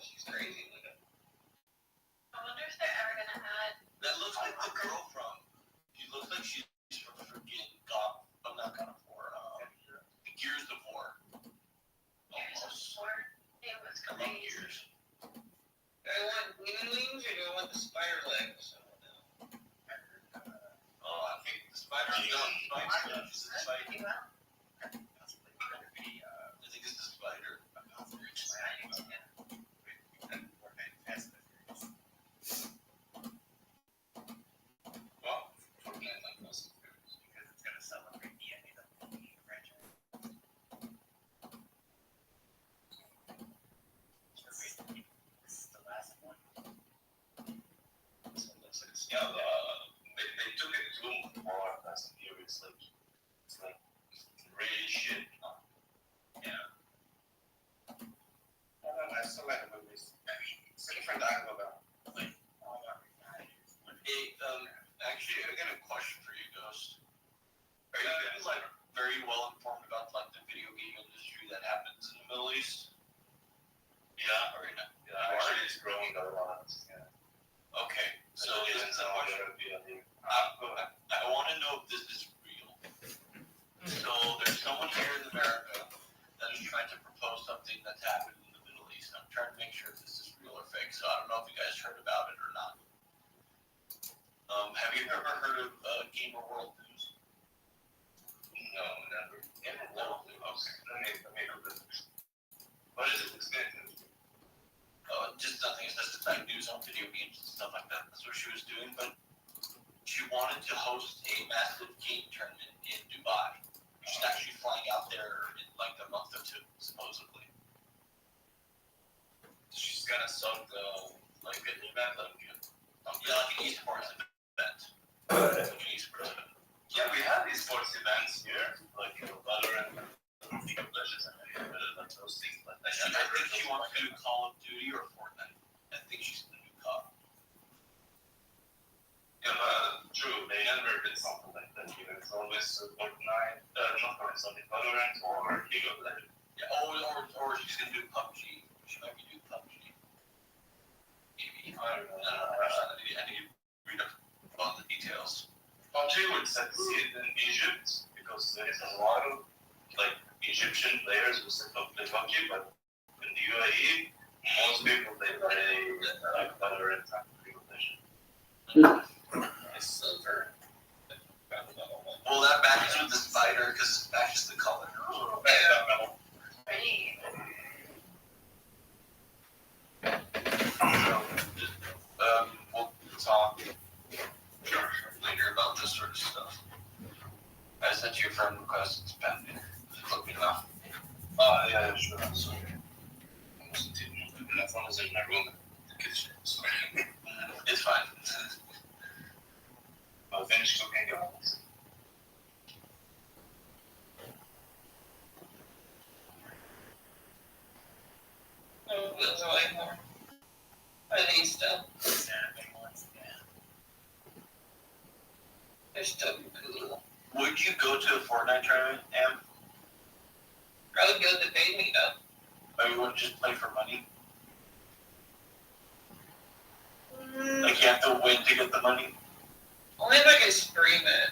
she's crazy. I wonder if they're ever gonna add. That looks like the girl from. She looks like she's from freaking God. I'm not God of War. Gears of War. Gears of War. It was I love crazy. Gears. Do I want wings or do I want the spider legs? I think the spider. That's pretty well. I think it's the spider. Well, Fortnite like most foods because it's gonna celebrate the ending of the franchise. This is the last one. This one looks like it's They took it too far. Fast and Furious, it's like really shit. yeah. I don't know. I still like the movies. I mean, it's a different dialogue about like all about Hey, actually, I got a question for you, Ghost. Are you guys like very well informed about like the video game industry that happens in the Middle East? Yeah. Or not? Yeah, actually, it's growing a lot. Yeah. Okay, so this is a question. Go ahead. I want to know if this is real. So there's someone here in America that is trying to propose something that's happened in the Middle East. I'm trying to make sure if this is real or fake. So I don't know if you guys heard about it or not. Have you ever heard of Gamer World News? No, never. Gamer World News. Okay. Let me know this. What is it? Explain to me. Just nothing. It's just like news on video games and stuff like that. That's what she was doing. But she wanted to host a massive game tournament in Dubai. She's actually flying out there in like a month or two, supposedly. She's gonna sub the like an event like Like an esports event. Like an esports event. yeah, we have these sports events here, like Valorant, League of Legends, and like those things. But I think she wants to do Call of Duty or Fortnite. I think she's gonna do COD. Yeah, but true, they never did something like that. You know, it's always Fortnite, not Fortnite, something Valorant or League of Legends. Yeah, or she's gonna do PUBG. She might be doing PUBG. Maybe. I don't know. I need to read up on the details. PUBG would succeed in Egypt because there is a lot of like Egyptian players who set up play PUBG, but in the UAE, most people they play like Valorant and League of Legends. It's silver. Well, that matches with the spider because it matches the color. Pretty. We'll talk later about this sort of stuff. I sent you a friend request. It's pending. Just let me know. Oh, yeah, sure. I'm sorry. I wasn't even looking. My phone is in my room. The kitchen. Sorry. It's fine. I'll finish cooking. Oh, those are way more. Are they still? They're still cool. Would you go to a Fortnite tournament, Am? Probably go to the day meetup. Or you would just play for money? Like you have to win to get the money? Only if I can stream it.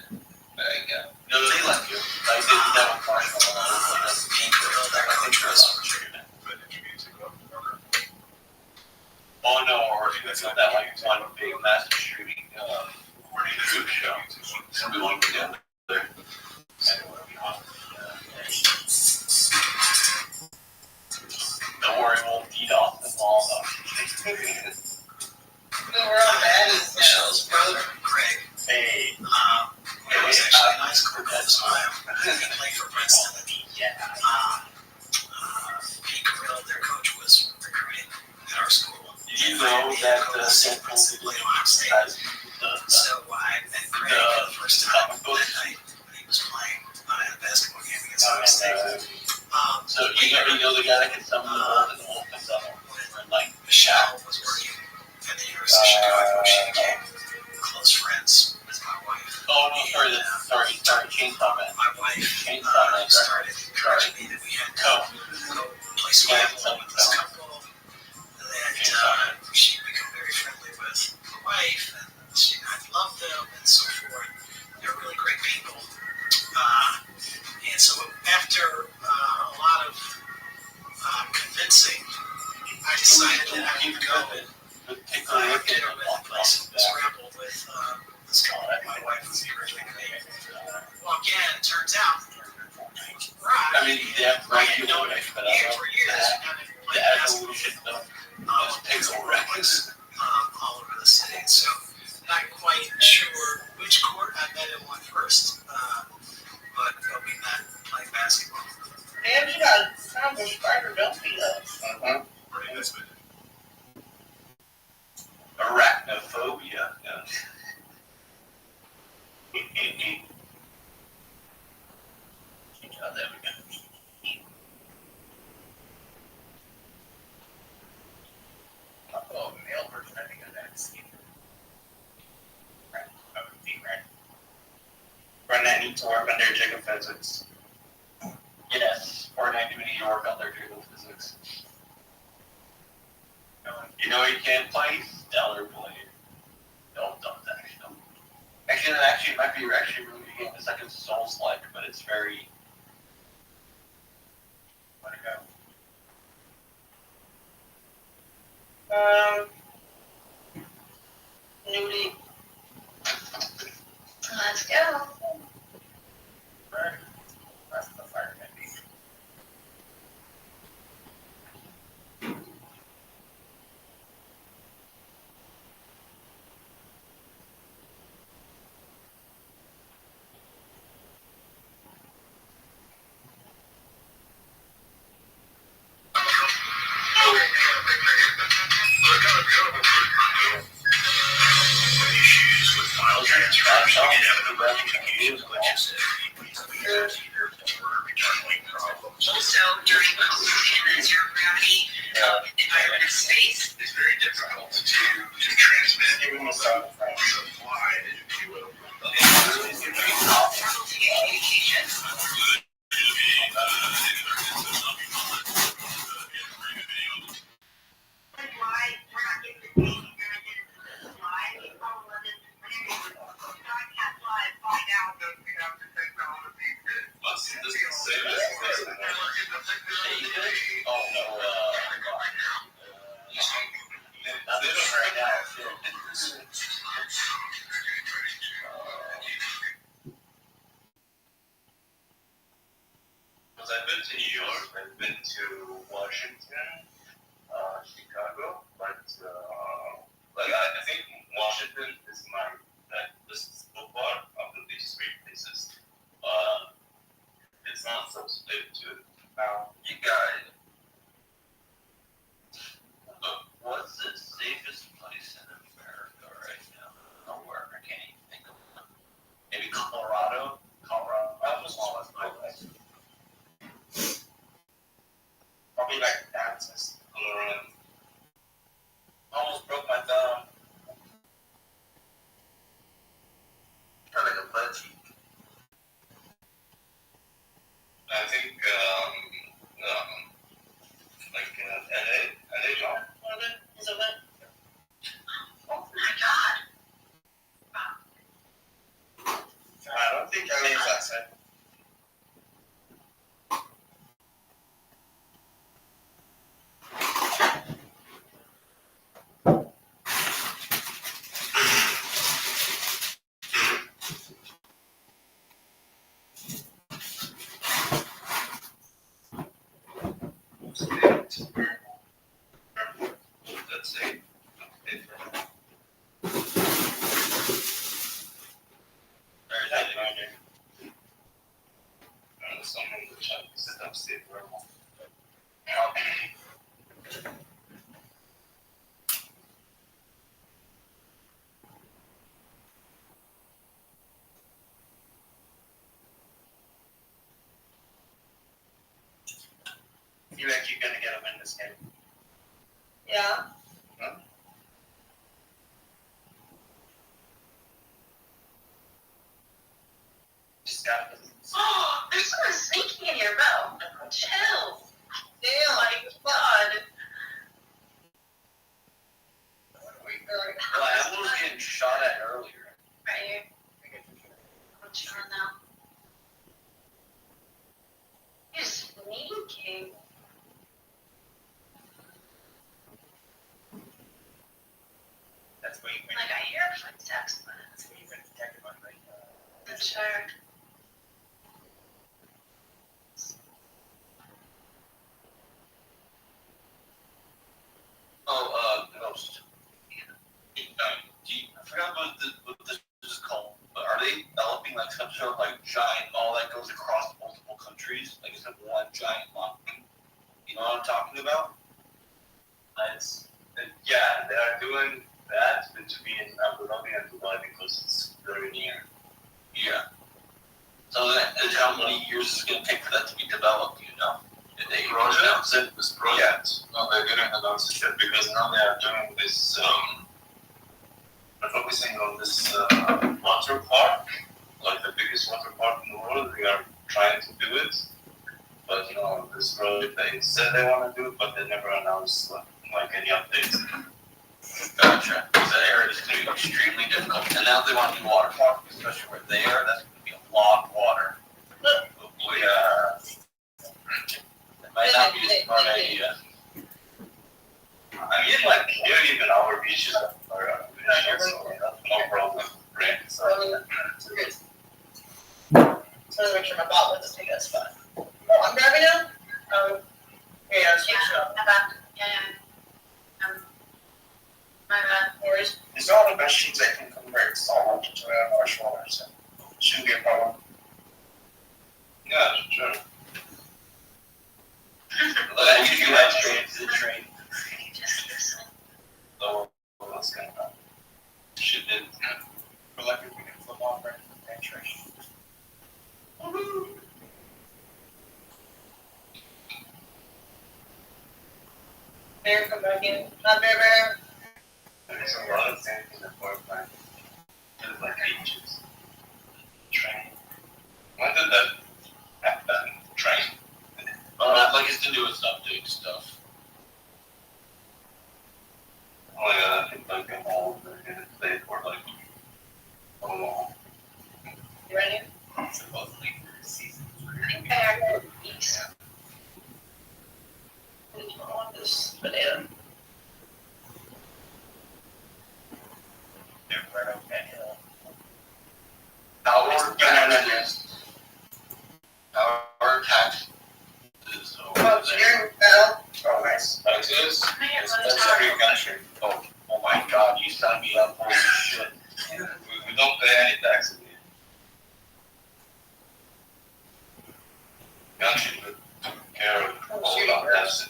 There you go. No, they let you. I did that with Marshall when I was on this game. I think there was some treatment. Oh no, or it's not that like one big massive shooting group show. So we want to get down there. Don't worry, we'll beat off the ball though. No, we're on Maddie's Michelle's brother. Craig. Hey. It was actually a nice group at the time. He played for Princeton. Pete Carell, their coach, was recruiting at our school. Did you know that the St. Princeton Paul played Ohio State? So I met Craig the first time that night when he was playing at a basketball game against Ohio State. So you know the guy that can summon the wolf and the wolf can summon him? Like Michelle was working at the University of Chicago. She became close friends with my wife. Oh, no, sorry, Chainsaw Man. My wife Chainsaw Man. started encouraging me that we had to go play some with this couple that they have regular, but I don't know the evolution of those pixel records. All over the city. So not quite sure which court I met him on first, but we met playing basketball. Damn, you got kind of a striker, don't you, though? Uh-huh. Arachnophobia. Yeah. Oh, there we go. Oh, male version, I think of that. Right. That would be right. Brendan needs to work on their jiggle physics. Yes, or an activity you work on their dribble physics. You know you can't play Stellar Blade. Don't actually. Actually, it might be actually really good game. It's like a Souls-like, but it's very. Where'd it go? Nudie. Let's go. Right. That's the fireman beef. Issues with file transfers, you can have a number of communication glitches. Also, during in the zero gravity environment of space, It's very difficult to transmit even without fly, if you will. simultaneous communication. Oh no. Not this one right now. Shit. Because I've been to New York, I've been to Washington, Chicago, but I think Washington is my list so far of these three places. It's not so split to now. You got it. What's the safest place in America right now? Nowhere. I can't even think of one. Maybe Colorado? Colorado. That was one of my place. Probably like dances. Colorado. Almost broke my thumb. Kind of like a butt cheek. I think like LA, John. Is it that? Oh my god. I don't think LA is that side. Let's say. There's that reminder. Someone which I set up state where You think you're gonna get a win this game? Yeah. Just gotta. Oh, there's someone sneaking in here, Bo. Chill. Damn, my god. Well, I was getting shot at earlier. Right here. I'm sure now. You're sneaking. That's where you win. Like, I hear footsteps, but That's where you win detective on, right? I'm sure. lot. You know what I'm talking about? Yeah, they are doing that between Abu Dhabi and Dubai because it's very near. Yeah. So and how many years is it going to take for that to be developed, you know? Did they announce it? This project, no, they didn't announce it yet because now they are doing this, they're focusing on this water park, like the biggest water park in the world. They are trying to do it, but you know, this project they said they want to do it, but they never announced like any updates. Gotcha. Because that area is going to be extremely difficult. And now they want to do water park, especially where they are. That's going to be a lot of water. Yeah. It might not be a smart idea. I mean, like here, even our beaches are so no problem. Right? So, So to make sure my bottle doesn't take that spot. Oh, I'm grabbing now? Yeah, switch up. My bad. Yeah. My bad. No worries. These are all the best sheets I can convert. It's all up to freshwater, so shouldn't be a problem. yeah, sure. But if you have straight to the train, Just listen. So what's going on? should it? We're lucky if we can flip off right from the train. Bear, come back in. Not bear. There's a lot of things in the pipeline. It's like ages. Train. When did that happen? Train. Like it's to do with updating stuff. Oh my god, I think like an old they for like a long. You ready? Supposedly season. I think they are east. I want this banana. Yeah, right okay. Our tax is over Oh, there. cheering bell. Oh, nice. Texas. I have That's one every tower. country. Oh my god, you signed me up for this shit. We don't pay any taxes here. Country took care of all of that.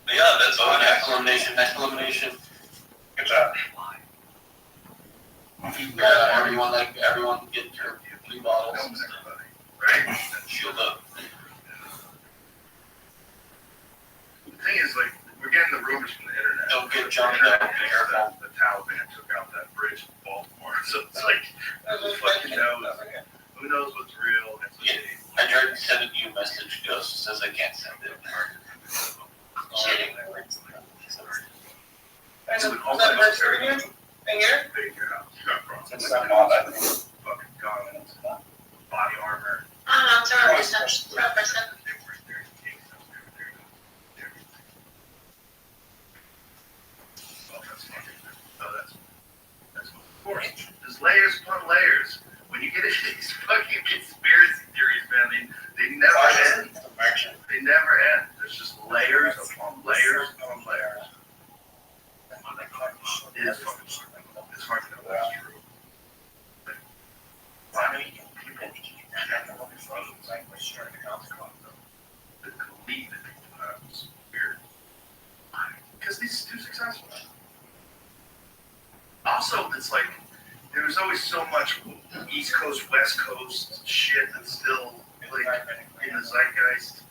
But yeah, that's all I have. Next elimination. Good job. Everyone get your 3 bottles. Right? Shield up. The thing is, like, we're getting the rumors from the internet. Don't get jumped up, be careful. The Taliban took out that bridge in Baltimore, so it's like, who fucking knows? Who knows what's real? It's Yeah. I tried to send you a message, Ghost says I can't send it. Is that first right here? Right here? Figure it out. You got problems. It's not all that. Fucking guns, body armor. Oh, no, it's a representative. That's of course. There's layers upon layers. When you get into these fucking conspiracy theories, man, they never end. They never end. There's just layers upon layers upon layers. It is fucking hard. It's hard to know what's true. But the belief that people have is weird. Because these too successful. Also, it's like there's always so much East Coast, West Coast shit that's still like in the zeitgeist.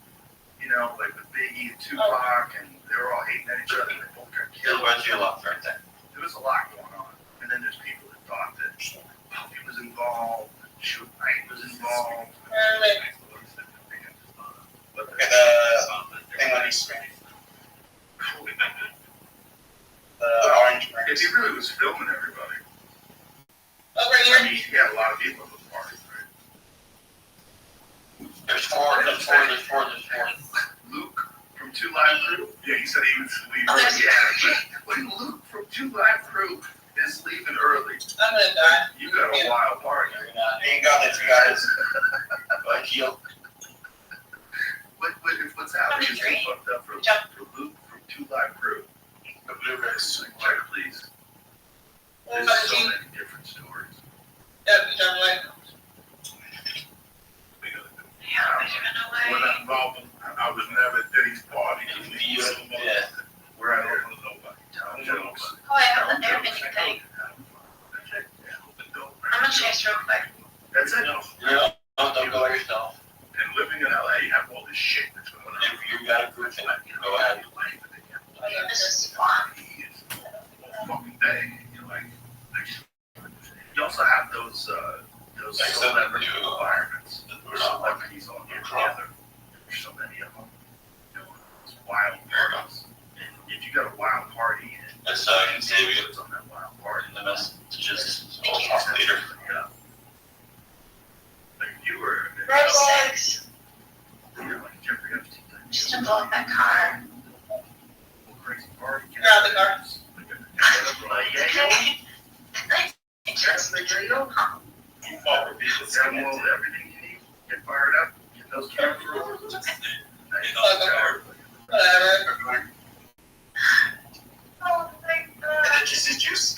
You know, like with Biggie and Tupac, and they were all hating at each other. They both got killed. There was a lot going on. And then there's people that thought that Puffy was involved, Suge Knight was involved. But Look at the thing on his screen. The orange mark. if he really was filming everybody, Oh, right I here? mean, he had a lot of people at the party, right? There's four. Luke from Two Live Crew. Yeah, he said he was leaving. Oh, there's- Yeah, when Luke from Two Live Crew is leaving early, I'm gonna die. you got a wild party. Ain't got it, you guys. What's happening is Drink. fucked up for Jump. Luke from Two Live Crew. Check, please. What There's about so you? many different stories. Yeah, you done right. environments. There's celebrities all get together. There's so many of them. You know, it's wild parties. And if you got a wild party, and That's how I can save you. it's on that wild party. And the messages all talk later. Yeah. Like you were. Row 6. You're like Jeffrey Epstein. Just to blow up that car. Crazy party. Grab the car. Okay. Just the drill. Download everything you need. Get fired up. Get those cameras rolling. Whatever. Oh my god. And then just the juice.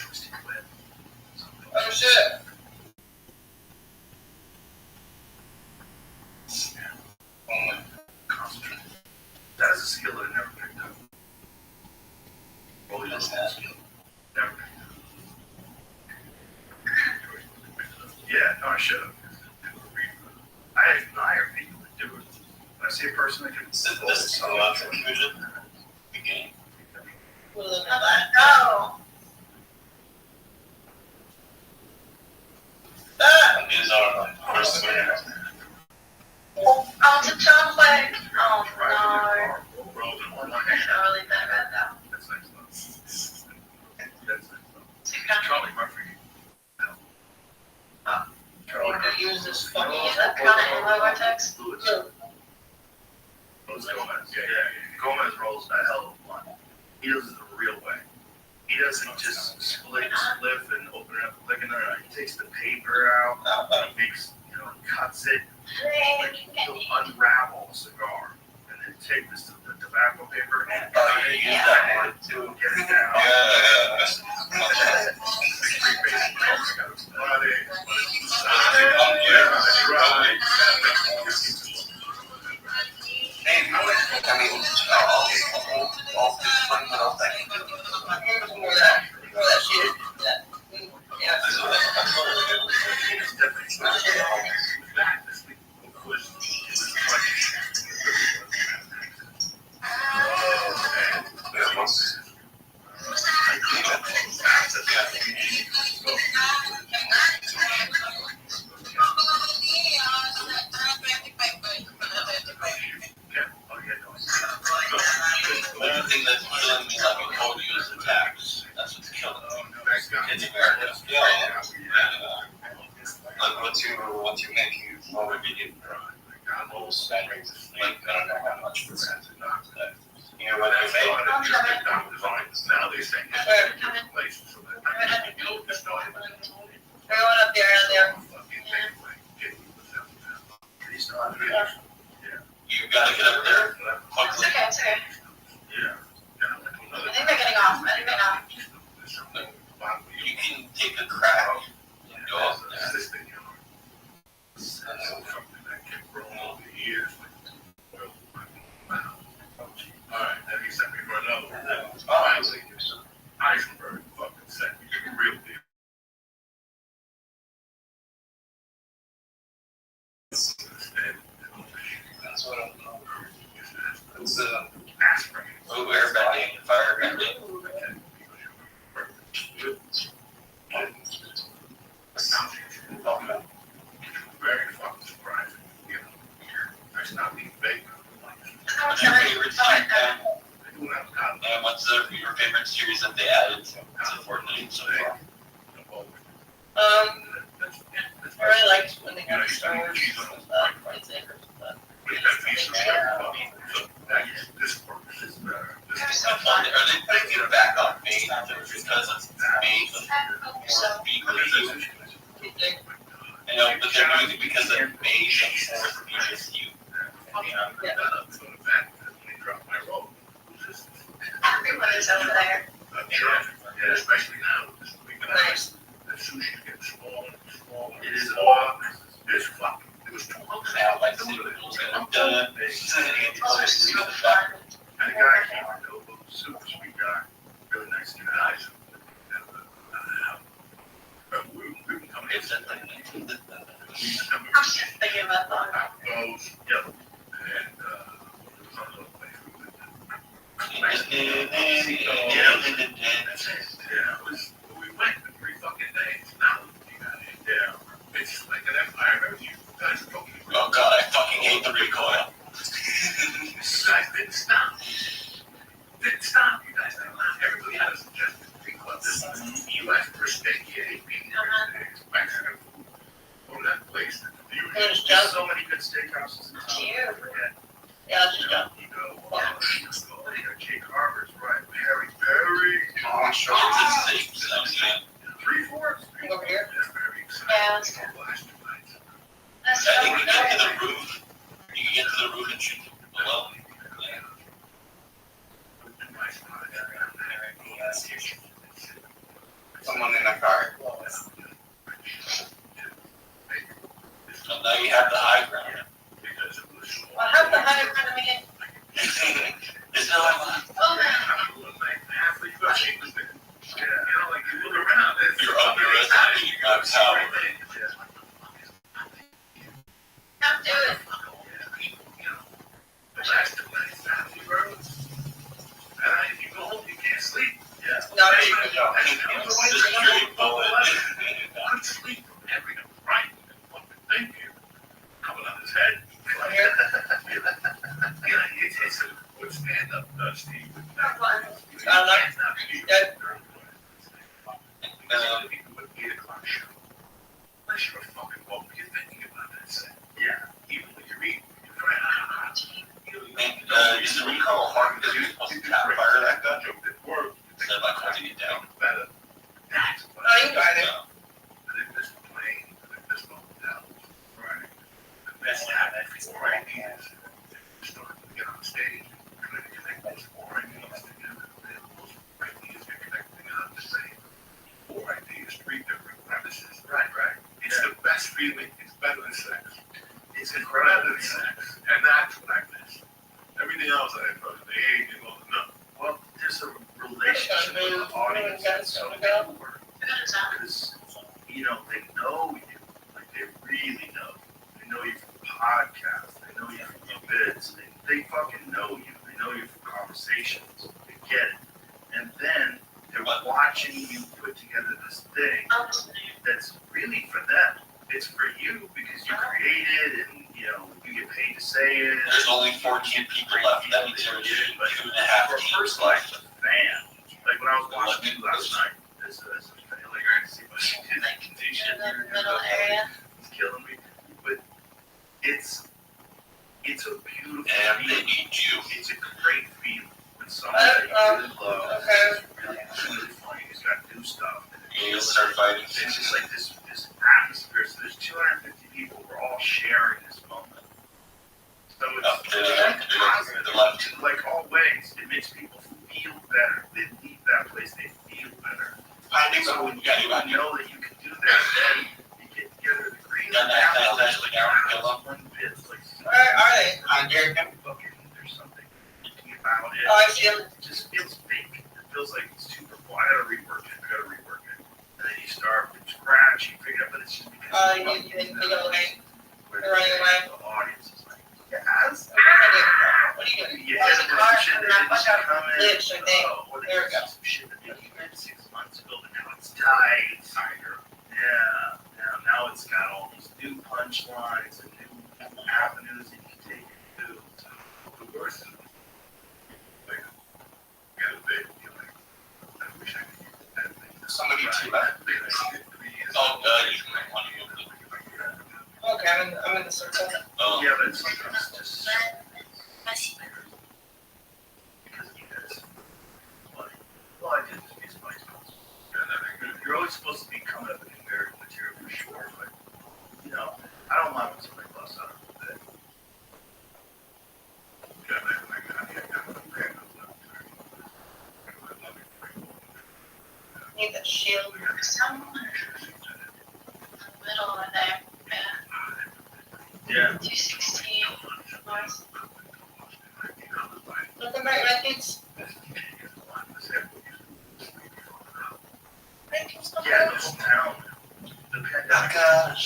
Oh shit. Concentrate. That is a skill that I never picked up. Always What's that that? skill. Never picked up. Yeah, no, I should have. I admire people that do it. When I see a person that can This is a lot of confusion. Beginning. Well, Oh. ah! These are my first winners. Oh, it's a jump leg. Oh no. Rolling. I should really been red though. That's nice. That's nice. So you got Charlie Murphy. Trying to use this you fucking. use that kind of ammo vortex? Lewis. Gomez. Yeah. Gomez rolls a hell of a blunt. He does it the real way. He doesn't just split and open it up, lick it. He takes the paper out, he makes, cuts it, like he'll unravel a cigar, and then take the tobacco paper and Oh, you use that one too. get it down. More that shit. Yeah. The only thing that's killing me, like I told you, is the tax. That's what's killing me. In America. Like once you make you forward medium standards, like I don't know how much percent. You know what I mean? Now they think Everyone up there and there. You gotta get up there It's quickly. okay, it's okay. I think they're getting off. I think they're not. You can take a crack and go up there. Alright, then he sent me for another one. Eisenberg fucking sent me a real deal. That's what I'm. It's Aspirin. Oh, airbending, fire bending. Very fucking surprising. That's not being fake. How much What's your are favorite you? Oh, series? They do have a And what's your favorite series that they added to Fortnite so far? I really liked when they got Star Wars lightsabers, but They're so Are fun. they putting it back on May because it's May or BYU? I know, but they're doing it because of May the 4th BSU. Everyone is over there. Yeah, especially now. nice. The sushi gets smaller and smaller. It is all. It's fucking. It was too much. Now, like, the rules are done. Oh, they're so fun. And the guy came on over, super sweet guy, really nice guy. We can come in. It's a thing. I'm just thinking about that. Goes, yep. And, it was on the way. Yeah, it was, we went for 3 fucking days. Now, yeah, it's like an empire. You There's so many good steakhouses in town. Cute. Forget. Yeah, it's just done. You go, Jake Harbor's right. Perry. Oh, sure. It's the same. 3-4. Over here. Yeah. That's I think you get to the roof. You can get to the roof and shoot below. Someone in a car. So now you have the high ground. Well, how's the high ground again? It's not Oh, you're underestimating your power. I'll do it. If you go home, you can't sleep. Yeah. No, It's a straight bullet. Couldn't sleep from every right. Fucking thank you. Coming on his head. It's a good stand-up, Steve. People would 8 o'clock show. Unless you're a fucking woman, you're thinking about that set. Yeah. Even when you're eating, you're trying And just to recall, Mark, because you're supposed to tap fire that gun. It worked. Instead of like holding it down. Better. That's what Oh, you can try there. I think this plane, I think this hotel. Right. The best habit for 4 ideas. Start to get on stage, connect those 4 ideas together. Those ideas get connected together the same. 4 ideas, 3 different premises. Right. It's the best feeling. It's better than sex. It's incredible than sex. And that's what I miss. Everything else I thought, the age and all the no. Well, there's a relationship with the audience that's so important. Because, you know, they know you. Like, they really know. They know you from podcasts. They know you from your bits. They fucking know you. They know you from conversations. They get it. And then they're watching you put together this thing that's really for them. It's for you because you created and, you know, you get paid to say it. There's only 14 people left. That means there's 2.5 For a teams person like left. a fan, like when I was watching you last night, as a fan, like I see my condition. In the middle area. It's killing me. But it's a beautiful And they feeling. need you. It's a great feeling when somebody you really love, Okay. really funny, has got new stuff. You start fighting. It's just like this atmosphere. So there's 250 people. We're all sharing this moment. So They're left. like always, it makes people feel better. They leave that place, they feel better. I think So so. when you know that you can do that, then you get together the green Done that actually down and kill them. one bit, like Where are they? On Derek. there's something about it. Oh, I see them. It just feels fake. It feels like it's too performant. I gotta rework it. And then you start from scratch, you figure it out, but it's just because You go away. where They're running away. the audience is like, yes. What are you doing? You Where's hit the them with car? some shit And that I didn't push out a come in. glitch, I think. What There we is go. some shit that you did 6 months ago, but now it's tight. Yeah. Now it's got all these new punchlines and new avenues that you can take it to. The worst is like, got a big feeling. I wish I could use that thing. Somebody too left. Oh, you might want to go to the. Okay, I'm in the circle. Oh, Yeah, but sometimes just because he has money. Well, I did his money. You're always supposed to be coming up with new material for sure, but you know, I don't mind when somebody busts out a little bit. Need that shield. Someone in the middle of there. Yeah. 216 was. Looking back at things. Yeah, the whole town. The pandemic.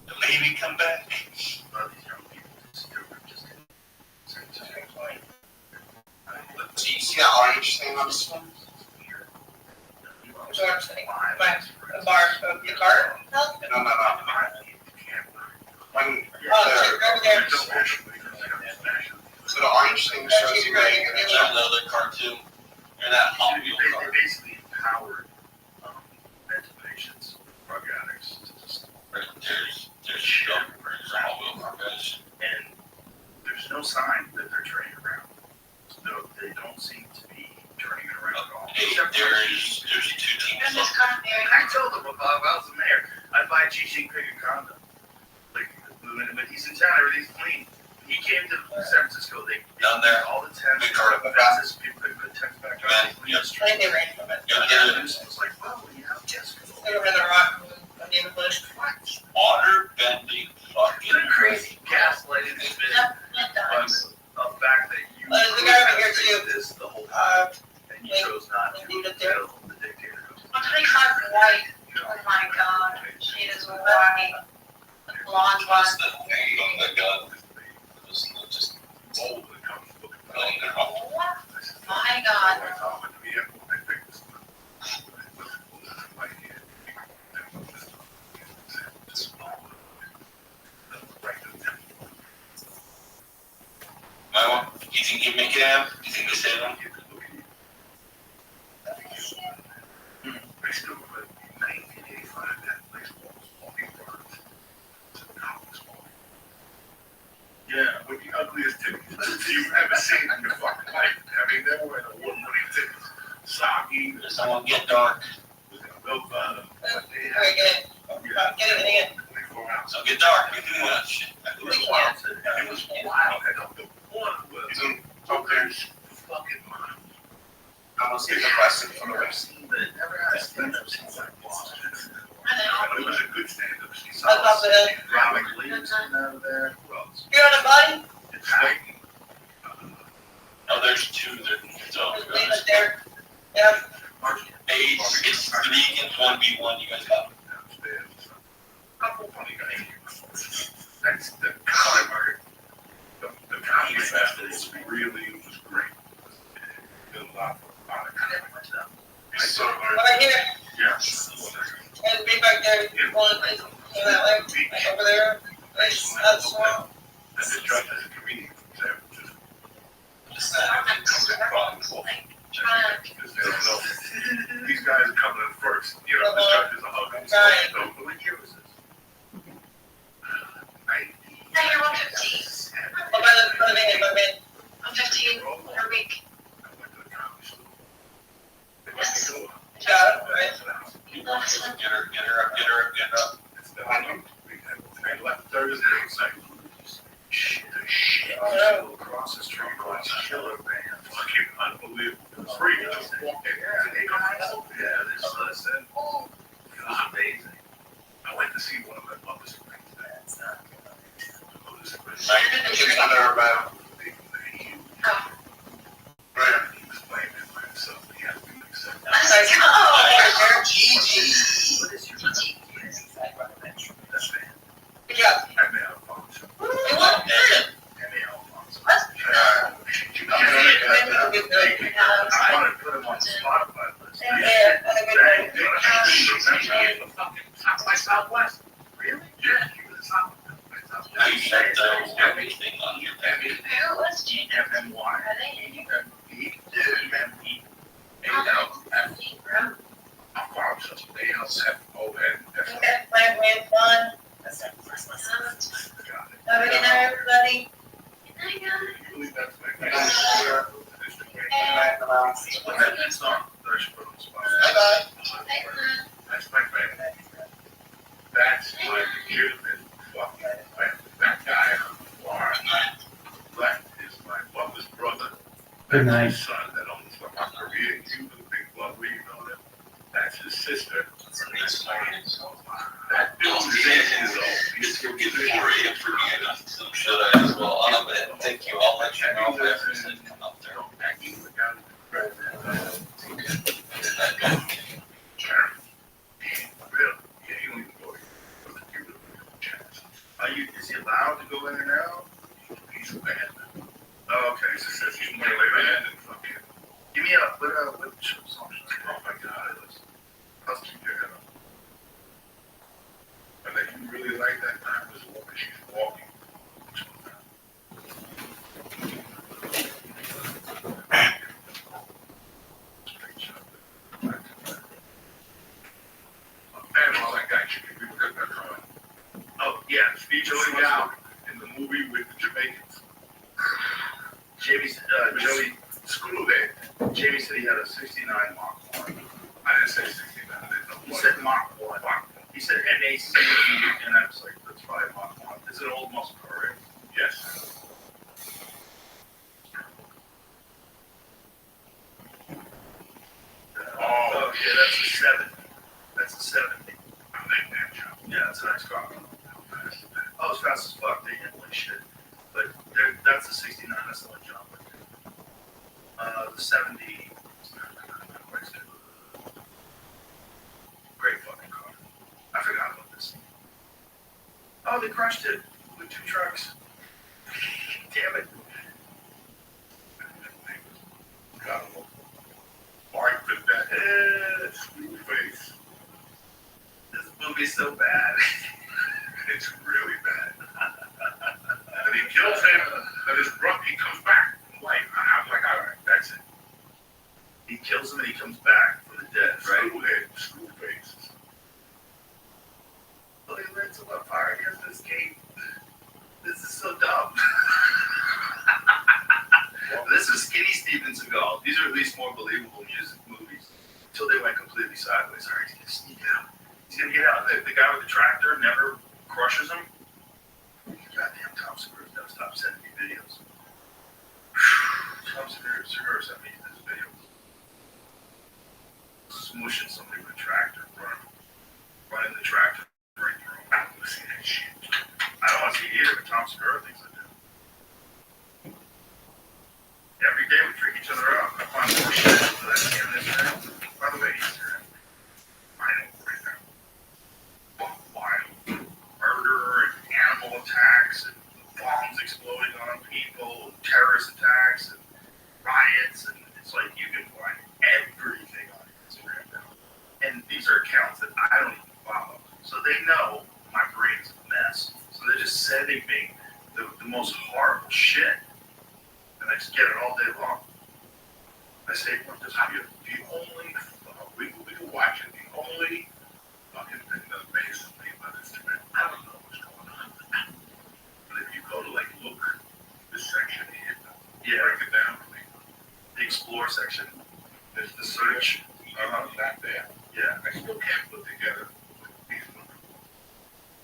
the baby come back. A lot of these young people just Do you see that orange thing on this one? Which orange thing? The bar, the cart? Help? No. When Over there. so the orange thing shows you where you're gonna There's jump. another cartoon. Or that Hot Wheel They car. basically empowered mental patients, drug addicts to just teaching cricket conduct. Like, when he's in town, everything's clean. He came to San Francisco, they Down there. all the tests, Big car. fences, people couldn't put text back on. Right, Clean yep. the street. I think they ran from it. Yeah, Yeah, yeah. it was like, wow, you have tests. They were in the rock and David Bush. Water bending fucking. It's crazy gaslighting has been on the fact that you There's a guy over here too. this the whole time, and you Wait, chose not to leave it there. tell the dictator. I'll tell you my white. Oh my God, she is white. The blonde one. What's the thing on the gun? Just Old when it comes to looking for laying there. Oh my God. My one, you think you make it out? You think they say them? I still remember 1985, that place was walking birds. Yeah, with the ugliest tickets you've ever seen in your fucking life. I mean, they were in award-winning tickets. Soggy, Does someone get dark? with a milk bottom. Very good. Get it in. 24 ounces. So get dark. We do that shit. It was wild. It was wild. And the one was there's fucking miles. I was here requesting for the I've rest. seen that. Never had a stand-up scene like Boston. I know. It was a good stand-up scene. I'll pop it in. Robin Williams out of there. Who else? You're on a body? It's like, Oh, there's two. So, Just leave it there. Yeah. age, it's 3 against 1v1. You guys got it. downstairs. Couple funny guys. That's the comedy. The comedy fest is really was great. It did a lot of comedy stuff. I saw Right here. yeah. And be back there. One is that way. Like over there. That's swamp. And the judge is a comedian from San Francisco. These guys are coming in first. You know, the judge is a hug. Right. So, what year was this? 90. Hey, you're 115. Oh, by the man. I'm 15 per week. I went to the comedy school. They let me go. Got it, right? You love us. Get her up. It's the I left Thursday. It's like, shit. Oh, no. Across the street, across the killer van. Fucking unbelievable. It was free. Yeah, this listen. It was amazing. I went to see one of my public screens. It's under about. Right after he explained it by himself, he had to accept that. Let's go. What is your That's man. Good job. I met Alfonso. You want it? I met Alfonso. Let's I want to put him on the Spotify list. Yeah, on a good day. South by Southwest. Really? Yeah, he was South by Southwest. I set everything on your baby. Let's do it. FMY. Are they in here? FME. Alfonso. They else have O-N. Okay, plan, we had fun. Have a good night, everybody. I believe that's my favorite. It's not. There's put on the spot. Bye-bye. That's my favorite. That's my computer that fucking that guy on the bar. That is my mother's brother. Good night. That's his son that owns the Korean. He was a big blood we know that. That's his sister. That dude is 8 years old. It's gonna get 4 a.m. for me. So should I as well? I'll bet. Thank you. I'll let you know if I come up there. Is he allowed to go in and out? He's abandoned. Oh, okay, so it says he's more abandoned. Okay. Give me a, what song? Oh my God, let's keep your head up. And that you really like that time was when she's walking. Oh, yeah, Speech Joey Down in the movie with the Jamaicans. Joey, screw that. Jamie said he had a 69 Mark 1. I didn't say 69. He said Mark 1. He said MAC, and I was like, that's probably Mach 1. Is it an old muscle car, right? Yes. Oh, yeah, that's a 7. That's a 70. I like that job. Yeah, that's a nice car. Oh, it's fast as fuck. They hit like shit. But that's the 69. That's the one jump. The 70. Great fucking car. I forgot about this. Oh, they crushed it with 2 trucks. Damn it. Mark with that screw face. This movie's so bad. It's really bad. And he kills him, and his brother, he comes back. I'm like, all right, that's it. He kills him and he comes back from the dead, right? Screw face. So he lights him on fire, he has to escape. This is so dumb. This is Skinny Steven Seagal. These are at least more believable music movies. Until they went completely sideways. All right, he's gonna sneak out. He's gonna get out. The guy with the tractor never crushes him. Goddamn Tom Segura never stop sending me videos. Tom Segura sent me this video. Smushing somebody with a tractor, running the tractor right through him. I don't want to see that shit. I don't want to see it either, but Tom Segura thinks I do. Every day we freak each other out. I find more shit so that's the end of this now. By the way, he's here. I know right now. Wild murder and animal attacks and bombs exploding on people, terrorist attacks and riots, and it's like you can find everything on Instagram now. And these are accounts that I don't even follow. So they know my brain's a mess. So they're just sending me the most horrible shit. And I just get it all day long. I say, well, just the only, we can watch it, the only fucking thing that amazes me about Instagram, I don't know what's going on. But if you go to look, this section here, break it down for me. The explore section, there's the search. Not there. Yeah. I still can't put together these women.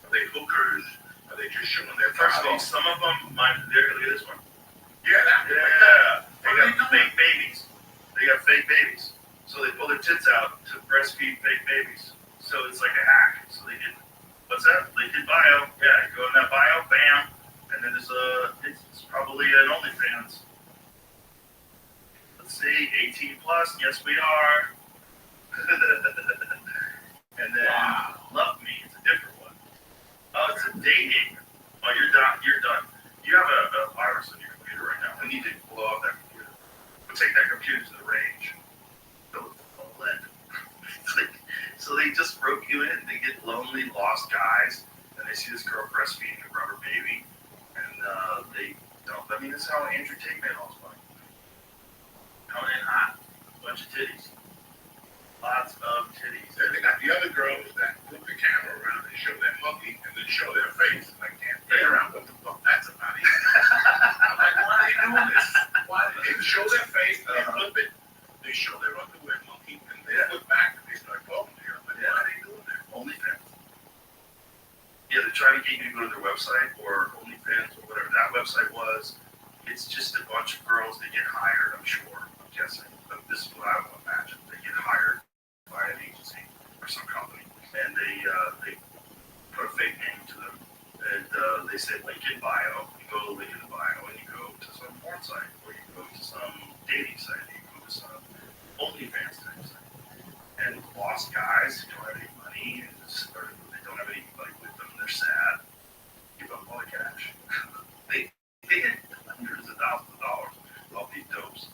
Are they hookers? Are they just showing their First of all, some of them, look at this one. Yeah, they got fake babies. They got fake babies. So they pull their tits out to breastfeed fake babies. So it's like a hack. So they did, what's that? They did bio. Yeah, you go in that bio, bam. And then there's it's probably an OnlyFans. Let's see, 18 plus. Yes, we are. And then Love Me. It's a different one. Oh, it's a dating. Oh, you're done. You're done. You have a virus on your computer right now. I need to blow up that computer. We'll take that computer to the range. Fill it full of lead. So they just broke you in. They get lonely, lost guys, and they see this girl breastfeeding a rubber baby, and they don't. I mean, this is how Andrew Tate made all his money. Coming in hot, bunch of titties, lots of titties. And they got the other girls that put the camera around and show their monkey and then show their face. And I can't figure out what the fuck that's about. I'm like, why are they doing this? Why they show their face, they flip it, they show their underwear monkey, and they flip back and they start talking to you. I'm like, why are they doing that? OnlyFans. Yeah, they're trying to get you to go to their website or OnlyFans or whatever that website was. It's just a bunch of girls that get hired, I'm sure. I'm guessing. But this is what I would imagine. They get hired by an agency or some company, and they put a fake name to them, and they say link in bio. You go to the link in the bio, and you go to some porn site, or you go to some dating site, or you go to some OnlyFans type site. And lost guys who don't have any money, and or they don't have anybody with them, they're sad. Give up all the cash. they get hundreds of thousands of dollars off these dopes.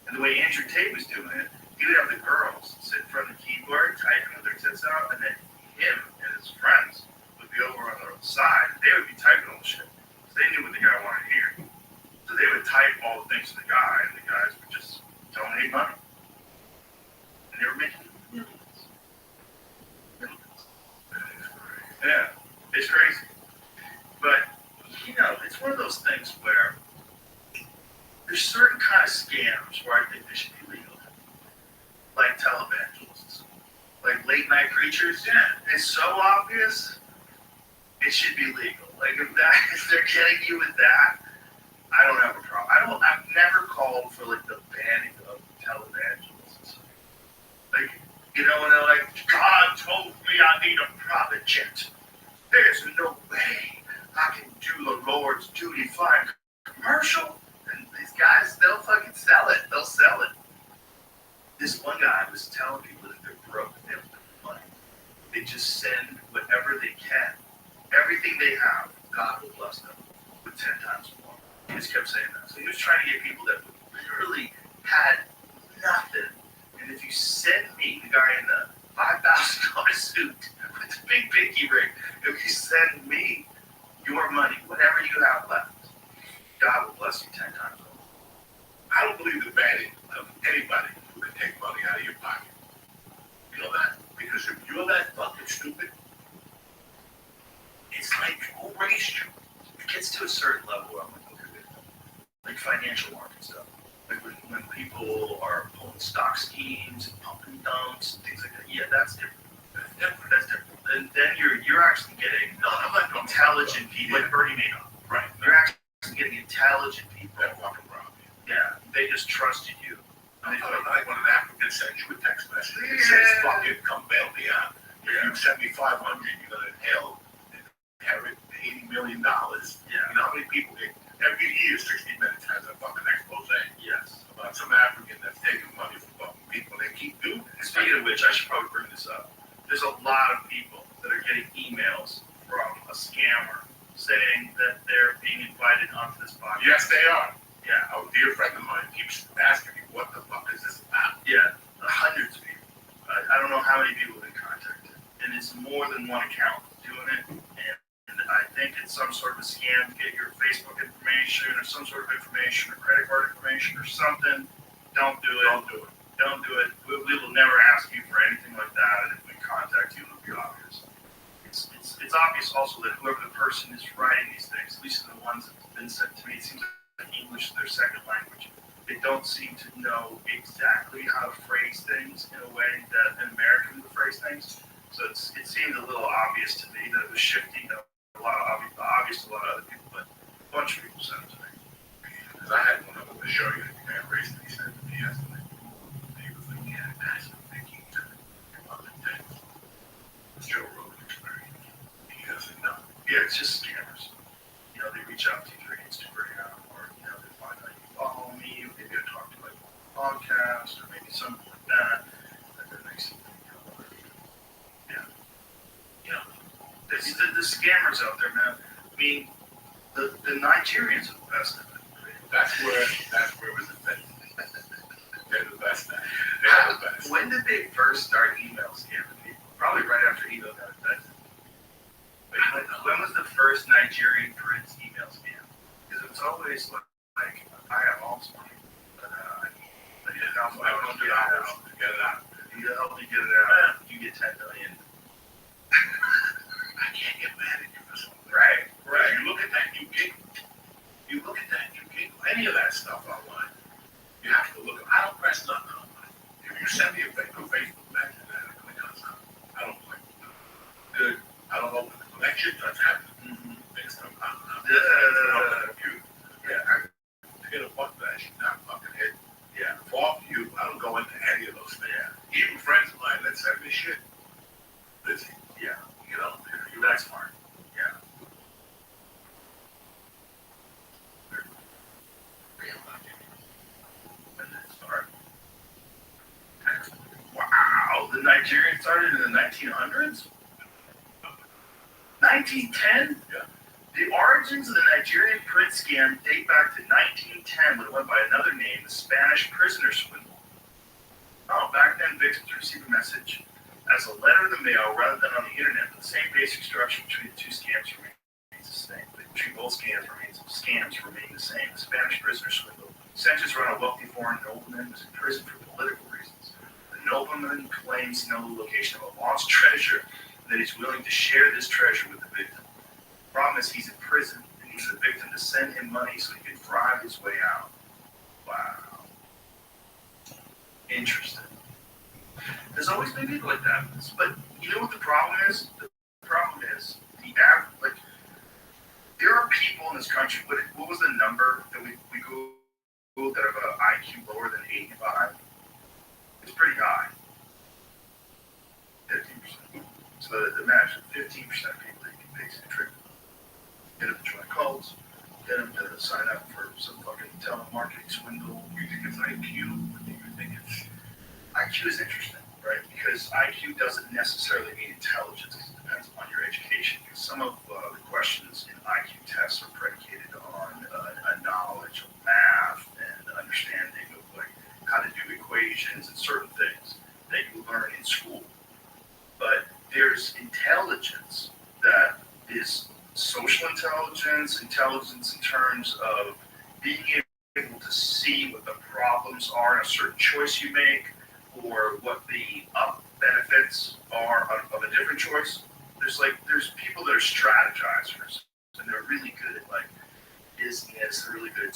And the way Andrew Tate was doing it, he would have the girls sit in front of the keyboard, typing with their tits out, and then him and his friends would be over on the side. They would be typing all the shit. So they knew what the guy wanted to hear. So they would type all the things to the guy, and the guys would just donate money. And they were making millions. Yeah, it's crazy. But, it's one of those things where there's certain kind of scams where I think they should be legal. Like televangelists. like late night preachers, is so obvious, it should be legal. Like if they're getting you with that, I don't have a problem. I've never called for like the banning of televangelists. Like, you know, when they're like, God told me I need a private jet. There's no way I can do the Lord's duty flying commercial. And these guys, they'll fucking sell it. They'll sell it. This one guy was telling people that if they're broke, they have no money. They just send whatever they can. Everything they have, God will bless them with 10 times more. He just kept saying that. So he was trying to get people that literally had nothing. And if you send me, the guy in the $5,000 suit with the big pinky ring, if you send me your money, whatever you have left, God will bless you 10 times more. I don't believe the banning of anybody who can take money out of your pocket. You know that? Because if you're that fucking stupid, it's like, who raised you? It gets to a certain level where I'm like, okay, like financial market stuff. Like when people are pulling stock schemes and pumping dumps and things like that, yeah, that's different. That's different. Then you're actually getting intelligent people, like Bernie Madoff. Right. You're actually getting intelligent people. That fucking around. Yeah, they just trusted you. I like when an African sends you a text message that says, fucking come bail me out. If you send me 500, you're going to inherit $80 million. Yeah. You know how many people get, every year 60 Minutes has a fucking expose Yes. about some African that's taking money from fucking people. They keep doing it. Speaking of which, I should probably bring this up. There's a lot of people that are getting emails from a scammer saying that they're being invited onto this podcast. Yes, they are. Yeah. A dear friend of mine keeps asking me, what the fuck is this about? Yeah. Hundreds of people. I don't know how many people have been contacted. And it's more than one account doing it. And I think it's some sort of a scam to get your Facebook information or some sort of information or credit card information or something. Don't do it. Don't do it. Don't do it. We will never ask you for anything like that. And if we contact you, it'll be obvious. It's obvious also that whoever the person is writing these things, at least the ones that have been sent to me, it seems like English is their second language. They don't seem to know exactly how to phrase things in a way that an American would phrase things. So it seemed a little obvious to me that it was shifty, obvious to a lot of other people, but a bunch of people sent it to me. Because I had one of them to show you that you can't raise it. He said to me yesterday. He was like, yeah, that's what they keep telling me about the text. Joe Rogan experience. He doesn't know. Yeah, it's just scammers. You know, they reach out to you through Instagram, or you know, they find out you follow me, or maybe I talk to like a podcast, or maybe something like that. And then they see, yeah, you know, the scammers out there, man. I mean, the Nigerians are the best at it. That's where it was offended. They're the best at it. They're the best. When did they first start email scamming people? Probably right after email got invented. When was the first Nigerian prince email scam? Because it's always like I have all this money, but I don't get it out. Get it out. You help me get it out. You get 10 million. I can't get mad at you for something. Right. You look at that, you giggle. Any of that stuff online, you have to look at. I don't press nothing online. If you send me a Facebook message and I click on something, I don't click. Good. I don't open it. That shit does happen. Mm-hmm. Next time I'm on the computer. Yeah, I hit a button that I should not fucking hit. Yeah, for you, I don't go into any of those things. Yeah. Even friends of mine that send me shit, busy. Yeah. You know, That's smart. Yeah. Wow, the Nigerians started in the 1900s? 1910? Yeah. The origins of the Nigerian print scam date back to 1910 when it went by another name, the Spanish prisoner swindle. Oh, back then victims received a message as a letter in the mail rather than on the internet, but the same basic structure between the two scams remains the same. Between both scams remain the same. The Spanish prisoner swindle centers around a wealthy foreign nobleman who was in prison for political reasons. The nobleman claims to know the location of a lost treasure and that he's willing to share this treasure with the victim. The problem is he's in prison and needs the victim to send him money so he can bribe his way out. Wow. Interesting. There's always been people like that. But you know what the problem is? The problem is like there are people in this country. What was the number that we Googled that have an IQ lower than 85? It's pretty high. 15%. So imagine 15% of people that can basically trick them. Get them to join cults. Get them to sign up for some fucking telemarketing swindle. You think it's IQ? You think it's IQ is interesting, right? Because IQ doesn't necessarily mean intelligence. It depends upon your education. Because some of the questions in IQ tests are predicated on a knowledge of math and understanding of like how to do equations and certain things that you learn in school. But there's intelligence that is social intelligence, intelligence in terms of being able to see what the problems are in a certain choice you make, or what the benefits are of a different choice. There's people that are strategizers, and they're really good at like business. They're really good at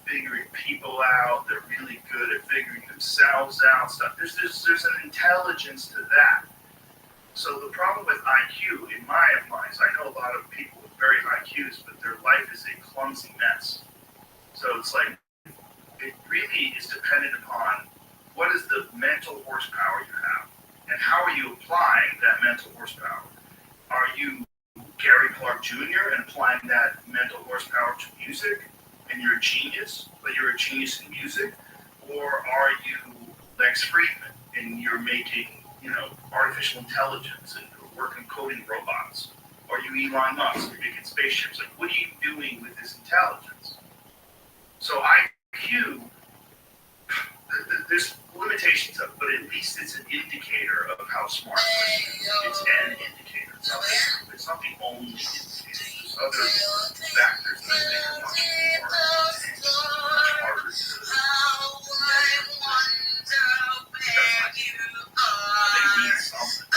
figuring people out. They're really good at figuring themselves out. Stuff. There's an intelligence to that. So the problem with IQ, in my minds, I know a lot of people with very high IQs, but their life is a clumsy mess. So it's like it really is dependent upon what is the mental horsepower you have, and how are you applying that mental horsepower? Are you Gary Clark Jr. and applying that mental horsepower to music, and you're a genius, but you're a genius in music? Or are you Lex Friedman and you're making, artificial intelligence and working coding robots? Are you Elon Musk, you're making spaceships? Like, what are you doing with this intelligence? So IQ, there's limitations of it, but at least it's an indicator of how smart a person is. It's an indicator. It's not the only indicator. There's other factors that I think are much harder to they mean something.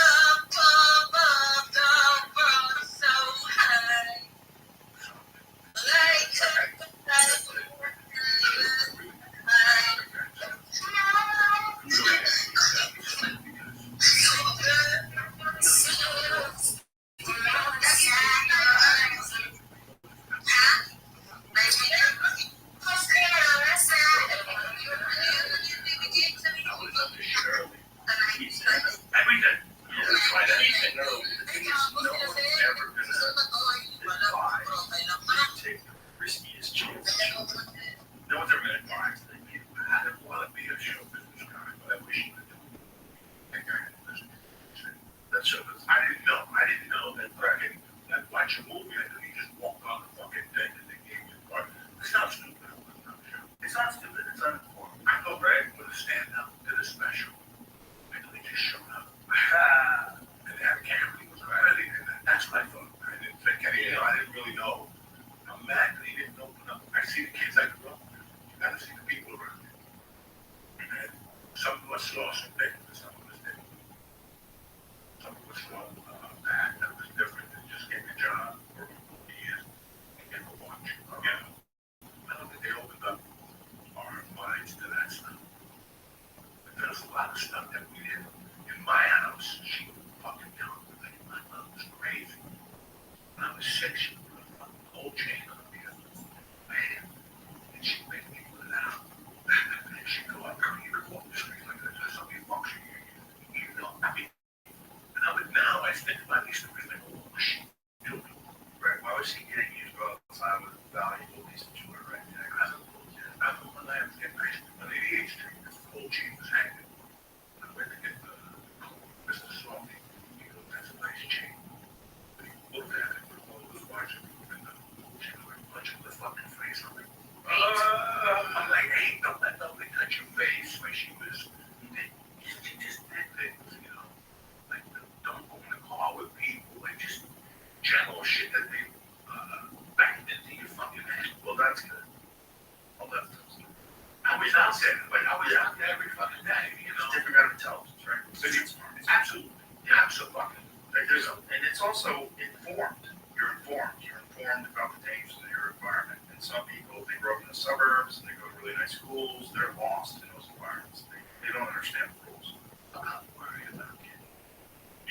Suburbs, and they go to really nice schools. They're lost in those environments. They don't understand the rules.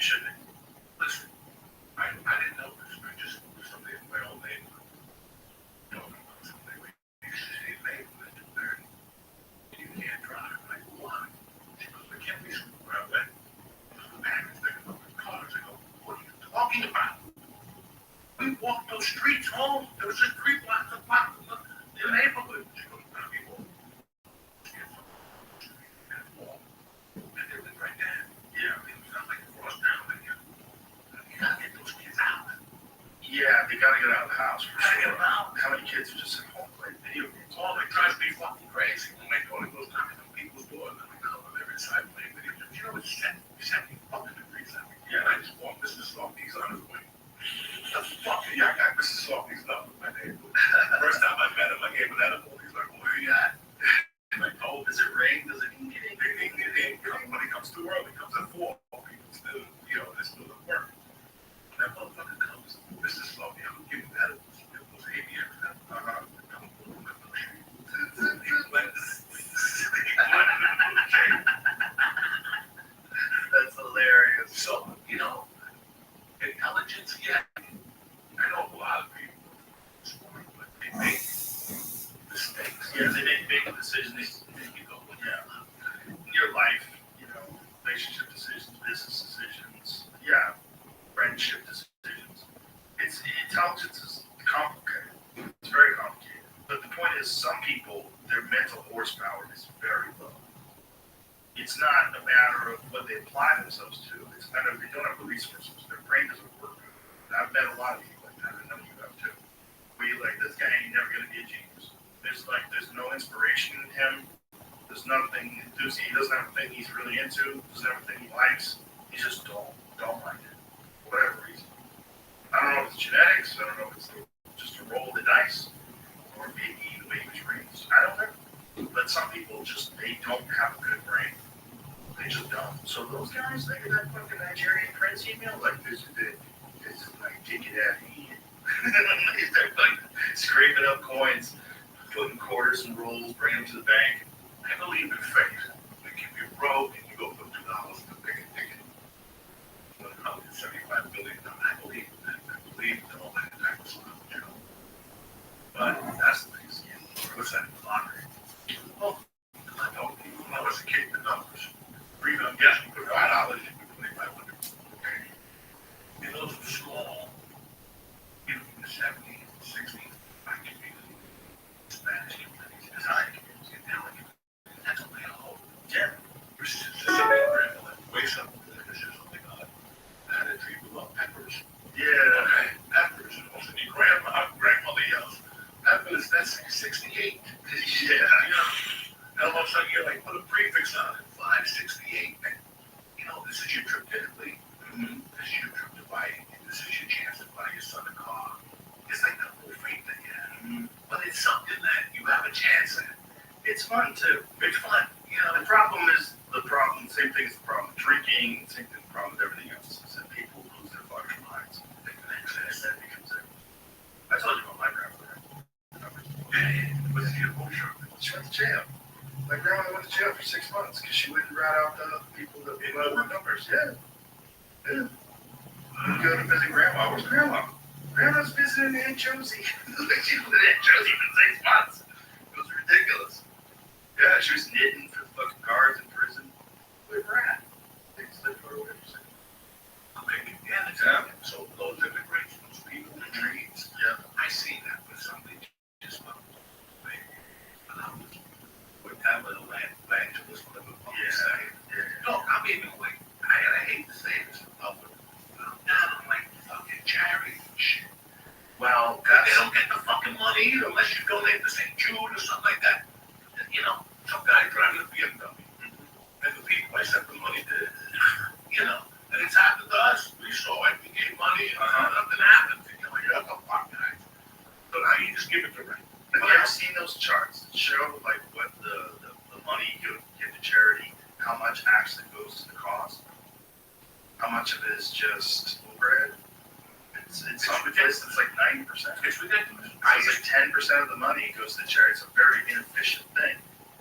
shouldn't. Listen, I didn't know this. I just somebody in my own neighborhood talking about something. We used to see a neighborhood in there. You can't drive. I'm like, why? She goes, we can't be where I went. The parents, they come up with cars. I go, what are you talking about? We walked those streets home. There was just 3 blocks apart from the neighborhood. She goes, now we walk. And they live right there. Yeah, it was not like across town. You gotta get those kids out. Yeah, they gotta get out of the house for Gotta get sure. them out. How many kids are just at home playing video games? Oh, it drives me fucking crazy when my daughter goes knocking on people's doors. I'm like, no, they're inside playing video games. You know, it's 70 fucking degrees out. Yeah, I just walked Mr. Softy's on his way. The fuck? Yeah, I got Mr. Softy's number in my neighborhood. First time I met him, I gave him that number. He's like, where are you at? And I told him, does it rain? Does it get in? When he comes too early, he comes at 4. People still, you know, they're still at work. That motherfucker comes, Mr. Softy, I'm gonna give you that. It was ABM. That's hilarious. So, you know, intelligence, yeah. I know a lot of people, but they make mistakes. Yeah, they make big decisions. You go, Yeah. In your life, you know, relationship decisions, business decisions, yeah, friendship decisions. Intelligence is complicated. It's very complicated. But the point is, some people, their mental horsepower is very low. It's not a matter of what they apply themselves to. It's a matter of they don't have the resources. Their brain doesn't work. I've met a lot of people like that. I know you have too. Where you're like, this guy ain't never gonna be a genius. There's no inspiration in him. There's nothing enthusiastic. He doesn't have a thing he's really into. Doesn't have a thing he likes. He's just don't like it. For whatever reason. I don't know if it's genetics. I don't know if it's just a roll of the dice. Or maybe the way he was raised. I don't know. But some people just, they don't have a good brain. They just don't. So those guys, they get that fucking Nigerian prince email, like, this is it. This is like, take it out of here. They're like scraping up coins, putting quarters and rolls, bringing them to the bank. I believe in faith. Like if you're broke and you go for $2 to pick a ticket, $175 billion. I believe in that. I believe in all that type of stuff, you know. But that's the thing. What's that? Lottery. Well, I told people when I was a kid, the numbers. Or even I'm guessing for $5, you could play 500. Okay. And those were small. Even in the 70s, 60s, I could be Spanish communities, Italian communities, Italian communities. That's only a whole. Yeah. This is just a big grandma that wakes up and this is something odd. I had a dream about peppers. Yeah. Okay, peppers. And also your grandmother yells, peppers, that's 68. Yeah, you know. And all of a sudden you're like, put a prefix on it, 568. And, you know, this is your trip to Italy. This is your trip to Biden. This is your chance to buy your son a car. It's like that whole fake thing, yeah. But it's something that you have a chance at. It's fun too. It's fun. You know, The problem is same thing as the problem with drinking, same thing, the problem with everything else, is that people lose their fucking minds. They can access that becomes it. I told you about my grandmother. what's the emotion? She went to jail. My grandmother went to jail for 6 months because she wouldn't rat out the people that gave out her numbers. Yeah. Yeah. We go to visit grandma. Where's grandma? Grandma's visiting Aunt Josie. She was with Aunt Josie for 6 months. It was ridiculous. Yeah, she was knitting for fucking guards in prison. We're rat. They just lived for a week. Okay, yeah, exactly. So those immigrants, those people in the trees, Yeah. I see that, but somebody just went away. With that little evangelist, whatever the fuck you say. Yeah. Look, I'm even like, I hate to say this in public, but I'm down on like fucking charity and shit. Well, They don't get the fucking money either unless you donate to St. Jude or something like that. You know, some guy driving a BMW. And the people I sent the money to, you know, and it's happened to us. We saw it, we gave money, and nothing happened. You know, you're the fuck guys. So now you just give it to them. have you ever seen those charts that show like what the money you give to charity, how much actually goes to the cause? How much of it is just overhead? It's ridiculous. It's like 90%. It's ridiculous. It's like 10% of the money goes to charity. It's a very inefficient thing.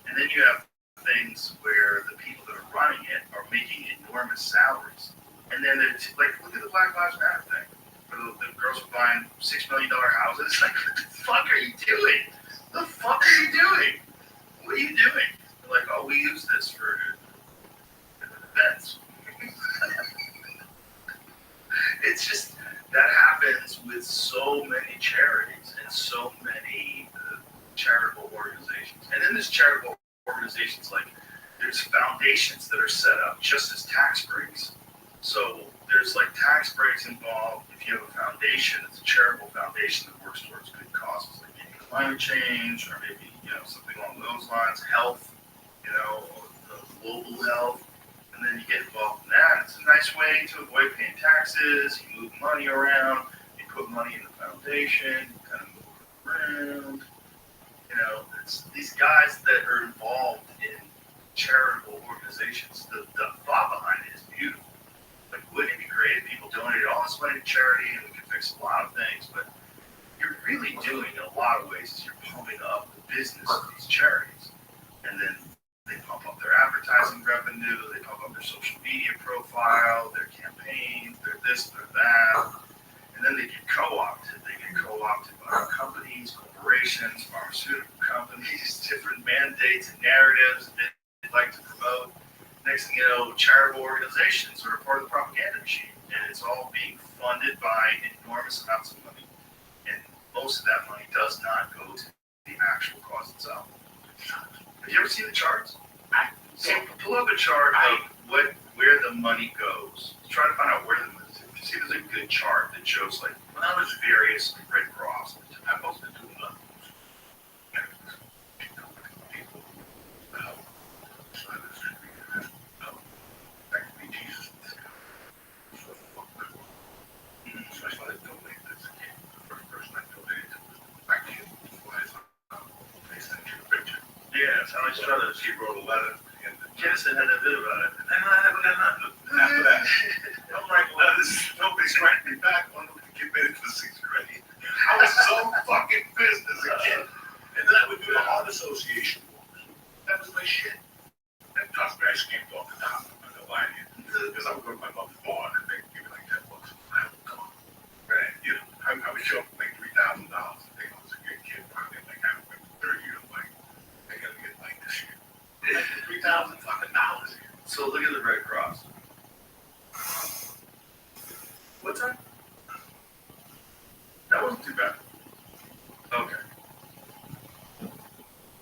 And then you have things where the people that are running it are making enormous salaries, And then like, look at the Black Lives Matter thing. Where the girls were buying $6 million houses. Like, what the fuck are you doing? The fuck are you doing? What are you doing? They're like, oh, we use this for events. It's just, that happens with so many charities and so many charitable organizations. And then there's charitable organizations like, there's foundations that are set up just as tax breaks. So there's like tax breaks involved if you have a foundation, it's a charitable foundation that works towards good causes, like maybe climate change or maybe, something along those lines, health, global health. And then you get involved in that. It's a nice way to avoid paying taxes. You move money around. You put money in the foundation. You kind of move it around. It's these guys that are involved in charitable organizations. The thought behind it is beautiful. Like, wouldn't it be great if people donated all this money to charity and we could fix a lot of things? But you're really doing in a lot of ways is you're pumping up the business of these charities. And then they pump up their advertising revenue, they pump up their social media profile, their campaigns, their this, their that. And then they get co-opted. They get co-opted by companies, corporations, pharmaceutical companies, different mandates and narratives that they'd like to promote. Next thing you know, charitable organizations are a part of the propaganda machine. And it's all being funded by enormous amounts of money. And most of that money does not go to the actual cause itself. Have you ever seen the charts? Pull up a chart of where the money goes. Try to find out where the money goes. If you see there's a good chart that shows like how much various Red Cross. I'm supposed to do nothing. Yeah, so I was trying to. She wrote a letter, and Guinness had a bit about it. after that, I'm like, well, nobody's writing me back. I want to get ready for 6th grade. I was so fucking pissed as a kid. And then I would do the Heart Association walks. That was my shit. And trust me, I scammed off the top. I'm not lying to you. Because I would go to my mother's bar and they'd give me like $10. I would come on. Right? I would show up with like $3,000. I think I was a good kid. Probably like I went 30 years. Like, I gotta get like this shit. $3,000 fucking dollars. So look at the Red Cross. What's that? That wasn't too bad. Okay.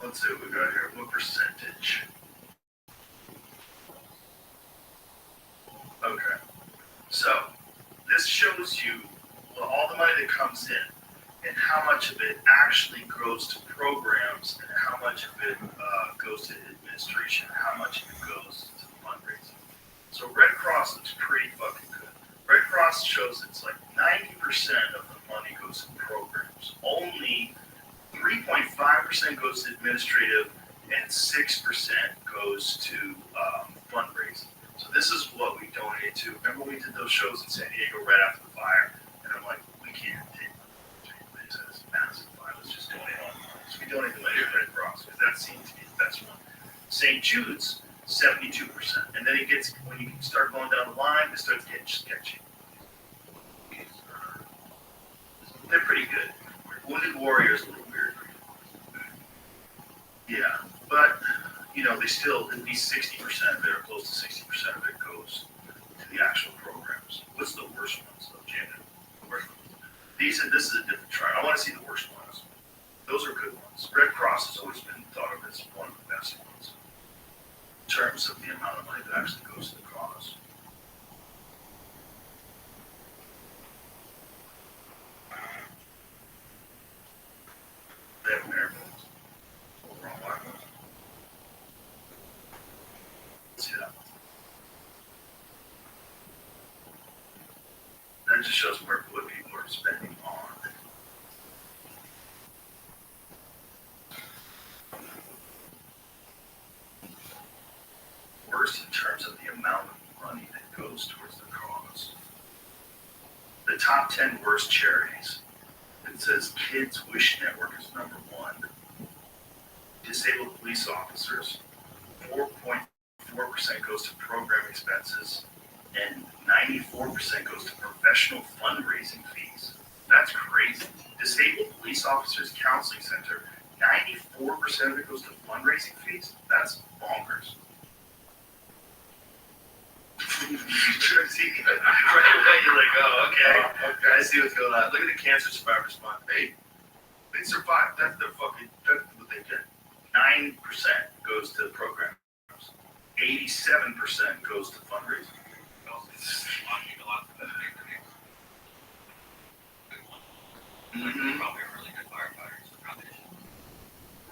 Let's see what we got here. What percentage? Okay. So this shows you all the money that comes in and how much of it actually goes to programs and how much of it goes to administration and how much of it goes to fundraising. So Red Cross looks pretty fucking good. Red Cross shows it's like 90% of the money goes to programs. Only 3.5% goes to administrative and 6% goes to fundraising. So this is what we donated to. Remember we did those shows in San Diego right after the fire? And I'm like, we can't take this massive fire. Let's just donate all the money. So we donated the money to Red Cross because that seemed to be the best one. St. Jude's, 72%. And then it gets, when you start going down the line, it starts getting sketchy. They're pretty good. Wounded Warriors a little weird. Yeah, but, they still, at least 60% of it, or close to 60% of it goes to the actual programs. What's the worst ones, though, Janet? The worst ones. This is a different chart. I want to see the worst ones. Those are good ones. Red Cross has always been thought of as one of the best ones in terms of the amount of money that actually goes to the cause. They have miracles. Wrong one. See that? That just shows what people are spending on. Worst in terms of the amount of money that goes towards the cause. The top 10 worst charities. It says Kids Wish Network is number 1. Disabled police officers, 4.4% goes to program expenses, and 94% goes to professional fundraising fees. That's crazy. Disabled police officers counseling center, 94% of it goes to fundraising fees? That's bonkers. See, right away you're like, oh, okay. I see what's going on. Look at the cancer survivors fund. Hey, they survived. That's what they did. 9% goes to programs. 87% goes to fundraising. Mm-hmm. Probably are really good firefighters.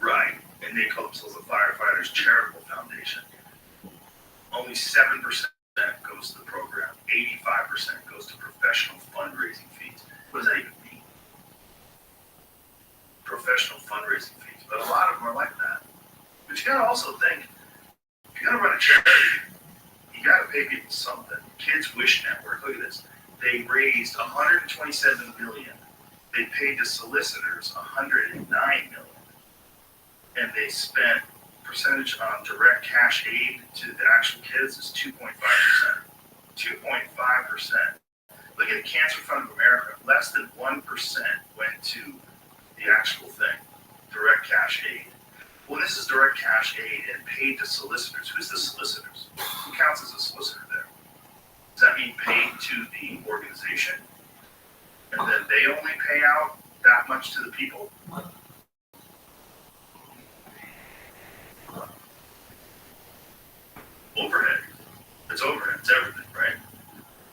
Right, and they call themselves the Firefighters Charitable Foundation. Only 7% goes to the program. 85% goes to professional fundraising fees. What does that even mean? Professional fundraising fees, but a lot of them are like that. But you gotta also think, if you're gonna run a charity, you gotta pay people something. Kids Wish Network, look at this. They raised $127 million. They paid the solicitors $109 million. And they spent percentage on direct cash aid to the actual kids is 2.5%. 2.5%. Look at the Cancer Fund of America. Less than 1% went to the actual thing, direct cash aid. Well, this is direct cash aid and paid to solicitors. Who's the solicitors? Who counts as a solicitor there? Does that mean paid to the organization? And then they only pay out that much to the people? Overhead. It's overhead. It's everything, right?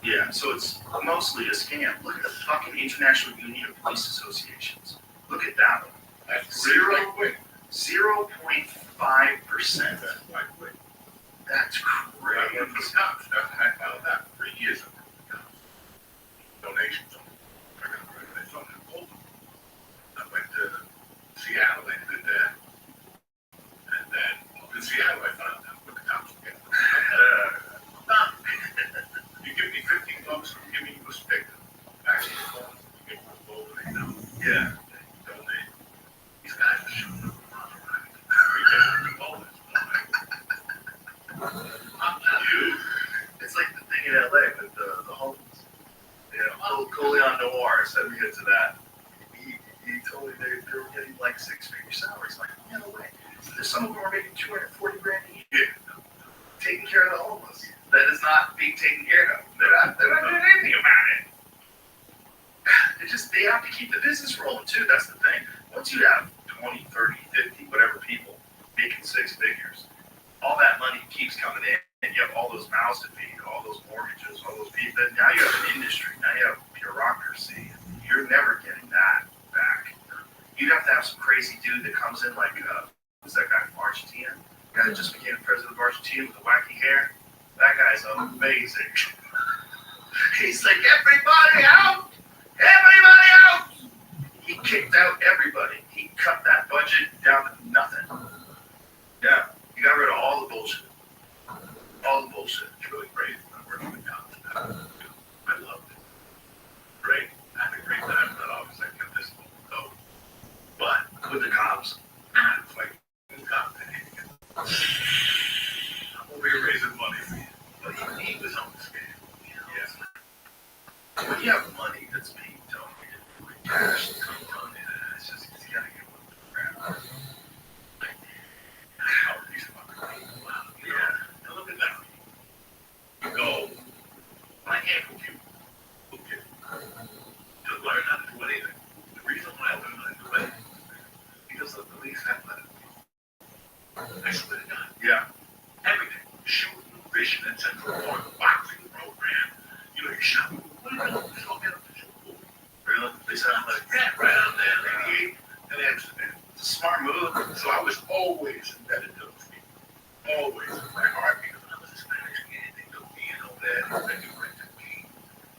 Yeah, so it's mostly a scam. Look at the fucking International Union of Police Associations. Look at that one. That's 0.5%. That's I went to crazy. the cops. I found out 3 years ago. Donations. I got a phone and told them. I went to Seattle and did that. And then in Seattle, I found out what the cops were getting. You give me $15, I'm giving you a stick. Actually, you give me a bowl and they know. Yeah. They donate. These guys are shooting up around. We get the bowls. It's like the thing in LA with the homeless. You know, Coleon Noir said we get to that. He told me they were getting like 6-figure salaries. Like, no way. Some of them are making $240 grand a year. Taking care of the homeless. That is not being taken care of. They're not doing anything about it. They have to keep the business rolling too. That's the thing. Once you have 20, 30, 50, whatever people making 6 figures, all that money keeps coming in. And you have all those mouths to feed, all those mortgages, all those people. Now you have an industry. Now you have bureaucracy. You're never getting that back. You'd have to have some crazy dude that comes in like, who's that guy from Argentina? The guy that just became the president of Argentina with the wacky hair. That guy's amazing. He's like, everybody out! Everybody out! He kicked out everybody. He cut that budget down to nothing. Yeah, he got rid of all the bullshit. All the bullshit. It's really great. I'm working with cops. I loved it. Great. I had a great time, but obviously I kept this one. So, but With the cops. it's like new cop. I'm over here raising money for you. But he was on the scale. Yes. When you have money that's being donated, like cash that comes on in, it's just, you gotta get one of the crap. How are these fucking people? Wow. You know? Yeah. And look at that. You go, my hand will give you. Okay. To learn how to do anything. The reason why I learned how to do anything is because the police have let it be. I swear to God. Yeah. Everything. Shooting, fishing, and Central Park, boxing program. You know, you shot. What do you know? Just go get them to shoot. Really? They sound like, Yeah, right on there, 88 and Amsterdam. it's a smart move. So I was always indebted to those people. Always. My heart, because I was a Spanish kid. They took me in over there. They do right to me.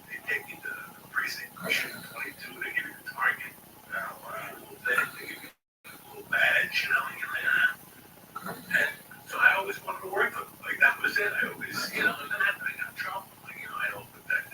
They take me to the precinct. I shoot 22. They give you the target. Now, a little thing. They give you a little badge, you know, and you're like, And so I always wanted to work with them. Like, that was it. I always, you know, and then I got in trouble. Like, you know, I don't put that.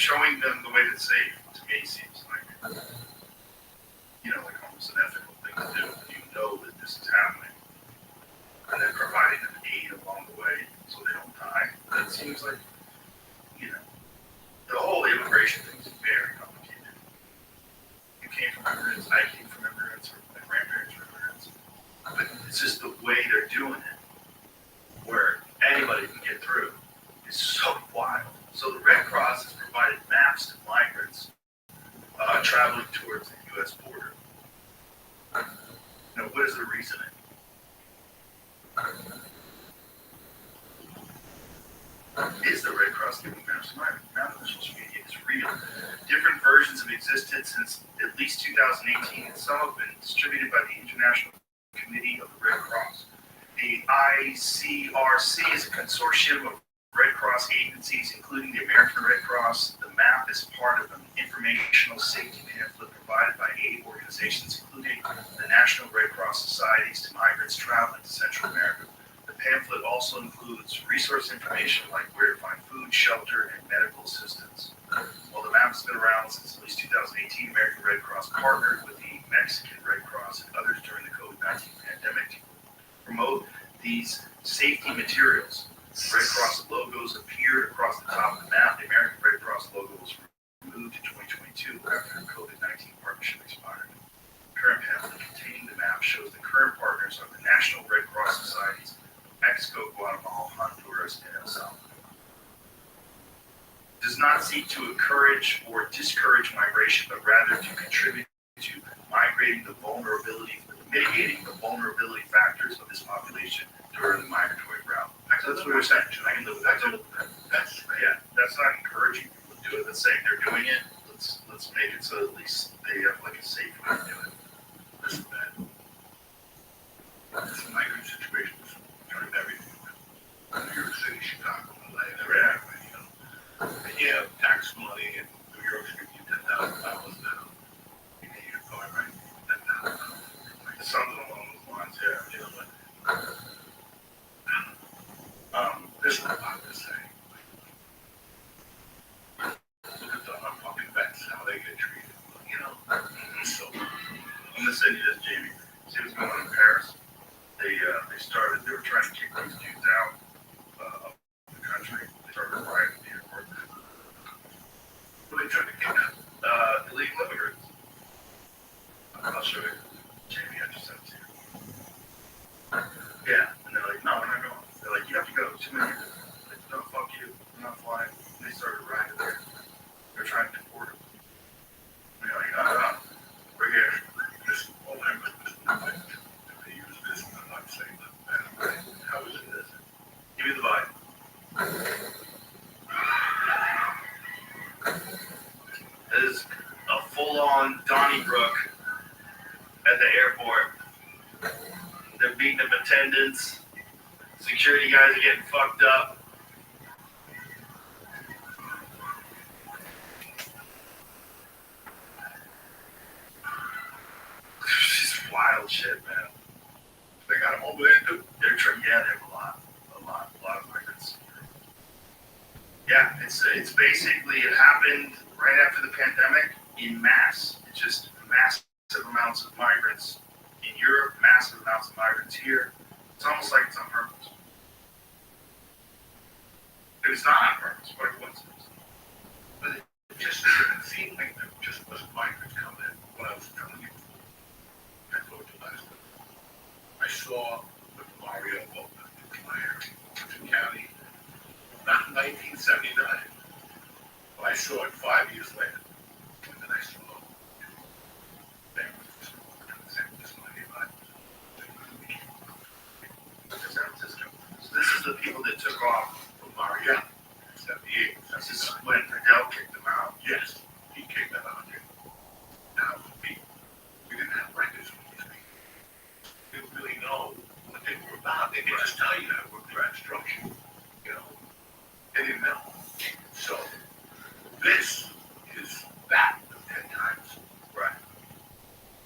showing them the way that's safe to me seems like, like almost an ethical thing to do. If you know that this is happening, and then providing them aid along the way so they don't die. That seems like, the whole immigration thing is very complicated. You came from immigrants, I came from immigrants, or my grandparents were immigrants. But it's just the way they're doing it, where anybody can get through, is so wild. So the Red Cross has provided maps to migrants traveling towards the U.S. border. What is the reasoning? Is the Red Cross giving maps to migrants? Now that social media is real. Different versions have existed since at least 2018, and some have been distributed by the International Committee of the Red Cross. The ICRC is a consortium of Red Cross agencies, including the American Red Cross. The map is part of an informational safety pamphlet provided by aid organizations, including the National Red Cross Societies to migrants traveling to Central America. The pamphlet also includes resource information like where to find food, shelter, and medical assistance. While the map has been around since at least 2018, American Red Cross partnered with the Mexican Red Cross and others during the COVID-19 pandemic to promote these safety materials. Red Cross logos appeared across the top of the map. The American Red Cross logo was removed in 2022 after the COVID-19 partnership expired. The current pamphlet containing the map shows the current partners are the National Red Cross Societies of Mexico, Guatemala, Honduras, and El Salvador. It does not seek to encourage or discourage migration, but rather to contribute to mitigating the vulnerability factors of this population during the migratory route. That's what we're saying. I can live with that. That's not encouraging people to do it. Let's say they're doing it. Let's make it so at least they have like a safe way to do it. That's bad. It's a migrant situation. It's turned everything. New York City, Chicago, LA, everywhere. And you have tax money in New York City, $10,000 now. You need to go right. $10,000. Something along those lines, yeah. This is what I'm just saying. Look at the fucking vets, how they get treated. So I'm gonna send you this, Jamie. See what's going on in Paris? They were trying to kick these dudes out of the country. They started rioting at the airport. what are they trying to get at? Illegal immigrants. I'll show you. Jamie, I just sent it to you. Yeah, and they're like, no, we're not going. They're like, you have to go. Too many people. Like, no, fuck you. I'm not flying. And they started rioting there. They're trying to deport them. And they're like, we're here. This whole language is nothing. If they use this, I'm not saying that. How is it this? Give me the vibe. This is a full-on Donnybrook at the airport. They're beating up attendants. Security guys are getting fucked up. It's just wild shit, man. They got them over there too. They have a lot of migrants. Yeah, it's basically, it happened right after the pandemic in mass. It's just massive amounts of migrants in Europe, massive amounts of migrants here. It's almost like it's on purpose. If it's not on purpose, what a coincidence. But it just didn't seem like there just was migrants coming in. What I was telling you before, I told you last week. I saw the Mario open in my area, Washington County, not in 1979, but I saw it 5 years later. And then I saw there was this money about San Francisco. So this is the people that took off from Mario. 78. This is when Fidel kicked them out. Yes, he kicked them out here. Now, we didn't have records from these people. They didn't really know what they were about. They could just tell you that we're construction. They didn't know. So, this is that of 10 times. Right.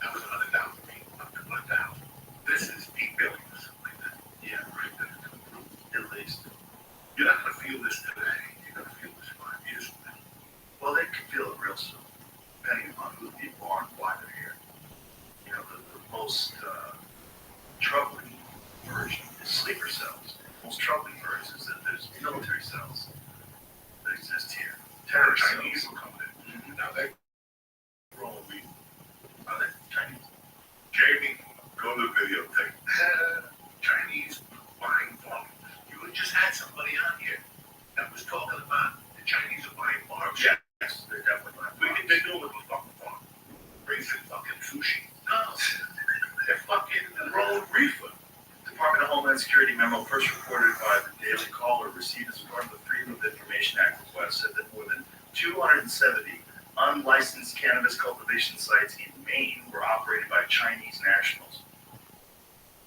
That was 100,000 people, up to 1,000. This is 8 billion or something like that. Yeah, Right, that's coming through. at least. You're not going to feel this today. You're going to feel this 5 years from now. Well, they can feel it real soon, depending upon who the people are and why they're here. You know, the most troubling version is sleeper cells. The most troubling version is that there's military cells that exist here. Terror Terror Chinese cells. will come in. Now they roll weed. Are they Chinese? Jamie, go to the videotape. Chinese buying farms. You just had somebody on here that was talking about the Chinese are buying farms. Yes, they're definitely buying We farms. can they do it with a fucking farm. Raising fucking sushi. No. They're fucking rolling reefer. Department of Homeland Security memo first reported by the Daily Caller received as part of the Freedom of Information Act request said that more than 270 unlicensed cannabis cultivation sites in Maine were operated by Chinese nationals.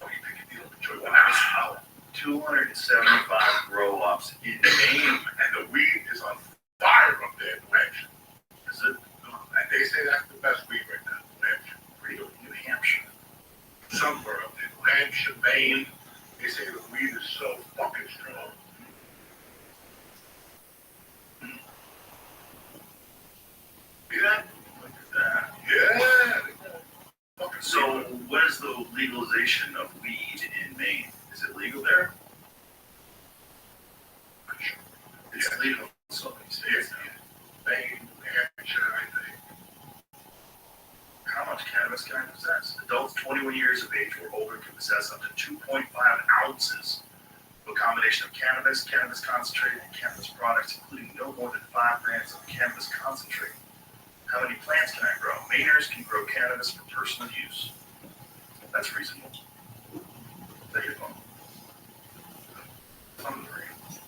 What do you think you deal with Joy? Wow. 275 grow ops in Maine. And the weed is on fire up there in New Hampshire. Is it And they say that's the best weed right now, New Hampshire. real New Hampshire? Somewhere up there, New Hampshire, Maine, they say the weed is so fucking strong. See that? Look at that. Yeah. Fucking So, weed. what is the legalization of weed in Maine? Is it legal there? It's legal in so many states now. Maine, New Hampshire, I think. How much cannabis can I possess? Adults 21 years of age or older can possess up to 2.5 ounces of a combination of cannabis, cannabis concentrate, and cannabis products, including no more than 5 grams of cannabis concentrate. How many plants can I grow? Mainers can grow cannabis for personal use. That's reasonable. There you go. Thumbs ring.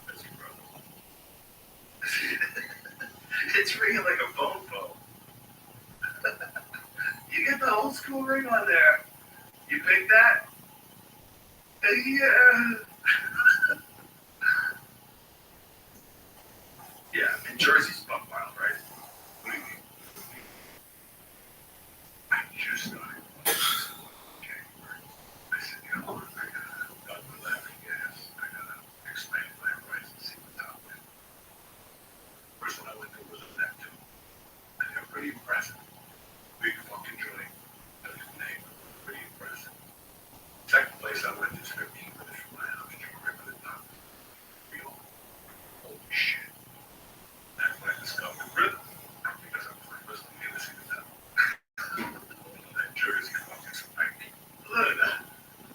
That's your brother. It's ringing like a phone. You get the old school ring on there. You pick that? Yeah. Yeah, in Jersey's buck wild, right? What do you mean? I just started. January. I said, you know what? I gotta got the laughing gas. I gotta expand my horizon and see what's out there. First one I went to was a Neptune. And they're pretty impressive. Big fucking joint. That's his name. Pretty impressive. Second place I went to is 15 minutes from my house. You remember the top? Real. Holy shit. That's when I discovered rhythm. Because I was like, listening to Guinness in the town. That Jersey fucking spike. Look at that.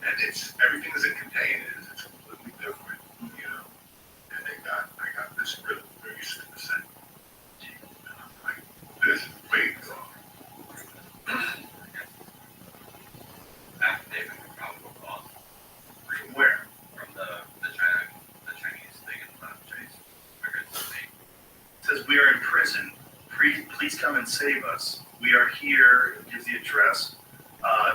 And it's, everything is in containers. It's completely different, you know. And I got this rhythm, 36%. And I'm like, this is way wrong. Affidavit from probable cause From where? from the Chinese thing in the Chinese records of Maine. It says, we are in prison. Please come and save us. We are here. It gives the address.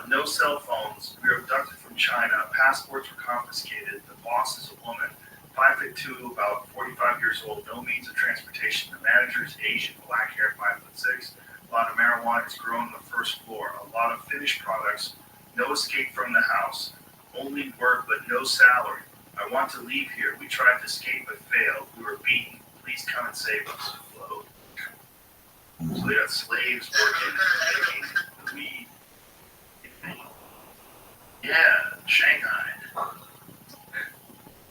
No cell phones. We were abducted from China. Passports were confiscated. The boss is a woman. 5'2", about 45 years old. No means of transportation. The manager is Asian, black hair, 5'6". A lot of marijuana is grown on the first floor. A lot of finished products. No escape from the house. Only work, but no salary. I want to leave here. We tried to escape, but failed. We were beaten. Please come and save us. Float. So they got slaves working, making the weed. Yeah, Shanghai.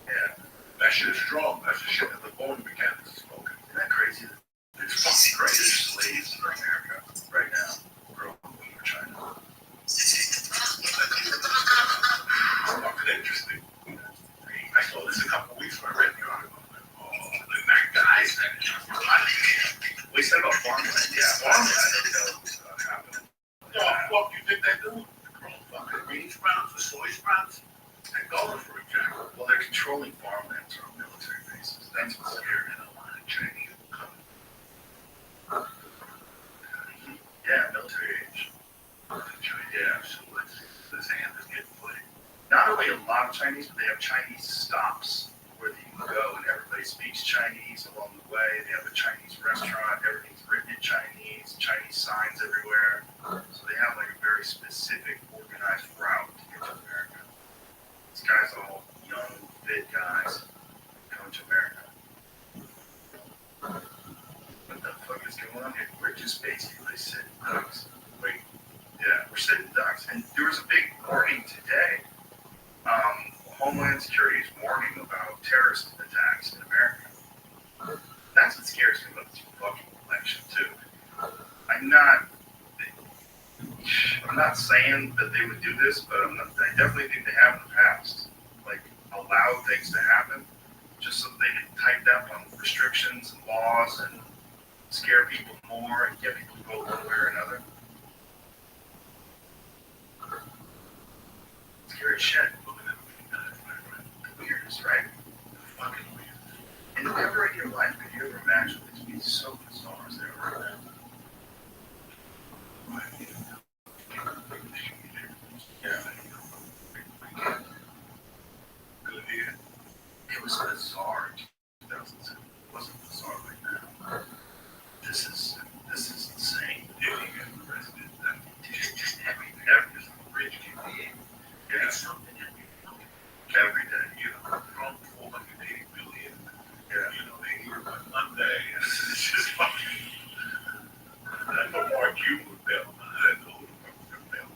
Yeah, That shit is strong. That's the shit that the bone mechanics is smoking. isn't that crazy? There's fucking crazy slaves in America right now. Growing weed in China. Fucking interesting. I saw this a couple weeks ago. I read the article. Oh, that guy said, We said about farmland. Yeah, farmland. Happening. what the fuck you think they're doing? They're growing fucking bean sprouts or soy sprouts and going for a jack. Well, they're controlling farmlands or military bases. That's what they're Here in a lot of Chinese will come. Yeah, military age. Yeah, so let's see. This hand is getting played. Not only a lot of Chinese, but they have Chinese stops where you can go and everybody speaks Chinese along the way. They have a Chinese restaurant, everything's written in Chinese, Chinese signs everywhere. So they have like a very specific, organized route to get to America. These guys are all young, fit guys coming to America. is going on here? We're just basically sitting ducks. Wait, yeah, we're sitting ducks. And there was a big warning today. Homeland Security is warning about terrorist attacks in America. That's what scares me about this fucking election too. I'm not saying that they would do this, but I definitely think they have in the past. Like, allowed things to happen just so they can tighten up on restrictions and laws and scare people more and get people to vote one way or another. Scary shit. The weirdest, right? The fucking weirdest. And never in your life could you ever imagine these being so bizarre as they are right now. Yeah. It was bizarre in 2007. It wasn't bizarre like now. This is insane. If you get the president, just everything. Everything. Rich can be. Yeah. Something every day. You know, from 480 billion. Yeah. You know, they hear about Monday. It's just fucking. I know Mark Cuban would bail. I know who would bail.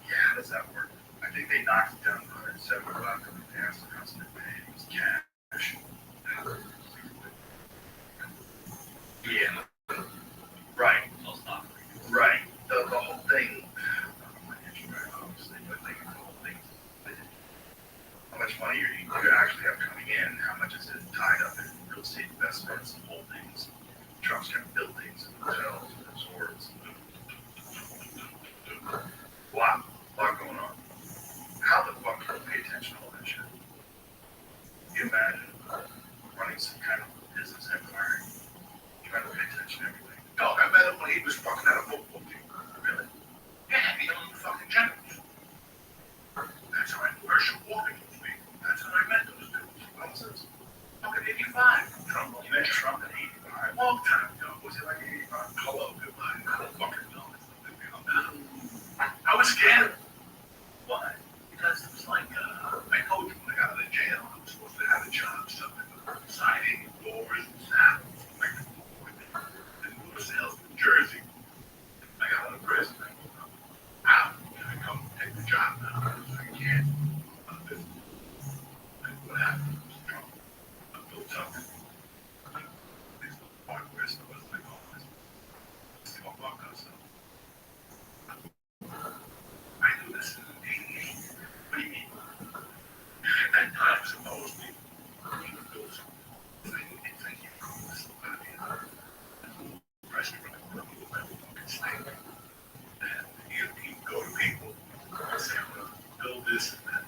Yeah, how does that work? I think they knocked it down to 175 and they asked the house to pay. It was cash. Yeah. Right. Right. The whole thing. Obviously, but like the whole thing. How much money you actually have coming in? How much is it tied up in real estate investments and holdings? Trump's got buildings and hotels and resorts. A lot going on. How the fuck can you pay attention to all that shit? Can you imagine running some kind of business empire? Trying to pay attention to everything. No, I met him when he was fucking at a football team. Really? Yeah, he owned the fucking Generals. That's how I worship walking with me. That's how I met those dudes. What was this? Fucking 85. Trump. You met Trump in 85. Long time ago. Was it like 85? Hello, goodbye. I don't fucking know. I was scared. Why? Because it was like, I told you when I got out of jail, I was supposed to have a job, something siding doors and saddles. Like, in Louisville, New Jersey. I got out of prison. I go, how can I come take the job now? I can't. And what happened was Trump. I built something. These part where it was like, oh, let's go fuck ourselves. I knew this in 88. What do you mean? At that time, supposedly, he would build something. I think he called this restaurant in the middle of that fucking state. And he would go to people and say, I'm going to build this and that.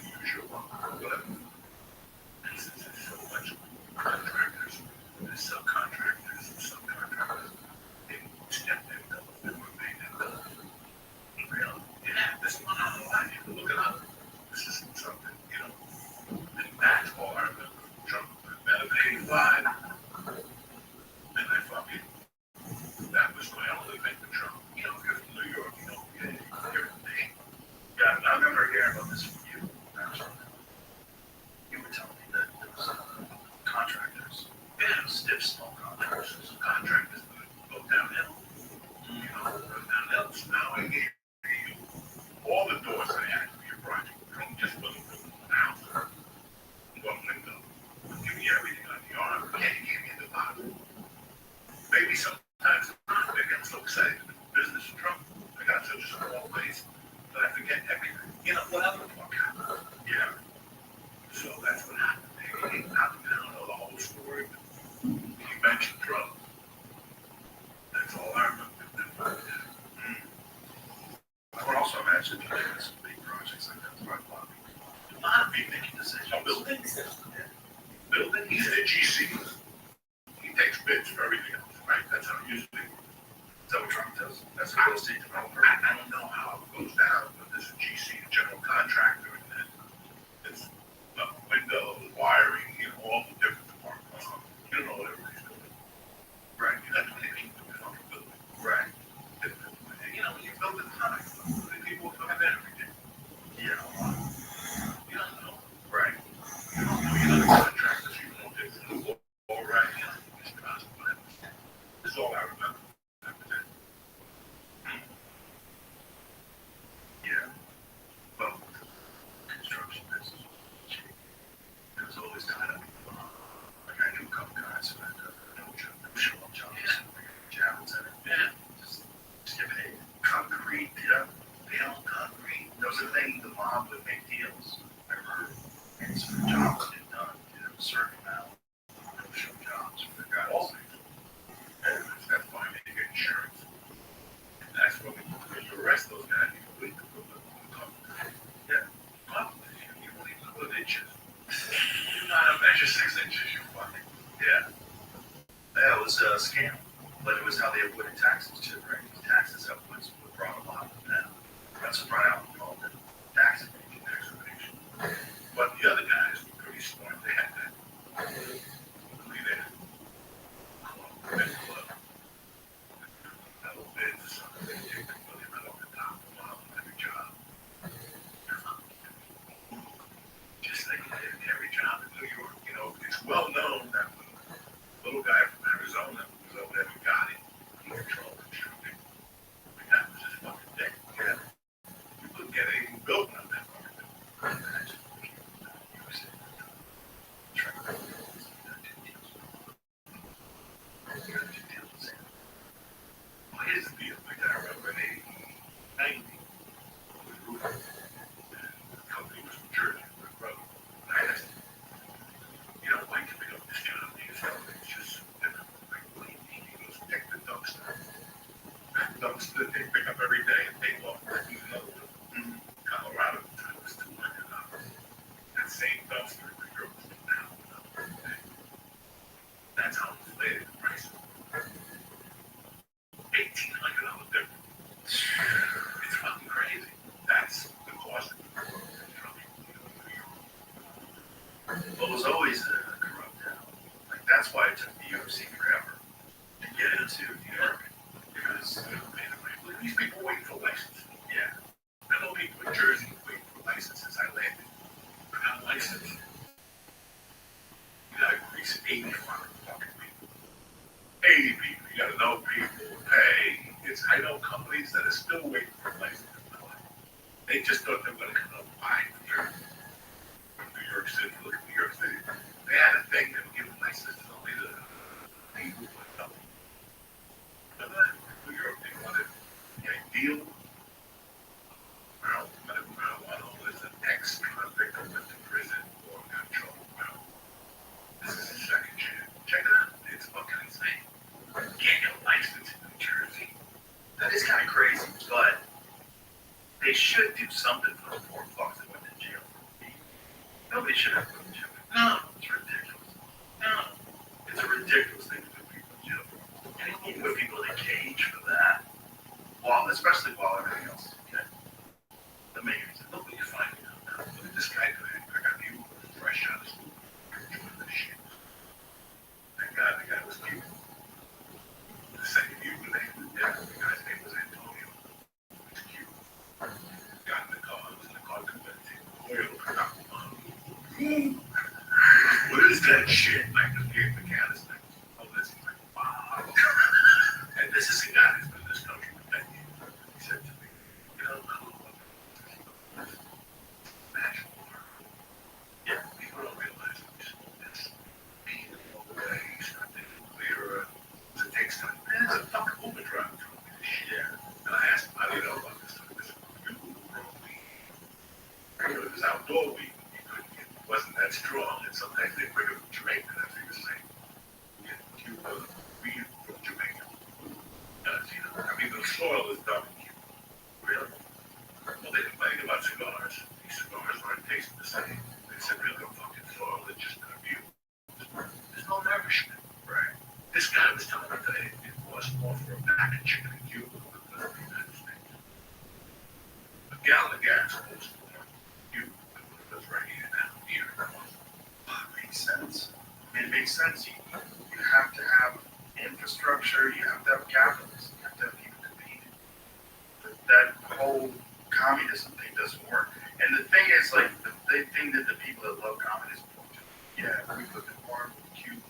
Use your one, whatever. And since there's so much contractors, there's subcontractors and subcontractors, they stepped in, they were made that bill. Real? Yeah, this one on the line, you can look it up. This isn't something, you know. And that's all I remember from Trump. I met him in 85. And I fucking, that was my only thing with Trump. You know, you're from New York, you know, you're from Maine. Yeah, I remember hearing about this from you, actually. You were telling me that there was contractors, stiff small contractors, some contractors that go downhill. You know, go downhill. So now I gave you all the doors that I had for your project. I just wasn't building one house, one window. Give me everything on the arm. Yeah, you gave me the bottom. Maybe sometimes I get so excited in business and Trump. I got such a small place that I forget everything. You know, whatever the fuck happened. Yeah. So that's what happened. I don't know the whole story, but he mentioned Trump. That's all I remember. I would also imagine you making some big projects like that. A lot of people making decisions. Buildings. Yeah. Building. He's at GC. He takes bids for everything else, right? That's how it usually works. Is that what Trump does? That's a real estate developer. I don't know how it goes down, but there's a GC, a general contractor, and then it's windows, wiring, you know, all the different departments. You don't know what everybody's doing. Right. You have to make people do fucking building. Right. You know, when you build a ton, people come in every day. Yeah. You don't know. Right. You don't know. You're not a contractor, so you don't do it. All right. You know, whatever. This is all days for jobs to get done, a certain amount of no-show jobs for the guys. And that's why they get insurance. And that's when you arrest those guys, you believe the you believe the good inches. You're not a measure 6 inches, you fucking. Yeah. That was a scam. But it was how they avoided taxes too, right? Taxes helped what brought a lot of them down. That's what brought out the tax evasion, tax evasion. But the other guys were pretty smart. They had that. Believe it. That little bit for something. They take the money right off the top of the model on every job. Just like every job in New York, it's well known that the little guy from Arizona was over there who got it. He controlled the shooting. That was his fucking thing. Yeah. You couldn't get anything built on that fucking thing. Here's the deal. Like I remember in 80, 90, was roofing. The company was from Jersey, Rick Road. And I asked him, why can we go to this job? It's just different. Like, what do you mean? He goes, pick the dumpster. That dumpster they pick up every day and take off. Use another one. Colorado, it was $200. That same dumpster the girl was now every day. That's how inflated the price is. $1,800 difference. It's fucking crazy. That's the cost of the trucking. Well, it was always a corrupt town. Like, that's why it took the UFC forever to get into New York. Because, these people waiting for license. Yeah. I know people in Jersey waiting for licenses. I landed. I got a license. You gotta grease 80 fucking people. 80 people. You gotta know people. Pay. I know companies that are still waiting for licenses. They just thought they were gonna come up and buy New Jersey. From New York City. Look at New York City. They had a thing that would give them licenses only to people who went up. Remember that? New York, they wanted the ideal marijuana was an ex-convict who went to prison or got in trouble. Well, this is his second chance. Check it out. It's fucking insane. You can't get a license in New Jersey. That is kind of crazy, but they should do something for the poor fucks that went to jail. Nobody should have put in jail. No, it's ridiculous. No, it's a ridiculous thing to put people in jail for. And you put people in a cage for that, especially while everything else is okay. The mayor said, look what you're finding out now. Look at this guy today. I got you fresh out of school. Doing this shit. The guy was cute. The second you were there, the guy's name was Antonio. He was cute. Got in the car, I was in the car convincing oil. What is that shit? Like the mechanics, like, oh, this is like, wow. And this is a guy that's been in this country for 10 years. He said to me, natural water. Yeah, people don't realize that we smoke this. Being in the way, something clearer. It takes time. Man, it's a fucking Uber driver telling me this shit. And I asked him, how do you know about this? This is Uber weed. It was outdoor weed. It wasn't that strong, and sometimes they bring it from Jamaica. That's what he was saying. Yeah, Cuba, weed from Jamaica. The soil is dumb in Cuba. Really? Well, they complained about cigars. These cigars weren't tasting the same. They said, really, the fucking soil is just an abuse. There's no nourishment. Right. This guy was telling me that it costs more for a pack of chicken in Cuba than it does in the United States. A gallon of gas costs more in Cuba than what it does right here now. Here. It makes sense. It makes sense. You have to have infrastructure. You have to have capitalism. You have to have people competing. That whole communism thing doesn't work. And the thing is, like, the thing that the people that love communism don't do. Yeah, we put the war with Cuba.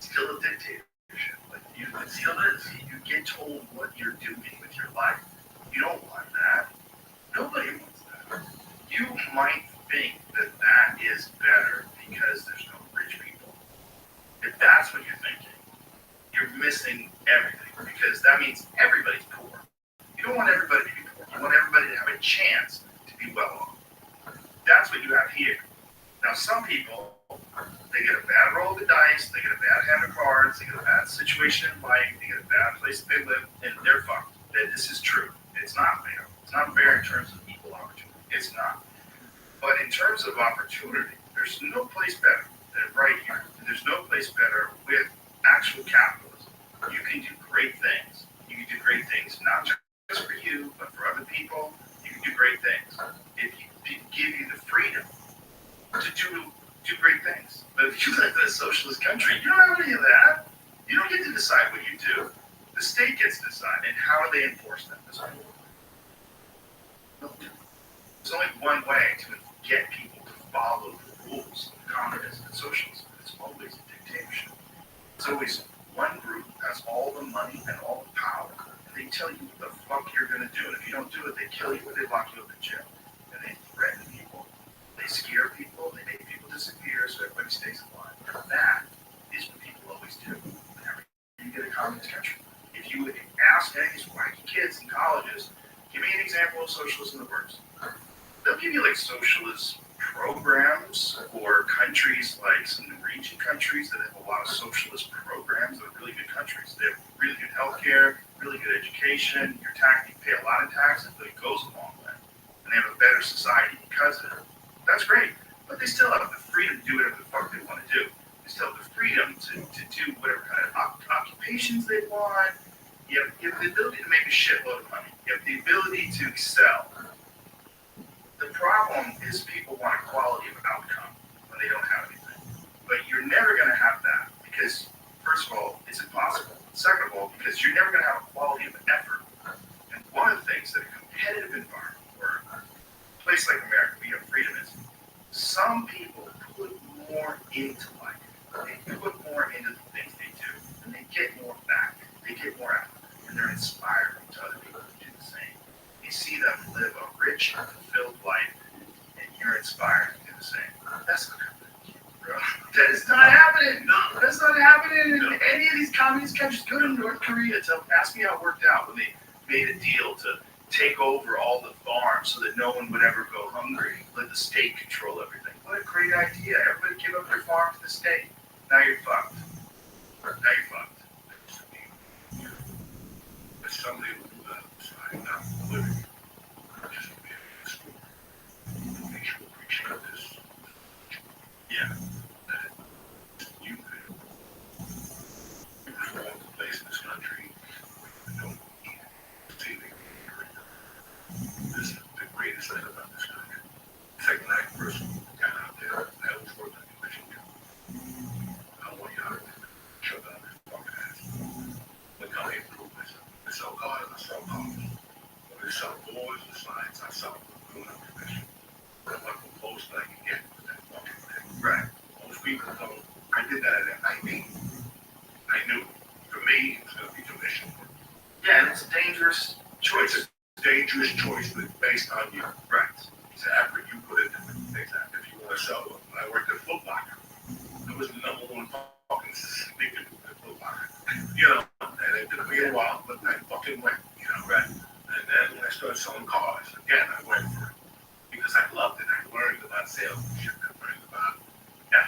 Still a dictatorship. Like, you get told what you're doing with your life. You don't want that. Nobody wants that. You might think that that is better because there's no rich people. If that's what you're thinking, you're missing everything, because that means everybody's poor. You don't want everybody to be poor. You want everybody to have a chance to be well off. That's what you have here. Now, some people, they get a bad roll of the dice, they get a bad hand of cards, they get a bad situation in life, they get a bad place that they live, and they're fucked. This is true. It's not fair. It's not fair in terms of equal opportunity. It's not. But in terms of opportunity, there's no place better than right here. And there's no place better with actual capitalism. You can do great things. You can do great things not just for you, but for other people. You can do great things. If you give you the freedom to do great things. But if you live in a socialist country, you don't have any of that. You don't get to decide what you do. The state gets to decide, and how do they enforce that? There's only one way to get people to follow the rules of communism and socialism. It's always a dictatorship. It's always one group has all the money and all the power, and they tell you what the fuck you're going to do. And if you don't do it, they kill you or they lock you up in jail. And they threaten people. They scare people. They make people disappear so everybody stays alive. And that is what people always do whenever you get a communist country. If you would ask any wacky kids in colleges, give me an example of socialism that works. They'll give you like socialist programs or countries like some Norwegian countries that have a lot of socialist programs that are really good countries. They have really good healthcare, really good education. You pay a lot of taxes, but it goes a long way. And they have a better society because of it. That's great. But they still have the freedom to do whatever the fuck they want to do. They still have the freedom to do whatever kind of occupations they want. You have the ability to make a shitload of money. You have the ability to excel. The problem is people want equality of outcome when they don't have anything. But you're never going to have that because, first of all, it's impossible. Second of all, because you're never going to have equality of effort. And one of the things that a competitive environment or a place like America, we have freedom is, some people put more into life. They put more into the things they do, and they get more back. They get more out of it, and they're inspiring to other people to do the same. You see them live a rich and fulfilled life, and you're inspired to do the same. That's not happening, bro. That is not happening. No, that's not happening in any of these communist countries. Go to North Korea. Ask me how it worked out when they made a deal to take over all the farms so that no one would ever go hungry. Let the state control everything. What a great idea. Everybody give up their farm to the state. Now you're fucked. Now you're fucked. But somebody will do that side, not living. Just be in the school. Make sure we appreciate this. Yeah. That you could reform the place in this country and don't see the this is the greatest thing about this country. Second night person got out there, that was for the commission. I want y'all to shut down this fucking ass. Look how they improve myself. They sell cars, I sell cars. When they sell boards and signs, I sell them. Doing a commission. I want the most I can get with that fucking thing. Right. Most people don't. I did that at 19. I knew for me it was going to be commission. Yeah, and it's a dangerous choice. It's a dangerous choice, but it's based on you. Right. It's the effort you put into it. Exactly. If you want to sell them. When I worked at Foot Locker, I was the number one fucking sneaker at Foot Locker. You know, and it took me a while, but I fucking went, you know, right? And then when I started selling cars, again, I went for it. Because I loved it. I learned about sales and shit. I learned about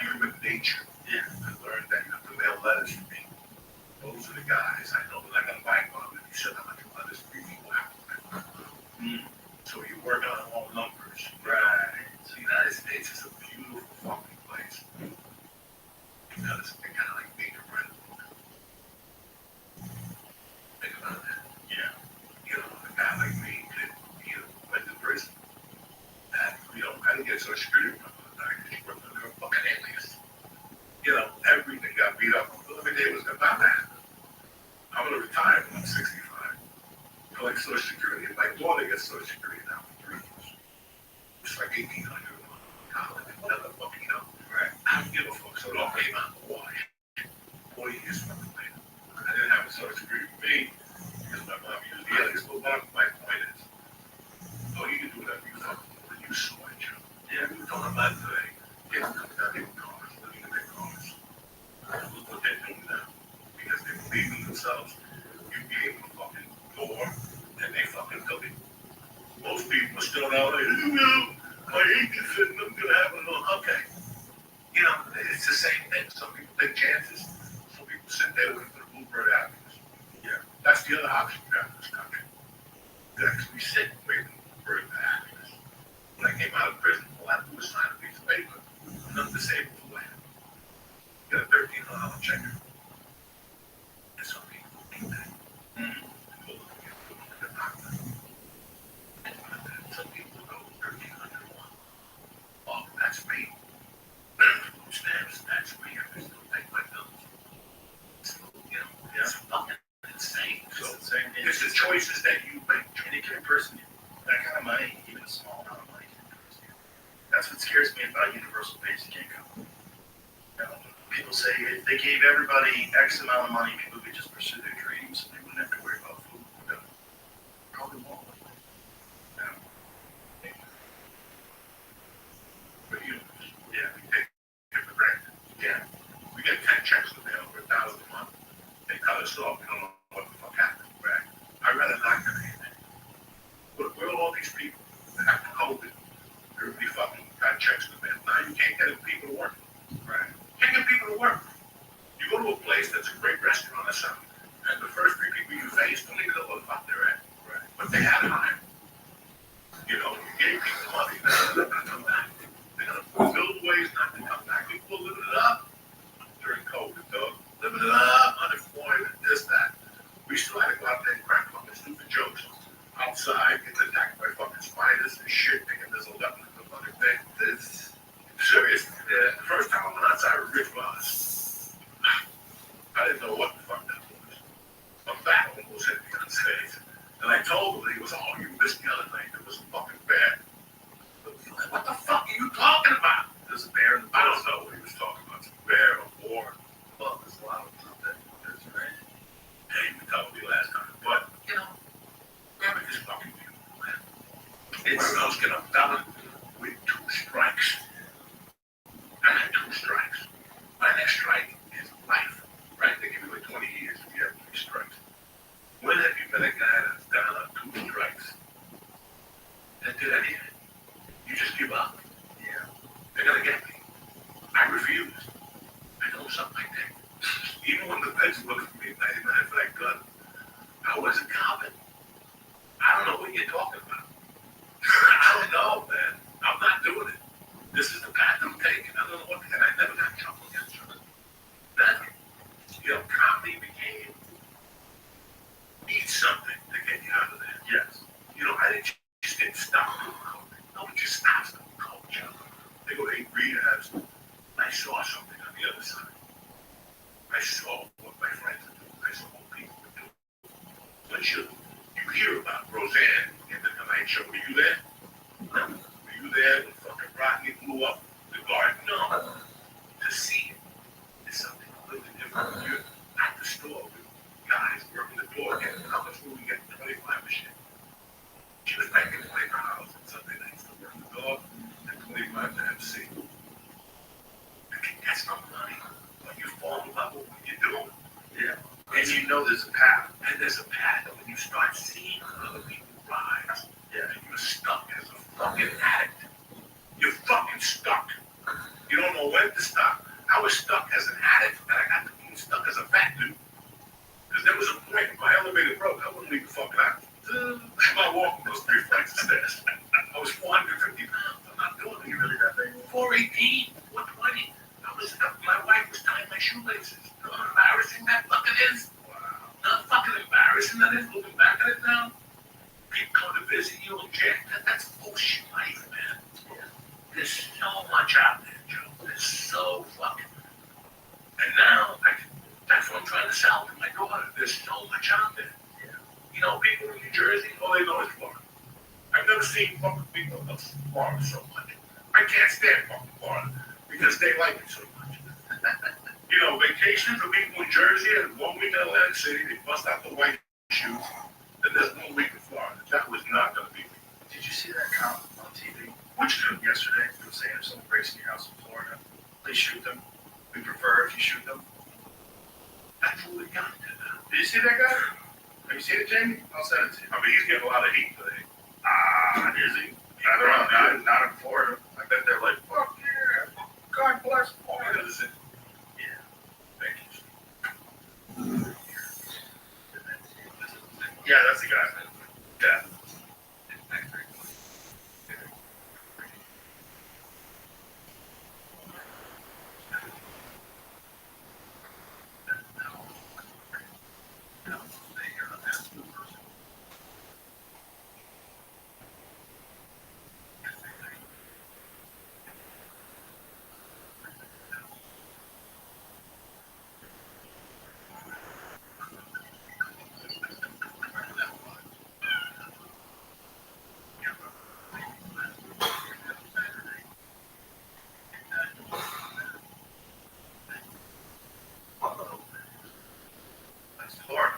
human nature. Yeah. I learned that you have to mail letters to me. Those are the guys I know that I got a bike on, and he said I like to letters to people after. So you work on all numbers. Right. So the United States is a beautiful fucking place. Because they kind of like make a friend. Think about that. Yeah. You know, a guy like me could, went to prison. And, I didn't get Social Security number. I just worked under a fucking alias. Everything got beat up. Every day was about that. I'm going to retire when I'm 65. Collect Social Security. My daughter gets Social Security now for 3 years. It's like $1,800 a month. College, another fucking Right. I don't give a fuck. So it all came out in the wash. 40 years fucking later. I didn't have a Social Security for me because my mom used the alias. But my point is, you can do whatever you fucking want. You smart, Joe. Yeah, we're talking about today. Kids coming out in cars, living in their cars. Look what they're doing now. Because they believe in themselves. You gave them a fucking door, and they fucking took it. Most people are still out there, I hate this and I'm gonna have it all. Okay. You know, it's the same thing. Some people take chances. Some people sit there waiting for the bluebird happiness. Yeah. That's the other option we have in this country. You actually sit waiting for the happiness. When I came out of prison, all I had to do was sign a piece of paper. I'm not disabled for land. Get a $1,300 check. And some people think that. People look at the doctor. Some people go 1,300 a month. Oh, that's me. Food stamps, that's me. I can still pay my bills. So, you know, it's fucking insane. So, it's the choices that you make. Any kind of person, that kind of money, even a small amount of money, that's what scares me about universal basic income. You know, people say if they gave everybody X amount of money, people could just pursue their dreams and they wouldn't have to worry about food. No, probably won't. No. But you, yeah, we take it for granted. Yeah. We get 10 checks in the mail for $1,000 a month. They cut us off. We don't know what the fuck happened. Right? I'd rather not get anything. But where are all these people that have COVID? Everybody fucking got checks in the mail. Now you can't get people to work. Right. Can't get people to work. You go to a place that's a great restaurant or something, and the first 3 people you face don't even know what the fuck they're at. Right. But they had hired. You know, you gave people money. They're not going to come back. They're going to build ways not to come back. People are living it up during COVID, dog. Living it up, unemployment, this, that. We still had to go out there and crack fucking stupid jokes outside, getting attacked by fucking spiders and shit, thinking there's a weapon in the fucking thing. It's serious. The first time I went outside with Rich Ross, I didn't know what the fuck that was. A bat almost hit me on stage. And I told him, he was, oh, you missed the other night. It was fucking bad. What the fuck are you talking about? There's a bear in the I don't know what he was talking about. It's a bear, a boar. Well, there's a lot of something. That's right. Hey, you told me last time. But, you know, grab this fucking people, man. It's those get up done with 2 strikes. I had 2 strikes. My next strike is life. Right? They give you like 20 years if you have 3 strikes. When have you met a guy that's down on 2 strikes that did anything? You just give up. Yeah. They're gonna get me. I refuse. I know something like that. Even when the feds looked at me, 99 for that gun, I wasn't copping. I don't know what you're talking about. I don't know, man. I'm not doing it. This is the path I'm taking. I don't know what, and I never got in trouble against her. Nothing. You know, comedy became, need something to get you out of there. Yes. You know, I didn't just get stop doing comedy. No one just stops doing culture. They go to 8 rehabs. I saw something on the other side. I saw what my friends are doing. I saw what people are doing. But you hear about Roseanne in the Tonight Show. Were you there? No. Were you there when fucking Rodney blew up the garden? No. To see it is something completely different. You're at the store with guys working the door. And how much will we get? 25 a shit. She was making $20 on Sunday nights to work the dog and 25 to MC. That's not money. But you fall in love with what you're doing. Yeah. And you know there's a path. And there's a path. And when you start seeing other people rise, yeah, and you're stuck as a fucking addict. You're fucking stuck. You don't know when to stop. I was stuck as an addict, and I got to being stuck as a fat dude. Because there was a point when my elevator broke, I wouldn't leave the fucking house. I'm not walking those 3 flights of stairs. I was 450 pounds. I'm not doing it. You really that big? 418, 120. My wife was tying my shoelaces. You know how embarrassing that fucking is? Wow. How fucking embarrassing that is, looking back at it now. People come to visit you and Jack. That's bullshit life, man. Yeah. There's so much out there, Joe. There's so fucking. And now, that's what I'm trying to sell to my daughter. There's so much out there. Yeah. You know, people in New Jersey, all they know is Florida. I've never seen fucking people of Florida so much. I can't stand fucking Florida because they like it so much. You know, vacations of people in Jersey and 1 week in Atlantic City, they bust out the white shoes, and there's 1 week in Florida. That was not going to be me. Did you see that comment on TV? Which two? Yesterday, they were saying if someone breaks in your house in Florida, please shoot them. We prefer if you shoot them. That's what we got to do. Did you see that guy? Have you seen it, Jamie? I'll send it to you. I mean, he's getting a lot of heat today. Is he? He I don't know, not in Florida. I bet they're like, fuck yeah, God bless Florida. Yeah. Thank you. Yeah, that's the guy. Yeah. That's Florida.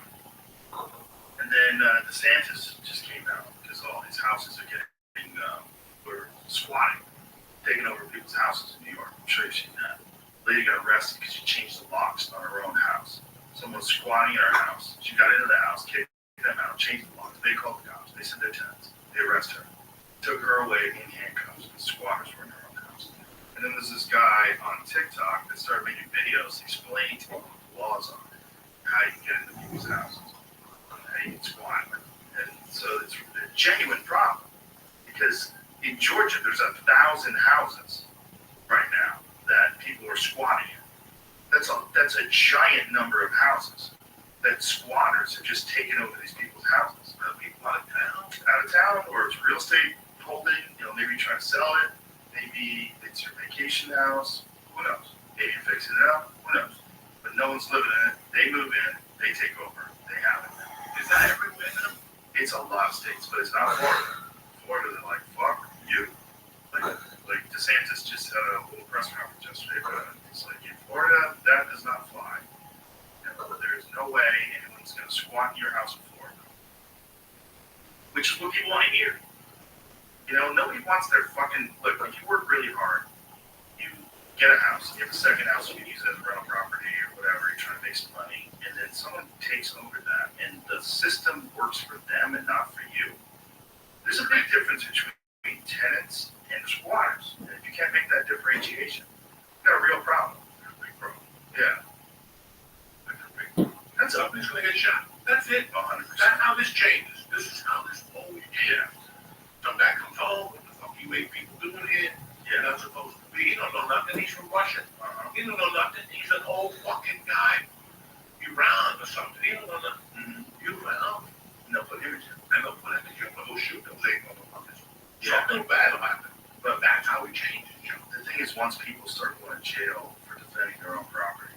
And then DeSantis just came out because all his houses are getting, we're squatting, taking over people's houses in New York. I'm sure you've seen that. Lady got arrested because she changed the locks on her own house. Someone was squatting in her house. She got into the house, kicked them out, changed the locks. They called the cops. They sent their tenants. They arrested her. Took her away in handcuffs because squatters were in her own house. And then there's this guy on TikTok that started making videos explaining to people what the laws are, how you can get into people's houses, how you can squat. And so it's a genuine problem because in Georgia there's 1,000 houses right now that people are squatting in. That's a giant number of houses that squatters have just taken over these people's houses. People out of town, or it's real estate holding. Maybe you're trying to sell it. Maybe it's your vacation house. Who knows? Maybe you're fixing it up. Who knows? But no one's living in it. They move in. They take over. They have it. Is that everywhere now? It's a lot of states, but it's not Florida. Florida, they're like, fuck you. Like DeSantis just had a little press conference yesterday, but it's like, in Florida, that does not fly. There's no way anyone's going to squat in your house in Florida. Which is what people want to hear. Nobody wants their fucking, look, if you work really hard, you get a house, you have a second house, you can use it as a rental property or whatever, you're trying to make some money, and then someone takes over that, and the system works for them and not for you. There's a big difference between tenants and squatters. And if you can't make that differentiation, you've got a real problem. Yeah. That's somebody's going to get shot. That's it. 100%. That's how this changes. This is how this always changes. Yeah. Some guy comes home, what the fuck you ain't people doing here? You're not supposed to be. He don't know nothing. He's from Russia. He don't know nothing. He's an old fucking guy. Iran or something. He don't know nothing. You found. And they'll put him in jail. And they'll put him in jail. They'll shoot those eight motherfuckers. Yeah. Something bad will happen. But that's how it changes, Joe. The thing is, once people start going to jail for defending their own property,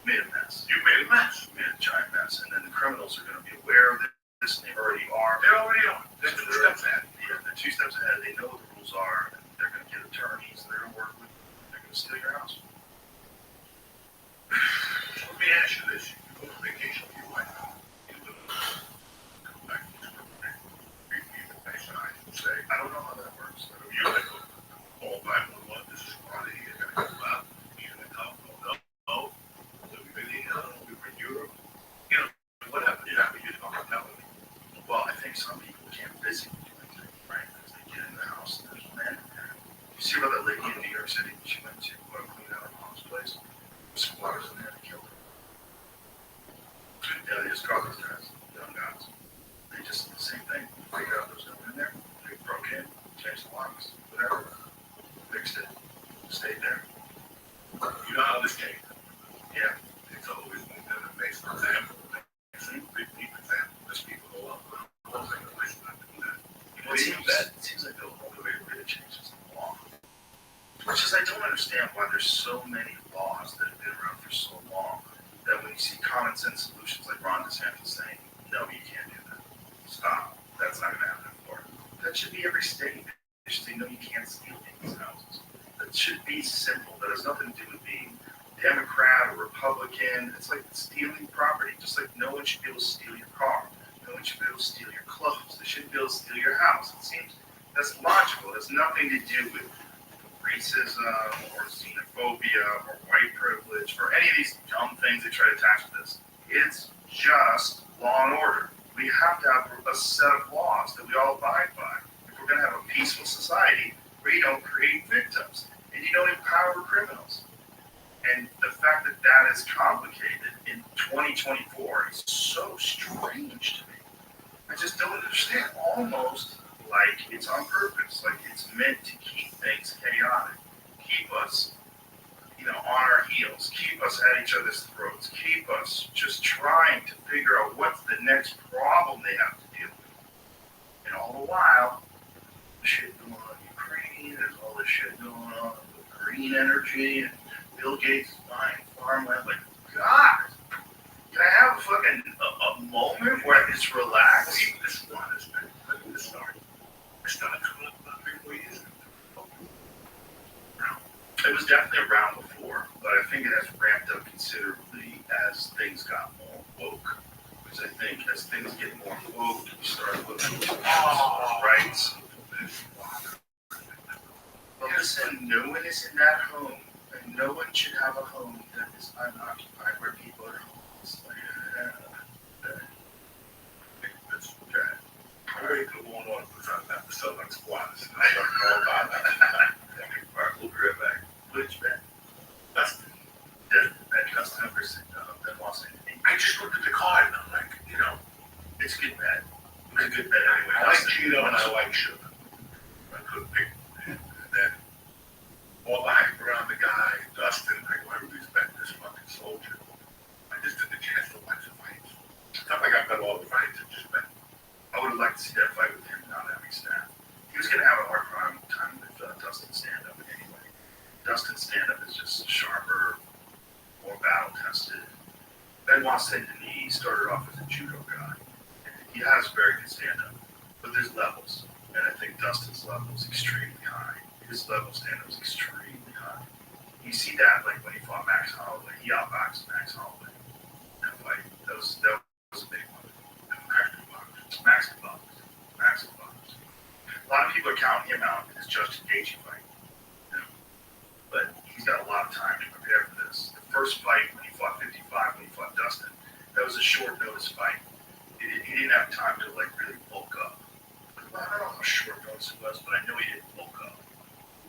made a mess. You made a mess. Made a giant mess. And then the criminals are going to be aware of this, and they already are. They already are. They're 2 steps ahead. Yeah, they're 2 steps ahead. They know what the rules are, and they're going to get attorneys. They're going to work with. They're going to steal your house. Let me ask you this. You go on vacation with your wife. You live in come back to the nice side and say, I don't know how that works. you're going to go all 911. This is quality. You're going to go out. You're going to come. No. So we've been in Europe. Whatever. Yeah, but you're talking about it. Well, I think some people can't visit you, right? Because they get in the house and there's men in there. You see about that lady in New York City? She went to clean out her mom's place. There's squatters in there that killed her. Yeah, they just caught those guys, young guys. They just did the same thing. Figured out there was no one in there. They broke in, changed the locks, whatever. Fixed it. Stayed there. You know how this came. Yeah. It's always been a base example. Big example. There's people who are closing the place not to do that. Well, it seems like the only way to really change is the law. Which is, I don't understand why there's so many laws that have been around for so long that when you see common sense solutions like Ron DeSantis saying, no, you can't do that. Stop. That's not going to happen in Florida. That should be every state. They should say, no, you can't steal people's houses. That should be simple. That has nothing to do with being Democrat or Republican. It's like stealing property. Just like no one should be able to steal your car. No one should be able to steal your clothes. They shouldn't be able to steal your house. It seems that's logical. It has nothing to do with racism or xenophobia or white privilege or any of these dumb things they try to attach to this. It's just law and order. We have to have a set of laws that we all abide by if we're going to have a peaceful society where you don't create victims and you don't empower criminals. And the fact that that is complicated in 2024 is so strange to me. I just don't understand. Almost like it's on purpose, like it's meant to keep things chaotic, keep us, on our heels, keep us at each other's throats, keep us just trying to figure out what's the next problem they have to deal with. And all the while, the shit going on in Ukraine, there's all this shit going on with green energy, and Bill Gates is buying farmland. Like, God, can I have a moment where I just relax? Well, even this one has been, look at this story. It's done a clip about 3 or 4 years ago. It was definitely around before, but I think it has ramped up considerably as things got more woke. Because I think as things get more woke, you start looking at rights. But listen, no one is in that home, and no one should have a home that is unoccupied where people are homeless. That's okay. I'm ready to go on because I'm not the Southern squatters. I don't know about that. All right, we'll be right back. Which man? Dustin. That Dustin versus Ben Watson. I just looked at the card and I'm like, It's a good bet. It's a good bet anyway. I like Cheeto and I like sugar. I couldn't pick one. And then all the hype around the guy, Dustin, I really respect this fucking soldier. I just did the chance to watch the fights. It's not like I've got all the fights, I just bet. I would have liked to see that fight with him not having snap. He was going to have a hard time with Dustin's stand-up anyway. Dustin's stand-up is just sharper, more battle-tested. Ben Watson, he started off as a judo guy. And he has very good stand-up, but there's levels. And I think Dustin's level is extremely high. His level stand-up is extremely high. You see that like when he fought Max Holloway. He outboxed Max Holloway. That fight, that was a big one. Max boxed. A lot of people are counting him out in his Justin Gaethje fight. But he's got a lot of time to prepare for this. The first fight when he fought 55, when he fought Dustin, that was a short notice fight. He didn't have time to really bulk up. Well, I don't know how short notice it was, but I know he didn't bulk up.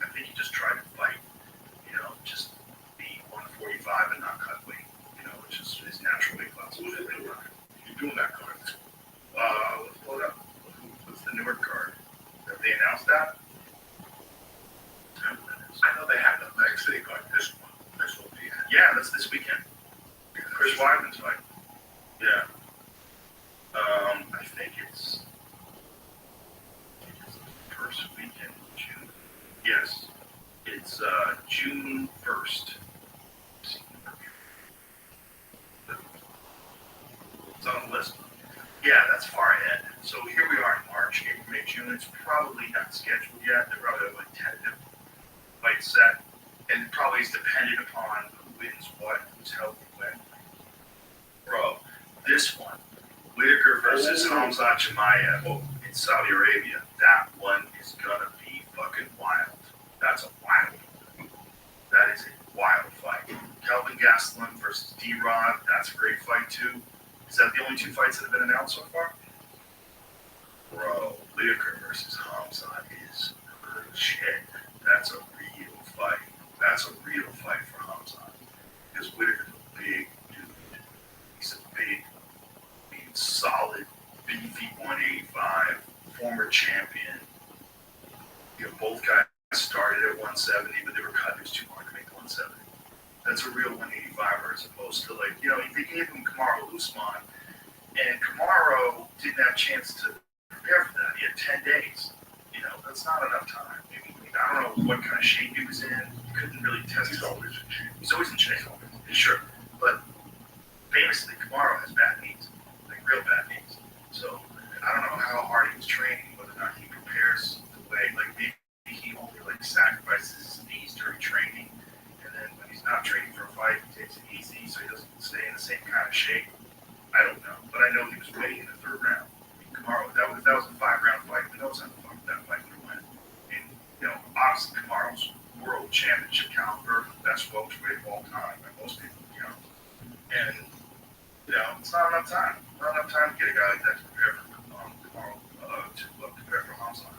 I think he just tried to fight, just be 145 and not cut weight, which is his natural weight class. Who's it doing? You're doing that card. Let's pull it up. What's the Newark card? Have they announced that? I know they have the Atlantic City card this one. This will be it. Yeah, that's this weekend. Chris Weidman's fight. Yeah. I think it's the first weekend in June. Yes. It's June 1st. It's on the list. Yeah, that's far ahead. So here we are in March, April, May, June. It's probably not scheduled yet. They're probably like tentative fight set. And it probably is dependent upon who wins what, who's healthy when. Bro, this one, Whitaker versus Hamzat Chimaev in Saudi Arabia, that one is gonna be fucking wild. That's a wild one. That is a wild fight. Kelvin Gastelum versus D-Rod, that's a great fight too. Is that the only 2 fights that have been announced so far? Bro, Whitaker versus Hamzat is good shit. That's a real fight. That's a real fight for Hamzat. Because Whitaker's a big dude. He's a big, solid, beefy 185, former champion. Both guys started at 170, but they were cut. It was too hard to make 170. That's a real 185er as opposed to they gave him Kamaru Usman, and Kamaru didn't have a chance to prepare for that. He had 10 days. That's not enough time. I don't know what kind of shape he was in. He couldn't really test. He's always in shape. Sure. But famously, Kamaru has bad knees, real bad knees. So I don't know how hard he was training, whether or not he prepares the way, maybe he only sacrifices his knees during training. And then when he's not training for a fight, he takes it easy so he doesn't stay in the same kind of shape. I don't know. But I know he was waiting in the 3rd round. Kamaru, that was a 5-round fight. Who knows how the fuck that fight would win? And, obviously Kamaru's world championship caliber, best welterweight of all time by most people, And, it's not enough time. Not enough time to get a guy like that to prepare for Kamaru, to prepare for Hamzat.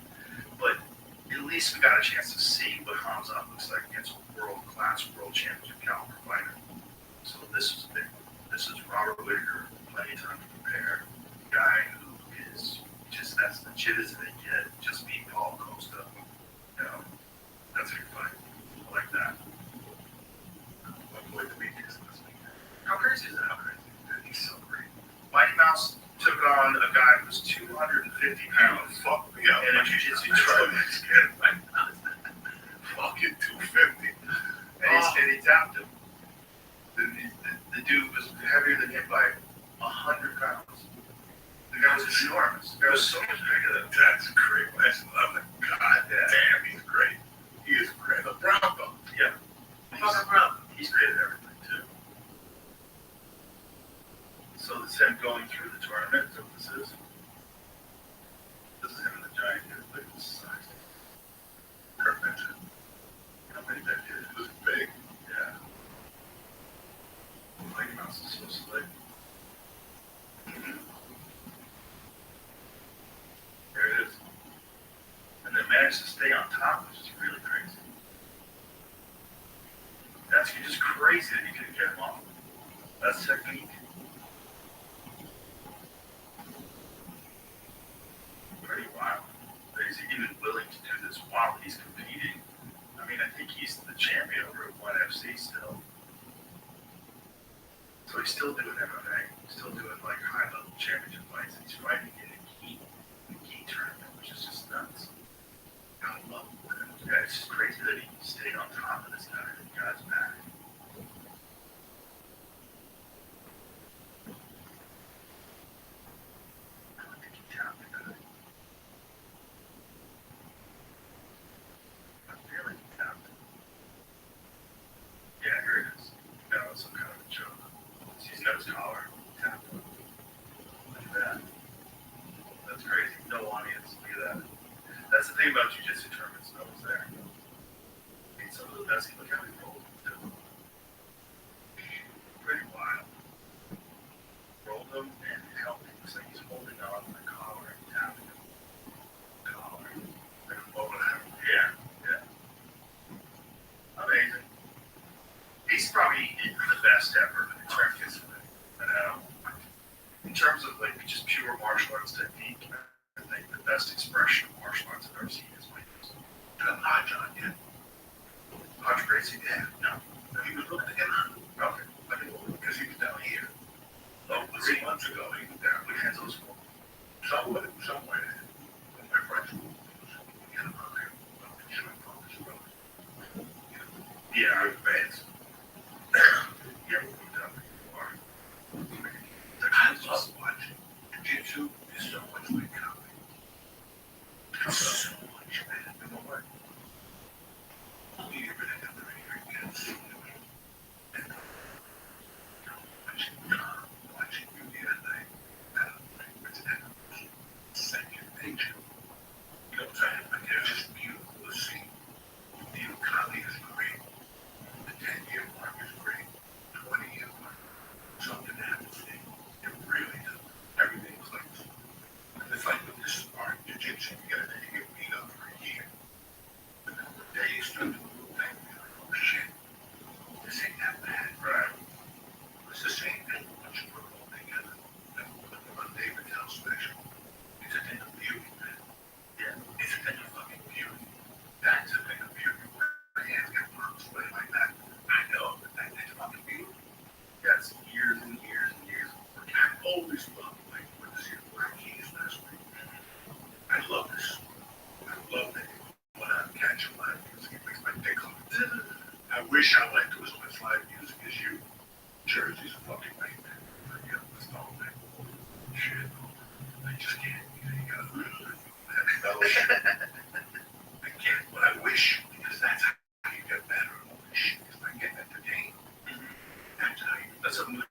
at least we got a chance to see what Hamzat looks like against a world-class, world championship caliber fighter. So this is big. This is Robert Whittaker, plenty of time to prepare. Guy who is just as legit as they get, just beat Paul Costa. You know, that's a good fight. I like that. One point to beat this weekend. How crazy is that? How crazy? Dude, he's so great. Mighty Mouse took on a guy who's 250 pounds. Fuck me up. In a jiu-jitsu That's what tournament. I'm scared of. Fucking 250. And he tapped him. The dude was heavier than him by 100 pounds. The guy was enormous. The guy was so much bigger than him. That's great. I'm like, God damn, he's great. He is great. The brown belt. Yeah. He's great at everything, too. So this is him going through the tournament. So this is him in the giant dude. Look at his size. Kurt mentioned how many that is. It was big. Yeah. Mighty Mouse is so slick. There it is. And then managed to stay on top, which is really crazy. That's just crazy that you couldn't get him off. That's technique. Pretty wild. That he's even willing to do this while he's competing. I mean, I think he's the champion over at 1FC still. So he's still doing MMA. He's still doing like high level championship fights. He's fighting in a key tournament, which is just nuts. Gotta love him. Yeah, it's just crazy that he stayed on top of this guy and got his back. I don't think he tapped the guy. I feel like he tapped him. Yeah, here it is. That was some kind of a joke. He's got his collar. Tapped him. Look at that. That's crazy. No audience. Look at that. That's the thing about jiu-jitsu tournaments. No one's there. I mean, some of the best. Look how he rolled him, too. Pretty wild. Rolled him and held him. Looks like he's holding on to the collar and tapping him. Collar. Like a bowler. Yeah. Yeah. Amazing. He's probably the best ever in terms of, in terms of like just pure martial arts technique. I think the best expression of martial arts I've ever seen is like this. Hodge on you. Hodge Gracie? Yeah. No. He was looking at him. Okay. I didn't know because he was down here. Oh, 3 months ago, he was down. Which hands those for? Somewhere in my friend's school. You know, I'm sure I promised you. Yeah, Our fans. yeah, we'll put down before. I love watching. Jiu-jitsu is so much like comedy. So much, man. You know what? You're gonna have to again. And watching you the other night, it's second nature. You know what I'm saying? Like, it's just beautiful to see. You know, comedy is great. The 10-year mark is great. 20-year mark. Something happens. It really does. Everything clicks. It's like with this art, jiu-jitsu, you gotta get beat up for a year. And then the day you start to do the thing, you're like, oh shit, this ain't that bad, right? It's the same thing once you put it all together. And on David Tell special, it's a thing of beauty, man. Yeah, it's a thing of fucking beauty. That's a thing of beauty. My hands get marks away like that. I know that that's fucking beauty. Yes, years and years and years of work. I've always loved like what this here Black Keys last week. I love this. I love it. When I catch a live music, it makes my dick go. I wish I went to as much live music as you. Jersey's a fucking nightmare. Yeah, let's go, man. Shit. I just can't. You gotta that fellowship. I can't. But I wish, because that's how you get better at all this shit. It's like getting entertained. That's how you. That's a movie.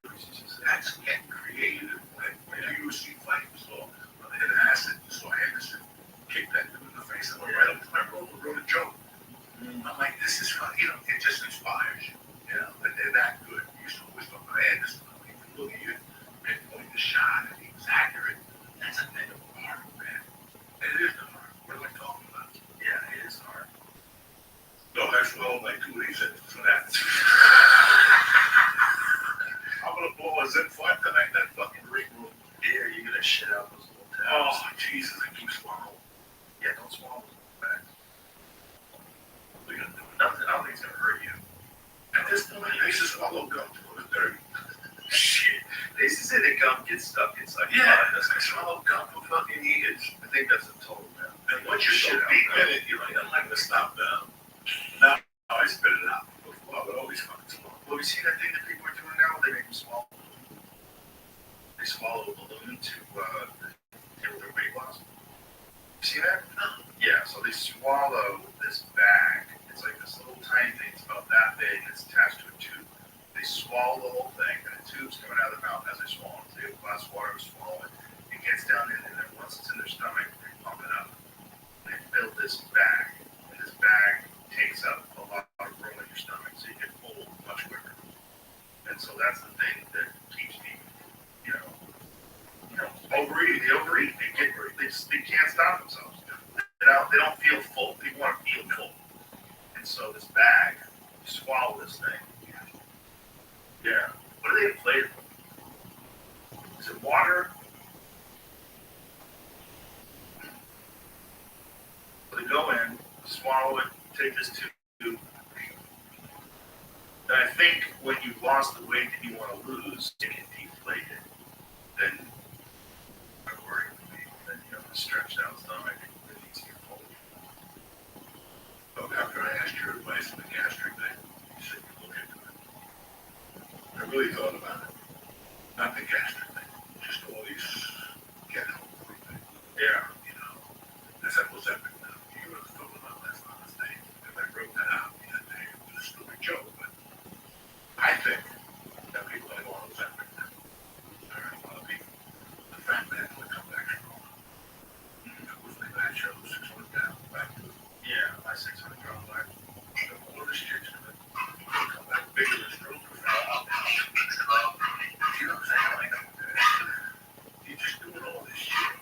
That's getting creative. When you see fights, so when they hit acid, you saw Anderson kick that dude in the face and went right up to my brother wrote a joke. I'm like, this is fun. You know, it just inspires you. You know, that they're that good. You used to always talk about Anderson. I mean, look at you, pinpoint the shot, and he was accurate. That's a thing of art, man. And it is the art. What am I talking about? Yeah, it is hard. I swallowed like 2 days for that. I'm gonna blow a zip fart tonight in that fucking ring room. Yeah, you're gonna shit out those little Oh, tabs. Jesus, I keep swallowing. Yeah, don't swallow them back. What are you gonna do? Nothing, I don't think it's gonna hurt you. At this point, I used to swallow gum to go to dirty. Shit. They used to say that gum gets stuck inside your Yeah, body. That's I swallowed gum for fucking years. I think that's a total myth. And once you shit out, it, you're like, I'm not gonna stop now. Now I spit it out. Before I would always fucking swallow. Well, you see that thing that people are doing now? They make them swallow. They swallow a balloon to deal with their weight loss. You see that? No. Yeah, so they swallow this bag. It's like this little tiny thing. It's about that big. It's attached to a tube. They swallow the whole thing, and the tube's coming out of their mouth as they swallow it. So they have a glass of water to swallow it. It gets down in, and then once it's in their stomach, they pump it up. They fill this bag, and this bag takes up a lot of room in your stomach, so you get full much quicker. And so that's the thing that keeps me, overeating. They overeat. They can't stop themselves. They don't feel full. They want to feel full. And so this bag, you swallow this thing. Yeah. What are they inflated with? Is it water? So they go in, swallow it, take this tube. And I think when you've lost the weight that you want to lose, it can deflate it. Then, according to me, then you have a stretched out stomach that needs to get full. So after I asked your advice on the gastric thing, you said you look into it. I really thought about it. Not the gastric thing, just all these get help things. Yeah. That's that was epic now. You were talking about last honest day. If I wrote that out the other day, it was a stupid joke, but I think that people are going to epic now. All right, a lot of people. The fat man will come back strong. With the bad show, 600 down, back to it. Yeah, my 600 pound life. The more restriction of it, come back bigger and stronger. You know what I'm saying? Like, you're just doing all this shit.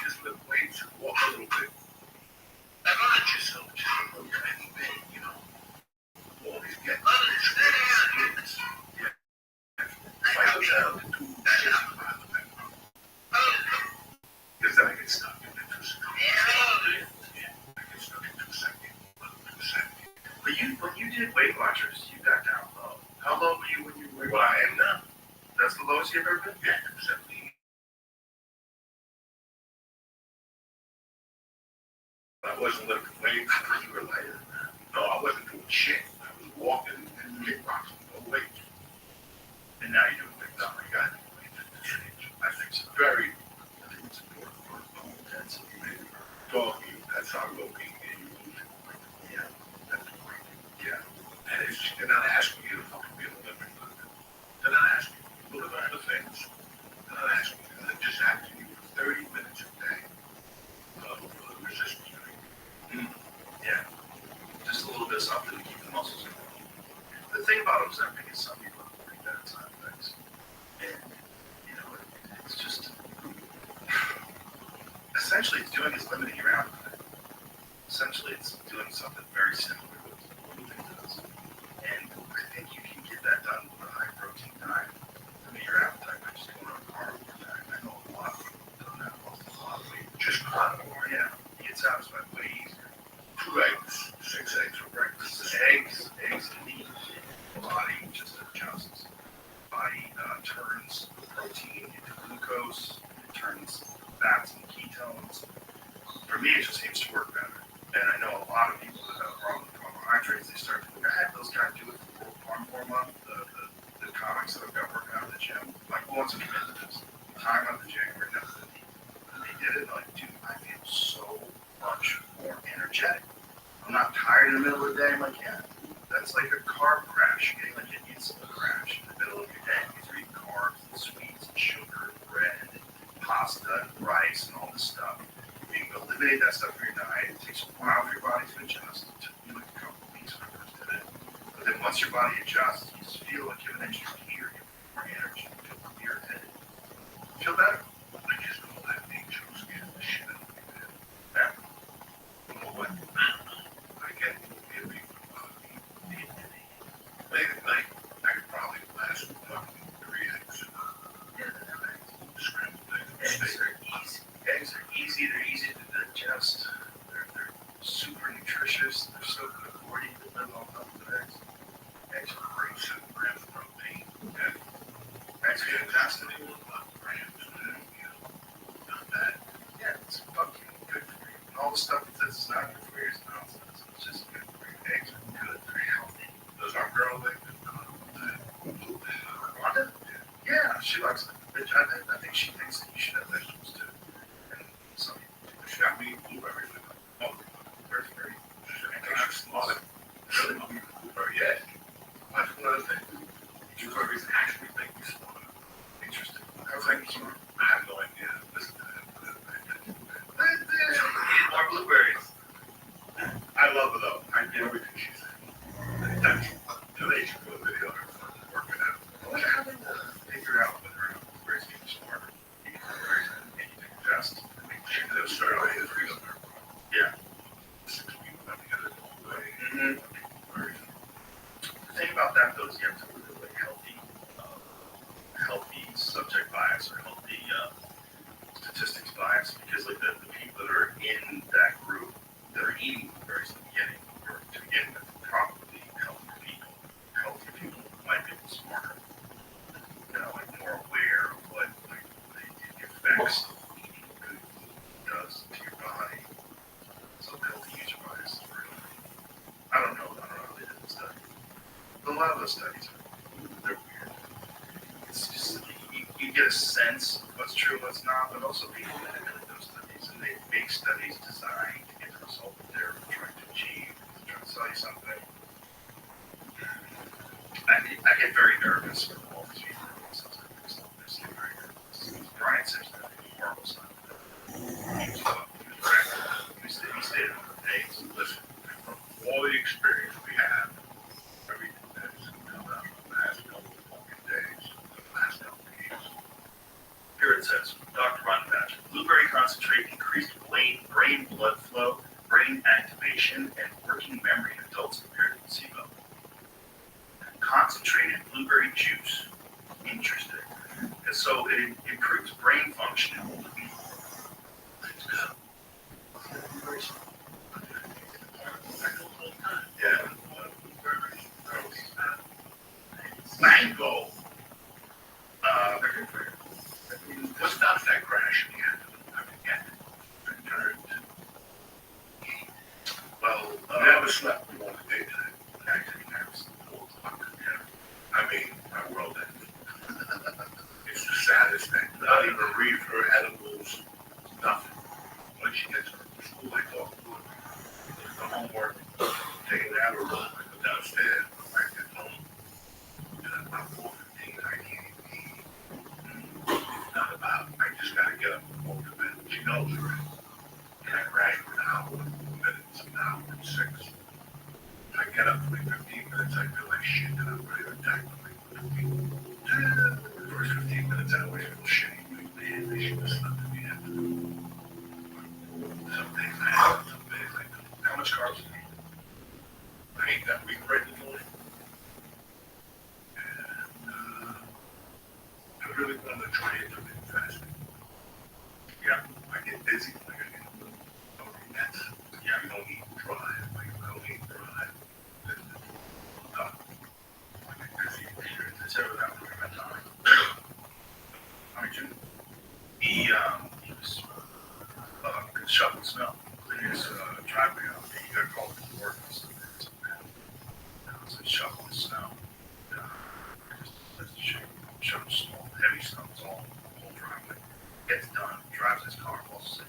Just lift weights and walk a little bit. Not yourself, just a little tiny bit, All these get kids. Yeah. Fight down to 265 because then I get stuck in it 2 seconds. Yeah, I get stuck in 2 seconds. 2 seconds. But when you did Weight Watchers, you got down low. How low were you when you were? Well, I am now. That's the lowest you've ever been? Yeah, 270. I wasn't lifting weights, you were lighter. No, I wasn't doing shit. I was walking and kickboxing, no weights. And now you're doing big No, stuff. I got it. I think it's very, I think it's important for bone density, maybe. Talking, that's how low being and you lose it. Yeah, that's great. Yeah. And it's, they're not asking you to fucking be an Olympic lifter. They're not asking you to look at other things. They're not asking you. They're just asking you for 30 minutes a day of resistance training. Yeah. Just a little bit of something to keep the muscles going. The thing about Ozempic is some people have pretty bad side effects. And, it's just, essentially it's doing is limiting your appetite. Essentially it's doing something very similar to what gluten does. And I think you can get that done with a high protein diet. Limit your appetite by just going on a carnivore diet. I know a lot of people have done that, lost a lot of weight. Just carnivore, yeah. You get satisfied way easier. 2 eggs, 6 eggs for breakfast. Eggs and meat. The body just adjusts. The body turns the protein into glucose. It turns fats and ketones. For me, it just seems to work better. And I know a lot of people that have a problem with carbohydrates. They start to think, I had those guys do it for World Carnivore Month. The comics that I've got working out at the gym. Like, who wants to commit to this? Time out the January 9th. And they did it. Like, dude, I feel so much more energetic. I'm not tired in the middle of the day. I'm like, yeah, that's like a carb crash. You're getting like an insulin crash in the middle of your day because you're eating carbs and sweets and sugar and bread and pasta and rice and all this stuff. You can eliminate that stuff from your diet. It takes a while for your body to adjust. It took me like a couple of weeks when I first did it. But then once your body adjusts, you just feel like you have an extra gear. You have more energy. You feel clear-headed. Feel better. I just call that being so scared of the shit out of me, man. Yeah. You know what? I get people that though is you have to look at like healthy subject bias or healthy statistics bias, because like the people that are in that group that are eating blueberries at the beginning, or to begin with, probably healthy people might be smarter, like more aware of what like the effects of eating good food does to your body. So healthy user bias is real. I don't know how they did the study. But a lot of those studies they're weird. It's just you get a sense of what's true and what's not, but also people manipulate those studies, and they make studies designed to get the result that they're trying to achieve, trying to sell you something. I get very nervous with all these people. I get very nervous. Brian Simpson had a horrible son. He was correct. He stayed on the days. Listen, from all the experience we have, everything that's come out in the last couple of fucking days, the last couple of years. Here it says, Dr. Ron Patch, blueberry concentrate increased brain blood flow, brain activation, and working memory in adults compared to placebo. Concentrated blueberry juice. Interesting. And so it improves brain function in older people. Yeah. Mango. What's not that crash in the end? I forget. I turned. Well, Never slept in one daytime. Actually, never slept. Yeah. I mean, my world ended. It's the saddest thing. Not even read her edibles, nothing. When she gets to school, they talk to her. The homework, take it out of her room, I go downstairs, I get home. And at about 4:15, I can't even eat. It's not about, I just gotta get up and go to bed. She knows already. And I rang for an hour, minutes, an hour, and 6. I get up for 15 minutes, I feel like shit, and I'm ready to attack the 15. The first 15 minutes, I always feel shitty. Like, man, they should have slept at the end. Some days I have, some days I don't. How much carbs do you eat? I ate that week right in the morning. And I really wanted to try intermittent fasting. Yeah, I get busy. I gotta get nuts. Yeah, I don't eat dry. Like, I don't eat dry. Then I'm done. I get busy. it's ever that way at time. I mean, he was could shovel snow. Clear his driveway out. He got called to work and stuff. So he's shoveling snow. Shoveling snow, heavy snow, it's all the whole driveway. Gets done, drives his car, falls asleep,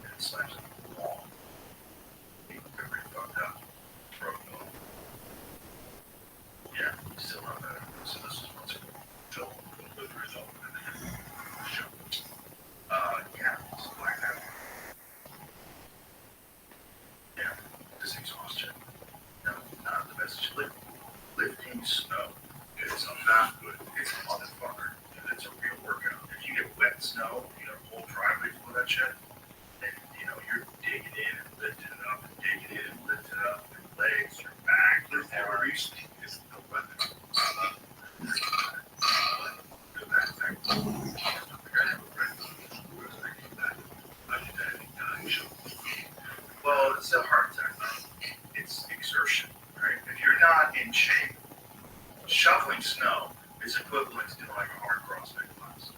and slams into the wall. He got pretty fucked up. Broke bone. Yeah, still not better. So this is what's still with the result. Yeah, it's like that. Yeah, this exhaustion. No, not the best. Lifting snow is not good. It's a motherfucker. And it's a real workout. If you get wet snow, a whole driveway full of that shit, and you're digging in and lifting it up and digging in and lifting it up, your legs, your back, your arteries. It's the weapon. Well, it's a heart attack. It's exertion, right? If you're not in shape, shoveling snow is equivalent to doing like a hard CrossFit class.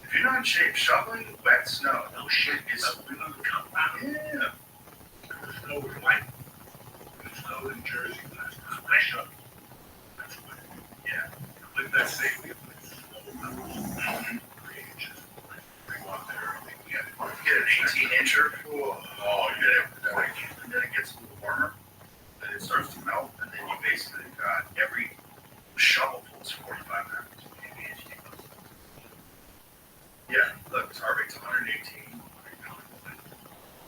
If you're not in shape, shoveling wet snow, no shit, is yeah. The snow was light. The snow in Jersey last time. I shoveled. That's what. Yeah. With that safety of the snow levels, 3 inches. They go out there and they get it. Get an 18-incher, Oh, yeah. and then it gets a little warmer, then it starts to melt, and then you basically got every shovelful is 45 pounds. Yeah, look, its heart rate's 118.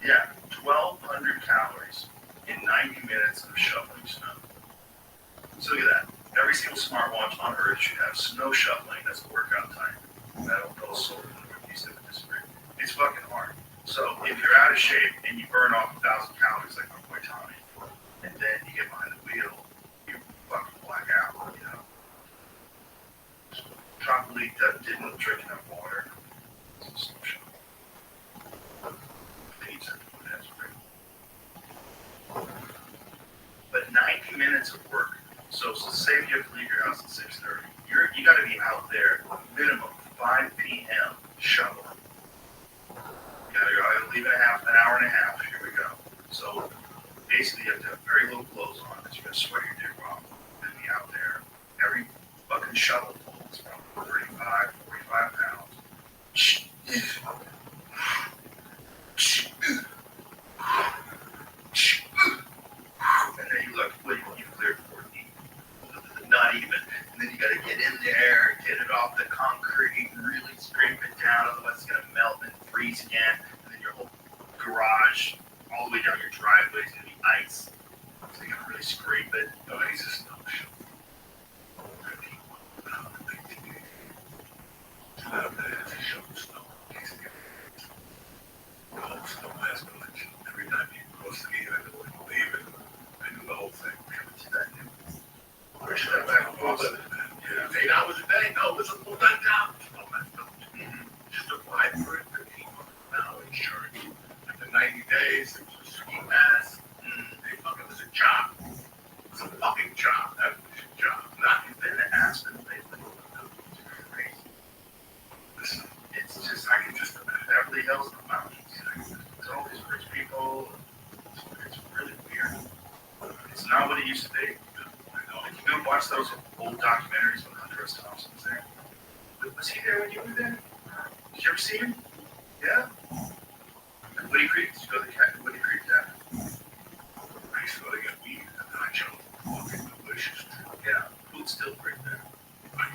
Yeah, 1,200 calories in 90 minutes of shoveling snow. So look at that. Every single smartwatch on Earth should have snow shoveling. That's a workout time. I don't know soul in the Northeast that would disagree. It's fucking hard. So if you're out of shape and you burn off 1,000 calories like my boy Tommy, and then you get behind the wheel, 90 minutes of work. So say if you have to leave your house at 6:30, you got to be out there minimum 5 p.m. shoveling. You got to leave in an hour and a half. Here we go. So basically, you have to have very little clothes on because you're gonna sweat your dick off and be out there. Every fucking shovelful is probably 35, 45 pounds. And then you look, you cleared 14. Not even. And then you got to get in there, get it off the concrete, and really scrape it down, otherwise it's going to melt and freeze again. And then your whole garage, all the way down your driveway, is going to be ice. So you got to really scrape it. No, he's a snow show. Every time you cross the gate, I don't believe it. I do the whole thing. Where should I back off? Yeah, 8 hours a day? No, it's a full-time job. No, man, no. Just apply for it, 15 now insurance. After 90 days, it was a ski pass. They fucking was a job. It's a fucking job. That was a job. Not Then the Aspen, they crazy. listen. It's just, I can just imagine Beverly Hills and the mountains. There's all these rich people. It's really weird. It's not what it used to be. Like, you go watch those old documentaries when Hunter S. Thompson was there. Was he there when you were there? Did you ever see him? Yeah? At Woody Creek? Did you go to the Woody Creek Cabin? I used to go to get weed and I chose fucking delicious. Yeah. Food's still great there.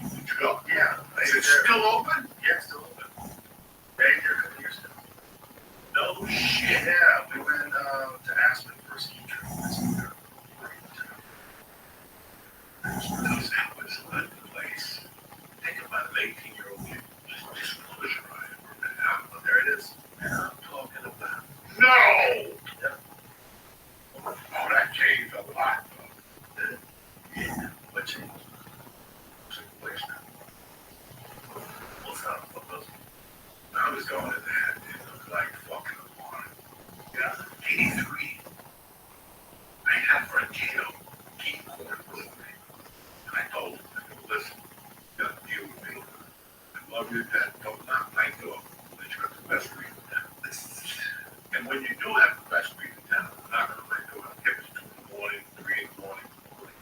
Did you go? Yeah. Is it still open? Yeah, it's still open. Right here a couple years ago. No shit. Yeah, we went to Aspen for a ski trip. Because that was a good place. Think about an 18-year-old kid. Just close your eyes for a minute. There it is. Yeah, I'm talking about. No! Yep. Oh, that changed a lot, though. Yeah. What changed? It's a place now. What's up? What was it? I was going to that, it looked like fucking a barn. Yeah, 83. I had for a kilo, keep corn with me. And I told him, listen, you got to deal with me. I love you, Dad. Don't knock my door. But you have the best read in town. And when you do have the best read in town, I'm not going to let go. If it's 2 in the morning, 3 in the morning,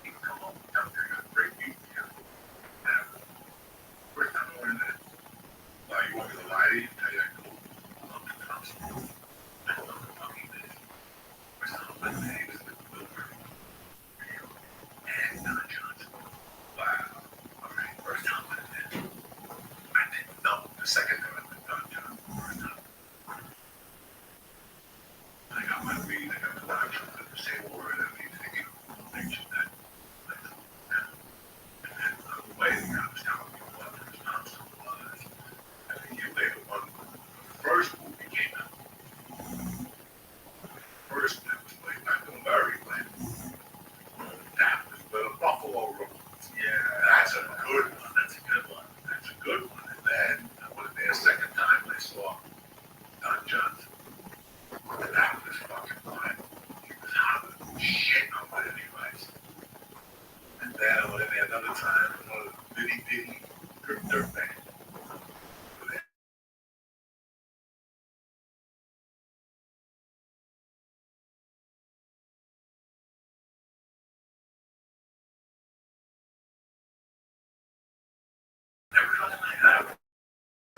you can come home down there, got great meat here. And first time I learned that, why you want me to lie to you? Tell you I go, love the Thompson. I love the fucking this. First time I learned that he was in the Wilbur. And Don Johnson. Wow. All right, first time I met him. I didn't know. The second time I met Don Johnson, first time. I got my weed, I got the doctor, I the same word, I need to get mention that. And then on the way, I was telling you what the response was. And a year later, the first movie came out. First, that was played by Bill Murray, played. That was the Buffalo Road. Yeah, that's a good one. That's a good one. That's a good one. And then I went there a second time. I saw Don Johnson. And that was fucking fun. He was hot as shit on my device. And then I went in there another time. Another bitty dirt band. Every other night I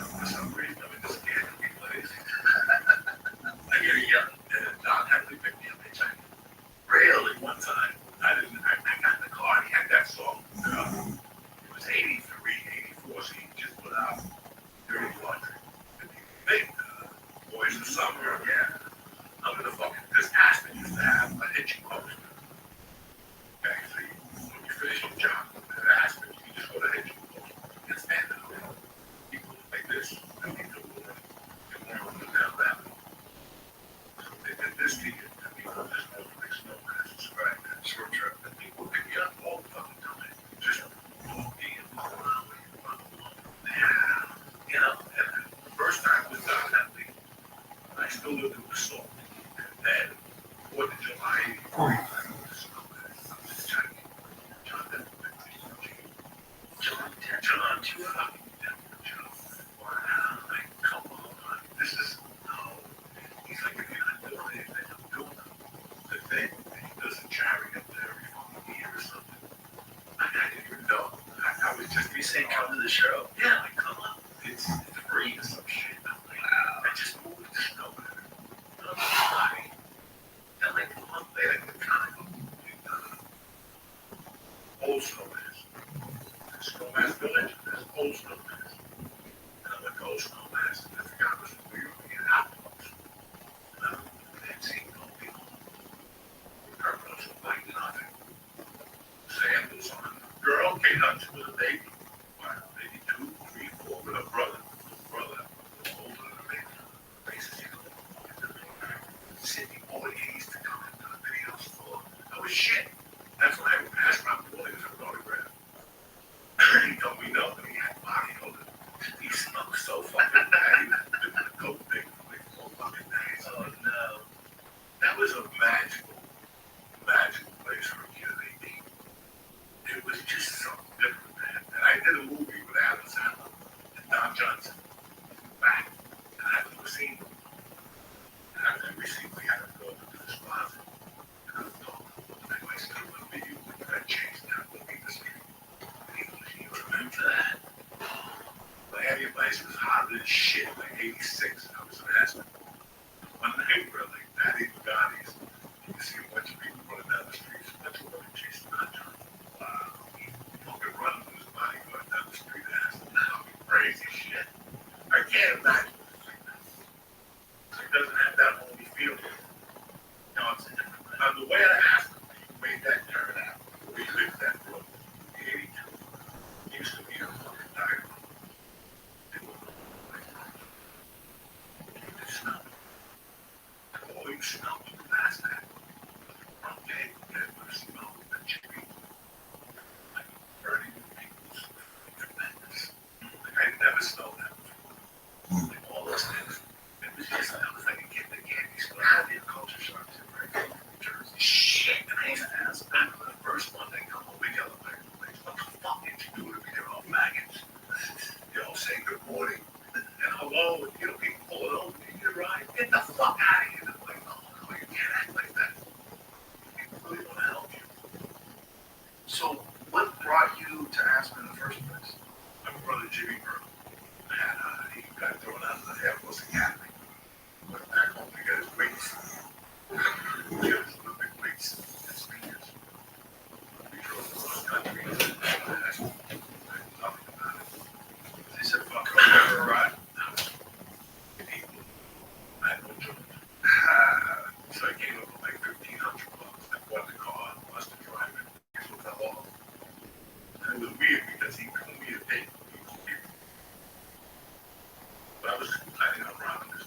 for some reason I'm in this gambling place. I get a young Doc actually picked me up hitchhiking. Really, one time I got in the car and he had that song. say come to the show? Yeah, like come on. It's free or some shit. I'm like, wow. I just moved to nowhere. I don't know why. And like a month later, I get kind of old snowmass. Snowmass Village, there's old snowmass. And I'm like, old snowmass. And I forgot it was from New York. We get hot dogs. And I didn't see no people. Purpose like nothing. Sandals on. Girl came up to the baby. Wow, maybe 2, 3, 4 with her brother. Brother, older than me. Basically, Sydney boy, he used to come into the video store. I was shit. That's when I asked my boy for an autograph. He told me no, but he had body odor. He smelled so fucking bad. He was doing the coke thing for like 4 fucking days. Oh no. That was a magical place for a kid of 18. It was just something different, man. And I did a movie with Adam Sandler and Don Johnson. Back. And I've never seen them. And after every scene, we had to go into this closet. And I was talking to him. I still remember you when you got chased down the industry. And he goes, you remember that? Miami Vice was hot as shit, like 86. I was an asshole. One night, we're like, Daddy Bugattis. You can see a bunch of people running down the streets. A bunch of women chasing Don Johnson. Wow. Fucking running with his body going down the street, asshole. Crazy shit. I can't imagine this like that. It doesn't have that homey feel. No, it's a different thing. The way I asked him, he made that turn out. We lived that road. 82. Used to be a fucking tire. It was like it snowed. Oh, you snowed past that. Okay, it was snowed the chicken. Like burning people's tremendous. Like I never smelled that before. Like all those things. It was just, I was like a kid in a candy store. I had the culture shock too, right? New Jersey. Shit. And I used to ask, I remember the first one they come home, we yell at my roommates, what the fuck did you do to me? They're all maggots. You know, saying good morning and hello, and you know, people pull it over. You need a ride? Get the fuck out of here. And I'm like, no, you can't act like that. People really want to help you. So, what brought you to Aspen in the first place? My brother Jimmy Burke, and he got thrown out of the Air Force Academy. Went back home to get his weights. He got his Olympic weights and speakers. We drove across country. Nothing about it. They said, fuck it, I'll never ride. I had no choice. So I came up with like $1,500. I bought the car, lost the driver, guess what fell off. And it was weird because he couldn't be a date. But I was planning on robbing this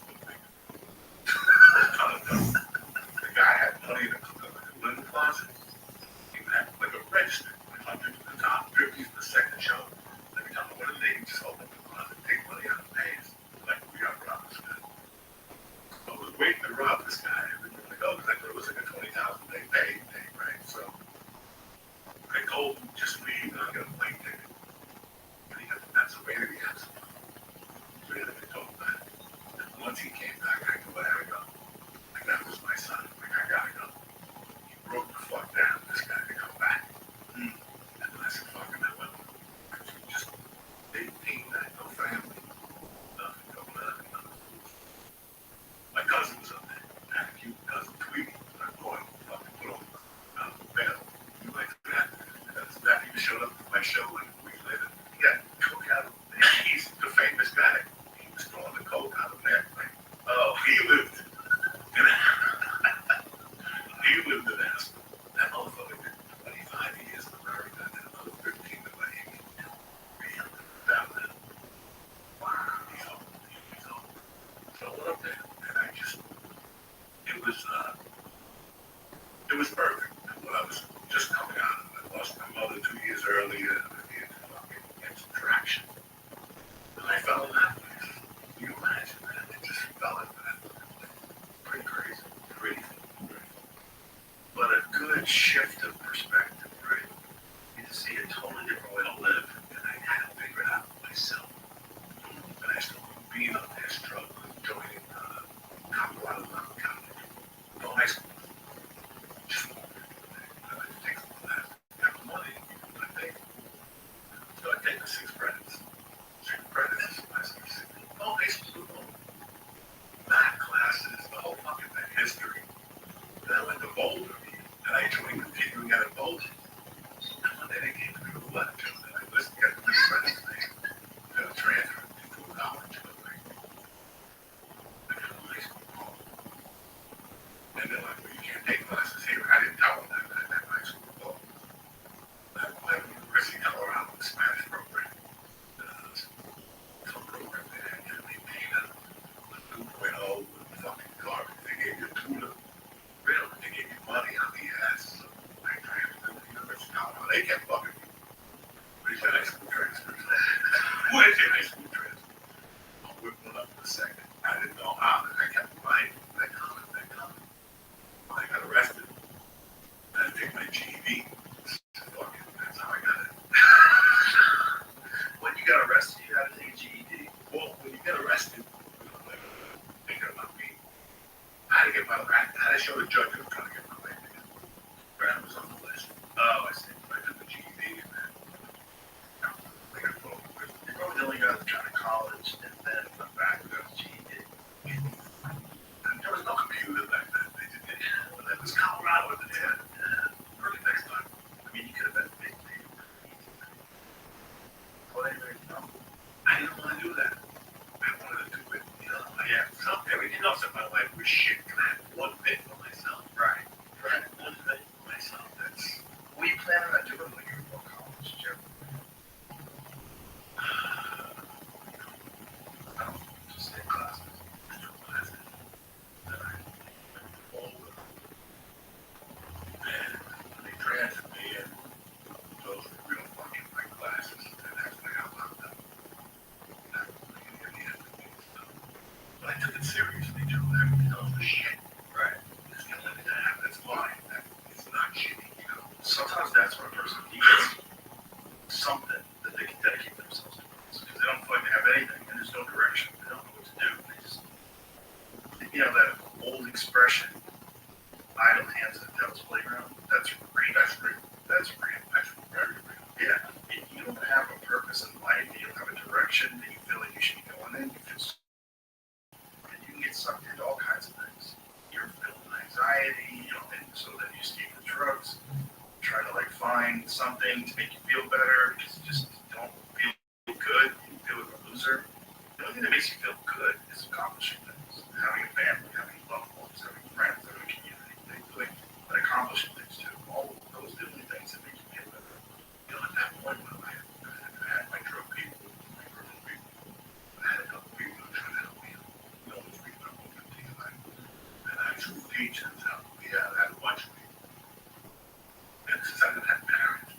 if we got a boat, and then they came to the left. They're like, listen, you got to bring friends thing. We got to transfer into a college. I got a high school call. And they're like, well, you can't take classes here. I didn't tell them that I had high school call. I went to University of Colorado with a Spanish program. Some program they had, you know, they paid a 2.0 with fucking garbage. They gave you a tutor. Really, they gave you money on the ass. So I transferred to the University of Colorado. They kept fucking me. Where's your high school transfer? Where's your high school transfer? I'll whip one up in a second. I didn't know how. I kept lying. That comment. I got arrested. I took my GED. Fuck it, that's how I got it. When you got arrested, you had to take a GED. Well, when you get arrested, like, thinking about me, I had to show the judge that I'm trying to get my life again. Brad was on the list. Oh, I see. I took the GED and then, they got told, You're probably the only guy that tried to college and then went back and got a GED. and there was no computer back then. They didn't, but that was Colorado at the time. Early next time. I mean, you could have been big. Well, anyway, no. I didn't want to do that. I wanted to do it, you know. Everything else in my life was shit. And I had one thing for myself. Right. Right. One thing for myself. That's. What are you planning on doing when you're in college, Jim? I don't just take classes. I took classes. Then I went over. And they transferred me in. Those were real fucking my classes. And that's when I got locked up. That was the beginning of the end of me. But I took it seriously, Joe. Everything else was shit. Right. It's not like that. That's fine. It's not shitty, you know. Sometimes that's when a person needs something that they can dedicate themselves to. Because they don't feel like they have anything and there's no direction. They don't know what to do. They just, you know, that old expression, idle hands at the devil's playground. That's real. That's real. That's real. That's very real. Yeah. If you don't have a purpose in life, you don't have a direction that you feel like you should be going in, you can get sucked into all kinds of things. You're feeling anxiety, you know, and so then you escape the drugs, try to like find something to make you feel better because you just don't feel good. You feel like a loser. The only thing that makes you feel good is accomplishing things, having a family, having loved ones, having friends, having a community, things like that, accomplishing things too. All of those are the only things that make you feel better. You know, at that point in my life, I had my drug people, my criminal people. I had a couple people who were trying to help me. You know, those people are open to your life. And I actually teachers helped me. I had a bunch of people. And since I didn't have parents,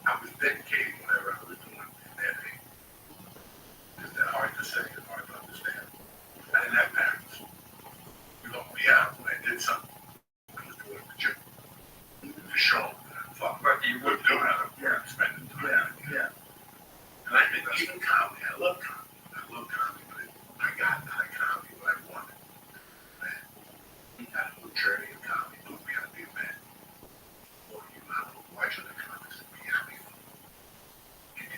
I was dedicating whatever I was doing in their name. Because they're hard to say and hard to understand. I didn't have parents. We locked me out when I did something. I was doing the gym. For show. Fuck, but you would do it. Yeah, spending time. Yeah. And I think even comedy, I love comedy. But I got out of comedy what I wanted. Man, that whole journey of comedy moved me how to be a man. Well, you know, why should the comics be happy?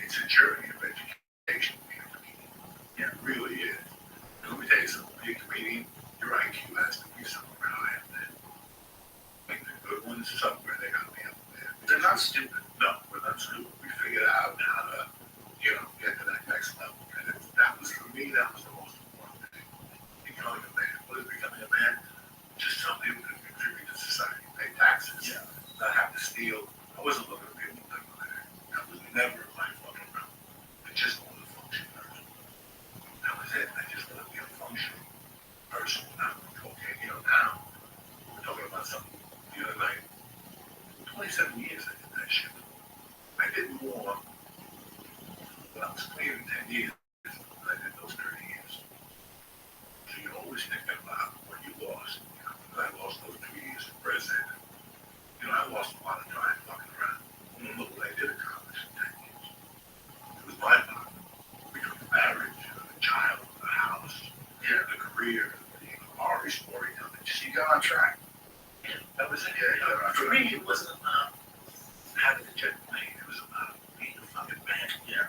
It's a journey of education being a comedian. Yeah, it really is. Let me tell you something. Being a comedian, your IQ has to be somewhere higher than. Like the good ones, somewhere they gotta be up there. They're not stupid. No, we're not stupid. We figured out how to, you know, get to that next level. And that was, for me, that was the most important thing. Becoming a man. What is becoming a man? Just somebody who can contribute to society, pay taxes, not have to steal. I wasn't looking at people like that. That was never my fucking realm. I just wanted to function person. That was it. I just wanted to be a functioning person. Not okay, you know, now we're talking about something the other night. 27 years I did that shit. I did more when I was clean in 10 years than I did those 30 years. So you always think about what you lost. You know, I lost those 2 years in prison. You know, I lost a lot of time fucking around. And look what I did accomplish in 10 years. It was my part. Between the marriage, the child, the house, the career, the Ari story. Just you got on track. That was it. Yeah, for me, it wasn't about having a jet plane. It was about being a fucking man. Yeah.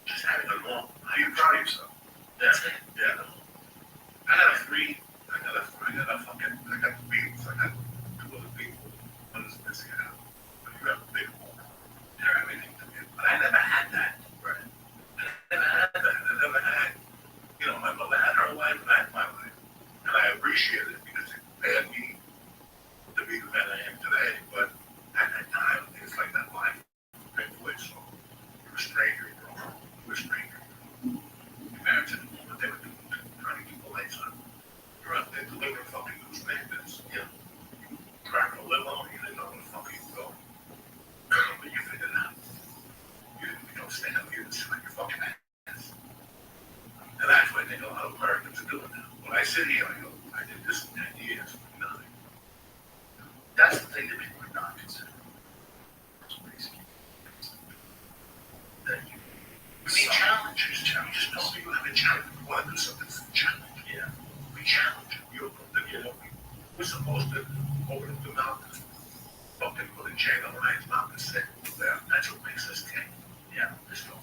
Just having a long life. Are you proud of yourself? That's it. Yeah. I got a three. I got a fucking. I got the Beatles. I got two other people. One is missing out. I stand up here and smack your fucking ass. And that's what I think a lot of Americans are doing now. When I sit here, I go, I did this in 10 years, nothing. That's the thing that people are not considering. That you need challenges. Challenges. Don't you have a challenge? You want to do something? It's a challenge. Yeah. We challenge you. We're supposed to open up the mountains. Fucking put a chain on the lion's mouth and say, yeah, that's what makes us king. Yeah. There's no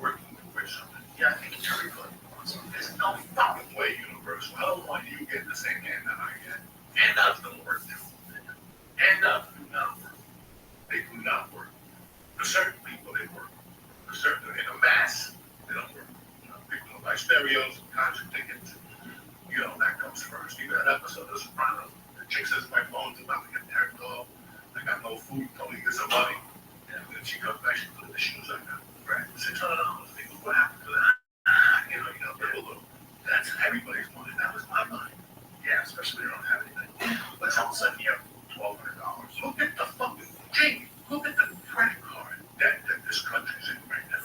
working towards something. Yeah, I think everybody wants something. There's no fucking way, Universal. How long do you get the same hand that I get? Handouts don't work too. Handouts do not work. They do not work. For certain people, they work. For certain, in a mass, they don't work. People buy stereos, concert tickets. That comes first. You got an episode of The Sopranos. The chick says my phone's about to get turned off. I got no food. Told me to get some money. And then she comes back. She put the shoes I got. Right. $600. They go, what happened to that? You got a little. That's everybody's money. That was my money. Yeah, especially when they don't have anything. But all of a sudden you have $1,200. Look at the fucking thing. Look at the credit card that this country's in right now.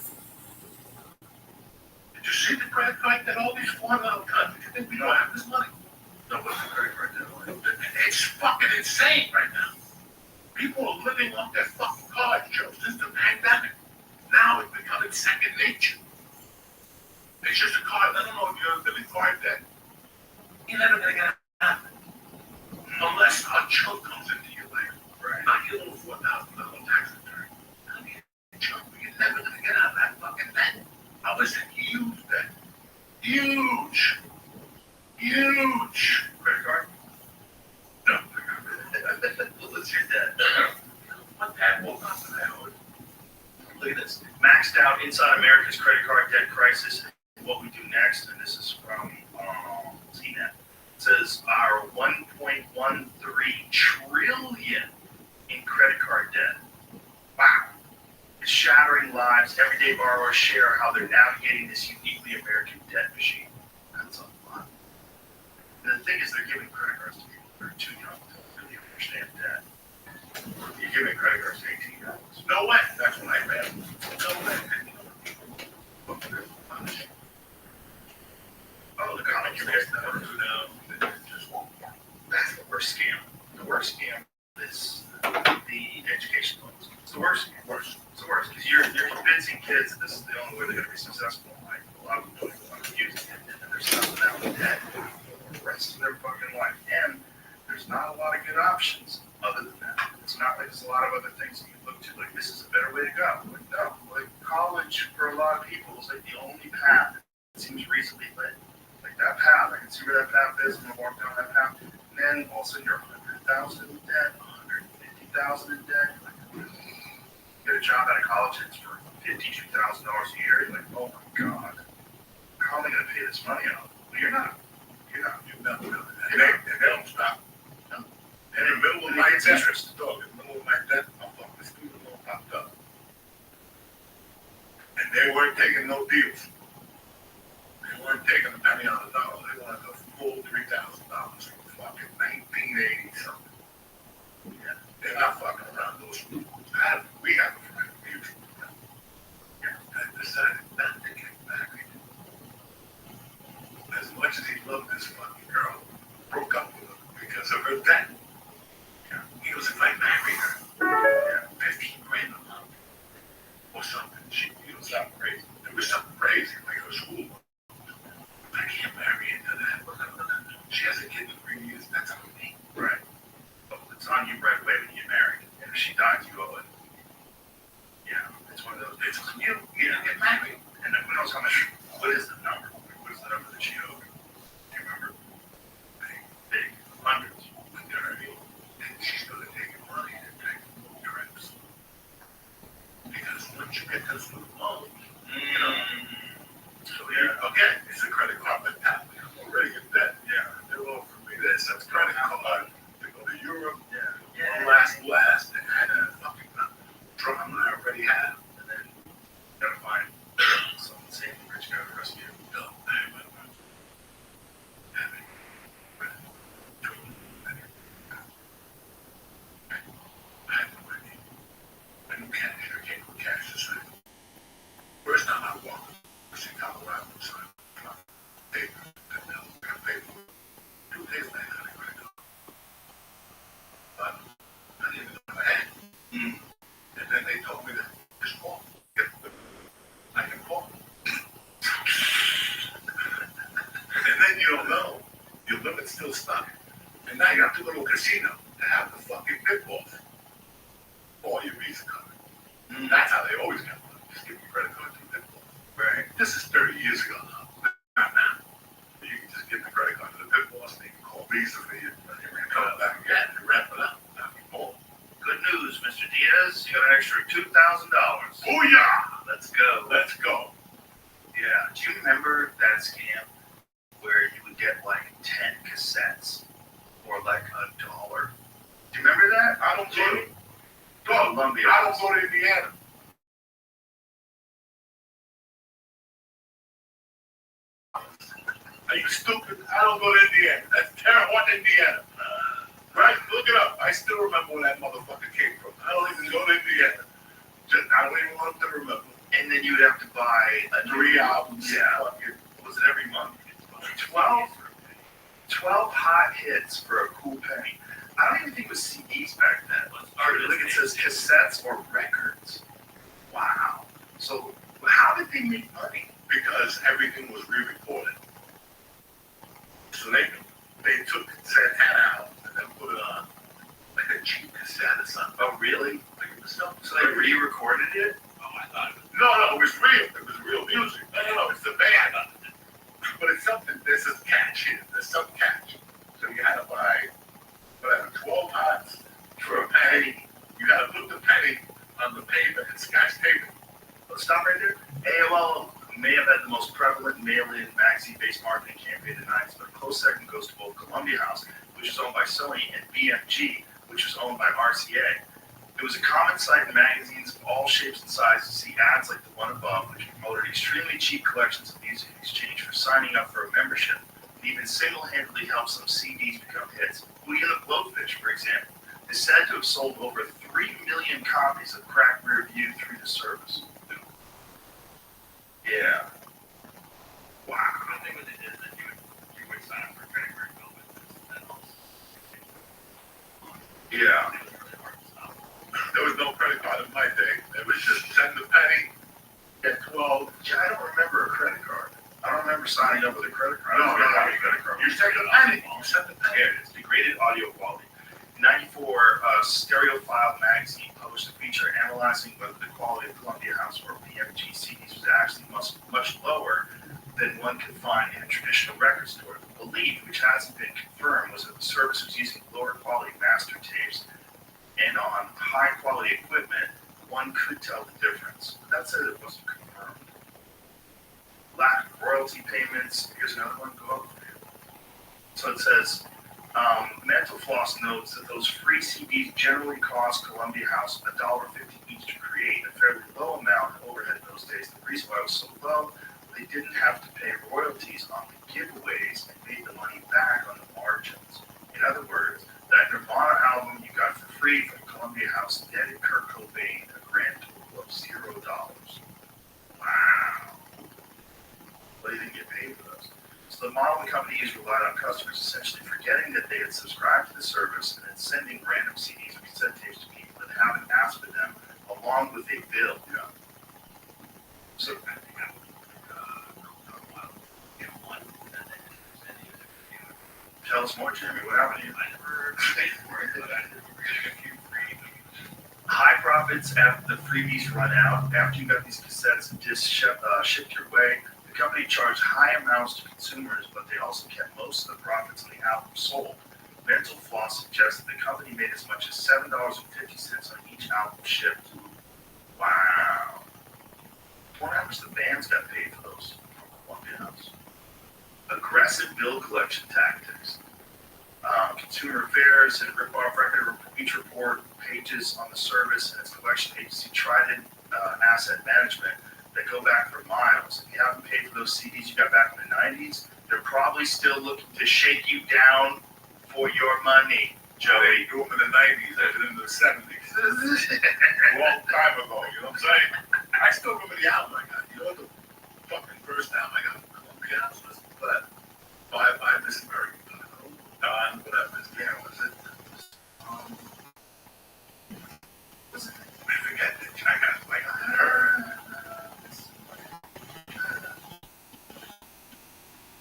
Did you see the credit card that all these foreign little countries think we don't have this money? No, what's the credit card debt? It's fucking insane right now. People are living off their fucking cards, Joe, since the pandemic. Now it's becoming second nature. It's just a card. I don't know if you're living card debt. You're never gonna get out of it. Unless a chunk comes into your life. Right. Not your little $4,000 tax return. I mean, a chunk, but you're never gonna get out of that fucking debt. I was a huge debt. Huge. Credit card? No. What's your debt? What that will not I owe it. Look at this. Maxed out inside America's credit card debt crisis. What we do next, and this is from CNET. It says our 1.13 trillion in credit card debt. Wow. It's shattering lives. Everyday borrowers share how they're navigating this uniquely American debt machine. That's a lot. And the thing is, they're giving credit cards to people who are too young to really understand debt. You're giving credit cards to 18-year-olds. No way. That's what I read. No way. Oh, the comic you guys know. That's the worst scam. The worst scam is the education loans. It's the worst. It's the worst because you're convincing kids that this is the only way they're going to be successful in life. A lot of them don't even want to use it, and then they're stuck out with debt for the rest of their fucking life. And there's not a lot of good options other than that. It's not like there's a lot of other things that you look to. Like this is a better way to go. Like no, like college for a lot of people is like the only path that seems reasonably lit. Like that path, I can see where that path is. I'm gonna walk down that path, and then all of a sudden you're 100,000 in debt, 150,000 in debt. Like, get a job out of college, it's for $52,000 a year. You're like, oh my god, how am I gonna pay this money out? Well, you're not. And they don't stop. No. And in the middle of my interest, dog, in the middle of my debt, my fucking student loan popped up. And they weren't taking no deals. They weren't taking a penny on the dollar. They wanted the full $3,000 from fucking 1980 something. Yeah. They're not fucking around those schools. We have a friend who used to. Yeah. I decided not to get married. As much as he loved this fucking girl, broke up with her because of her debt. Yeah. He was if I married her, yeah, 15 grand a month or something. It was something crazy. It was something crazy, like her school. I can't marry into that. She has a kid in 3 years. That's on me. Right. But it's on you right away when you get married. And if she dies, you owe it. Yeah. It's one of those. It's on you. You didn't get married. And then who knows how much. What is the number? What is the number that she owed? Do you remember? Big. Hundreds. You know what I mean? And she's going to take your money and take little trips. Because once you get those little loans, you know. So yeah, okay, it's a credit card, but I'm already in debt. Yeah, they're offering me this. That's credit card to go to Europe. Yeah. Last, and had a fucking drum I already have, and then gotta find someone safe, rich guy to rescue. No, I have no idea. I know cash. I can't put cash aside. That's how they always got money. Just give me credit card to the pit boss. Right? This is 30 years ago now. Not now. You can just give the credit card to the pit boss and they can call Visa for you. And they can come back again and wrap it up. Not more. Good news, Mr. Diaz. You got an extra $2,000. Booyah! Let's go. Let's go. Yeah. Do you remember that scam where you would get like 10 cassettes for like $1? Do you remember that? I don't go to Columbia. I don't go to Indiana. Are you stupid? I don't go to Indiana. That's Terre Haute, Indiana. Right? Look it up. I still remember where that motherfucker came from. I don't even go to Indiana. I don't even want to remember. And then you would have to buy a 3 albums. Yeah. Was it every month? 12 hot hits for a cool penny. I don't even think it was CDs back then. Look, it says cassettes or records. Wow. So how did they make money? Because everything was re-recorded. So they took Santana out and then put it on like a cheap cassette or something. Oh, really? Like it was something. So they re-recorded it? Oh, I thought it was. No, it was real. It was real music. No, it's the band. But it's something, there's a catch here. There's some catch. So you had to buy, whatever, 12 pots for a penny. You got to put the penny on the pavement and scratch pavement. Let's stop right there. AOL may have had the most prevalent mail-in magazine-based marketing campaign in the 90s, but a close second goes to both Columbia House, which is owned by Sony, and BMG, which was owned by RCA. It was a common sight in magazines of all shapes and sizes to see ads like the one above, which promoted extremely cheap collections of music in exchange for signing up for a membership, and even single-handedly helped some CDs become hits. Hootie and the Blowfish, for example, is said to have sold over 3 million copies of Crack Rear View through the service. Yeah. Wow. The thing with it is that you would sign up for credit card bill with Yeah. It was really hard to stop. There was no credit card in my day. It was just send the penny, get 12. Yeah, I don't remember a credit card. I don't remember signing up with a credit card. No, I don't have a credit card. You send the penny. You send the penny. Yeah, it's degraded audio quality. In '94, Stereophile magazine published a feature analyzing whether the quality of Columbia House or BMG CDs was actually much lower than one could find in a traditional record store. The belief, which hasn't been confirmed, was that the service was using lower quality master tapes, and on high quality equipment, one could tell the difference. But that said, it wasn't confirmed. Lack of royalty payments. Here's another one. Go up. So it says, Mental Floss notes that those free CDs generally cost Columbia House $1.50 each to create, a fairly low amount of overhead in those days. The reason why it was so low, they didn't have to pay royalties on the giveaways and made the money back on the margins. In other words, that Nirvana album you got for free from Columbia House netted Kurt Cobain a grand total of $0. Wow. Well, they didn't get paid for those. So the model the company used relied on customers essentially forgetting that they had subscribed to the service and then sending random CDs or cassette tapes to people that haven't asked for them, along with a bill. Yeah. So tell us more, Jimmy. What happened to you? I never paid for it, but I never getting a few free. High profits after the freebies run out. After you got these cassettes and discs shipped your way, the company charged high amounts to consumers, but they also kept most of the profits on the album sold. Mental Floss suggests that the company made as much as $7.50 on each album shipped. Wow. I wonder how much the bands got paid for those from Columbia House. Aggressive bill collection tactics. Consumer Affairs and Rip-Off Record each report pages on the service and its collection agency Trident Asset Management that go back for miles. If you haven't paid for those CDs you got back in the 90s, they're probably still looking to shake you down for your money, Joey. They do them in the 90s, I did in the 70s. A long time ago, you know what I'm saying? I still remember the album I got. You know the fucking first album I got from Columbia House was that Bye Bye Miss America. Don, whatever his name was. I forget that I got like her.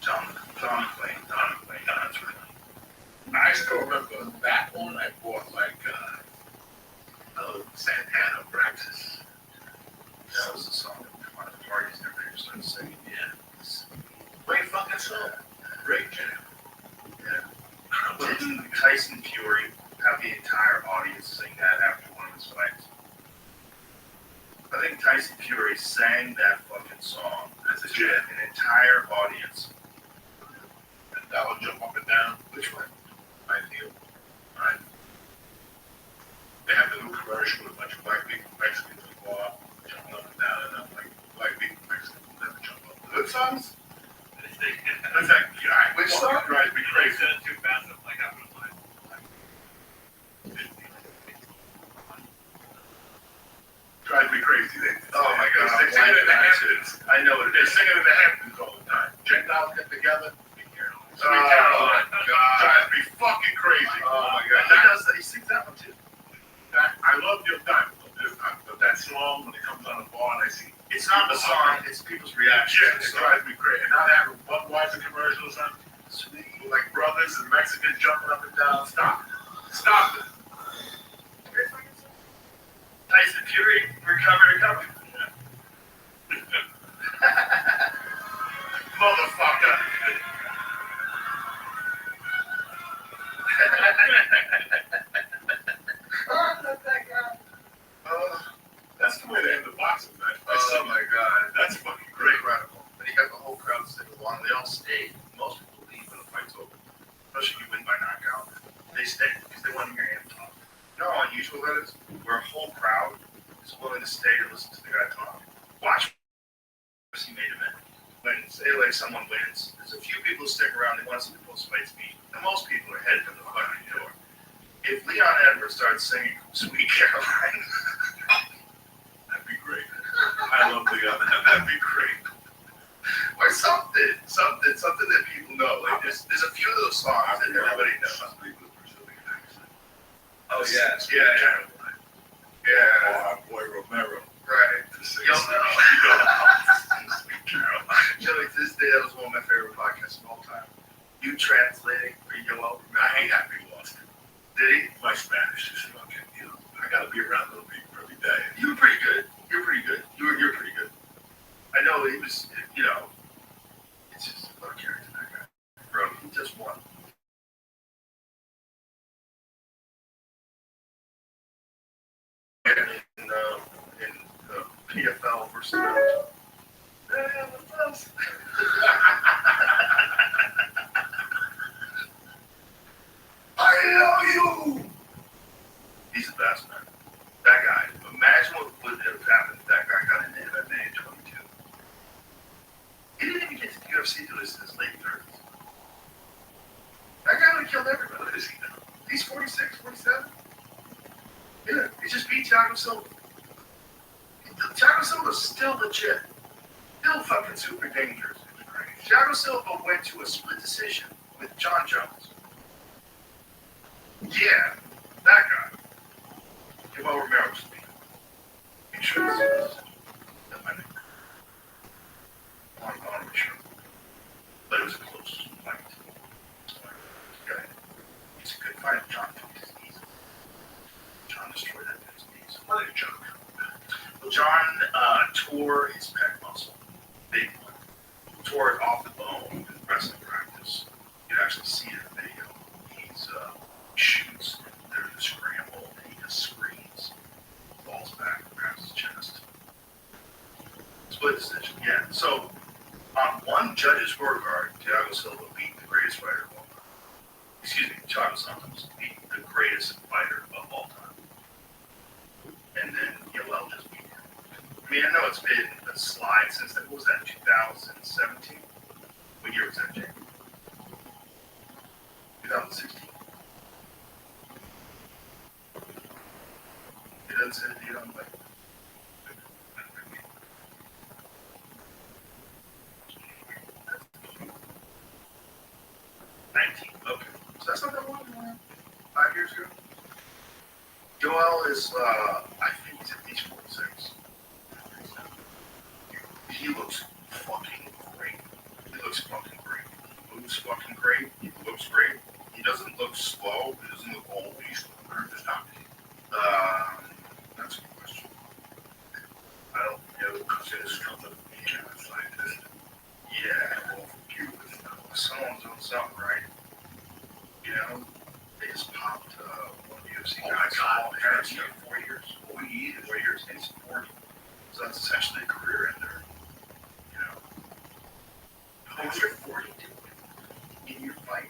Don McLean, Don's right. I still remember that one I bought like Santana Braxis. That was the song that would come out of the parties and everybody started singing. Yeah. Great fucking song. Great jam. Didn't Tyson Fury have the entire audience sing that after one of his fights? I think Tyson Fury sang that fucking song as a jam, an entire audience. And that would jump up and down. Which one? I feel. Right. They have the new commercial with a bunch of black people, Mexicans who go up, jumping up and down, and I'm like, black people, Mexicans will never jump up. Good songs? What's that guy? Which song? Drives me crazy. Too fast, I'm like, I'm gonna Drives me crazy. Oh my God. They sing it in the Hamptons. I know what it They is. sing it in the Hamptons all the time. Gentiles get together. Sweet Caroline. Sweet Oh, Caroline. God. Drives me fucking crazy. Oh my God. He does that. He sings that one too. I love Neil Diamond, but that song when it comes on the bar and I see It's not the song, it's people's reaction. yeah, it drives me crazy. And now they have Budweiser commercials on, sweet, like brothers and Mexicans jumping up and down. Stop it. Stop it. Tyson Fury, recover. Motherfucker. That's the way they end the boxing match. Oh my God. That's fucking great. Incredible. But he got the whole crowd sing along. They all stayed. Most people leave when the fight's over. Especially if you win by knockout. They stay because they want to hear him talk. You know how unusual that is? Where a whole crowd is willing to stay to listen to the guy talk. Watch UFC main event. When, say, like someone wins, there's a few people who stick around. They want to see the post-fight speech. And most people are headed for the fucking door. If Leon Edwards starts singing Sweet Caroline, That'd be great. I love the other. That'd be great. or something that people know. Like there's a few of those songs that everybody knows. Some people with Brazilian accent. Oh yeah, Sweet yeah, Caroline. yeah. Or our boy Romero. Right. To sing Yo, Sweet Caroline. Joey, to this day, that was one of my favorite podcasts of all time. You translating for Yoel? I hate having lost it. Did he? My Spanish is fucking, I gotta be around little people every day. You were pretty good. You're pretty good. You're pretty good. I know he was, it's just a lot of character, that guy. Bro, he just won. In the PFL versus I know you! He's the best, man. That guy. Imagine what would have happened if that guy got into MMA at 22. He didn't even get to the UFC till his late 30s. That guy would have killed everybody. What is he now? He's 46, 47? Yeah, he just beat Thiago Silva. Thiago Silva's still legit. Still fucking super dangerous. Thiago Silva went to a split decision with John Jones. Yeah, that guy. Well, Romero's speaking. Make sure this is my name. I want to make sure. But it was a close fight. Okay. He's a good fighter. John took his knees. John destroyed that man's knees. What did John do? Well, John tore his pec muscle. Big one. Tore it off the bone in wrestling practice. You can actually see it in the video. He's shoots. There's a scramble. And he just screams. Falls back, grabs his chest. Split decision. Yeah. So, on one judge's scorecard, Thiago Silva beat the greatest fighter of all time. Excuse me, Thiago Santos beat the greatest fighter of all time. And then Yoel just beat him. I mean, I know it's been a slide since that. What was that, 2017? What year was that, Jake? 2016. It doesn't say the date on the way. 19. Okay. So that's not that long. 5 years ago. Yoel is, I think he's at least 46. He looks fucking great. He looks fucking great. He moves fucking great. He looks great. He doesn't look slow. He doesn't look old. He's just not. That's a good question. I don't, So that's essentially a career ender. You know. What you're 40 doing in your fight,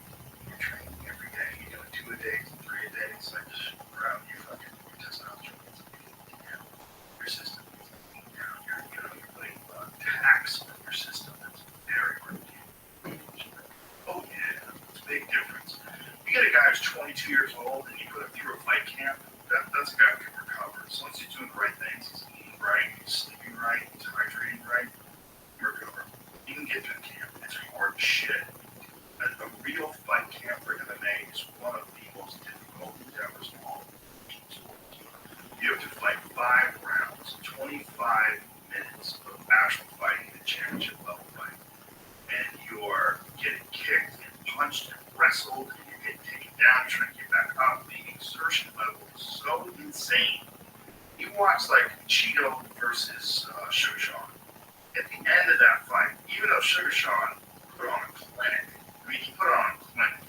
you're training every day, you're doing 2 a day, 3 a day, it's like just around your fucking testosterone. You know, your system is down, you're putting tax on your system that's very hard to do. Oh yeah, it's a big difference. You get a guy who's 22 years old and you put him through a fight camp, that's a guy who can recover. As long as he's doing the right things, he's eating right, he's sleeping right, he's hydrating right, you recover. You can get to the camp. It's hard shit. A real fight camp for MMA is one of the most difficult endeavors of all. You have to fight 5 rounds, 25 minutes of actual fighting, the championship level fight. And you're getting kicked and punched and wrestled, and you're getting taken down, trying to get back up. The exertion level is so insane. You watch like Cheeto versus Sugar Sean. At the end of that fight, even though Sugar Sean put on a clinic, he put on a clinic.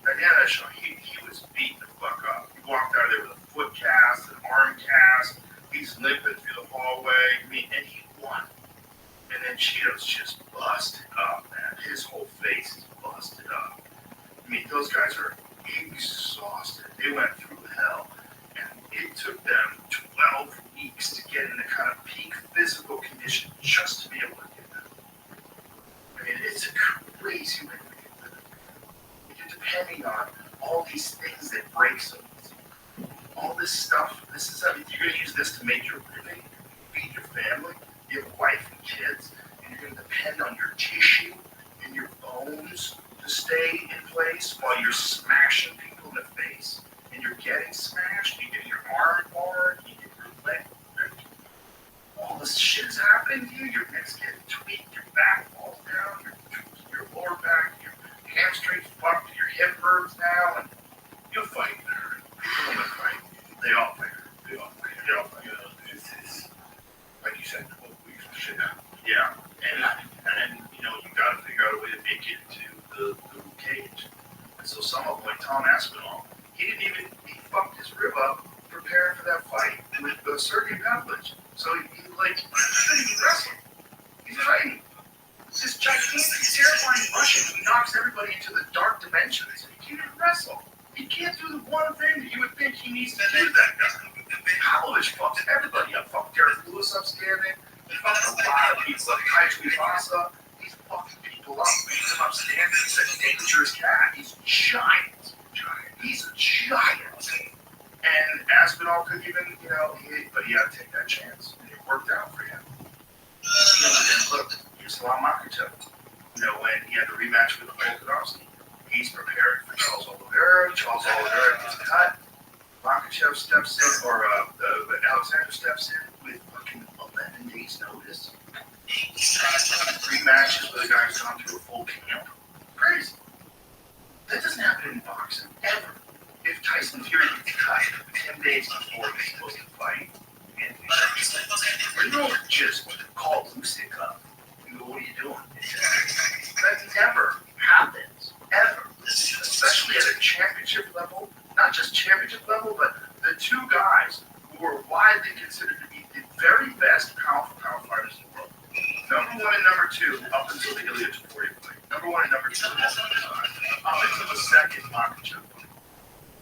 At the end of that show, he was beaten the fuck up. He walked out of there with a foot cast, an arm cast. He's limping through the hallway. And he won. And then Cheeto's just busted up, man. His whole face is busted up. Those guys are exhausted. They went through hell. And it took them 12 weeks to get in the kind of peak physical condition just to be able to get that. It's a crazy way to get that. You're depending on all these things that break them. All this stuff. You're going to use this to make your living, feed your family. You have a wife and kids, and you're going to depend on your tissue and your bones to stay in place while you're smashing people in the face. And you're getting smashed, you get your arm hard, you get your leg ripped. All this shit is happening to you. Your neck's getting tweaked, your back falls down, your lower back, your hamstrings fucked, your hip hurts now, and you'll fight. People will fight. They all fight. They all fight. It's like you said, 12 weeks of shit. Yeah. And you gotta figure out a way to make it to the cage. And so someone like Tom Aspinall, he fucked his rib up preparing for that fight with Sergey Pavlovich. So he shouldn't even wrestle. He's fighting. It's this gigantic, terrifying Russian who knocks everybody into the dark dimensions. He can't even wrestle. He can't do the one thing that you would think he needs to do, that guy. Pavlovich fucks everybody up. Fucked Derek Lewis upstanding. He fucked a lot of people up. Kaiju Vasa. He's fucking people up. He's him upstanding. He's a dangerous cat. He's giant. He's a giant. And Aspinall couldn't even, but he had to take that chance. And it worked out for him. And look, Islam Makhachev, when he had the rematch with Volkanovski, he's prepared for Charles Oliveira. Charles Oliveira gets cut. Makhachev steps in, or Alexander steps in with fucking 11 days notice. 3 matches with a guy who's gone through a full camp. Crazy. That doesn't happen in boxing, ever. If Tyson Fury gets cut 10 days before he's supposed to fight, you don't just call Usyk up and go, what are you doing? That never happens, ever. Especially at a championship level, not just championship level, but the 2 guys who are widely considered to be the very best pound fighters in the world. Number 1 and number 2, up until the Ilya Topuria fight. Number 1 and number 2, up until the second Makhachev fight.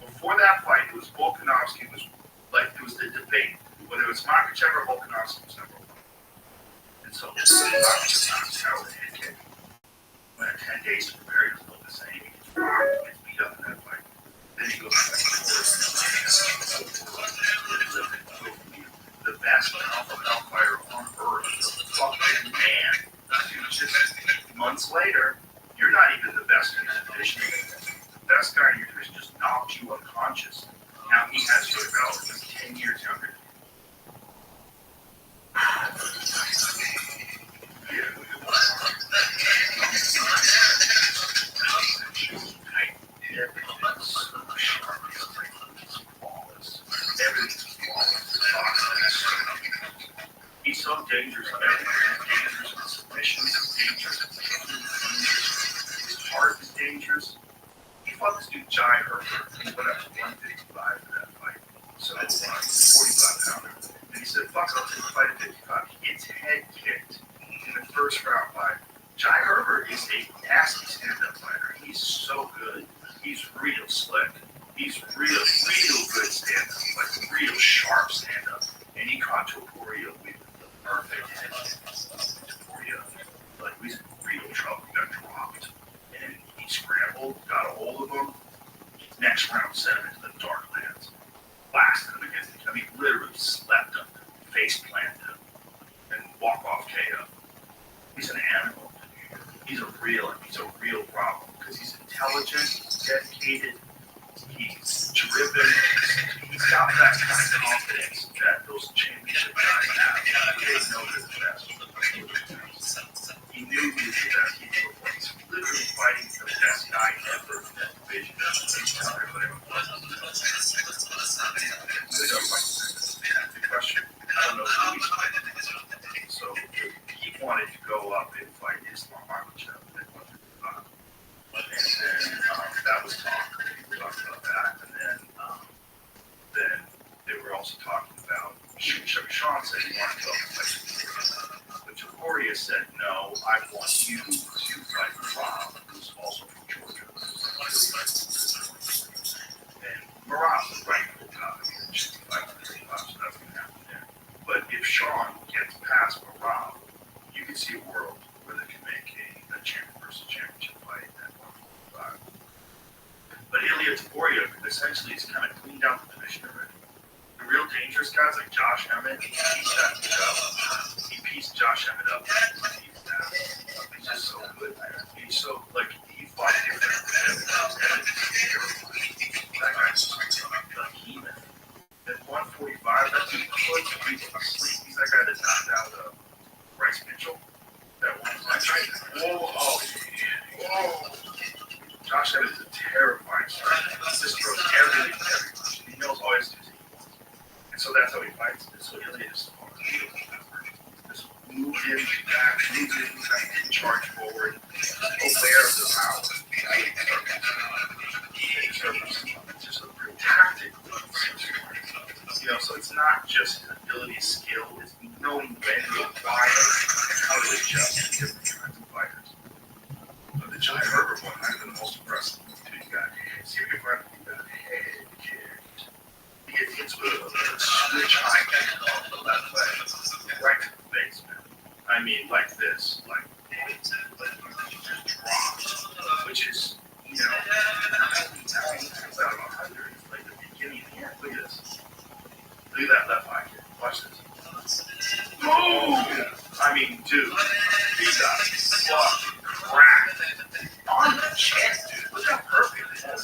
Before that fight, it was Volkanovski. It was the debate whether it was Makhachev or Volkanovski was number 1. And so Makhachev knocks out with a head kick. When 10 days to prepare, he doesn't look the same. He gets rocked, he gets beat up in that fight. Then he goes back to the best pound fighter on earth, the fucking man. Just months later, you're not even the best in your division. The best guy in your division just knocked you unconscious. Now he has your belt. He's 10 years younger. Everything's so sharp. Everything's flawless. He's so dangerous. Everything's dangerous. His submission is dangerous. His heart is dangerous. He fought this dude, Jai Herbert. He went up to 155 for that fight. So, 45 pounder. And he said, fuck up in the fight at 55. He gets head kicked in the first round by Jai Herbert. Is a nasty stand-up fighter. He's so good. He's real slick. He's real good stand-up, like real sharp stand-up. And he caught Topuria with the perfect head. Topuria, like, he's in real trouble. He got dropped. And he scrambled, got a hold of him. Next round, sent him into the dark lands. Blasted him against him. I mean, literally slept him, face planted him, and walk off KO. He's an animal. He's a real problem because he's intelligent, he's dedicated, he's driven. He's got that kind of confidence that those championship guys have. They know they're the best. He knew he was the best. He's literally fighting the best guy ever in that division. The question, I don't know who he's fighting. So he wanted to go up and fight Islam Makhachev at 155. And then that was talk. We talked about that. And then they were also talking about Sean said he wanted to go and fight Topuria. But Topuria said, no, I want you to fight Rob, who's also from Georgia. And Marab's the rightful top. I mean, it should be 535, so that's going to happen there. But if Sean gets past Marab, you can see a world where they can make a champion versus championship fight at 145. But Ilia Topuria essentially is kind of cleaned out the division already. The real dangerous guys like Josh Emmett, he pieced Josh Emmett up. He's just so good, man. He's so, like, he fought different than that guy's like Heeman. At 145, that dude puts people to sleep. He's that guy that knocked out Bryce Mitchell. That one time. Whoa. Josh Emmett is a terrifying striker. He just throws everything to everyone. He knows all his duties. And so that's how he fights. And so Ilya just move in back, and charge forward, aware of the power. It's just a real tactic. You know, so it's not just an ability skill, it's knowing when to apply it and how to adjust to different kinds of fighters. But the Jai Herbert one might have been the most impressive. Dude, you got see if you can find that head kicked. He gets hits with a switch high kick off the left leg, right to the face, man. I mean, like this, like just dropped, which is, you know, 9 times out of 100, it's like the beginning of the end. Look at this. Look at that left eye kick. Watch this. Boom! I mean, dude, he got fucking cracked on the chest, dude. Look how perfect it is.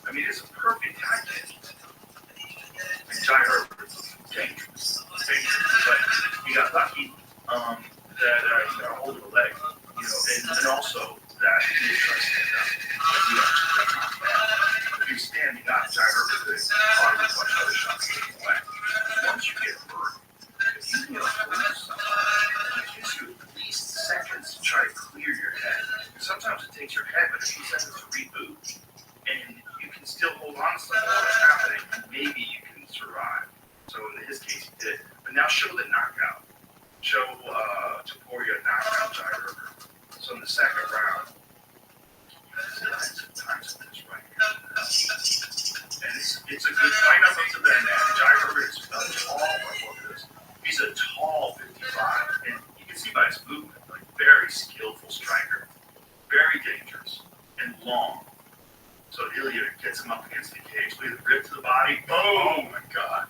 I mean, it's a perfect high kick. And Jai Herbert's dangerous. But he got lucky that he got a hold of the leg, you know, and also that he was trying to stand up. Like, he actually got knocked down. If you're standing up, Jai Herbert could probably watch other shots getting away. Once you get hurt, if you get hold of something, it gives you at least seconds to try to clear your head. Sometimes it takes your head but a few seconds to reboot, and you can still hold on to something that's happening, and maybe you can survive. So in his case, he did. But now show the knockout. Show Topuria knocked out Jai Herbert. So in the second round, times this right here. And it's a good fight up until then, man. Jai Herbert is tall, like what this. He's a tall 55, and you can see by his movement, like very skillful striker, very dangerous and long. So Ilya gets him up against the cage. Look at the rip to the body. Oh my God.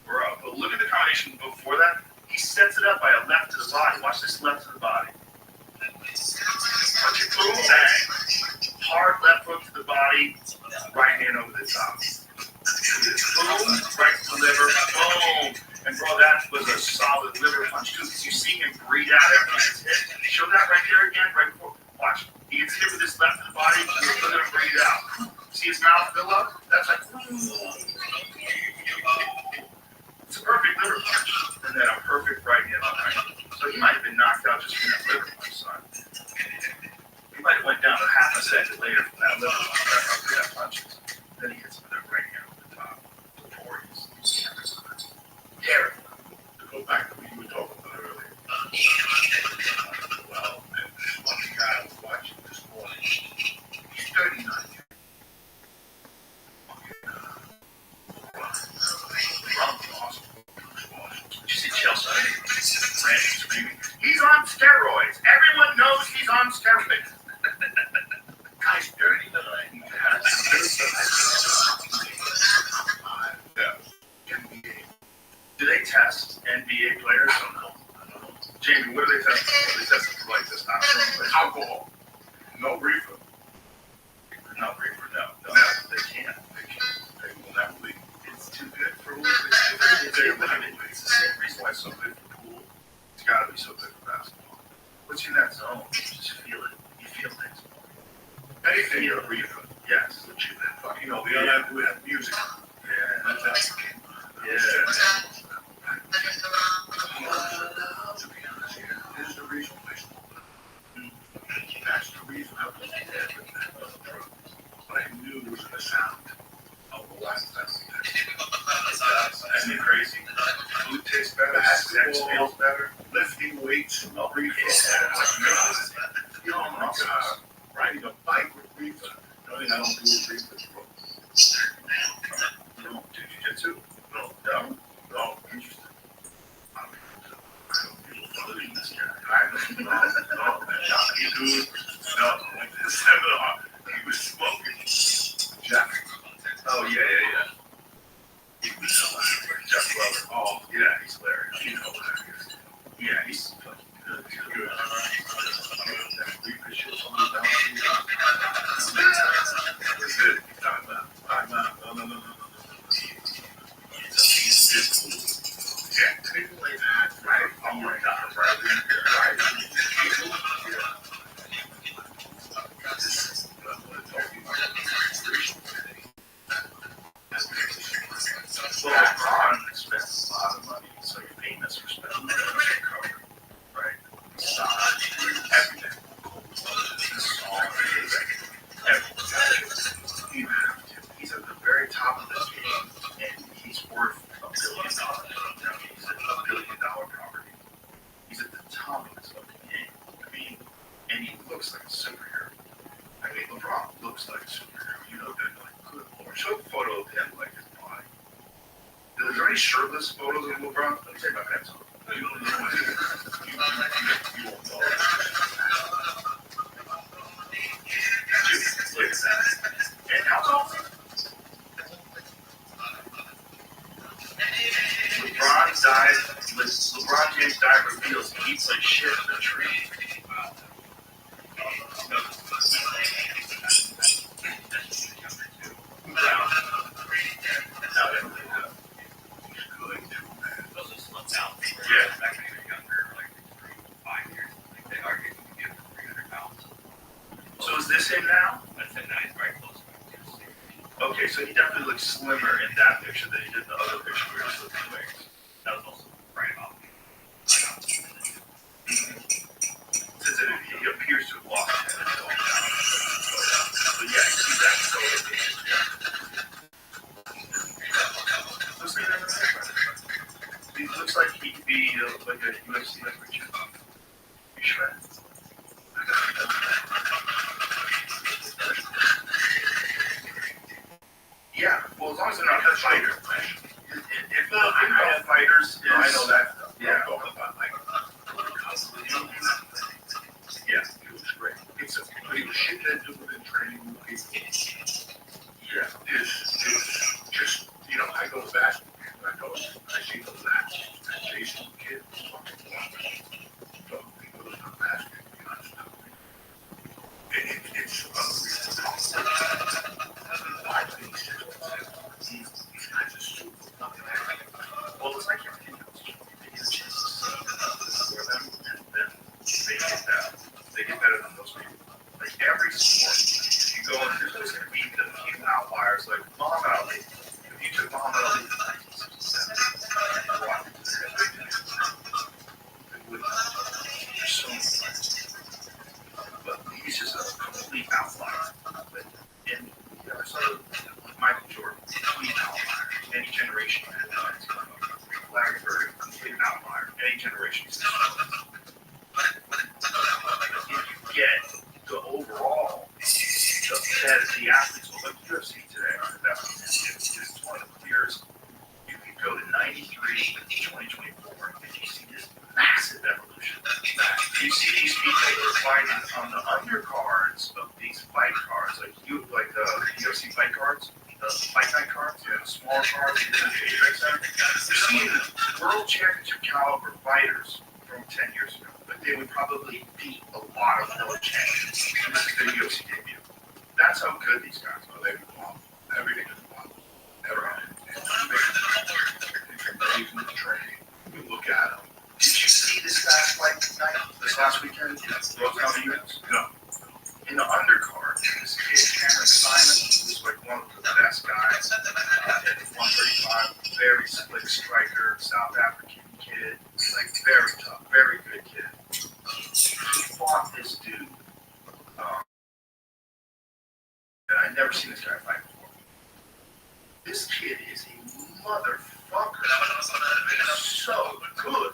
Bro, but look at the combination before that. He sets it up by a left to the body. Watch this left to the body. Punch it, boom, bang. Hard left hook to the body, right hand over the top. Boom, right to the liver, boom. And bro, that was a solid liver punch too, because you see him breathe out after he gets hit. Show that right there again, right before. Watch. He gets hit with his left to the body, and he's going to breathe out. See his mouth fill up? That's like, it's a perfect liver punch, and then a perfect right hand behind him. So he might have been knocked out just from that liver punch, son. He might have went down a half a second later from that liver punch, after that punch. Then he hits with that right hand over the top. Terrifying. ranting, screaming, he's on steroids. Everyone knows he's on steroids. Guy's dirty tonight. Do they test NBA players? I don't know. Jamie, what do they test for? They test for like this alcohol. No reefer. No reefer, no. They can't. They will never leave. It's too good for pool. It's the same reason why it's so good for pool. It's got to be so good for basketball. Once you're in that zone, you just feel it. You feel things. Anything you're a reefer. Yes. What you that? You know, we have music. Yeah. Yeah. To be honest, here's the reason why. That's the reason I was dead with that drug. But I knew it was the sound of the last time. Isn't it crazy? Food tastes better, sex feels better, lifting weights, oh my God, riding a bike with reefer. No, I don't do reefer. No, jiu-jitsu? No, interesting. I don't feel fun in this guy. No, that jockey dude. No, went to the seminar. He was smoking. Jeff. Oh, yeah. He was Jeff Glover. Oh, yeah, he's hilarious. You know what that is. Yeah, he's fucking good. He's good. That reefer shit. It's good. Time out. No. It's cool. Yeah, people like that, right? Oh my God, right? Well, LeBron spends a lot of money, so you're paying us for spending money on your cover, right? Everything. You have to. He's at the very top of this game, and he's worth $1 billion. No, he's at $1 billion property. He's at the top of his fucking game. I mean, and he looks like a superhero. I mean, LeBron looks like a superhero. You know, they're like, good Lord. Show a photo of him like his body. Is there any shirtless photos of LeBron? Let me take my pants off. You won't know. Look at that. And how tall? LeBron James died for feels he eats like shit in the tree. So is this him now? That's him now. He's very close. Okay, so he definitely looks slimmer in that picture than he did in the other picture where he was looking big. That was also right about me. Since he appears to have lost it. But yeah, see that he looks like he could be like a UFC Richard. You shred. Yeah, well, as long as they're not fighters. If they're not fighters, I know that stuff. Yeah. Yeah, it was great. It's a pretty shit that do within training. Yeah, it's just, you know, I go to basketball. I see the match. And Jason Kidd was fucking wonderful. So people that are basketball, you know, it's unreal. I think these guys are super fucking active. Well, it's like everything else. They get a chance to see them, and then they get better than those people. Like every sport, you go and there's always going to be a few outliers, like Muhammad Ali. If you took Muhammad Ali in 1967, there's so many players. But he's just a complete outlier. But in the other side, Michael Jordan, complete outlier. Any generation had that. Larry Bird, complete outlier. Any generation. If you get the overall, the athletes will look UFC today. It's one of the clearest. You can go to 93 to 2024, and you see this massive you see these people that are fighting on the undercards of these fight cards, like UFC fight cards, the fight night cards, the smaller cards, the trade center. You're seeing world championship caliber fighters from 10 years ago, but they would probably beat a lot of world champions. And this is their UFC debut. That's how good these guys are. They won. Everything is won. Everything. You can train. You look at them. Did you see this guy's fight tonight? This last weekend? Guinness? No. In the undercard, this kid, Cameron Simon, who's like one of the best guys at 135, very slick striker, South African kid, like very tough, very good kid. He fought this dude. And I'd never seen this guy fight before. This kid is a motherfucker. He's so good.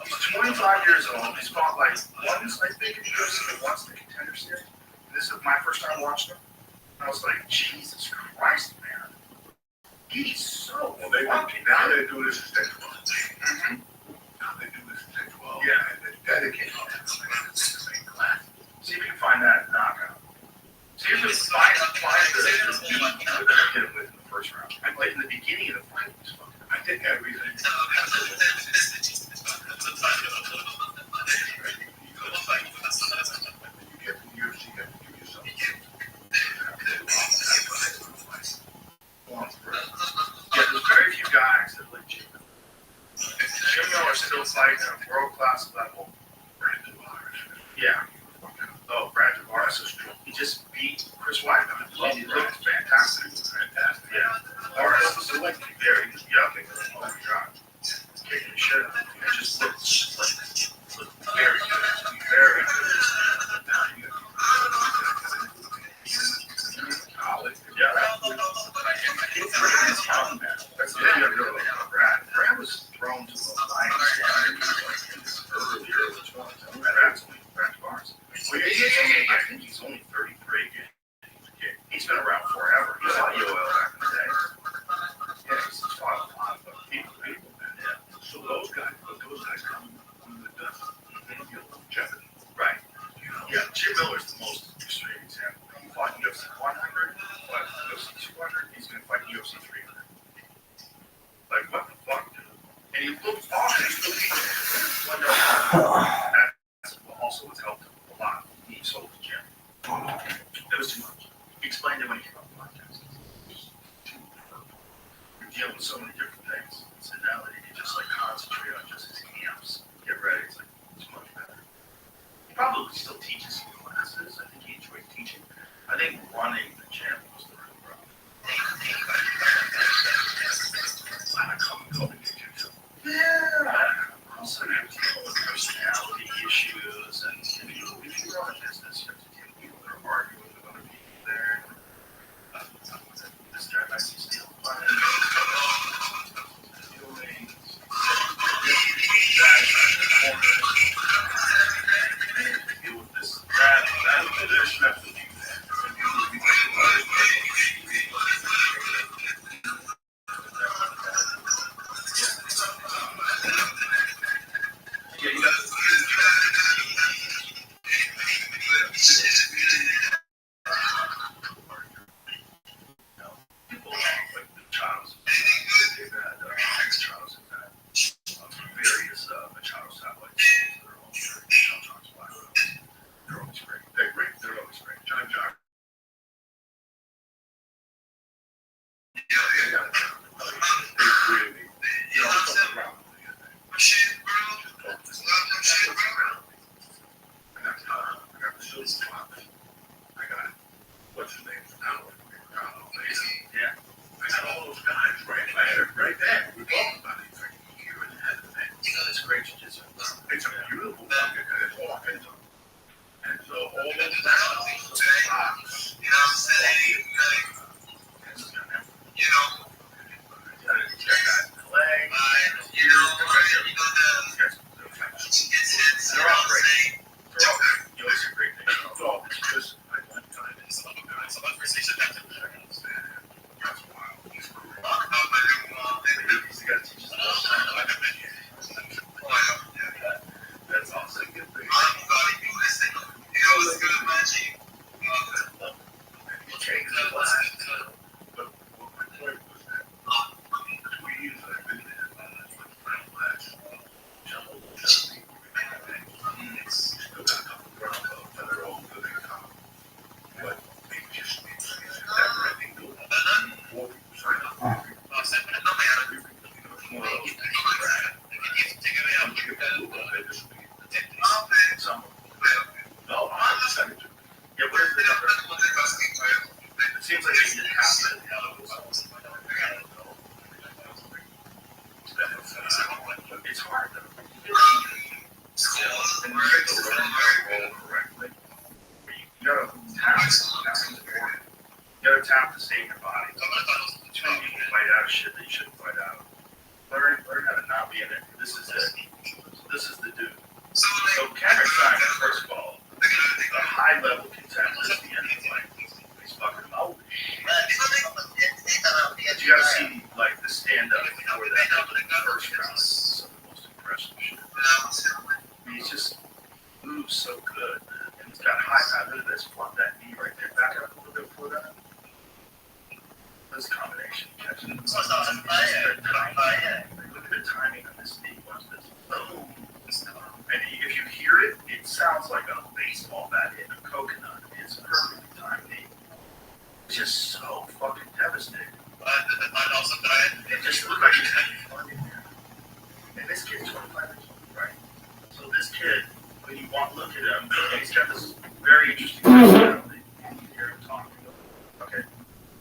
He's 25 years old. He's fought like once, I think, in the UFC, once in the Contender Series. This is my first time watching him. I was like, Jesus Christ, man. He's so well, now they do this at 12. Mm-hmm. Now they do this at 12. Yeah. And they're dedicated to the same class. See if you can find that knockout. See if you can find the beat that I hit him with in the first round. Like in the beginning of the fight, he was fucking. I did everything. You get to the UFC, you have to give yourself Yeah, there's very few guys that like Jim Miller. Jim Miller still fighting at a world-class level. Brandon Myers. Yeah. Oh, Brandon Myers is true. He just beat Chris Weidman. He looked fantastic. Fantastic. Yeah. Myers was like very young. Oh my God. Kicking the shit out of him. It just looked very good. Very good. Yeah. Brandon's young, man. That's the thing I really like about Brad. Brad was thrown to the lion's den in his early 20s. Brad Barnes. Well, I think he's only 33. He's been around forever. He fought Yoel back in the day. Yeah, he's fought a lot of people, man. Yeah. So those guys come from the dust. Jeopardy. Right. Yeah, Jim Miller's the most extreme example. He fought UFC 100, fought UFC 200, he's going to fight UFC 300. Like, what the fuck, dude? And he looked awesome. That's also what's helped him a lot. He sold the gym. It was too much. He explained it when he came on the podcast. You're dealing with so many different things. So now that he can just like concentrate on just his camps, get ready, it's like, it's much better. He probably still teaches some classes. I think he enjoys teaching. I think running the gym was the real problem. Yeah. Also, you have to deal with personality issues, and if you run a business, you have to deal with people that are arguing with other people there. This guy might be stealing money. Doing deal with this. That yeah, you got And you get to learn how to roll correctly. You gotta tap the board. You gotta tap to save your body. Too many people fight out of shit that you shouldn't fight out of. Learn how to not be in it. This is it. This is the dude. So Cameron Stein, first of all, a high level contender at the end of the fight. He's fucking holy shit. You gotta see like the stand up before that first round. It's some of the most impressive shit. He's just moves so good, man. And he's got high. Look at this. Flop that knee right there. Back up a little bit before that. This combination catching it. Look at the timing on this knee. Watch this. Boom. And if you hear it, it sounds like a baseball bat hitting a coconut. It's a perfectly timed knee. It's just so fucking devastating. It just looked like he's having fun in there. And this kid's 25 years old, right? So this kid, when you look at him, he's got this very interesting personality. You can hear him talking. Okay,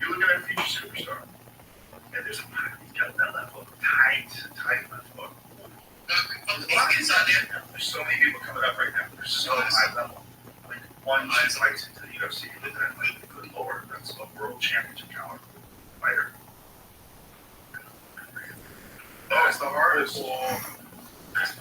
you're looking at a future superstar. And he's got that level of tight left hook. There's a lot of kids out there now. There's so many people coming up right now. They're so high level. Like one fights into the UFC. Look at that, like, good lord, that's a world championship caliber fighter. Oh, it's the hardest. That's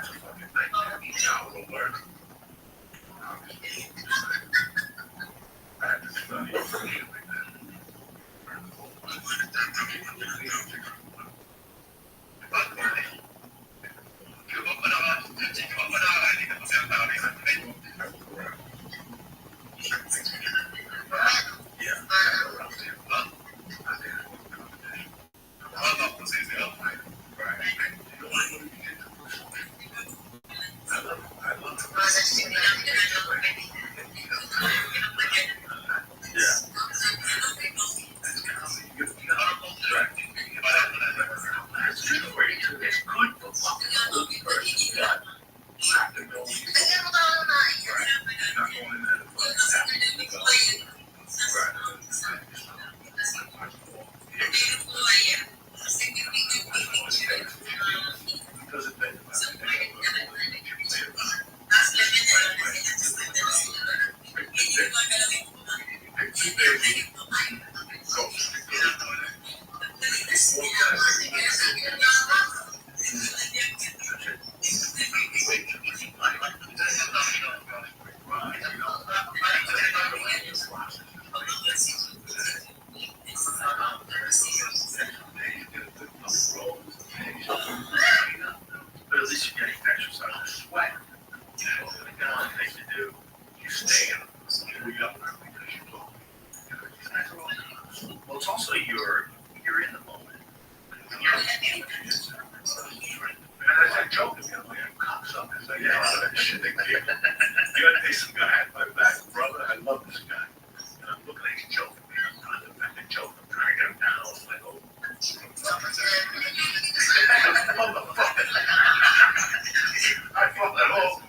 a fucking nightmare. How will work. I had to study for shit like that. But at least you're getting exercise and sweat. You know, the only thing to do, you stay in well, it's also you're in the moment. And I joke with him, man, cops up. It's like, yeah, that shit they give. There's some guy at my back, brother. I love this guy. And I'm looking at him joking, man. I'm trying to make a joke. I'm trying to get him down. It's like, oh, motherfucker. I felt that whole.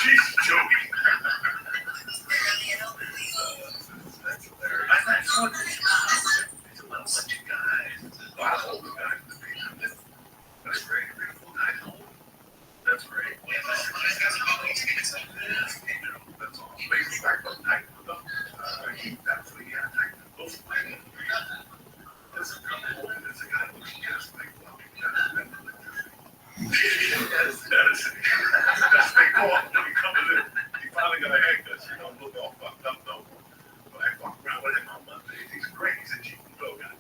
He's joking. That's hilarious. That's a little bunch of guys. It's a lot of older guys. That's great. That's great. That's all. Maybe back up night. That's what he had. There's a guy who looks just like that's they call when he comes in. He finally got a haircut, so you don't look all fucked up though. But I fuck around with him on Monday. He's great. He's a cheap little guy.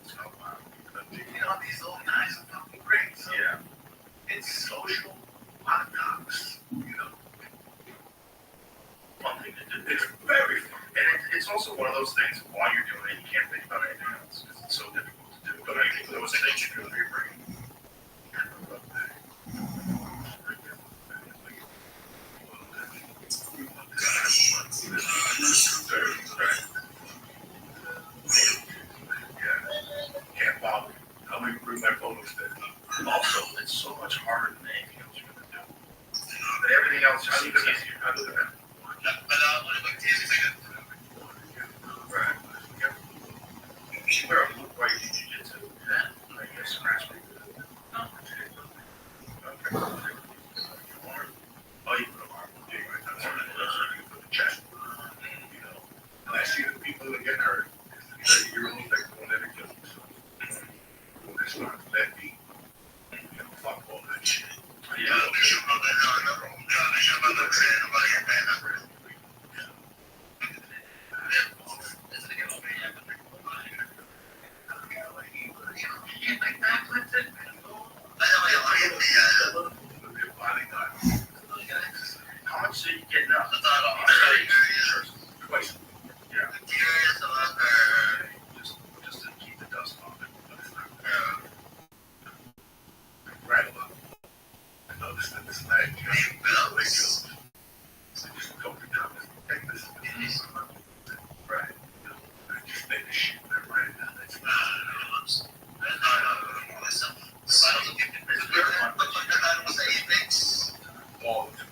You know, these little guys are fucking great. So yeah. It's social. A lot of dogs, you know. Fun thing to do. It's very fun. And it's also one of those things, while you're doing it, you can't think about anything else because it's so difficult to do. But I think those things you do for your brain. it's easier. I do that. Right. Yeah. You should wear a blue white jiu-jitsu. Yeah. Like a scratch me. No. Okay. Oh, you put them on. Yeah, right. That's right. That's right. You put the chest. You know. And I see the people that get hurt. You're only like the one that kills themselves. When it's not that deep. You know, fuck all that shit. Yeah. How much are you getting up? Twice. Yeah. Just to keep the dust off it. Right. I noticed that this leg. So just go down and take this. Right. I just made the shit right now. That's all the time.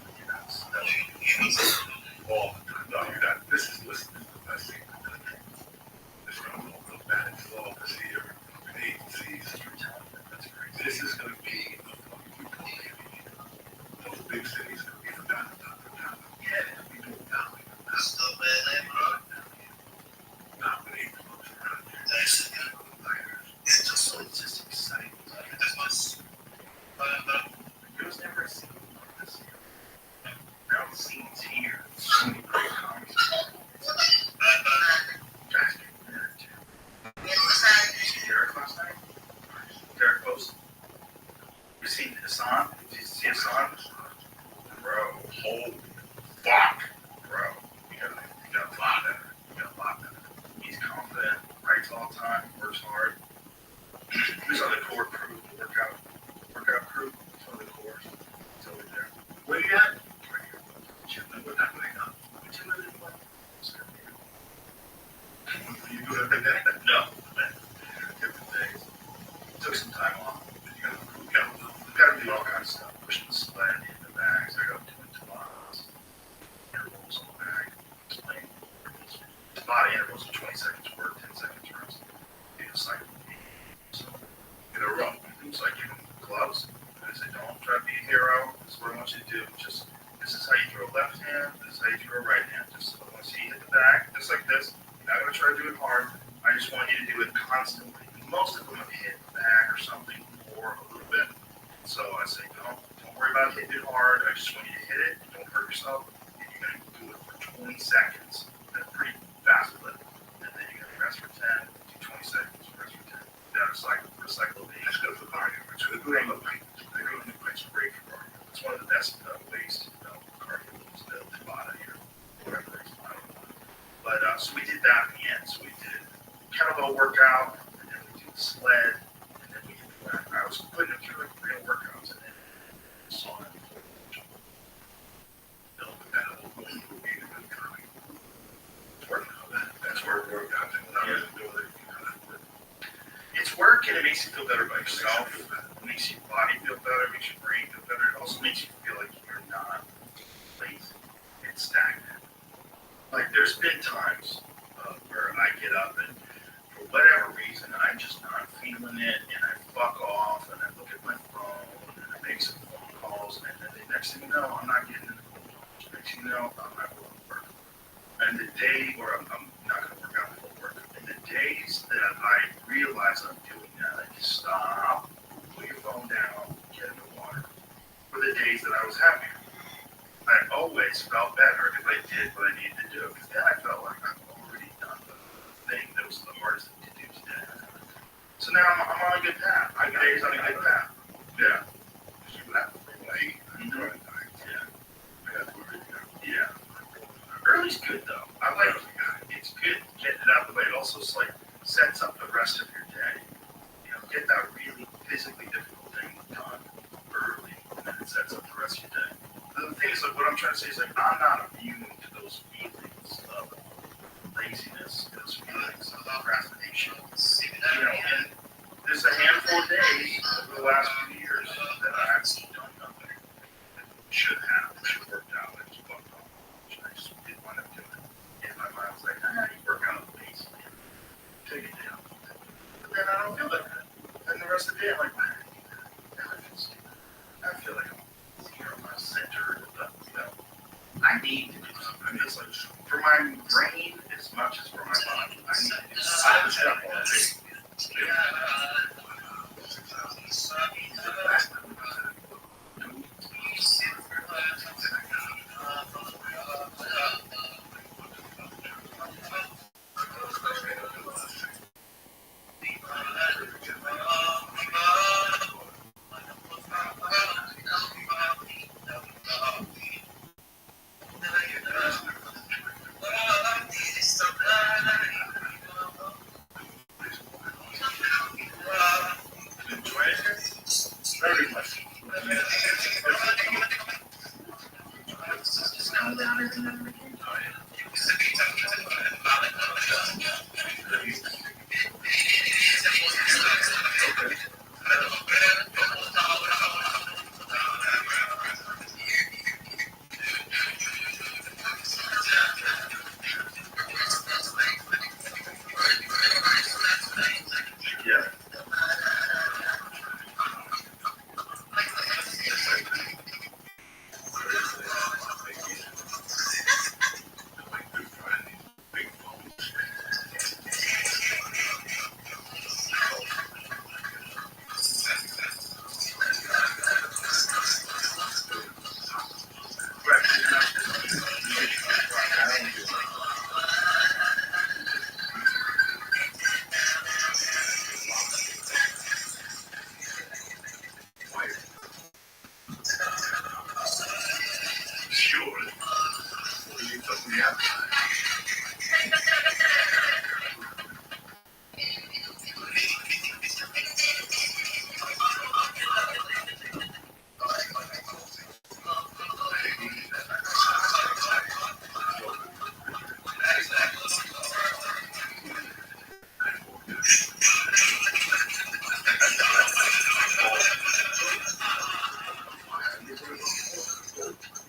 All the time. No, you're not. This is listening to the best thing in the country. This is going to go bad. It's all to see your agencies. That's crazy. This is going to be a fucking community. Those big cities are going to be forgotten about. Yeah, we do it down. Still bad, dominate the most around here. It's just exciting. It was never a scene like this here. Now the scene's here. So many great comics. Guys getting married too. Did you see Derek last night? Derek posted. You seen Hassan? Did you see Hassan? Bro, holy fuck, bro. You got a lot better. You got a lot better. He's confident, writes all the time, works hard. There's other core crew, workout crew, some of the cores. It's over there. Where you at? Right here. Chilling with that thing up. Chilling in what? You good? No. Different days. Took some time off. You gotta do all kinds of stuff. Pushing the sled in the bags. I got doing Tabatas. Intervals on the bag. Explain. Tabata intervals are 20 seconds work, 10 seconds rest. You know, cycle. So, in a row. It's like giving gloves. I say, don't try to be a hero. This is what I want you to do. Just, this is how you throw left hand. This is how you throw right hand. Just, I want to see you hit the bag. Just like this. You're not going to try to do it hard. I just want you to do it constantly. Most of them have hit the bag or something or a little bit. So I say, don't worry about hitting it hard. I just want you to hit it. Don't hurt yourself. And you're going to do it for 20 seconds. That's pretty fast with it. And then you're going to rest for 10. Do 20 seconds. Rest for 10. Down a cycle for a cycle of 8. That's good for cardio. It's good for cardio. They really do quite great for cardio. It's one of the best ways to develop cardio. Is the Tabata here. Whatever it is. I don't know. But so we did that in the end. So we did kettlebell workout. And then we did the sled. And then we did the back. I was putting them through like real workouts. And then saw it. Build that whole movie and then coming. It's working on that. That's where it worked out. And when I was doing it, it's work and it makes you feel better about yourself. It makes your body feel better, it makes your brain feel better. It also makes you feel like you're not lazy and stagnant. Like there's been times where I get up and for whatever reason I'm just not feeling it and I fuck off and I look at my phone and I make some phone calls and then the next thing you know I'm not getting in the phone calls. Next thing you know I'm not going to work. And the day where I'm not going to work out, I won't work. And the days that I realize I'm doing that, I just stop, put your phone down, get in the water. Were the days that I was happier. I always felt better if I did what I needed to do. Because then I felt like I've already done the thing that was the hardest thing to do today. So now I'm on a good path. I got days on a good path. Yeah. You left late. Yeah. I got to work. Yeah. Early's good though. I like it. It's good getting it out of the way. It also like sets up the rest of your day. You know, get that really physically difficult thing done early, and then it sets up the rest of your day. The thing is, like, what I'm trying to say is, like, I'm not immune to those feelings of laziness, those feelings of procrastination. You know, and there's a handful of days over the last few years that I've done nothing. Should have worked out. I just need, I mean, it's like, for my brain as much as for my body, I need to do silent stuff all day. Very much. Yeah. Sure. You took me out.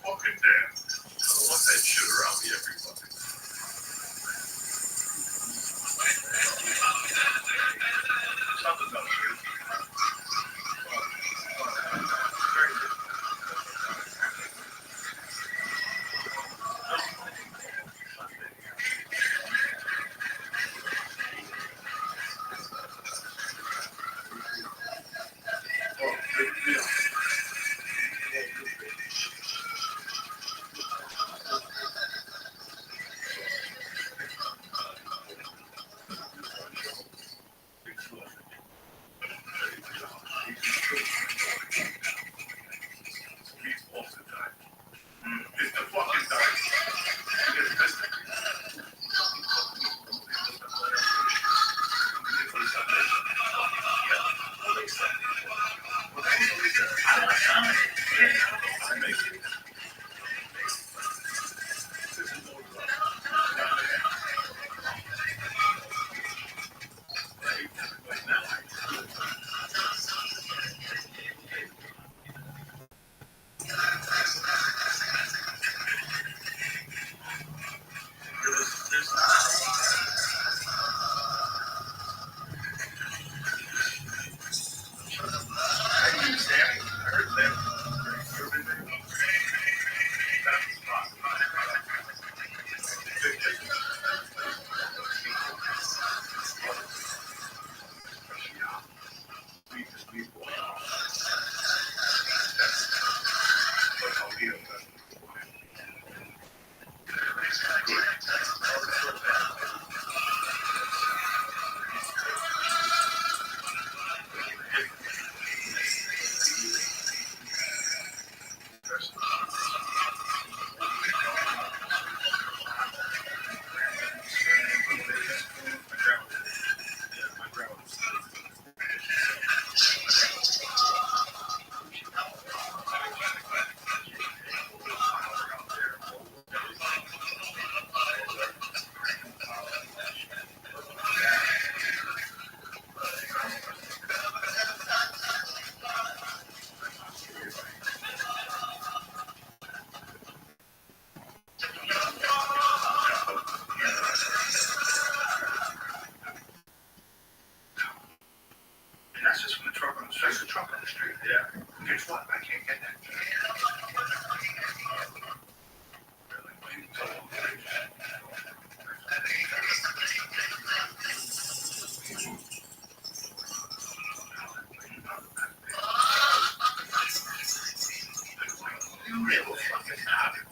Fucking damn. I don't want that shit around me every fucking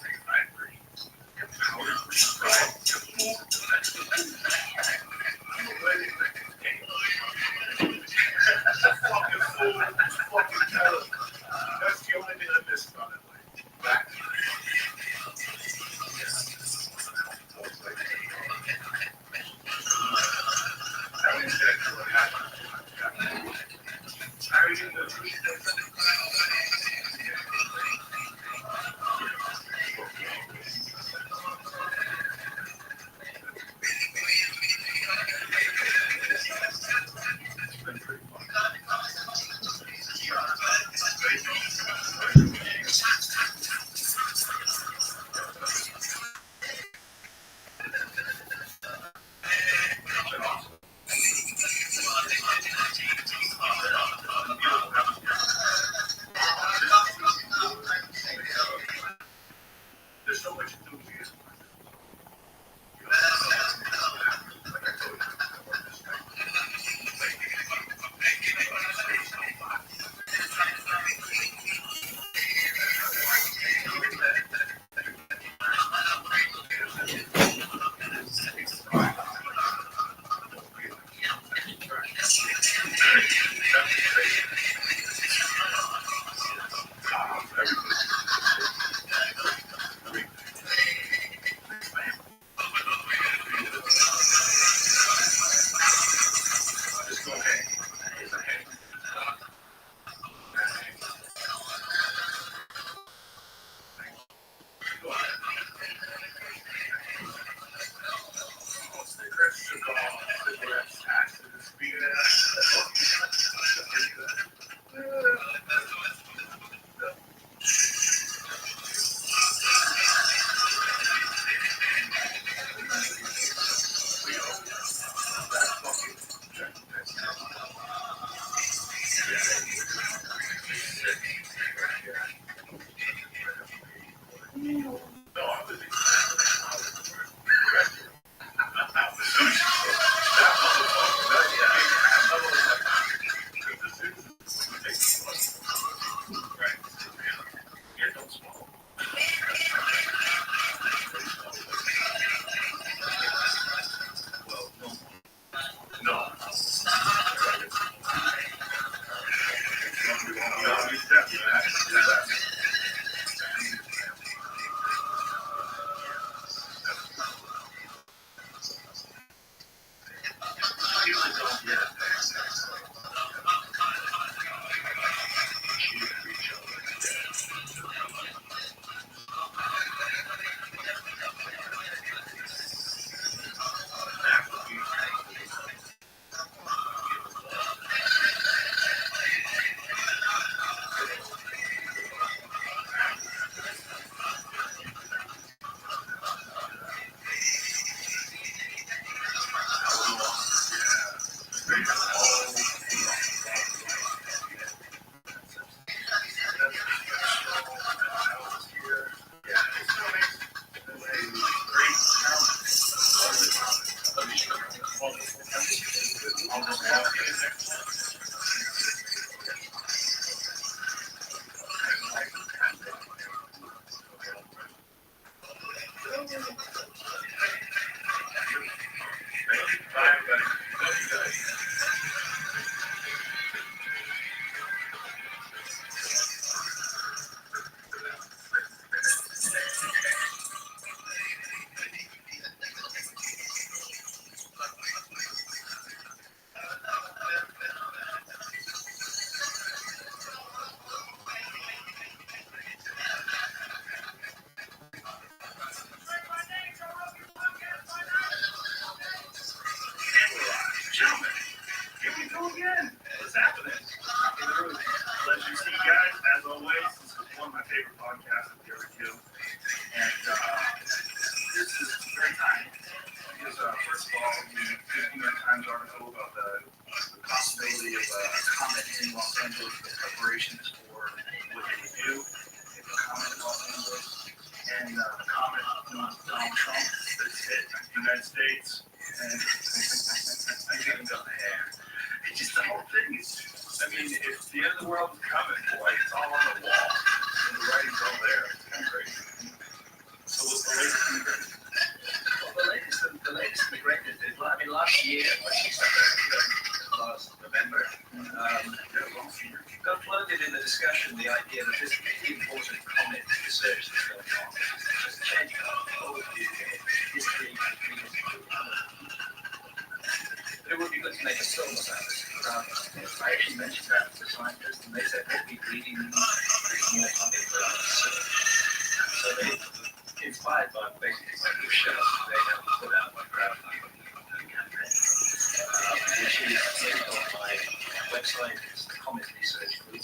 take fat green. Powder green. Right. I'm a wedding fucking fool. Fucking tell. That's the only thing I missed about it. Back. There's so much enthusiasm. I actually mentioned that to the scientists, and they said they'd be breeding more honey birds. So they, inspired by basically by Rothschild, they have put out a crowdfunding campaign, which is linked on my website. It's the Comet Research Group.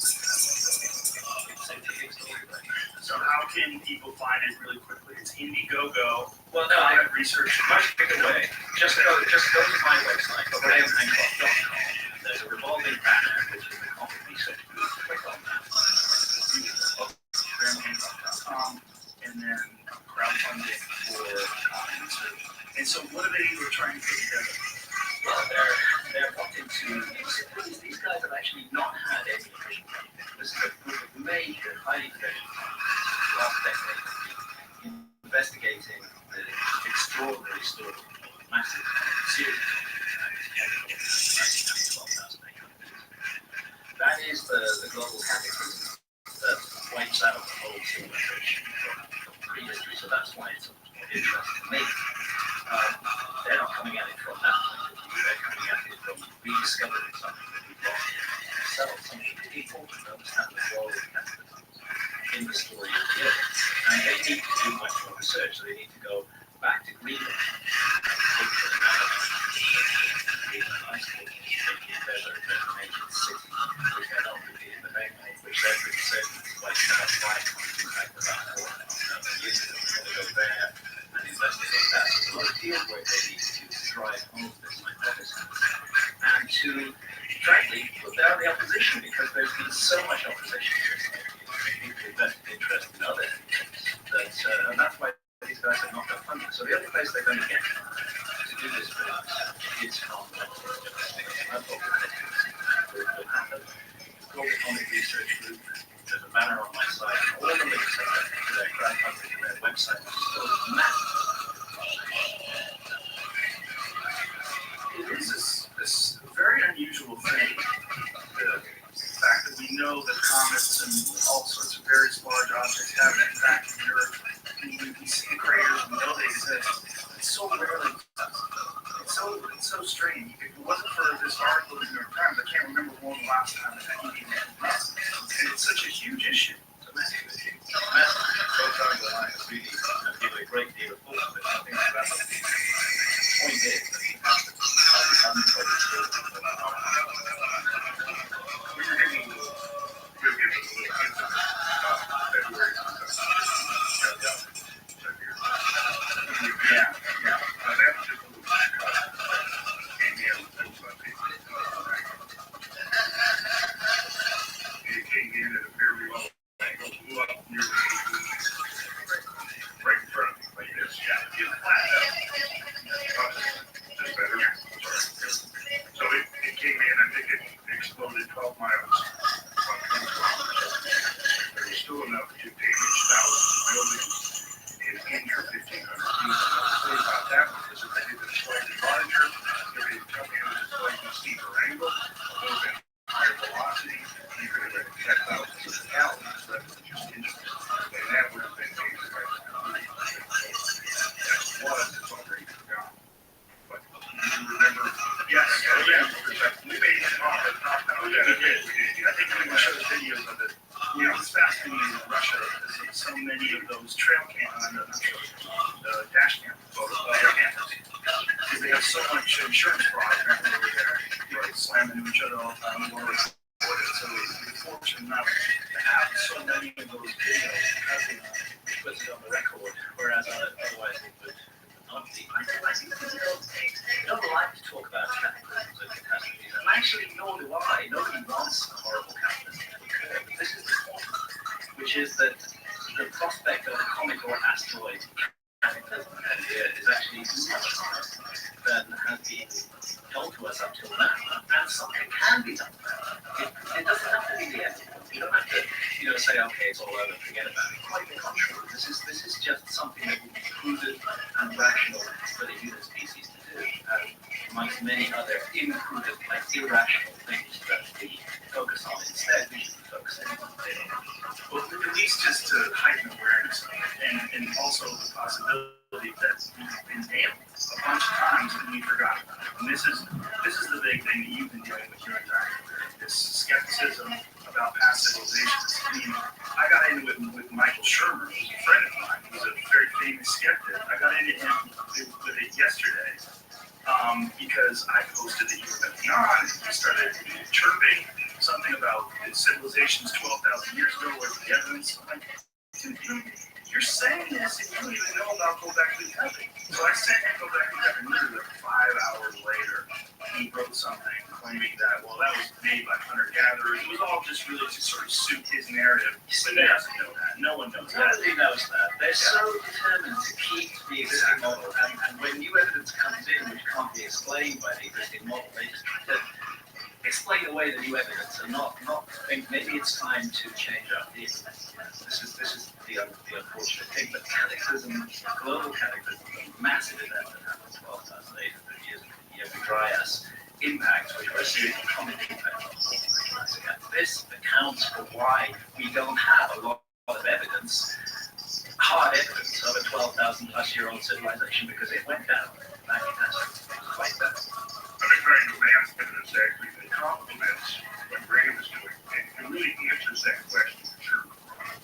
So how can people find it really quickly? It's Indiegogo. Well, no, I have research. much bigger way. Just go to my website, grahamhancock.com. There's a revolving banner, which is the Comet Research Group. Click on that. grahamhancock.com, and then crowdfunding for research. And so what are they trying to put together? Well, they're wanting to. These guys have actually not had any official funding. This is a group of major, highly credentialed scientists last decade investigating the extraordinary story of massive serious that is the global cataclysm that wipes out the whole civilization from prehistory. So that's why it's of interest to me. They're not coming at it from that point of view. They're coming at it from rediscovering something that we've lost ourselves, something really important to understand the role of capitalism in the story of the earth. And they need to do much more research, so they need to go back to Greenland and look for the Greenland ice core, making it better and better ancient city, which they're not really in the name of, which they've been certain like now 5 countries back about 4,500 years ago. We're going to go there and investigate that. So there's a lot of field work they need to do to drive home this hypothesis. And to, frankly, put down the opposition, because there's been so much opposition to this idea. People invested interest in other things. And that's why these guys have not got funding. So the only place they're going to get to do this for us is from the will happen. It's called the Comet Research Group. There's a banner on my site. All the links are to their crowdfunding to their website, which is called MAP. It is this very unusual thing, the fact that we know that comets and all sorts of various large objects have an impact on the Earth. We see the craters, we know they exist. It's so rarely done. It's so strange. If it wasn't for this article in the New York Times, I can't remember when the last time that even happened. And it's such a huge issue. It's a massive issue. Massive. Proton line is really given a great deal of thought to it. I think that's the point is that it has to be uncovered still. We were giving a little hint of February. Yeah. That's just a little came in about 50. It came in at a fairly low angle, blew up near the right in front of me, like this. Yeah, it flattened out. Just better. So it came in, I think it exploded 12 miles, about 20 kilometers. There was still enough to damage thousands of buildings and injure 1,500 people. The thing about that one is that they did it slightly larger, if it come in at a slightly steeper angle, a little bit higher velocity, you could have had thousands of fatalities rather than just injuries. And that would have been major by the community. That was, it's already forgotten. But you remember? Yes. We made it talk. We did. I think we can show the videos of it. You know, it's fascinating in Russia because so many of those trail cameras, dash cameras, because they have so much insurance fraud apparently over there, like slamming into each other all the time. So we're fortunate enough to have so many of those videos because it puts it on the record, whereas otherwise it would not be. I think you don't like to talk about cataclysms and catastrophes, and actually nor do I. Nobody wants a horrible cataclysm to occur. But this is the point, which is that the prospect of a comet or asteroid cataclysm is actually much higher than has been told to us up till now, and something can be done about it. It doesn't have to be the end. You don't have to, say, okay, it's all over, forget about it. Quite the contrary. This is just something that would be prudent and rational for the human species to do, amongst many other imprudent, irrational things that we focus on. Instead, we should be focusing on data. Well, at least just to heighten awareness and also the possibility that we've been nailed a bunch of times and we forgot about it. And this is the big thing that you've been dealing with your entire career. this skepticism about past civilizations. I mean, I got into it with Michael Shermer, who's a friend of mine. He's a very famous skeptic. I got into him with it yesterday because I posted that you were going to be on, and he started chirping something about civilizations 12,000 years ago, where's the evidence? I'm like, dude, you're saying this and you don't even know about Go Back to Heaven. So I sent him Go Back to Heaven literally like 5 hours later. He wrote something claiming that, well, that was made by hunter-gatherers. It was all just really to sort of suit his narrative. But he doesn't know that. No one knows that. Nobody knows that. They're so determined to keep the existing model. And when new evidence comes in which can't be explained by the existing model, they just try to explain away the new evidence and not think maybe it's time to change our view. This is the unfortunate thing. But cataclysm, global cataclysm, a massive event that happened 12,800 years ago, the dry ice impacts, which we're seeing a common impact on Atlantic. And this accounts for why we don't have a lot of evidence, hard evidence of a 12,000 plus year old civilization, because it went down back in that like that. I've been trying to advance evidence actually that complements what Graham is doing, and it really answers that question for sure.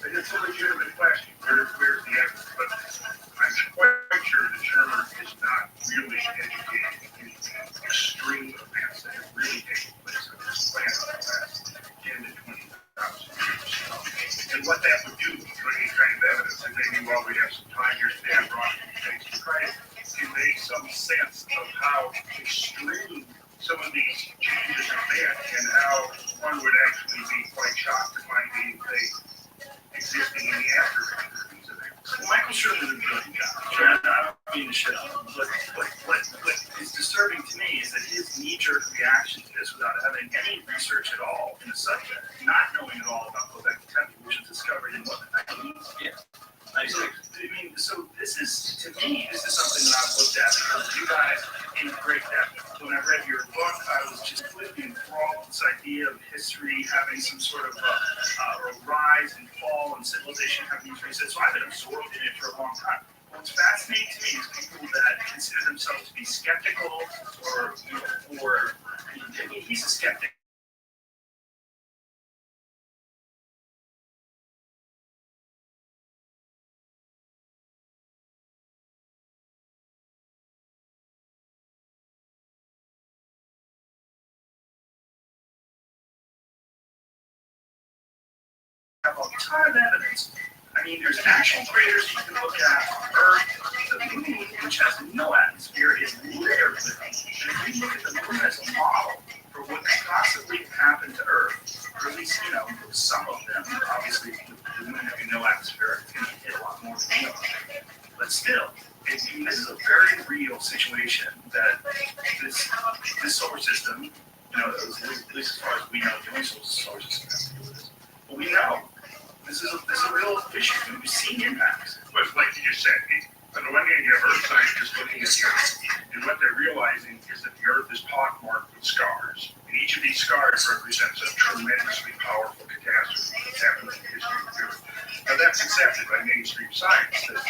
And it's a legitimate question. Where's the evidence? But I'm quite sure that Shermer is not really educated in the extreme events that have really taken place on this planet in the last 10 to 20,000 years. And what that would do to any kind of evidence, and maybe while we have some time here, Stan Rock takes to try to convey some sense of how extreme some of these changes have been, and how one would actually be quite shocked to find anything existing in the aftermath of these events. Well, Michael Sherman is a brilliant guy. I don't mean to shit on him, but what is disturbing to me is that his knee-jerk reaction to this without having any research at all in the subject, not knowing at all about Gobekli Tepe, which was discovered in what, the 90s? Yeah. I mean, so this is, to me, this is something that I've looked at because you guys in great depth. When I read your book, I was just completely enthralled with this idea of history having some sort of a rise and fall and civilization having these resets. So I've been absorbed in it for a long time. What's fascinating to me is people that consider themselves to be skeptical or he's a skeptic. Have a ton of evidence. I mean, there's actual craters you can look at on Earth. The moon, which has no atmosphere, is littered with them. And if you look at the moon as a model for what could possibly happen to Earth, or at least, some of them, obviously, the moon having no atmosphere, it's going to hit a lot more than we are. But still, this is a very real situation that this solar system, at least as far as we know, the only solar system has to do with this. But we know this is a real issue. We've seen impacts. But like you just said, on the one hand, you have Earth scientists looking at the Earth, and what they're realizing is that the Earth is pockmarked with scars. And each of these scars represents a tremendously powerful catastrophe that's happened in the history of the Earth. Now, that's accepted by mainstream science, that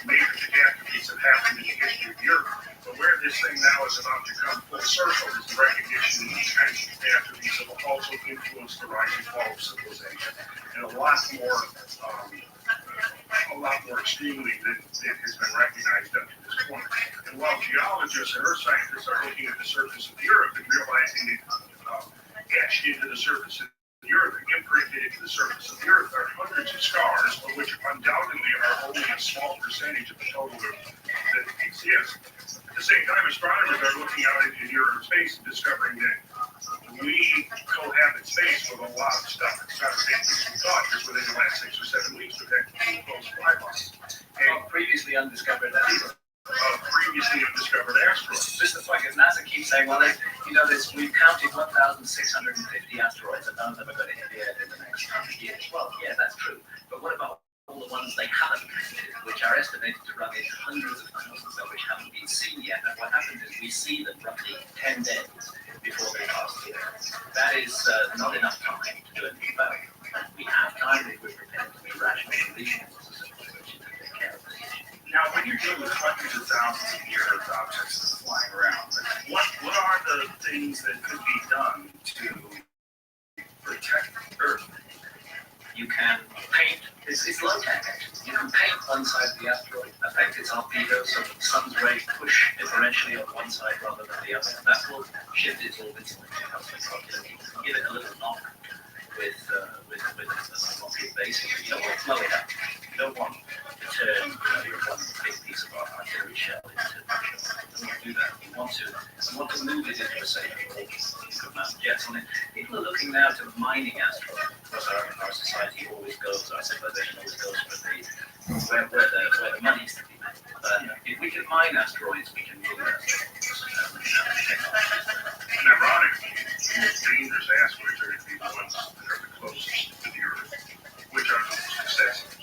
major catastrophes have happened in the history of the Earth. But where this thing now is about to come full circle is the recognition that these kinds of catastrophes have also influenced the rise and fall of civilization, and a lot more extremely than has been recognized up to this point. And while geologists and earth scientists are looking at the surface of the Earth and realizing that etched into the surface of the Earth, imprinted into the surface of the Earth, are hundreds of scars, of which undoubtedly are only a small percentage of the total that exist. At the same time, astronomers are looking out into the Earth space and discovering that we cohabit space with a lot of stuff. It's not as big as we thought just within the last 6 or 7 weeks. We've had 2 close flybys. And previously undiscovered asteroids. Previously undiscovered asteroids. Just the point is, NASA keeps saying, well, we've counted 1,650 asteroids and none of them are going to hit the Earth in the next 100 years. Well, yeah, that's true. But what about all the ones they haven't counted, which are estimated to run in hundreds of thousands of which haven't been seen yet? And what happens is we see them roughly 10 days before they pass the Earth. That is not enough time to do anything about it. We have time if we're prepared to be rational and reasonable to take care of this issue. Now, when you're dealing with hundreds of thousands of year-old objects flying around, what are the things that could be done to attack the Earth, you can paint, it's low-tech actually, you can paint one side of the asteroid, affect its albedo so that the sun's rays push differentially on one side rather than the other, and that will shift its orbit and give it a little knock with a rocket base. You don't want to blow it up, you don't want to turn your one big piece of artillery shell into mushroom. You don't want to do that. You want to move it into a safer orbit. You could mount jets on it. People are looking now to mining asteroids. Because our society always goes, our civilization always goes for where the money's to be made. If we can mine asteroids, we can move asteroids. And ironically, the most dangerous asteroids are going to be the ones that are the closest to the Earth, which are the most accessible.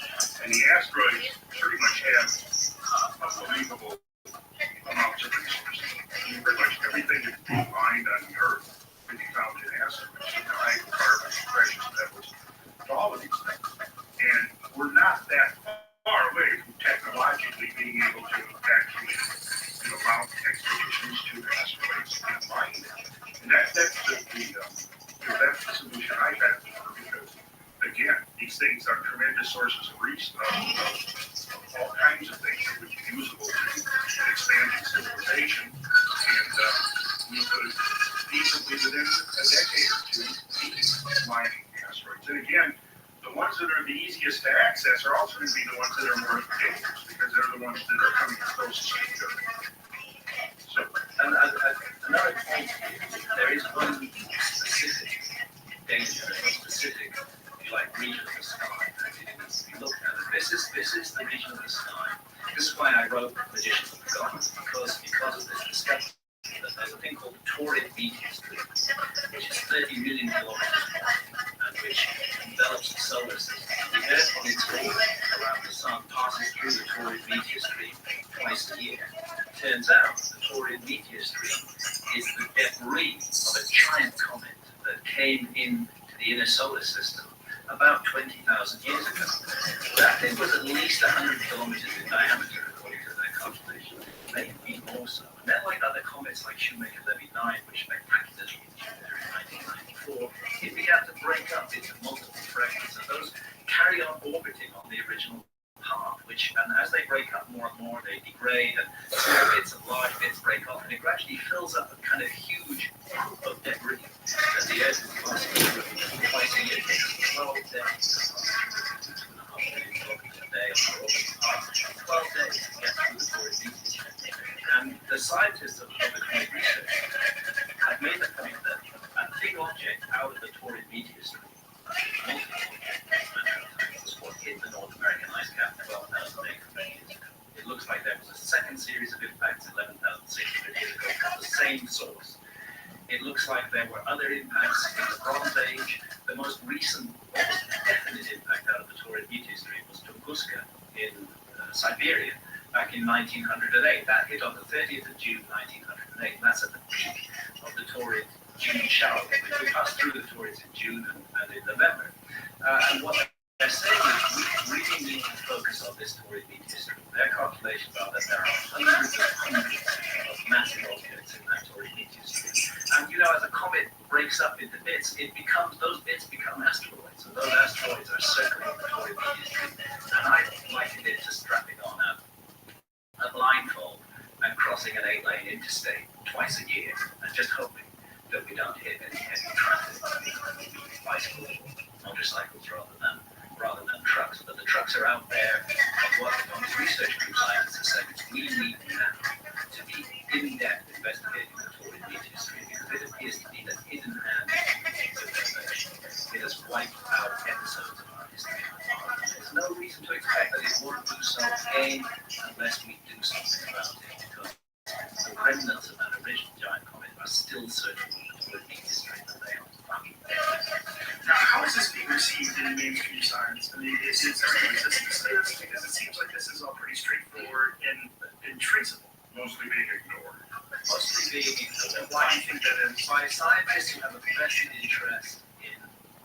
And the asteroids pretty much have unbelievable amounts of resources. I mean, pretty much everything that you can find on the Earth can be found in asteroids. You know, hydrocarbons, precious metals, all of these things. And we're not that far away from technologically being able to actually, mount expeditions to asteroids and mine them. And that's the solution I've had for, because, again, these things are tremendous sources of all kinds of things that would be usable to expanding civilization. And we could easily, within a decade or two, be mining asteroids. And again, the ones that are the easiest to access are also going to be the ones that are more dangerous, because they're the ones that are coming closest to each other. So, another point here, there is one specific danger, one specific, if you like, region of the sky that you look at it. This is the region of the sky. This is why I wrote Magicians of the Gods, because of this discovery that there's a thing called the Taurid meteor stream, which is 30 million kilometers long, and which envelops the solar system. The Earth on its orbit around the sun passes through the Taurid meteor stream twice a year. Turns out the Taurid meteor stream is the debris of a giant comet that came into the inner solar system about 20,000 years ago. That thing was at least 100 kilometers in diameter, according to their calculation, maybe more so. And then, like other comets like Shoemaker-Levy 9, which spectacularly in 1994, it began to break up into multiple fragments, and those carry on orbiting on the original path, and as they break up more and more, they degrade, and small bits and large bits break off, and it gradually fills up a kind of huge group of debris that the Earth is passing through twice a year. 12 days, 2.5 million kilometers a day on our orbit path, 12 days to get through the Taurid meteor stream. And the scientists of atomic research have made the point that a big object out of the Taurid meteor stream, was what hit the North American ice cap 12,000 years ago. It looks like there was a second series of impacts 11,600 years ago from the same source. It looks like there were other impacts in the Bronze Age. The most recent, most definite impact out of the Taurid meteor stream was Tunguska in Siberia back in 1908. That hit on the 30th of June 1908. And that's at the peak of the Taurid June shower. We passed through the Taurids in June and in November. And what they're saying is we really need to focus on this Taurid meteor stream. Their calculations are that there are hundreds of massive objects in that Taurid meteor stream. And as a comet breaks up into bits, those bits become asteroids. And those asteroids are circling the Taurid meteor stream. And I likened it to strapping on a blindfold and crossing an 8-lane interstate twice a year and just hoping that we don't hit any heavy traffic, bicycles or motorcycles rather than trucks. But the trucks are out there, and what the research group scientists are saying is we need now to be in-depth investigating the Taurid meteor stream, because it appears to be the hidden hand of civilization. It has wiped out episodes of our history. There's no reason to expect that it won't do so again unless we do something about it, because the remnants of that original giant comet are still searching for the meteor stream that they are fucking dead. now, how is this being received in mainstream science? I mean, is there any resistance to this? Because it seems like this is all pretty straightforward and traceable. Mostly being ignored. Mostly being ignored. And why do you think that is? By scientists who have a vested interest in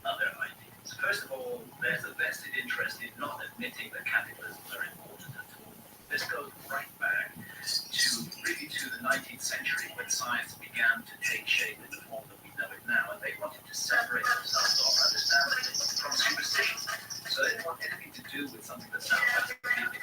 other ideas. First of all, there's a vested interest in not admitting that capitalism are important at all. This goes right back to the 19th century, when science began to take shape in the form that we know it now, and they wanted to separate themselves off, understandably, from superstition. So they didn't want anything to do with something that sounded like a believing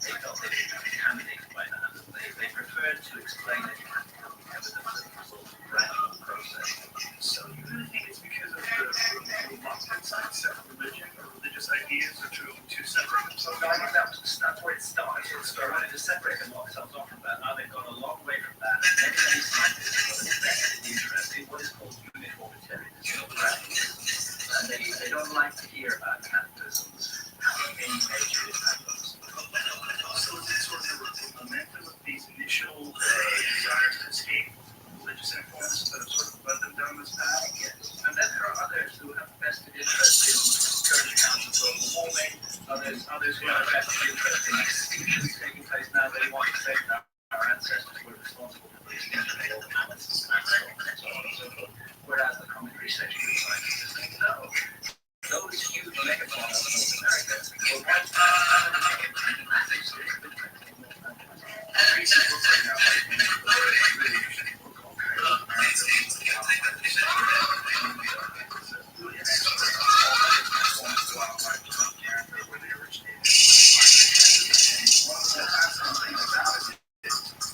They felt they didn't have contaminated by that. They preferred to explain it from evidence as a result of gradual process. So you really think it's because of the Muslim side set religion or religious ideas are to separate themselves? So I think that's where it started. They wanted to separate themselves off from that. Now they've gone a long way from that. Many scientists have got a vested interest in what is called uniformitarianism, and they don't like to hear about cataclysms having any major impact on us. So is it sort of the momentum of these initial desires to escape religious influence that have sort of led them down this path? Yes. And then there are others who have vested interest in current accounts of global warming, others who have vested interest in extinctions taking place now. They want to say that our ancestors were responsible for the extinction of all the mammoths and so on and so forth. Whereas the commentary section of scientists is saying, no, those huge megafauna of North America were wiped out and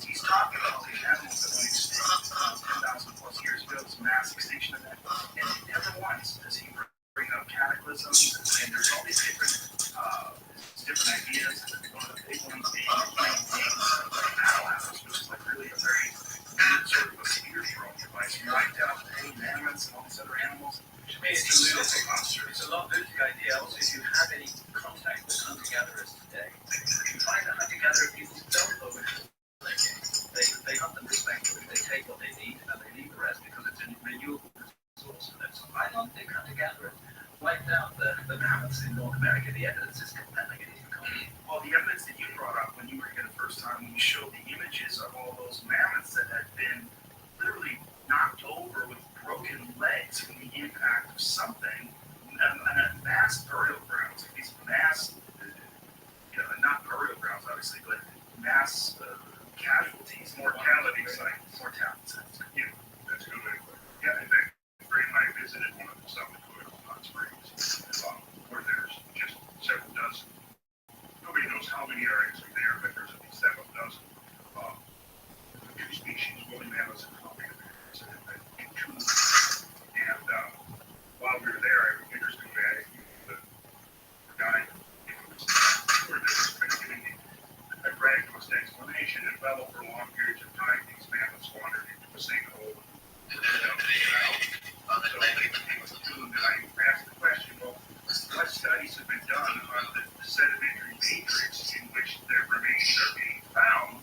he's talking about these animals that went extinct 10,000 plus years ago, this mass extinction event, and never once does he bring up cataclysms, and there's all these different ideas. One of the big ones being battle apples, which is like really a very sort of a spear throwing device. You wiped out any mammoths and all these other animals. To me, it's a lunatic monster. It's a lunatic idea. Also, if you have any contact with hunter-gatherers today, you find that hunter-gatherer people don't overkill. They hunt them respectfully. They take what they need and they leave the rest because it's a renewable resource for them. So I don't think hunter-gatherers wiped out the mammoths in North America. The evidence is compelling. It is compelling. Well, the evidence that you brought up when you were here the first time, when you showed the images of all those mammoths that had been literally knocked over with broken legs from the impact of something, and mass burial grounds, like these mass, not burial grounds obviously, but mass casualties, mortality sites. Yeah, that's a good way to put it. Yeah, in fact, Ray and I visited one of the South Dakota hot springs, where there's just several dozen. Nobody knows how many are actually there, but there's at least several dozen two species, woolly mammoths and humpback bears, and two. And while we were there, I was interested in the guy who was giving me a miraculous explanation. It fell for long periods of time. These mammoths wandered into a sinkhole. I asked the question, well, what studies have been done on the sedimentary matrix in which their remains are being found?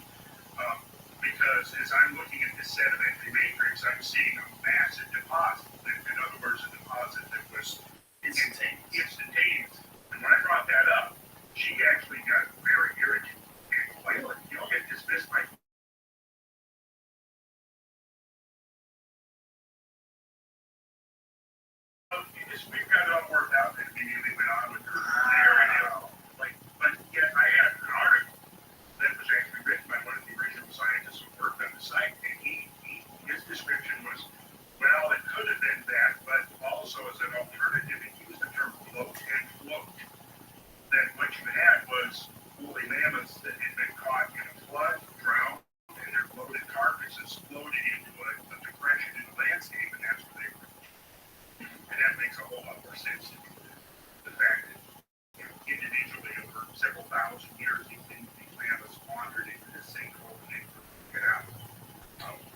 Because as I'm looking at this sedimentary matrix, I'm seeing a massive deposit. In other words, a deposit that was instantaneous. And when I brought that up, she actually got very irritated. Like, you don't get dismissed by we've got it all worked out, and immediately went on with her there and but yet I had an article that was actually written by one of the original scientists who worked on the site, and his description was, well, it could have been that, but also as an alternative, it used the term float and float. That what you had was woolly mammoths that had been caught in a flood, drowned, and their floated carcasses floated into a depression in the landscape, and that's where they were. And that makes a whole lot more sense to me. The fact that individually over several thousand years, these mammoths wandered into this sinkhole and they couldn't get out.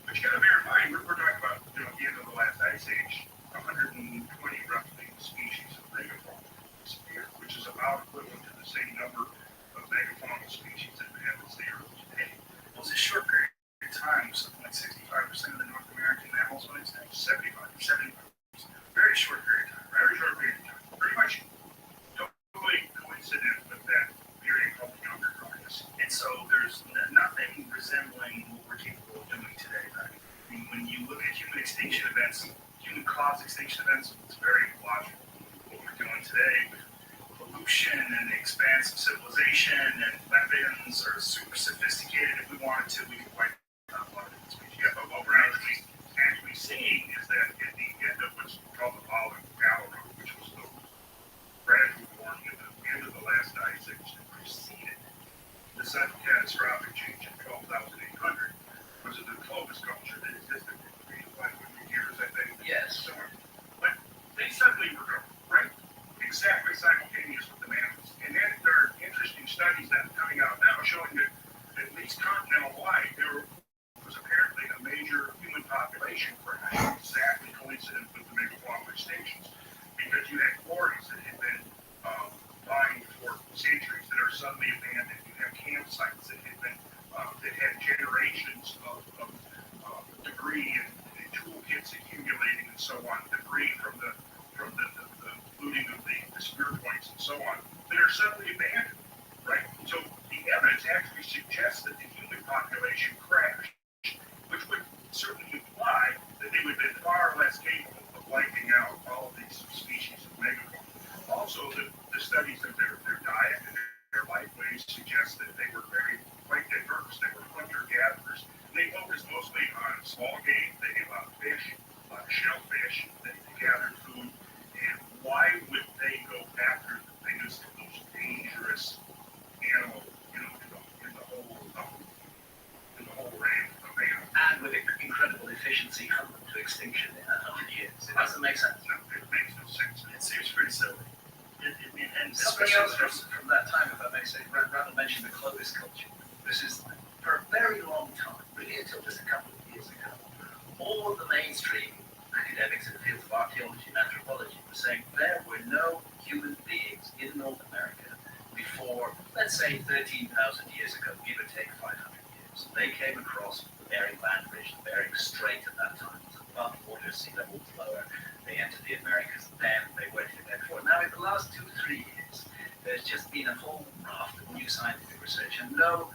But you got to bear in mind, we're talking about the end of the last ice age, 120 roughly species of megafauna disappeared, which is about equivalent to the same number of megafaunal species that mammoths there today. Well, it's a short period of time, something like 65% of the North American mammals went extinct, 75%. Very short period of time, very short period of time. Pretty much totally coincident with that period called the Younger Dryas. And so there's nothing resembling what we're capable of doing today. Right? I mean, when you look at human extinction events, human-caused extinction events, it's very logical. What we're doing today with pollution and the expanse of civilization and weapons are super sophisticated. If we wanted to, we could wipe out a lot of different species. Yeah, but what we're actually sudden catastrophic change in 12,800 was the Clovis culture that existed for 3 to 500 years, I think. Yes. So, but they suddenly were gone, right? Exactly simultaneous with the mammals. And then there are interesting studies that are coming out now showing that at least continental-wide, there was apparently a major human population crash, exactly coincident with the megafauna extinctions, because you had quarries that had been mined for centuries that are suddenly abandoned. You have campsites that had been that had generations of debris and toolkits accumulating and so on, debris from the looting of the spear points and so on, that are suddenly abandoned, right? So the evidence actually suggests that the human population crashed, which would certainly imply that they would have been far less capable of wiping out all of these species of megafauna. Also, the studies of their diet and their life ways suggest that they were quite diverse. They were hunter-gatherers. They focused mostly on small game. They ate a lot of fish, a lot of shellfish. They gathered food. And why would they go after the biggest, most dangerous animal, in the whole range of man? And with incredible efficiency, hunt them to extinction in 100 years. It doesn't make sense. No, it makes no sense. It seems pretty silly. And Something especially else from that time, if I may say, Randall mentioned the Clovis culture. This is, for a very long time, really until just a couple of years ago, all of the mainstream academics in the fields of archaeology and anthropology were saying there were no human beings in North America before, let's say, 13,000 years ago, give or take 500 years. They came across the Bering Land Bridge, the Bering Strait at that time. It was above water, sea level was lower. They entered the Americas, then they went in there before. Now, in the last 2 or 3 years, there's just been a whole raft of new scientific research, and no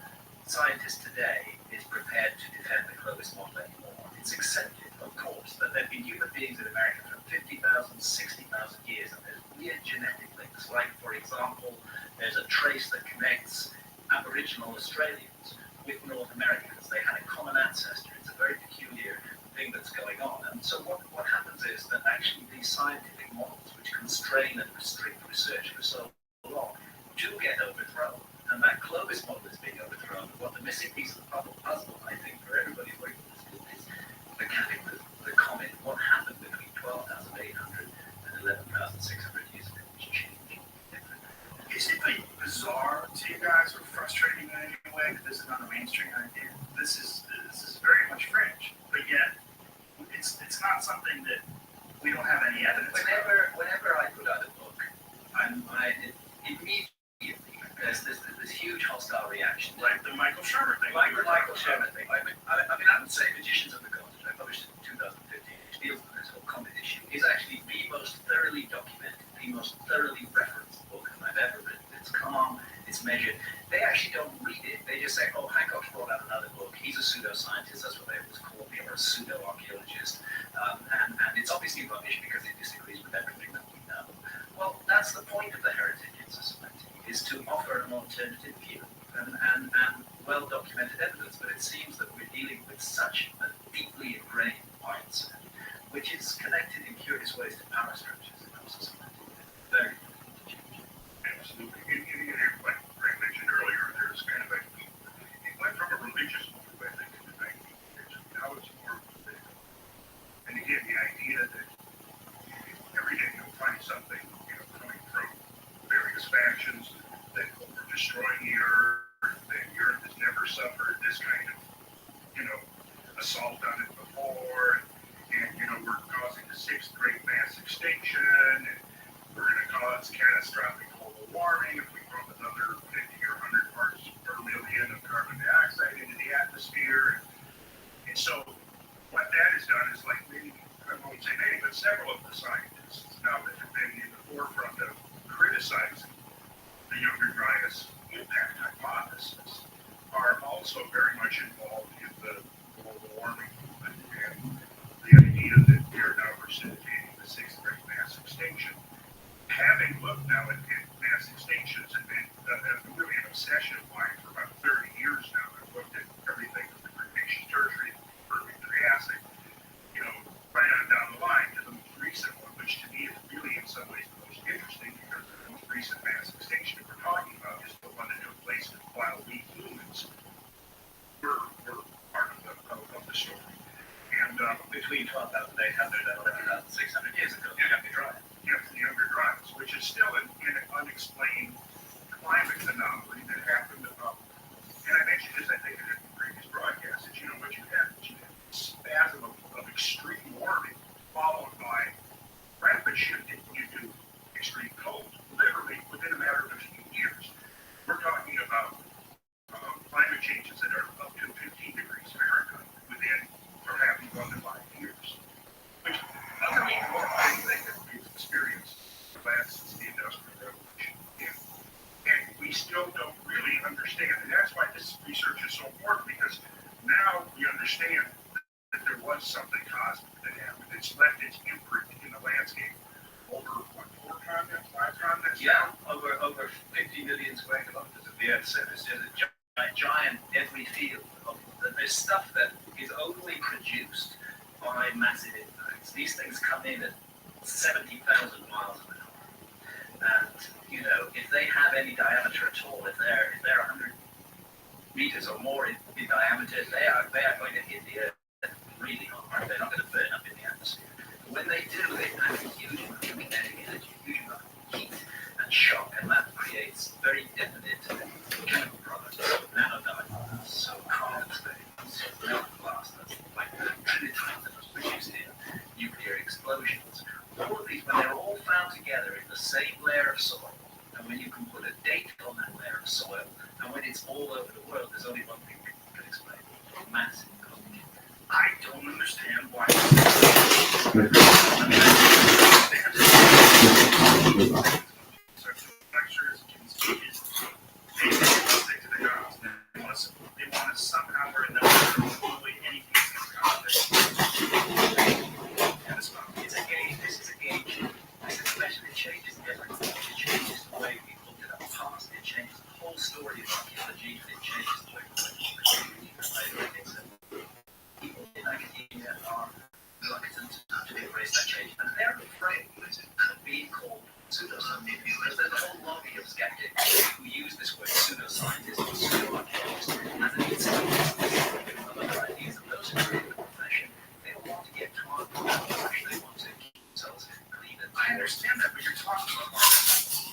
scientist today is prepared to defend the Clovis model anymore. It's accepted, of course, that there have been human beings in America for 50,000, 60,000 years, and there's weird genetic links. Like, for example, there's a trace that connects Aboriginal Australians with North Americans. They had a common ancestor. It's a very peculiar thing that's going on. And so what happens is that actually these scientific models, which constrain and restrict research for so long, do get overthrown. And that Clovis model is being overthrown. What the missing piece of the puzzle, I think, for everybody working in this field is the comment, what happened between 12,800 and 11,600 years ago, which changed everything. Is it like bizarre to you guys or frustrating in any way that this is not a mainstream idea? This is very much fringe, but yet it's not something that we don't have any evidence. Whenever I put out a book, I immediately there's this huge hostile reaction. Like the Michael Shermer thing. Like the Michael Shermer thing. I mean, I would say Magicians of the Coast, which I published in 2015, which deals with this whole comet issue, is actually the most thoroughly documented, the most thoroughly referenced book I've ever written. It's calm, it's measured. They actually don't read it. They just say, oh, Hancock's brought out another book. He's a pseudoscientist. That's what they always call me, or a pseudo-archaeologist. And it's obviously rubbish because it disagrees with everything that we know. Well, that's the point of the Heritage in Society, is to offer an alternative view and well-documented evidence. But it seems that we're dealing with such a deeply ingrained mindset, which is connected in curious ways to power structures in our society. Very difficult to change. Absolutely. Like Greg mentioned earlier, there's kind of it went from a religious move, I think, in the 1900s. Now it's more political. And again, the idea that every day you'll find something, coming from various factions that are destroying the earth, that the earth has never suffered this kind of, assault on it before, and we're causing the 6th great mass extinction, and we're going to cause catastrophic global warming if we pump another 50 or 100 parts per million of carbon dioxide into the atmosphere. And so what that has done is, like, maybe, I won't say many, but several of the scientists now that have been in the forefront of criticizing the Younger Dryas impact hypothesis are also very much involved in the global warming movement and the idea that we are now precipitating the 6th great mass extinction. Having looked now at mass extinctions and been really an obsession of mine for about 30 years now, I've looked at everything from the Cretaceous, Tertiary, Early Triassic, right on down the line to the most recent one, which to me is really in some ways the most interesting, because the most recent mass extinction we're talking about is the one that took place while we humans between 12,800 and 11,600 years ago. Younger dryas. Younger dryas, which is still an unexplained climate anomaly that happened. And I mentioned this, I think, in a previous broadcast, that what you had a spasm of extreme warming followed by rapid shifting into extreme cold, literally within a matter of a few years. We're talking about climate changes that are up to 15 degrees Fahrenheit within perhaps 1 to 5 years, which underneath what anything that we've experienced since the Industrial Revolution. And we still don't really understand, and that's why this research is so important, because now we understand that there was something cosmic that happened. It's left its imprint in the landscape over, 4 continents, 5 continents? Yeah, over 50 million square kilometers of the Earth's surface. There's a giant debris field. There's stuff that is only produced by massive impacts. These things come in at 70,000 miles an hour. And, if they have any diameter at all, if they're 100 meters or more in diameter, they are going to hit the Earth really hard. They're not going to burn up in the atmosphere. But when they do, they pack a huge amount of kinetic energy, a huge amount of heat and shock, and that creates very definite chemical products, nanodiamonds, so carbon stains, melted glass, that's like the trinitite that was produced in nuclear explosions. All of these, when they're all found together in the same layer of soil, and when you can put a date on that layer of soil, and when it's all over the world, there's only one thing that can explain it: massive cosmic. I don't understand why. They want to somehow or another avoid anything It's a gauge. This is a gauge. This especially changes everything. It changes the way we look at our past. It changes the whole story of archaeology. It changes the way we look at people in academia are reluctant to embrace that change, and they're afraid that it could be called pseudoscience, because there's a whole lobby of skeptics who use this word pseudoscientist or pseudoarchaeologist as an insult of other ideas, and those who are in the profession, they don't want to get caught on that brush. They want to keep themselves clean and I understand that, but you're talking about this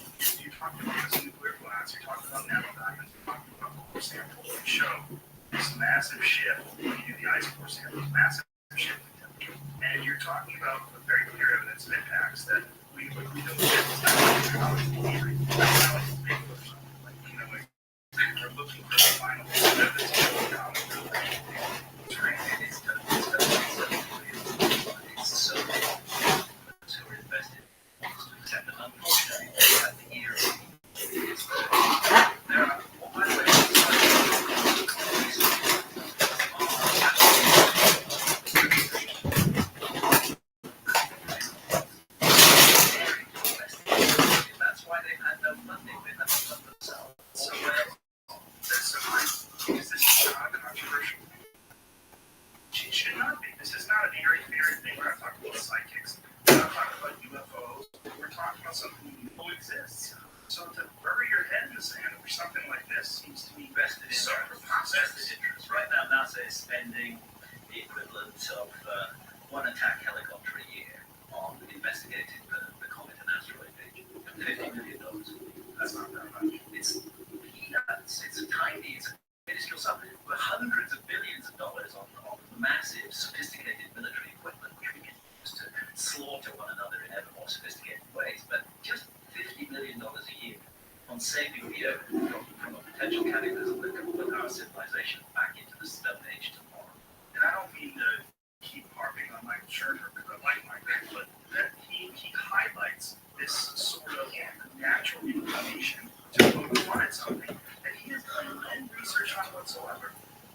nuclear blast, you're talking about nanodiamonds, you're talking about core samples that show this massive shift when you do the ice core samples, massive shift in temperature. And you're talking about very clear evidence of impacts that we don't get. It's not like theory. It's not like it's big or something. Like, we're looking for the final evidence of common relation. it's so those who are invested to accept it. Unfortunately, they have the ear of there are, by the way, that's why they've had no funding. They haven't funded themselves. So, is this not controversial? It should not be. This is not an airy fairy thing. We're not talking about psychics. We're not talking about UFOs. We're talking about something we know exists. So to bury your head in the sand over something like this seems to me vested interest. Right now, NASA is spending the equivalent of one attack helicopter a year on investigating the comet and asteroid page. $50 million. That's not that much. It's peanuts. It's tiny. It's a minuscule sum. But hundreds of billions of dollars on massive, sophisticated military equipment, which we can use to slaughter one another in ever more sophisticated ways. But just $50 million a year on saving the Earth from a potential cataclysm that could put our civilization back into the Stone Age tomorrow. and I don't mean to keep harping on Michael Scherzer because I like Michael, but that he highlights this sort of natural inclination to find something that he has done no research on whatsoever.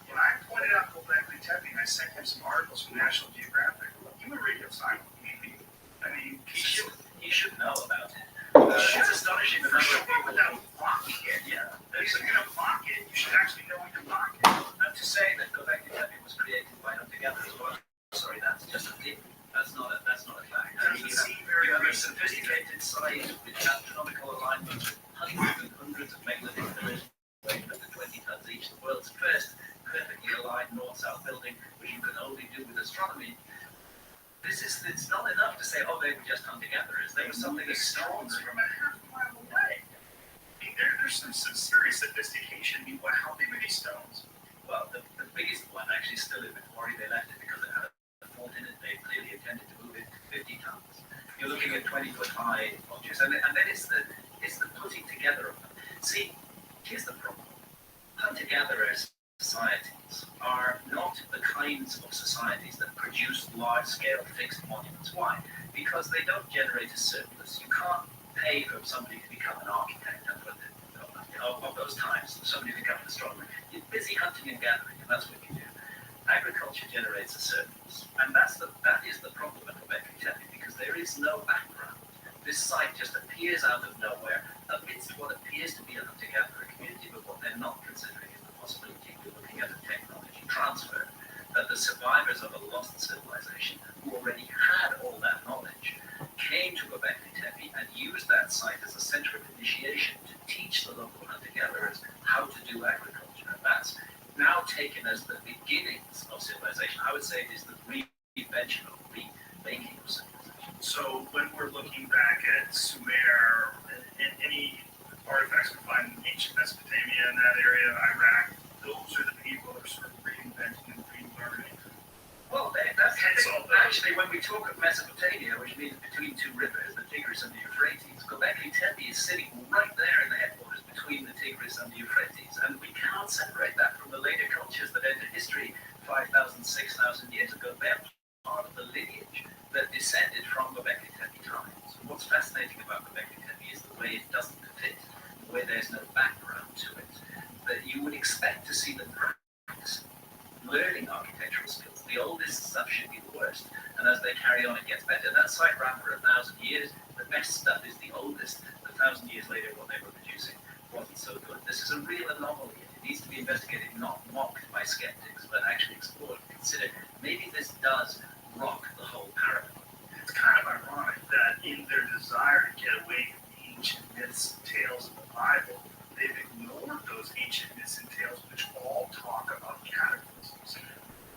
When I pointed out Gobekli Tepe, I sent him some articles from National Geographic. You were radio silent. I mean, He should know about it. it's astonishing the number of people that mock it. Yeah. If you're going to mock it, you should actually know when to mock it. And to say that Gobekli Tepe was created by hunter-gatherers as well, sorry, that's just a thing. That's not a fact. I mean, you have a sophisticated site with astronomical alignment with hundreds and hundreds of megalithic pillars weighing up to 20 tons each. The world's first perfectly aligned north-south building, which you can only do with astronomy. it's not enough to say, oh, they were just hunter-gatherers. They were something as stones from a half mile away. There's some serious sophistication. I mean, how big are these stones? Well, the biggest one actually still in the quarry. They left it because it had a fault in it. They clearly intended to move it 50 tons. You're looking at 20-foot high objects, and then it's the putting together of them. See, here's the problem. Hunter-gatherers societies are not the kinds of societies that produce large-scale fixed monuments. Why? Because they don't generate a surplus. You can't pay for somebody to become an architect of those times, somebody to become an astronomer. You're busy hunting and gathering, and that's what you do. Agriculture generates a surplus, and that is the problem at Göbekli Tepe, because there is no background. This site just appears out of nowhere amidst what appears to be a hunter-gatherer community, but what they're not considering is the possibility of looking at a technology transfer, that the survivors of a lost civilization who already had all that knowledge came to Göbekli Tepe and used that site as a center of initiation to teach the local hunter-gatherers how to do agriculture. And that's now taken as the beginnings of civilization. I would say it is the reinvention or remaking of civilization. So when we're looking back at Sumer and any artifacts we find in ancient Mesopotamia in that area, Iraq, those are the people that are sort of reinventing and relearning. Well, that's actually when we talk of Mesopotamia, which means between two rivers, the Tigris and the Euphrates, Göbekli Tepe is sitting right there in the headwaters between the Tigris and the Euphrates, and we cannot separate that from the later cultures that entered history 5,000, 6,000 years ago. They're part of the lineage that descended from Göbekli Tepe times. What's fascinating about Göbekli Tepe is the way it doesn't fit, the way there's no background to it, that you would expect to see them practicing, learning architectural skills. The oldest stuff should be the worst, and as they carry on, it gets better. That site ran for 1,000 years. The best stuff is the oldest. 1,000 years later, what they were producing wasn't so good. This is a real anomaly. It needs to be investigated, not mocked by skeptics, but actually explored and considered. Maybe this does rock the whole paradigm. It's kind of ironic that in their desire to get away from the ancient myths and tales of the Bible, they've ignored those ancient myths and tales which all talk about cataclysms.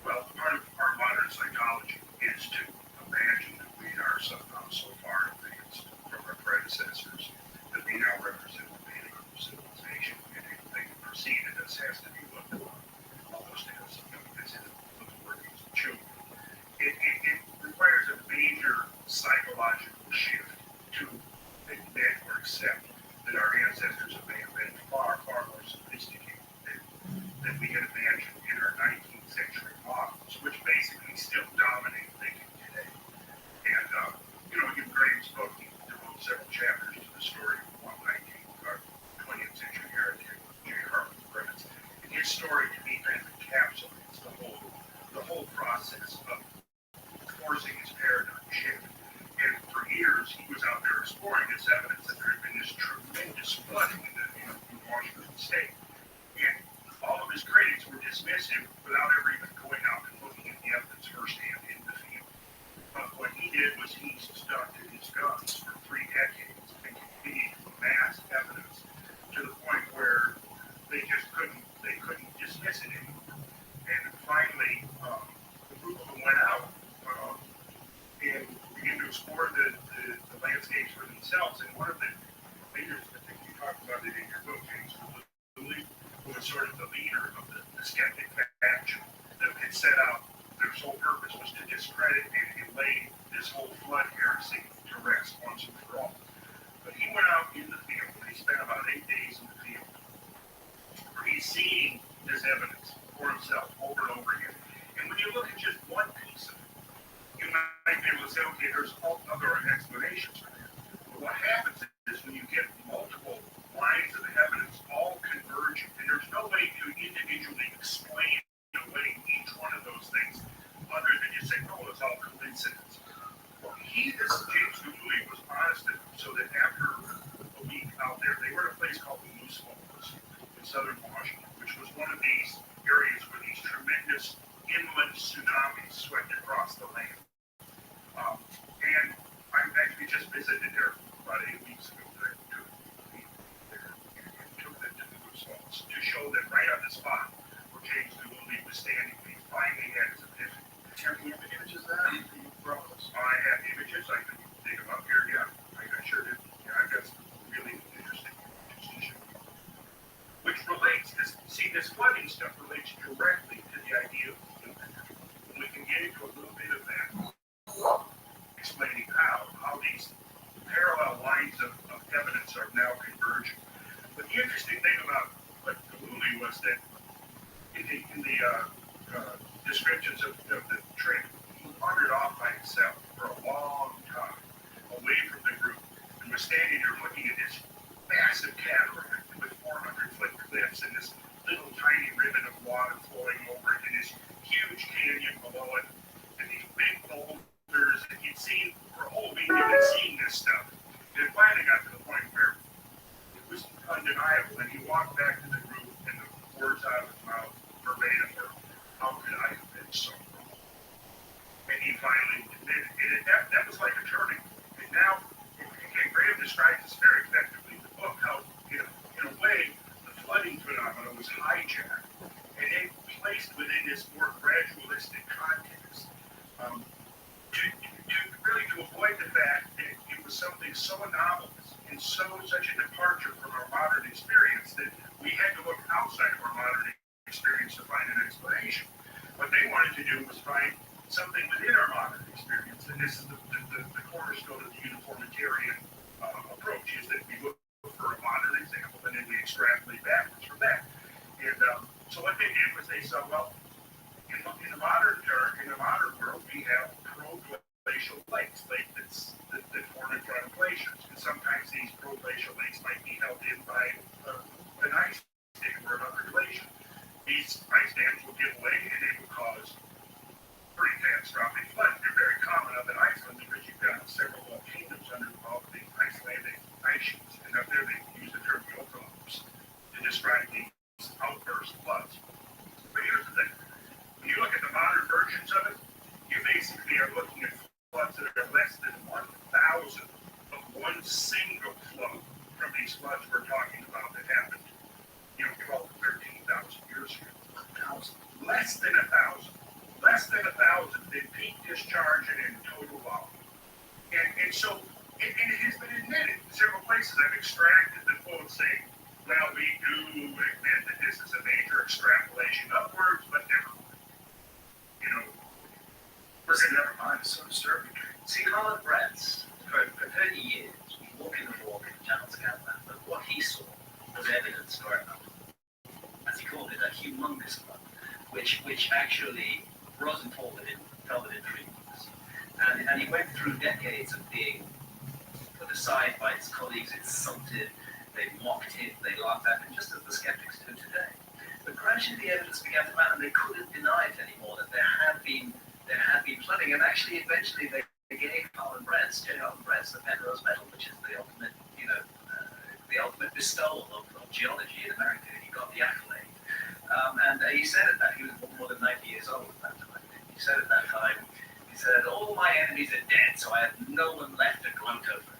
Well, part of our modern psychology is to imagine that we are somehow so far advanced from our predecessors that we now represent the pinnacle of civilization, and anything that preceded us has to be looked upon almost as the workings of children. It requires a major psychological shift to admit or accept that our ancestors may have been far, far more sophisticated than we had imagined in our 19th century models, which basically still dominate thinking today. And, in Graham's book, he devotes several chapters to the story of one 20th century heretic, J. Harlan Prince. And his story, to me, kind of encapsulates the whole process of forcing his paradigm shift. And for years, he was out there exploring this evidence that there had been this tremendous flooding in Washington State. And all of his critics were dismissive without ever even going out and looking at the evidence firsthand in the field. But what he did was he stuck to his guns for 3 decades and continued to amass evidence to the point where they just couldn't dismiss it anymore. And finally, the group of them went out and began to explore the landscapes for themselves. And one of the leaders, I think you talked about it in your book, James, was sort of the leader of the skeptic faction that had set out, their sole purpose was to discredit and lay this whole flood heresy to rest once and for all. But he went out in the field, and he spent about 8 days in the field, where he's seeing this evidence for himself over and over again. And when you look at just one piece of it, you might be able to say, okay, there's all other explanations for that. But what happens is when you get multiple lines of evidence all converging, and there's no way to individually explain away each one of those things other than just say, oh, it's all coincidence. Well, James Galooly was honest enough so that after a week out there, they were at a place called the Moose Falls in southern Washington, which was one of these areas where these tremendous inland tsunamis swept across the land. And I actually just visited there about 8 weeks ago. I took them to the Moose Falls to show that right on the spot where James Galooly was standing, he finally had his epiphany. Have you ever images of that? You brought us. relates directly to the idea of human. And we can get into a little bit of that, explaining how these parallel lines of evidence are now converging. But the interesting thing about the movie was that in the descriptions of the trip, he wandered off by himself for a long time, away from the group, and was standing there looking at this massive cataract with 400-foot cliffs and this little tiny ribbon of water flowing over it and this huge canyon below it and these big boulders that he'd seen for a whole week. He'd been seeing this stuff. And it finally got to the point where it was undeniable, and he walked back to the group and the words out of his mouth verbatim were, "How could I have been so wrong?" And he finally admitted it. That was like a turning. And now, again, Graham describes this very effectively in the book, how, in a way, the flooding phenomenon was hijacked and then placed within this more gradualistic context. To avoid the fact that it was something so anomalous and such a departure from our modern experience that we had to look outside of our modern experience to find an explanation. What they wanted to do was find something within our modern experience, and this is the cornerstone of the uniformitarian approach, is that we look for a modern example and then we extrapolate backwards from that. And so what they did was they said, well, in the modern world, we have pro-glacial lakes that form in front of glaciers, and sometimes these pro-glacial lakes might be held in by an ice dam or another glacier. These ice dams will give way and they will cause pretty catastrophic flooding. They're very common up in Iceland because you've got several volcanoes under all the Icelandic ice sheets, and up there they use the term Jökulhlaups to describe these outburst floods. But here's the thing. When you look at the modern versions of it, you basically are looking at floods that are less than 1,000 of one single flood from these floods we're talking about that happened, 12 to 13,000 years ago. 1,000. Less than 1,000. Less than 1,000 in peak discharge and in total volume. And so, it has been admitted in several places. I've extracted the quote saying, well, we do admit that this is a major extrapolation upwards, but never mind. Never mind, it's so disturbing. See, Harlan Bretz, for 30 years, walk in the walk in the channels of Catman, but what he saw was evidence for it, as he called it, a humongous flood, which actually rose and fell within 3 weeks. And he went through decades of being put aside by his colleagues, insulted, they mocked him, they laughed at him, just as the skeptics do today. But gradually the evidence began to mount, and they couldn't deny it anymore, that there had been flooding, and actually eventually they gave Harlan Bretz, J. Harlan Bretz, the Penrose Medal, which is the ultimate, the ultimate bestowal of geology in America. He got the accolade. And he said at that, he was more than 90 years old at that time. He said at that time, he said, all my enemies are dead, so I have no one left to gloat over.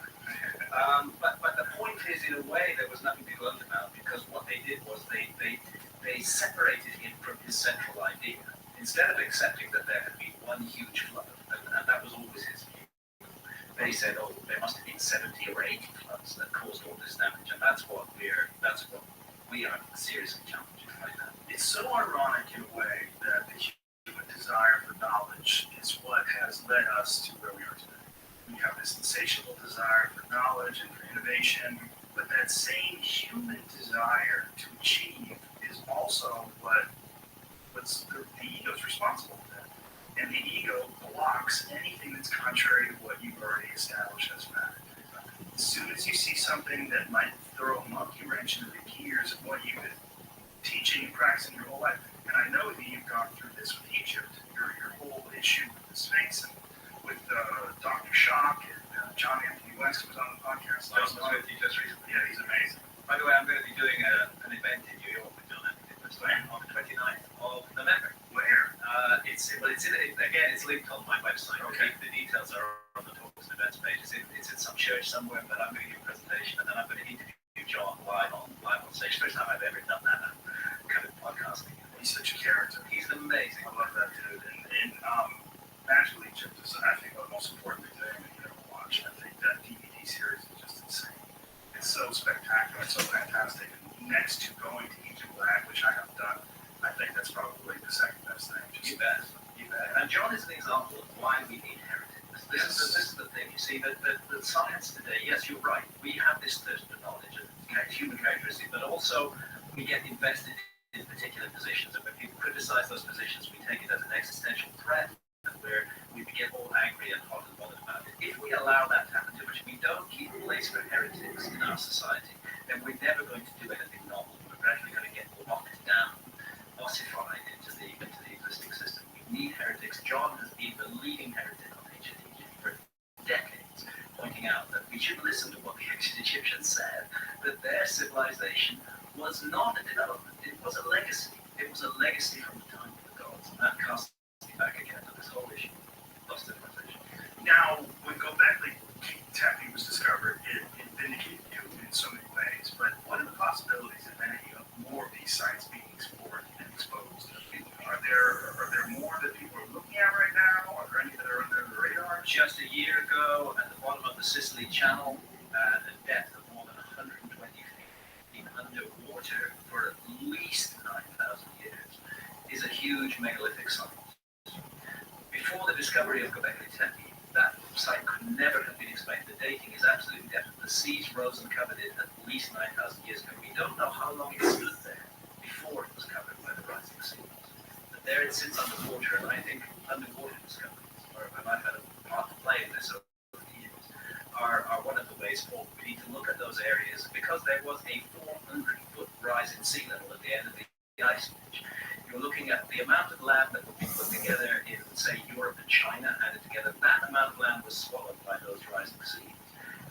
But the point is, in a way, there was nothing to gloat about, because what they did was they separated him from his central idea. Instead of accepting that there had been one huge flood, and that was always his view, they said, oh, there must have been 70 or 80 floods that caused all this damage, and that's what we are seriously challenged right now. It's so ironic in a way that the human desire for knowledge is what has led us to where we are today. We have this insatiable desire for knowledge and for innovation, but that same human desire to achieve is also what's the ego is responsible for that. And the ego blocks anything that's contrary to what you've already established as fact. As soon as you see something that might throw a monkey wrench into the gears of what you've been teaching and practicing your whole life, and I know that you've gone through this with Egypt, your whole issue with the Sphinx and with Dr. Shock and John Anthony West was on the podcast last night. Just recently. Yeah, he's amazing. By the way, I'm going to be doing an event in New York with John Anthony West on the 29th of November. Where? It's linked on my website. Okay. The details are on the talks and events page. It's in some church somewhere, but I'm going to give a presentation, and then I'm going to interview John live on stage. First time I've ever done that kind of podcasting. He's such a character. He's amazing. I love that dude. And Magical Egypt is, I think, the most important thing that you ever watch. I think that DVD series is just insane. It's so spectacular. It's so fantastic. And next to going to Egypt, which I have done, I think that's probably the second best thing. You bet. And John is an example of why we need heretics. This is the thing. You see, that science today, yes, you're right. We have this thirst for knowledge and human characteristics, but also we get invested in particular positions. And when people criticize those positions, we take it as an existential threat, where we get all angry and hot and bothered about it. If we allow that to happen too much, we don't keep place for heretics in our society, then we're never going to do anything novel. We're gradually going to get locked down, ossified into the existing system. We need heretics. John has been the leading heretic on ancient Egypt for decades, pointing out that we should listen to what the ancient Egyptians said, that their civilization was not a development, it was a legacy. It was a legacy from the time of the gods. And that casts me back again to this whole issue of civilization. Now, when Göbekli Tepe was discovered, it vindicated you in so many ways, but what are the possibilities, if any, of more of these sites being explored and exposed? Are there more that people are looking at right now? Are there any that are under the radar? Just a year ago, at the bottom of the Sicily Channel, at a depth of more than 120 feet underwater for at least 9,000 years, is a huge megalithic site. Before the discovery of Göbekli Tepe, that site could never have been explained. The dating is absolutely definite. The seas rose and covered it at least 9,000 years ago. We don't know how long it stood there before it was covered by the rising seas. But there it sits underwater, and I think underwater discoveries, or I've had a part to play in this over the years, are one of the ways forward. We need to look at those areas because there was a 400-foot rise in sea level at the end of the ice age. You're looking at the amount of land that would be put together in, say, Europe and China, added together. That amount of land was swallowed by those rising seas.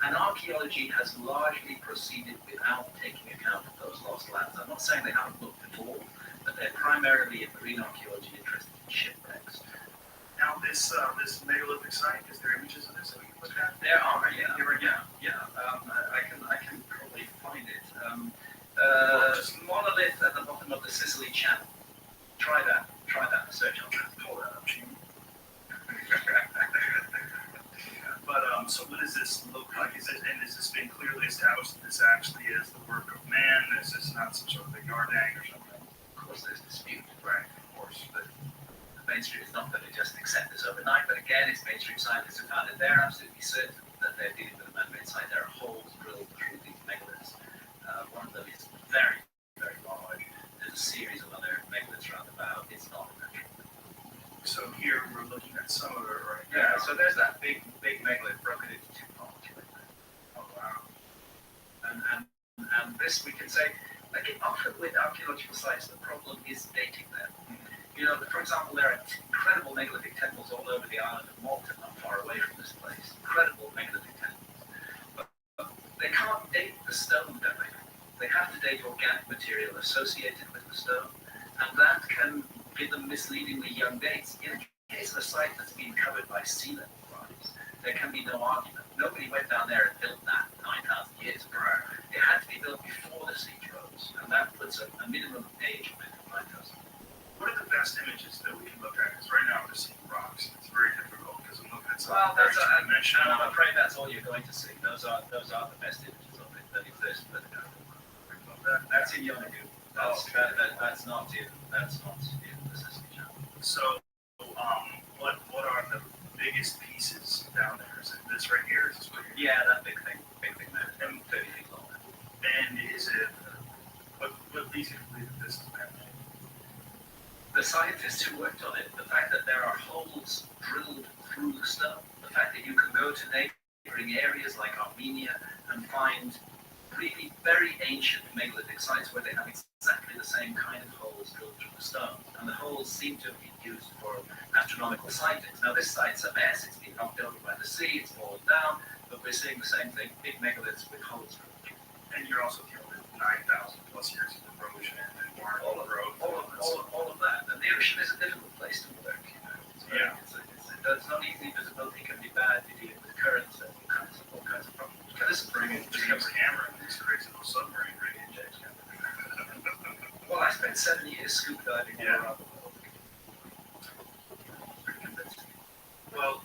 And archaeology has largely proceeded without taking account of those lost lands. I'm not saying they haven't looked at all, but they're primarily in marine archaeology interested in shipwrecks. Now, this megalithic site, is there images of this that we can look at? There are, yeah. I can probably find it. Monolith at the bottom of the Sicily Channel. Try that. Search on that. Pull that up, Gene. But so what does this look like? Has this been clearly established that this actually is the work of man? This is not some sort of a yardang or something? Of course, there's dispute, right? Of course, but the mainstream is not going to just accept this overnight. But again, it's mainstream scientists who found it. They're absolutely certain that they're dealing with a man-made site. There are holes drilled through these megaliths. One of them is very, very large. There's a series of other megaliths around about. It's not a natural. So here we're looking at some of it right now. Yeah, so there's that big megalith broken into two parts right there. Oh wow. And this we can say, like often with archaeological sites, the problem is dating them. You know, for example, there are incredible megalithic temples all over the island of Malta, not far away from this place. Incredible megalithic temples. But they can't date the stone directly. They have to date organic material associated with the stone, and that can give them misleadingly young dates. In the case of a site that's been covered by sea level rise, there can be no argument. Nobody went down there and built that 9,000 years prior. It had to be built before the sea rose, and that puts a minimum age on it of 9,000. What are the best images that we can look at? Because right now we're just seeing rocks. It's very difficult because I'm looking at something very two-dimensional. I'm afraid that's all you're going to see. Those are the best images of it that exist. But that's in Yonaguni. That's not in the Sicily Channel. So, what are the biggest pieces down there? Is it this right here? Is this right here? Yeah, that big thing there, 30 feet long. And is it what leads you to believe that this is man-made? The scientists who worked on it, the fact that there are holes drilled through the stone, the fact that you can go to neighboring areas like Armenia and find really very ancient megalithic sites where they have exactly the same kind of holes drilled through the stone. And the holes seem to have been used for astronomical sightings. Now this site's a mess, it's been knocked over by the sea, it's fallen down, but we're seeing the same thing, big megaliths with holes drilled through. And you're also dealing with 9,000 plus years of erosion and all of that. And the ocean is a difficult place to work. You know? It's not easy, visibility can be bad, you're dealing with currents and all kinds of problems. This is bringing James Cameron and these crazy little submarine rigging James Cameron. Well, I spent 7 years scuba diving all around the world. Pretty convincing. Well,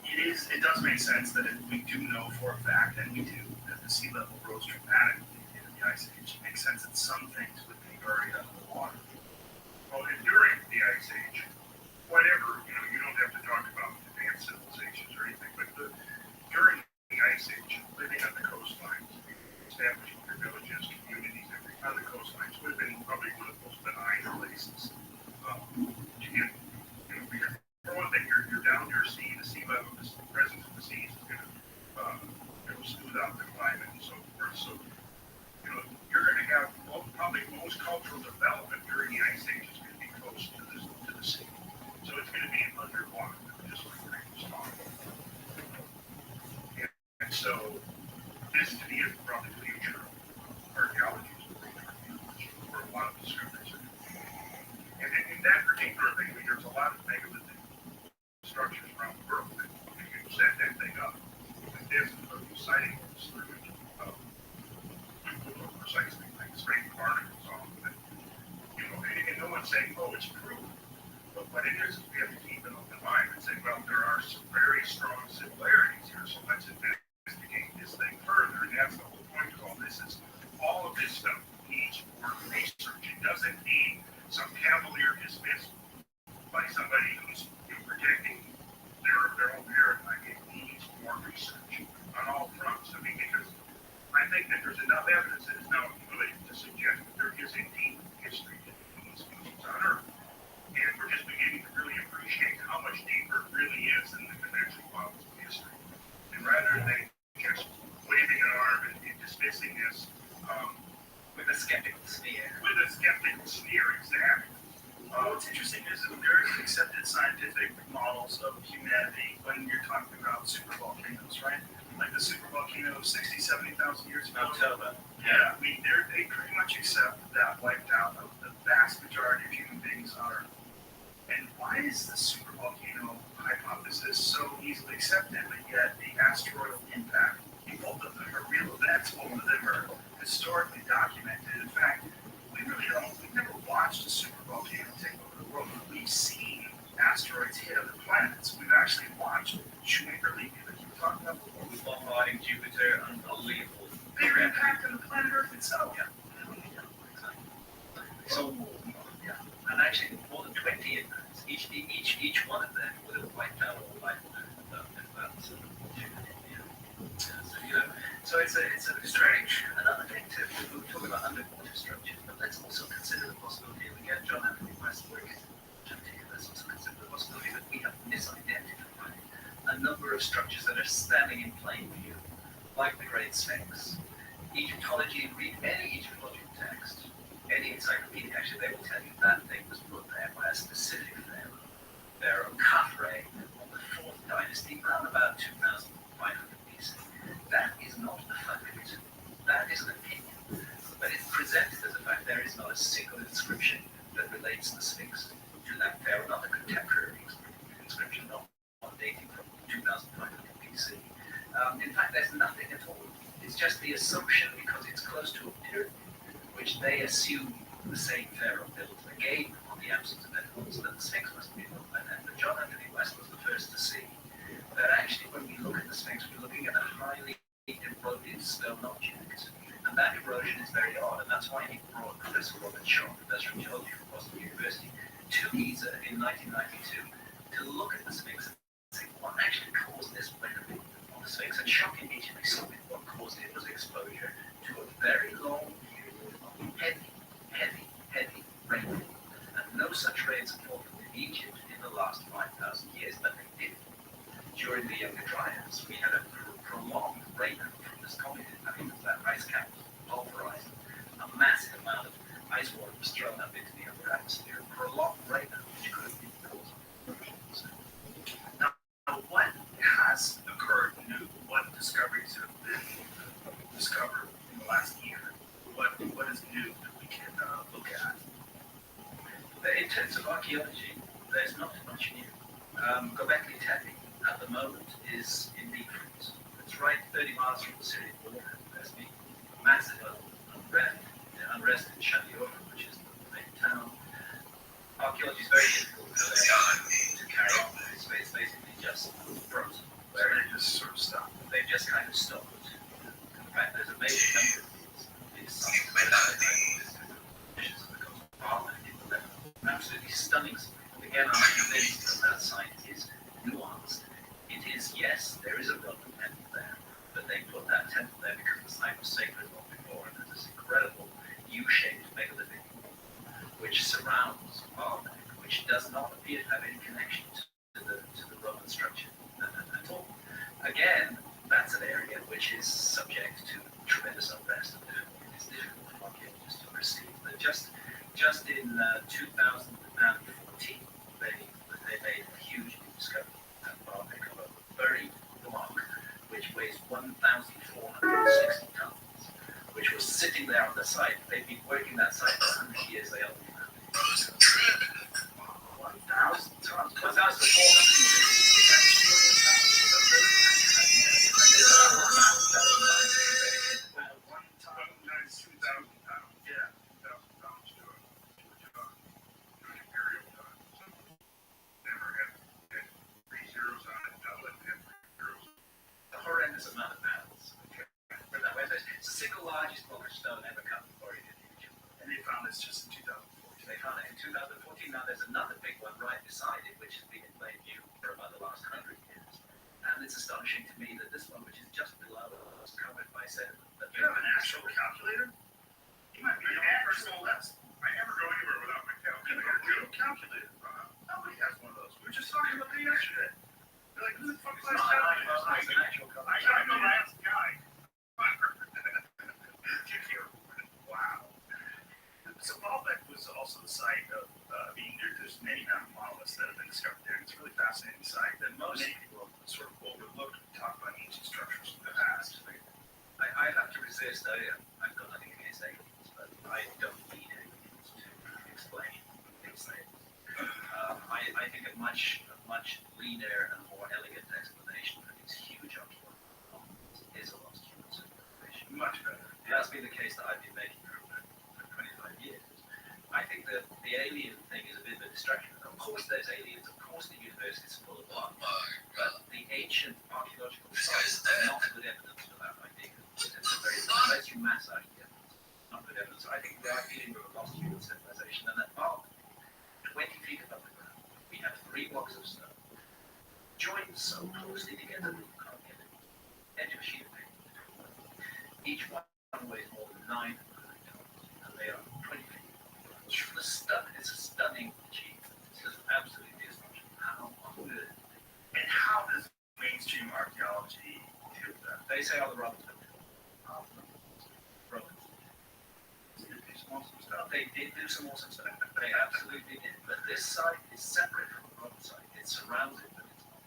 it does make sense that if we do know for a fact, and we do, that the sea level rose dramatically in the ice age, it makes sense that some things would be buried under the water. Well, think that particular thing, I mean, there's a lot of megalithic structures around the world that if you set that thing up, like this, of citing precisely like straight particles on it, you know, and no one's saying, oh, it's true. But what it is we have to keep an open mind and say, well, there are some very strong similarities here, so let's investigate this thing further. And that's the whole point of all this is all of this stuff needs more research. It doesn't need some cavalier dismissal by somebody who's projecting their own paradigm. It needs more research on all fronts. I mean, because I think that there's enough evidence that is now accumulated to suggest that there is a deep history to human species on Earth. And we're just beginning to really appreciate how much deeper it really is than the conventional models of history. And rather than just waving an arm and dismissing this with a skeptical sneer. Exactly. What's interesting is that there is accepted scientific models of humanity when you're talking about supervolcanoes, right? Like the supervolcano of 60, 70,000 years ago. October. Yeah, I mean, they pretty much accept that wiped out the vast majority of human beings on Earth. And why is the supervolcano hypothesis so easily accepted, but yet the asteroidal impact, both of them are real events, both of them are historically documented. In fact, we've never watched a supervolcano take over the world, but we've seen asteroids hit other planets. We've actually watched Jupiter leak that you were talking about before. With bombarding Jupiter, unbelievable. Bigger impact on the planet Earth itself. Yeah. So, yeah, and actually more than 20 impacts. Each one of them would have wiped out all life on Earth. So it's a strange. Another thing too, we were talking about underwater structures, but let's also consider the possibility, and again, John Anthony Westbrook, let's also consider the possibility that we have misidentified a number of structures that are standing in plain view, like the Great Sphinx. Egyptology, read any Egyptological text, any encyclopedia, actually, they will tell you that thing was put there by a specific pharaoh Khafre on the 4th dynasty, around about 2,500 BC. That is not a fact. That is an opinion. But it's presented as a fact. There is not a single inscription that relates the Sphinx to that pharaoh, not a contemporary inscription, not dating from 2,500 BC. In fact, there's nothing at all. It's just the assumption, because it's close to a pyramid, which they assume the same pharaoh built, again on the absence of evidence, that the Sphinx must be built by them. But John Anthony West was the first to see that actually when we look at the Sphinx, we're looking at a highly eroded stone object. And that erosion is very odd, and that's why he brought Professor Robert Shaw, Professor of Geology from Boston University, to Giza in 1992 to look at the Sphinx and say what actually caused this weathering on the Sphinx. And shockingly, what caused it was exposure to a very long period of heavy rainfall. And no such rains have fallen in Egypt in the last 5,000 years, but they did. During the Younger Dryas, we had a prolonged rainfall from this comet. I mean, that ice cap was pulverized. A massive amount of ice water was thrown up into the upper atmosphere. Prolonged rainfall, which could have been the cause of erosions. Now, what has occurred new? What discoveries have been discovered in the last year? What is new that we can look at? In terms of archaeology, there's not much new. Göbekli Tepe at the moment is in deep freeze. It's right 30 miles from the Syrian border. There's been massive unrest in Shadiora, which is the main town. Archaeology is very difficult to carry on. It's basically just frozen. Where they just sort of stopped. They've just kind of stopped. In fact, there's a major number of these sites absolutely stunning. Again, I'm convinced that site is nuanced. It is, yes, there is a Roman temple there, but they put that temple there because the site was sacred long before, and there's this incredible U-shaped megalithic wall which surrounds Baalbek, which does not appear to have any connection to the Roman structure at all. Again, that's an area which is subject to tremendous unrest, and it is difficult for archaeologists to perceive. But just in 2014, they made a huge discovery at Baalbek of a buried block which weighs 1,460 tons, which was sitting there on the site. They've been working that site for 100 years. They only found it. interesting now, there's another big one right beside it, which has been in plain view for about the last 100 years. And it's astonishing to me that this one, which is just below, is covered by sediment. But You have an actual calculator? You might be the only person who does. I never go anywhere without my calculator. Calculator. Nobody has one of those. We were just talking about that yesterday. They're like, who the fuck it's buys not calculators? it's an actual I calculator. gotta know last guy. Wow. So Baalbek was also the site of, there's many mountain monoliths that have been discovered there. It's a really fascinating site that many people sort of overlook when we talk about ancient structures from the past. I have to resist. I've got nothing against aliens, but I don't need aliens to explain these things. I think a much leaner and more elegant explanation for these huge objects is a lost human civilization. Much better. That's been the case that I've been making for 25 years. I think that the alien thing is a bit of a distraction. Of course there's aliens, of course the universe is full of life, but the ancient archaeological sites are not good evidence for that idea. It's a very unless you mass idea, not good evidence. I think we are dealing with a lost human civilization, and at about 20 feet above the ground, we have 3 blocks of snow joined so closely together that you can't get it. Edge of a sheet of paper between them. Each one weighs more than 900 tons, and they are 20 feet. It's a stunning achievement. It's just absolutely astonishing. How on earth? And how does mainstream archaeology deal with that? They say all the Romans built it. Romans. They do some awesome stuff. They did do some awesome stuff. They absolutely did. But this site is separate from the Roman site. It's surrounded, but it's not.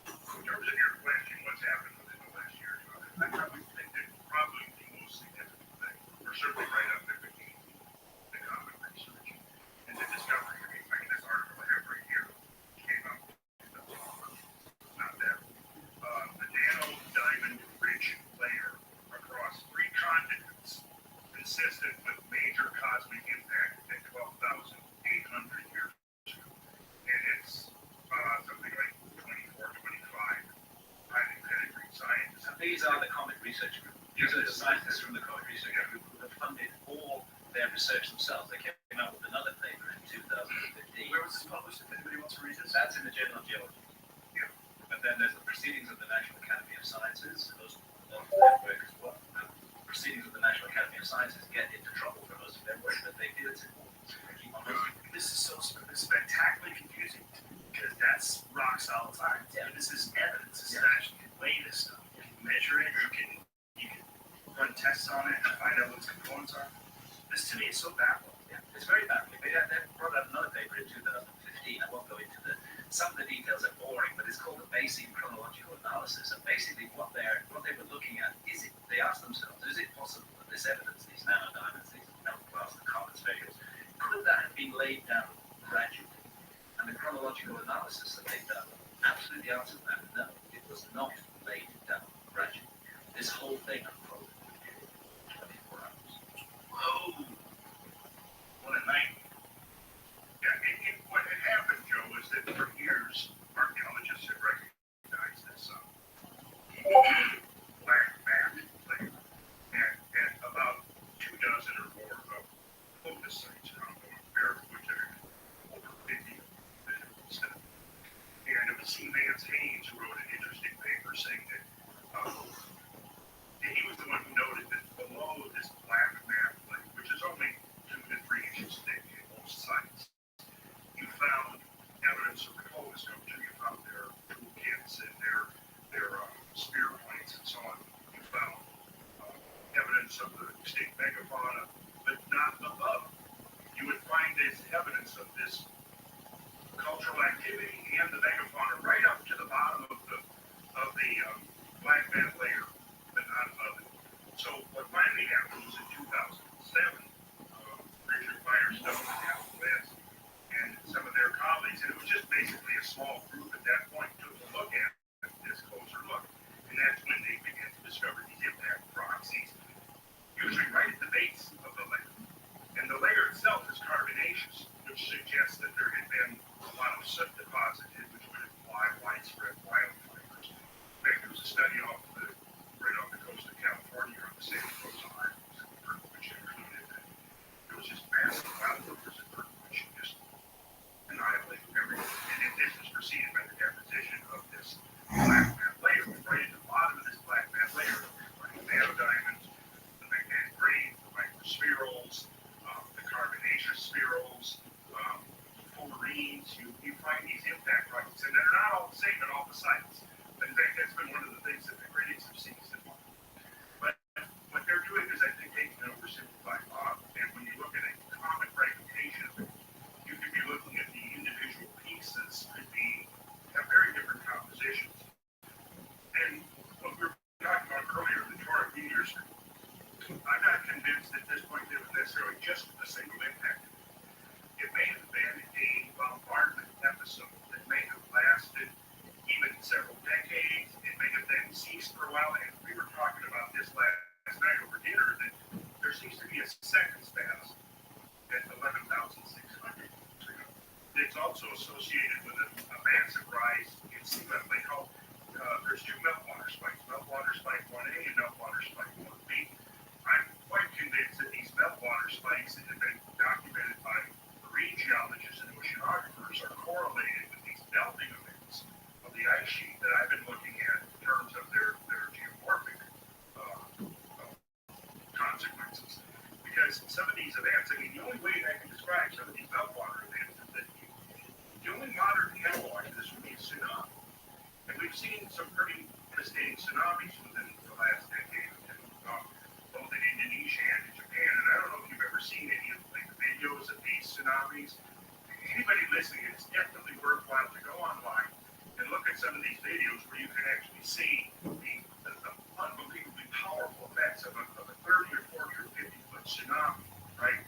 In terms of your question, what's happened within the last year or so, I probably think that probably the most significant thing, or certainly right up there with the common research and the discovery. I mean, this article I have right here came out not that. The Nano Diamond Rich layer across 3 continents consistent with major cosmic impact at 12,800 years ago. And it's something like 24, 25 highly pedigree scientists. And these are the Comet Research Group. These are the scientists from the Comet Research Group who have funded all their research themselves. They came out with another paper in 2015. Where was this published? If anybody wants to read this? That's in the Journal of Geology. Yeah. But then there's the Proceedings of the National Academy of Sciences. Those their work as well. The Proceedings of the National Academy of Sciences get into trouble for most of their work, but they do it important. They keep on going. This is so spectacularly confusing because that's rock solid science. Yeah. This is evidence. This is actually you can weigh this stuff. You can measure it. You can run tests on it and find out what its components are. This to me is so baffling. Yeah, it's very baffling. They brought out another paper in 2015. I won't go into some of the details are boring, but it's called the Bayesian chronological analysis. And basically, what they were looking at they asked themselves, is it possible that this evidence, these nanodiamonds, these class, the carbon spherules, could that have been laid down gradually? And the chronological analysis that they've done absolutely answers that. No, it was not laid down gradually. This whole thing unfolded in 24 hours. Whoa! What a night. Yeah, what had happened, Joe, was that for years, archaeologists had recognized this black mat layer and about 2 dozen or more of focus sites around North America, which are over 50 stuff. And it was C. Vance Haynes who wrote an interesting paper saying that he was the one who noted that below this black mat layer, which is only 2 to 3 inches thick in most sites, you found evidence of coal sculpture. You found their toolkits and their spear points and so on. You found evidence of the extinct megafauna, but not above. You would find this evidence of this cultural activity and the megafauna right up to the bottom of the black mat layer, but not above it. So what finally happened was in 2007, Richard Firestone in the West and some of their colleagues, and it was just basically a small group at that point, took a look at this closer look. And that's when they began to discover these impact proxies, usually right at the base of the layer. And the layer itself is carbonaceous, which suggests that there had been a lot of soot deposited, which would imply widespread wildfires. In fact, there was a study right off the coast of California on the Santa Rosa Islands, which included that there was just massive wildfires in which streams, you find these impact rockets, and they're not all the same at all the sites. In fact, that's been one of the things that the critics have seized upon. But what they're doing is, I think, taking an oversimplified model. And when you look at a common fragmentation of it, you could be looking at the individual pieces could have very different compositions. And what we were talking about earlier, the toric meteors, I'm not convinced at this point that it was necessarily just a single impact. It may have been a bombardment episode that may have lasted even several decades. It may have then ceased for a while. And we were talking about this last night over dinner, that there seems to be a second spasm at 11,600. It's also associated with a massive rise in sea level. They call there's two meltwater spikes, meltwater spike 1A and meltwater spike 1B. I'm quite convinced that these meltwater spikes that have been documented by marine geologists and oceanographers are correlated with these melting events of the ice sheet that I've been looking at in terms of their geomorphic consequences. Because some of these events, I mean, the only way I can describe some of these meltwater events is that the only modern analog to this would be a tsunami. And we've seen some pretty devastating tsunamis within the last decade, both in Indonesia and in Japan. And I don't know if you've ever seen any of the videos of these tsunamis. Anybody listening, it's definitely worthwhile to go online and look at some of these videos where you can actually see the unbelievably powerful effects of a 30 or 40 or 50 foot tsunami, right?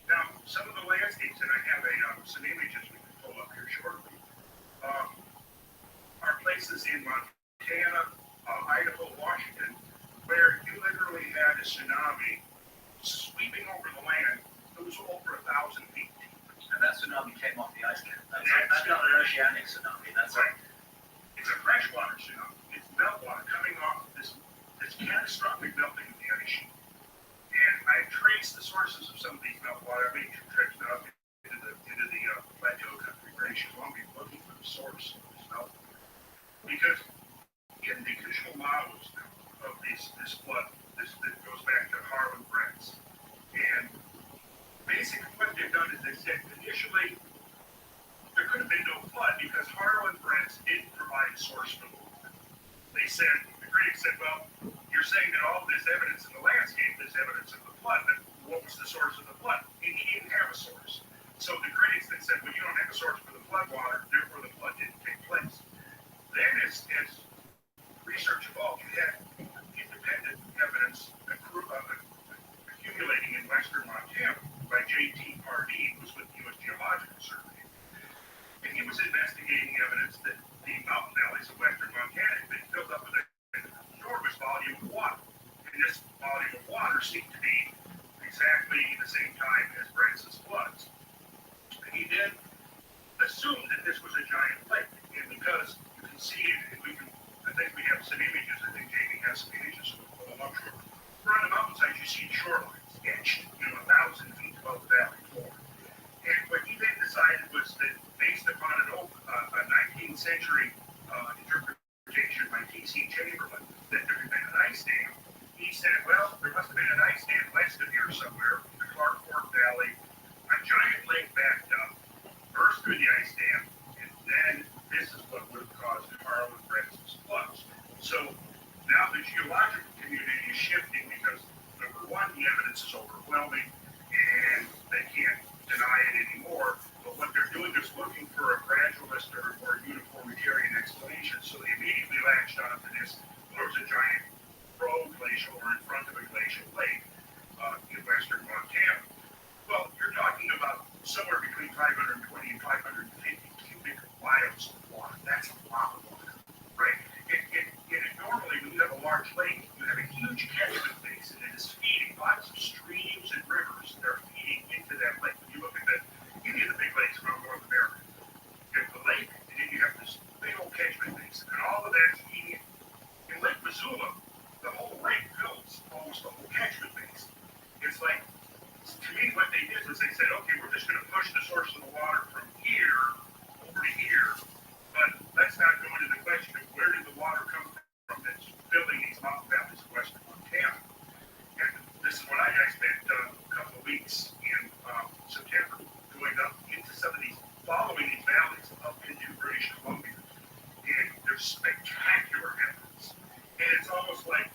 Now, some of the landscapes, and I have some images we can pull up here shortly, are places in Montana, Idaho, Washington, where you literally had a tsunami sweeping over the land. It was over 1,000 feet deep. And that tsunami came off the ice cap. That's not an oceanic tsunami. That's right. It's a freshwater tsunami. It's meltwater coming off this catastrophic melting of the ice sheet. And I traced the sources of some of these meltwater. I made two trips up into the plateau country, British Columbia, looking for the source of this meltwater. Because in the visual models of this flood, that goes back to Harlan Brents, and basically what they've done is they said initially there could have been no flood because Harlan Brents didn't provide a source for the water. They said, the critics said, well, you're saying that all this evidence in the landscape is evidence of the flood, but what was the source of the flood? And he didn't have a source. So the critics then said, well, you don't have a source for the flood water, therefore the flood didn't take place. Then as research evolved, you had independent evidence accumulating in western Montana by J.T. Pardee, who was with the U.S. Geological Survey. And he was investigating evidence that the mountain valleys of western Montana had been filled up with an enormous volume of water. And this volume of water seemed to be exactly the same time as Brent's floods. And he then assumed that this was a giant lake. And because you can see it, and I think we have some images, I think Jamie has some images of the offshore. On the mountainside, you see shorelines etched, 1,000 feet above the valley floor. And what he then decided was that based upon a 19th century interpretation by T.C. Chamberlain, that there had been an ice dam, he said, well, there must have been an ice dam west of here somewhere, in the Clark Fork Valley. A giant lake backed up, burst through the ice dam, and then this is what would have caused Harlan Brents floods. So now the geological community is shifting because, number one, the evidence is overwhelming and they can't deny it anymore. But what they're doing is looking for a gradualist or uniformitarian explanation. So they immediately latched onto this. There was a giant pro-glacial or in front of a glacial lake in western Montana. Well, you're talking about somewhere between 520 and 550 cubic miles of water. That's a lot of water, right? Normally, when you have a large lake, you have a huge catchment basin that is feeding lots of streams and rivers that are feeding into that lake. When you look at any of the big lakes around North America, you have the lake, and then you have this big old catchment basin, and all of that's feeding it. In Lake Missoula, the whole lake fills almost the whole catchment basin. It's like, to me, what they did was they said, okay, we're just going to push the source of the water from here over to here, but let's not go into the question of where did the water come from that's filling these mountain valleys of western Montana. And this is what I spent a couple of weeks in following these valleys up into British Columbia, and there's spectacular evidence. And it's almost like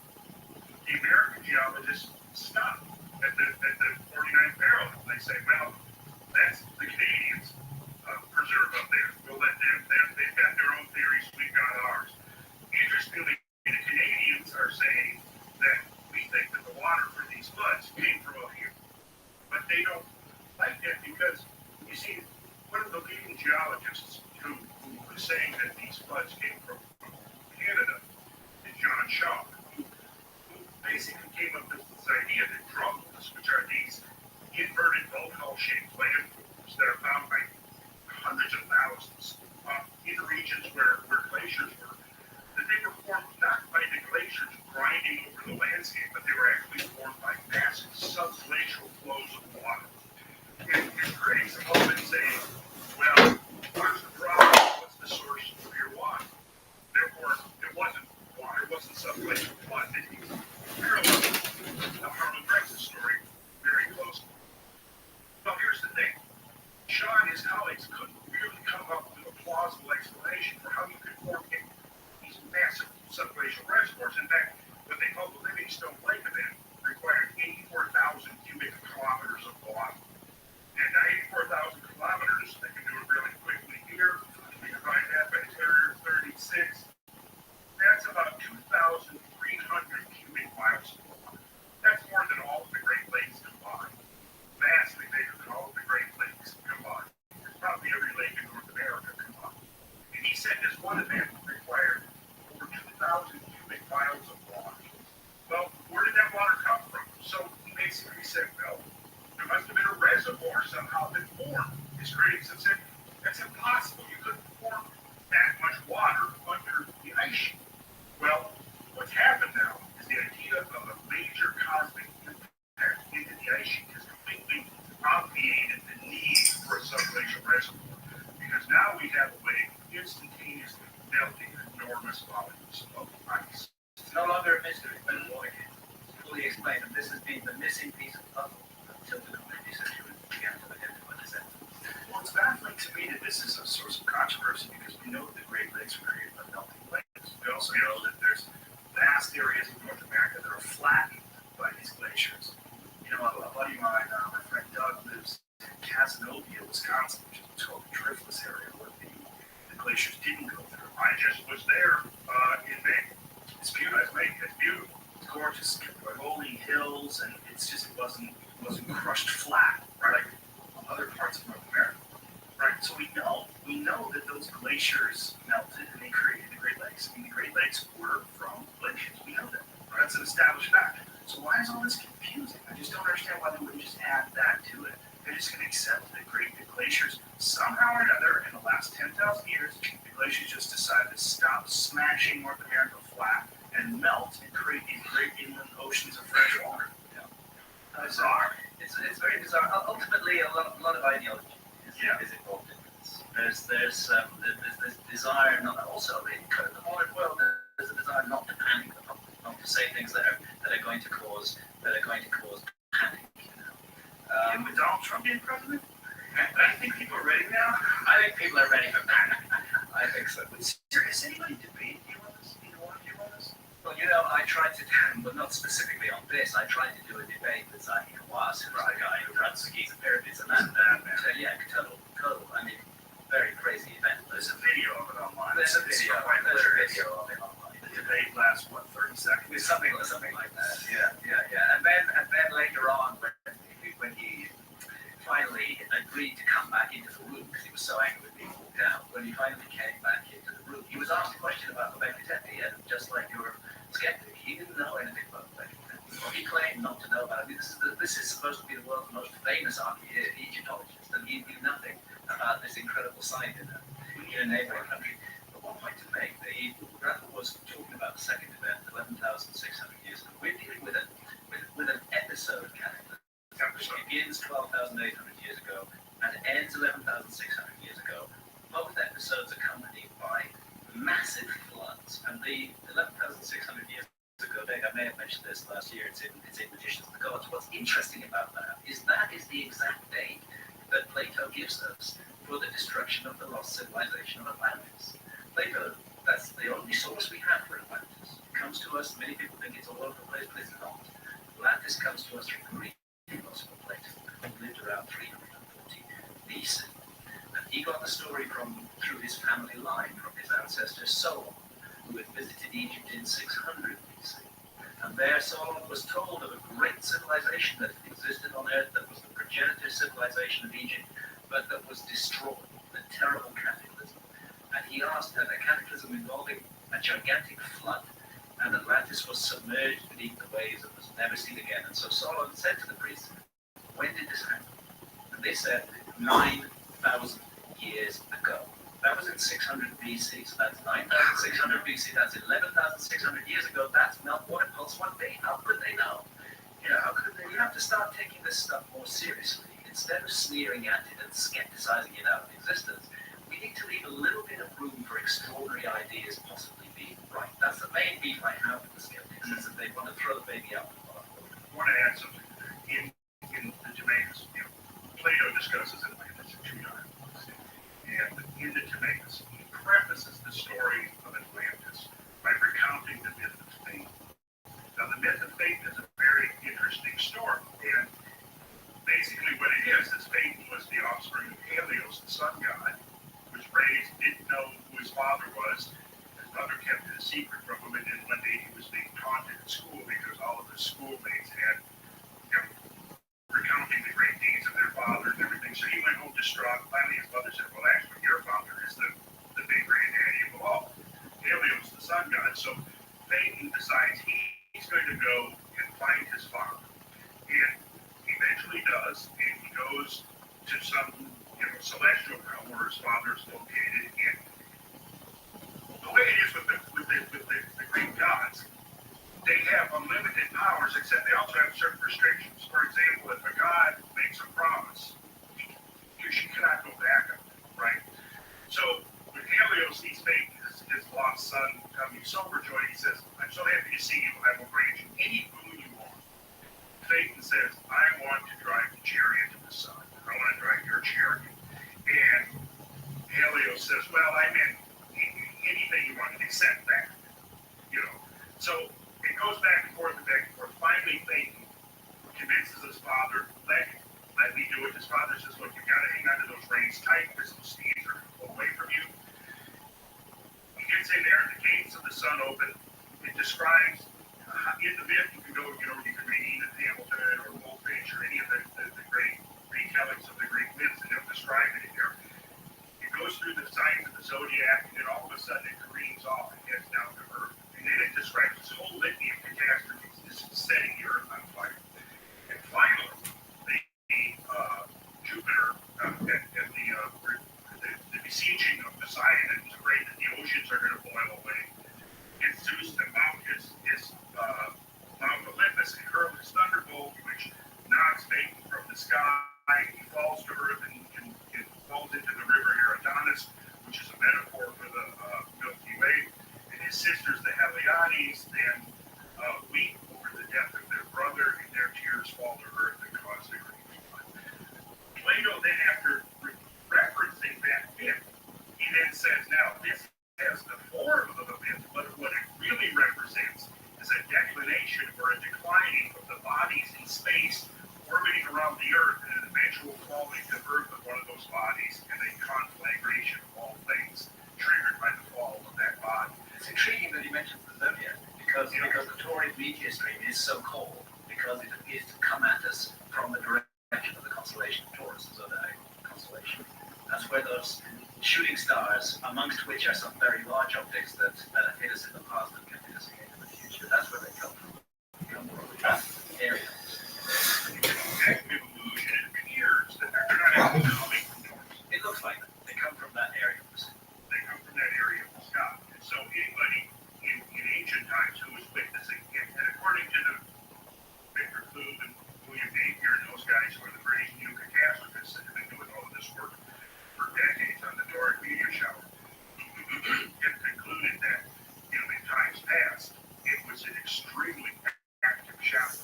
the American geologists stop at the 49th parallel. They say, well, that's the Canadians preserve up there. We'll let them. They've got their own theories. We've got ours. Interestingly, the Canadians are saying that we think that the water for these floods came from up here, but they don't like that because you see, one of the leading geologists who was saying that these floods came from Canada is John Shaw, who basically came up with this idea that drumlins, which are these inverted boat-hull-shaped landforms that are found by hundreds of thousands in regions where glaciers were, that they were formed not by the glaciers grinding over the landscape, but they were actually formed by massive subglacial flows of water. And critics have often saying, well, what's the problem? What's the source of your water? Therefore, it wasn't water, it wasn't subglacial flood. It parallels the Harlan Brex's story very closely. Well, here's the thing. Shaw and his colleagues couldn't really come up with a plausible explanation for how you could form these massive subglacial reservoirs. In fact, what they call the Livingstone Lake event required 84,000 cubic kilometers of water. And 84,000 kilometers, they can do it really quickly here. We divide that by 36. That's about 2,300 cubic miles of water. That's more than all of the Great Lakes combined. Vastly bigger than all of the Great Lakes combined. It's probably every lake in North America combined. And he said this one event required over 2,000 cubic miles of water. Well, where did that water come from? So he basically said, well, there must have been a reservoir somehow that formed. His critics have said, that's impossible. You couldn't form that much water under the ice sheet. Well, what's happened now is the idea of a major cosmic impact into the ice sheet has completely obviated the need for a subglacial reservoir. Because now we have a way of instantaneously melting enormous volumes of ice. It's no longer a mystery, but it's fully explained, and this has been the missing piece of the puzzle until the 20th century began to identify this evidence. Well, it's baffling to me that this is a source of controversy because we know that the Great Lakes were created by melting lakes. We also know that there's vast areas of North America that are flattened by these glaciers. You know, a buddy of mine, my friend Doug, lives in Casanova, Wisconsin, which is what's called the driftless area where the glaciers didn't go through. I just was there in May. It's beautiful. It's beautiful. It's gorgeous. Rolling hills, and it's just it wasn't crushed flat, right? Like other parts of North America, right? So we know that those glaciers melted and they created the Great Lakes. I mean, the Great Lakes were from glaciers. We know that. Right? That's an established fact. So why is all this confusing? I just don't understand why they wouldn't just add that to it. They're just going to accept that the glaciers somehow or another in the last 10,000 years, the glaciers just decided to stop smashing North America flat and melt and create these great inland oceans of fresh water. Bizarre. It's very bizarre. Ultimately, a lot of ideology is involved in this. There's this desire, not also in the modern world. There's a desire not to panic the public, not to say things that are going to cause panic. And with Donald Trump being president, I think people are ready now. I think people are ready for panic. I think so. But serious, anybody debate you on this? Either one of you on this? Well, I tried to, but not specifically on this. I tried to do a debate with Zaki Hawass, who's the guy who runs the Giza Pyramids, and total. I mean, very crazy event. There's a video of it online. There's a video of it online. The debate lasts 30 seconds? It's something like that. Yeah. And then later on, when he finally agreed to come back into the room because he was so angry with being walked out, when he finally came back into the room, he was asked a question about Göbekli Tepe, and just like your skeptic, he didn't know anything about Göbekli Tepe. Or he claimed not to know about it. This is supposed to be the world's most famous Egyptologist, and he knew nothing about this incredible site in a neighboring country. But one point to make, the Rafa was talking about the second event, 11,600 years ago. We're dealing with an episode calendar. Which begins 12,800 years ago and ends 11,600 years ago. Both episodes accompanied by massive floods. And the 11,600 years ago date, I may have mentioned this last year, it's in Magicians of the Gods. What's interesting about that is the exact date that Plato gives us for the destruction of the lost civilization of Atlantis. Plato, that's the only source we have for Atlantis. It comes to us, many people think it's all over the place, but it's not. Atlantis comes to us from Greek philosopher Plato, who lived around 340 BC. And he got the story through his family line, from his ancestor Solon, who had visited Egypt in 600 BC. And there Solon was told of a great civilization that existed on Earth that was the progenitor civilization of Egypt, but that was destroyed, a terrible cataclysm. And he asked that a cataclysm involving a gigantic flood, and Atlantis was submerged beneath the waves and was never seen again. And so Solon said to the priests, when did this happen? And they said, 9,000 years ago. That was in 600 BC, so that's 9,600 BC, that's 11,600 years ago. That's not what it was one day. How could they know? How could they? You have to start taking this stuff more seriously. Instead of sneering at it and skepticizing it out of existence, we need to leave a little bit of room for extraordinary ideas possibly being right. That's the main beef I have with the skeptics, is that they want to throw the baby out with the bathwater. I want to add something. In the Timaeus, Plato discusses Atlantis in 2 dialogues. And in the Timaeus, he prefaces the story of Atlantis by recounting the myth of fate. Now, the myth of fate is a very interesting story. And basically what it is Phaeton was the offspring of Helios, the sun god, was raised, didn't know who his father was. His mother kept it a secret from him, and then one day he was being taunted at school because all of his schoolmates had, recounting the great deeds of their father and everything. So he went home distraught. Finally, his mother said, well, actually, your father is the big granddaddy of all. Helios, the sun god. So Phaeton decides he's going to go and find his father. And he eventually does, and he goes to some celestial realm where his father is located. And the way it is with the Greek gods, they have unlimited powers, except they also have certain restrictions. For example, if a god makes a promise, she cannot go back on it, right? So when Helios sees Phaeton, his lost son, he's so overjoyed, he says, I'm so happy to see you, I will grant you any boon you want. Phaeton says, I want to drive the chariot of the sun. I want to drive your chariot. And Helios says, well, I meant anything you want, except that. So it goes back and forth and back and forth. Finally, Phaeton convinces his father, let me do it. His father says, look, you've got to hang on to those reins tight because those steeds are away from you. He gets in there, and the gates of the sun open. It describes, in the myth, you can go, you can read Enid Hamilton or Wolffish or any of the great retellings of the Greek myths, and they'll describe it in there. It goes through the signs of the zodiac, and then all of a sudden it careens off and heads down to Earth. And then it describes this whole litany of catastrophes, this setting the Earth on fire. And finally, Jupiter and the besieging of Poseidon is afraid that the oceans are going to boil away. And Zeus to mount his Mount Olympus and hurl his thunderbolt, which knocks Phaeton from the sky. He falls to Earth and falls into the river Eridanus, which is a metaphor for the Milky Way. And his sisters, the Heliades, then weep over the death of their brother, and their tears fall to Earth and cause the great flood. Plato then, after referencing that myth, he then says, now this has the form of a myth, but what it really represents is a declination or a declining of the bodies in space orbiting around the Earth and an eventual falling to Earth of one of those bodies and a conflagration of all things triggered by the fall of that body. It's intriguing that he mentions the zodiac because the Taurine meteor stream is so cold because it appears to come at us from the direction of the constellation of Taurus, the zodiac constellation. That's where those shooting stars, amongst which are some very large objects that have hit us in the past and can hit us again in the future. That's where they come from. They come from that area. Active illusion, it appears that they're not actually coming from Taurus. It looks like that. They come from that area. They come from that area of the sky. And so anybody in ancient times who was witnessing it, and according to the Victor Klug and William Napier and those guys who are the British neo-catastrophists that have been doing all of this work for decades on the Tauric meteor shower, have concluded that, in times past, it was an extremely active shower.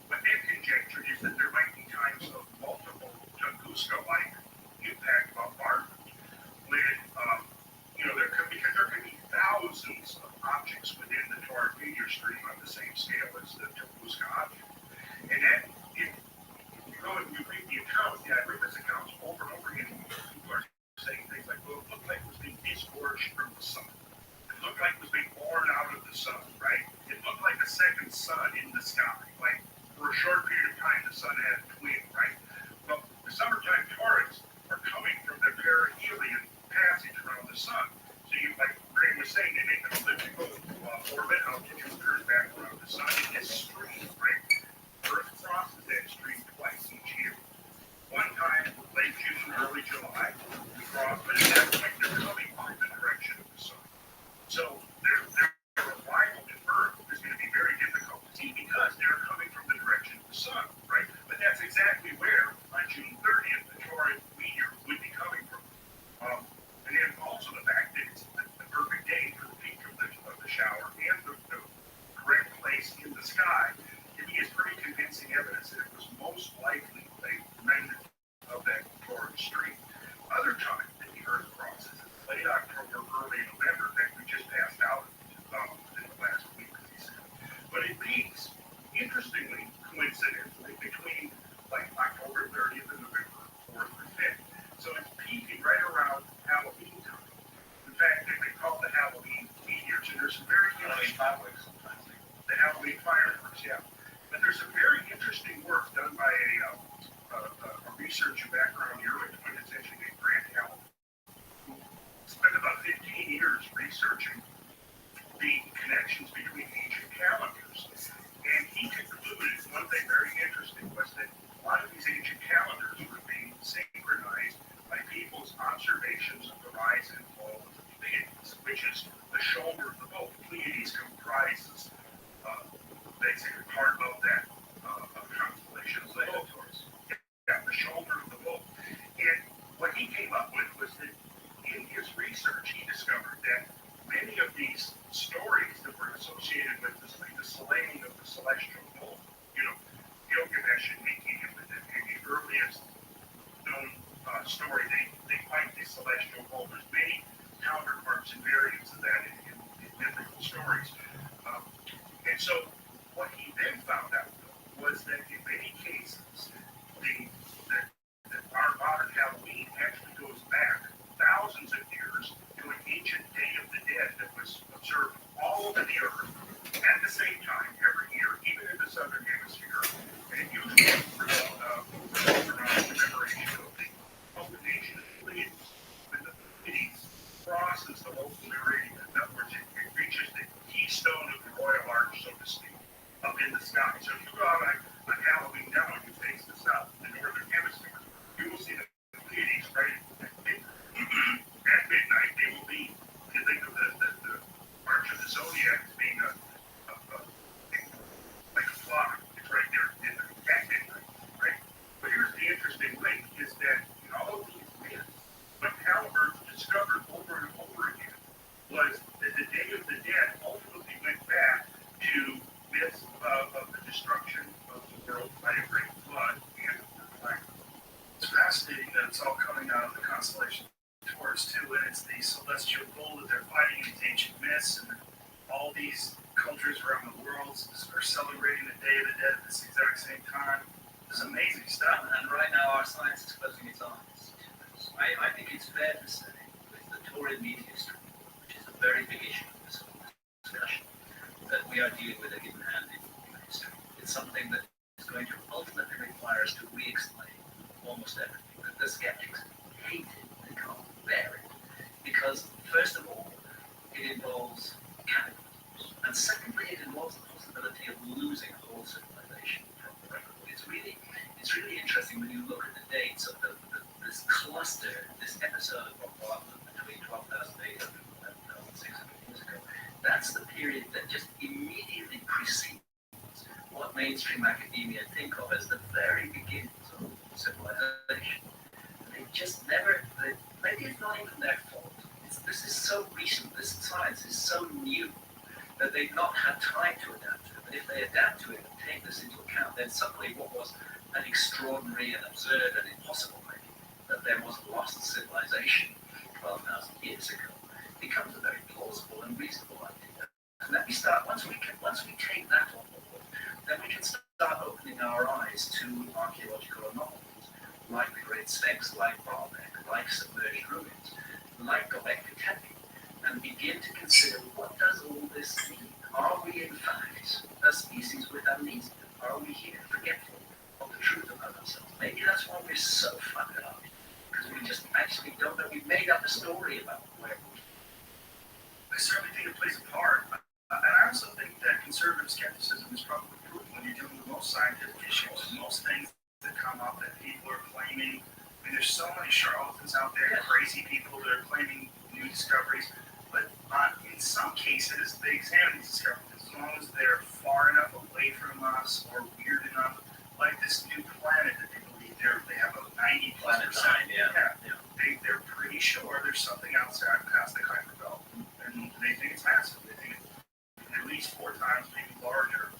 what they've conjectured is that there might be times of multiple Tunguska-like impact bombardment when, because there could be thousands of objects within the Torrid meteor stream on the same scale as the Tunguska object. And that, if you go and you read the accounts, the eyewitness accounts, over and over again, people are saying things like, well, it looked like it was being disgorged from the sun. It looked like it was being born out of the sun, right? It looked like a second sun in the sky. Like, for a short period of time, the sun had a twin, right? Well, the summertime torrids are coming from the perihelion passage around the sun. So you, like Graham was saying, they make an elliptical orbit, altitude curve back around the sun in this stream, right? Earth crosses that stream twice each year. One time, late June, early July, we cross, but at that point, they're coming from the direction of the sun. So their arrival to Earth is going to be very difficult to see because they're coming from the direction of the sun, right? But that's exactly where, on June 30th, the Torrid meteor would be coming from. And then also the fact that it's the perfect day for the peak of the shower and the correct place in the sky, to me is pretty convincing evidence that it was most likely a remnant of that Torrid stream. Other time that the Earth crosses, late October, early November, that we just passed out in the last week. But it peaks, interestingly, coincidentally, between like October 30th and November 4th or 5th. So it's peaking right around Halloween time. In fact, they call the Halloween meteors, and there's some very interesting fireworks sometimes. The Halloween fireworks, yeah. But there's some very interesting work done by a researcher back around the early 20th century named Grant Allen, who spent about 15 years researching the connections between ancient calendars. And he concluded one thing very interesting was that a lot of these ancient calendars were being synchronized by people's observations of the rise and fall of the Pleiades, which is the shoulder of the boat. The Pleiades comprises basically part of that constellation of the Taurus. Yeah, the shoulder of the boat. And what he came up with was that in his research, he discovered that many of these stories that were associated with the slaying of the celestial bull, Gilgamesh and Enki, in the earliest known story, they fight the celestial bull. There's many counterparts and variants of that in biblical stories. And so what he then found out was that in many cases, our modern Halloween actually goes back thousands of years to an ancient Day of the Dead that was observed all over the earth at the same time every year, even in the southern hemisphere. And it usually revolves around the commemoration of the nation of the Pleiades. When the Pleiades crosses the local meridian, in other words, it reaches the keystone of the royal arch, so to speak, up in the sky. So if you go out on Halloween now and you face the south, the northern hemisphere, you will see the Pleiades right at midnight. They will be, if you think of the March of the Zodiac as being like a flock, it's right there at midnight, right? But here's the interesting thing, is that in all of these myths, what Halliburton discovered over and over again was that the Day of the Dead ultimately went back to myths of the destruction of the world by a great flood and fire. It's fascinating that it's all coming out of the constellation Taurus too, and it's the celestial bull that they're fighting in these ancient myths, and all these cultures around the world are celebrating the Day of the Dead at this exact same time. It's amazing stuff. And right now our science is closing its eyes. I think it's fair to say with the Torrid meteor stream, which is a very big issue in this whole discussion, that we are dealing with a given hand in human history. It's something that is going to ultimately require us to re-explain almost everything. That the skeptics hate it, they can't bear it. Because, first of all, it involves cannibalism. And secondly, it involves the possibility of losing a whole civilization from the record. It's really interesting when you look at the dates of this cluster, this episode of bombardment between 12,800 and 11,600 years ago. That's the period that just immediately precedes what mainstream academia think of as the very beginnings of civilization. They just never, maybe it's not even their fault. This is so recent, this science is so new that they've not had time to adapt to it. But if they adapt to it and take this into account, then suddenly what was an extraordinary and absurd and impossible thing, that there was a lost civilization 12,000 years ago, becomes a very plausible and reasonable idea. And then we start, once we take that on board, then we can start opening our eyes to archaeological anomalies, like the Great Sphinx, like Baalbek, like submerged ruins, like Göbekli Tepe, and begin to consider, what does all this mean? Are we in fact a species with amnesia? Are we here forgetful of the truth about ourselves? Maybe that's why we're so fucked up, because we just actually don't know. We've made up a story about where we're. I certainly think it plays a part. And I also think that conservative skepticism is probably proven when you're dealing with most scientific issues and most things that come up that people are claiming. I mean, there's so many charlatans out there, crazy people that are claiming new discoveries. But in some cases, they examine these discoveries as long as they're far enough away from us or weird enough, like this new planet that they believe they have a 90+%. They're pretty sure there's something outside past the Kuiper Belt, and they think it's massive. They think it's at least 4 times, maybe larger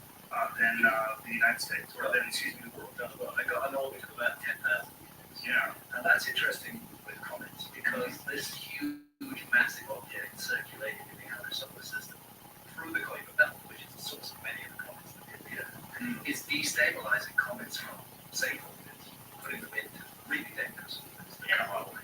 than the United States, or than, the world. I got an orbit of about 10,000 years. Yeah. And that's interesting with comets, because this huge, massive object circulated in the outer solar system through the Kuiper Belt, which is the source of many of the comets that hit the Earth, is destabilizing comets from safe orbits, putting them into really dangerous orbits that come our way.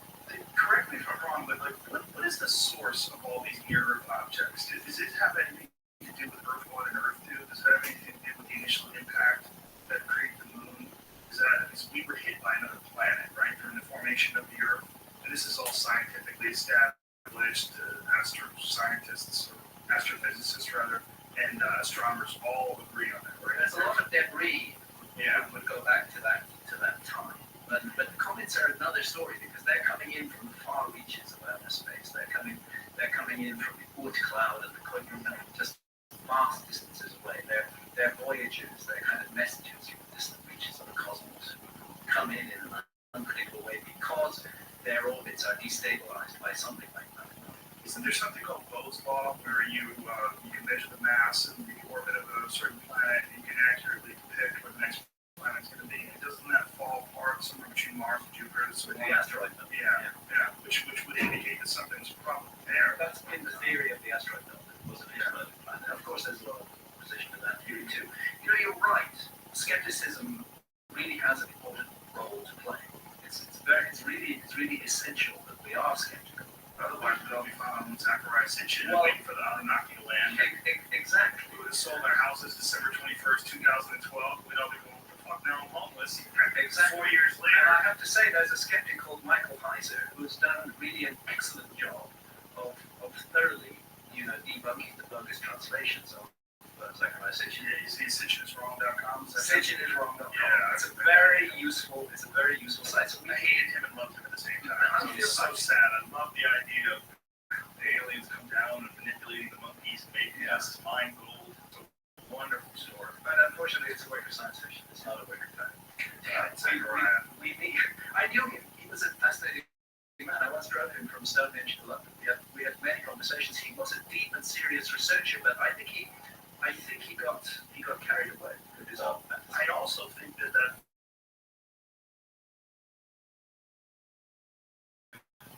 Correct me if I'm wrong, but like, what is the source of all these near-Earth objects? Does it have anything to do with Earth 1 and Earth 2? Does it have anything to do with the initial impact that created the moon? Because we were hit by another planet, right, during the formation of the Earth, and this is all scientifically established. Scientists, or astrophysicists rather, and astronomers all agree on that, right? There's a lot of debris that would go back to that time. But the comets are another story, because they're coming in from the far reaches of outer space. They're coming in from the Oort cloud and the Kuiper Belt, just vast distances away. They're voyagers. They're kind of messengers from distant reaches of the cosmos who come in an unpredictable way because their orbits are destabilized by something like that. Isn't there something called Bode's law, where you can measure the mass and the orbit of a certain planet, and you can accurately depict where the next planet's going to be? And doesn't that fall apart somewhere between Mars and Jupiter? With the asteroid belt. Yeah. Which would indicate that something's probably there. That's been the theory of the asteroid belt. It was an exploded planet. Of course, there's a lot of opposition to that theory too. You're right. Skepticism really has an important role to play. It's really essential that we are skeptical. Otherwise, we'd all be found on Zacharias Hitchin and waiting for the Anunnaki to land. Exactly. We would have sold our houses December 21st, 2012. We'd all be going, what the fuck, now I'm homeless. Exactly. 4 years later. And I have to say, there's a skeptic called Michael Heiser who's done really an excellent job of thoroughly, debunking the bogus translations of Zacharias Hitchin. Yeah, you see SitchinIsWrong.com. SitchinIsWrong.com. Yeah, it's a very useful site. So I hated him and loved him at the same time. I feel so sad. I love the idea of the aliens come down and manipulating the monkeys and making us mind gold. It's a wonderful story. But unfortunately, it's a work of science fiction. It's not a work of fact. I knew him. He was a fascinating man. I once drove him from Stonehenge to London. We had many conversations. He was a deep and serious researcher, but I think he got carried away with his own fantasy. I also think that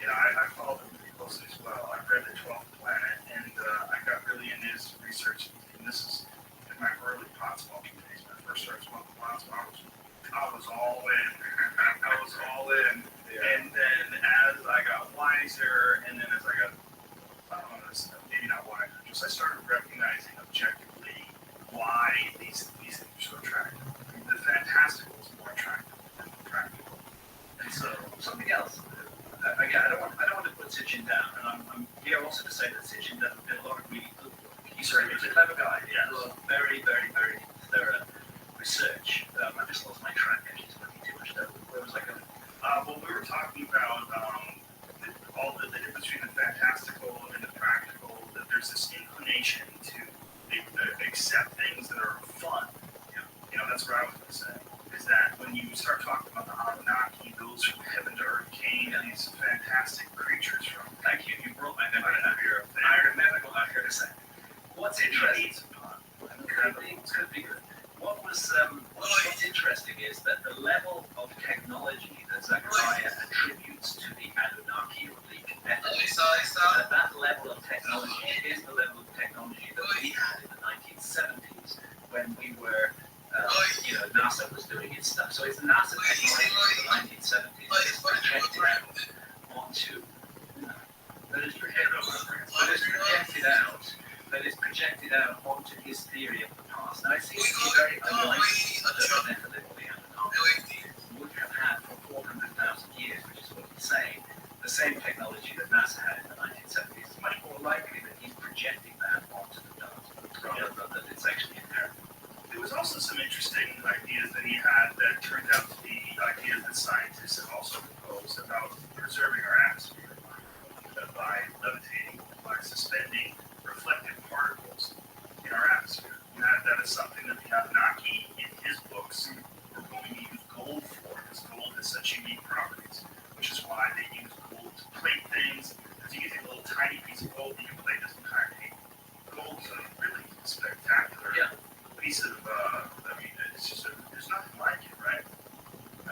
I followed him pretty closely as well. I read The 12th Planet, and I got really into his research. And this is in my early pot smoking days. When I first started smoking pot, I was all in. Yeah. And then as I got wiser, and then as I got, maybe not wiser, just I started recognizing objectively why these things are so attractive. I mean, the fantastical is more attractive than the practical. And so something else. Again, I don't want to put Sitchin down, and I'm here also to say that Sitchin did a lot of really good work. He's a clever guy. He did a lot of very, very, very thorough research. I just lost my track. Actually, it's looking too much there. Where was I going? Well, we were talking about all the difference between the fantastical and the practical. That there's this inclination to accept things that are fun. That's what I was going to say. Is that when you start talking about the Anunnaki, those from heaven to earth came, these fantastic creatures from. Thank you. You brought my memory up here. I remember what I heard to say. What's interesting? It's going interesting is that the level of technology that Zechariah attributes to the Anunnaki or the Nephilim, that level of technology is the level of technology that we had in the 1970s when we were, NASA was doing its stuff. So it's NASA technology in the 1970s that is projected out onto, that is projected out onto his theory of the past. Now, it seems to be very unlikely that the Nephilim or the Anunnaki would have had for 400,000 years, which is what he's saying, the same technology that NASA had in the 1970s. It's much more likely that he's projecting that onto the data rather than that it's actually inherent. There was also some interesting ideas that he had that turned out to be ideas that scientists have also proposed about preserving our atmosphere by levitating, by suspending reflective particles in our atmosphere. And that is something that the Anunnaki in his books were going to use gold for, because gold has such unique properties, which is why they use gold to plate things. Because you can take a little tiny piece of gold, you can plate this entire table. Gold's a really spectacular piece of, it's just, there's nothing like it, right?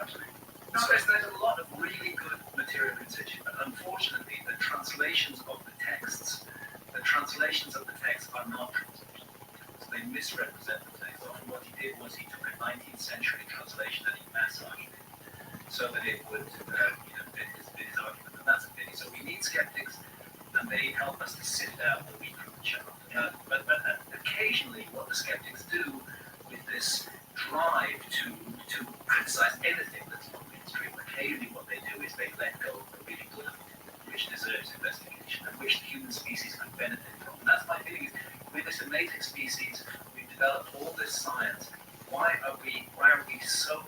Absolutely. No, there's a lot of really good material in situ, but unfortunately the translations of the texts are not translations. So they misrepresent the text. Often what he did was he took a 19th century translation and he massaged it so that it would fit his argument. And that's a pity. So we need skeptics and they help us to sift out the wheat from the chaff. But occasionally what the skeptics do with this drive to criticize anything that's not mainstream, occasionally what they do is they let go of the really good, which deserves investigation and which the human species could benefit from. And that's my feeling is with this innate species, we've developed all this science. Why are we so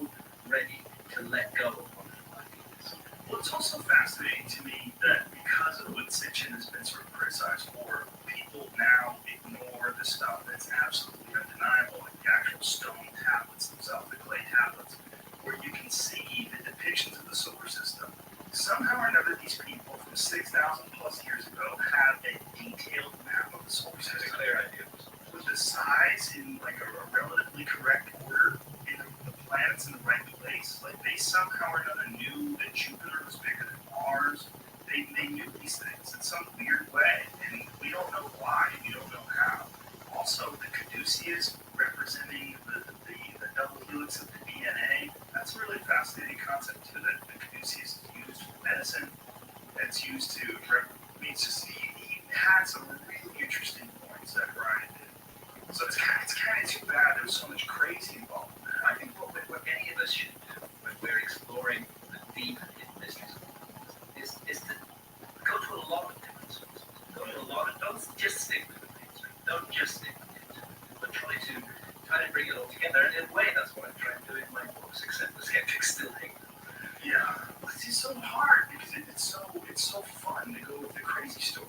ready to let go of wonderful ideas? Well, it's also fascinating to me that because of what Sitchin has been sort of criticized for, people now ignore the stuff that's absolutely undeniable, like the actual stone tablets themselves, the clay tablets, where you can see the depictions of the solar system. Somehow or another, these people from 6,000 plus years ago have a detailed map of the solar system. That's a clear idea. With the size in like a relatively correct order, in the planets in the right place. Like they somehow or another knew that Jupiter was bigger than Mars. They knew these things in some weird way, and we don't know why, we don't know how. Also, the caduceus representing the double helix of the DNA, that's a really fascinating concept too, that the caduceus is used for medicine, that's used to, he had some really interesting points that Brian did. So it's kind of too bad there was so much crazy involved in that. I think what any of us should do when we're exploring the deep in mysteries is to go to a lot of different sources. Don't just stick with the mainstream. Don't just stick with it. But try to bring it all together. And in a way, that's what I'm trying to do in my books, except the skeptics still hate them. Yeah, it's just so hard because it's so fun to go with the crazy story.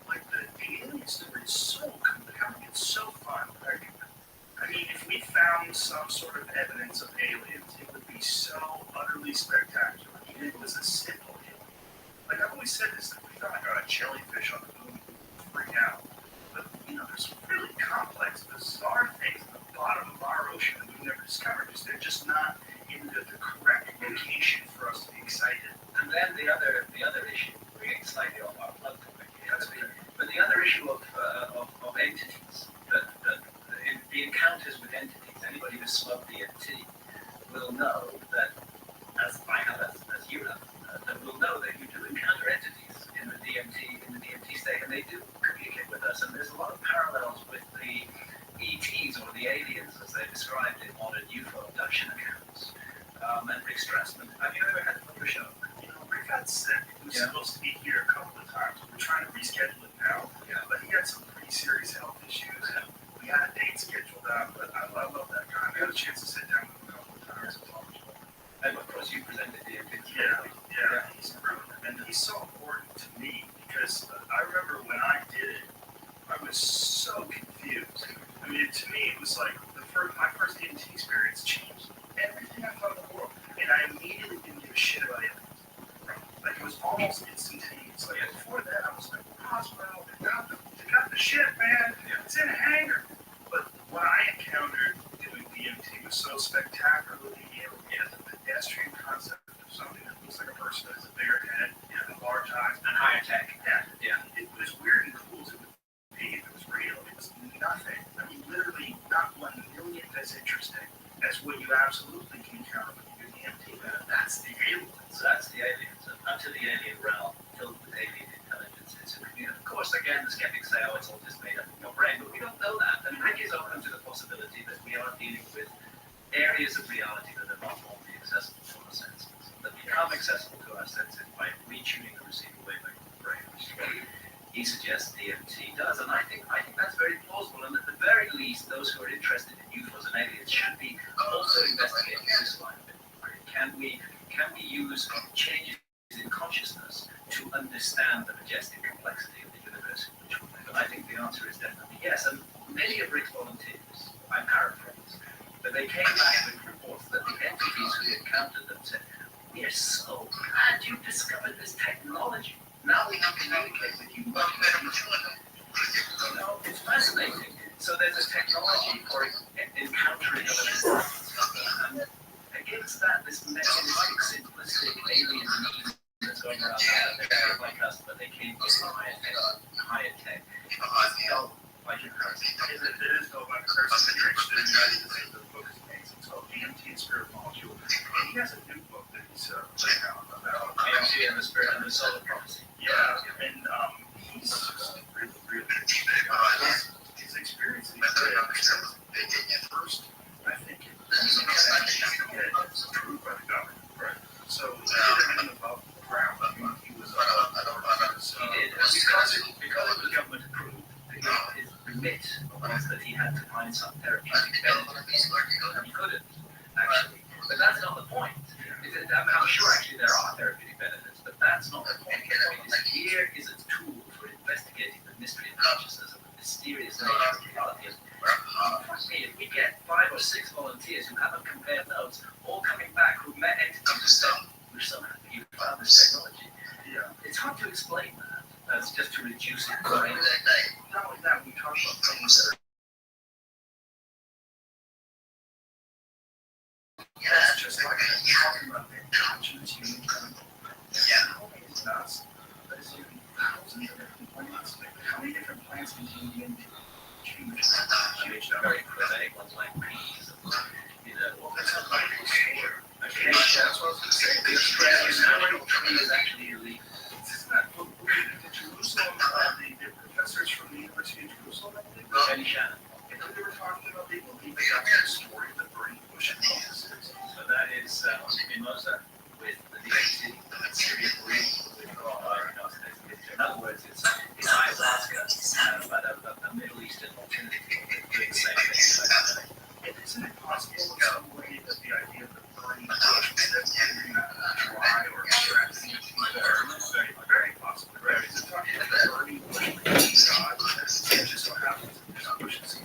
Like the alien story is so compelling. It's so fun. I mean, if we found some sort of evidence of aliens, it would be so utterly spectacular. Even if it was a simple alien. Like I've always said this, that we found like a jellyfish on the moon, we'd freak out. But there's really complex, bizarre things at the bottom of our ocean that we've never discovered because they're just not in the correct location for us to be excited. And then the other issue, we're getting slightly off our blood topic here, but the other issue of entities, the encounters with entities, anybody who's smoked DMT will know that, as I have, as you have, that will know that you do encounter entities in the DMT state, and they do communicate with us. And there's a lot of parallels with the ETs or the aliens, as they're described in modern UFO abduction accounts. And Rick Strassman, have you ever had him on the show? Rick got sick. He was supposed to be here a couple of times. We're trying to reschedule it now, but he had some pretty serious health issues. We had a date scheduled out, but I love that guy. I got a chance to sit down with him a couple of times and talk to him. And of course, you presented the opinion. Yeah, he's brilliant. And he's so important to me because I remember when I did it, I was so confused. I mean, to me, it was like my first DMT experience changed everything I thought of the world. And I immediately didn't give a shit about it. Like, it was almost instantaneous. Like, before that, I was like, Roswell, they got the shit, man. It's in a hangar. But what I encountered doing DMT was so spectacularly pedestrian concept of something that looks like a person that has a bigger head and large eyes And higher tech. Yeah. It was weird and cool to me. It was real. It was nothing. I mean, literally not 1 millionth as interesting as what you absolutely can count when you do the MT. That's the aliens. So that's the aliens. And unto the alien realm, filled with alien intelligence, it's a community. Of course, again, the skeptics say, oh, it's all just made up in your brain, but we don't know that. And that is open to the possibility that we are dealing with areas of reality that are not normally accessible to our senses, that become accessible to our senses by retuning the receiving wavelength of the brain, which is what he suggests DMT does. And I think that's very plausible. And at the very least, those who are interested in UFOs and aliens should be also investigating this line of inquiry. Can we use changes in consciousness to understand the majestic complexity of the universe in which we live? And I think the answer is definitely yes. And many of Rick's volunteers, I paraphrase, but they came back with reports that the entities who encountered them said, we are so glad you discovered this technology. Now we can communicate with you much better. You know, it's fascinating. So there's a technology for encountering other entities. And against that, this mechanistic, simplistic alien need that's going around there, they're like us, but they came from higher tech. By comparison. It is though by comparison. I'm interested in the book is amazing. It's called DMT and Spirit Molecule. And he has a new book that he's putting out about DMT and the Spirit and the Solar Prophecy. Yeah, and he's just really his experience. He's really at first, I think it's approved by the government. Right. So he did everything above ground. He was he did because it was government approved. His remit was that he had to find some therapeutic benefit, and he couldn't actually. But that's not the point. I'm sure actually there are therapeutic benefits, but that's not the point. The point is here is a tool for investigating the mystery of consciousness and the mysterious nature of reality. If we get 5 or 6 volunteers who haven't compared notes, all coming back who met entities who said, we're so happy you found this technology. Yeah. It's hard to explain that. That's just to reduce it. Not only that, we talk about things that are that's just like talking about the conscious human chemical. How many is nuts? There's thousands of different plants. How many different plants can you begin to huge very pathetic ones like peas. Well, that's not like okay, that's what I was going to say. The Australian tree is actually illegal. Isn't that the Jerusalem, the professors from the University of Jerusalem, I believe? Jenny Shannon. They were talking about they believe the story of the burning bush and so that is Mimosa with the DMT, Syrian green with diagnostics. In other words, it's ayahuasca, but a Middle Eastern alternative doing the same thing. Isn't it possible in some way that the idea of the burning bush is dry or extracting very possible? Right? Is it talking about the burning bush God? It just so happens that this bush is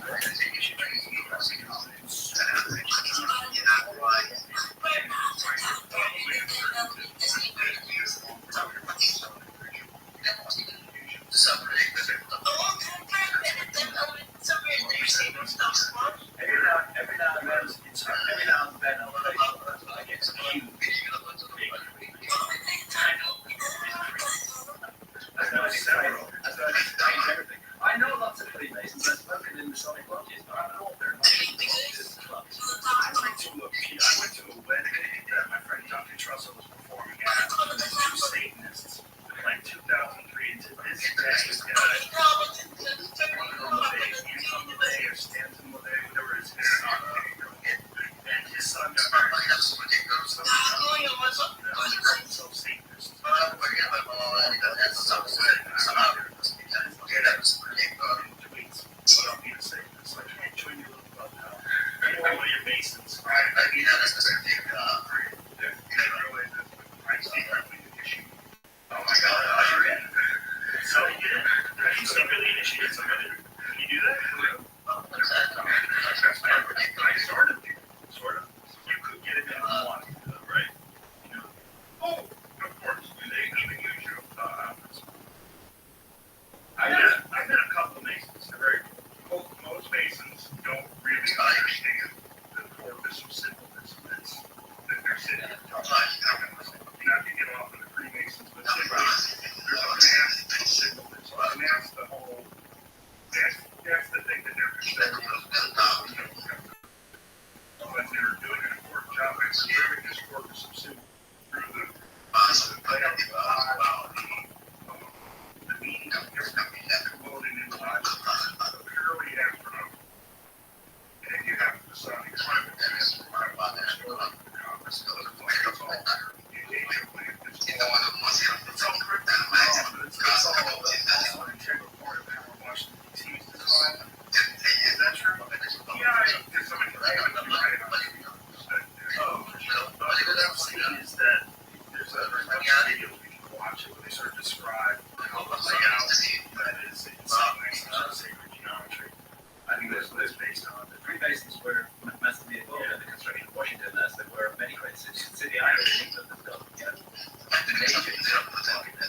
every now and then I get some huge I know lots of Freemasons. I've spoken in the Sonic lodges, but I'm an author. I went to a wedding that my friend Duncan Trussell was performing at. And there's 2 Satanists like 2003 and to this day, one of them or Stanton whatever his name is. And his son got married. So Satanist. Tweets. I don't need to say this. I can't join you about now. Anyway, one of your Masons. Oh my God, you're in. So you did it. You seem really initiated somebody. Can you do that? I sort of. You could get it in one, right? You know. Oh, of course. They even use your outfits. I met a couple of Masons. They're very cool. Most Masons don't really understand the core of this symbolism that they're sitting. suburban discord or some through the meaning of your promoted in life, purely after. And then you have the Sonic climate test, right about that. It's all also an integral part of how Washington D.C. is designed. Is that true? Yeah, there's so many right on what I'm seeing is that there's a video we can watch it where they sort of describe how the layout that is in some ways sacred geometry. I think that's based on the Three basins were massively involved in the construction of Washington, as there were many great cities. City Island in England has got major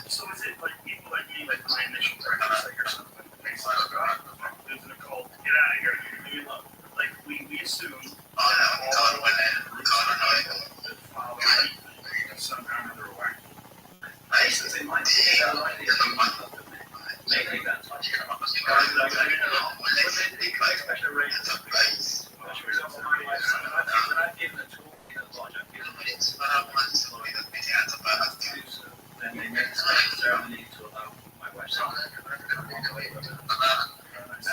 So is it like people like me, like my initial practice, like or something? They say, God, there's an occult, get out of here. You're doing like we assume that all the that follow somehow or another way. basins in my city. That idea of maybe that's what you come up with. Especially raisins. For example, when I've given a talk in a lodge, I've given it then they make a special ceremony to allow my wife's son to come away with it.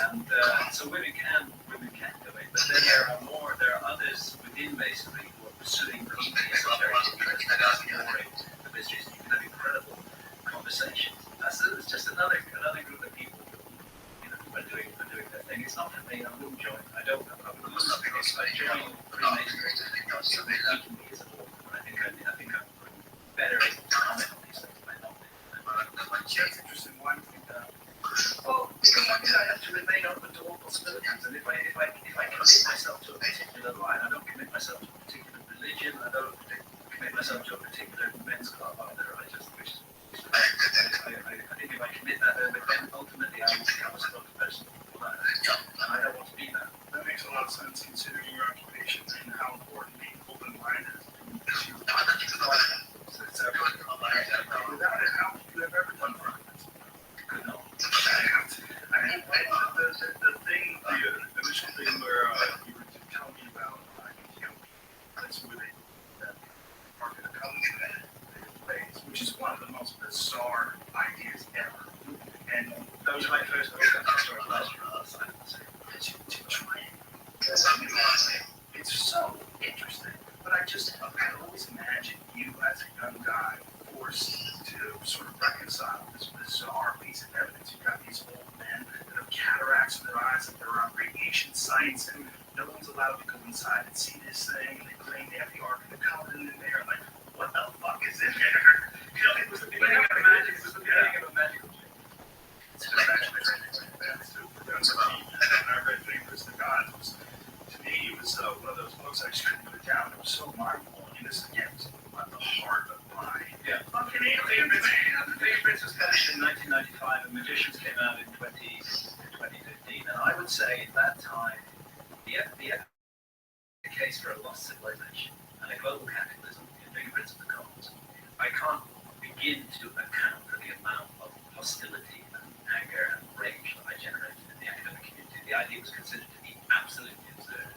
And so women can do it, but then there are others within masonry who are pursuing deep esoteric interests and exploring the mysteries. You can have incredible conversations. It's just another group of people who are doing their thing. It's not for me. I wouldn't join. I don't. I would love to join Freemasonry so that we can be as a board. I think I'm better able to comment on these things by not being. That's interesting. Why do you think that? Well, because I have to remain open to all possibilities, and if I commit myself to a particular line, I don't commit myself to a particular religion. I don't commit myself to a particular men's club either. I think if I commit that, then ultimately I will become a spokesperson for that. And I don't want to be that. That makes a lot of sense considering your occupation and how important being open-minded is. Without it, how would you have ever done for it? Could not. I mean, the thing, the initial thing where you were telling me about, that's where that Ark of the Covenant plays, which is one of the most bizarre ideas ever. And Those are my first words. to try and it's so interesting. But I always imagine you as a young guy forced to sort of reconcile this bizarre piece of evidence. You've got these old men that have cataracts in their eyes, that they're on radiation sites, and no one's allowed to go inside and see this thing, and they claim they have the Ark of the Covenant in there. Like, what the fuck is in there? You know, it was the beginning of magic. It was the beginning of a magical thing. It's an imaginary thing. And I read Fingers to God. To me, it was one of those books I just couldn't put it down. It was so mind-blowing. And this, again, was at the heart of my fucking alien. The Fake Prince was published in 1995, and Magicians came out in 2015. And I would say at that time, the case for a lost civilization and a global cataclysm in Big Prince of the Commons. I can't begin to account for the amount of hostility and anger and rage that I generated in the academic community. The idea was considered to be absolutely absurd.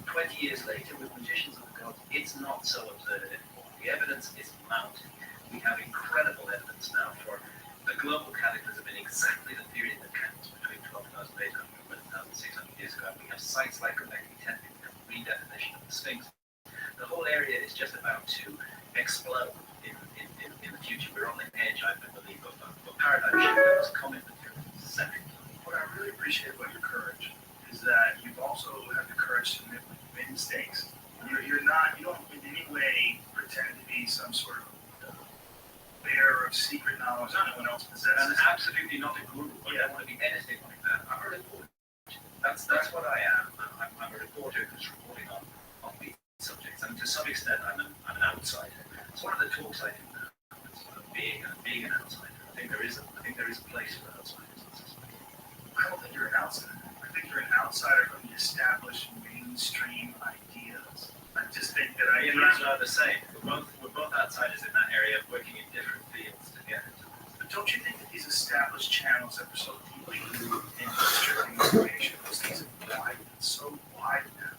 20 years later, with Magicians of the Gods, it's not so absurd anymore. The evidence is mounting. We have incredible evidence now for a global cataclysm in exactly the period that counts, between 12,800 and 1,600 years ago. We have sites like Göbekli Tepe, we have redefinition of the Sphinx. The whole area is just about to explode in the future. We're on the edge, I believe, of a paradigm shift that was common century. What I really appreciate about your courage is that you've also had the courage to make mistakes. You don't in any way pretend to be some sort of bearer of secret knowledge that no one else possesses. And absolutely not a guru. I don't want to be anything like that. I'm a reporter. That's what I am. I'm a reporter who's reporting on these subjects. And to some extent, I'm an outsider. It's one of the talks I do now. It's being an outsider. I think there is a place for outsiders. I don't think you're an outsider. I think you're an outsider from the established mainstream ideas. I just think that ideas are the same. We're both outsiders in that area, working in different fields together. But don't you think that these established channels that were so deeply rooted in distributing information, those things have widened so wide now,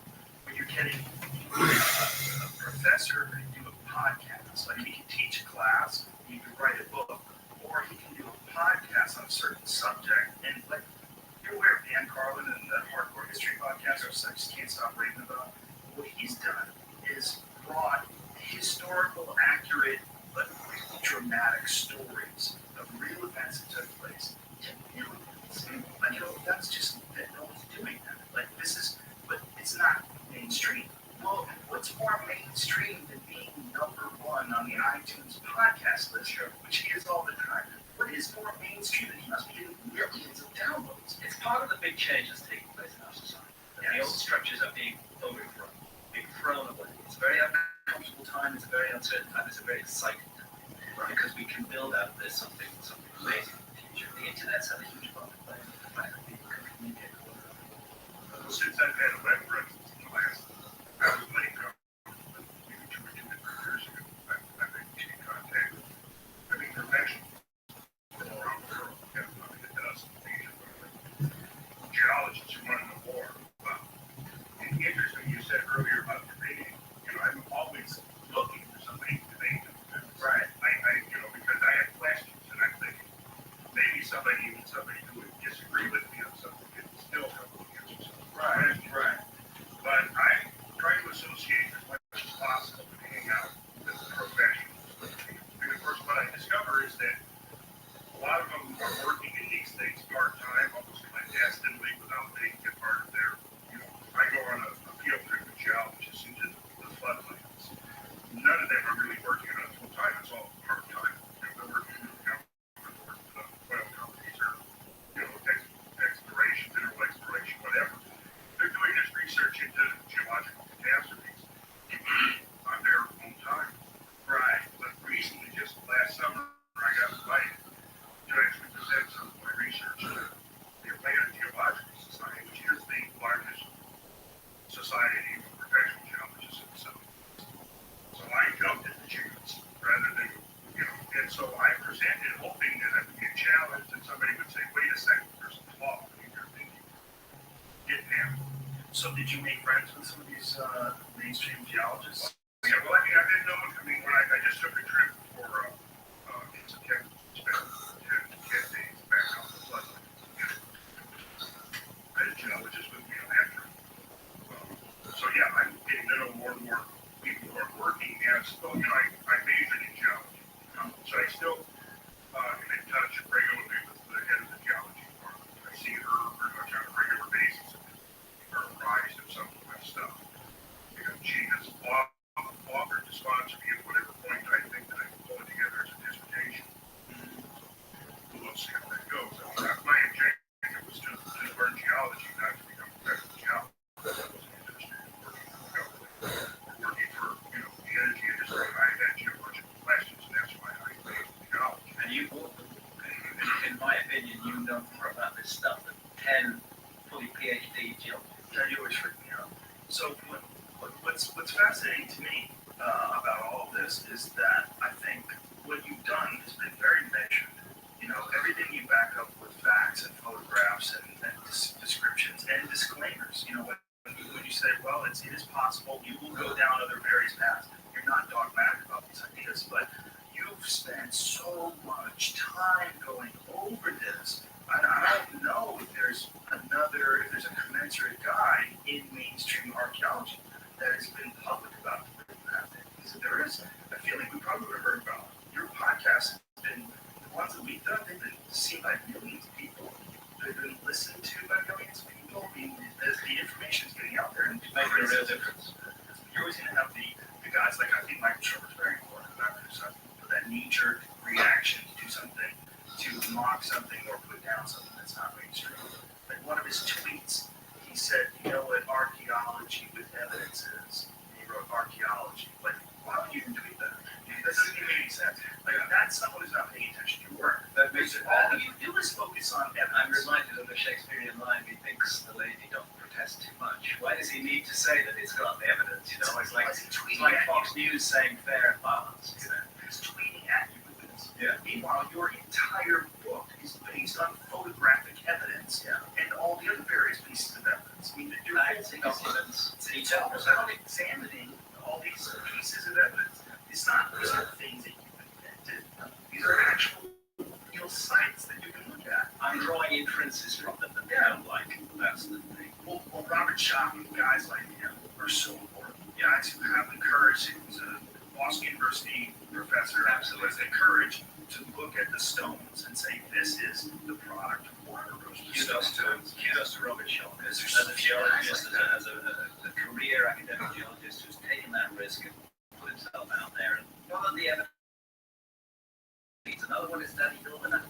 where you're getting a professor could do a podcast. Like he could teach a class, he could write a book, or he can do a podcast on a certain subject. And like, you're aware of Dan Carlin and the Hardcore History podcast, which I just can't stop reading about. What he's done is brought historical, accurate, but really dramatic stories of real events that took place to millions. Like, that's just that no one's doing that. Like, this is, but it's not mainstream. Well, what's more mainstream than being number one on the iTunes podcast list, which he is all the time? What is more mainstream than he must be getting millions of downloads? It's part of the big changes taking place in our society. The old structures are being overthrown, being thrown away. It's a very uncomfortable time, it's a very uncertain time, it's a very exciting time. Because we can build out of this something amazing in the future. The internet's had a huge part to play in the fact that people can communicate with one another. Well, since I've had a web presence in the last, I was late maybe 2 years ago. I've been in contact with, professionals from around the world. It does. Geologists who run the war. And interesting, you said earlier about debating. I'm always looking for somebody to debate. Right. Because I have questions, and I'm thinking maybe somebody who would disagree with me on something could still come up against something. Right. But I try to associate as much as possible and hang out with professionals. And of course, what I discover is that a lot of them are working in these things part-time, almost clandestinely, without making it part of their, I go on a field trip with geologists into the floodlands. None of them are really working on it full-time, it's all part-time. They're working with oil companies or, exploration, mineral exploration, whatever. They're doing this research into geological catastrophes on their own time. Right. But recently, just last summer, I got invited to actually present some of my research to the Atlanta Geological Society, which is the largest society of professional geologists in the South. So I jumped at the chance rather than, and so I presented hoping that I would get challenged and somebody would say, wait a second, there's a flaw in your thinking. Didn't happen. So did you make friends with some of these mainstream geologists? Yeah, well, I didn't know. When I just took a trip for in September, spent 10 days back out in the floodlands. I had a geologist with me on that trip. So yeah, I'm getting to know more and more people who are working as, I majored in geology. So I still am in touch regularly with the head of the geology department. I see her pretty much on a regular basis. Her rise of some of my stuff. She has offered to sponsor me at whatever point I think that I can pull it together as a dissertation. So we'll see how that goes. My objective was to learn geology, not to become a professional geologist. I wasn't interested in working for the government, working for the energy industry. I had geological questions, and that's why I made geology. And you, in my opinion, you know more about this stuff than 10 fully PhD geologists. That you always freak me out. So what's fascinating to me about all of this is that I think what you've done has been very measured. Everything you back up with facts and photographs and descriptions and disclaimers. When you say, well, it is possible, you will go down other various paths. You're not dogmatic about these ideas, but you've spent so much time going over this. I don't know if there's a commensurate guide in mainstream archaeology that has been public about that. Because if there is, I feel like we probably would have heard about it. Your podcast has been, the ones that we've done, they've been seen by millions of people. They've been listened to by millions of people. I mean, the information is getting out there. And making a real difference. You're always going to have the guys, like I think Michael Shermer is very important about this. For that knee-jerk reaction to do something, to mock something or put down something that's not mainstream. Like one of his tweets, he said, you know what archaeology with evidence is? And he wrote archaeology. Like, why would you even tweet that? That doesn't even make any sense. Like, that's someone who's not paying attention to your work. That makes it all you do is focus on evidence. I'm reminded of the Shakespearean line, he thinks the lady don't protest too much. Why does he need to say that it's got evidence? It's like Fox News saying fair and balanced. He's tweeting at you with this. Yeah. Meanwhile, your entire book is based on photographic evidence and all the other various pieces of evidence. I mean, your documents, details about examining all these pieces These are things that you've invented. These are actual real sites that you can look at. I'm drawing inferences from them that they don't like. That's the thing. Well, Robert Schock and guys like him are so important. Guys who have the courage, who's a Boston University professor, absolutely has the courage to look at the stones and say, this is the product of water erosion. Kudos to Robert Schock as a geologist, as a career academic geologist who's taken that risk and put himself out there and followed the evidence. Another one is Danny Norman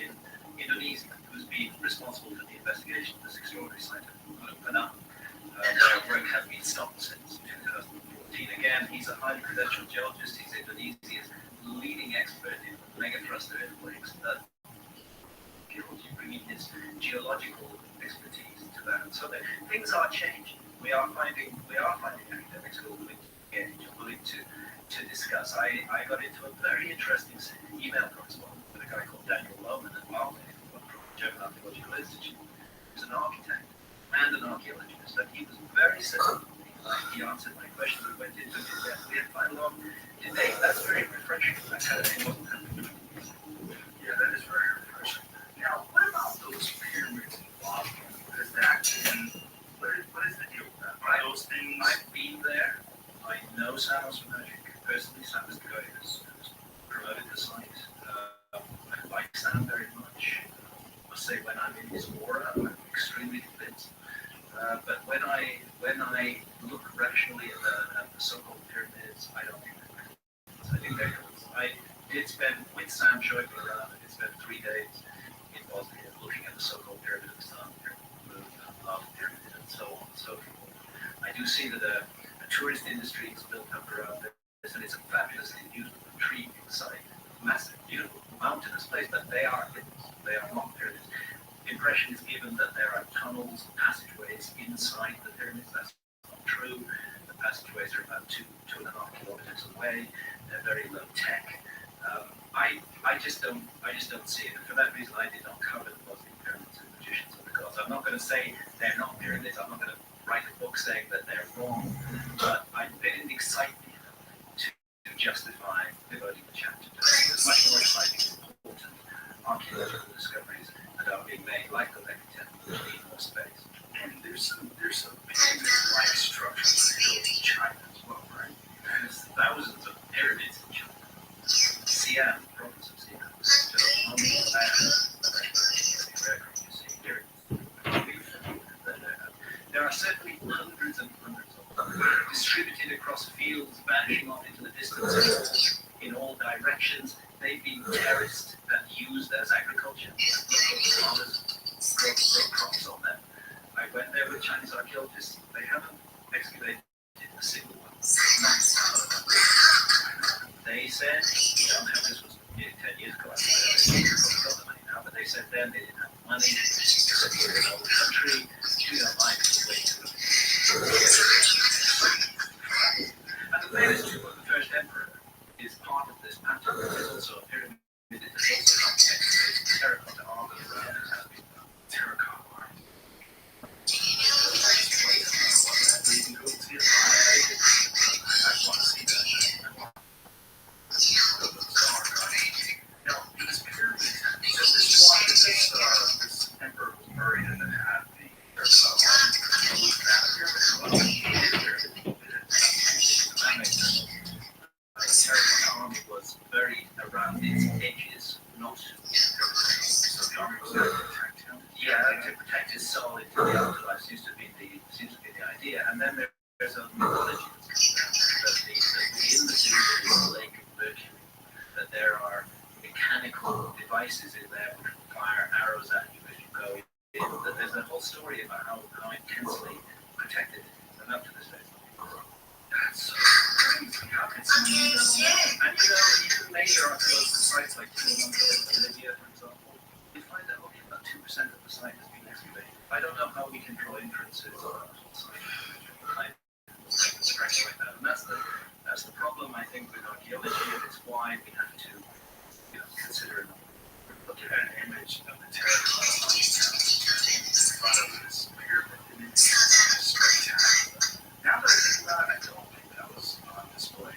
in Indonesia, who's been responsible for the investigation of this extraordinary site of Penang. Their work has been stopped since 2014. Again, he's a highly credentialed geologist. He's Indonesia's leading expert in megathruster earthquakes. Bringing his geological expertise to that. So things are changing. We are finding academics who are willing to engage, willing to discuss. I got into a very interesting email correspondence with a guy called Daniel Lohman at Malmö from the German Archaeological Institute. He was an architect and an archaeologist, and he was very simple. He answered my questions. We went into it. We had quite a long debate. That's very refreshing. That kind of thing wasn't happening. Yeah, that is very refreshing. Now, what about those pyramids in Boston? Is that what is the deal with that? Are those things? I've been there. I know Samus Magic. Personally, Samus the guy who's promoted the site. I like Sam very much. I must say, when I'm in his aura, I'm extremely convinced. But when I look rationally at the so-called pyramids, I don't think they're pyramids. I think they're hills. I did spend, with Sam showing me around, I did spend 3 days in Bosnia looking at the so-called pyramid of Islam, pyramid, and so on and so forth. I do see that a tourist industry is built up around this, and it's a fabulously beautiful, intriguing site. Massive, beautiful, mountainous place, but they are hills. They are not pyramids. The impression is given that there are tunnels, passageways inside the pyramids. That's not true. The passageways are about 2.5 kilometers away. They're very low tech. I just don't see it. And for that reason, I did not cover the Bosnian pyramids and magicians of the gods. I'm not going to say they're not pyramids. I'm not going to write a book saying that they're wrong. But they didn't excite me enough to justify devoting the chapter to them. There's much more exciting and important archaeological discoveries that are being made, like the Lekki Temple, that need more space. And there's some pyramid-like structures built in China as well, right? There's thousands of pyramids in China. Xi'an, the province of Xi'an, just on the aircraft you see here. There are certainly hundreds and hundreds of them distributed across fields, vanishing off into the distance in all directions. They've been terraced and used as agriculture. Farmers grow crops on them. I went there with Chinese archaeologists. They haven't excavated a single one. They said, this was nearly 10 years ago, they've got the money now, but they said then they didn't have the money, they said we're in another country, we don't like it, way too And the latest tomb of the first emperor is part of this pattern. There's also a pyramid, there's also an excavated terracotta armor around it has been done. Terracotta art. I want to see that. Now, these pyramids, so this one, this emperor was buried in and had the terracotta army was buried around its edges, not so the army was there to protect him. Yeah, to protect his soul into the afterlife seems to be the idea. And then there's a mythology that within the city lake of Mercury, that there are mechanical devices in there which fire arrows at you as you go in. That there's a whole story about how intensely protected it is, and up to this day. That's so crazy. How can someone do that? And even major archaeological sites like Bolivia, for example, you find that only about 2% of the site has been excavated. I don't know how we can draw inferences on the whole site. Like that. And that's the problem, I think, with archaeology, and it's why we have to consider look at an image of the terracotta in front of this pyramid, and it's spectacular. Now that I think about it, I don't think that was on display.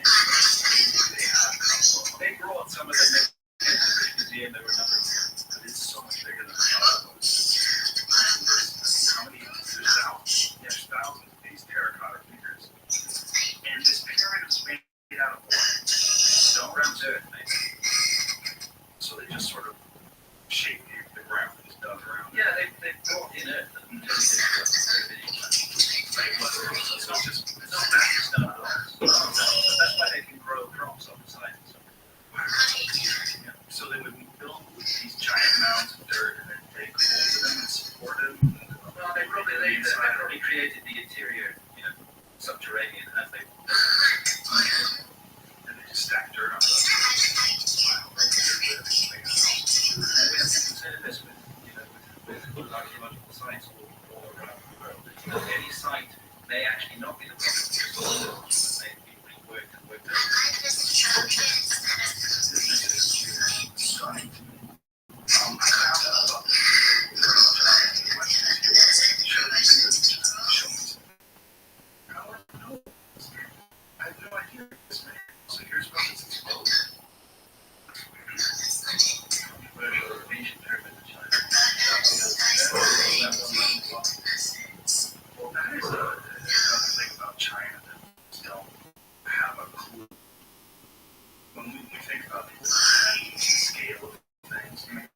when we think about the scale of things, I mean,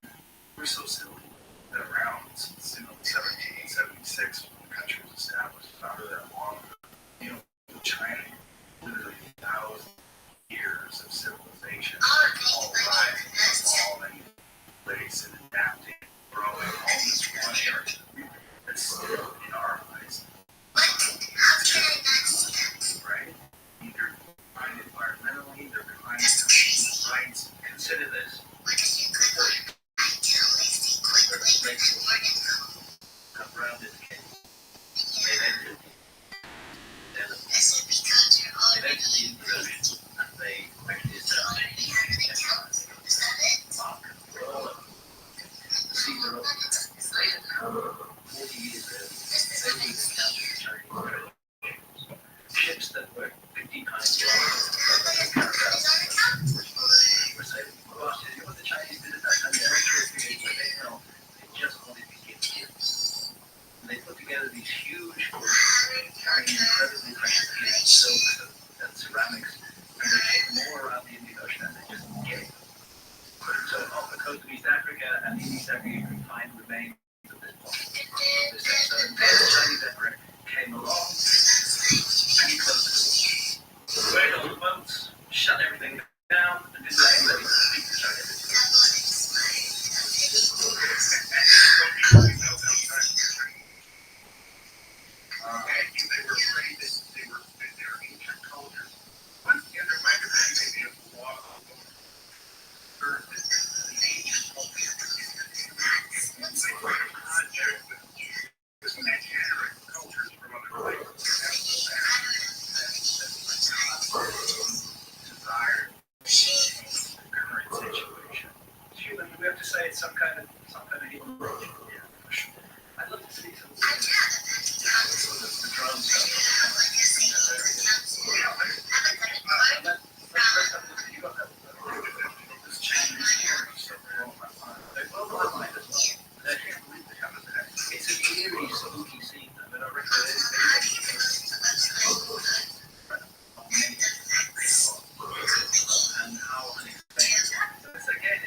we're so silly. Been around since 1776 when the country was established. Not really that long. China, literally 1,000 years of civilization, all rising, evolving, place and adapting, growing, all this one area that's still in our eyes. Right? Either behind environmentally, they're behind rights. Consider this. Come around this case. They've ended. They've entered the inversion and they actually established mark for all of them. The seas are open. They had come 40 years early. They would encounter the Chinese treasure. Ships that were 50 times larger were sailing across it. What the Chinese did at that time, they went through a period where they felt they just wanted to give gifts. And they put together these huge ships carrying incredibly precious gifts, silks and ceramics, and they take them all around the Indian Ocean and they just gave them. So off the coast of East Africa and in East Africa you can find remains of this point. So until the Chinese Emperor came along and he closed the door. Waited on the boats, shut everything down, and didn't let anybody speak to China. They were afraid that they were their ancient cultures. Once again, there might have been maybe a law of earth that the ancient culture was contact with imaginary cultures from other places. Desired the current situation. Human, we have to say it's some kind of human approach. Yeah, for sure. I'd love to see some. The drums. This change here is so blown my mind. They blow my mind as well. I can't believe they have that. It's an eerie, spooky scene. I mean, I reckon and how unexpected. But again,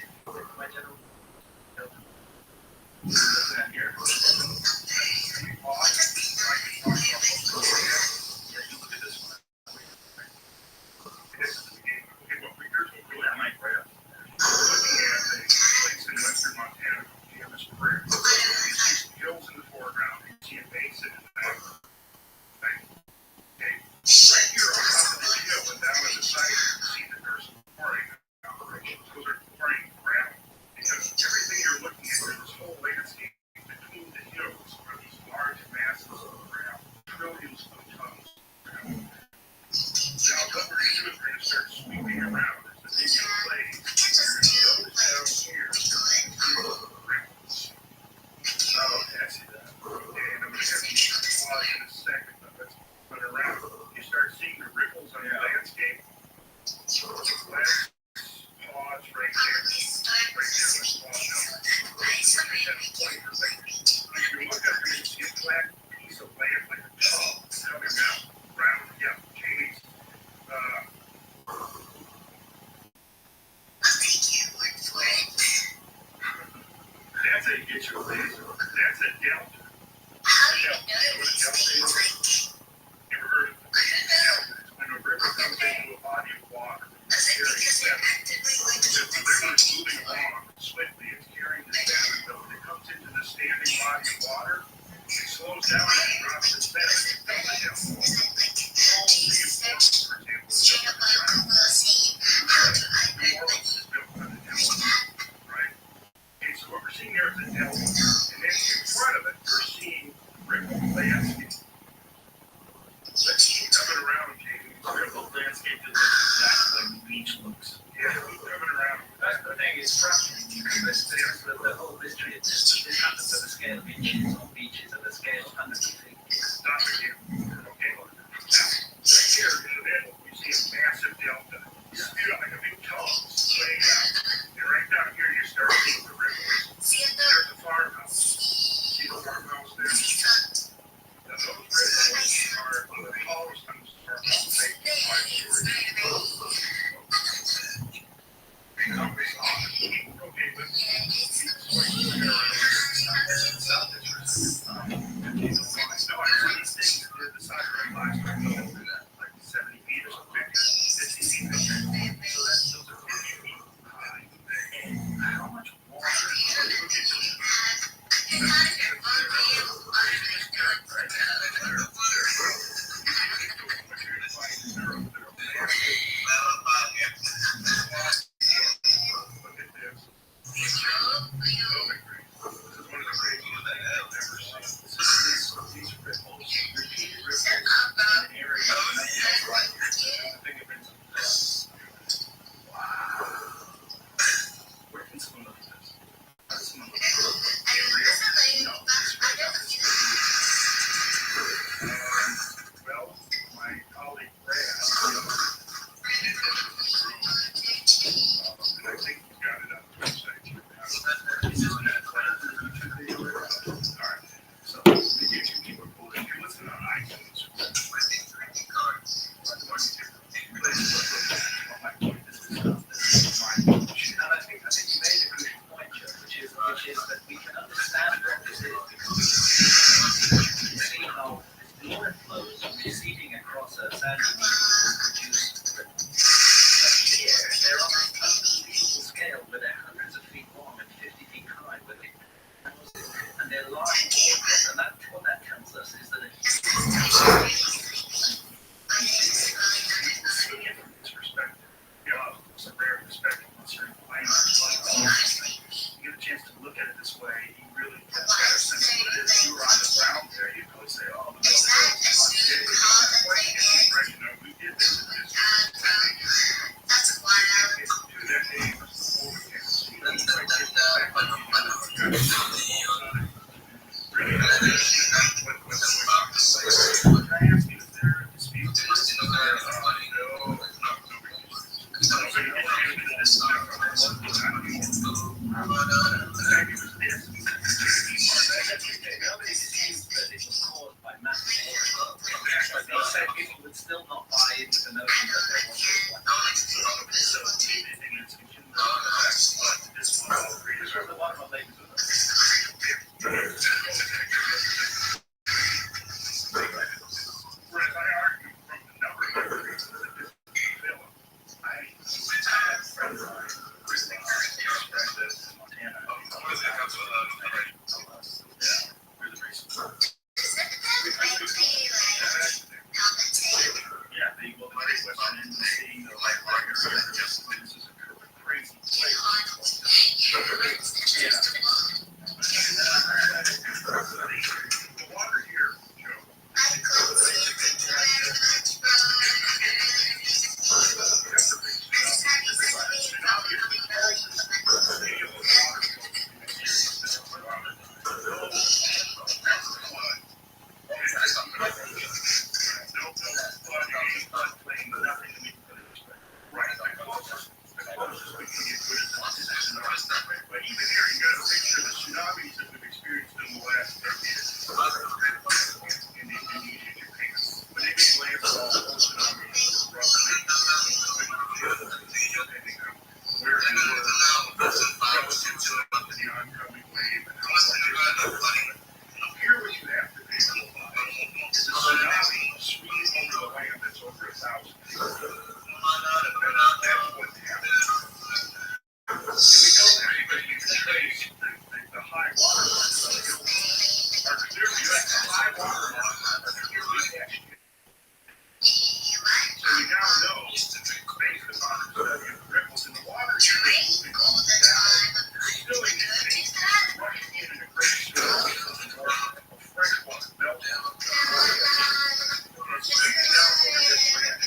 my general. Here. Great Western Inland Sea, the like area. This is a crazy place. Yeah. The water here, Joe. But even here, you got to picture the tsunamis that we've experienced in the last decade. In Indonesia, Japan, when they make landfall, the tsunamis roughly, depending on where you were, relative to the oncoming wave and how much here, what you have to be is a tsunami sweeping over the land that's over 1,000 feet. That's what happens. And we know that because you can trace the high water marks on the hills are clearly the high water marks are clearly etched in. So we now know, based upon the study of the ripples in the water, you're moving on down. Still in this state, rushing in a great storm of fresh water melting. It's moving down over this land.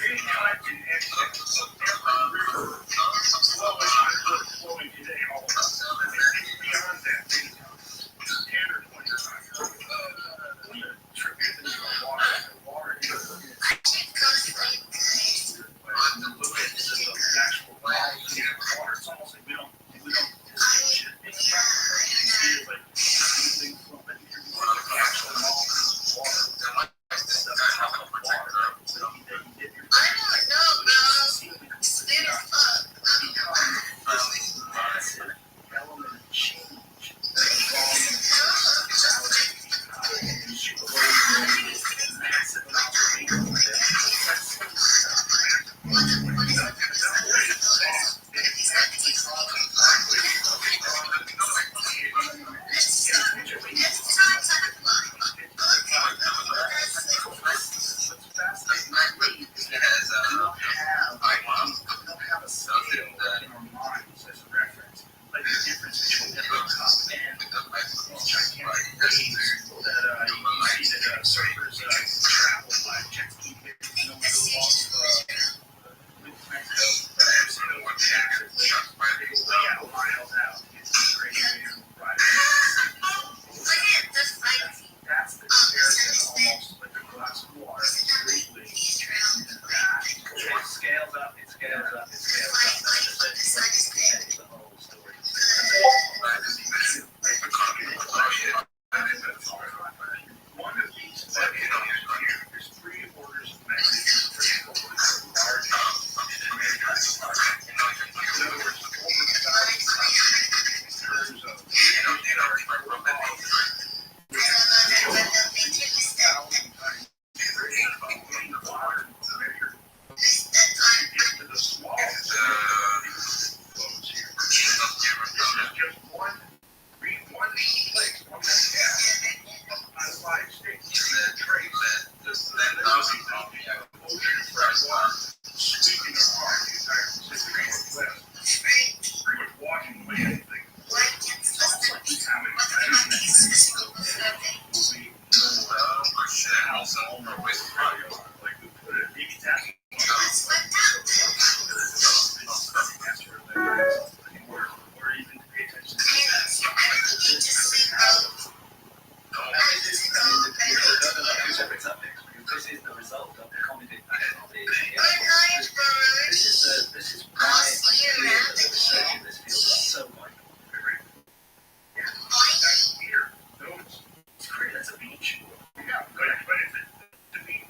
Any kind in excess of every river flowing today, all of us. Beyond that, many times, 10 or 20 times. When the trip gets into the water is look at the natural quality of water. It's almost like we don't distinguish it. It's like anything from the actual molecules of water. The top of water that you dip your massive element of change that massive have a scale in our minds as a reference, like the difference between the top and these gigantic waves that you see that surfers travel by jet ski, go off with Mexico, I've seen those massive waves, they go way out, miles out, it's crazy right. That's the comparison, almost like a glass of water, completely. It scales up, it scales up, it scales up. It's the whole story. One of these here, there's 3 orders of magnitude larger than American. In other words, over 1,000 times in terms of water measured to the smallest flows here. This is just one place, one on 5 states. Trace ocean fresh water sweeping across the entire Pacific Northwest, pretty much washing away anything. It's almost like we have it. How vulnerable we are. Like we put it, maybe that's or even to pay attention to this is the result of the cognitive faculty. This is why the research in this field is so vital. Yeah, that's here. Those. It's great. That's a beach. Yeah, but the beach.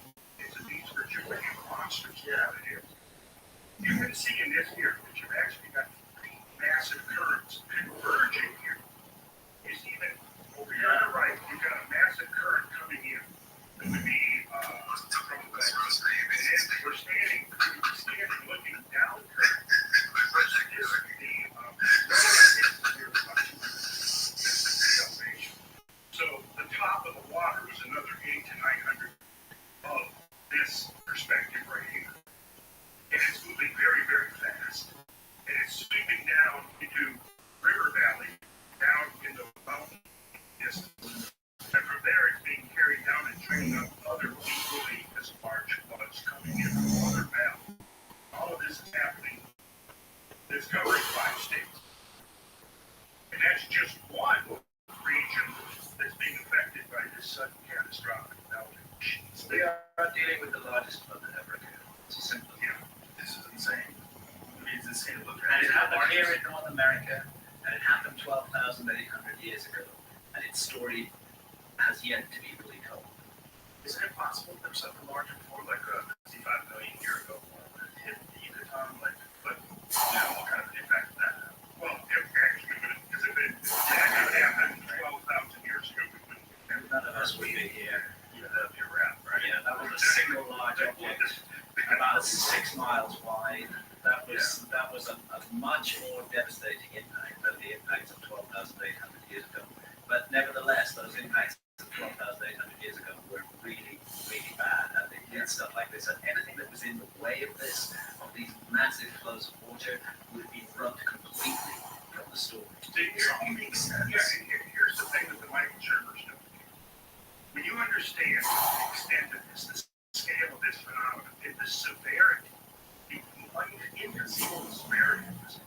this drop. That would be We are dealing with the largest flood that ever occurred. It's as simple as that. This is insane. I mean, it's insane to look at. And it happened here in North America, and it happened 12,800 years ago, and its story has yet to be fully told. Is it impossible for something larger before, like 55 million years ago, hit the Yucatan? Like, but what kind of an impact did that have? Well, actually, because if it happened 12,000 years ago, we wouldn't. None of us would be here. Yeah, that'd be a wrap, right? Yeah, that was a single large object, about 6 miles wide. That was a much more devastating impact than the impacts of 12,800 years ago. But nevertheless, those impacts of 12,800 years ago were really, really bad. And they did stuff like this. And anything that was in the way of this, of these massive flows of water, would be rubbed completely from the story. Here's the thing that the Michael Shermers do. When you understand the extent of this, the scale of this phenomenon, and the severity, the inconceivable severity of this,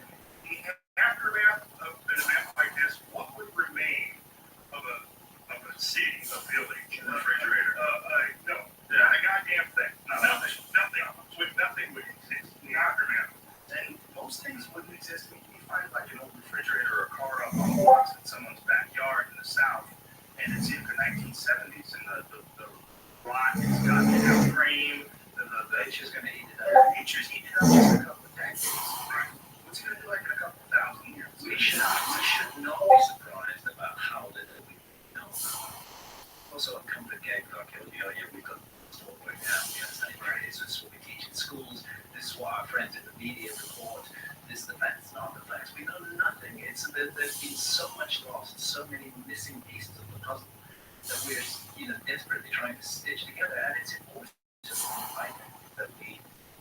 the aftermath of an event like this, what would remain of a city, a village, a refrigerator? No, not a goddamn thing. Nothing. Nothing would exist in the aftermath. And most things wouldn't exist. I mean, you find like an old refrigerator or a car up on a box in someone's backyard in the South, and it's in the 1970s, and the rock has got the frame, the Nature's going to eat it up. nature's eating it up just a couple of decades. Right? What's it going to do like in a couple of thousand years? We should not be surprised about how little we know. Also, a comfort game for our kids. We've got this all worked out. We understand it. This is what we teach in schools. This is what our friends in the media report. This is the facts, not the facts. We know nothing. There's been so much lost, so many missing pieces of the puzzle that we're desperately trying to stitch together. And it's important that we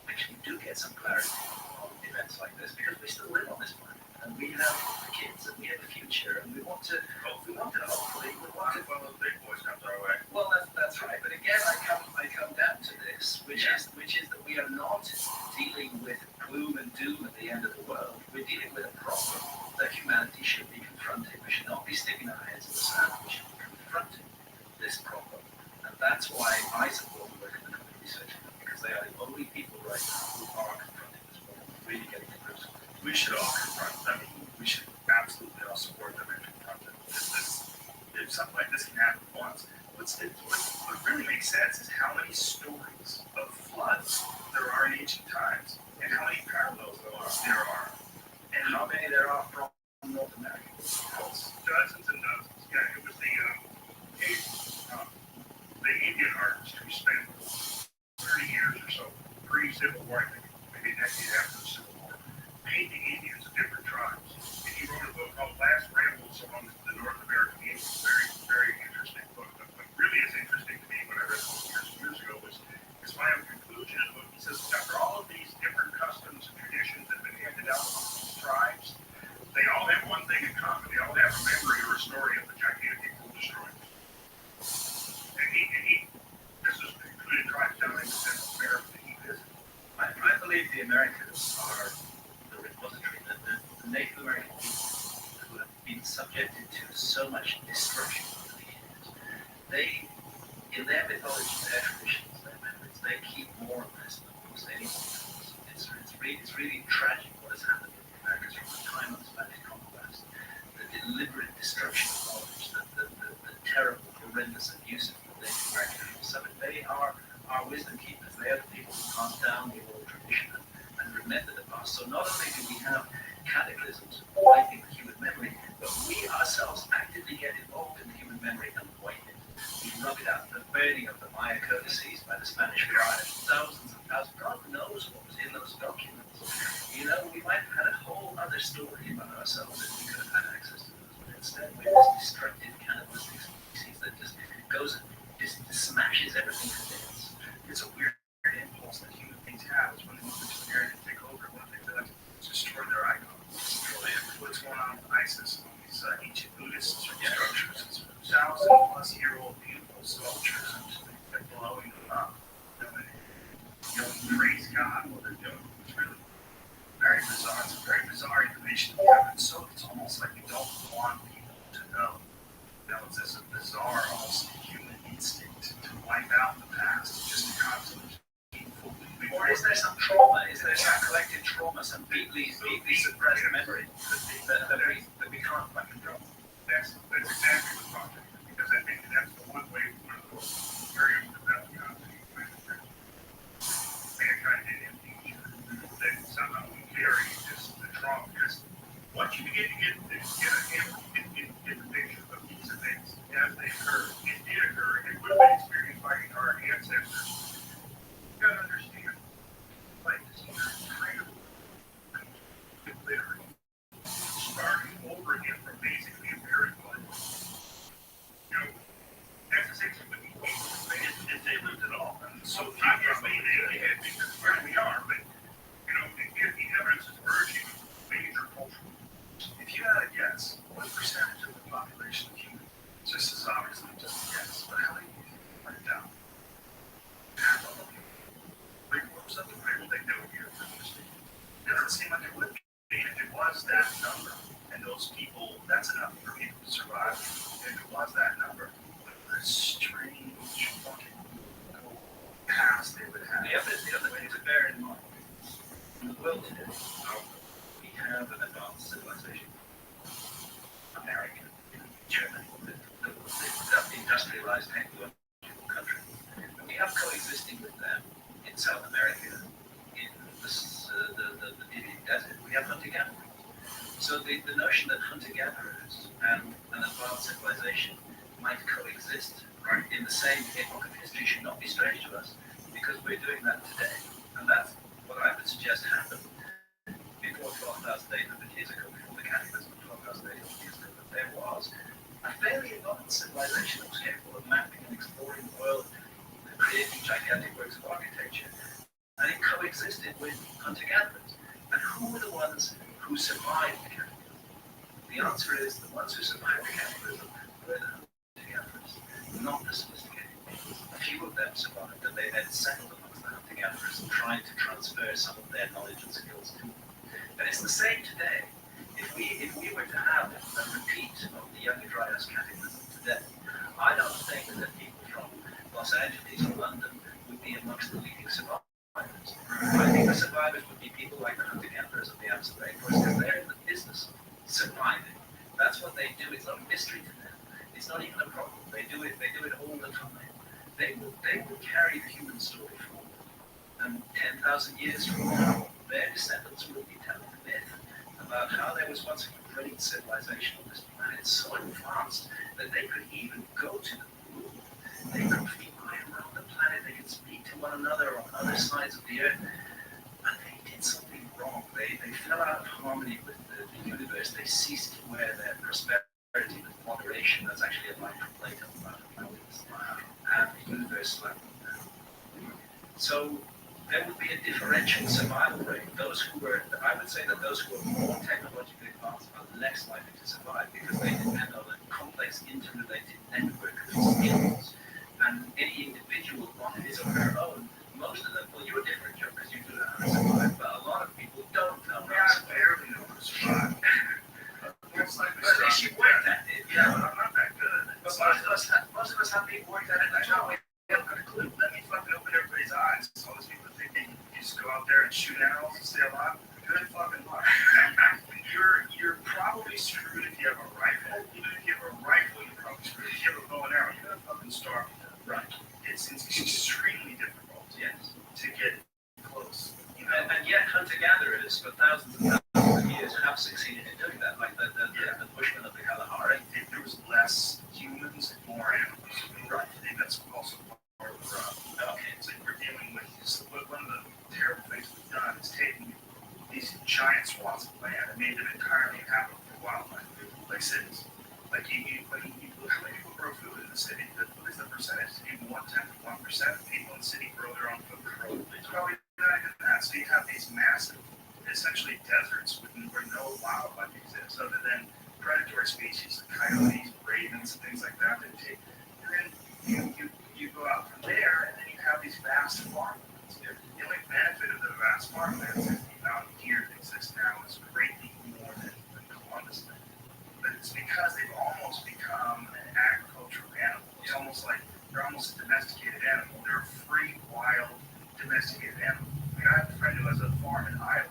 actually do get some clarity on events like this, because we still live on this planet, and we have kids, and we have a future, and we want to hopefully Well, the big boys comes our way. Well, that's right. But again, I come down to this, which is that we are not dealing with gloom and doom at the end of the world. We're dealing with a problem that humanity should be confronting. We should not be sticking our heads in the sand. We should be confronting this problem, and that's why I support the work of the Company Research, because they are the only people right now who are confronting this problem, really getting to grips with it. We should all confront them. We should absolutely all support them and confront them. If something like this can happen once, what really makes sense is how many stories of floods there are in ancient times, and how many parallels there are, And how many there are from North America? Dozens and dozens. Yeah, it was the Indian artist who spent 30 years or so pre-Civil War, I think, maybe a decade after the Civil War, painting Indians of different tribes. And he wrote a book called Last Rambles Among the North American Indians. Very, very interesting book. But what really is interesting to me, when I read the book years ago, was his final conclusion in the book. He says, after all of these different customs and traditions that have been handed down among these tribes, they all have one thing in common. They all have a memory or a story of the gigantic coal destroyer. And he this is included tribes down in Central America that he visited. I believe the Americans are the repository, the Native American people who have been subjected to so much destruction over the years. They, in their mythology, their traditions, their memories, they keep more of this than almost anyone else. It's really tragic what has happened with the Americans from the time of the Spanish conquest. The deliberate destruction of knowledge, the terrible, horrendous abuse of the Native American people. So they are our wisdom keepers. They are the people who pass down the oral tradition and remember the past. So not only do we have cataclysms wiping the human memory, but we ourselves actively get involved in the human memory and wipe it. We rub it out. The burning of the Maya codices by the Spanish Armada, thousands and thousands. God knows what was in those documents. We might have had a whole other story about ourselves if we could have had access to those. But instead, we're this destructive, cannibalistic species that just goes and just smashes everything to bits. It's a weird impulse that human beings have. Is when they move into an area to take over, one thing they like to destroy their icons, destroy what's going on with ISIS and these ancient Buddhist structures. It's 1,000-plus-year-old beautiful sculptures, and just they're blowing them up. Praise God what they're doing. It's really very bizarre. It's a very bizarre information to have. And so it's almost like we don't want people to know. It's this bizarre, almost human instinct some deeply suppressed memory that we can't quite control. That's exactly the project, because I think that's the one way one of those very underdeveloped countries mankind did amnesia. That somehow we carry just the trauma. Because once you begin to get the picture of these events as they occur, it did occur, and it would have been experienced by our ancestors. You gotta understand, like this is incredible, literally starting over again from basically a very one. You know, that's the same thing with the if they lived at all. And so obviously they had because where we are, but you know, the evidence is emerging major cultural. If you had a guess, what percentage of the population of humans, just as obviously just a guess, but how many went down? Half of them. 3/4 of them, I don't think they would be here for this. It doesn't seem like it would be. If it was that number, and those people, that's enough for people to survive. If it was that number, what a strange fucking past they would have. The other thing to bear in mind, in the world today, we have an advanced civilization. America, Germany, the industrialized technological country. And we have coexisting with them in South America, in the Indian desert. We have hunter-gatherers. So the notion that hunter-gatherers and an advanced civilization might coexist right in the same epoch of history should not be strange to us, because we're doing that today. And that's what I would suggest happened before 12,800 years ago, before the cataclysm of 12,800 years ago. That there was a fairly advanced civilization that was capable of mapping and exploring the world, creating gigantic works of architecture, and it coexisted with hunter-gatherers. And who were the ones who survived the cataclysm? The answer is the ones who survived the cataclysm were the hunter-gatherers, not the sophisticated people. A few of them survived, and they then settled amongst the hunter-gatherers, trying to transfer some of their knowledge and skills to them. And it's the same today. If we were to have a repeat of the Younger Dryas cataclysm today, I don't think that people from Los Angeles or London would be amongst the leading survivors. I think the survivors would be people like the hunter-gatherers of the Amazon rainforest, because they're in the business of surviving. That's what they do. It's not a mystery to them. It's not even a problem. They do it all the time. They will carry the human story forward. And 10,000 years from now, their descendants will be telling the myth about how there was once a great civilization on this planet, so advanced that they could even go to the moon. They could fly around the planet. They could speak to one another on other sides of the earth. And they did something wrong. They fell out of harmony with the universe. They ceased to wear their prosperity with moderation. That's actually a line from Plato about mountains. And the universe slapped them down. So there would be a differential survival rate. I would say that those who are more technologically advanced are less likely to survive, because they depend on a complex interrelated network of skills. And any individual on his or her own, most of them, well, you're different, Joe, because you do know how to survive, but a lot of people don't know how to survive. I barely know how to survive. But at least you worked at it. Yeah, but I'm not that good. But most of us have people worked at it like, oh, we haven't got a clue. Let me fucking open everybody's eyes. All those people think they can just go out there and shoot animals and stay alive. Good fucking luck. You're probably screwed if you have a rifle. Even if you have a rifle, you're probably screwed. If you have a bow and arrow, you're gonna fucking starve. Right. It's extremely difficult. Yes. To get close. You know? And yet hunter-gatherers for thousands and thousands of years have succeeded in doing that, like the Bushmen of the Kalahari. If there was less humans and more animals. Right. I think that's also part of the problem. Okay. So we're dealing with this. One of the terrible things we've done is taking these giant swaths of land and made them entirely inhabitable for wildlife, like cities. Like how many people grow food in the city? What is the percentage? Even 1/10 of 1% of people in the city grow their own food. It's probably not even that. So you have these massive, essentially deserts where no wildlife exists, other than predatory species like coyotes, ravens, and things like that. And then you go out from there, and then you have these vast farmlands. The only benefit of the vast farmlands is the amount of deer that exists now is greatly more than Columbus did. But it's because they've almost become an agricultural animal. It's almost like they're almost a domesticated animal. They're a free, wild, domesticated animal. I mean, I have a friend who has a farm in Iowa,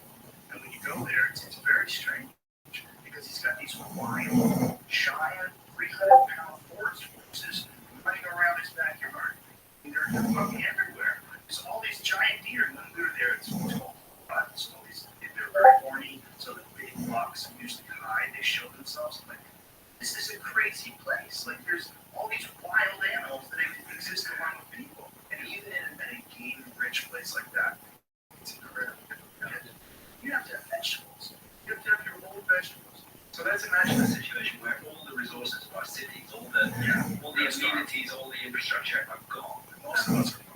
and we They're fucking everywhere. There's all these giant deer, and when we were there, it's tall. So all these, they're very horny, so the big bucks usually hide, they show themselves. I'm like, this is a crazy place. Like, there's all these wild animals that exist along with people. And even in a game-rich place like that, it's incredible. You have to have vegetables. You have to have your own vegetables. So let's imagine a situation where all the resources of our cities, all the amenities, all the infrastructure are gone. Most of us are gone.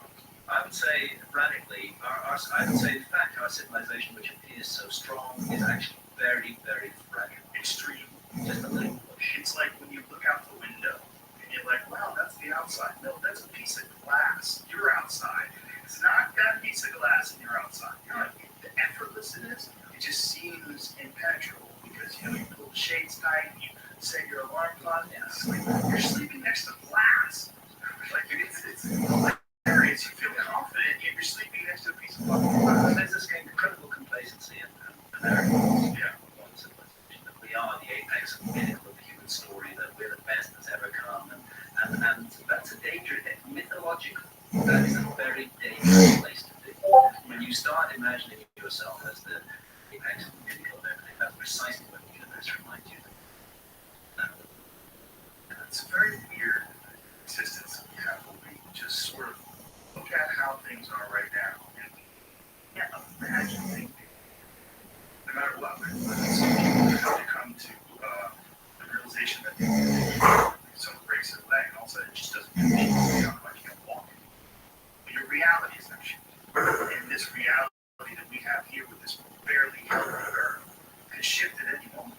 I would say radically, I would say in fact our civilization, which appears so strong, is actually very, very fragile. Extreme. Just a little push. It's like when you look out the window and you're like, wow, that's the outside. No, that's a piece of glass. You're outside. It's not that piece of glass and you're outside. You're like, the effortless it is, it just seems impenetrable because, you know, you pull the shades tight, you set your alarm clock, and it's like you're sleeping next to glass. Like, it's hilarious. You feel confident yet you're sleeping next to a piece of fucking glass. There's this incredible complacency in Americans. Yeah. That we are the apex of the pinnacle of the human story, that we're the best that's ever come, and that's a dangerous, mythological. That is a very dangerous place to be. When you start imagining yourself as the apex of the pinnacle of everything, that's precisely what the universe reminds you of. It's a very weird existence we have when we just sort of look at how things are right now and can't imagine things no matter what. Some people have to come to the realization that someone breaks their leg and all of a sudden it just doesn't feel like you can't walk. But your reality is not shit. And this reality that we have here with this barely healthy earth can shift at any moment.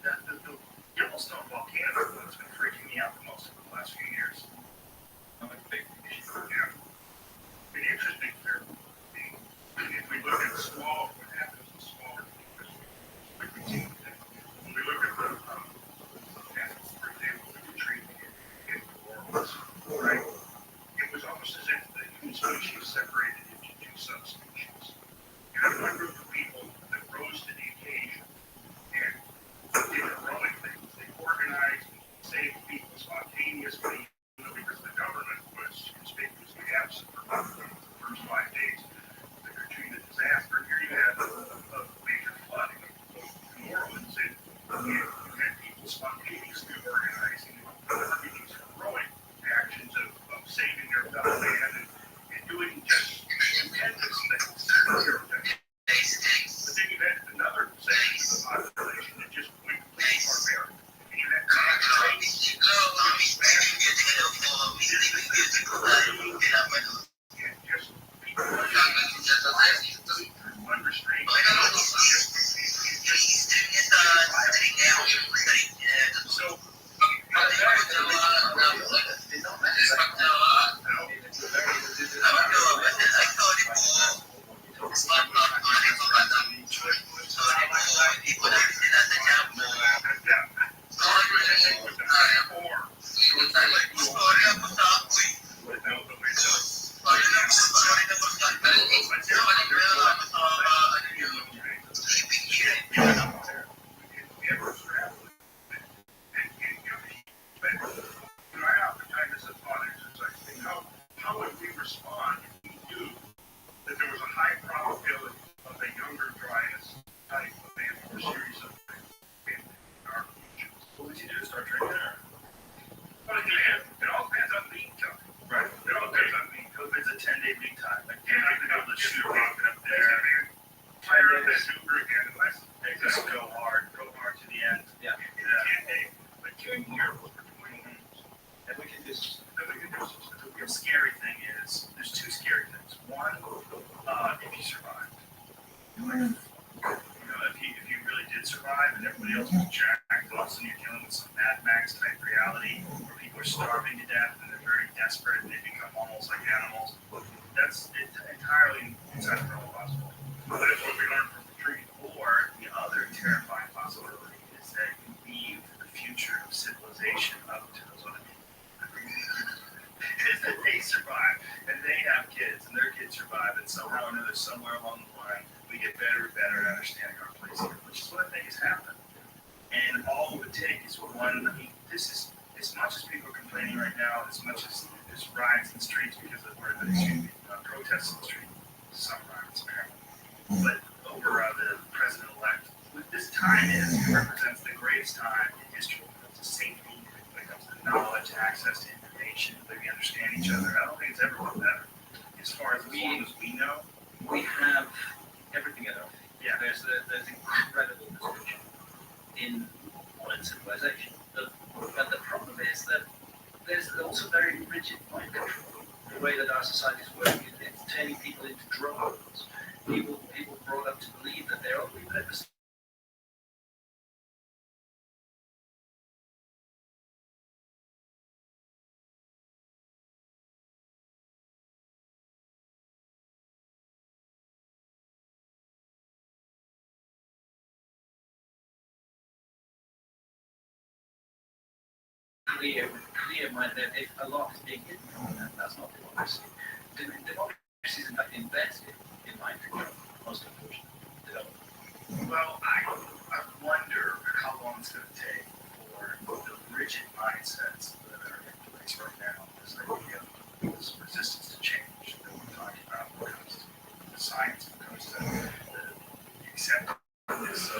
The Yellowstone volcano has been freaking me out the most over the last few years. I'm a big issue. Yeah. An interesting here. If we look at small, what happens in smaller things, like we see, when we look at the animals, for example, that were treated in New Orleans, right? It was almost as if the human species separated into two subspecies. You had one group of people that rose to the occasion and did heroic things. They organized, saved people spontaneously, because the government was conspicuously absent for the first 5 days. The Katrina disaster, here you had a major flooding in New Orleans, and you had people spontaneously organizing these heroic actions of saving their fellow man and doing just stupendous things. But then you had another section of the population that just went completely barbaric. And you had just people unrestrained. So, how would we respond if we knew that there was a high probability of a younger dryness type of animal or series of things in our regions? What would you do? Start drinking or? Well, it all depends on lead time. Right. It all depends on lead. COVID's a 10-day lead time. Like, you're not going to be able to shoot a rocket up there. Fire up that Uber again unless they just go hard to the end. Yeah. In 10 days. But during here, what we're doing, And we can do some the real scary thing is, there's two scary things. One, if you survive. You know, if you really did survive and everybody else was jacked, all of a sudden you're dealing with some Mad Max type reality where people are starving to death and they're very desperate and they become almost like animals. That's entirely inside the realm of possible. But that's what we learned from Katrina. Or the other terrifying possibility is that you leave the future of civilization up to those other people. Is that they survive and they have kids and their kids survive, and somehow or another, somewhere along the line, we get better and better at understanding our place here, which is what I think has happened. And all it would take is one. I mean, this is, as much as people complain complaining right now as much as there's riots in the streets because of where the protests in the street. Some riots, apparently. But over the president-elect, what this time is, it represents the greatest time in history when it comes to safety, when it comes to knowledge, access to information, the way we understand each other. I don't think it's ever been better. As far as long as we know, We have everything at our feet. yeah. There's incredible description in modern civilization. But the problem is that there's also very rigid mind control. The way that our societies work, it's turning people into drones. People brought up to believe that their only purpose clear mind that if a lot is being hidden from them, that's not democracy. Democracy is in fact invested in mind control, most unfortunately. Well, I wonder how long it's going to take for the rigid mindsets that are in place right now, this idea of this resistance to change that we're talking about when it comes to the science, when it comes to the acceptance of this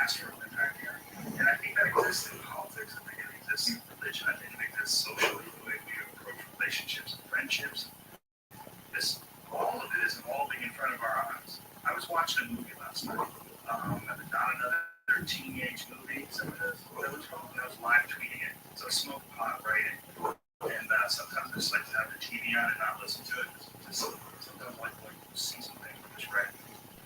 asteroid impact here. And I think that exists in politics, I think it exists in religion, I think it exists socially, the way we approach relationships and friendships. All of it is evolving in front of our eyes. I was watching a movie last night, not another teenage movie, so it was called, and I was live tweeting it. So I smoke pot, right? And sometimes I just like to have the TV on and not listen to it. Sometimes I like to see something just right.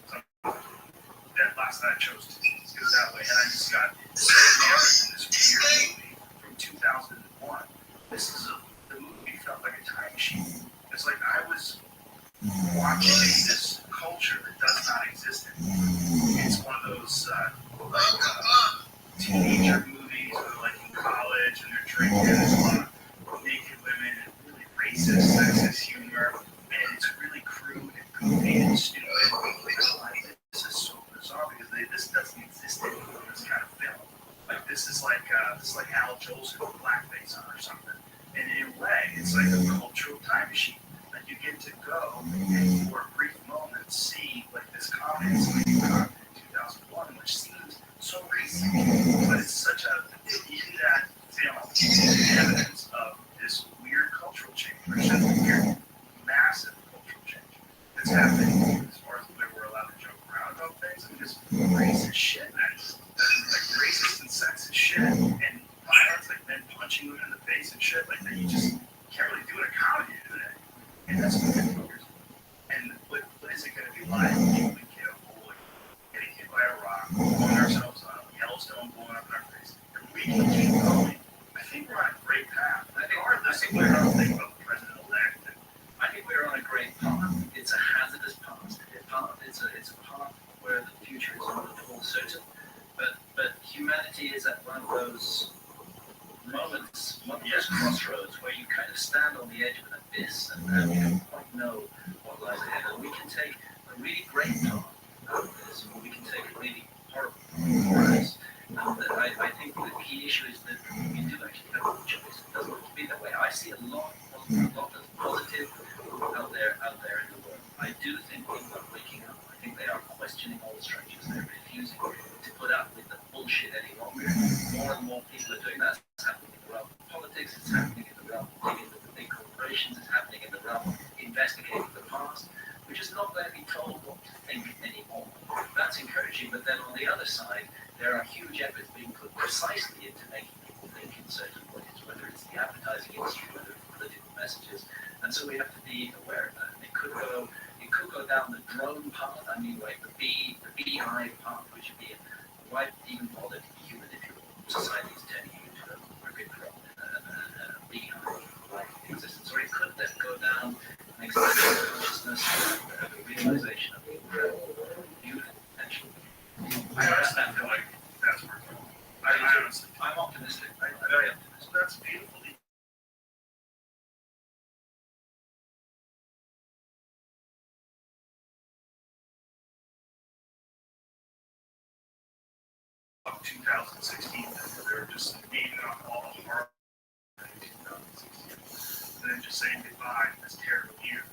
So that last night I chose to do it that way, and I just got so enamored in this weird movie from 2001. The movie felt like a time machine. It's like I was watching this culture that does not exist anymore. It's one of those teenager movies where like in college and they're drinking and there's a lot of naked women and really racist, sexist humor, and it's really crude and goofy and stupid. This is so bizarre because this doesn't exist anymore. This kind of film, like this is like Al Jolson with blackface on or something. And in a way, it's like a cultural time machine. You get to go and for a brief moment see like this comedy in 2001, which seems so recent, but it's such in that film is evidence of this weird cultural change, or such a weird, massive cultural change that's happening as far as the way we're allowed to joke around about things and just racist shit, that's like racist and sexist shit, and violence, like men punching women in the face and shit, like that you just can't really do in a comedy today. And that's what we're focused on. And what is it going to be like if we get a bullet, getting hit by a rock, blowing ourselves up, Yellowstone blowing up in our face, and we can keep going? I think we're on a great path. Regardless of what I think about the president-elect. I think we're on a great path. It's a hazardous path. It's a path where the future is not at all certain. But humanity is at one of those moments, one of those crossroads where you kind of stand on the edge of an abyss and you don't quite know what lies ahead. And we can take a really great path out of this, or we can take a really horrible path. And I think the key issue is that we do actually have a choice. It doesn't have to be that way. I see a lot of positive out there in the world. I do think people are waking up. I think they are questioning all the structures. They're refusing to put up with the bullshit any longer. More and more people are doing that. It's happening in the realm of politics. It's happening in the realm of dealing with the big corporations. It's happening in the realm of investigating the past. We're just not going to be told what to think anymore. That's encouraging. But then on the other side, there are huge efforts being put precisely into making people think in certain ways, whether it's the advertising industry, whether it's political messages. And so we have to be aware of that. And it could go down the drone path. I mean, like the beehive path, which would be why even bother to be human if your society is turning you into a cricket drone and a beehive-like existence. Or it could then go down an extension of consciousness, a realization of the incredible beauty potential. I understand going. That's where it's going. I'm optimistic. I'm very optimistic. That's beautiful. Of 2016, they're just naming off all the horror and then just saying goodbye in this terrible year.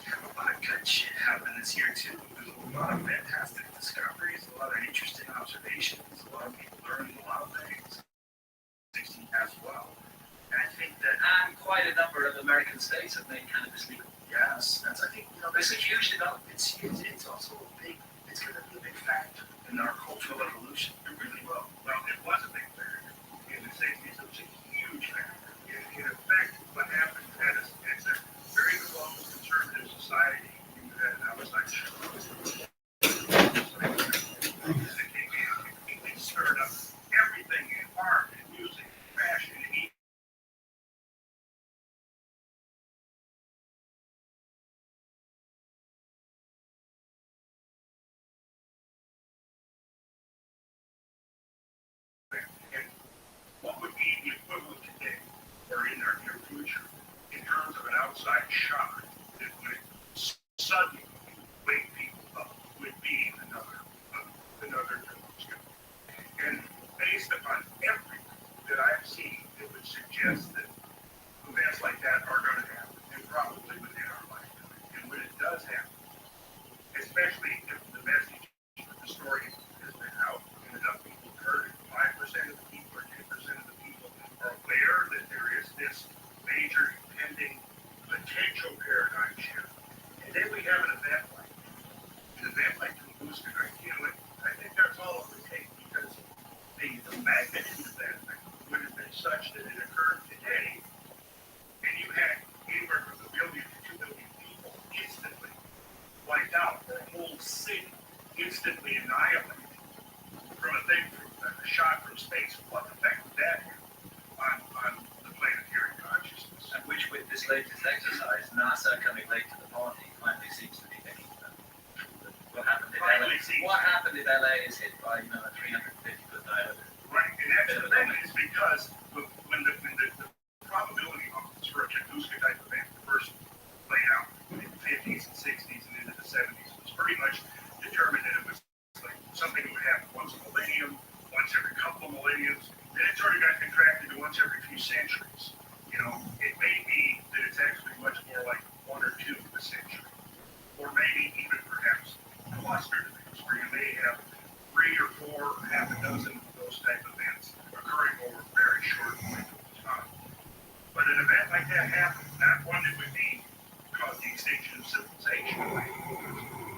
Have a lot of good shit happen this year too. There's a lot of fantastic discoveries, a lot of interesting observations, a lot of people learning a lot of things. 16 as well. And I think that quite a number of American states have made cannabis legal. yes, that's I think It's a huge development. it's also a big it's gonna be a big factor in our cultural evolution. It really will. Well, it was a big factor. In the 60s, it was a huge factor. In effect, what happened as a very developed conservative society, you had an outside show. It stirred up everything in art and music, fashion, and eating. And what would be the equivalent today or in our near future in terms of an outside shock that would suddenly wake people up would be another demonstration. And based upon everything that I've seen, it would suggest that events like that are going to happen, and probably within our lifetime. And when it does happen, especially if the message, the story has been out and enough people heard it, 5% of the people or 10% of the people are aware that there is this major impending potential paradigm shift. And then we have an event like Tunguska, I think that's all it would take because the magnitude of that event would have been such that it occurred today, and you had anywhere from 1 million to 2 million people instantly wiped out, or a whole city instantly annihilated from a shot from space. What effect would that have on the planetary consciousness? And which, with this latest exercise, NASA coming late to the party, finally seems to be making them. What happened in LA is hit by, a 350-foot diameter. Right, and that's the thing is because when the probability for a Tunguska type event first laid out in the 50s and 60s and into the 70s was pretty much determined that it was like something that would happen once a millennium, once every couple of millenniums. Then it sort of got contracted to once every few centuries. It may be that it's actually much more like 1 or 2 a century, or maybe even perhaps clustered events where you may have 3 or 4 or half a dozen of those type events occurring over a very short window of time. But an event like that happens, not one that would cause the extinction of civilization,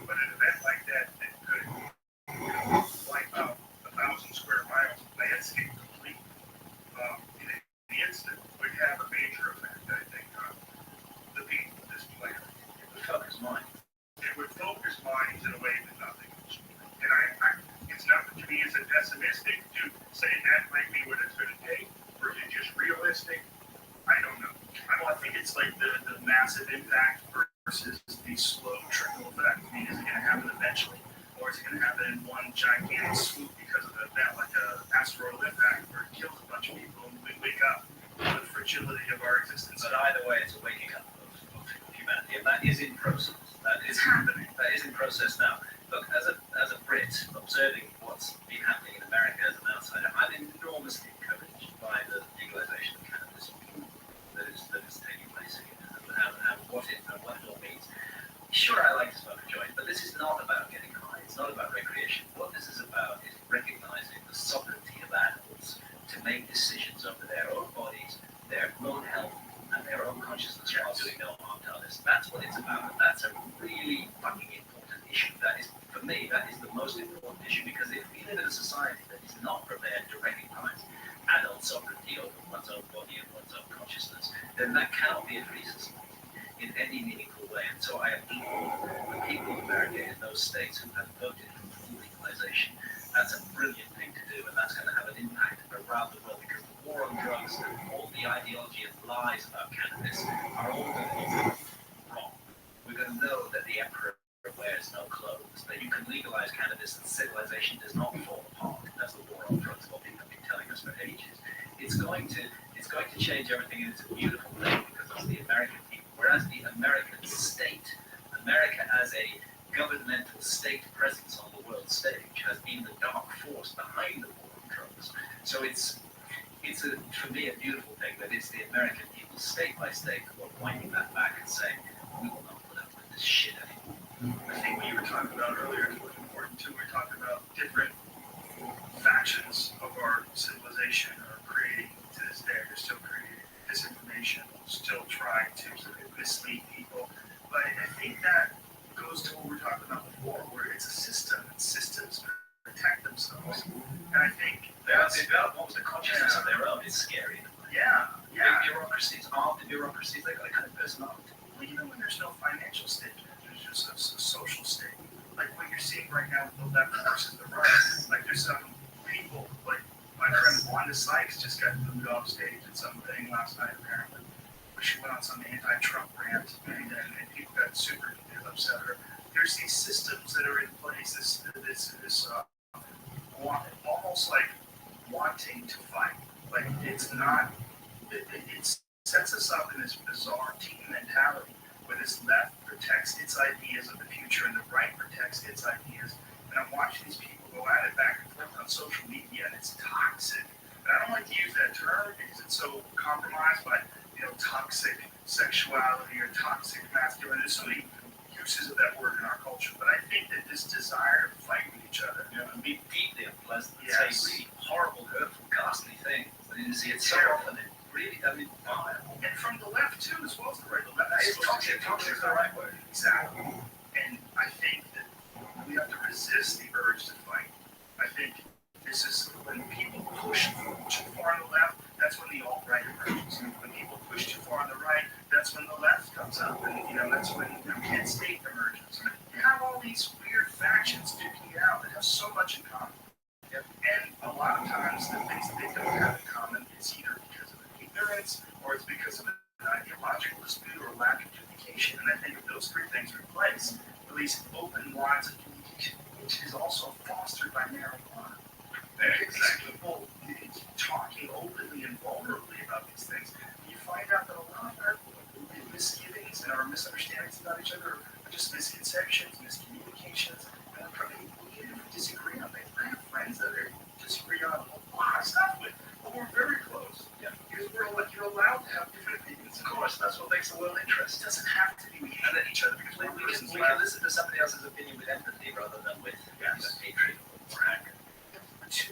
but an event like that could wipe out 1,000 square miles of landscape completely in an instant would have a major effect, I think, on the people of this planet. It would focus minds. It would focus minds in a way that nothing else would. And it's not, to me, is it pessimistic to say that might be what it's going to take, or is it just realistic? I don't know. I think it's like the massive impact versus the slow trickle effect. I mean, is it going to happen eventually, or is it going to happen in one gigantic swoop because of an event like an asteroidal impact where it kills a bunch of people and we wake up to the fragility of our existence? But either way, it's a waking up of humanity, and that is in process. That is happening. That is in process now. Look, as a Brit, observing what's been happening in America as an outsider, I'm enormously encouraged by the legalization of cannabis that is taking place here, and what it all means. Sure, I like to smoke a joint, but this is not about getting high. It's not about recreation. What this is about is recognizing the sovereignty of adults to make decisions over their own bodies, their own health, and their own consciousness while doing no harm to others. That's what it's about, and that's a really fucking important issue. That is, for me, that is the most important issue, because if we live in a society that is not prepared to recognize adult sovereignty over one's own body and one's own consciousness, then that cannot be a free society in any meaningful way. And so I applaud the people of America in those states who have voted for full legalization. That's a brilliant thing to do, and that's going to have an impact around the world, because the war on drugs and all the ideology and lies about cannabis are all going to be wrong. We're going to know that the emperor wears no clothes, that you can legalize cannabis and civilization does not fall apart. That's the war on drugs, what people have been telling us for ages. It's going to change everything, and it's a beautiful thing because of the American people. Whereas the American state, America as a governmental state presence on the world stage, has been the dark force behind the war on drugs. So it's it's for me a beautiful thing that it's the American people, state by state, who are pointing that back and saying, we will not put up with this shit anymore. I think what you were talking about earlier is what's important too. We're talking about different factions of our civilization are creating to this day. They're still creating disinformation, still trying to mislead people. But I think that goes to what we were talking about before, where it's a system, and systems protect themselves. And I think they've got almost a consciousness of their own. It's scary. Yeah. Big bureaucracies, armed bureaucracies, they got a kind of personality. Well, even when there's no financial stake, there's just a social stake. Like what you're seeing right now with the left versus the right. Like there's some people, like my friend Wanda Sykes just got moved off stage at something last night apparently, where she went on some anti-Trump rant and people got super upset at her. There's these systems that are in place. This almost like wanting to fight. Like it's not. It sets us up in this bizarre team mentality where this left protects its ideas of the future and the right protects its ideas. And I'm watching these people go at it back and forth on social media, and it's toxic. And I don't like to use that term because it's so compromised by toxic sexuality or toxic masculinity. There's so many uses of that word in our culture. But I think that this desire to fight with each other, and be deeply unpleasant, yes, say really horrible, hurtful, ghastly things. You see it so often. Really, I mean, and from the left too, as well as the right. The left is toxic. Toxic is the right word. Exactly. And I think that we have to resist the urge to fight. I think this is when people push too far on the left. That's when the alt-right emerges. When people push too far on the right, that's when the left comes up, and that's when Kid State emerges. You have all these weird factions duking it out that have so much in common. Yep. And a lot of times the things that they don't have in common is either because of ignorance or it's because of an ideological dispute or lack of communication. And I think if those three things are in place, at least open lines of communication, which is also fostered by marijuana. Exactly. People talking openly and vulnerably about these things. You find out that a lot of our misgivings and our misunderstandings about each other are just misconceptions, miscommunications, and we disagree on things. I have friends that I disagree on a lot of stuff with, but we're very close. Yeah. Because you're allowed to have different opinions. Of course, that's what makes the world interesting. It doesn't have to be we hate each other because we can listen to somebody else's opinion with empathy rather than with hatred or anger. It's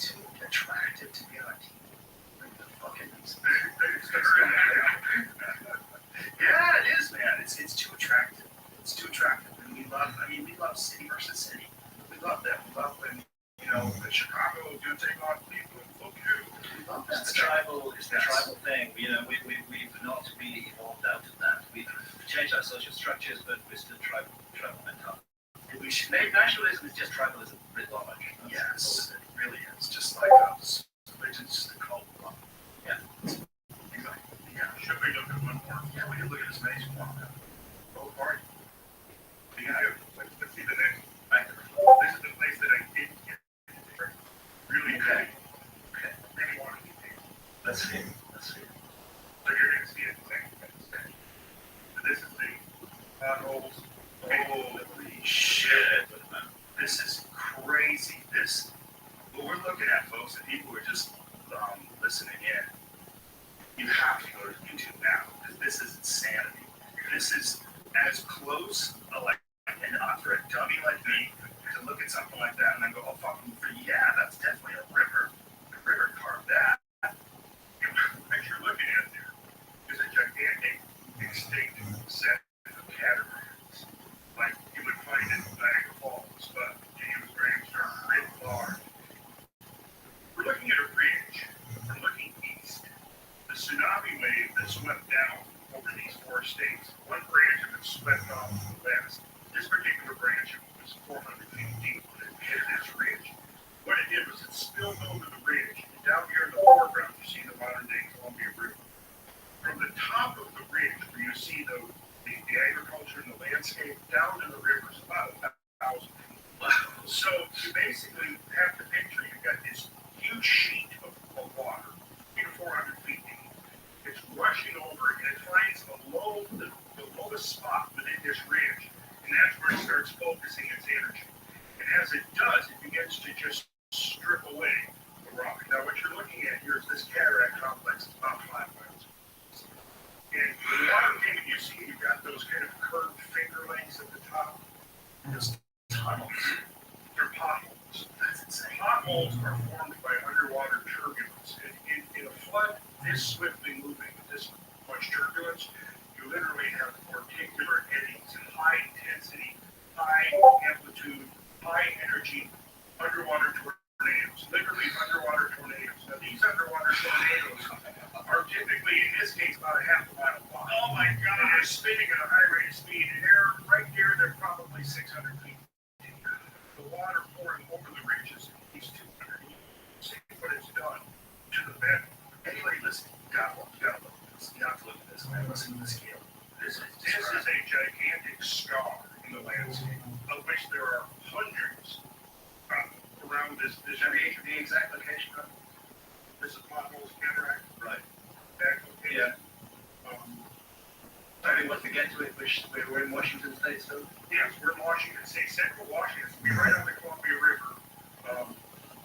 too attractive to be on a team. Like the fucking yeah, it is, man. It's too attractive. It's too attractive. And we love city versus city. We love that. We love when, the Chicago do take on Cleveland. Fuck you. We love that. It's the tribal thing. We've not really evolved out of that. We've changed our social structures, but we're still tribal mentality. Nationalism is just tribalism writ large. Yes, it really is. Just like religion's the cult. Yeah. Exactly. Yeah. Should we look at one more? Yeah, we can look at as many as we want. Both parties. Let's see the next. This is the place that I did get really good. Okay. Really want to get there. Let's see. So you're going to see it next. So this is the potholes. Holy shit. This is crazy. What we're looking at, folks, and people are just listening in, you have to go to YouTube now, because this is insanity. This is as close, for a dummy like me, to look at something like that and then go, oh, fucking, yeah, that's definitely a river. The river carved that. What you're looking at there is a gigantic, extinct set of catamarans. Like you would find in Niagara Falls, but James Graham's are writ large. We're looking at a ridge. We're looking east. The tsunami wave that swept down over these four states, one branch of it swept off to the west. This particular branch was 400 feet deep and it hit this ridge. What it did was it spilled over the ridge. And down here in the foreground, you see the modern-day Columbia River. From the top of the ridge, where you see the agriculture and the landscape, down to the river is about 1,000 feet. So you basically have to picture you've got this huge sheet of water, 400 feet deep. It's rushing over and it finds the lowest spot within this ridge. And that's where it starts focusing its energy. And as it does, it begins to just strip away the rock. Now, what you're looking at here is this this cataract complex is about 5 miles. And the water thing you see, you've got those kind of curved finger lengths at the top. Those tunnels. They're potholes. That's insane. Potholes are formed by underwater turbulence. And in a flood this swiftly moving with this much turbulence, you literally have particular eddies, high intensity, high amplitude, high energy underwater tornadoes. Literally underwater tornadoes. Now these underwater tornadoes are typically, in this case, about a half a mile long. Oh my God! And they're spinning at a high rate of speed, and right here, they're probably 600 feet. The water pouring over the ridges is 200 feet. See what it's done to the bed. Anyway, listen, you gotta look at this. You have to look at this, man. Listen to the scale. This is a gigantic scar in the landscape, of which there are hundreds around this. The exact location of this is potholes cataract. Right. That location. Yeah. I mean, what to get to it, we're in Washington State still? Yes, we're in Washington State, central Washington. We're right on the Columbia River,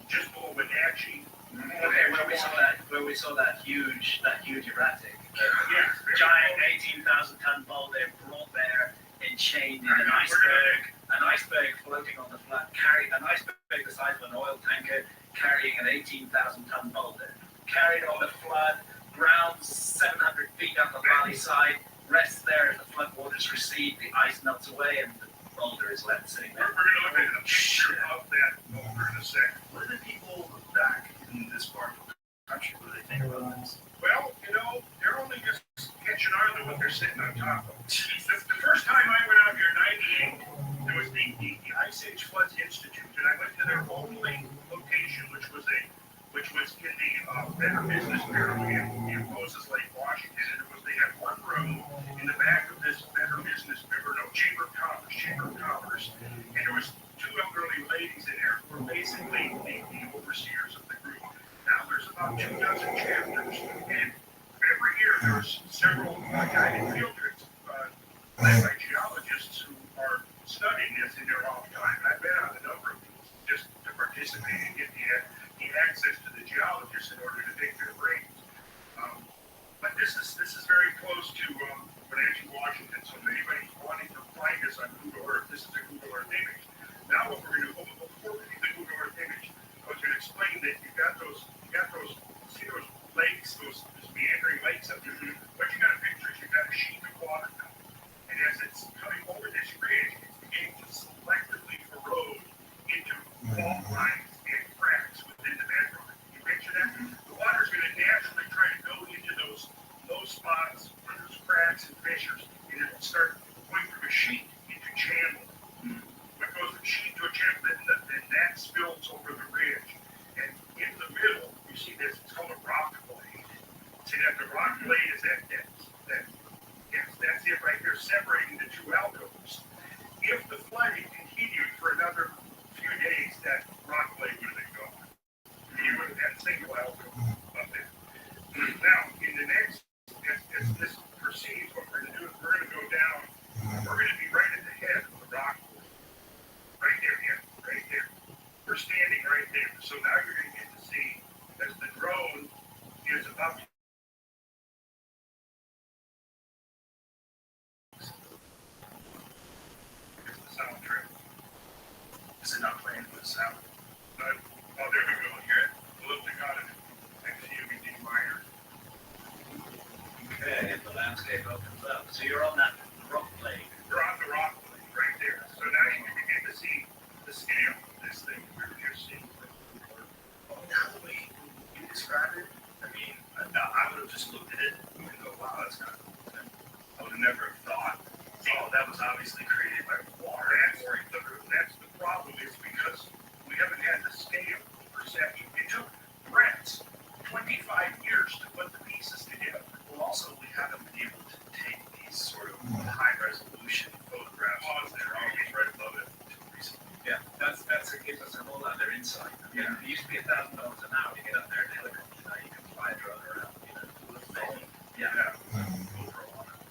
just below Wenatchee. Okay, where we saw that huge erratic, Yes, giant 18,000 ton boulder brought there, enchained in an iceberg floating on the flood, an iceberg the size of an oil tanker, carrying an 18,000 ton boulder, carried on the flood, ground 700 feet up the valley side, rests there as the floodwaters recede, the ice melts away, and the boulder is left sitting there. We're going to look at a picture of that boulder in a second. What do the people back in this part of the country, what do they think about this? Well, they're only just catching on to what they're sitting on top of. The first time I went out here in 98, there was the Ice Age Floods Institute, and I went to their only location, which was in the Better Business Bureau in Moses Lake, Washington, and they had one room in the back of this Better Business Bureau, Chamber of Commerce, and there was two elderly ladies in there who were basically the overseers of the group. Now there's about 2 dozen chapters, and every year there's several guided field trips led by geologists who are studying this in their off time. And I've been on a number of these just to participate and get the access to the geologists in order to take their brains. But this is very close to Wenatchee, Washington. So if anybody's wanting to find us on Google Earth, this is a Google Earth image. Now what we're going to do, before we do the Google Earth image, I was going to explain that you've got those, see those lakes, those meandering lakes up there. What you got to picture is you've got a sheet of water now. And as it's coming over this ridge, it's beginning to selectively erode into fault lines and cracks within the bedrock. You picture that? The water's going to naturally try to go into those spots, where there's cracks and fissures, and it'll start going from a sheet into channel. What goes from sheet to a channel, then that spills over the ridge. And in the middle, you see this, it's called a rock blade. See that the rock blade is that that's it right there, separating the two alcoves. If the flooding continued for another few days, that rock blade would have been gone. You would have had a single alcove up there. Now, in the next, as this proceeds, what we're going to do is we're going to go down. We're going to be right at the head of the rock blade. Right there, yeah, right there. We're standing right there. So now you're going to get to see as the drone is about to sound trip. Is it not playing with the sound? Oh, there we go. Here, lifting on it. XUBD minor. Okay, and the landscape opens up. So you're on that rock blade. We're on the rock blade right there. So now you can begin to see the scale of this thing we were just seeing. Now the way you describe it, I mean, I would have just looked at it and go, wow, that's kind of cool. I would have never thought, oh, that was obviously created by water. That's the problem is because we haven't had the scale perception. It took Brett's 25 years to put the pieces together. Well, also, we haven't been able to take these sort of high-resolution photographs that are always right above it until recently. Yeah, it gives us a whole other insight. I mean, it used to be $1,000 an hour to get up there in a helicopter. Now you can fly a drone around, Yeah.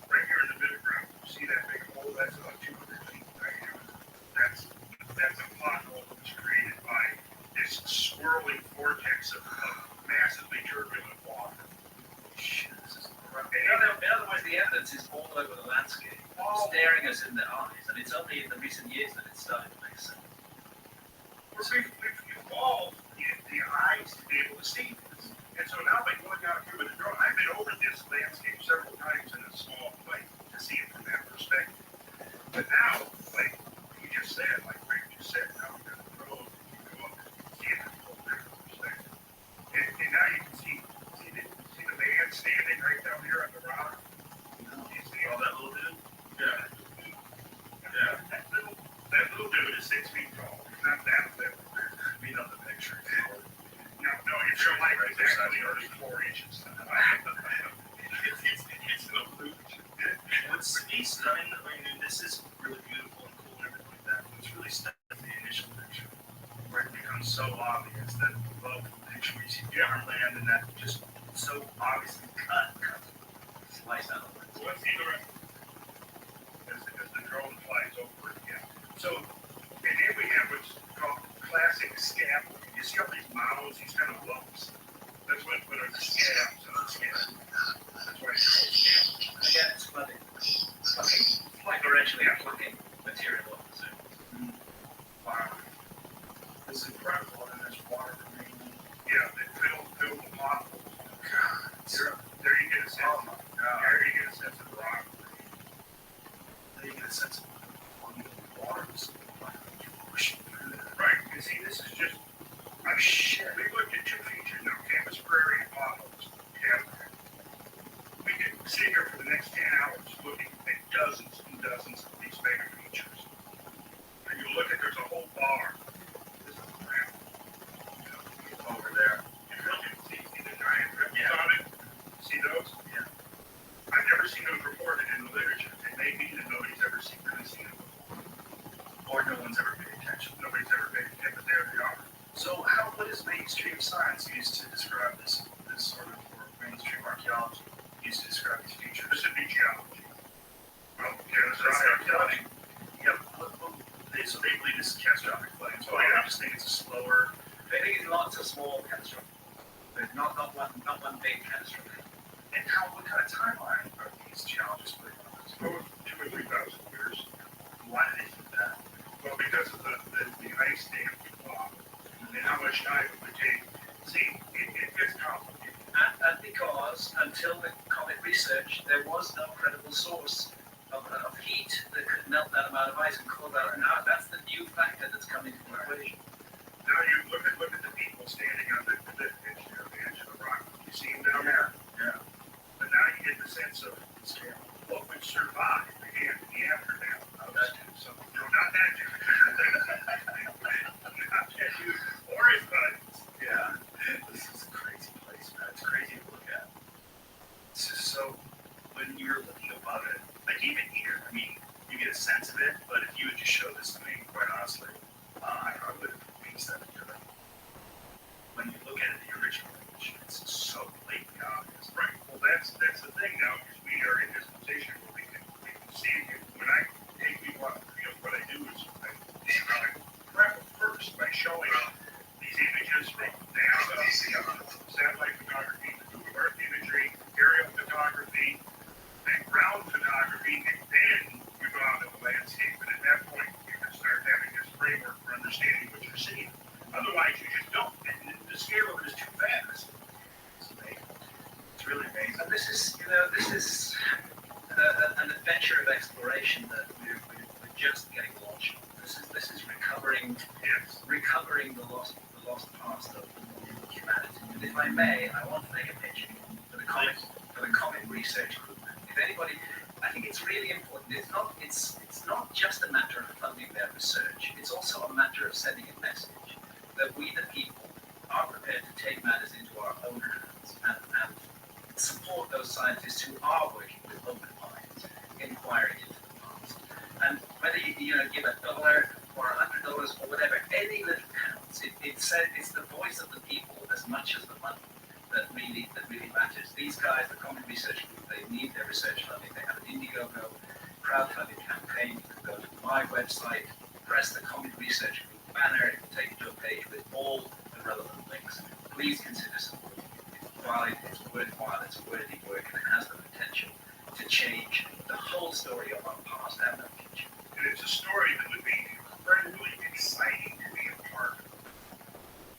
Right here in the middle ground. See that big hole? That's about 200 feet. the evidence is all over the landscape, staring us in the eyes, and it's only in the recent years that it's starting to make sense. We've evolved the eyes to be able to see this. And so now by going out here with a drone, I've been over this landscape several times in a small place to see it from that perspective. But now, like you just said, like Rick just said, now we've got a drone, you go up and see it from a whole different perspective. And now you can see the man standing right down here on the rock. You see all that little dude? Yeah. That little dude is 6 feet tall. He's not that little. We know the picture. No, it's your light right there. It's 4 inches. It's an illusion. What's stunning, I mean, this is really beautiful and cool and everything like that. What's really stunning is the initial picture, where it becomes so obvious that above the picture we see farmland and that just so obviously cut. Slice out of it. What's the other as the drone flies over it again. So, and then we have what's called classic scab. You see all these mounds, these kind of lumps. That's what are the scabs on the skin. That's why it's called scab. Again, it's flooding. Like we're actually plucking material off the surface. Wow. This is incredible, and there's water remaining. Yeah, they fill the potholes. God. There you get a sense. Oh my God. There you get a sense of the rock. There you get a sense of the water. Pushing through that. Right. You see, this is just. Shit. We looked at 2 features now, Campus Prairie and potholes. Yeah. We could sit here for the next 10 hours looking at dozens and dozens of these mega features. And you look at, there's a whole bar. This is ground. Over there. You can see the giant ripples on it. See those? Yeah. I've never seen those reported in the literature. It may be that nobody's ever really seen them before. Or no one's ever paid attention. Nobody's ever paid attention, but there they are. So what is mainstream science used to describe this sort of, or mainstream archaeology used to describe these features? This would be geology. Well, yeah, that's archaeology. Yep. So they believe this is catastrophic flooding. So I just think it's a slower. They think it's lots of small catastrophes. There's not one big catastrophe. And what kind of timeline are these geologists putting on this? 2,000 or 3,000 years. Why do they think that? Well, because of the ice dam and how much time it would take. See, it gets complicated. And because until the comet research, there was no credible source of heat that could melt that amount of ice and cool that. Now that's the new factor that's coming into the equation. Now you look at the people standing on the edge of the rock. You see them down there? Yeah. But now you get the sense of scale. What would survive again in the aftermath of that? So, no, not that dude. Not that dude. Or his buddies. Yeah. This is a crazy place, man. It's crazy to look at. It's just so, when you're looking above it, like even here, I mean, you get a sense of it, but if you would just show this to me, quite honestly, I probably would have pieced that together. When you look at it, the original image, it's so blatantly obvious. Right. Well, that's the thing now, because we are in this position where we can see it. When I take people out of the field, what I do is I prep them first by showing these images from satellite photography, Google Earth imagery, aerial photography, and ground photography, and then you go out to the landscape. And at that point, you can start having this framework for understanding what you're seeing. Otherwise, you just don't. And the scale of it is too fast. It's amazing. It's really amazing. And this is an adventure of exploration that we're just getting launched on. This is recovering the lost past of humanity. And if I may, I want to make a pitch for the Comet Research Group. If anybody, I think it's really important. It's not just a matter of funding their research. It's also a matter of sending a message that we, the people, are prepared to take matters into our own hands and support those scientists who are working with open minds, inquiring into the past. And whether you give $1 or $100 or whatever, any little counts. It's the voice of the people as much as the money that really matters. These guys, the Comet Research Group, they need their research funding. They have an Indiegogo crowdfunding campaign. You can go to my website, press the Comet Research Group banner, it will take you to a page with all the relevant links. Please consider supporting it. It's valid, it's worthwhile, it's worthy work, and it has the potential to change story of our past and our future. And it's a story that would be incredibly exciting to be a part of.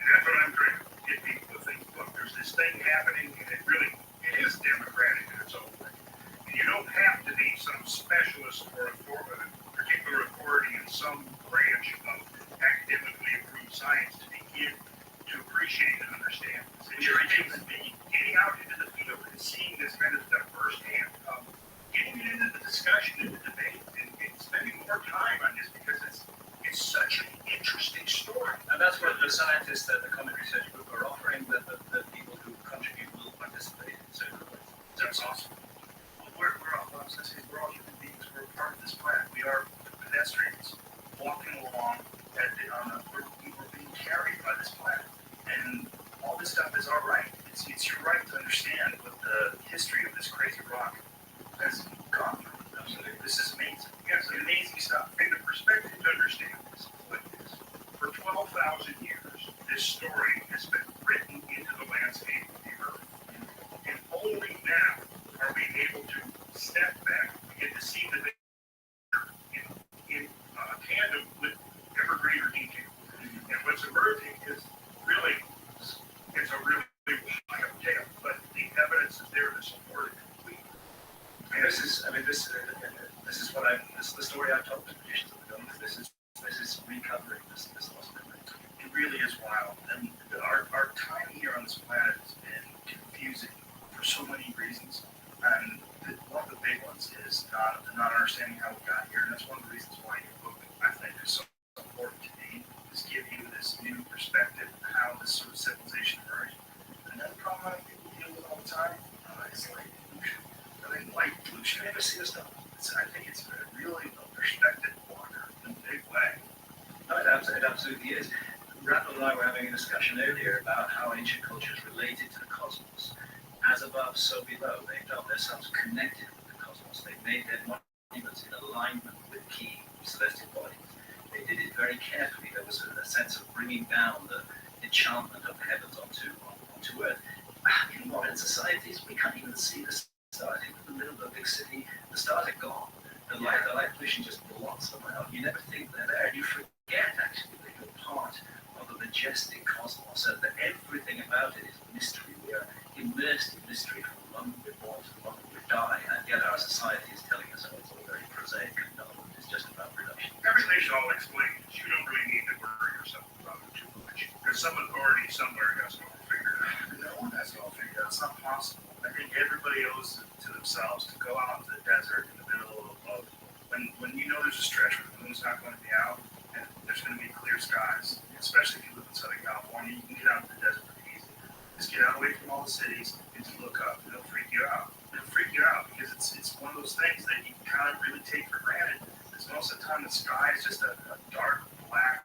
And that's what I'm trying to get people to think. Look, there's this thing happening, and it is democratic in its own way. And you don't have to be some specialist or a particular authority in some branch of academically approved science to begin to appreciate and understand this. It just takes me getting out into the field and seeing this kind of stuff firsthand, getting into the discussion and the debate, and spending more time on this because it's such an interesting story. And that's what the scientists at the Common Research Group are offering, that the people who contribute will participate in certain ways. That's awesome. We're all, I was going to say, we're all human beings. We're a part of this planet. We are pedestrians walking along we're being carried by this planet. And all this stuff is our right. It's your right to understand what the history of this crazy rock has gone through. Absolutely. This is amazing. Yes, amazing stuff. And the perspective to understand this is like this. For 12,000 years, this story has been written into the landscape of the earth. And only now are we able to step back and get to see the in tandem with ever greater detail. And what's emerging is really, it's a really wild tale, but the evidence is there to support it completely. And this is the story I've told to musicians of the government. This is recovering this lost memory. It really is wild. And our time here on this planet has been confusing for so many reasons. And one of the big ones is not understanding how we got here. And that's one of the reasons why your book, I think, is so important to me, is give you this new perspective of how this sort of civilization emerged. Another problem I think we deal with all the time is light pollution. I think light pollution, I never see this stuff. I think it's really a perspective blocker in a big way. No, it absolutely is. Randall and I were having a discussion earlier about how ancient cultures related to the cosmos. As above, so below. They felt themselves connected with the cosmos. They made their monuments in alignment with key celestial bodies. They did it very carefully. There was a sense of bringing down the enchantment of the heavens onto Earth. In modern societies, we can't even see the stars. In the middle of a big city, the stars are gone. The light pollution just blots them out. You never think they're there. You forget, actually, that you're part of a majestic cosmos, and that everything about it is mystery. We are immersed in mystery from the moment we're born to the moment we die, and yet our society is telling us, oh, it's all very prosaic. No, it's just about production. Everything's all explained. You don't really need to worry yourself about it too much. There's some authority somewhere has it all figured out. No one has it all figured out. It's not possible. I think everybody owes it to themselves to go out into the desert in the middle of when you know there's a stretch where the moon's not going to be out and there's going to be clear skies, especially if you live in Southern California, you can get out into the desert pretty easy. Just get out away from all the cities and just look up. It'll freak you out. It'll freak you out because it's one of those things that you can't really take for granted. Because most of the time the sky is just a dark, black,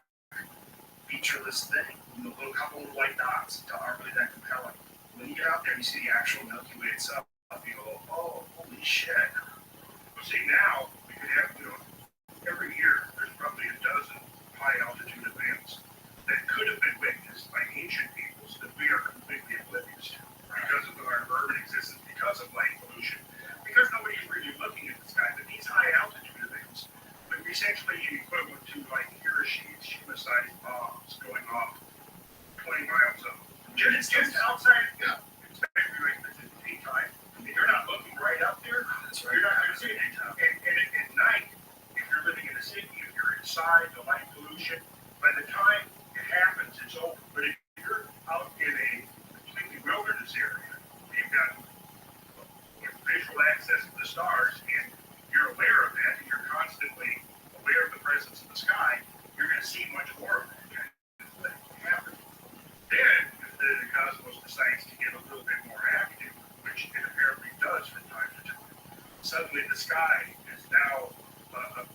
featureless thing. A couple of white dots that aren't really that compelling. When you get out there and you see the actual Milky Way itself, you go, oh, holy shit. Well, see, now we could have, every year there's probably a dozen high altitude events that could have been witnessed by ancient peoples that we are completely oblivious to because of our urban existence, because of light pollution, because nobody's really looking at the sky. But these high altitude events would be essentially equivalent to like Hiroshima-sized bombs going off 20 miles up. Just outside, especially like the daytime. If you're not looking right up there, you're not going to see it. And at night, if you're living in a city, if you're inside the light pollution, by the time it happens, it's over. But if you're out in a completely wilderness area, you've got visual access to the stars, and you're aware of that, and you're constantly aware of the presence of the sky, you're going to see much more of that kind of thing happen. Then, if the cosmos decides to get a little bit more active, which it apparently does from time to time, suddenly the sky is now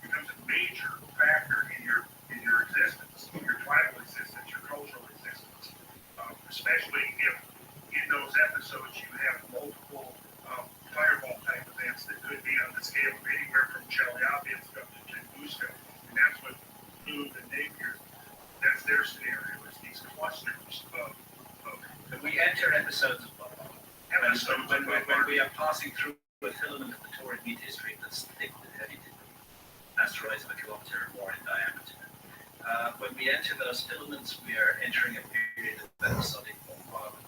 becomes a major factor in your existence, your tribal existence, your cultural existence. Especially if in those episodes you have multiple fireball type events that could be on the scale of anywhere from Chelyabinsk up to Tunguska, and that's what Blue and Napier, that's their scenario, is these clusters of When we enter episodes of when we are passing through a filament of the Victorian meat history that's thick with heavy asteroids of a kilometer or more in diameter. When we enter those filaments, we are entering a period of episodic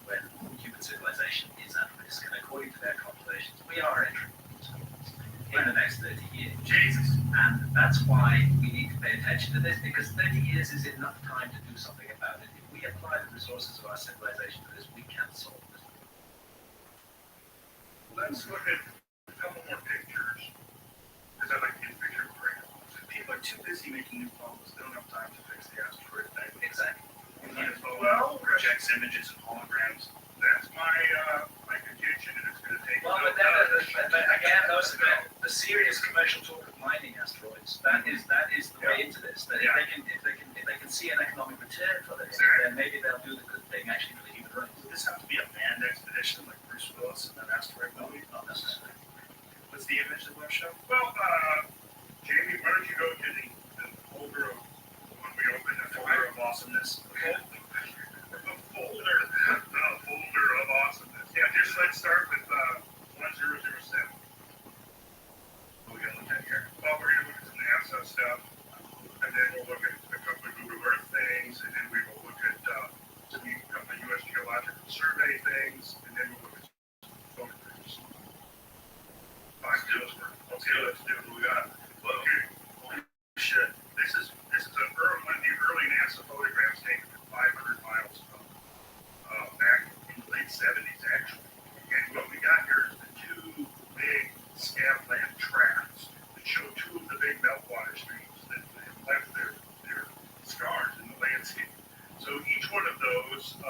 when human civilization is at risk. And according to their calculations, we are entering in the next 30 years. Jesus. And that's why we need to pay attention to this, because 30 years is enough time to do something about it. If we apply the resources of our civilization to this, we can solve it. Let's look at a couple more pictures, because I like to get pictures right. People are too busy making new phones. They don't have time to fix the asteroid thing. Exactly. Well, projects images and holograms. That's my contention, and it's going to take. Well, but then again, the serious commercial talk of mining asteroids. That is the way into this. That if they can see an economic return for this, then maybe they'll do the good thing actually for the human race. Would this have to be a manned expedition like Bruce Willis in that asteroid movie? Not necessarily. What's the image that we'll show? Well, Jamie, why don't you go to the folder of when we open the folder of awesomeness? The folder of awesomeness. Yeah, just let's start with 1007. What we gonna look at here? Well, we're gonna look at some NASA stuff, and then we'll look at a couple of Google Earth things, and then we will look at some couple of U.S. Geological Survey things, and then we'll look at some photographs. Let's do it. Let's do it. We got. Well, okay. Holy shit! This is one of the early NASA photographs taken from 500 miles back in the late 70s, actually. And what we got here is the two big scabland tracts that show two of the big meltwater streams that have left their scars in the landscape. So each one of those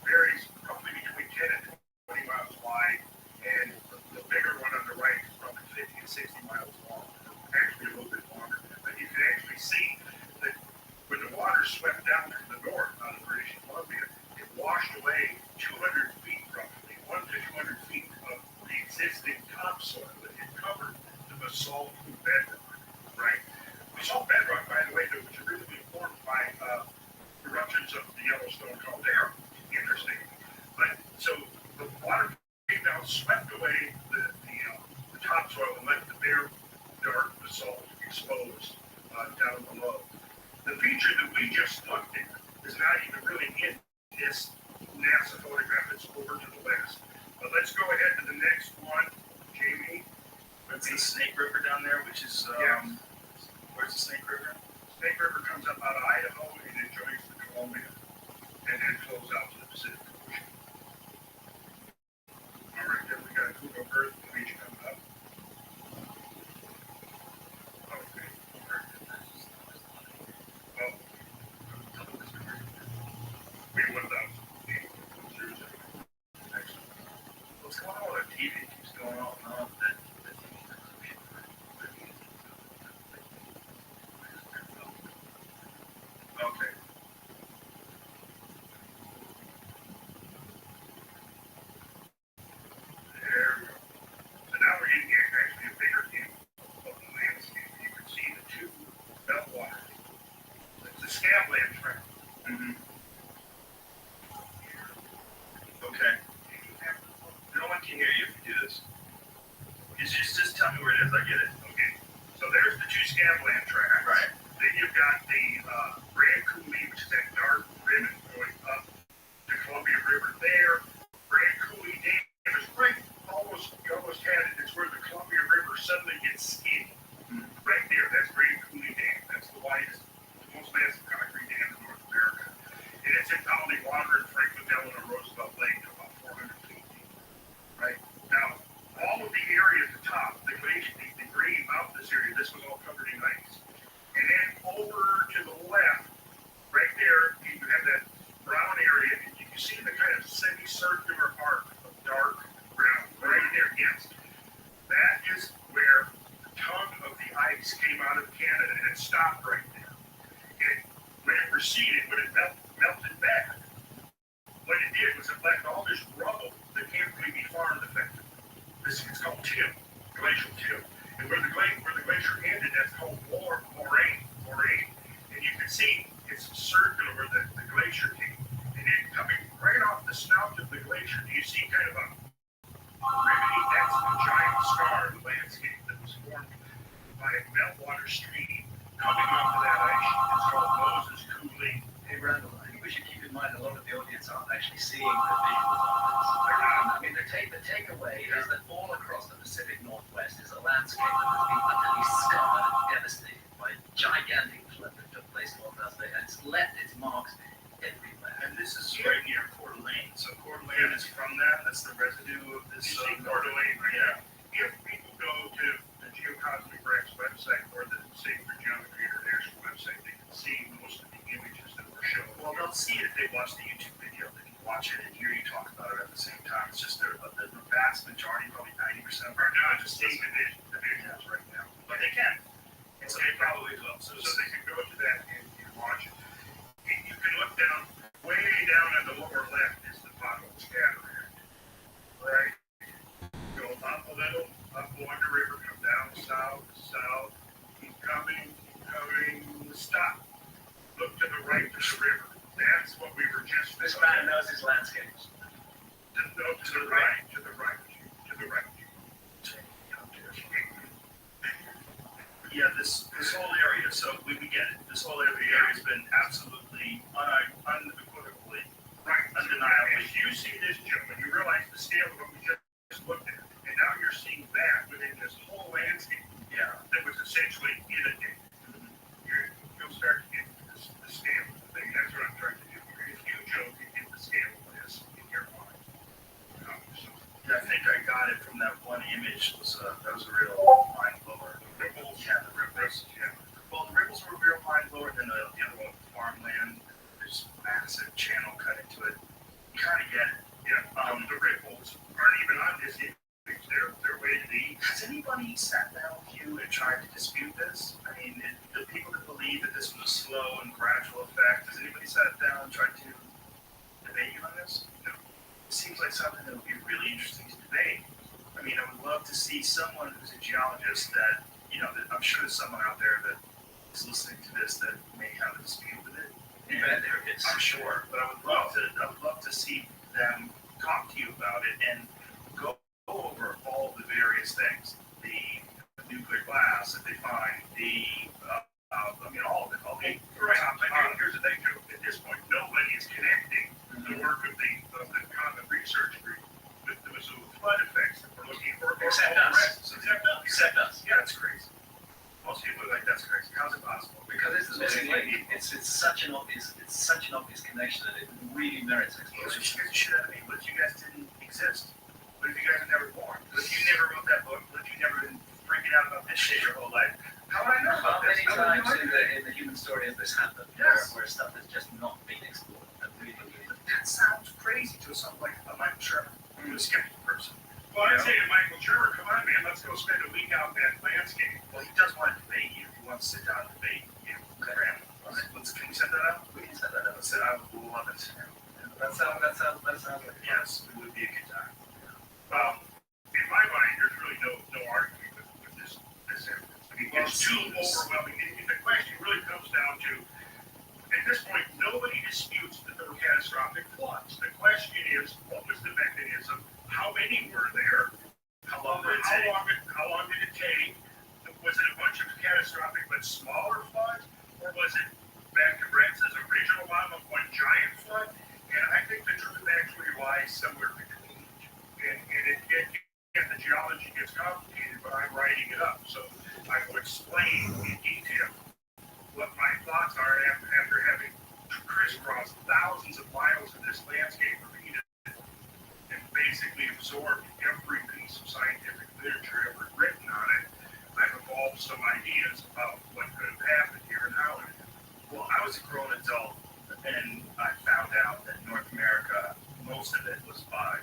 varies roughly between 10 and 20 miles wide, and the bigger one on the right is probably 50 to 60 miles long. Actually, a little bit longer. But you can actually see that when the water swept down to the north out of British Columbia, it washed away 200 feet, roughly 1 to 200 feet of the existing topsoil that had covered the basalt bedrock, right? Basalt bedrock, by the way, that was originally formed by eruptions of the Yellowstone caldera. Interesting. But so the water came down, swept away the topsoil, and left the bare, dark basalt exposed down below. The feature that we just looked at is not even really in this NASA photograph. It's over to the west. But let's go ahead to the next one, Jamie. That's the Snake River down there, which is where's the Snake River? Snake River comes up out of Idaho and then joins the Columbia, and then flows out to the Pacific Ocean. All right, then we got Google Earth image coming up. Okay. Well, wait, what about? What's going on with the TV? It keeps going on and on. Okay. There we go. So now we're getting actually a bigger view of the landscape. You can see the two meltwaters. It's a scabland tract. Okay. No one can hear you if you do this. Just tell me where it is. I get it. Okay. So there's the two scabland tracts. Right. Then you've got the Grand Coulee, which is that dark ribbon going up the Columbia River there. Grand Coulee Dam is right you almost had it. It's where the Columbia River suddenly gets skinny. Right there. That's Grand Coulee Dam. That's the widest, the most massive concrete dam in North America. And it's impounding water in Franklin Delano Roosevelt Lake to about 400 feet deep. Right? Now, all of the area at the top, the glacier, the green mountainous area, this was all covered in ice. And then over to the left, right there, you have that brown area, and you can see the kind of semicircular arc of dark brown right there. Yes. That is where the tongue of the ice came out of Canada, and it stopped right there. And when it receded, when it melted back, what it did was it left all this rubble that can't really be farmed effectively. It's called till, glacial till. And where the glacier ended, that's called moraine. And you can see it's circular where the glacier came. And then coming right off the snout of the glacier, you see kind of a riveting next to a giant scar in the landscape that was formed by a meltwater stream coming off of that ice sheet. It's called Moses Coulee. Hey, Randall, I think we should keep in mind a lot of the audience aren't actually seeing the visuals on this. They're not. I mean, the takeaway is that all across the Pacific Northwest is a landscape that has been utterly scarred and devastated by a gigantic flood that took place north last day, and it's left its marks everywhere. And this is right near Coeur d'Alene. So Coeur d'Alene is from that. That's the residue of this. You see Coeur d'Alene, right? Yeah. If people go to the Geocosmic Rex website or the Sacred Geometry International website, they can see most of the images that were shown. Well, they'll see it if they watch the YouTube video. They can watch it and hear you talk about it at the same time. It's just the vast majority, probably 90% are not just seeing the visuals right now. But they can. And so they probably will. So they can go to that and watch it. And you can look down, way down in the lower left is the pothole cataract. Right? Go up a little, up along the river, come down south, keep coming, stop. Look to the right of the river. That's what we were just. This man knows his landscapes. To the right. Yeah, this whole area. So we get it. This whole area has been absolutely unequivocally, undeniably. You see this, Jim, and you realize the scale of what we just looked at, and now you're seeing that within this whole landscape. Yeah, that was essentially inundated. You'll start to get the scale of the thing. That's what I'm trying to do here. If you, Joe, can get the scale of this in your mind. I think I got it from that one image. That was a real mind blower. The ripples, yeah, the ripples. Yeah. Well, the ripples were a real mind blower. Then the other one, farmland. There's a massive channel cut into it. You kind of get it. Yeah. The ripples aren't even on this image. They're way to the east. Has anybody sat down with you and tried to dispute this? I mean, the people that believe that this was a slow and gradual effect, has anybody sat down and tried to debate you on this? No. It seems like something that would be really interesting to debate. I mean, I would love to see someone who's a geologist that, that I'm sure there's someone out there that is listening to this that may have a dispute with it. And there is. I'm sure. But I would love to see them talk to you about it and go over all the various things. The nuclear glass that they find, all of it. Right. Here's the thing, Joe. At this point, nobody is connecting the work of the common research group with the flood effects that we're looking for. Except us. Yeah, that's crazy. Most people are like, that's crazy. How's it possible? Because it's the missing link. It's such an obvious connection that it really merits exploration. You guys shit out of me. What if you guys didn't exist? What if you guys were never born? What if you never wrote that book? What if you never been freaking out about this shit your whole life? How would I know about this? How many times in the human story has this happened? Yes. Where stuff has just not been explored. That sounds crazy to someone like Michael Shermer, who's a skeptical person. Well, I'd say to Michael Shermer, come on, man, let's go spend a week out in that landscape. Well, he does want to debate you. He wants to sit down and debate you. Okay. Can we set that up? We can set that up. I would love it. That sounds like yes, it would be a good time. In my mind, there's really no argument with this evidence. I mean, it's too overwhelming. And the question really comes down to, at this point, nobody disputes that there were catastrophic floods. The question is, what was the mechanism? How many were there? How long did it take? Was it a bunch of catastrophic but smaller floods? Or was it back to Brent's original one of one giant flood? And I think the truth actually lies somewhere between. And the geology gets complicated, but I'm writing it up. So I will explain in detail what my thoughts are after having crisscrossed thousands of miles of this landscape repeated and basically absorbed every piece of scientific literature ever written on it. I've evolved some ideas about what could have happened here and how it happened. Well, I was a grown adult, and I found out that North America, most of it was by,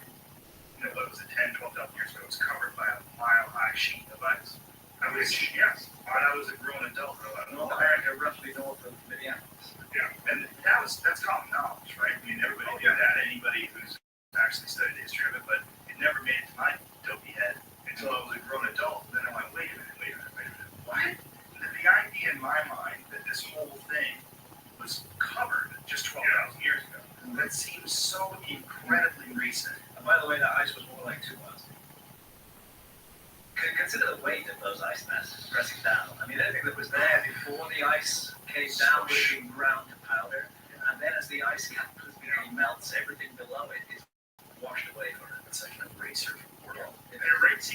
what was it, 10, 12,000 years ago, it was covered by a mile-high sheet of ice. I was a grown adult. North America, roughly north of Minneapolis. Yeah, and that's common knowledge, right? I mean, everybody knew that. Anybody who's actually studied the history of it, but it never made it to my dopey head until I was a grown adult. Then I went, wait a minute. What? The idea in my mind that this whole thing was covered just 12,000 years ago, that seems so incredibly recent. And by the way, that ice was more like 2 months. consider the weight of those ice masses pressing down. I mean, anything that was there before the ice came down would have been ground to powder, and then as the ice cap melts, everything below it is washed away from it. It's like an eraser for the world. That's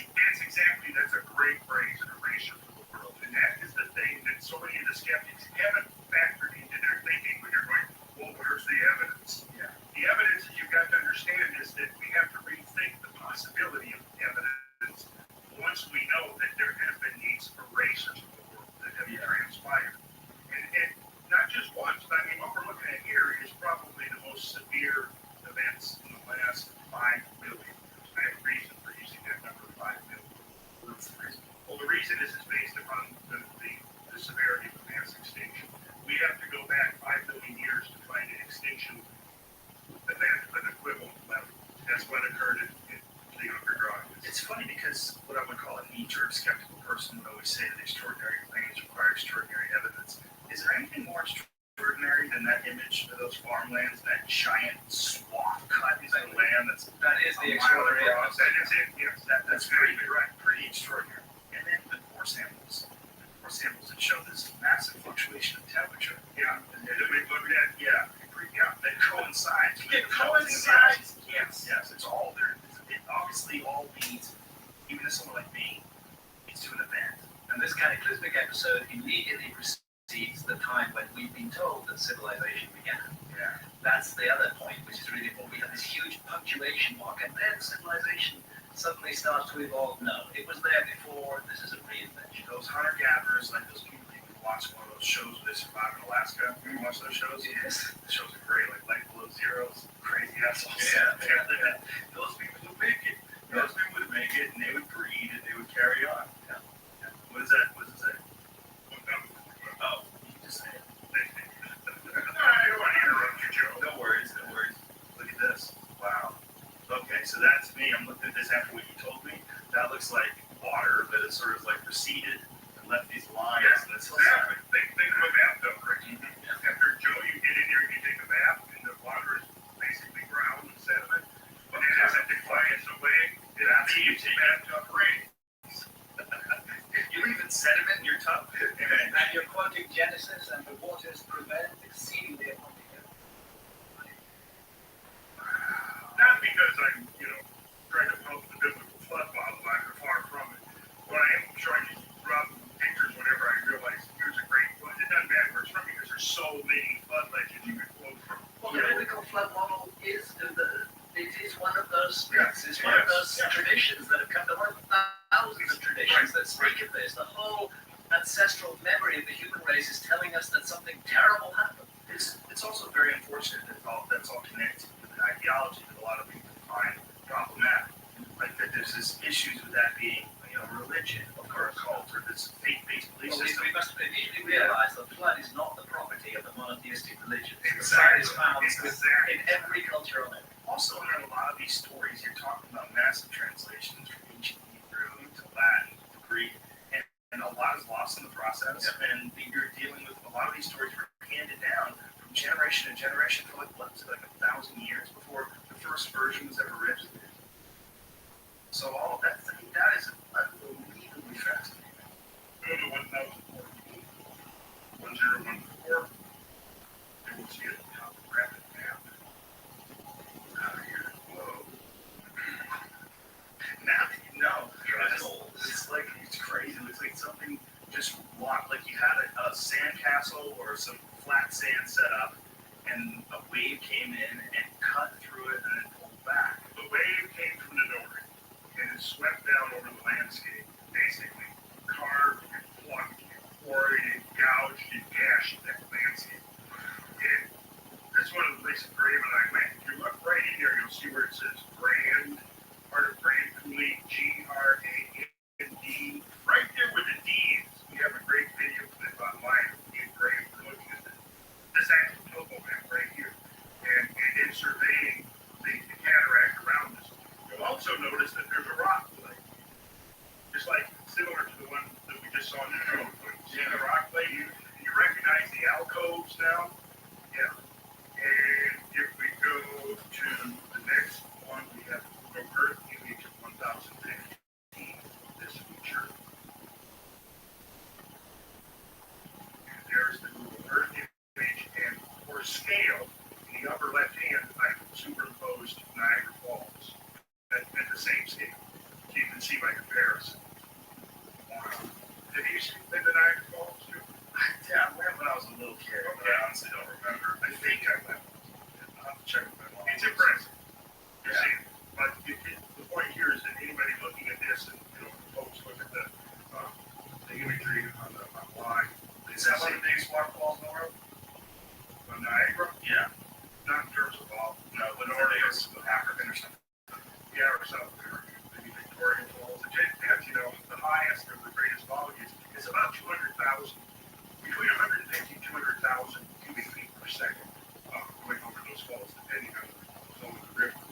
a great phrase, an eraser for the world. And that is the thing that so many of the skeptics haven't factored into their thinking when you're going, well, where's the evidence? Yeah. The evidence that you've got to understand is that we have to rethink the possibility of evidence once we know that there have been these erasers of the world that have transpired. And not just once, but I mean, what we're looking at here is probably the most severe events in the last 5 million. I have reason for using that number, 5 million. What's the reason? Well, the reason is it's based upon the severity of the mass extinction. We have to go back 5 million years to find an extinction event of an equivalent level. That's what occurred in the underground. It's funny because what I would call a knee-jerk skeptical person would always say that extraordinary claims require extraordinary evidence. Is there anything more extraordinary than that image of those farmlands, that giant swath cut in the land That is the extraordinary evidence. That is it, yes. That's pretty extraordinary. And then the core samples that show this massive fluctuation of temperature. Yeah, and then we look at, That coincides. It coincides. Yes, it's all there. It obviously all leads, even to someone like me, leads to an event. And this cataclysmic episode immediately precedes the time when we've been told that civilization began. Yeah. That's the other point, which is really important. We have this huge punctuation mark, and then civilization suddenly starts to evolve. No, it was there before. This is a reinvention. Those hunter-gatherers, like those people who watch one of those shows where they survive in Alaska. You watch those shows? Yes. The shows are great, like Life Below Zero, crazy assholes. Yeah. Those people would make it. Those people would make it, and they would breed, and they would carry on. Yeah. What is that? What does it say? Oh, you can just say it. I don't want to interrupt you, Joe. No worries. Look at this. Wow. Okay, so that's me. I'm looking at this after what you told me. That looks like water that is sort of like receded and left these lines. Yes, and it's exactly. Think of a bathtub, Rick. After Joe, you get in here and you take a bath, and the water is basically ground and sediment. But as it declines away, it leaves the bathtub rain. You leave in sediment in your tub. And you're quoting Genesis, and the waters prevailed exceedingly upon the earth. Not because I'm, trying to pump the biblical flood model, I'm far from it. But I am trying to rub pictures whenever I realize here's a great flood. It doesn't matter where it's from because there's so many flood legends you can quote from. Well, the biblical flood model is one of those myths. It's one of those traditions that have come to one of thousands of traditions that speak of this. The whole ancestral memory of the human race is telling us that something terrible happened. It's also very unfortunate that that's all connected with an ideology that a lot of people find problematic. Like that there's this issues with that being, religion or a cult or this faith-based belief Well, system. we must immediately realize that flood is not the property of the monotheistic religions. Exactly. The flood is found Exactly. in every culture on earth. Also, in a lot of these stories, you're talking about massive translations from ancient Hebrew to Latin to Greek, and a lot is lost in the process. Yeah. And you're dealing with a lot of these stories were handed down from generation to generation for like 1,000 years before the first version was ever written. So all of that, that is unbelievably fascinating. Go to 1004. 1014. And we'll see it on the rapid map. Out of here. Whoa. Now that you know, it's crazy. It looks like something just walked, like you had a sand castle or some flat sand set up, and a wave came in and cut through it and then pulled back. The wave came from the north and it swept down over the landscape, basically carved and plucked and quarried and gouged and gashed that landscape. And that's one of the places Graham and I went. If you look right in there, you'll see where it says Grand, part of Grand Coulee, Grand. Right there where the D is. We have a great video clip online of me and Graham looking at this actual topo map right here. And in surveying the cataract around us. You'll also notice that there's a rock play. Just like similar to the one that we just saw in the drone. See the rock play? You recognize the alcoves now? Yeah. And if we go to the next one, we have Earth image of 1015. This feature. you seen the Niagara Falls too? Yeah, I went when I was a little kid, but I honestly don't remember. I think I went. I'll have to check with my mom. It's impressive. You Yeah. see, but the point here is that anybody looking at this and, folks look at the imagery on the line. Is that one of the biggest waterfalls in the world? Niagara? Yeah. Not in terms of volume. No, the Nordic is African or something. Yeah, or South America, maybe Victoria Falls. As you know, the highest or the greatest volume is about 200,000, between 150 and 200,000 cubic feet per second, going over those falls, depending on the flow of the river.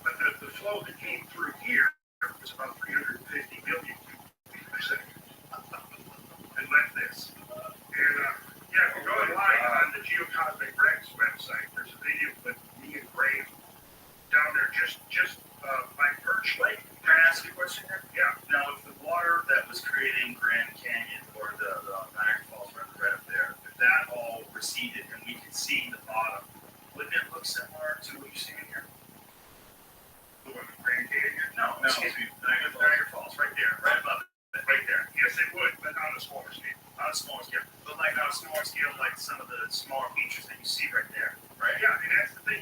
But the flow that came through here was about 350 million cubic feet per second. And left this. And yeah, if you go online on the Geocosmic Rex website, there's a video with me and Graham down there just by Birch Lake. Can I ask you a question here? Yeah. Now, if the water that was creating Grand Canyon or the Niagara Falls right up there, if that all receded and we could see the bottom, wouldn't it look similar to what you see in here? The one with Grand Canyon? No, excuse me, Niagara Falls, right there, right above it. Right there. Yes, it would, but on a smaller scale. On a smaller scale. But like on a smaller scale, like some of the smaller features that you see right there, right? Yeah, and that's the thing.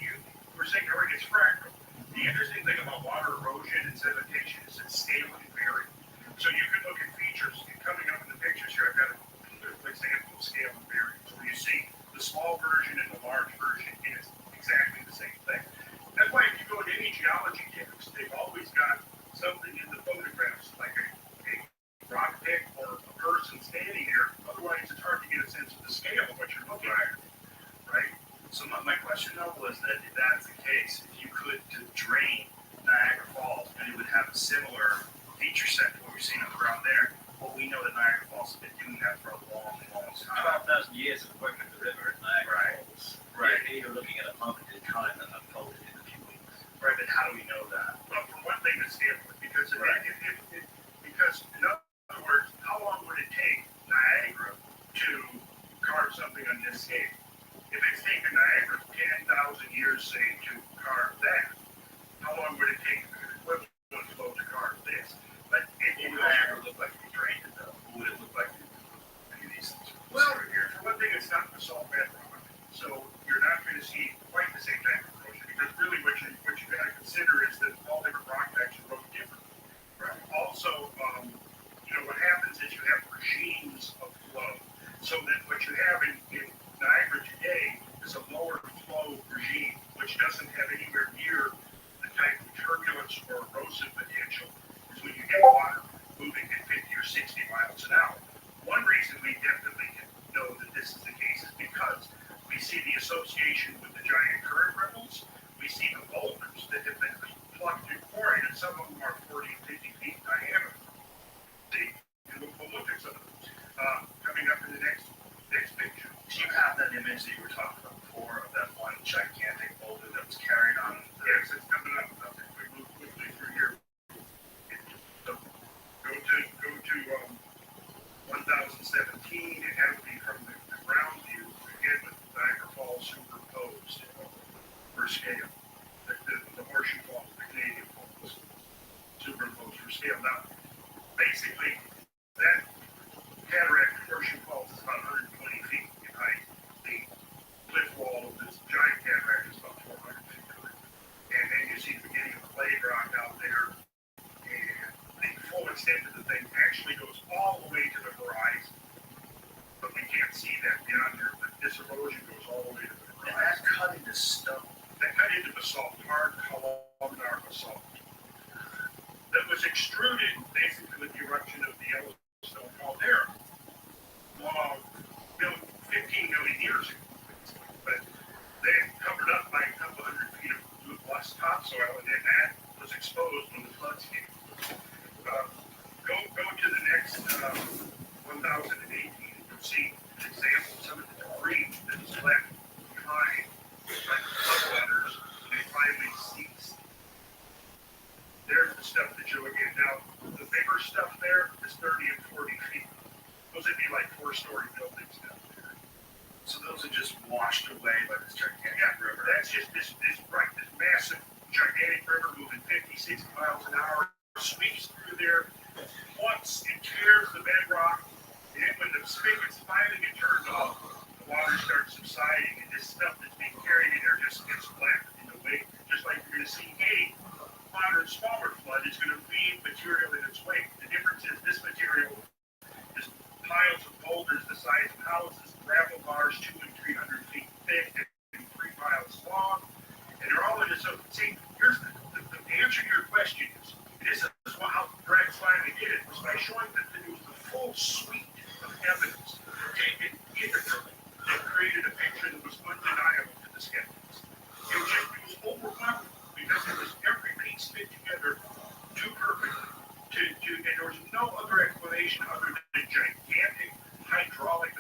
We're saying already it's fractal. The interesting thing about water erosion and sedimentation is that scale can vary. So you can look at features coming up in the pictures here. I've got an example of scale and variance where you see the small version and the large version, and it's exactly the same thing. That's why if you go to any geology texts, they've always got something in the photographs, like a rock pick or a person standing here. Otherwise, it's hard to get a sense of the scale of what you're looking at. Right? So my question though was that if that's the case, if you could drain Niagara Falls and it would have a similar feature set to what we're seeing on the ground there, well, we know that Niagara Falls has been doing that for a long, long time. 12,000 years of working at the river at Niagara Falls. Right. Here you're looking at a moment in time that unfolded in a few weeks. Right, but how do we know that? Well, for one thing, the scale, because because in other words, how long would it take Niagara to carve something on this scale? If it's taken Niagara 10,000 years, say, to carve that, how long would it take the equivalent flow to carve this? But it would Niagara look like it drained it, though. What would it look like any of these things? Well, for one thing, it's not basalt bedrock, so you're not going to see quite the same type of erosion. Because really, what you got to consider is that all different rock types erode differently. Right. Also, what happens is you have regimes of flow. So that what you have in Niagara today is a lower flow regime, which doesn't have anywhere near the type of turbulence or erosive potential as when you get water moving at 50 or 60 miles an hour. One reason we definitely know that this is the case is because we see the association with the giant current ripples. We see the boulders that have been plucked and quarried, and some of them are 40 and 50 feet in diameter. See, and we'll look at some of those coming up in the next picture. Do you have that image that you were talking about before of that one gigantic boulder that was carried on? Yes, it's coming up. If we move quickly through here, so go to 1017, and that would be from the ground view, again with Niagara Falls superposed for scale. The Horseshoe Falls, the Canadian Falls, superimposed for scale. Now, basically, that cataract at Horseshoe Falls is about 120 feet in height. The cliff wall of this giant cataract is about 400 feet high. And then you see the beginning of the blade rock out there. And the full extent of the thing actually goes all the way to the horizon. But we can't see that beyond there. But this erosion goes all the way to the horizon. And that cut into stone. That cut into basalt, hard columnar basalt. That was extruded basically with the eruption of the Yellowstone caldera. 15 million years ago. But they covered up by a couple hundred feet of lost topsoil, and then that was exposed when the floods came. Go to the next 1018. You'll see an example of some of the debris that is left behind by the floodwaters, and they finally ceased. There's the stuff that you're looking at. Now, the bigger stuff there is 30 and 40 feet. Those would be like 4-story buildings down there. So those are just washed away by this gigantic river. That's just this massive, gigantic river moving 50, 60 miles an hour, sweeps through there once and tears the bedrock And then when the spigots finally get turned off, the water starts subsiding, and this stuff that's being carried in there just gets black in the wake, just like you're going to see any modern smaller flood is going to leave material in its wake. The difference is this material is piles of boulders the size of houses, gravel bars 200 and 300 feet thick, and 3 miles long, and they're all in this. So, see, here's the answer to your question is, this is how Brad finally did it, was by showing that it was the full suite of evidence taken integrally that created a picture that was undeniable to the skeptics. It was overwhelming because it was every piece fit together too perfectly. And there was no other explanation other than gigantic hydraulic.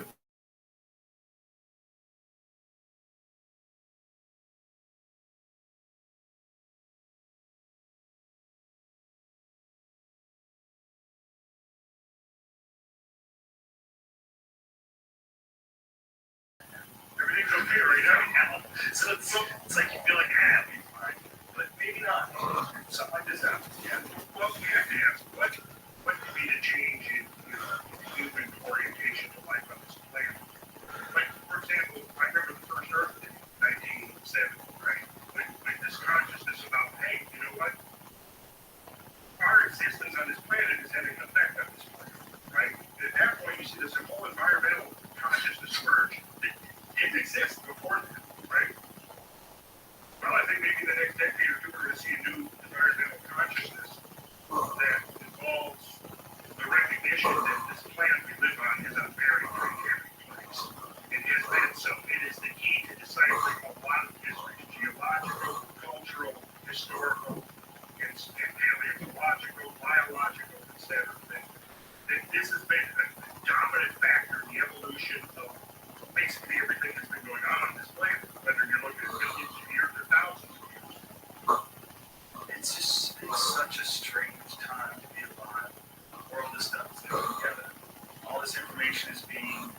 Everything's okay right now. So it's like you feel like, it'll be fine. But maybe not. Something like this happens. Yeah. Well, we have to ask, what could be the change in human orientation to life on this planet? Like, for example, I remember the first Earth in 1970, right? When this consciousness about, hey, you know what? Our existence on this planet is having an effect on this planet, right? And at that point, you see this whole environmental consciousness emerge. It didn't exist before that, right? Well, I think maybe the next decade or two, we're going to see a new environmental consciousness that involves the recognition that this planet we live on is a very dynamic place. It has been so. It is the key to deciphering a lot of history, geological, cultural, historical, and paleontological, biological, etc. That this has been a dominant factor in the evolution of basically everything that's been going on this planet, whether you're looking at millions of years or thousands of years. It's such a strange time to be alive. The world is stuff is coming together. All this information is being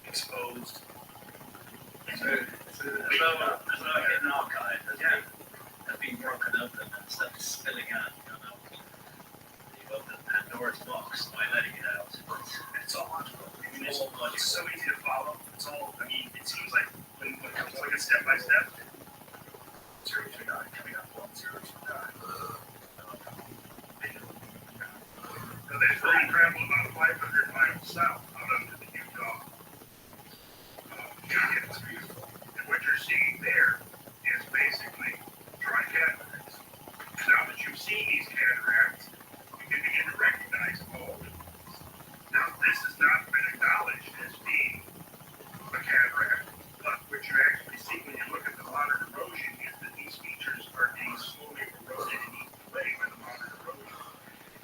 exposed. There's no hidden archive that's being broken open and stuff is spilling out. You don't know. You open Pandora's box by letting it out. It's all logical. I mean, it's so easy to follow. It's all, I mean, it seems like when it comes like a step by step, 0 to 9, coming up on 0 to 9. So they've really traveled about 500 miles south out onto the Utah. It's beautiful. And what you're seeing there is basically dry cataracts. Now that you've seen these cataracts, you can begin to recognize all of them. Now, this has not been acknowledged as being a cataract, but what you actually see when you look at the modern erosion is that these features are being slowly eroded and eaten away by the modern erosion.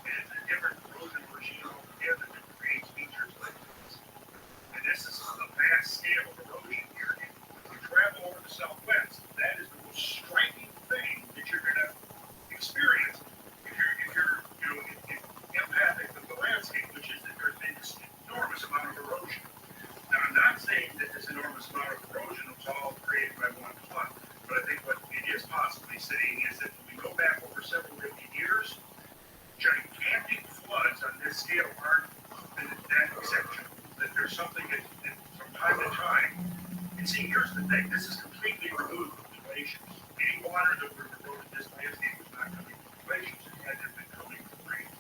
And it's a different erosion regime altogether that creates features like this. And this is a vast scale of erosion here. And when you travel over the Southwest, that is the most striking thing that you're going to experience if you're empathic with the landscape, which is that there's been this enormous amount of erosion. Now, I'm not saying that this enormous amount of erosion was all created by one flood, but I think what it is possibly saying is that when we go back over several million years, gigantic floods on this scale aren't that exceptional. That there's something that from time to time, and see, here's the thing, this is completely removed from glaciers. Any water that would have eroded this landscape was not coming from glaciers, it had to have been coming from rain.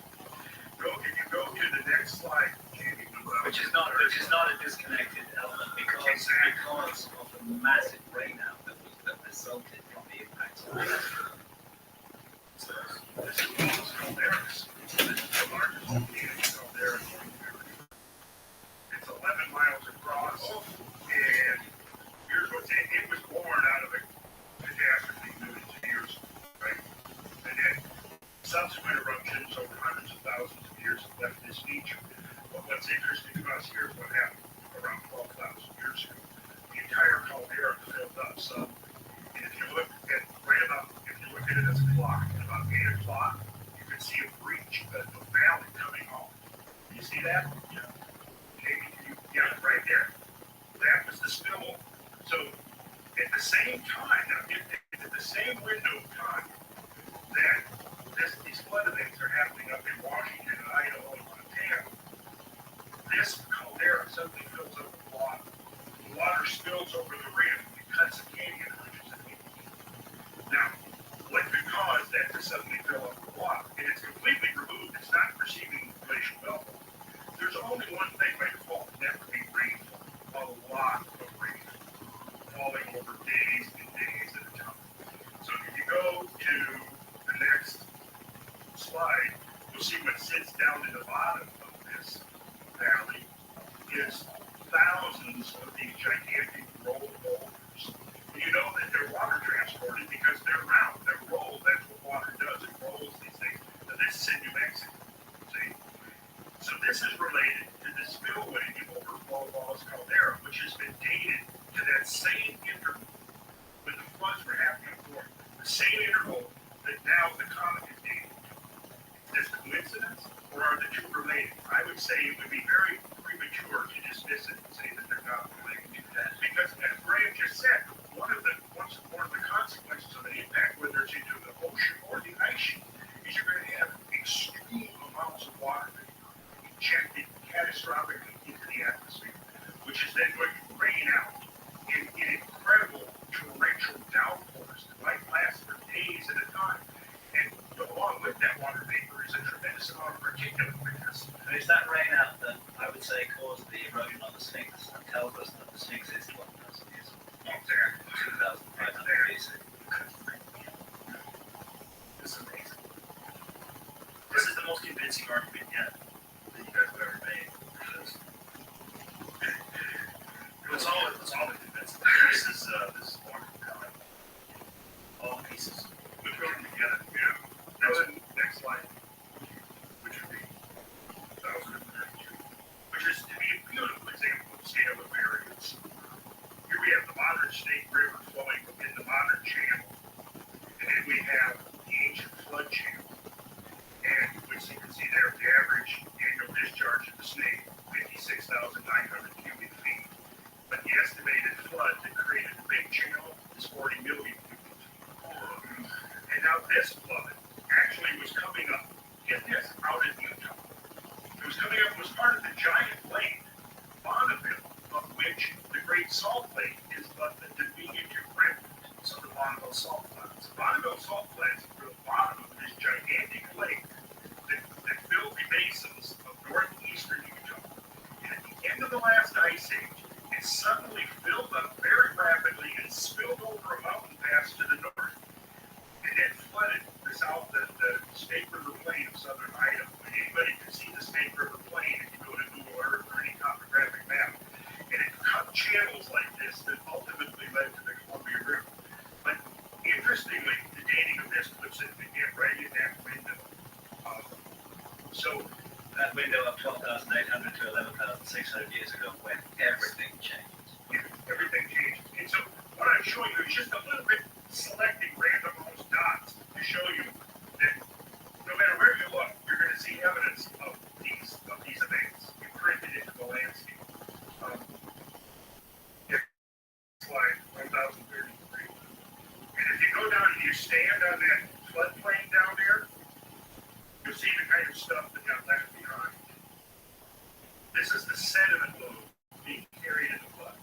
If you go to the next slide, Jamie, which is not a disconnected element because of the massive rainout that resulted from the impacts of the so this is Mount Calderas. This is the largest volcanic caldera in North America. It's 11 miles across, and here's what's in it. It was born out of a catastrophe millions of years, right? And then subsequent eruptions over hundreds of thousands of years have left this feature. But what's interesting to us here is what happened around 12,000 years ago. The entire caldera filled up. So if you look at it as a clock, at about 8 o'clock, you can see a breach, a valley coming off. You see that? Yeah. Maybe right there. That was the spill. So at the same time, at the same window of time that these flood events are happening up in Washington and Idaho and Montana, this caldera over the rim and cuts the canyon hundreds of feet. Now, what could cause that to suddenly fill up with water? And it's completely removed. It's not receiving glacial meltwater. There's only one thing by default, and that would be rainfall. A lot of rainfall falling over days and days at a time. So if you go to the next slide, you'll see what sits down in the bottom of this valley is thousands of these gigantic rolled boulders. And you know that they're water transported because they're round, they're rolled. That's what water does. It rolls these things. And this is in New Mexico. See? So this is related to the spillway over Wallace Caldera, which has been dated to that same interval when the floods were happening before. The same interval that now the comet is dated. Is coincidence, or are the two related? I would say it would be very premature to dismiss it and say that they're not related. Because, as Graham just said, one of the consequences of an impact, whether it's into the ocean or the ice sheet, is you're going to have extreme amounts of water injected catastrophically into the atmosphere, which is then going to rain out in incredible torrential downpours that might last for days at a time. And along with that water vapor is a tremendous amount of particulate mass. And it's that rain out that I would say caused the erosion on the Sphinx and tells us that the Sphinx is 1,000 years old, not 2,500 BC. This is amazing. This is the most convincing argument yet that you guys have ever made. Because it's all the convincing. This is more compelling. All pieces. We put them together. Yeah. Next slide. Which would be 1032. Which is to be a beautiful example of scale of variance. Here we have the modern Snake River flowing in the modern channel. And then we have the ancient flood channel. And which you can see there, the average annual discharge of the Snake, 56,900 cubic feet. But the estimated flood that created the big channel is 40 million cubic feet. And now this flood actually was coming up, get this, out in Utah. It was coming up, it was part of the giant lake, Bonneville, of which the Great Salt Lake is but the diminutive remnant. So the Bonneville Salt Flats. The Bonneville Salt Flats are the bottom of this gigantic lake that filled the basins of northeastern Utah. And at the end of the last ice age, it suddenly filled up very rapidly and spilled over a mountain pass to the north. And then flooded the Snake River Plain of southern Idaho. And anybody can see the Snake River Plain if you go to Google Earth or any topographic map. And it cut channels like this that ultimately led to the Columbia River. But interestingly, the dating of this puts it again right in that window. So that window of 12,800 to 11,600 years ago when everything changes. Yeah, everything changes. And so what I'm showing you is just a little bit selecting random those dots to show you that no matter where you look, you're going to see evidence of these events imprinted into the landscape. Slide 1033. And if you go down and you stand on that floodplain down there, you'll see the kind of stuff that got left behind. This is the sediment load being carried in the flood.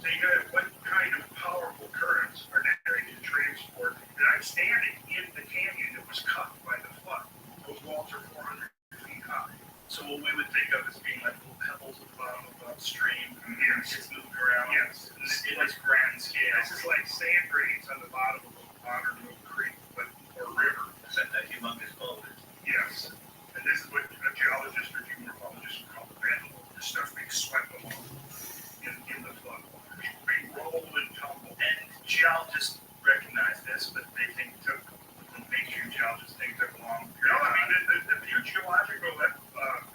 So you got what kind of powerful currents are necessary to transport. And I'm standing in the canyon that was cut by the flood. Those walls are 400 feet high. So what we would think of as being like little pebbles at the bottom of upstream, and it's moving around. Yes, in this grand scale. This is like sand grains on the bottom of a modern little creek, or river. Except that humongous boulders. Yes, and this is what a geologist or geomorphologist would call the mantle. This stuff being swept along in the flood waters. Being rolled and tumbled. And geologists recognize this, but they think it took, mainstream geologists think it took a long period. No, I mean, the few geological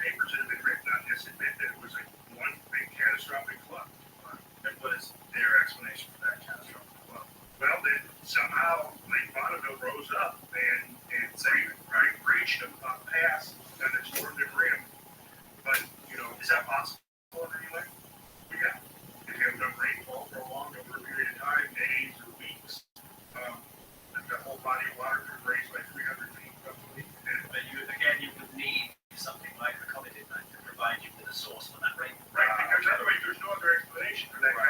papers that have been written on this admit that it was one big catastrophic flood. And what is their explanation for that catastrophic flood? Well, then somehow Lake Bonneville rose up and reached a pass on its northern rim. But, is that possible in any way? Yeah. If you have enough rainfall for a long over a period of time, days or weeks, the whole body of water could raise by 300 feet roughly. But you would need something like the comet did that to provide you with a source for that rain. Right, because otherwise there's no other explanation for that. Right.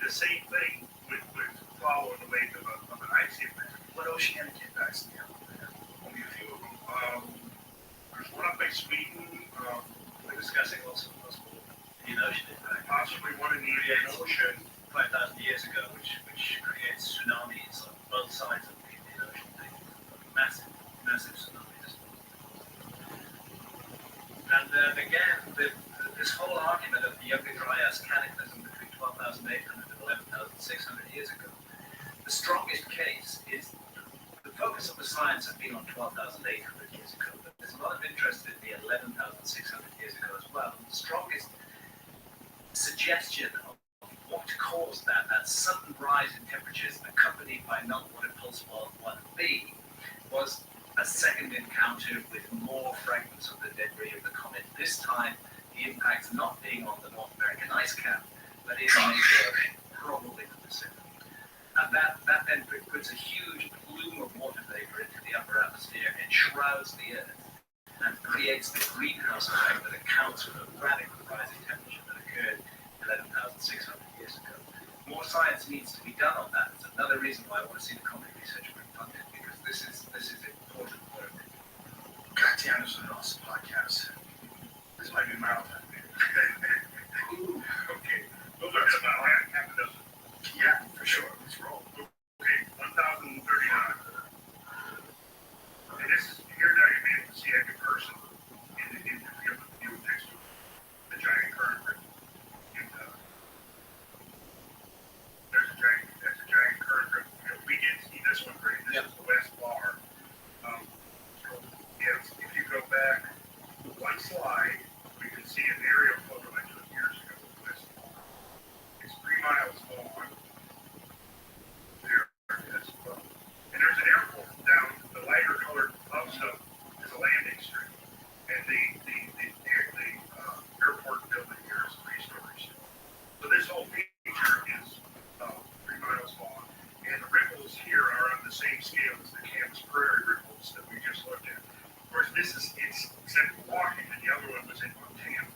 the same thing would follow in the wake of an ice event. What oceanic impacts do you have over there? Only a few of them. There's one up by Sweden. We're discussing also possible Indian Ocean impact. Possibly one in the Indian Ocean. 5,000 years ago, which creates tsunamis on both sides of the Indian Ocean. Massive, massive tsunamis. And again, this whole argument of the Younger Dryas cataclysm between 12,800 and 11,600 years ago, the strongest case is the focus of the science has been on 12,800 years ago, but there's a lot of interest in the 11,600 years ago as well. And the strongest suggestion of what caused that sudden rise in temperatures accompanied by meltwater pulse wave 1b was a second encounter with more fragments of the debris of the comet. This time, the impact not being on the North American ice cap, but in the ocean, probably the Pacific. And that then puts a huge plume of water vapor into the upper atmosphere and shrouds the Earth and creates the greenhouse effect that accounts for the radical rise in temperature that occurred 11,600 years ago. More science needs to be done on that. It's another reason why I want to see the comet research group funded, because this is important work. God damn, this is an awesome podcast. This might be marathon. Okay, those are about half a dozen. Yeah, for sure. Let's roll. Okay, 1,039. And this is, here now you'll be able to see every person in the field next to the giant current ripple. That's a giant current ripple field. We did see this one, right? This is the West Bar. If you go back one slide, we can see an aerial photo I took years ago of the West Bar. It's 3 miles long. There it is. And there's an airport down the lighter colored above stuff is a landing strip. And the airport building here is 3 stories. So this whole feature is 3 miles long. And the ripples here are on the same scale as the Campus Prairie ripples that we just looked at. Of course, it's Central Washington, the other one was in Montana.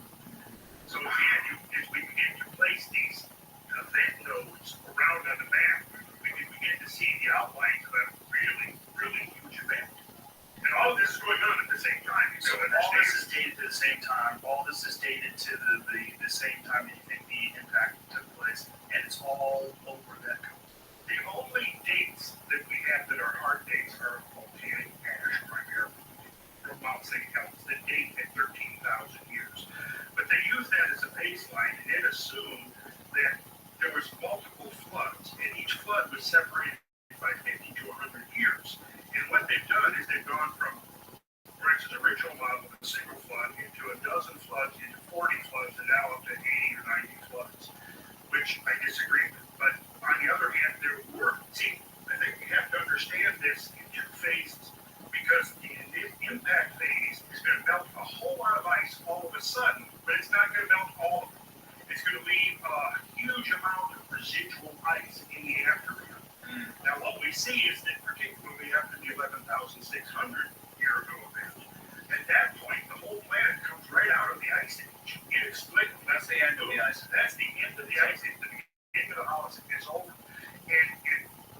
So again, as we begin to place these event nodes around on the map, we can begin to see the outlines of a really, really huge event. And all of this is going on at the same time. So all this is dated at the same time. All this is dated to the same time that you think the impact took place, and it's all over that coast. The only dates that we have that are hard dates are volcanic ash primarily from Mount St. Helens that date at 13,000 years. But they use that as a baseline and then assume that there was multiple floods, and each flood was separated by 50 to 100 years. And what they've done is they've gone from, for instance, original model of a single flood into a dozen floods, into 40 floods, and now up to 80 or 90 floods, which I disagree with. But on the other hand, there were, I think we have to understand this in 2 phases, because the impact phase is going to melt a whole lot of ice all of a sudden, but it's not going to melt all of it. It's going to leave a huge amount of residual ice in the aftermath. Now, what we see is that particularly after the 11,600 year ago event, at that point, the whole planet comes right out of the ice age. Inexplicably. That's the end of the ice age. That's the end of the ice age. The end of the Holocene is over. And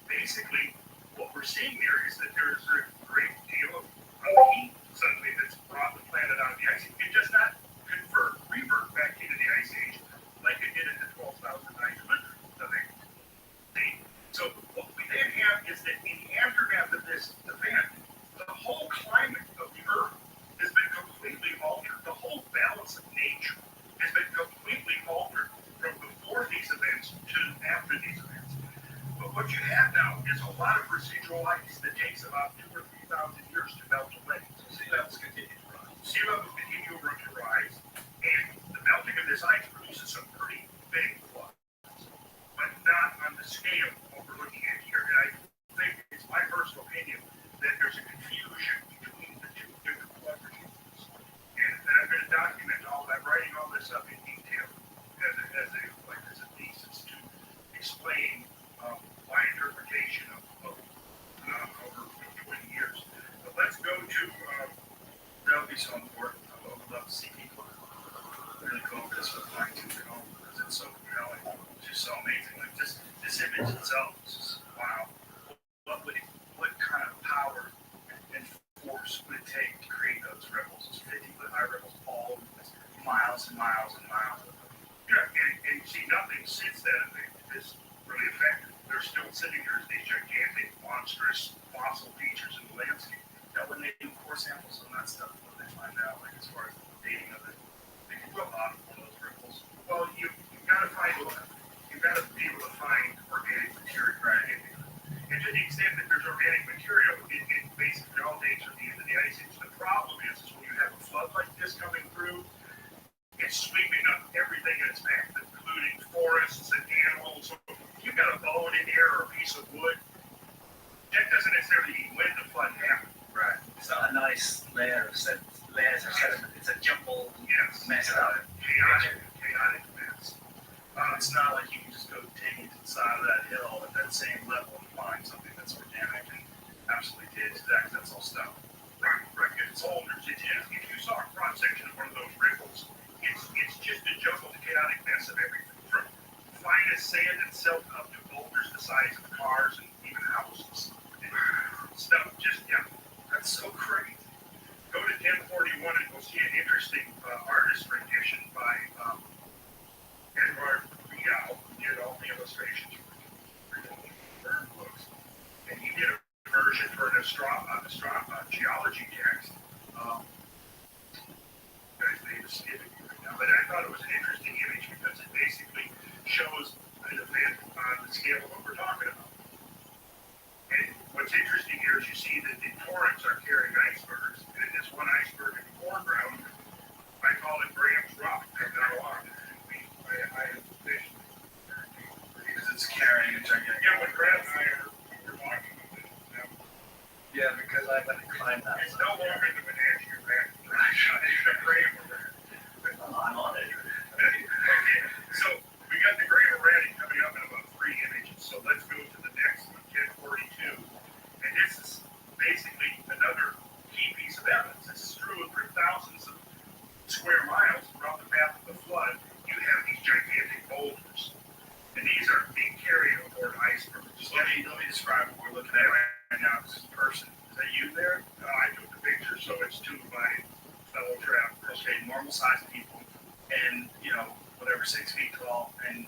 basically, what we're seeing there is that there's a great deal of heat suddenly that's brought the planet out of the ice age. It does not revert back into the ice age like it did in the 12,900 event. So what we then have is that in the aftermath of this event, the whole climate of the Earth has been completely altered. The whole balance of nature has been completely altered from before these events to after these events. But what you have now is a lot of residual ice that takes about 2,000 or 3,000 years to melt away. So sea levels continue to rise. Sea levels continue to rise, and the melting of this ice produces some pretty big floods, but not on the scale of what we're looking at here. And I think it's my personal opinion that there's a confusion between the 2 different flood regimes. And I'm going to document all that, writing all this up in detail as a thesis to explain my interpretation of over 20 years. But let's go to, that'll be so important. I would love to see people really go over this with fine tooth comb because it's so compelling. It's just so amazing. Like this image itself is just, wow. What kind of power and force would it take to create those ripples, those 50-foot high ripples all over this, miles and miles and miles? Yeah, and you see, nothing since then is really effective. They're still sitting there as these gigantic, monstrous fossil features in the landscape. Now, when they do core samples on that stuff, what do they find out, like as far as the dating of it? They can draw out one of those ripples. Well, you've got to be able to find organic material, right? And to the extent that there's organic material, it basically all dates are the end of the ice age. The problem is when you have a flood like this coming through, it's sweeping up everything in its path, including forests and animals. So if you've got a bone in here or a piece of wood, that doesn't necessarily mean when the flood happened. Right. It's not a nice layers of sediment. It's a jumbled mess out of it. Chaotic mess. It's not like you can just go dig into the side of that hill at that same level and find something that's organic and absolutely did to that, because that's all stone. Right. It's boulders. If you saw a cross section of one of those ripples, it's just a jumbled, chaotic mess of everything, from finest sand itself up to boulders the size of cars and even houses. Stuff just, that's so crazy. Go to 1041 and you'll see an interesting artist rendition by Edward Rial, who did all the illustrations for the burn books. And he did a version for an geology text. Guy's name is skipping me right now, but I thought it was an interesting image because it basically shows an event on the scale of what we're talking about. And what's interesting here is you see that the torrents are carrying icebergs, and in this one iceberg in the foreground, I call it Graham's Rock. I've got a lot. I officially Because it's carrying a gigantic. yeah, when Graham and I were walking with it, Yeah, because I went and climbed that. it's no longer the Menage your back. It's the Graham around. I'm on it. Okay, so we got the Graham Randy coming up in about 3 images. So let's go to the next one, 1042. And this is basically another key piece of evidence. This is true for thousands of square miles throughout the path of the flood. You have these gigantic boulders. And these are being carried aboard icebergs. Let me describe what we're looking at right now. This is a person. Is that you there? I took the picture, so it's 2 of my fellow travelers. Okay, normal sized people, and whatever, 6 feet tall, and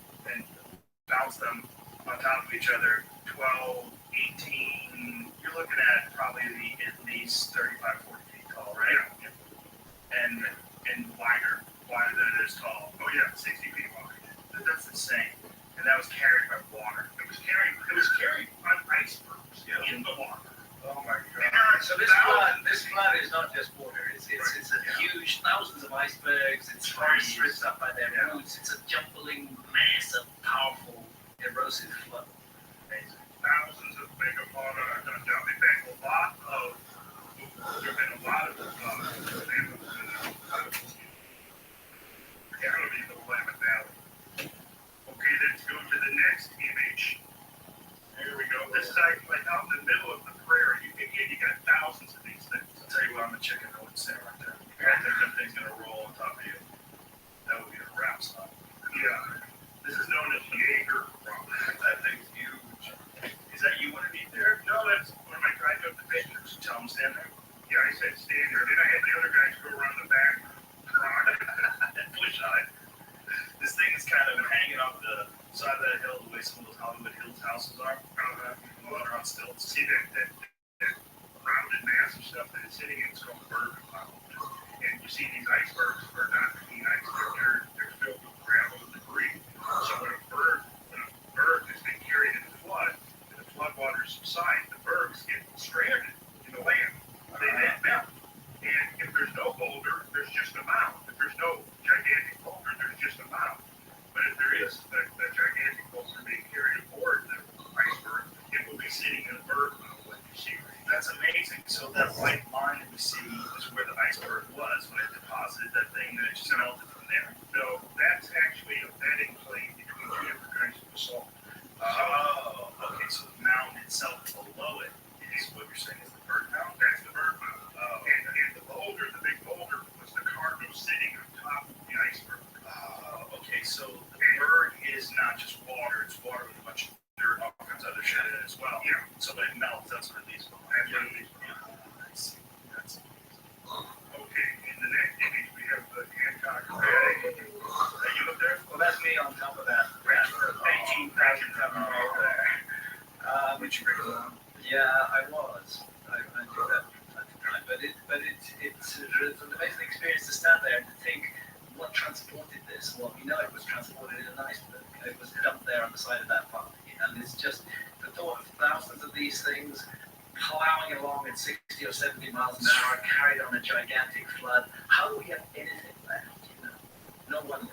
bounce them on top of each other, 12, 18. You're looking at probably at least 35, 40 feet tall, right? Yeah. And wider than it is tall. Oh yeah, 60 feet wide. That's insane. And that was carried by water. It was carried on icebergs in the water. Oh my And God. there are So this flood is not just water. It's a huge, thousands of icebergs. It's forests ripped up by their roots. It's a jumbling mass of powerful, erosive flood. Amazing. Thousands of megafauna are done down. In fact, there have been a lot of reality of the Willamette Valley. Okay, let's go to the next image. Here we go. This is like out in the middle of the prairie. You got thousands of these things. I'll tell you what, I'm a chicken. I wouldn't stand right there. I think that thing's gonna roll on top of you. That would be a wrap stop. Yeah. This is known as Jaeger rock. That thing's huge. Is that you underneath there? No, that's one of my guys took the pictures. Tell them stand there. Yeah, I said stand there. Then I had the other guys go around the back. Push on it. This thing is kind of hanging off the side of that hill, the way some of those Hollywood Hills houses are. They're on stilts. See that rounded mass of stuff that it's sitting in is called berg cloud. And you see these icebergs are not clean icebergs. They're filled with gravel and debris. So when a berg has been carried in the flood, and the flood waters subside, the bergs get stranded in the land. They then melt. And if there's no boulder, there's just a mound. If there's no gigantic boulder, there's just a mound. But if there is the gigantic boulder being carried aboard the iceberg, it will be sitting in a berg mound like you see right now. That's amazing. So that white line that we see is where the iceberg was when it deposited that thing, and it just melted from there. No, that's actually a bedding plate between 2 different kinds of basalt. Oh, okay. So the mound itself below it is what you're saying is the berg mound? That's the berg mound. And the boulder, the big boulder, was the cargo sitting on top of the iceberg. Okay, so the berg is not just water, it's water with a bunch of there are all kinds of other shit in it as well. Yeah. So when it melts, that's what these will have. Okay, in the next image we have the Hancock Red. Are you up there? Well, that's me on top of that. 18,000 ton over there. Which yeah, I was. I do that from time to time. But it's an amazing experience to stand there and to think what transported this. Well, we know it was transported in an iceberg. It was dumped there on the side of that party. And it's just the thought of thousands of these things plowing along at 60 or 70 miles an hour, carried on a gigantic flood. How do we have anything left? You know? No wonder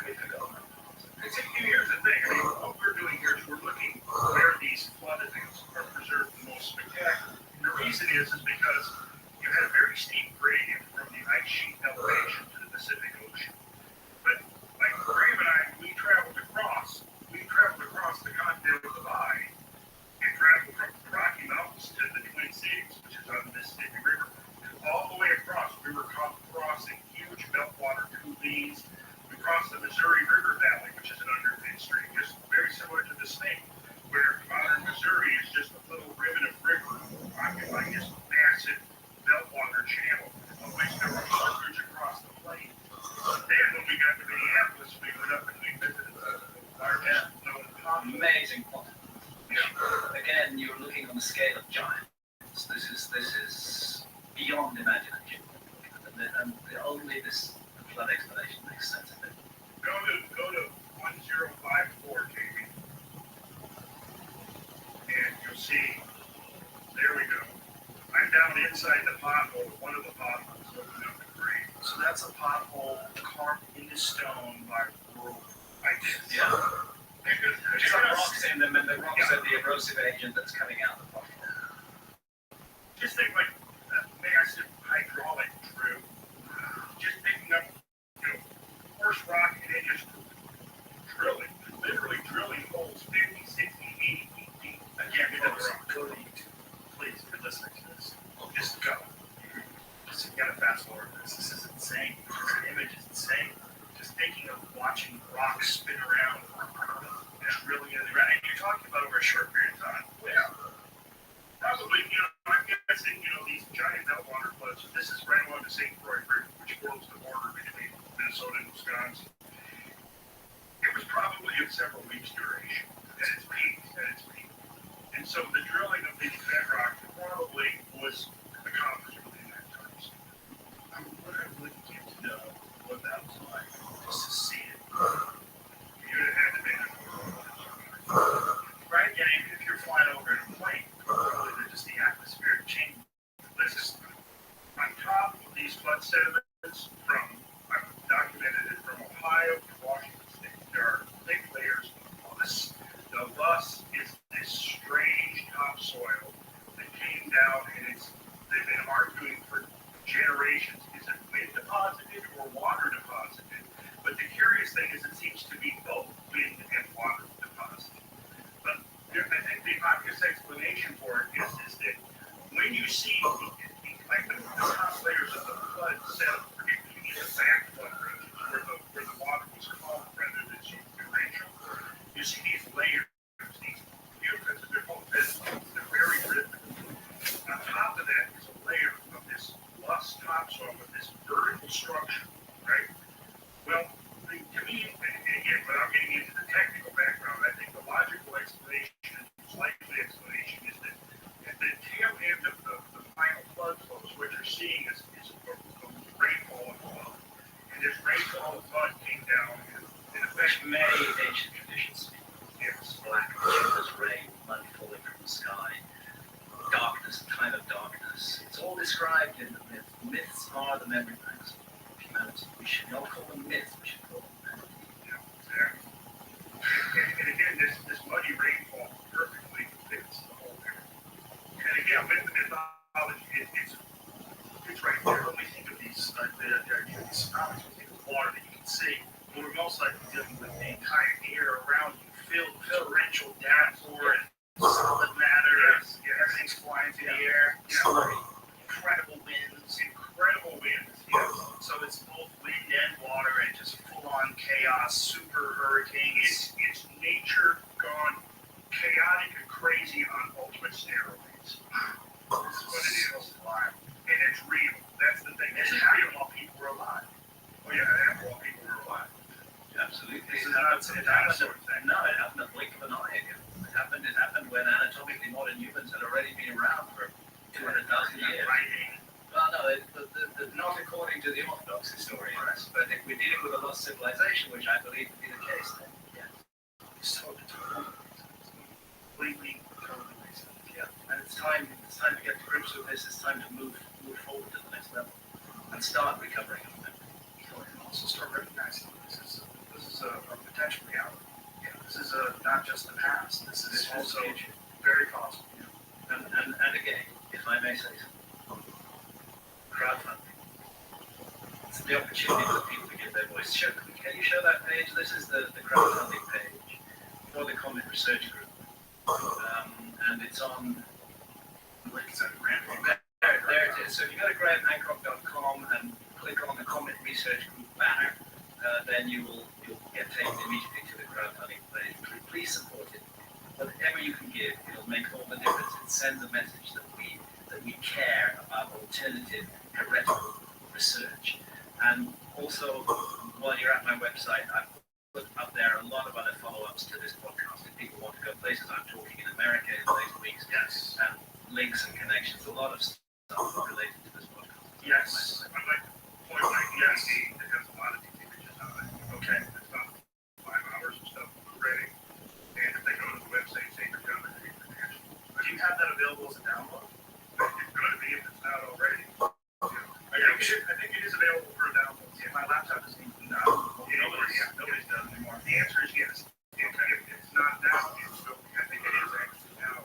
we forgot. Here's the thing. I mean, what we're doing here is we're looking where these flooded things are preserved the most spectacular. And the reason is because you had a very steep gradient from the ice sheet elevation to the Pacific Ocean. But like Graham and I, we traveled across the continental divide and traveled from the Rocky Mountains to the Twin Cities, which is on the Mississippi River. And all the way across, we were crossing huge meltwater coulees. We crossed the Missouri River Valley, which is an underfed stream, just very similar to the snake, where modern Missouri is just a little ribbon of river occupying this massive meltwater channel, of which there were hundreds across the plain. Then when we got to Minneapolis, we went up and we visited the largest known pond. Amazing point. Again, you're looking on the scale of giants. This is beyond imagination. And only this flood explanation makes sense of it. Go to 1054, KB. And you'll see, there we go. I'm down inside the pothole, one of the potholes open up the grave. So that's a pothole carved into stone by world. I did. Yeah. There's some rocks in them, and the rocks are the erosive agent that's coming out of the pothole. Just think like a massive hydraulic drill. Just picking up, coarse rock and then just drilling, literally drilling holes 50, 60, 80 feet deep. Again, it doesn't go to YouTube. Please, if you're listening to this, just go. Just you gotta fast forward this. This is insane. This image is insane. Just thinking of watching rocks spin around and drilling in the ground. And you're talking about over a short period of time. Yeah. Probably, I'm guessing, these giant meltwater floods, this is right along the St. Croix River, which forms the border between Minnesota and Wisconsin. It was probably of several weeks' duration at its peak. And so the drilling of these bedrock probably was accomplished within that time. What I would get to know what that was like, just to see it. You'd have had to be right? And even if you're flying over in a plane, probably just the atmospheric change. Listen, on top of these flood sediments I've documented it from Ohio to Washington State, there are thick layers of loess. The loess is this strange topsoil that came down, and they've been arguing for generations, is it wind deposited or water deposited? But the curious thing is it seems to be both wind and water deposited. But I think the obvious explanation for it is that when you see like the top layers of the flood set up, particularly in the back flood region where the water was calm rather than so torrential, you see these layers, these because they're both visible, they're very rhythmic. On top of that is a layer of this loess topsoil with this vertical structure, right? Well, to me, and again, without getting into the technical background, I think the logical explanation, likely explanation, is that at the tail end of the final flood flows, what you're seeing is a rainfall of flood. And this rainfall of flood came down in effect. Many ancient traditions. Yes. Black shiftless rain, money falling from the sky, darkness, time of darkness. It's all described in the myth. Myths are the memory banks of humanity. We should not call them myths, we should call them humanity. Yeah, exactly. And again, this muddy rainfall perfectly fits the whole area. And again, with the mythology, it's right there. When we think of these tsunamis, we think of water that you can see. But we're most likely dealing with the entire air around you, filled with torrential downpour and solid matter. Yes. Yeah, everything's flying through the air. Incredible winds. Yes. So it's both wind and water and just full-on chaos, super hurricane. It's nature gone completely wasted. Yeah, and it's time to get to grips with this. It's time to move forward to the next level and start recovering from it. And also start recognizing this is a potential reality. Yeah, this is not just the past. This is also very possible. Yeah. And again, if I may say so, crowdfunding. It's the opportunity for people to give their voice. Can you show that page? This is the crowdfunding page for the Comet Research Group. And it's on, there it is. So if you go to grahamhancock.com and click on the Comet Research Group banner, then you'll get taken immediately to the crowdfunding page. Please support it. Whatever you can give, it'll make all the difference. It sends a message that we care about alternative heretical research. And also, while you're at my website, I've put up there a lot of other follow-ups to this podcast. If people want to go places I'm talking in America in the next weeks, yes, and links and connections, a lot of stuff related to this podcast. Yes, I'd like to point out, yes, it has a lot of these images on it. Okay, it's about 5 hours of stuff already. And if they go to the website, Sacred Government International. Do you have that available as a download? It's going to be if it's not already. I think it is available for a download. Yeah, my laptop isn't even now. Nobody's done it anymore. The answer is yes. If it's not now, I think it is actually now.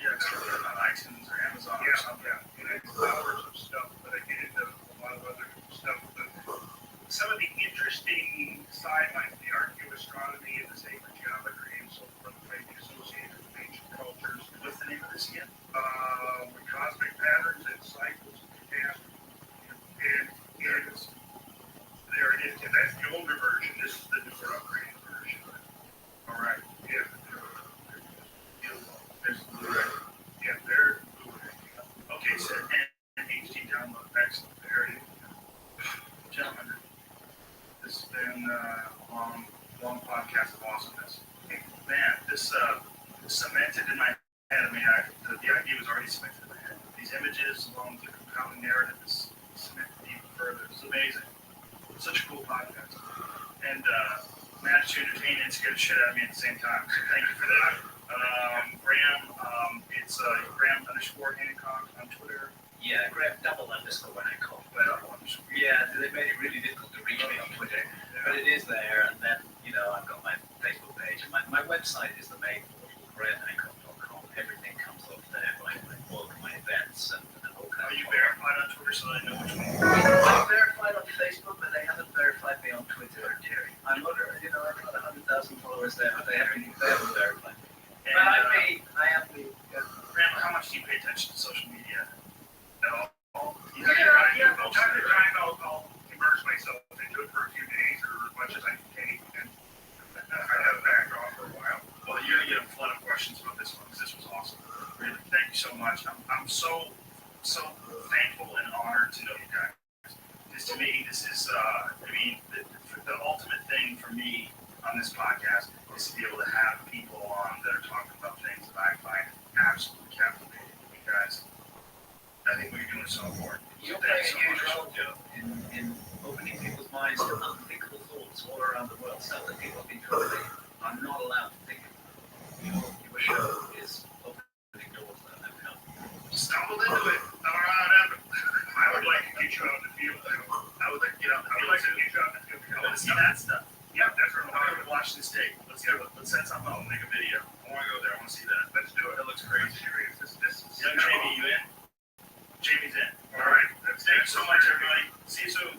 Yeah, it's on iTunes or Amazon or something. Yeah, it is hours of stuff, but I get into a lot of other stuff. But some of the interesting sidelines, the archaeoastronomy and the sacred geometry and so forth, might be associated with ancient cultures. What's the name of this again? With cosmic patterns and cycles of catastrophe. And there it is. And that's the older version. This is the newer upgraded version. All right. Yeah. There's the Blu-ray. Yeah, there. Okay, so and HD download. Excellent. There it is. Gentlemen, this has been a long podcast of awesomeness. Man, this cemented in my head. I mean, the idea was already cemented in my head. These images, along with the compelling narrative, is cemented even further. It's amazing. Such a cool podcast. And managed to entertain and scare the shit out of me at the same time. So thank you for that. Graham, it's Graham_Hancock on Twitter. Yeah, Graham _Hancock. Yeah, they made it really difficult to reach me on Twitter. But it is there, and then, I've got my Facebook page. My website is the main portal, grahamhancock.com. Everything comes off there, my blog, my events, and all kinds of. Are you verified on Twitter so I know which one? I'm verified on Facebook, but they haven't verified me on Twitter, Terry. I've got 100,000 followers there, but they haven't verified me. And, I am the. Graham, how much do you pay attention to social media at all? From time to time, I'll immerse myself into it for a few days or as much as I can take, and I have backed off for a while. Well, you're going to get a flood of questions about this one because this was awesome. Really, thank you so much. I'm so thankful and honored to know you guys. To me, this is, the ultimate thing for me on this podcast is to be able to have people on that are talking about things that I find absolutely captivating. You guys, I think what you're doing is so important. You're playing a huge role, Joe, in opening people's minds to unthinkable thoughts all around the world, stuff that people have been told they are not allowed to think about. Your show is opening doors that have never helped. Stumbled into it. I would like to get you out in the field. I would like to get out in the field. I would like to get you out in the field. I want to see that stuff. Yeah, that's what I want to watch this tape. Let's set something up and make a video. I want to go there. I want to see that. Let's do it. That looks crazy. This is Young Jamie, you in? Jamie's in. All right. Thank you so much, everybody. See you soon.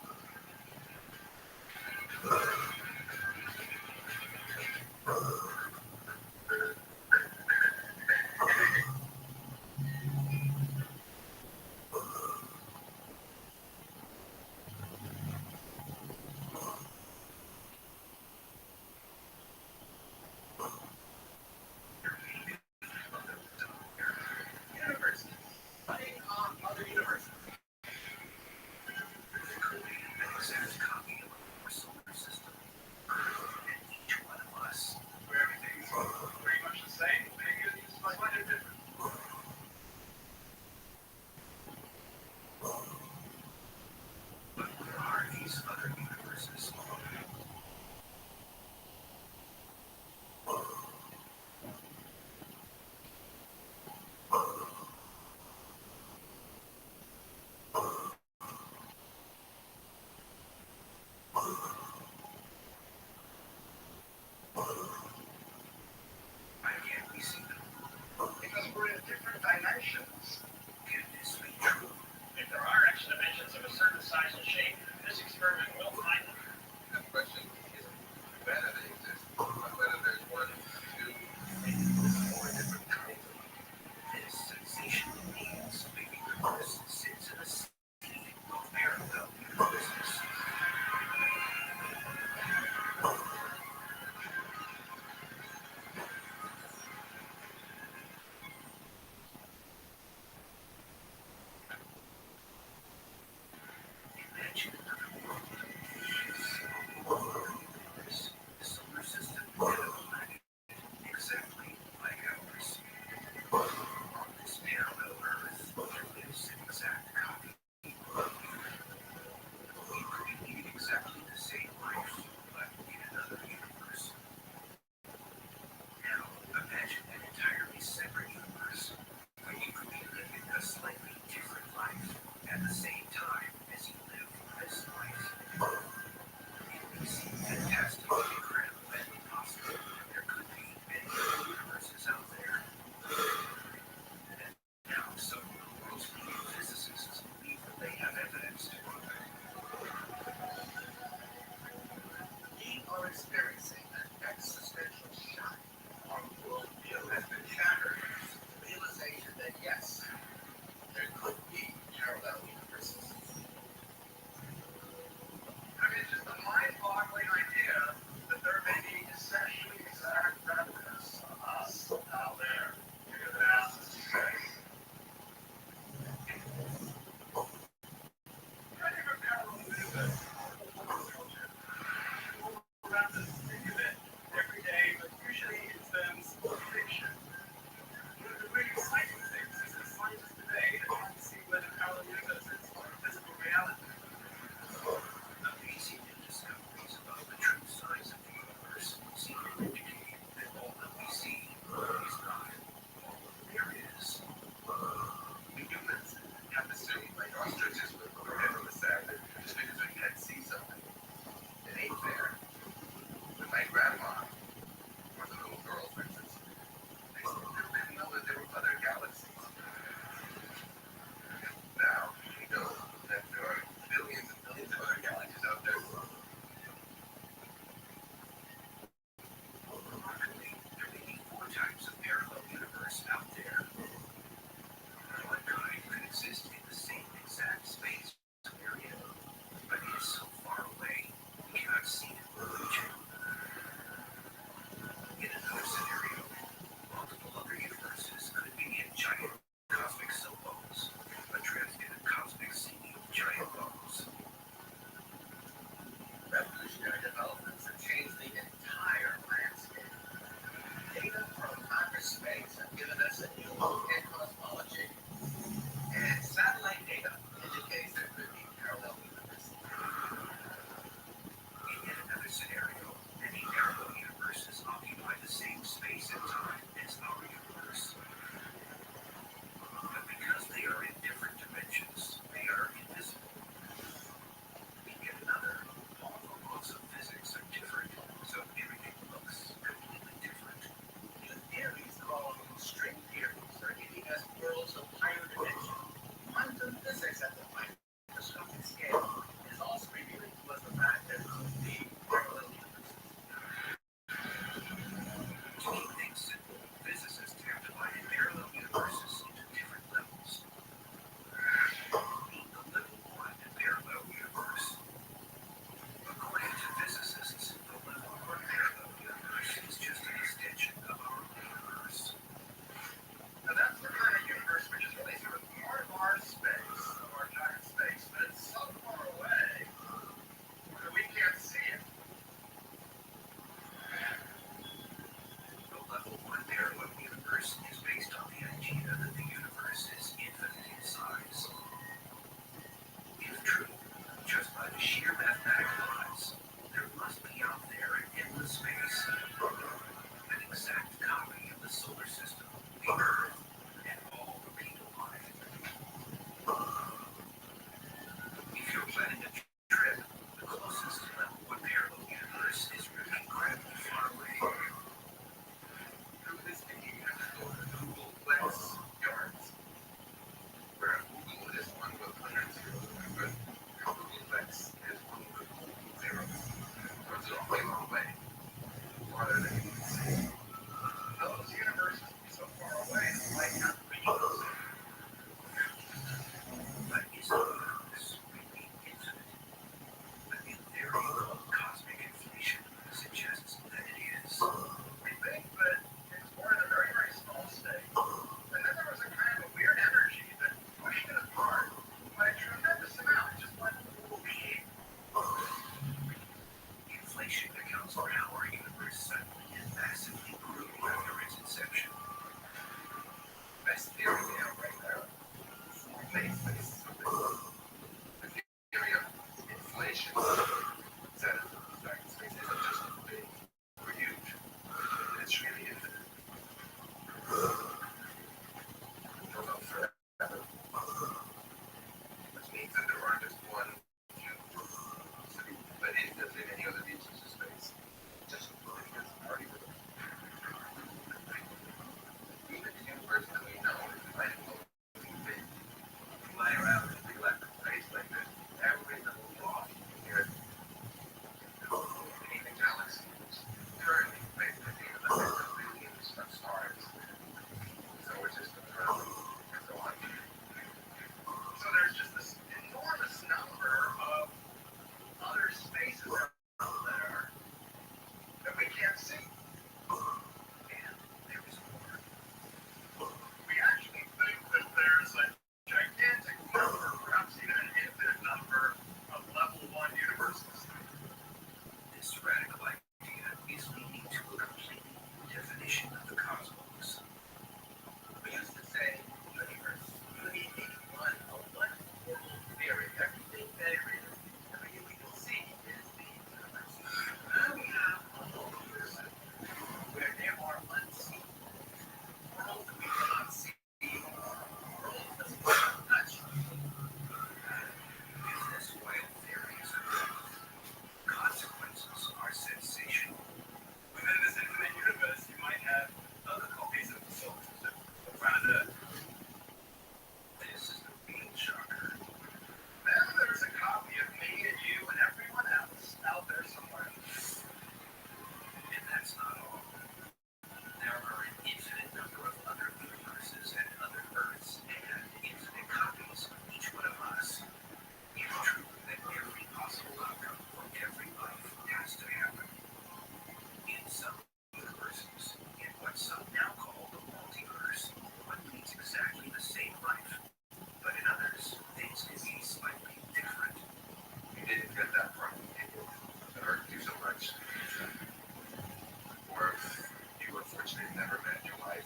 prevent your life.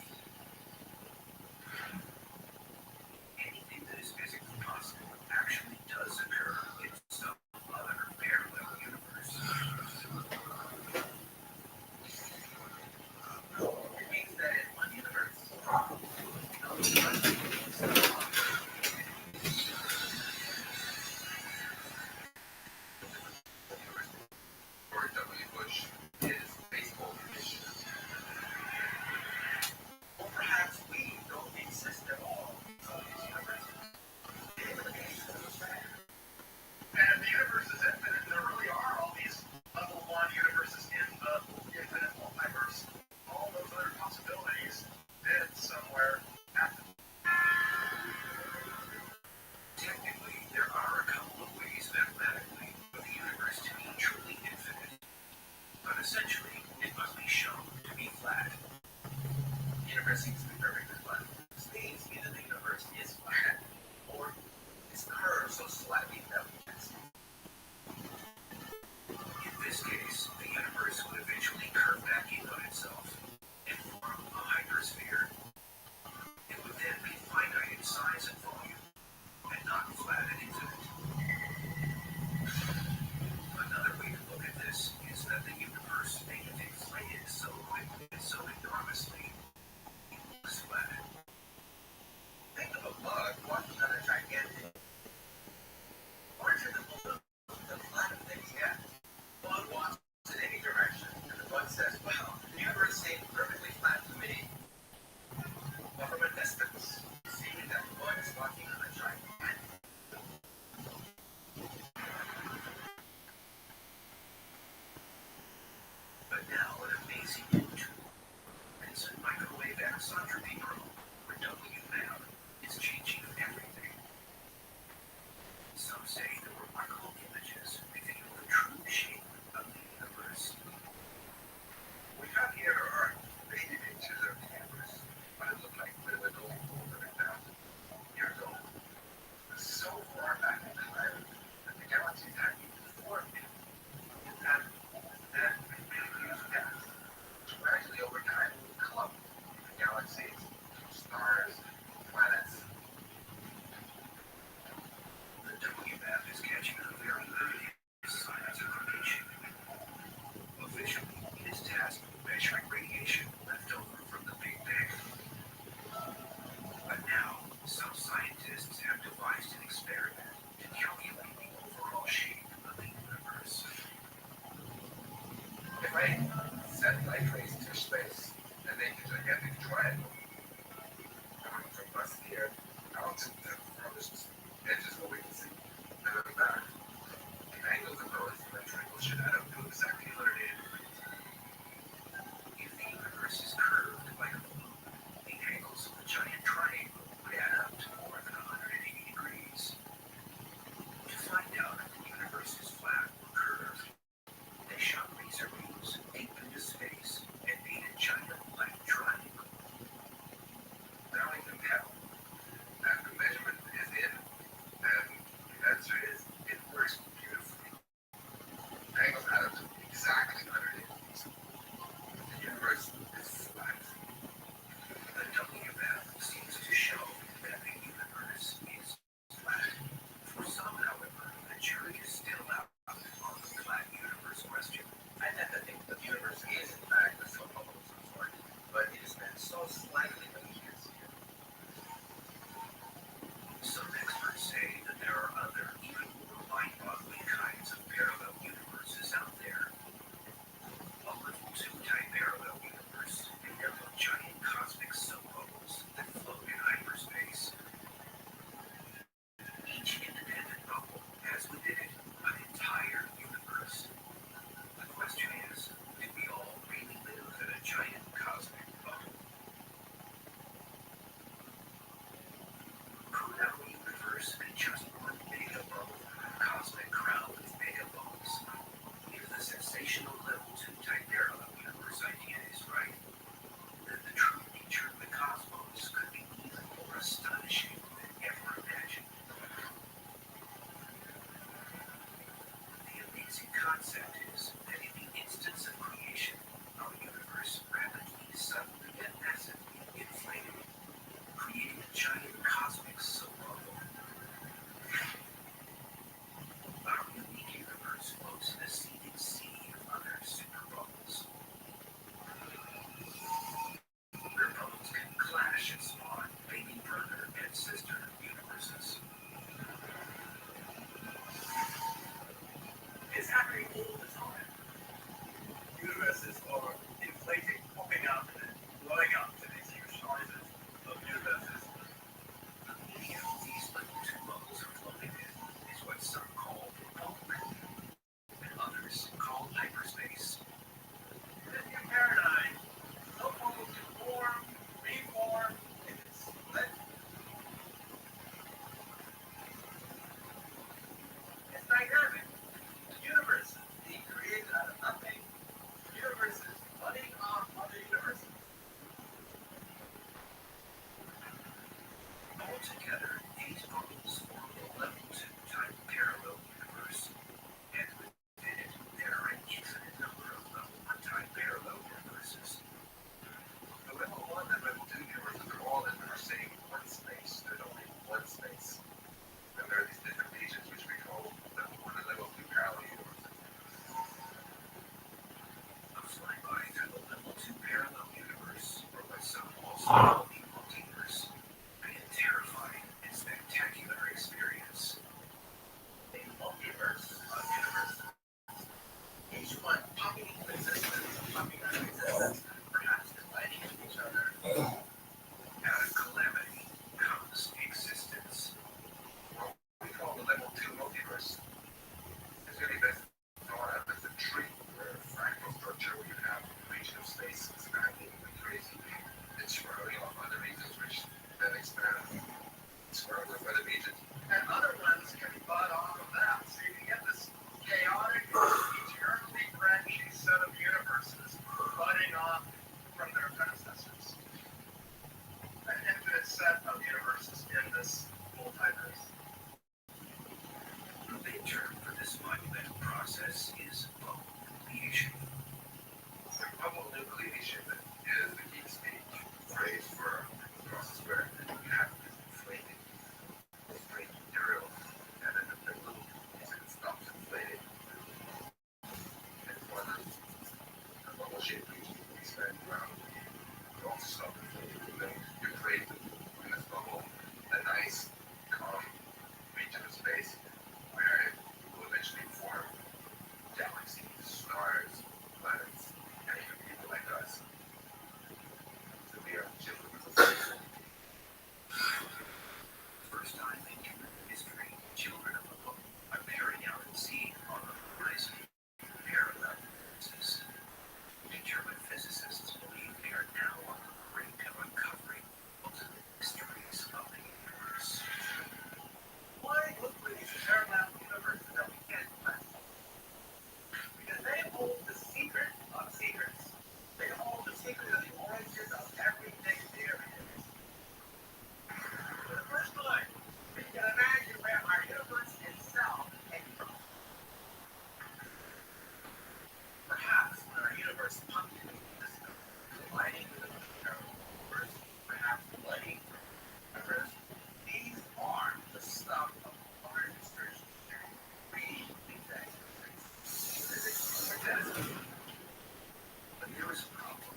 Anything that is physically possible actually does occur in some other parallel universe. It means that in one universe, George W. Bush is baseball commissioner. or perhaps we don't exist at all in some of these universes. And if the universe is infinite, there really are all these level 1 universes in the infinite multiverse. All those other possibilities did somewhere happen. Technically, there are a couple of ways mathematically for the universe to be truly infinite. But essentially, it must be shown to be flat. The universe seems to be perfectly flat. This means either the universe is flat, or it's curved so slightly that we can see. In this case, the universe would eventually curve back in on itself and form a hypersphere. It would then be finite in size and volume, and not flat and infinite. Another way to look at this is that the universe may have inflated so quickly and so enormously, it looks flat. Think of a bug walking on a gigantic. Where's in the middle of the flat of things yet? Bug walks in any direction, and the bug says, "Well, the universe seems perfectly flat to me." But from a distance, see that the bug is walking on a gigantic. But now an amazing new tool, it's a microwave anisotropy probe, or WMAP, is changing everything. Some say the remarkable images reveal the true shape of the universe. We got here are baby pictures of the universe, but it looked like we were going over 1,000 years old. So far back in time that the galaxies hadn't even formed yet. And then we used gas. Gradually over time, we clumped the galaxies, stars, planets. The WMAP is catching a very early science information. Officially, it is tasked with measuring radiation left over from the Big Bang. But now, some scientists have devised an experiment to calculate the overall shape of the universe. If I send light rays through space and make a gigantic triangle, coming from us here out to the furthest edges where we can see, and then back, the angles of those in that triangle should add up to exactly 180 degrees. If the universe is curved like a balloon, the angles of the giant triangle would add up to more than 180 degrees. To find out if the universe is flat or curved, they shot laser beams deep into space and made a giant black triangle. Now we can tell that the measurement is in, and the answer is it works beautifully. Angles add up to exactly 180 degrees. The universe is flat. The WMAP seems to show that the universe is flat. For some, however, the jury is still out on the flat universe question. I tend to think the universe is in fact a soap bubble of some sort, but it is bent so slightly that we can't see it. Some experts say that there are other, even more mind-boggling kinds of parallel universes out there. A little too tight parallel universe made up of giant cosmic soap bubbles that float in hyperspace. Each independent bubble has within it an entire universe. The question is, do we all really live in a giant cosmic bubble? Together, these bubbles form a level 2 type parallel universe, and within it, there are an infinite number of level 1 type parallel universes. The level 1 and level 2 universes are all in our same one space. There's only one space. And there are these different regions which we call level 1 and level 2 parallel universes. A flyby through the level 2 parallel universe, or what some also call the multiverse, be a terrifying and spectacular experience. A multiverse, a universe. Each one popping into existence, popping out of existence, perhaps colliding with each other. Out of calamity comes existence. What we call the level 2 multiverse is really best thought of as a tree or a fractal structure where you have a region of space expanding and crazy and swirling off other regions which then expand, swirl with other regions. And other ones can bud off of that. So you can get this chaotic, eternally branching set of universes budding off from their predecessors. An infinite set of universes in this multiverse. The big term for this monumental process is bubble nucleation. The bubble nucleation is the geek speak phrase for the process where you have this inflated material, and then the little piece of it stops inflating. And one of the bubble shaped region we expand around will also stop inflating. And then you create in this bubble a nice, calm region of space where it will eventually form galaxies, stars, planets, and even people like us. So we are children of the sun. First time in human history, children of a bubble are bearing out and seeing on the horizon parallel universes. German physicists believe they are now on the brink of uncovering ultimate mysteries of the universe. Why look for these parallel universes that we can't find? Because they hold the secret of secrets. They hold the secret of the origin of everything there is. For the first time, we can imagine where our universe itself came from. Perhaps when our universe popped into existence, colliding with another parallel universe, perhaps colliding with universe, these are the stuff of modern research theory, reading exact physics or medicine. But there is a problem.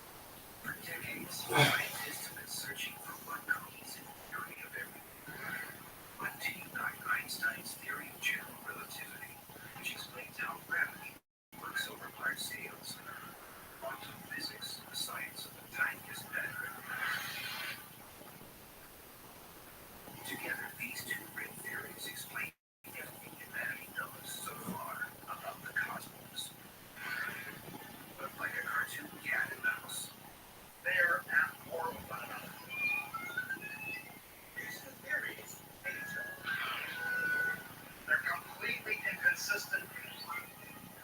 For decades, scientists have been searching for one cohesive theory of everything. Until you got Einstein's theory of general relativity, which explains how gravity works over large scales. Quantum physics, the science of the tiniest matter. Together, these two great theories explain everything humanity knows so far about the cosmos. But like a cartoon cat and mouse, They're at war with one another. These two theories hate each other. They're completely inconsistent,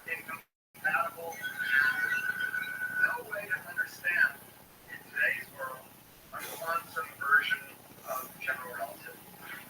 incompatible. No way to understand in today's world a quantum version of general relativity.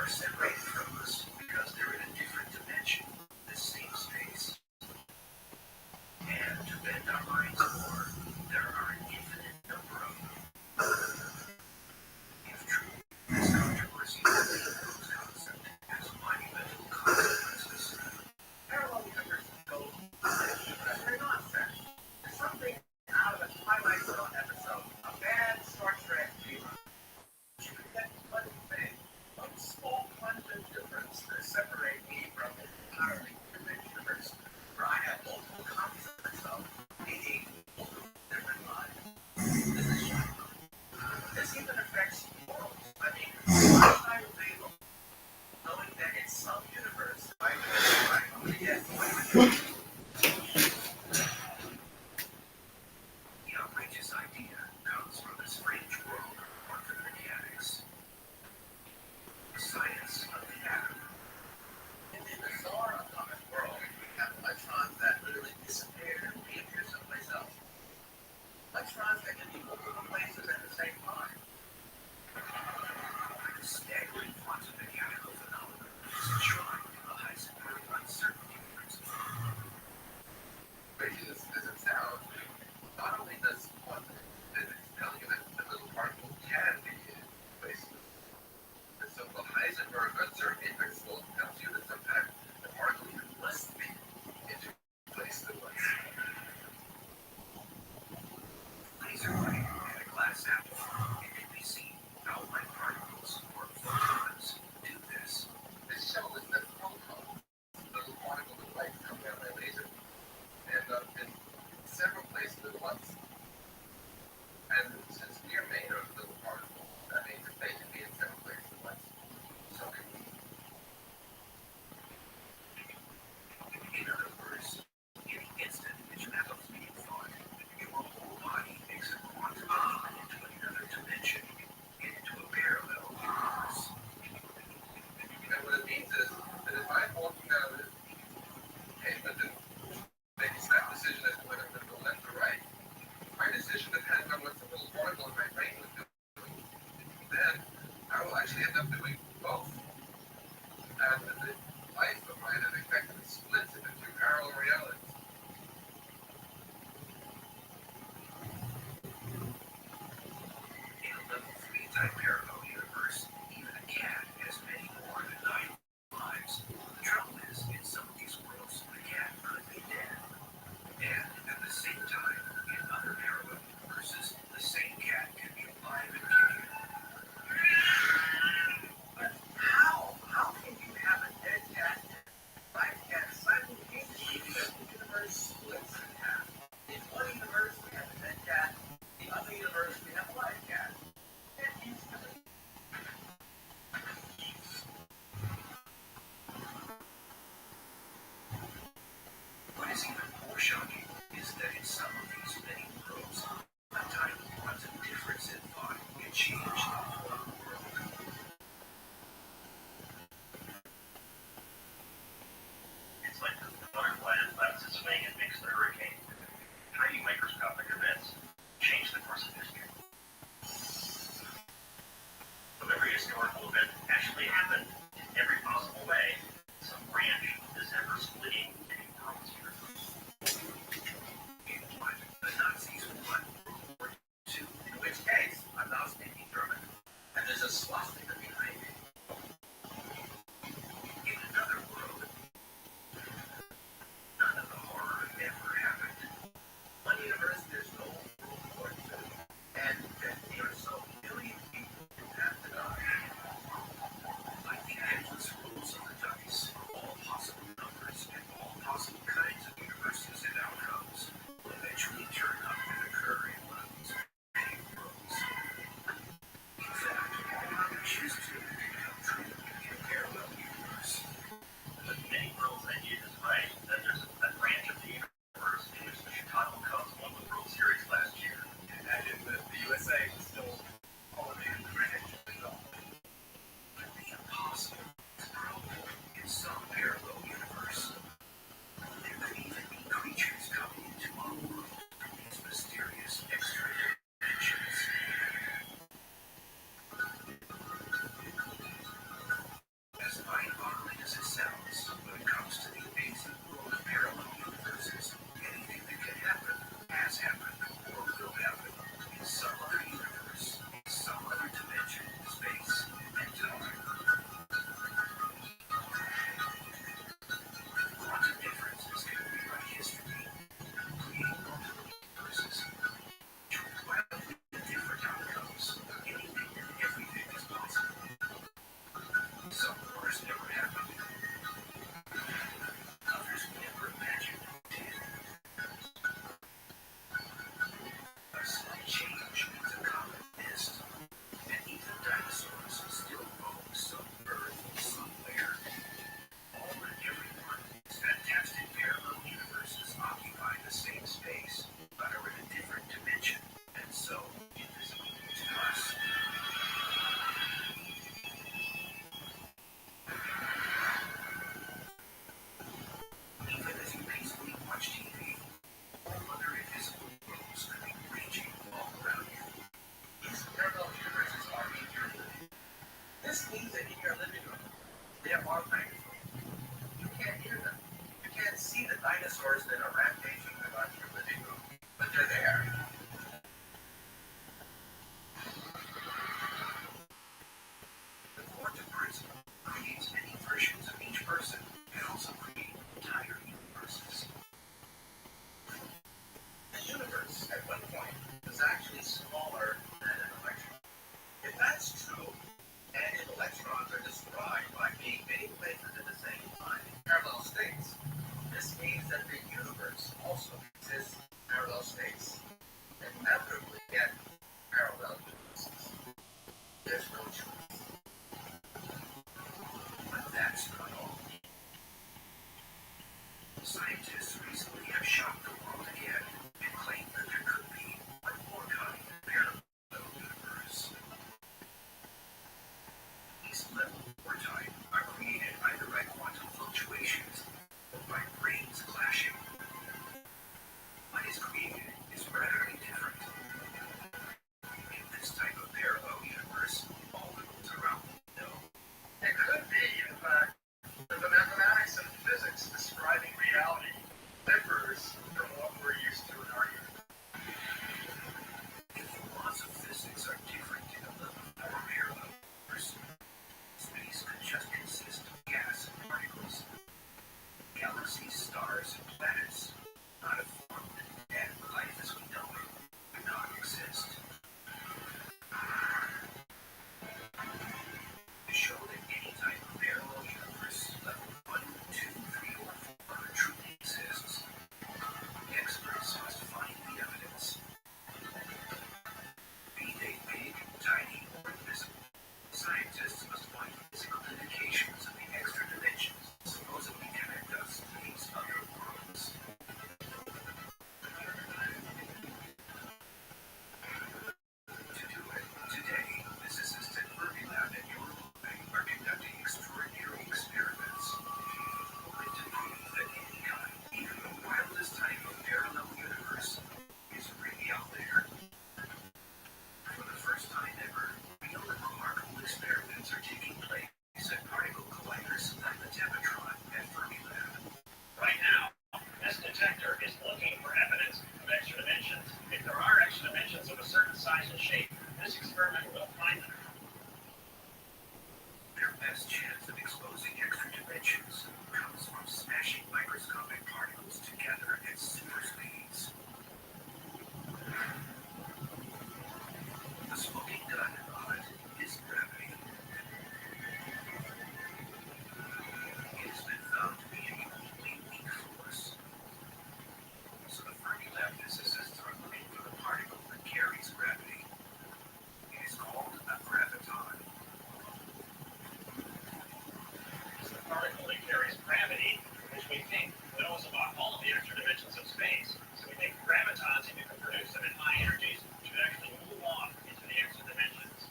are separated from us because they're in a different dimension, the same space. And to bend our minds more, there are an infinite number of them. If true, this controversy of the Eagles concept has monumental consequences. Parallel universes go, they're nonsense. There's something out of a Twilight Zone episode, a bad Star Trek fever. You could get one thing, one small quantum difference that separate me from the entirely different universe, where I have multiple copies of myself, meaning multiple different lives. This is shocking. This even affects worlds. I mean, why should I label, knowing that in some universe, I could get The outrageous idea comes from the strange world of quantum mechanics, the science of the atom. in the bizarre atomic world, we have electrons that literally disappear and reappear someplace else. Electrons that can be multiple places at the same time. The staggering quantum mechanical phenomenon is enshrined in the Heisenberg uncertainty principle. Crazy as it sounds, not only does quantum physics tell you that the little particle can be in places, the so-called Heisenberg uncertainty principle tells you that sometimes the particle even must be in two places at once. Laser light at a glass apple, it can be seen how light particles or photons do this. This shell is the proton, little particle of light come down by laser, and in several places at once. And since we are made of little particles, that means that they can be in several places at once. So can we. In other words, in the instant which atoms being thought, your whole body makes a quantum leap into another dimension, into a parallel universe. And what it means is that if I'm walking down this pavement and make a snap decision as to whether I'm going to go left or right, my decision depends on what the little particle in my brain was doing. Then I will actually end up doing both. And the life of mine is effectively splits into two parallel realities. In a level 3 type parallel universe, even a cat has many more than 9 lives. The trouble is, in some of these worlds, the cat could be dead. And at the same time, in other parallel universes, the same cat can be alive and kicking. But how? How can you have a dead cat and live cat simultaneously because the universe splits in half? In one universe, we have a dead cat. In the other universe, we have a live cat. And instantly. What is even more shocking is that in some of these many worlds, a tiny quantum difference in thought can change the whole world. It's like the butterfly that flaps its wing and makes the hurricane. Tiny microscopic events change the course of history. But every historical event actually happened in every possible way. Some branch of this ever-splitting many worlds here. In what the Nazis won World War II, In which case, I'm now speaking German. And there's a swastika behind me. in another world, none of the horror ever happened. One universe, there's no World War II. And 50 or so million people have to die. Like the endless rolls of the dice, all possible numbers and all possible kinds of universes and outcomes will eventually turn up and occur in one of these many worlds. In fact, all I would choose to This means that in your living room, there are dinosaurs. You can't hear them. You can't see the dinosaurs that are rampaging around your living room, but they're there. The quantum principle creates many versions of each person and also create entire universes. The universe, at one point, was actually smaller than an electron. If that's true, and if electrons are described by being many places at the same time in parallel states, this means that the universe also exists in parallel states, and inevitably get parallel universes. There's no choice. But that's not all. Scientists recently have shocked the world again and claimed that there could be one more kind of parallel universe. These levels over time are created either by quantum fluctuations or by brains clashing. What is created is radically different. In this type of parallel universe, all the rules around know. It could be, in fact, that the mathematics and physics describing reality differs from what we're used to in our universe. If the laws of physics are different in a level 4 parallel universe, space could just consist of gas and particles. Galaxies, stars, and planets not have formed, and life as we know it would not exist. To show that any type of parallel universe, level 1, 2, 3, or 4, truly exists, experts must find the evidence. Be they big, tiny, or invisible, scientists must find physical indications of the extra dimensions supposedly connect us to these other worlds. To do it, today, physicists at Fermilab at Europe are conducting extraordinary experiments, hoping to prove that any kind, even the wildest type of parallel universe, is really out there. For the first time ever, real and remarkable experiments are taking place at particle colliders like the Tevatron at Fermilab. Right now, this detector is looking for evidence of extra dimensions. If there are extra dimensions of a certain size and shape, this experiment will find them. Their best chance of exposing extra dimensions comes from smashing microscopic particles together at super speeds. The smoking gun on it is gravity. It has been found to be a uniquely weak force. So the Fermilab physicists are looking for the particle that carries gravity. It is called a graviton. It's the particle that carries gravity, which we think knows about all of the extra dimensions of space. So we think gravitons, if you can produce them at high energies, should actually move off into the extra dimensions.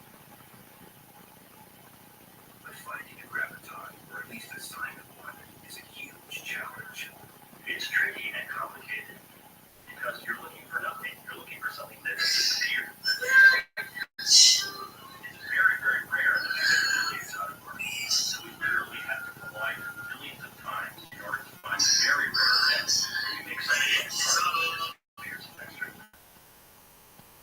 But finding a graviton, or at least a sign of one, is a huge challenge. It's tricky and complicated because you're looking for nothing. You're looking for something that has disappeared. It's very, very rare that we get millions out of work. So we literally have to collide millions of times in order to find very rare events where we make something else. Here's an extra.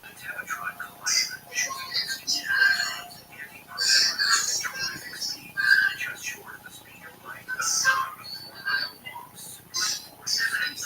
The Tevatron collider shoots next to protons and antiprotons at terrific speeds, just short of the speed of light. A long, super force space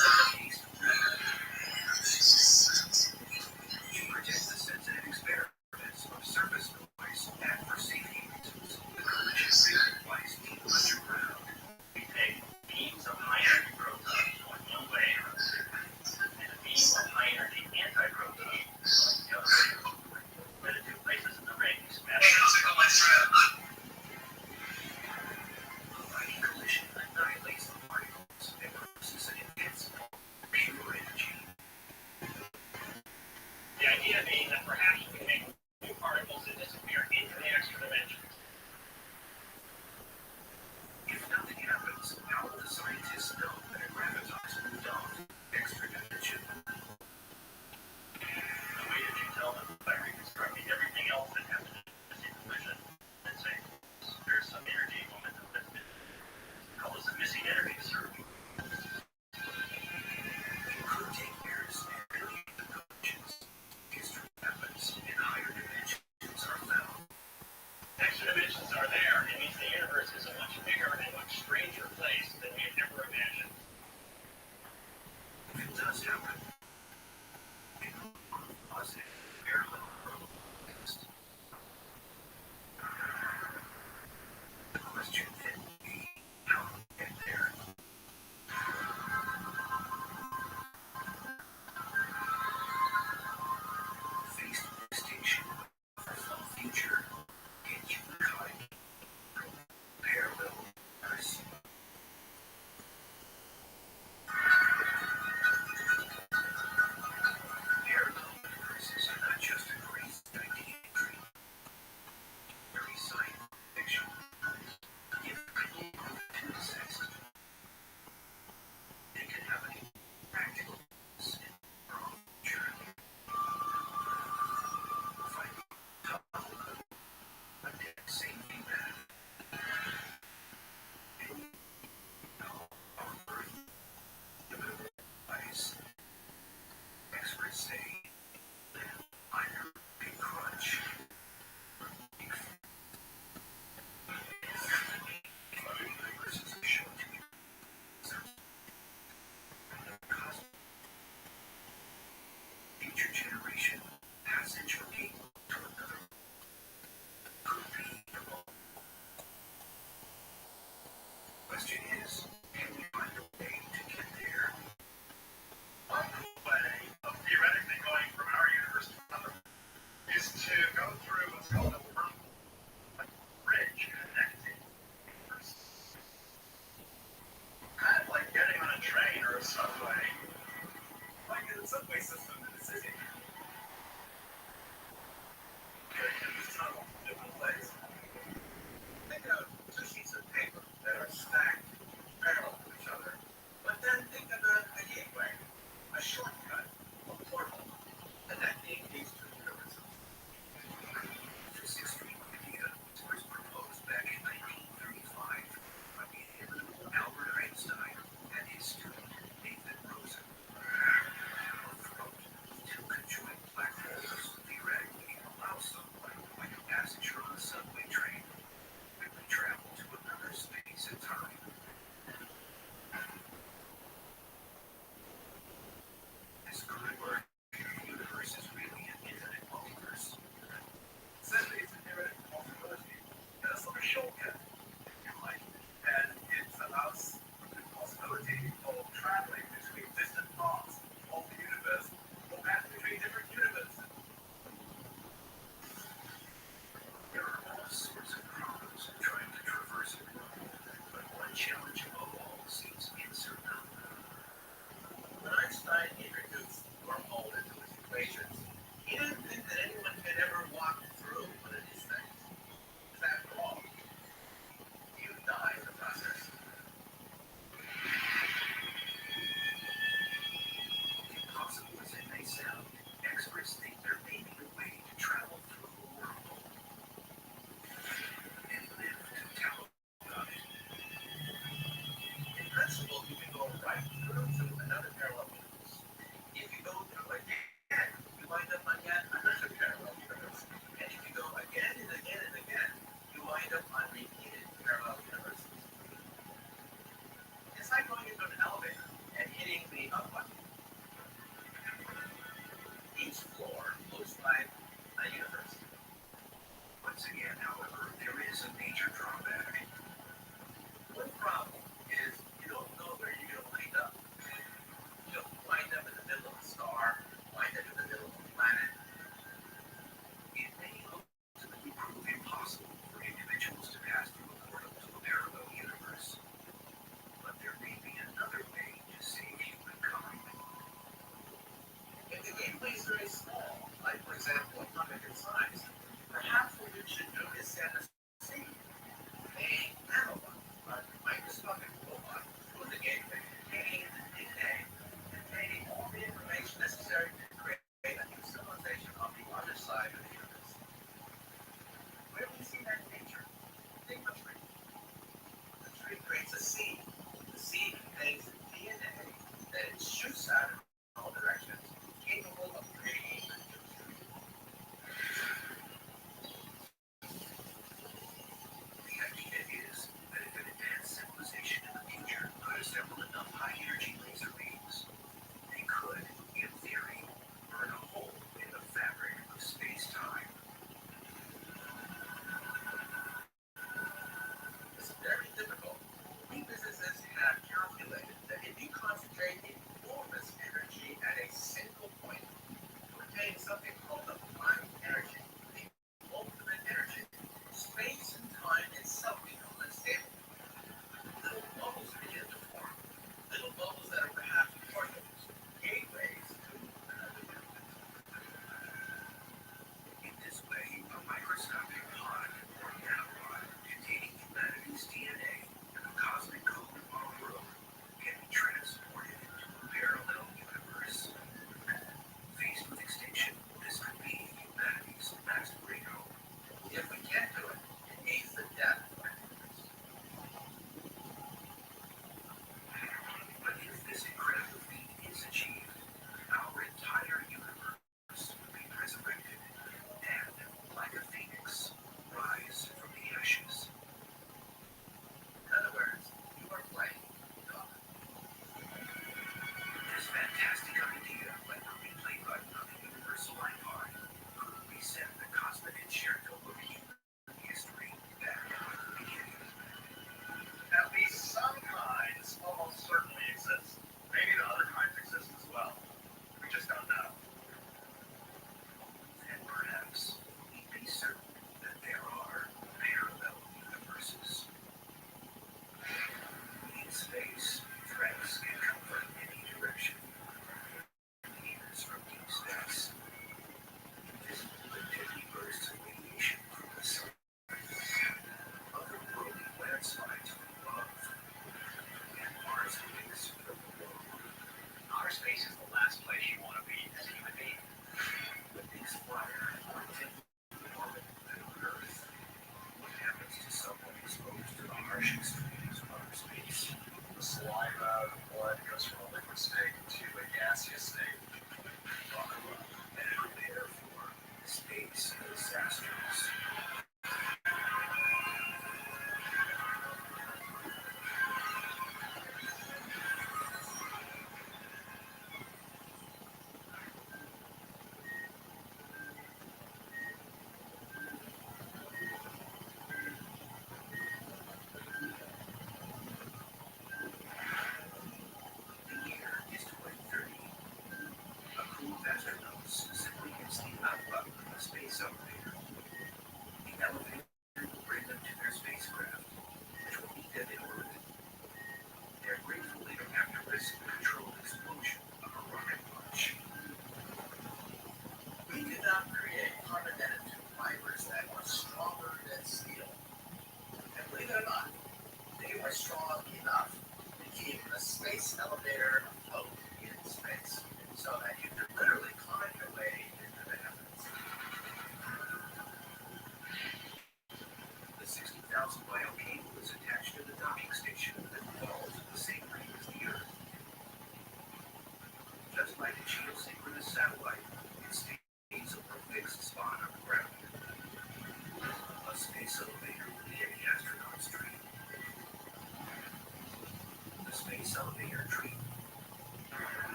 are there, it means the universe is a much bigger and much stranger place than we had ever imagined. If it does happen, it will cause a parallel protest. The question then will be, how do we get there? Faced with extinction of some future in humankind, parallel universe. Parallel universes are not just a crazy idea in dream. Very science fiction. If people prove to exist, they can have a practical use in their own journey. Fight tough, but then same thing back. Our Earth, limited lies. Experts say that either a crunch or a other universes are shown to be future generation passage from game to another could be the moment. Question is, can we find a way to get there? One way of theoretically going from our universe to another is to go through what's called a wormhole, a bridge connecting universes. Kind of like getting on a train or a subway, like in the subway system in the city. In this tunnel, different place. Think of two sheets of paper that are stacked parallel to each other. But then think of a gateway, a shortcut, a portal, connecting these two universes. This extreme idea was proposed back in 1935 by Albert Einstein and his student Nathan Rosen. Throughout two conjoined black holes theoretically allow someone, like a passenger on a subway train, quickly travel to another space and time. This could work if the universe is really an infinite multiverse. Certainly, it's a theoretical possibility. And a sort of shortcut, if you like. And it allows the possibility of traveling between distant parts of the universe, or perhaps between different universes. There are all sorts of problems in trying to traverse it, but one challenge above all seems insurmountable. When Einstein introduced wormhole into his equations, he didn't think that anyone could ever walk through one of these things. Because after all, you die in the process. Impossible as it may sound, experts think there may be a way to travel through a wormhole and live to tell about it. In principle, you can go right through to another parallel universe. If you go through again, you wind up on yet another parallel universe. And if you go again and again and again, you wind up on repeated parallel universes. It's like going into an elevator and hitting the up button. Each floor looks like a universe. Once again, however, there is a major drawback. One problem is you don't know where you're going to wind up. You don't wind up in the middle of a star, wind up in the middle of a planet. It may ultimately prove impossible for individuals to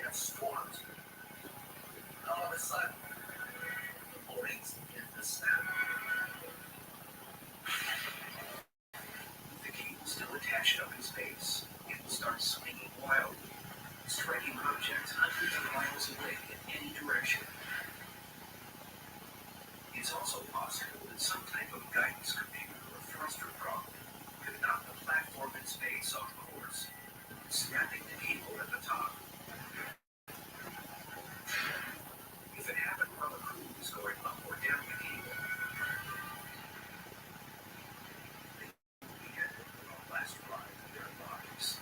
have storms. All of a sudden, the mornings begin to snap. With the cable still attached up in space, it will start swinging wildly, striking objects hundreds of miles away in any direction. It's also possible that some type of guidance computer or thruster prop could knock the platform in space off course, snapping the cable at the top. If it happened while the crew is going up or down the cable, they would be headed for the last ride of their lives.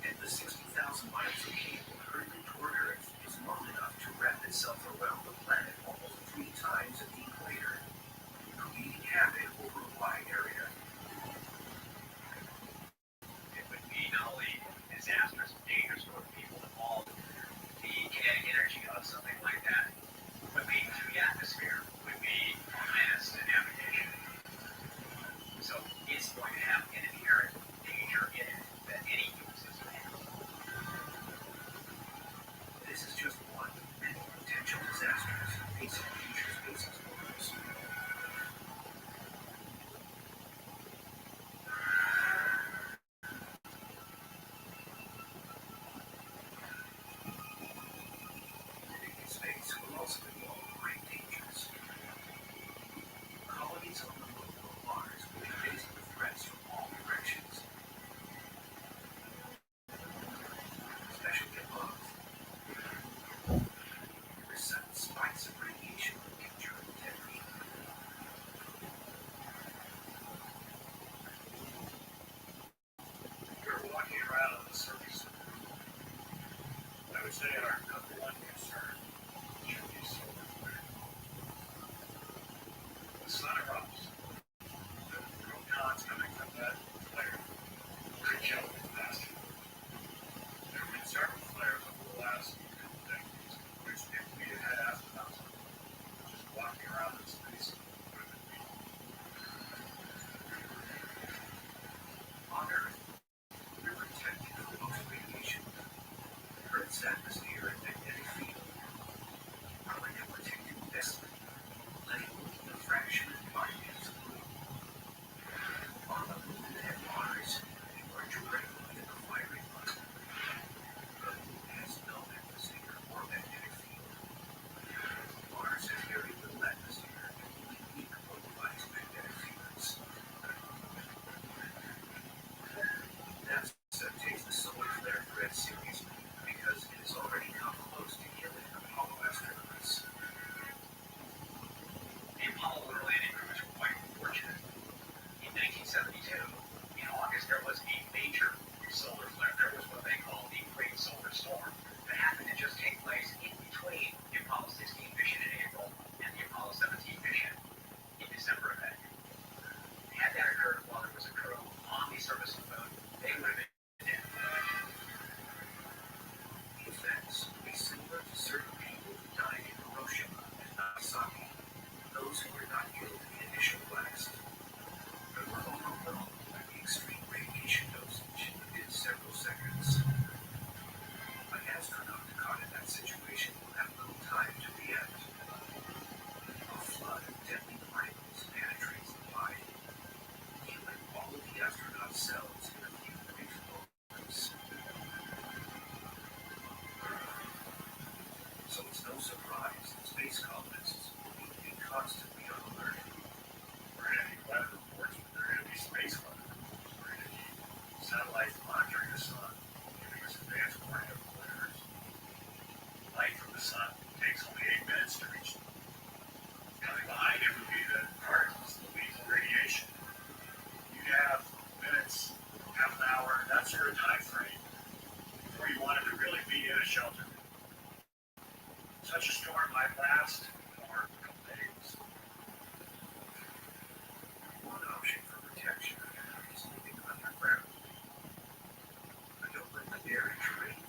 And the 60,000 miles of cable hurtling toward Earth is long enough to wrap itself around the planet almost 3 times at the equator, creating havoc over a wide area. It would be not only disastrous and dangerous for the people involved, the kinetic energy of something like that would be to the atmosphere, would be a menace to navigation. So it's going to have an inherent danger in it that any human system has. This is just one of many potential disasters facing future space explorers. Living in space will also involve great dangers. Colonies on the moon or Mars will be faced with threats from all directions, especially above. The sudden spikes of radiation will capture and detonate. You're walking around on the surface of the moon. I would say our number one concern should be solar flare. The sun erupts. The protons coming from that flare will kill it faster. There have been several flares over the last couple decades, which if we had had astronauts just walking around in space, would have been On Earth, we're protected from most radiation. Earth's atmosphere and magnetic field are like a protected vessel, letting only a fraction of particles through. On the moon and Mars, you are directly in the firing line. The moon has no atmosphere or magnetic field. Mars has very little atmosphere and only weak localized magnetic fields. NASA takes the solar flare threat seriously because it has already come close to killing Apollo astronauts. The Apollo lunar landing crews were quite fortunate. In 1972, in August, there was a major solar flare. There was what they call the Great Solar Storm that happened to just take place in between the Apollo 16 mission in April and the Apollo 17 mission in December of that year. Had that occurred while there was a crew on the surface of the moon, they would have been dead. The effects will be similar to certain people who died in Hiroshima and Nagasaki, those who were not killed in the initial blast, but were overwhelmed by the extreme radiation dosage within several seconds. An astronaut caught in that situation will have little time to react. A flood of deadly particles penetrates the body, killing all of the astronaut's cells in a few brief moments. So it's no surprise that space colonists will need to be constantly on alert. We're going to need weather reports, but they're going to be space weather reports. We're going to need satellites monitoring the sun, giving us advanced warning of flares. Light from the sun takes only 8 minutes to reach them. Coming behind it would be the particles, the lethal radiation. You'd have minutes, half an hour, that sort of time frame before you wanted to really be in a shelter. Such a storm might last for a couple days. One option for protection is living underground. An open and arid terrain.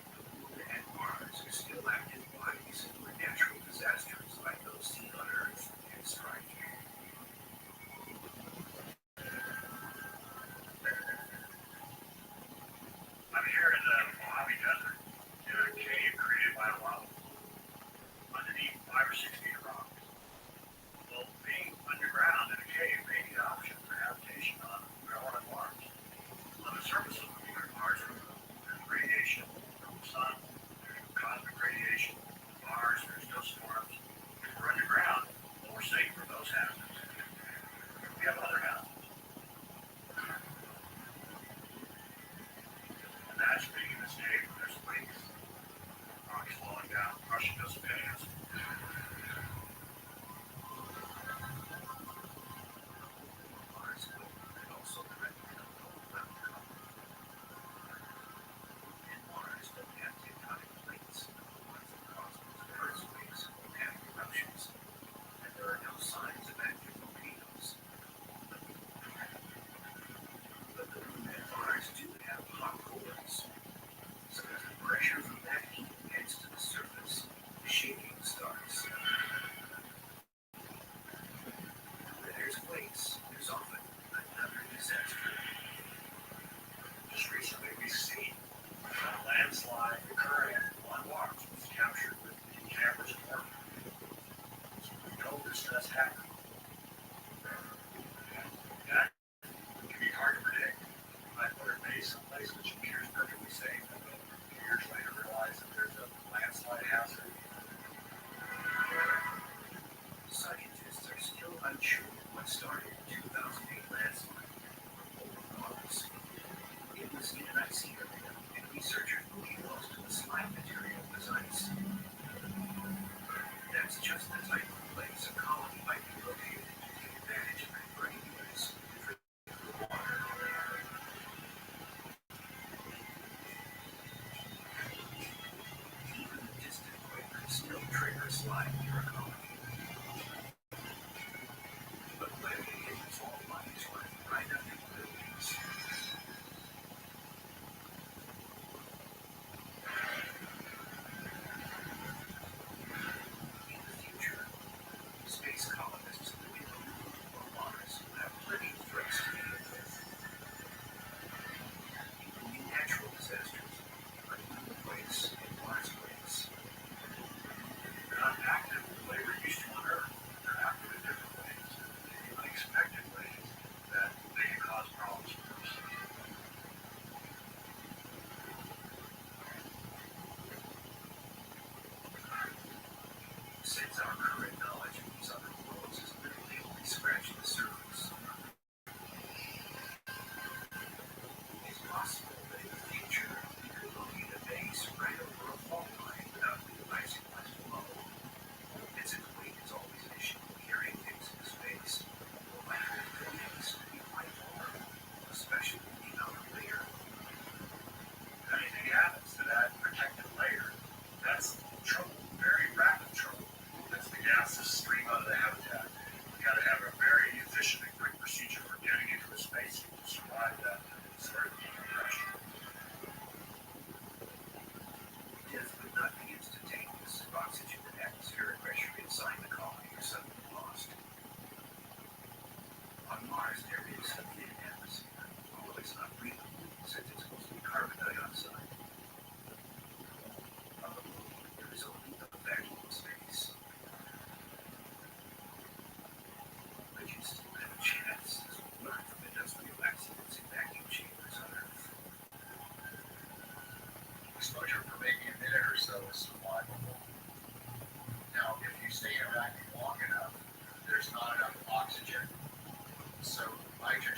The moon and Mars are still active bodies where natural disasters like those seen on Earth can strike.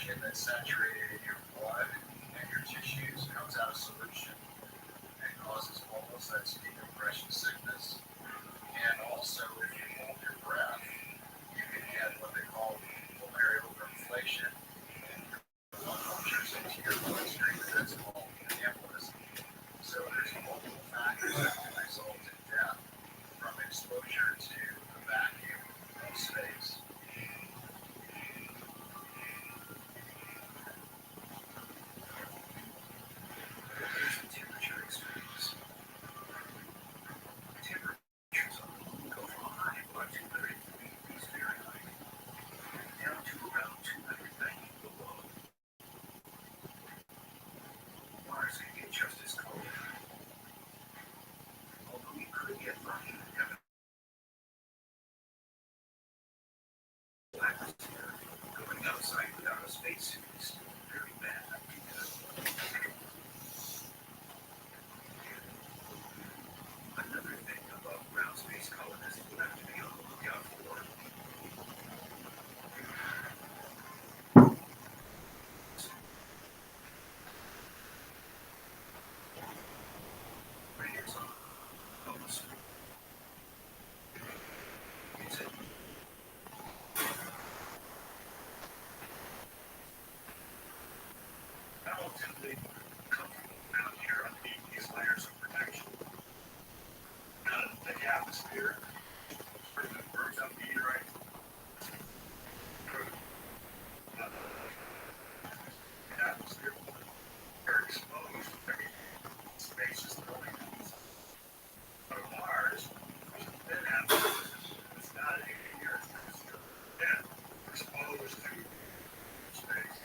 nitrogen that's saturated in your blood and your tissues comes out of solution and causes almost that decompression sickness. And also, if you hold your breath, you can get what they call pulmonary overinflation, and blood punctures into your bloodstream, and that's called embolism. So there's multiple factors that can result in death from exposure to the vacuum of space. Here's the temperature extremes. Temperatures on the moon go from a high of about 230 degrees Fahrenheit down to around 290 below. Mars can get just as cold. Although we could get lucky and have an atmosphere, going outside without a spacesuit is still very bad because another thing about ground space colonists will have to be on the lookout for. Raiders on almost. It's a relatively comfortable out here underneath these layers of protection. Out of the thick atmosphere, pretty good birds up meteorite. Atmosphere, very exposed, very spacious buildings. But Mars, there's a thin atmosphere. It's not a here. It's thin, exposed to space.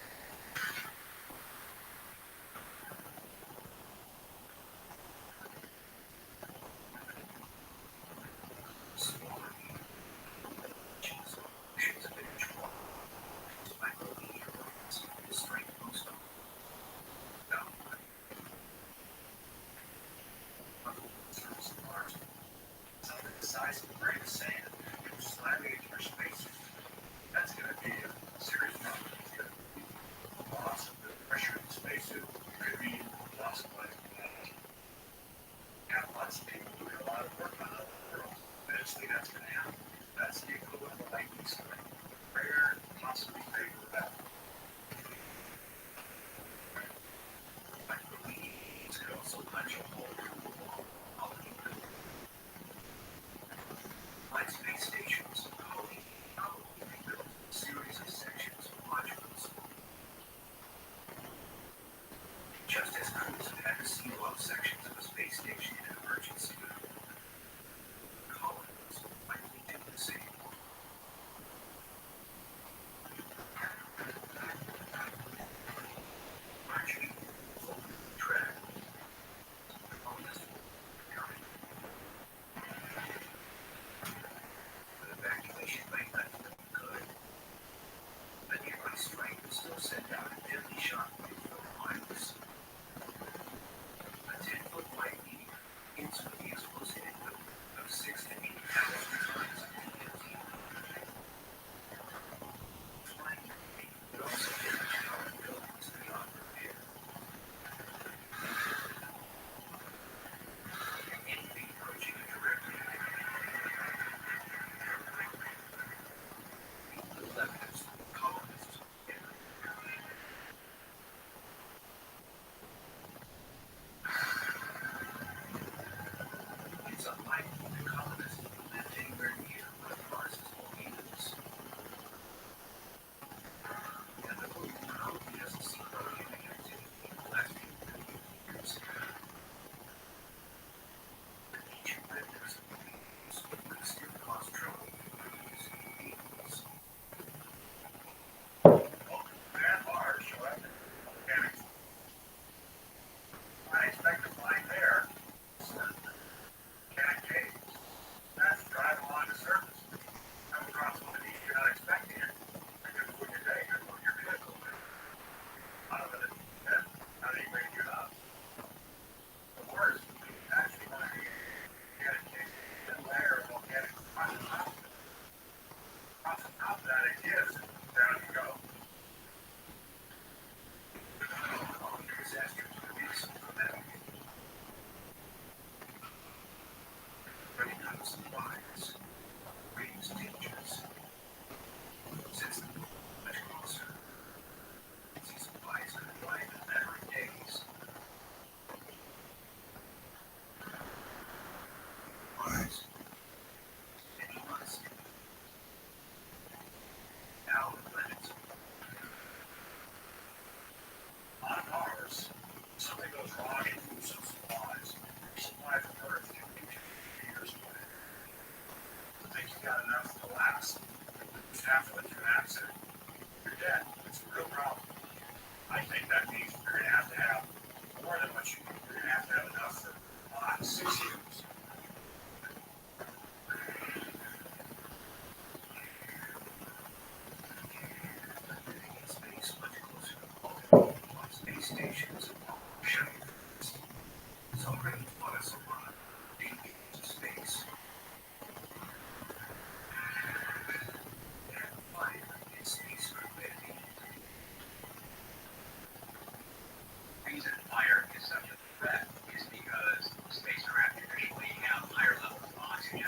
perception of threat is because spacecraft traditionally have higher levels of oxygen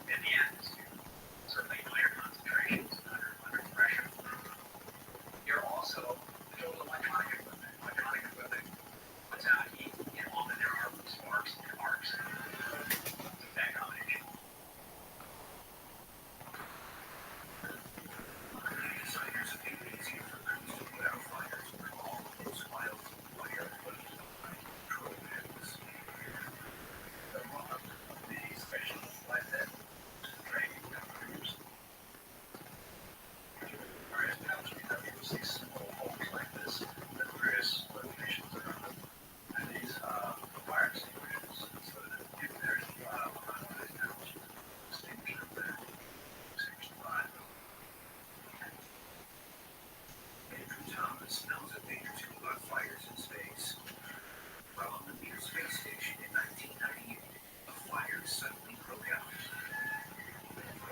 in the atmosphere, certainly higher concentrations under pressure. They're also total electronic equipment. Electronic equipment puts out heat, and often there are sparks and arcs. That combination. Designers have made it easier for crews to put out fires where all those wild fire control panels. The run of the special flight that training crews. Various panels we have use these small holes like this at various locations around them. And these fire extinguishers, so that if there's a fire behind one of these panels, extinguish it there, extinguish the fire. Andrew Thomas knows a thing or two about fires in space. While on the Mir space station in 1998, a fire suddenly broke out.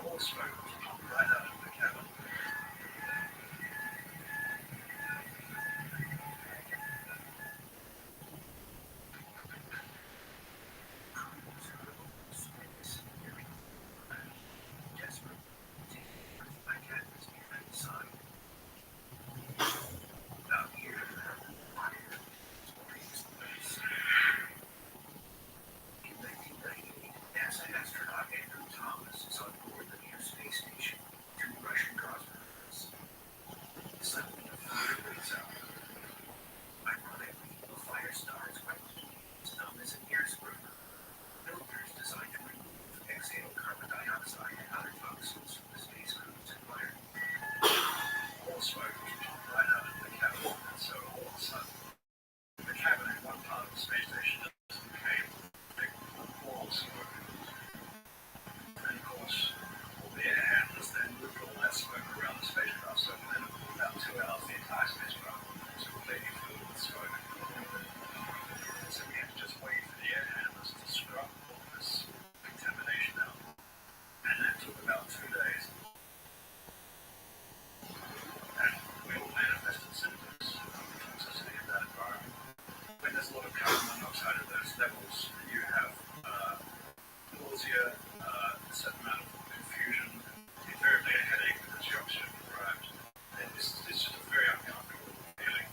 All smoke jumped right out of the cabin. Desperate, taking my atmosphere inside. Out here, fire is breaks loose. In 1998, NASA astronaut Andrew Thomas is on board the Mir space station, 2 Russian cosmonauts. Suddenly, a fire breaks out. Ironically, the fire starts by heat is known as an air scrubber. Filters designed to remove exhaled carbon dioxide and other toxins from the space crew's environment. All smoke was pumped right out of the cabin, and so all of a sudden, the cabin in one part of the space station just became a big wall of smoke. And of course, all the air handlers then moved all that smoke around the spacecraft, so within about 2 hours, the entire spacecraft was completely filled with smoke. So we had to just wait for the air handlers to scrub all this contamination out. And that took about 2 days. And we all manifested symptoms of the toxicity of that environment. When there's a lot of carbon monoxide at those levels, you have nausea, a certain amount of confusion, invariably a headache because the oxygen arrived. And it's just a very uncomfortable feeling.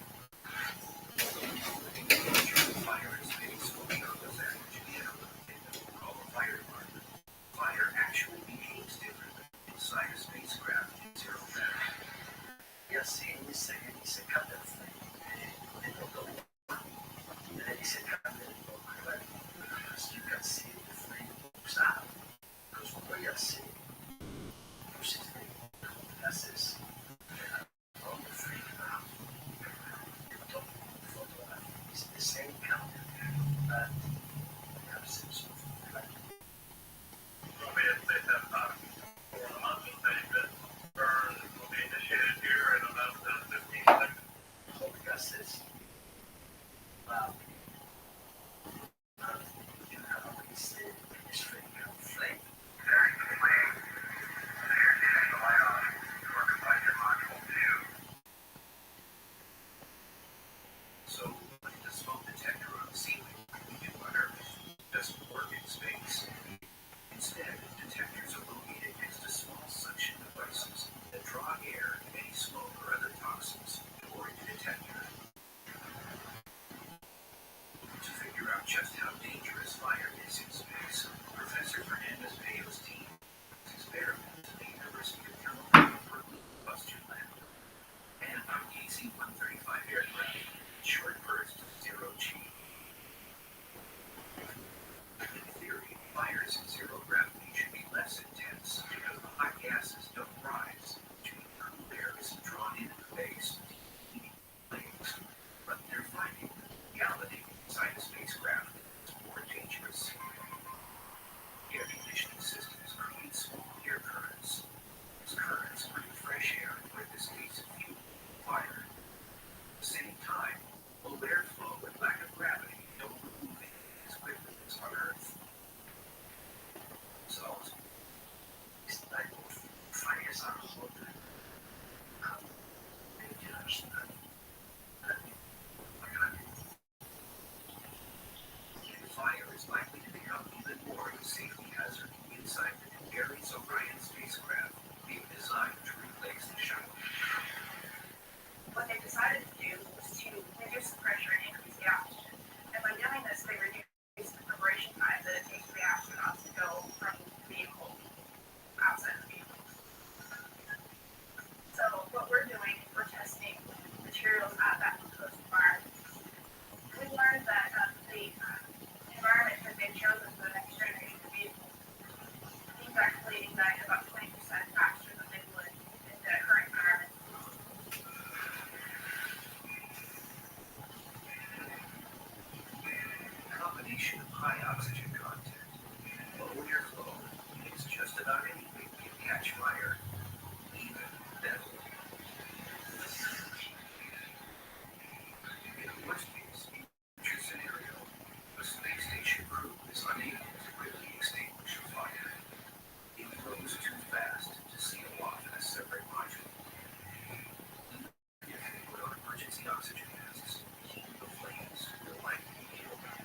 Fire in space will be on the engineer in the call the fire department. Fire actually behaves differently inside a spacecraft in zero gravity. Yes, y se cambia el flame. And then he said, because you can see the flame moves out. Because what you see pushes the gases on the flame out. The top photograph is the same color, but the absence of flame. Probably if they have for a month, they've been burned, will be initiated here in about 15 seconds. Hot gases. You have a wasted penetrating flame. Very clean. Here, take the light on. Or combine your module view. So, like the smoke detector on the ceiling, we do on Earth, doesn't work in space. Instead, detectors are located next to small suction devices that draw air and any smoke or other toxins toward the detector. To figure out just how dangerous fire is in space, Professor Fernandez Peyo's team experiments at the University of California Berkeley combustion lab and on KC-135 aircraft, short burst high oxygen content. Low airflow means just about anything can catch fire, even deadly. In a worst-case future scenario, a space station crew is unable to quickly extinguish a fire. It grows too fast to seal off in a separate module. If they put on emergency oxygen masks, the flames will likely kill them.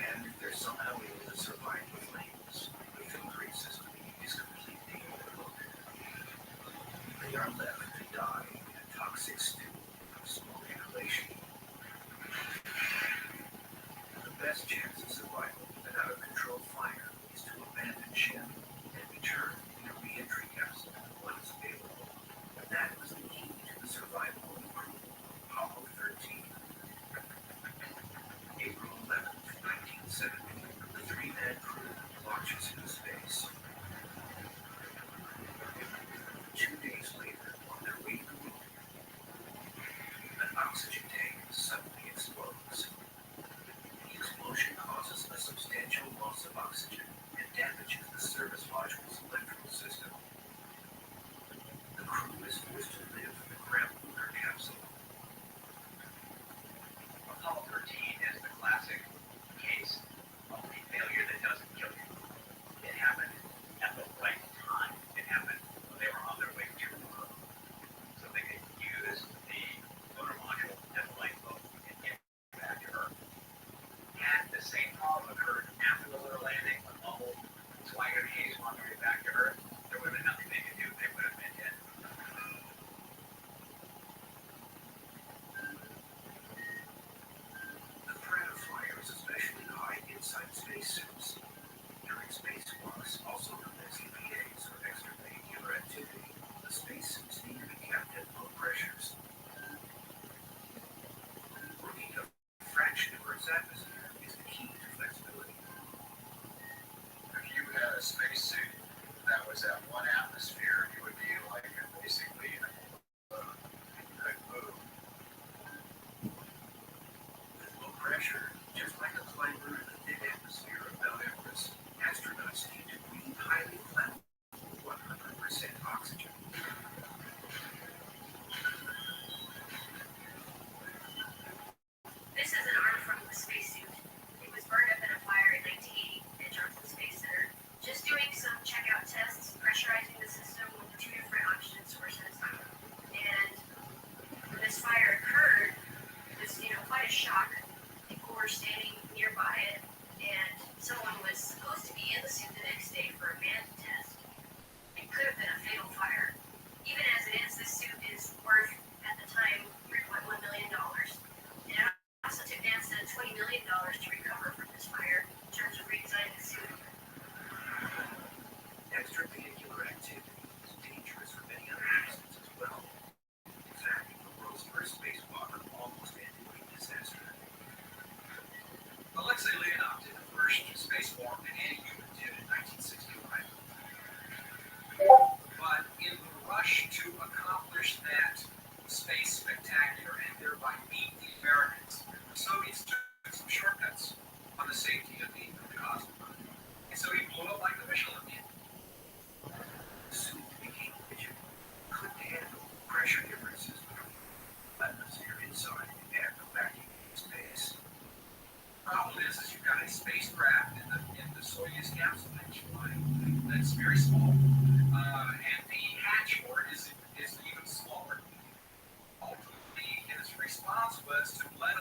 And if they're somehow able to survive the flames, the filtering system is completely overlooked. They are left to die in a toxic stew of smoke inhalation. The best chance of survival in an out-of-control fire is to abandon ship and return in a re-entry capsule once available. That was the key to the survival of the crew of Apollo 13. April 11th, 1970, the three-man crew launches into space. 2 days later, on their way to the moon, an oxygen tank suddenly explodes. The explosion causes a substantial loss of oxygen and damages the service module's electrical system. The crew is forced to live in the cramped lunar capsule. Apollo 13 is the classic case of a failure that doesn't kill you. It happened at the right time. It happened when they were on their way to the moon. So they could use the lunar module as a lifeboat and get back to Earth. Had the same problem occurred after the lunar landing, when Bumble, Swigert, and Hayes wanted to get back to Earth, there would have been nothing they could do. They would have been dead. The threat of fire is especially high inside spacesuits. During spacewalks, also known as EPAs or extravehicular activity, the spacesuits need to be kept at low pressures. Working a fraction of Earth's atmosphere is the key to flexibility. If you had a spacesuit that was at 1 atmosphere, you would be like basically in a good move. With low pressure, just like a climber in the thin atmosphere of Mount Everest, astronauts need to breathe highly flammable 100% oxygen. This is an arm from the spacesuit. It was burned up in a fire in 1980 at Johnson Space Center. Just doing some checkout tests, pressurizing the system with 2 different oxygen sources. And when this fire occurred, it was, quite a shock. People were standing nearby it, and someone was supposed to be in the suit the next day for a band test. It could have been a fatal fire. Even as it is, this suit is worth, at the time, $3.1 million. And it also took NASA $20 million to recover from this fire in terms of redesigning the suit. Extravehicular activity is dangerous for many other reasons as well. In fact, the world's first spacewalk almost ended in disaster. Alexei Leonov did the first spacewalk that any human did in 1969. But in the rush to accomplish that space spectacular and thereby beat the Americans, the Soviets took some shortcuts on the safety of the cosmonaut. And so he blew up like the Michelin Man. The suit became rigid, couldn't handle pressure differences between the atmosphere inside and the vacuum in space. Problem is you've got a spacecraft in the Soyuz capsule that you fly that's very small, and the hatch for it is even smaller. Ultimately, his response was to let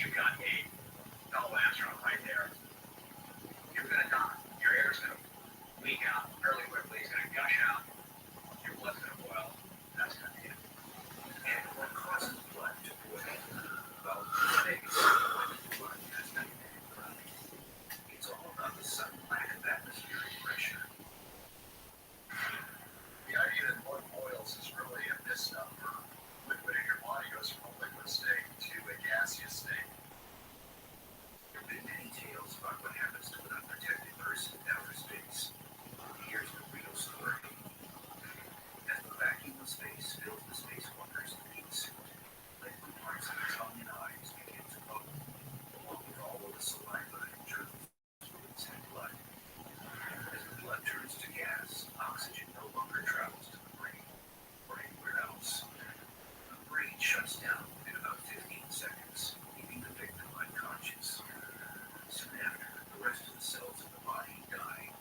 you've got a fellow astronaut right there, you're going to die. Your air is going to leak out fairly quickly. It's going to gush out. Your blood's going to boil. That's going to be it. And what causes blood to boil? Well, space, blood has magnetic properties. It's all about the sudden lack of atmospheric pressure. The idea that blood boils is really a misnomer. Liquid in your body goes from a liquid state to a gaseous state. There have been many tales about what happens to an unprotected person in outer space. Here's the real story. As the vacuum of space fills the spacewalker's meat suit, liquid parts of the tongue and eyes begin to bubble, along with all of the saliva and germs, fluids, and blood. As the blood turns to gas, oxygen no longer travels to the brain or anywhere else. The brain shuts down in about 15 seconds, leaving the victim unconscious. Soon after, the rest of the cells in the body die.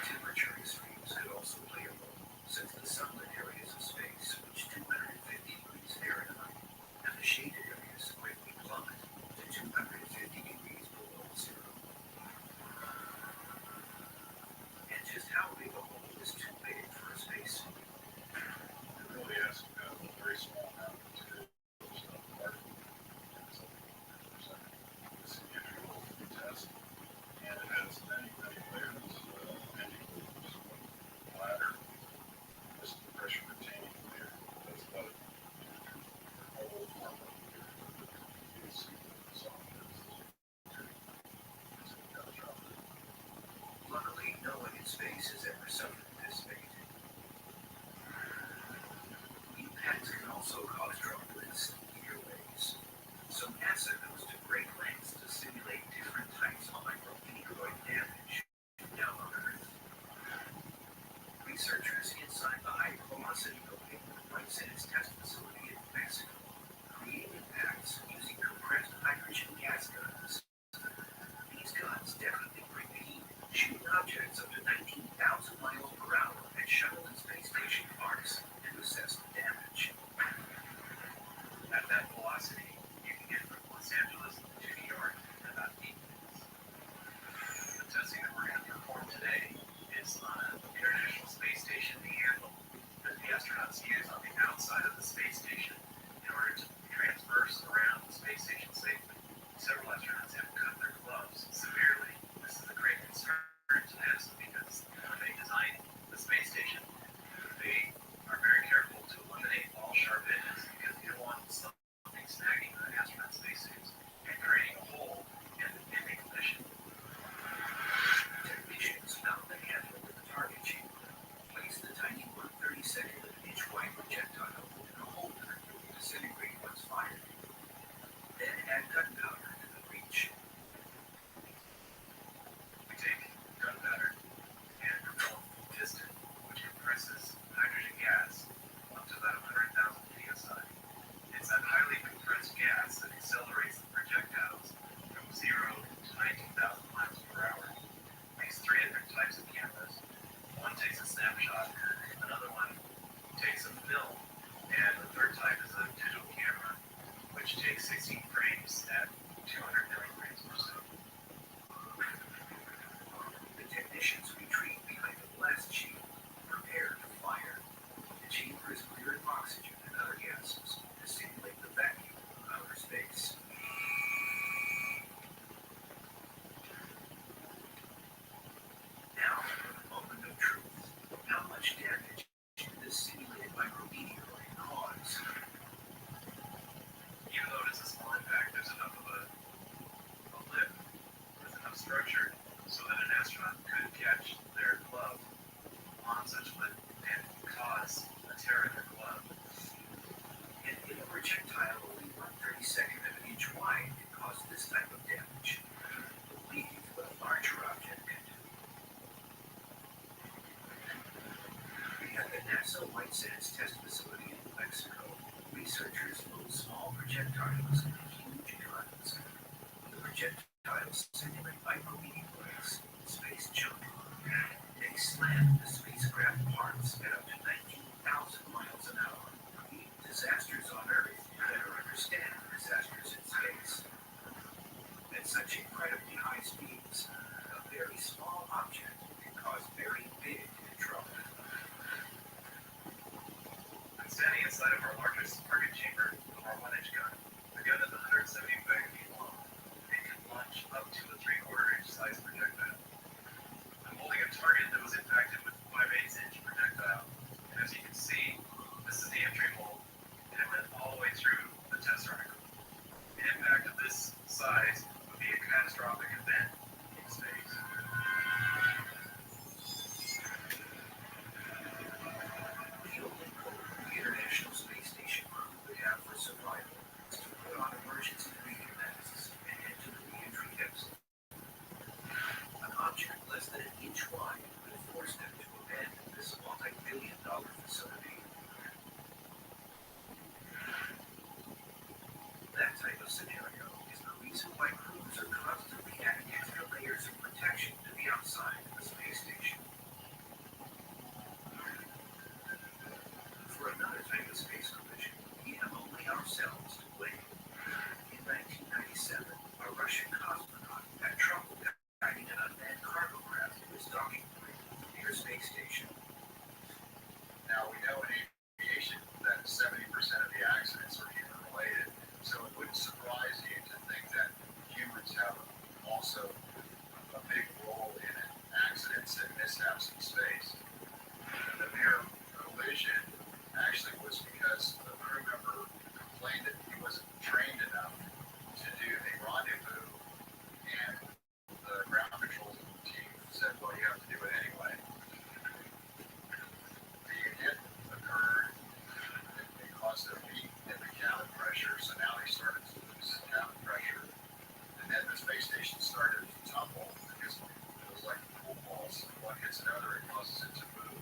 Temperature extremes could also play a role, since the sunlit areas of space reach 250 degrees Fahrenheit, and the shaded areas quickly plummet to 250 degrees below zero. And just how big a hole is too big for a spacesuit? It really has to go a very small amount of material. There's no particle. It's like 1%. It's an integral test. And it has many, many layers, many layers. Ladder, this is the pressure retaining layer. That's about it. The whole form of the soft is a gut drop. Luckily, no one in space has ever suffered this fate. Impacts can also cause trouble in sneakier ways. So NASA goes to great lengths to simulate different types of micrometeoroid damage down on Earth. Researchers inside the high-velocity building at White Sands test facility in Mexico create impacts using compressed hydrogen gas guns. These guns definitely bring the heat, shooting objects up to 19,000 miles per hour at shuttle and space station parks and assess the damage. At that velocity, you can get from Los Angeles to New York in about 8 minutes. The testing that we're going to perform today is on an International Space Station handle that the astronauts use on the outside of the space station in order to transverse around the space station safely. Several astronauts have cut their gloves severely. This is a great concern to NASA because when they designed the space station, they are very careful to eliminate all sharp edges because you don't want something snagging the astronaut spacesuits and creating a hole in the ignition. Technicians mount the handle with the target chamber, place the tiny 1/32 of an inch wide projectile in a holder that will disintegrate once fired. Then add gunpowder to the breech. We take gunpowder and propel a piston which compresses hydrogen gas up to about 100,000 psi. It's that highly compressed gas that accelerates the projectiles from 0 to 19,000 miles per hour. Makes 3 different types of cameras. One takes a snapshot, another one takes a film, and the third type is a digital camera, which takes 16 frames at 200 million frames per second. The technicians retreat behind the blast shield, prepared to fire. The chamber is cleared of oxygen and other gases to simulate the vacuum of outer space. Now, the moment of truth. How much damage did this simulated micrometeoroid cause? Even though it is a small impact, there's enough of a lip with enough structure so that an astronaut could catch their glove on such lip and cause a tear in their glove. And in a projectile only 1/32 of an inch wide can cause this type of damage. Believe what a larger object can do. At the NASA White Sands test facility in New Mexico, researchers load small projectiles into huge guns. The projectiles simulate micrometeoroids, space junk. They slam the spacecraft parts at up to 19,000 miles an hour. Disasters on Earth better understand disasters on emergency breathing masks and enter the reentry capsule. An object less than an inch wide could force them to abandon this multi-billion-dollar facility. That type of scenario is the reason why crews are constantly adding extra layers of protection to the outside of the space station. For another type of space collision, we have only ourselves to blame. In 1997, a Russian cosmonaut had trouble guiding an unmanned cargo craft to its docking point near a space station. Now, we know in aviation that 70% of the accidents are human-related, so it wouldn't surprise you to think that humans have also a big role in accidents and mishaps in space. The mere collision actually was because the crew member complained that he wasn't trained enough to do a rendezvous, and the ground control team said, well, you have to do it anyway. The hit occurred, it caused a leak in the cabin pressure, so now he started to lose cabin pressure. And then the space station started to tumble because it was like pool balls. One hits another, it causes it to move.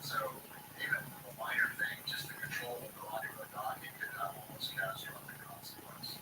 So even a minor thing, just the control of the rendezvous docking could have almost catastrophic consequence.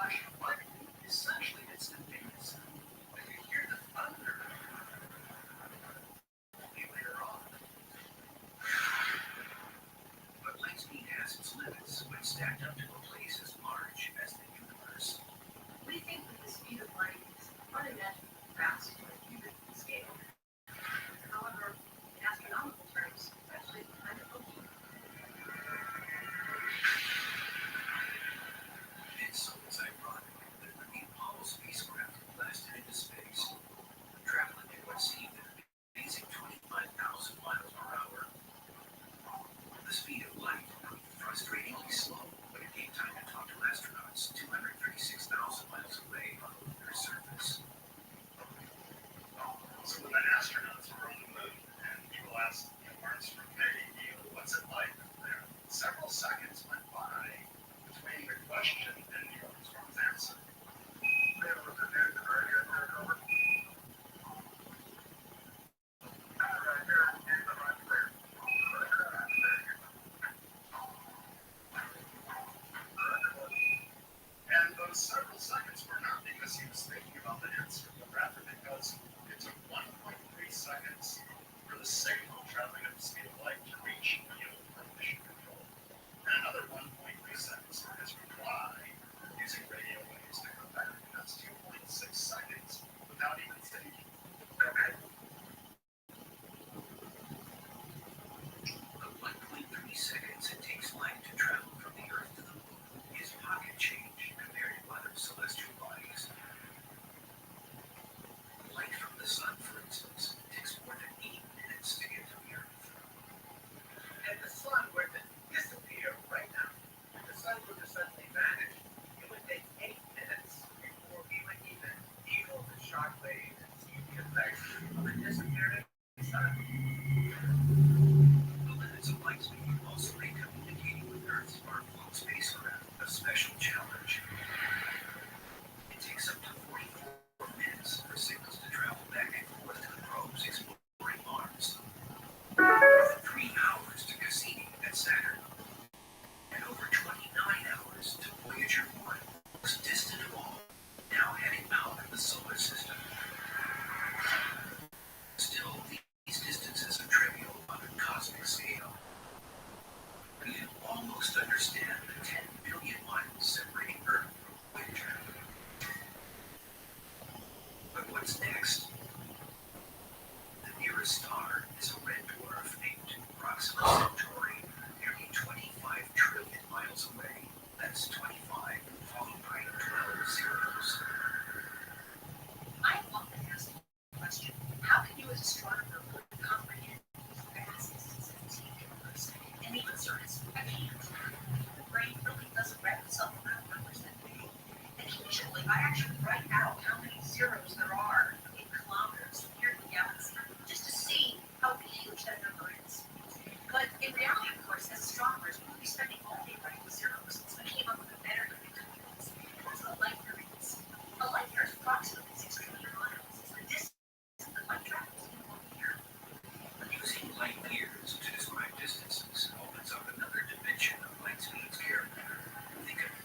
watch what essentially it's the biggest. But you hear the thunder only later on. But light speed has its limits when stacked up to a place as large as the universe. We think that the speed of light is unimaginably fast on a cubic scale. However, in astronomical terms, it's actually kind of funky. And so it's ironic that when the Apollo spacecraft blasted into space, traveling at what seemed an amazing 25,000 miles per hour, the speed of light proved frustratingly slow when it came time to talk to astronauts 236,000 miles away on the lunar surface. So when the astronauts were on the moon and people asked Mars from hey, what's it like up there? Several seconds went by between the question and Neil Armstrong's answer. They were the news right here, over. Right here, and the right there. And those several seconds were not because he was thinking about the answer, but rather because it took 1.3 seconds for the signal traveling at the speed of light to reach from mission control. And another 1.3 seconds for his reply using radio waves to come back. And that's 2.6 seconds without even thinking. Okay. The 1.3 seconds it takes light to travel from the Earth to the Moon is pocket change compared to other celestial bodies. Light from the Sun, for instance, takes more than 8 minutes to get to the Earth. And the sun were to disappear right now. If the sun were to suddenly vanish, it would take 8 minutes before we would even feel the shock wave and see the effects of the disappearing sun. The limits of light speed also make communicating with Earth's far-flung spacecraft a special challenge. It takes up to 44 minutes for signals to travel back and forth to the probes exploring Mars. 3 hours to Cassini at Saturn, and over 29 hours to Voyager 1, most distant of all, now heading out of the solar system. Still, these distances are trivial on a cosmic scale. We can almost understand the 10 billion miles separating Earth from Voyager. But what's next? The nearest star is a red dwarf named Proxima Centauri, nearly 25 trillion miles away. That's 25 followed by 12 zeros. I often ask the question, how can you as astronomer comprehend these vast distances of the universe? And the answer is, I can't. The brain really doesn't wrap itself around numbers that big. And usually I actually write out how many zeros there are in kilometers from here to the galaxy, just to see how huge that number is. But in reality, of course, as astronomers, we would be spending all day writing zeros, so we came up with a better unit of units. And that's what light year is. A light year is approximately 6 trillion miles. It's the distance that light travels in 1 year. Using light years to describe distances opens up another dimension of light speed's character. Think of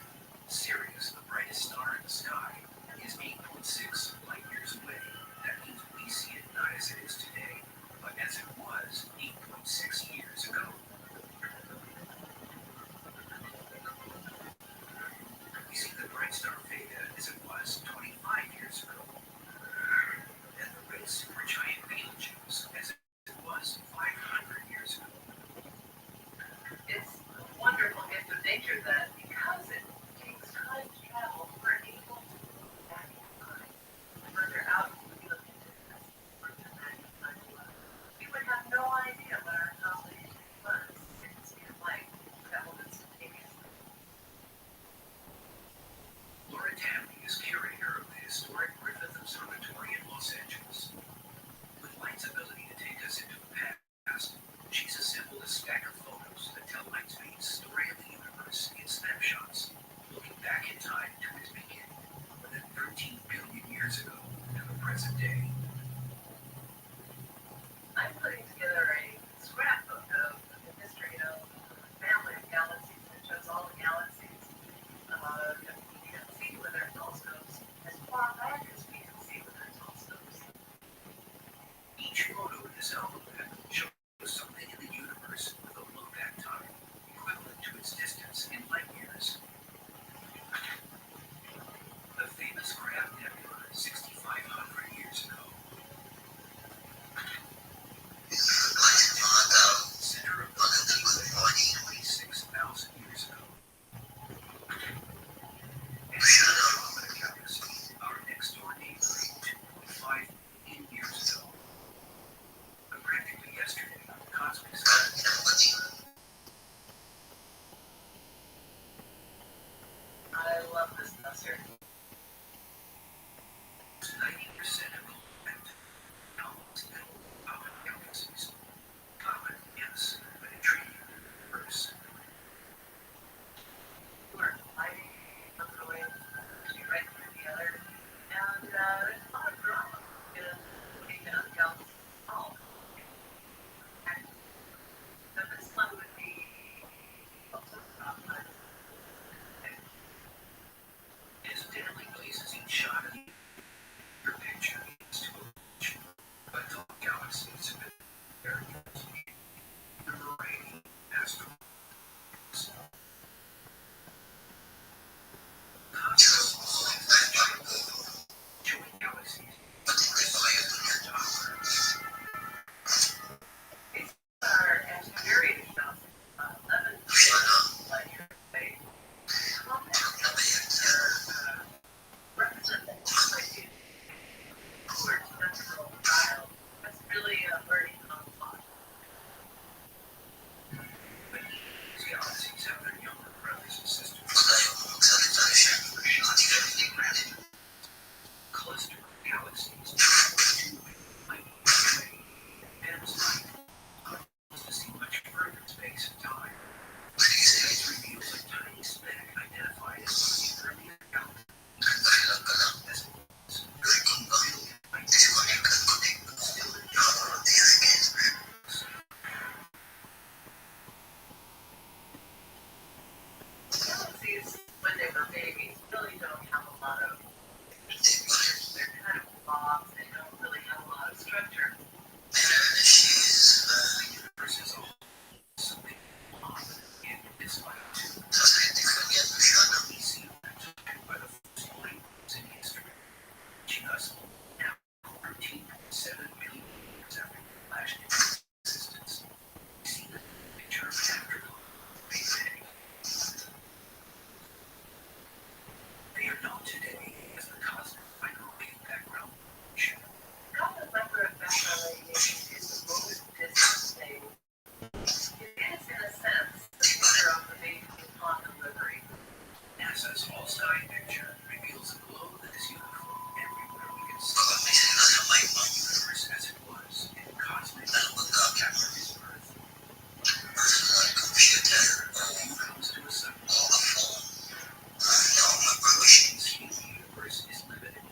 Sirius, the brightest star in the sky, is 8.6 light years away. That means we see it not as it is today, but as it was 8.6 years ago. We see the bright star Vega as it was 25 years ago, and the red supergiant Betelgeuse as it was 500 years ago. It's wonderful gift of nature that because it takes time to travel, we're able to move back in time. Further out we look into this, further back in time we would have no idea what our cosmic was if the speed of light traveled instantaneously. Laura Tamley is curator of the historic Griffith Observatory in Los Angeles. With light's ability to take us into the past, she's assembled a stack of photos that tell light speed's story of the universe in snapshots, looking back in time to its beginning, more than 13 billion years ago to the present day. I'm putting together a scrapbook of the history of the family of galaxies that shows all the galaxies. You can see with answer. 90% of almost common galaxies. Common, yes, but intriguing first. We're fighting on the way to right through the other. And there's a lot of drama in putting down galaxies all. And so this one would be also drama. Incidentally, places in shot of your picture is to illusion, but the galaxies have been very liberating astrophysics. Joint galaxies These are very young, 11 light years away. Represent the towards natural style. That's really a learning on. These galaxies have their younger brothers and sisters. Cluster of galaxies might be away. Adam's light allows to see much further in space and time. Science reveals a tiny speck identified as one of the earlier galaxies. As it was, 13 billion light years still in the Galaxies, when they were babies, really don't have a lot of features. They're kind of blobs. They don't really have a lot of structure. the universe as a whole. Something odd in its light too. We see that by the first light in history, reaching us now 13.7 million years after it flashed into existence. We see the picture of afterglow, Big Bang. They are known today as the cosmic microwave background radiation. Cosmic microwave background radiation is the most distant thing. It is, in a sense, the picture of the baby upon delivery. NASA's all-sky picture reveals a glow that is uniform everywhere we can see. The universe as it was in cosmic after his birth. Who comes to a sudden the universe is limited,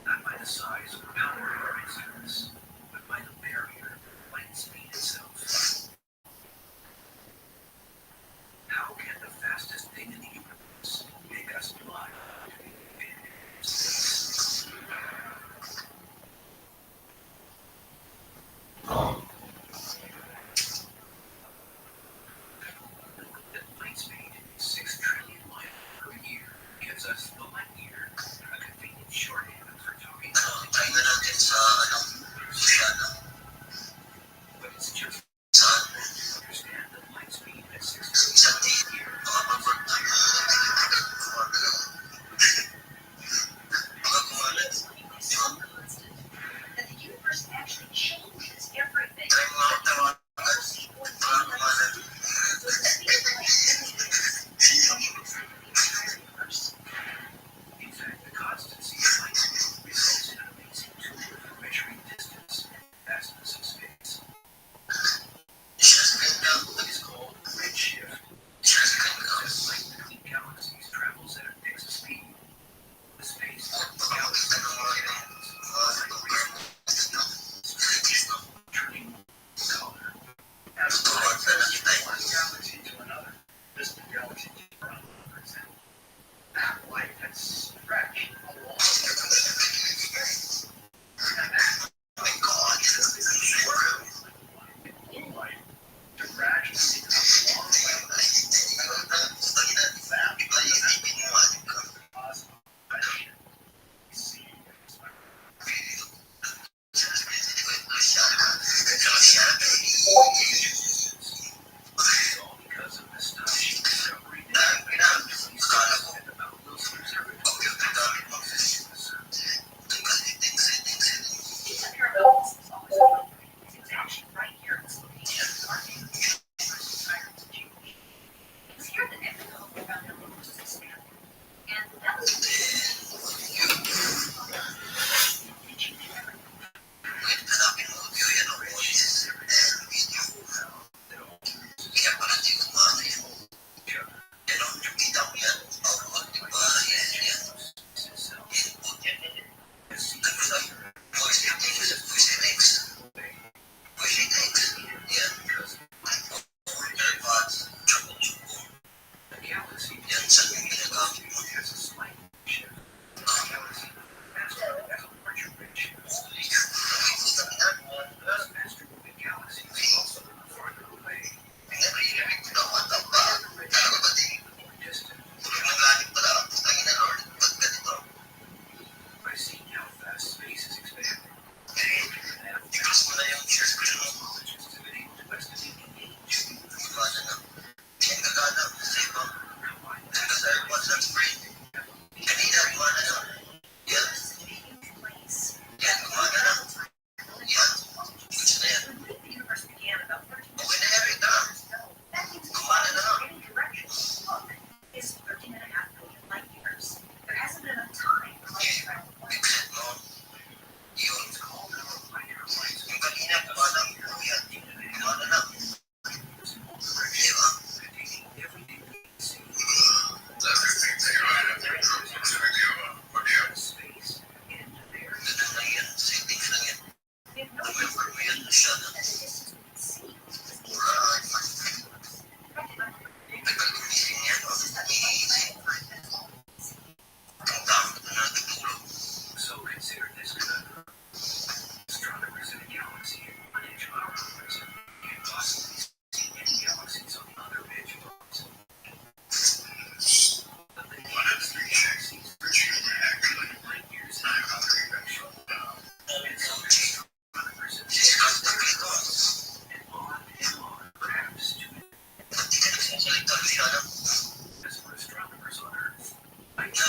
not by the size or power of our instruments, but by the barrier, light speed itself. How can the fastest thing in the universe make us blind to the infinity of space?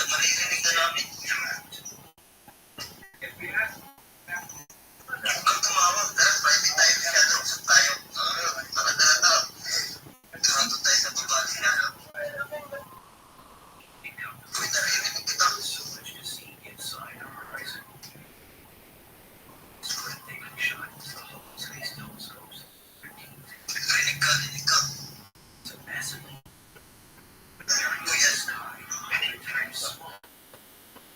maririnig na namin. Ang tumawag, tara, private tayo, masyado, usap tayo. Tara. Nandun tayo sa baba, sinano. Uy, naririnig kita. So much to see inside our horizon. Breathtaking shines, the whole space telescopes. Rinig ka. It's a massively very sky, many times small.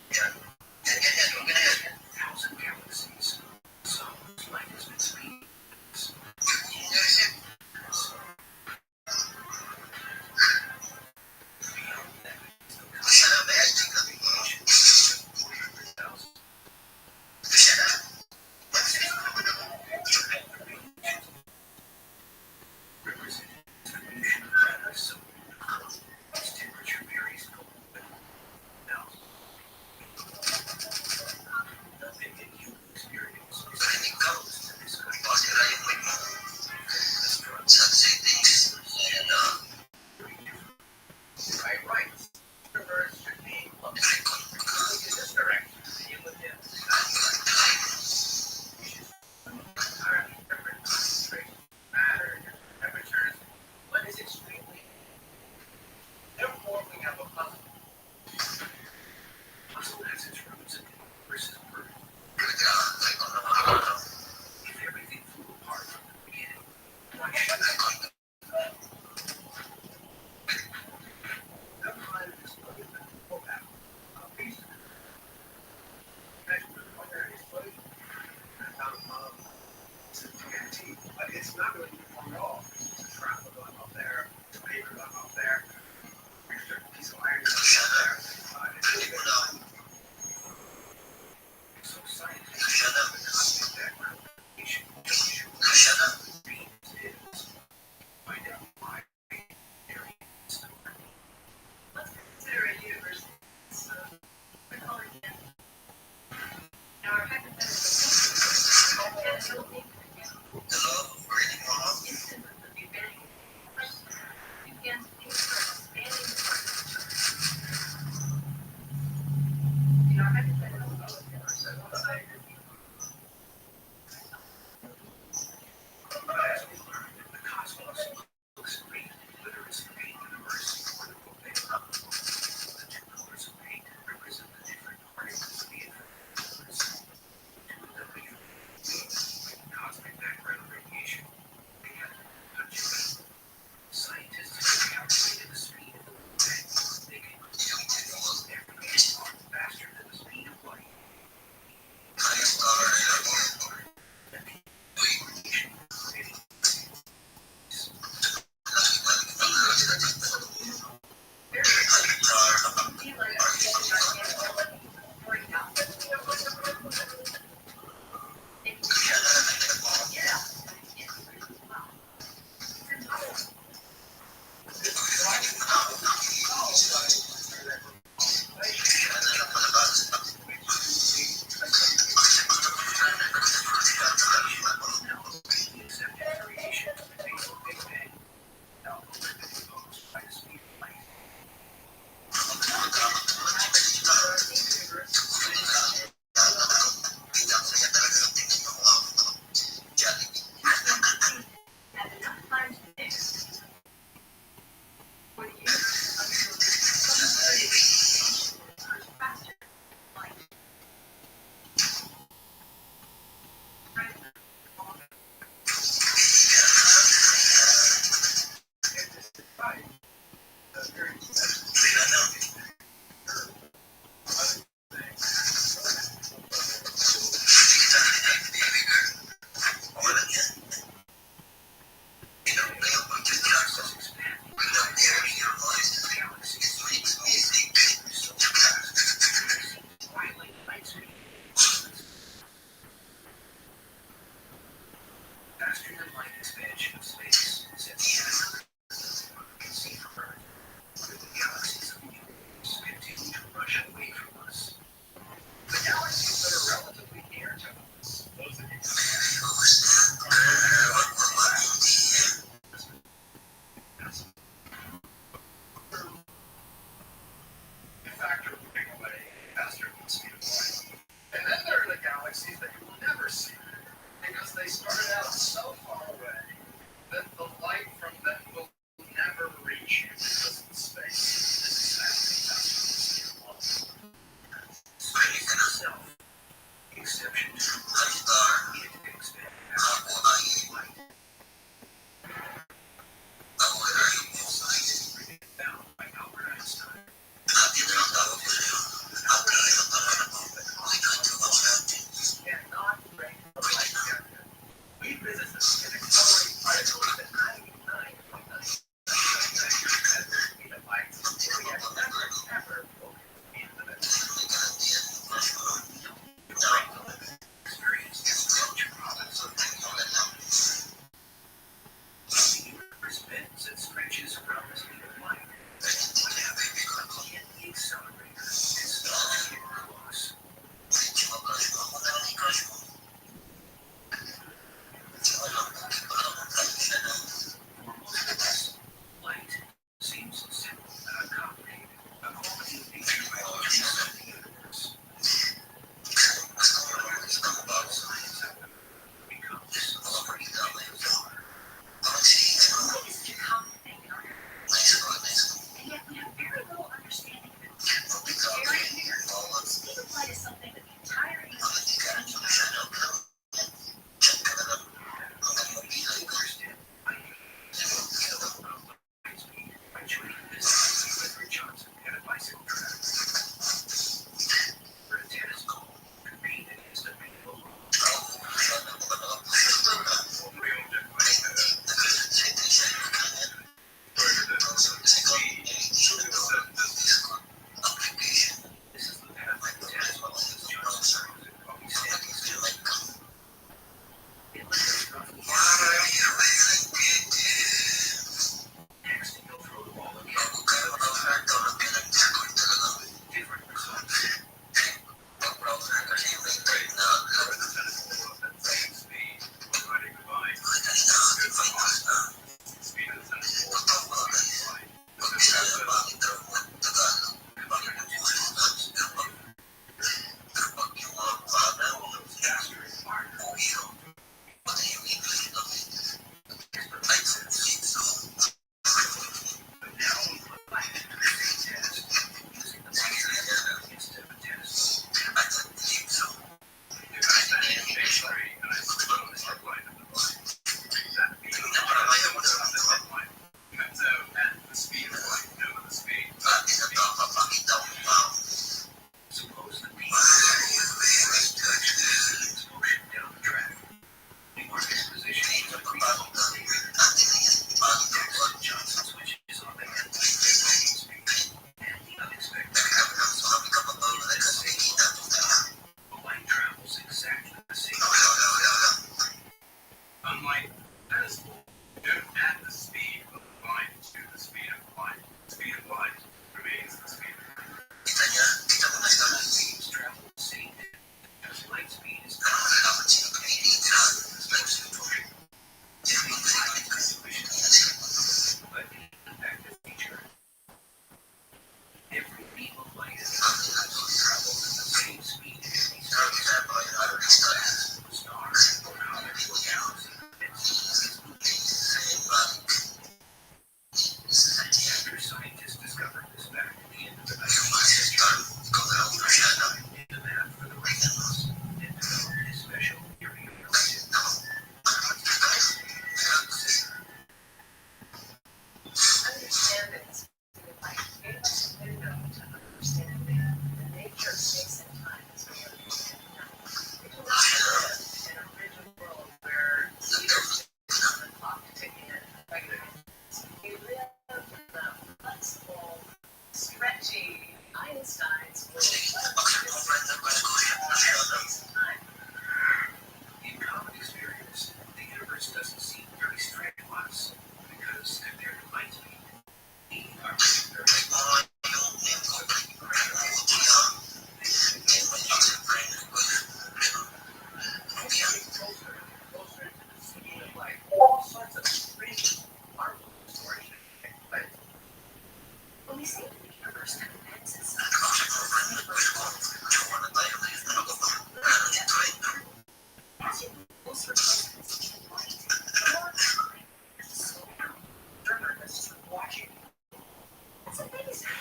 Yan. Huwag na yan. Thousand galaxies. So much light has been speeding. Beyond that, shut up, I think of the ancient 400,000. Shut up. Representing distribution of matter so its temperature varies from 1,000. Nothing that you experience is any close to this kind of things and right. Universe should be looking in this direction. See with him. Entirely different concentration matter, temperatures, but it's extremely. Therefore, we have a puzzle. Puzzle has its roots in versus birth. If everything flew apart from the beginning, why should I? Never mind this study that we go back. Peace. It's a TNT, but it's not really uniform at all. It's a trapper going up there, it's a paper going up there. There's a piece of iron going up there. It's so scientific. Shut up. Background. Shut up. Find out why. Let's consider a universe. We call it again. Now, our hypothetical instant of the beginning begins expanding the in our hypothetical universe, As we learned, the cosmos looks green, whether it's the paint universe or the book they love. The two colors of paint represent the different particles of the universe. To the W, the cosmos future of space and time is going to be it will not exist in a rigid world where leaders on the clock ticking at regular intervals. We live in a flexible, stretchy Einstein's world. Space and time. In common experience, the universe doesn't seem very strange to us because compared to light speed, we are moving very slow. Closer to the speed of light, all sorts of strange, marvelous stories take place. When we say that the universe condenses as you move closer to light, the more time is slow down. Journalists watching. It's amazing.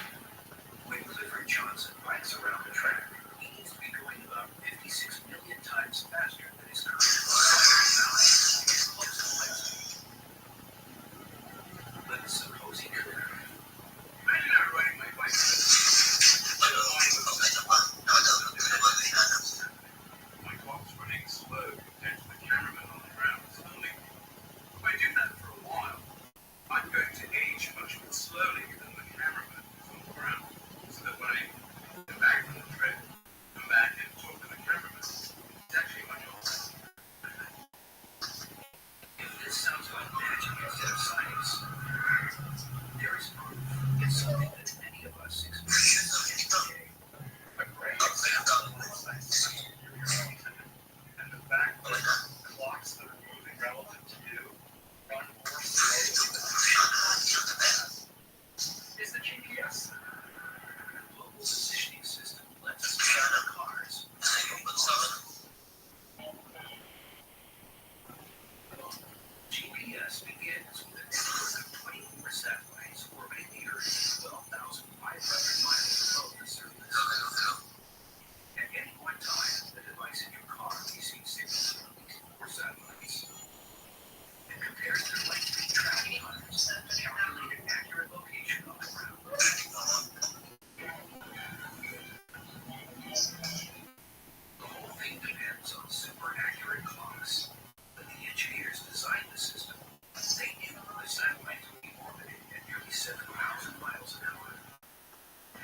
When Clifford Johnson rides around the track, he needs to be going about 56 million times faster than his current close to light speed. But suppose he could. Imagine I'm riding my bike. My clock's running slow compared to the cameraman on the ground filming. If I do that for a while, I'm going to age much more slowly than the cameraman who's on the ground. So that when I come back from the trip, come back and talk to the cameraman, it's actually much older. If this sounds like magic instead of science, there is proof. It's something that many of us experience every day. A great example is and the fact that clocks that are moving relative to you run more slowly than is the GPS. The global positioning system lets us track our cars. GPS begins with a network of 24 satellites orbiting the Earth 12,500 miles above the surface. At any one time, the device in your car receives signals from at least 4 satellites. It compares their light-speed tracking times and calculate an accurate location on the ground. The whole thing depends on super accurate clocks. When the engineers designed the system, they knew the satellites would be orbiting at nearly 7,000 miles an hour.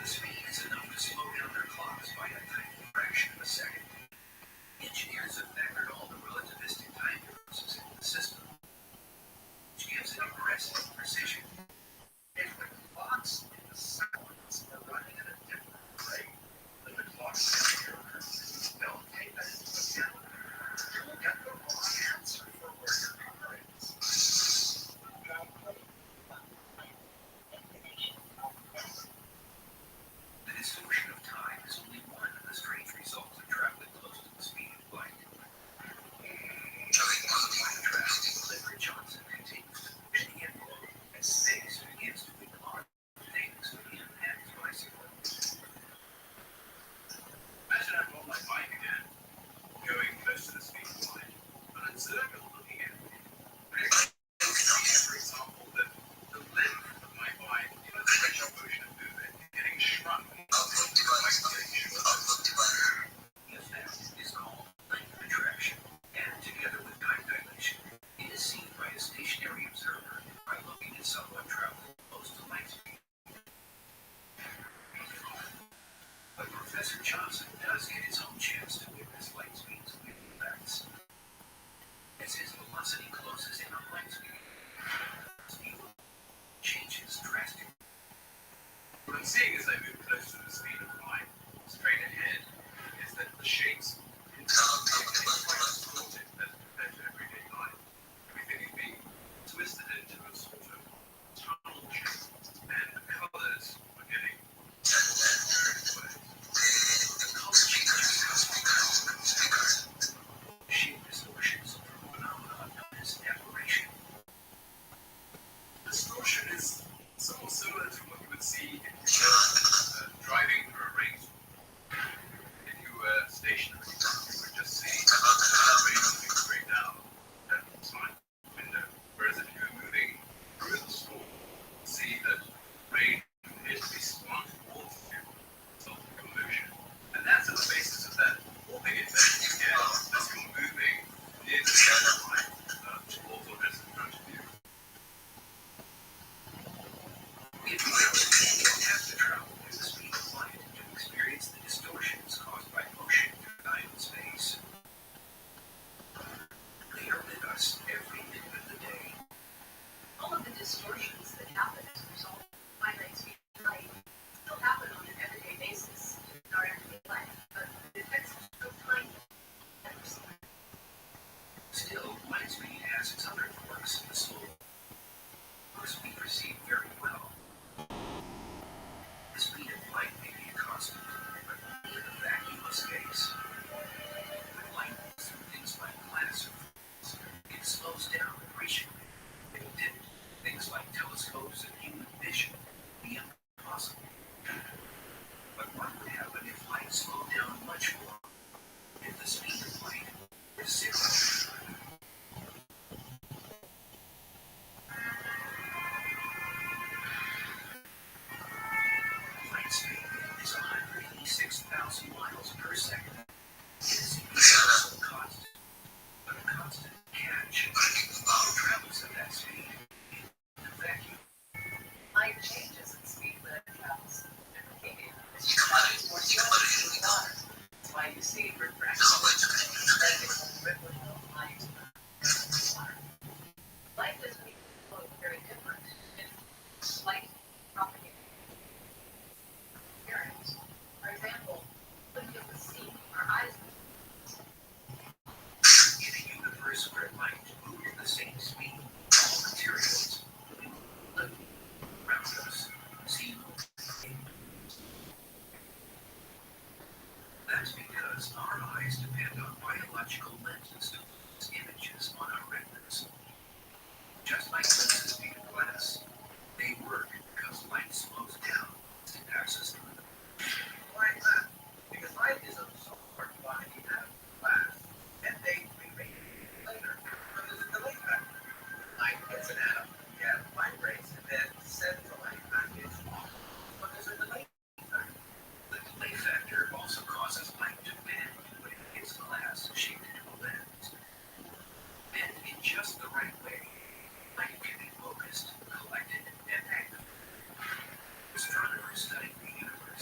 The speed is enough to slow down their clocks by a tiny fraction of a second. Engineers have factored all the relativistic time differences into the system, which gives it impressive precision. If the clocks and the satellites are running at a different rate than the clocks in the Earth, don't take that into account. You'll get the wrong answer for where your car is. The distortion of time is only one of the strange results of traveling close to the speed of light. By contrast, Clifford Johnson continues to push the envelope as space begins to ignore things to him and his bicycle. Imagine I'm on my bike again, going close to the speed of light, but observer looking at me. I can see, for example, that the length of my bike in the direction of motion of movement is getting shrunk. The effect is called light attraction, and together with time dilation, it is seen by a stationary observer by looking at someone traveling close to light speed. But Professor Johnson does get his own chance to witness light speed's weird effects. As his velocity closes in on light speed, his view changes drastically. What I'm seeing as I move close to the speed of light, straight ahead, is that the shapes in terms of getting quite distorted as compared to everyday life. Everything is being twisted into a sort of tunnel shape, and the colors are getting Shape distortion is a phenomenon known as aberration. distortion is somewhat similar to what you would see if you were driving see refreshing. Like it's a ripple of light. Water. Light doesn't mean look very different. It's light propagating experience. For example, looking at the sea, our eyes. In a universe where light moves at the same speed, all materials live around us seem. That's because our eyes depend on biological lenses to focus images on our retinas. Just like lenses made of glass, they work because light slows down as it passes through them. Why is that? Because light is absorbed by the atom of glass, and they remain later. But there's a delay factor. Light hits an atom, yeah, vibrates, and then sends the light back into off. But there's a delay factor. The delay factor also causes light to bend when it hits glass shaped into a lens. Bend in just the right way, light can be focused, collected, and magnified. Astronomers studying the universe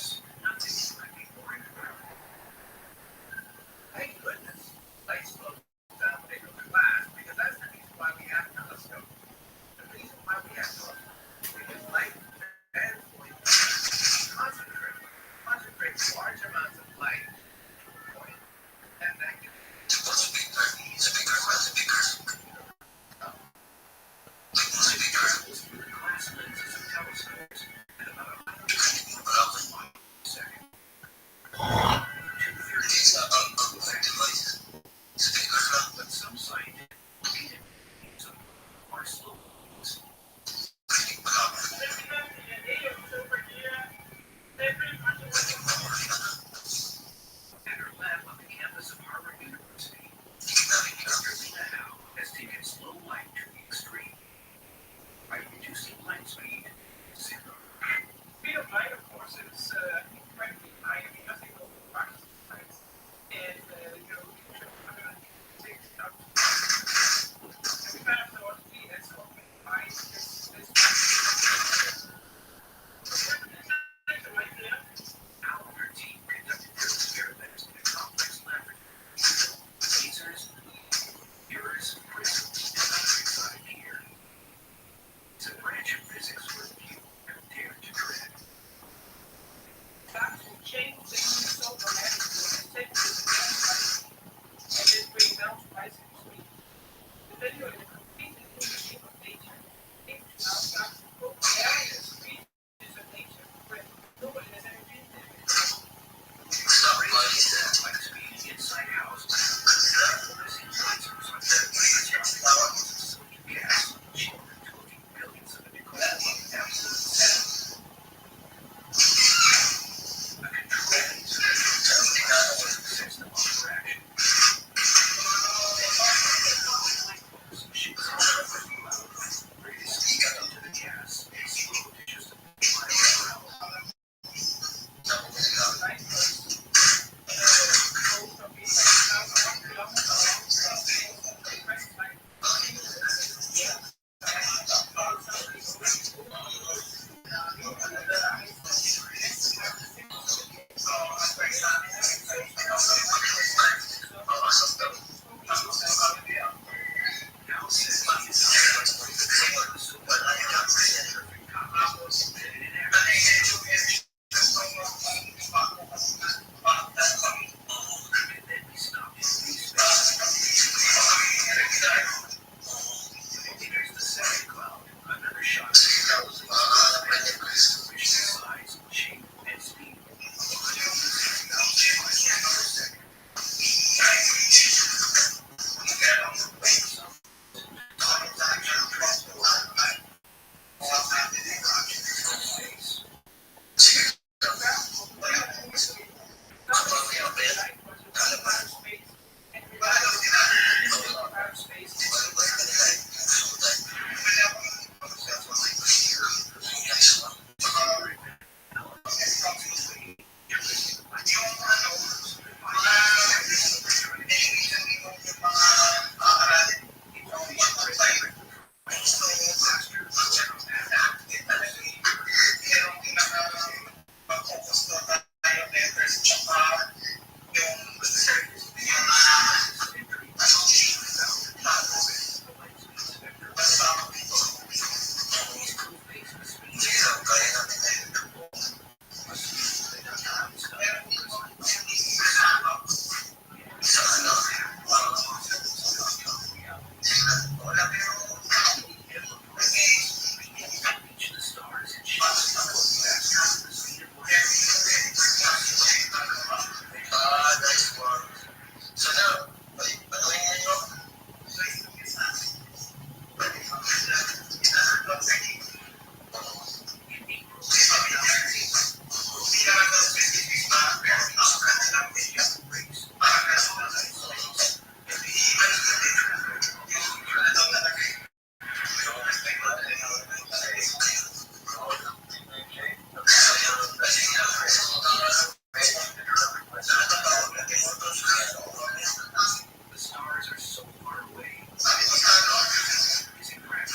The stars are so far away. It's incredible.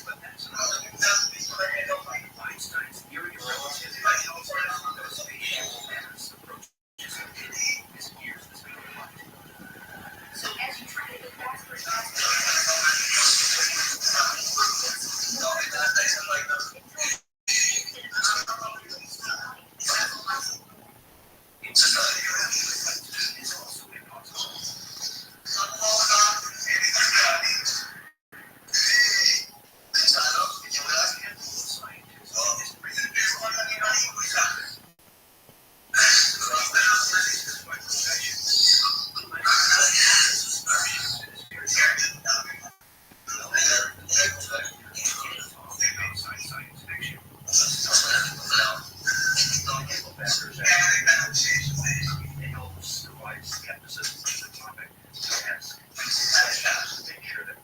But that's not Einstein's theory of relativity tells us that a spaceship's mass approaches infinity is years the speed of light. So as you try to get faster and It's also impossible. Science fiction. It helps provide skepticism to the topic to ask questions to make sure that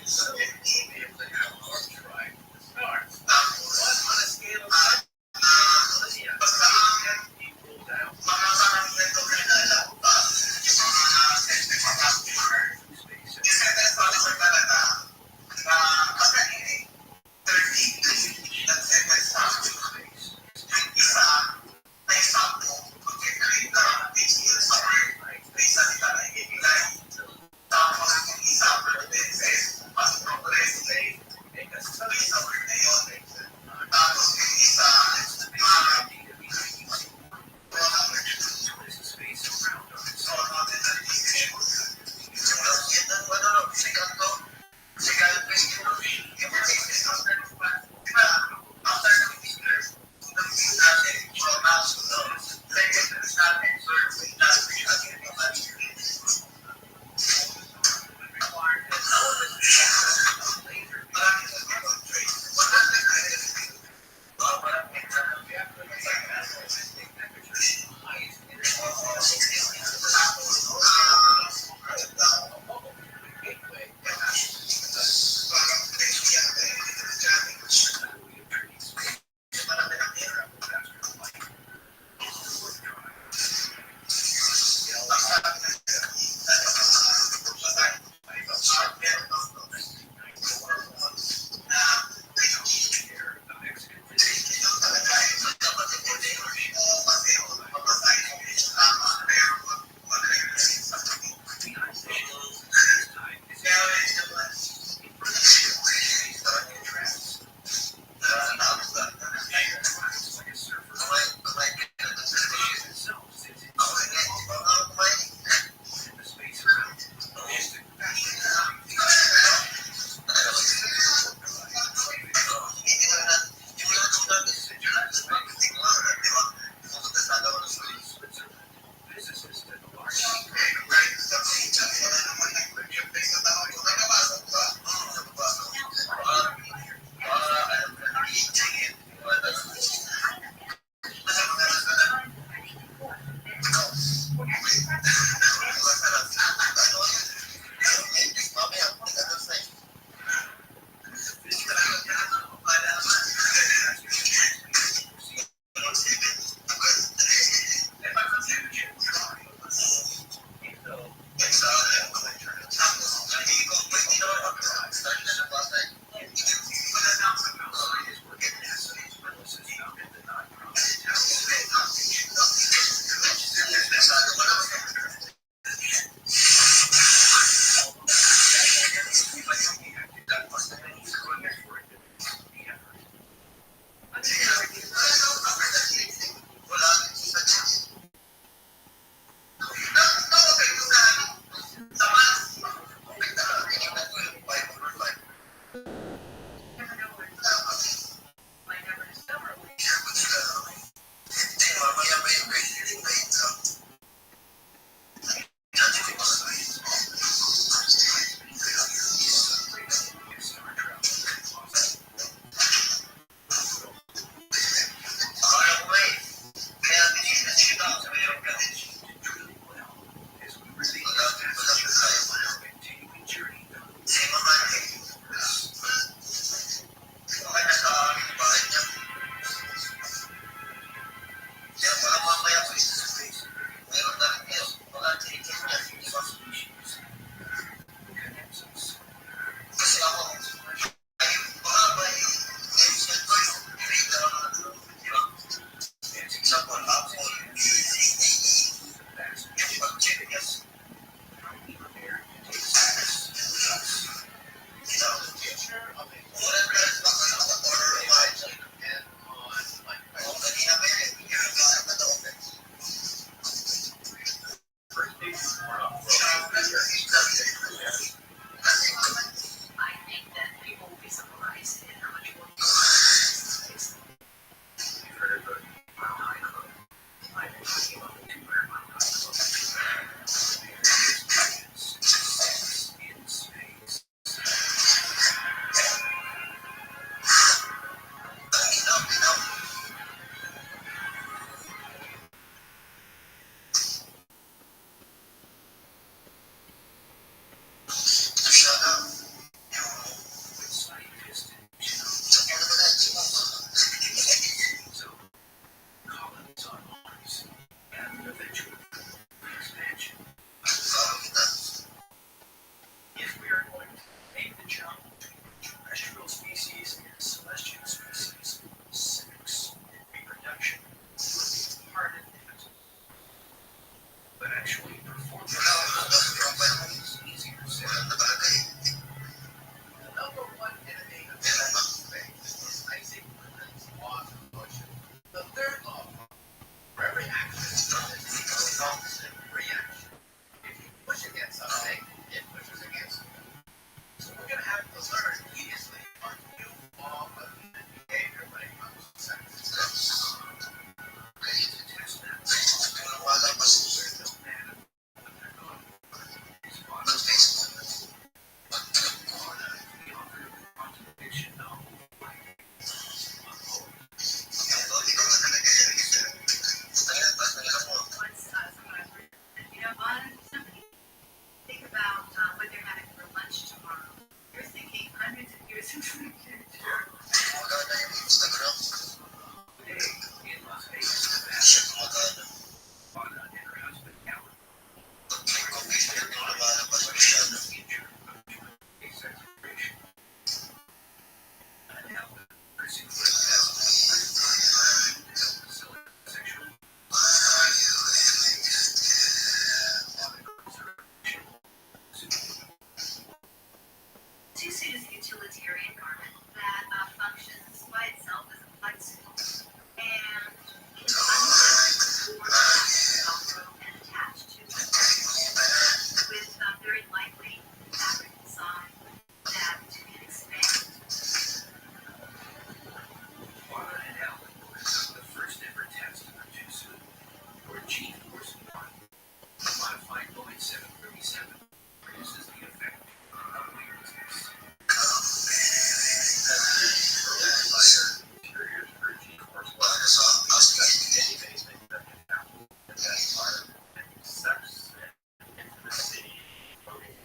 So very likely fabric design that can expand. Lana and Alan will conduct the first ever test of the suit, or G-Force 1. A modified Boeing 737 produces the effect of weightlessness. Interiors for G-Force 1 any basement that can happen. That's part of sex and intimacy, moving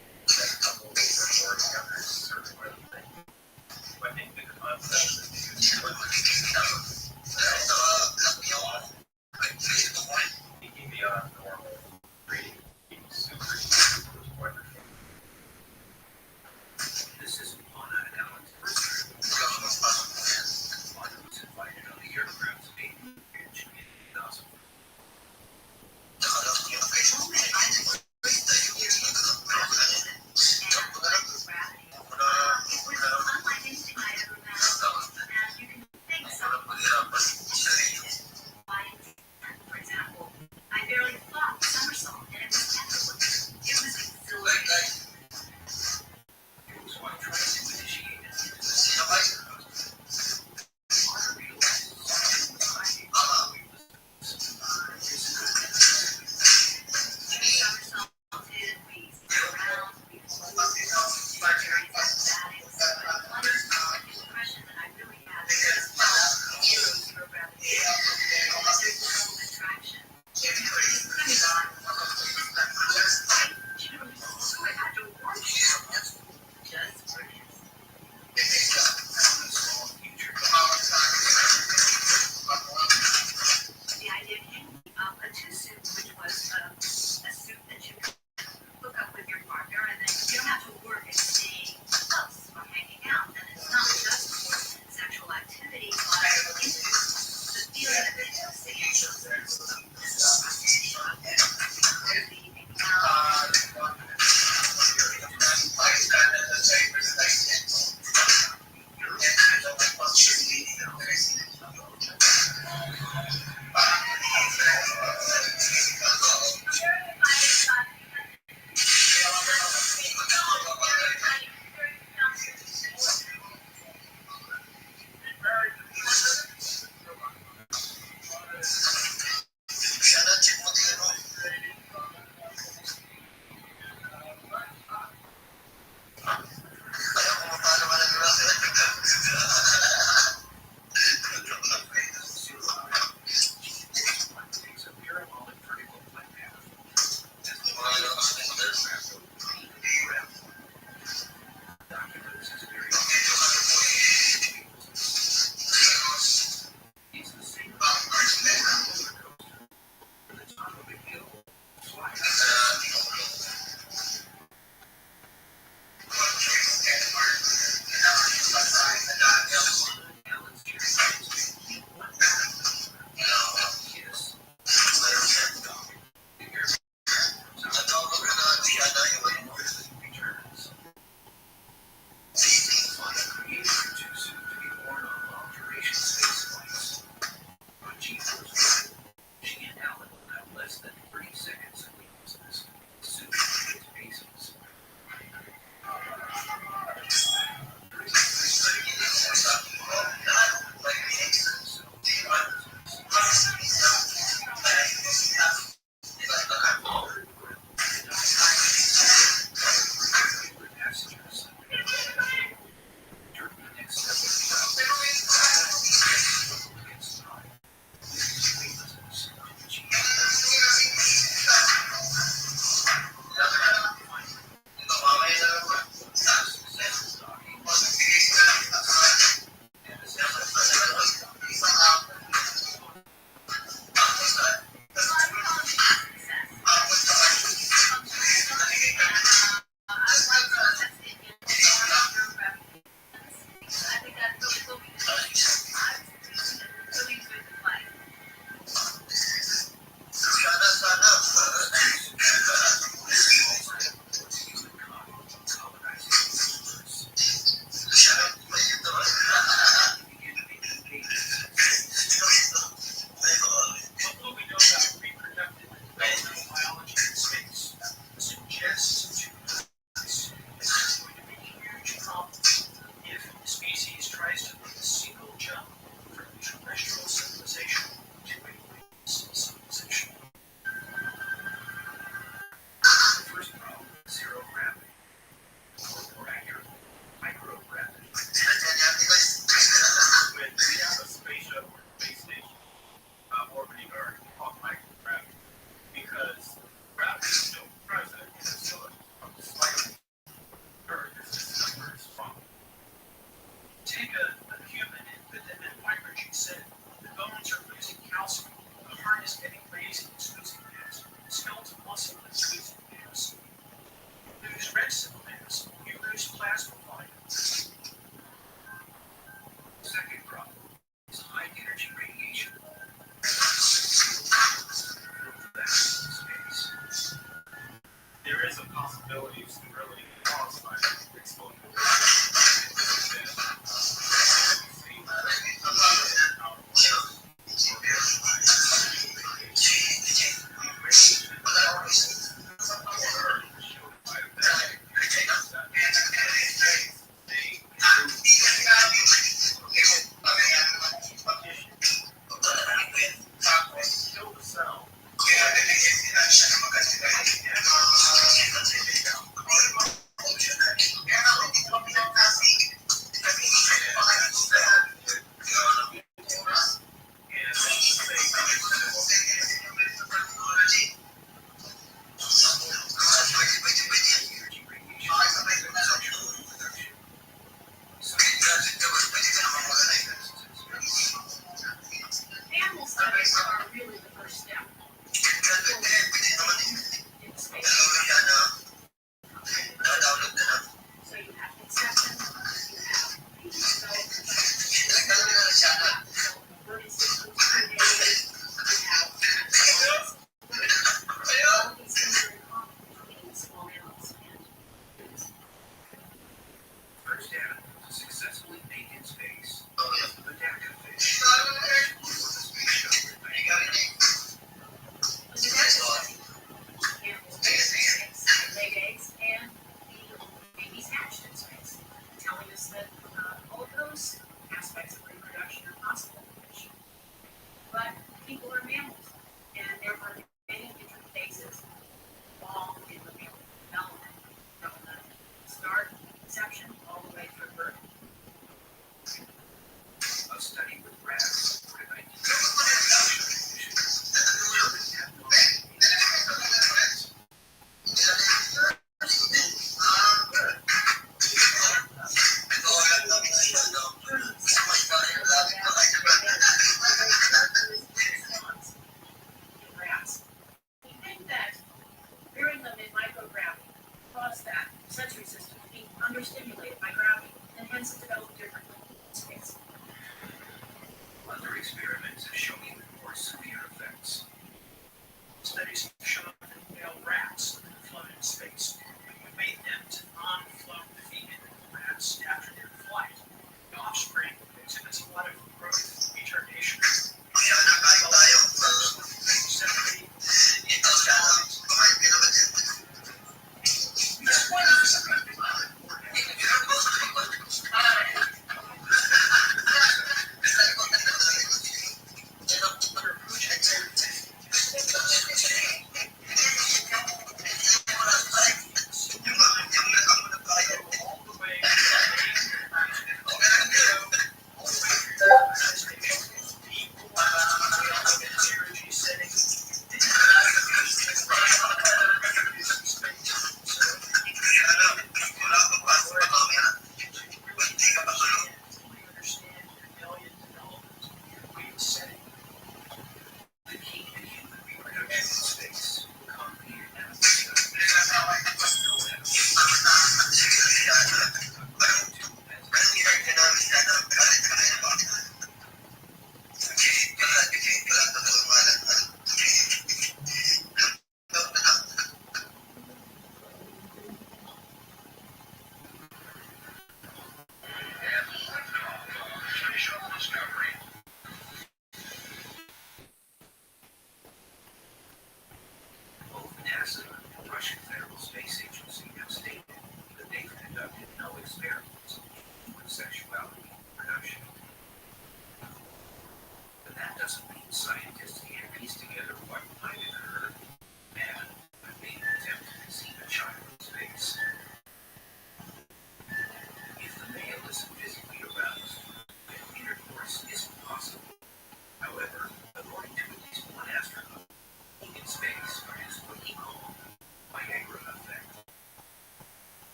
red cell mass, you lose plasma volume. Second problem is high energy radiation. There is a possibility of sterility caused by exposure. Kill the cell. Animal studies are really the first step. In space. So you have conception, you have inverted systems, you have all these things are in common between small animals and humans. First animal to successfully make in space is the Badaka fish. Lay eggs and the babies hatched in space, telling us that all of those aspects of reproduction are possible in fish. But people are mammals, and there are many different phases involved in the mammal development, from the start, conception, all the way through birth. A study with rats for 19 Rats. We think that rearing them in microgravity caused that sensory system to be understimulated by gravity, and hence it developed differently in space. Other experiments have shown even more severe effects. Studies have shown that male rats floated in space. When you made them to non-float the female rats after their flight, the offspring exhibits a lot of growth retardation.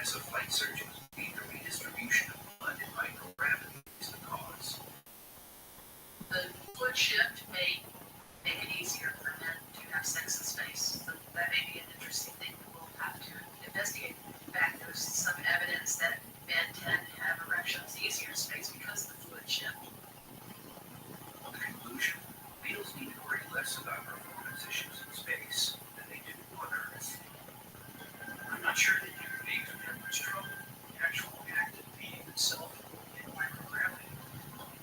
As a flight surgeon, the redistribution of blood in microgravity is the cause. The fluid shift may make it easier for men to have sex in space. So that may be an interesting thing that we'll have to investigate. In fact, there's some evidence that men tend to have erections easier in space because of the fluid shift. On the conclusion, males need to worry less about performance issues in space than they do on Earth. I'm not sure that you can make them much trouble. The actual act of being itself in microgravity,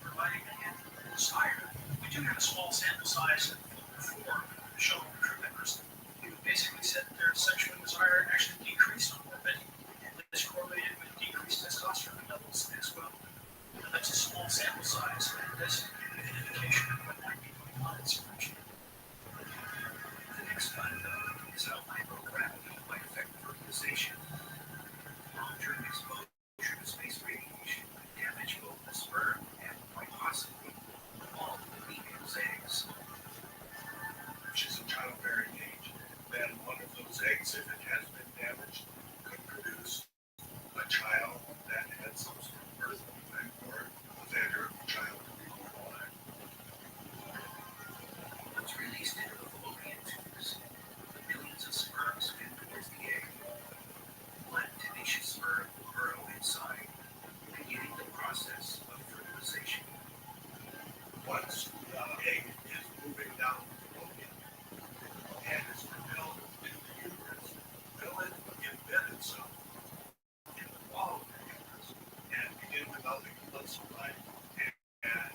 providing the hand of the desire. We do have a small sample size for showing crew members who basically said that their sexual desire actually decreased on orbit, and this correlated with decreased testosterone levels as well. Now, that's a small sample size, but it does give an indication of what might be going on in selection. The next fun, though, is how microgravity might affect fertilization. Long-term exposure to space radiation could damage both the sperm and, quite possibly, all of the female's eggs. She's in childbearing age, then one of those eggs, if it has been damaged, could produce a child that had some sort of birth defect or a failure of the child to be born alive. Once released into the fallopian tubes, the millions of sperm spin towards the egg. One tenacious sperm will burrow inside, beginning the process of fertilization. Once the egg is moving down the fallopian and is propelled into the uterus, will it embed itself in the wall of the uterus and begin developing blood supply and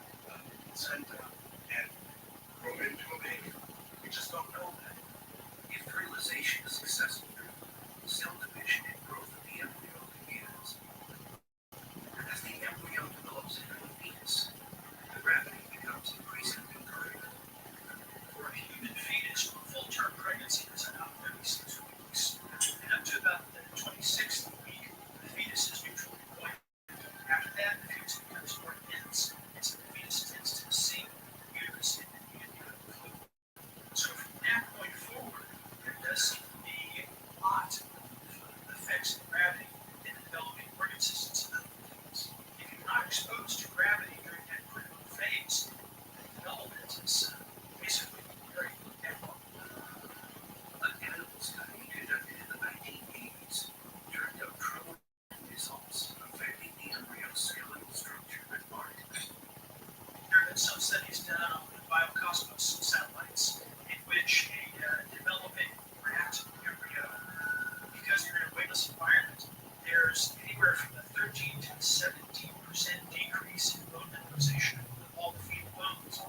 placenta and grow into a baby? We just don't know that. If fertilization is successful, cell division and growth of the embryo begins. As the embryo develops into a fetus, the gravity becomes increasingly greater. For a human fetus, a full-term pregnancy is about 36 weeks. And up to about the 26th week, the fetus is neutrally buoyant. After that, the fetus becomes more dense, and so the fetus tends to sink the uterus into the fluid. So from that point forward, there does seem to be a lot of effects of gravity in the developing organ systems of the fetus. If you're not exposed to gravity during that critical phase, the development is basically very abnormal. An animal study conducted in the 1980s turned out troubling results affecting the embryo's skeletal structure and margin. There have been some studies done on the biocosmos satellites in which a developing rat embryo, because you're in a weightless environment, there's anywhere from a 13 to 17% decrease in bone mineralization of all the fetal bones.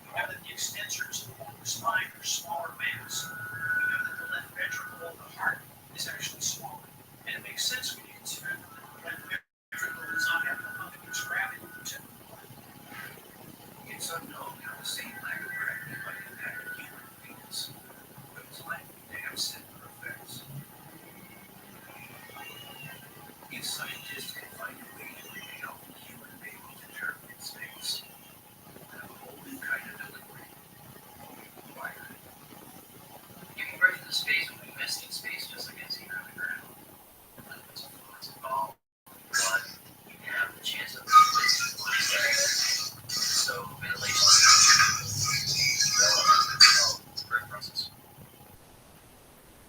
We know that the extensors of the lower spine are smaller mass. We know that the left ventricle of the heart is actually smaller. And it makes sense when you consider that the left ventricle does not have the continuous gravity to It's unknown how the same lack of gravity might impact a human fetus, but it's likely to have similar effects. If scientists can find a way to make a healthy human baby to term in space, we'll have a whole new kind of delivery required. Giving birth in space would be best in space, just like it's here on the ground. It's all but you have the chance of so ventilation is the birth process.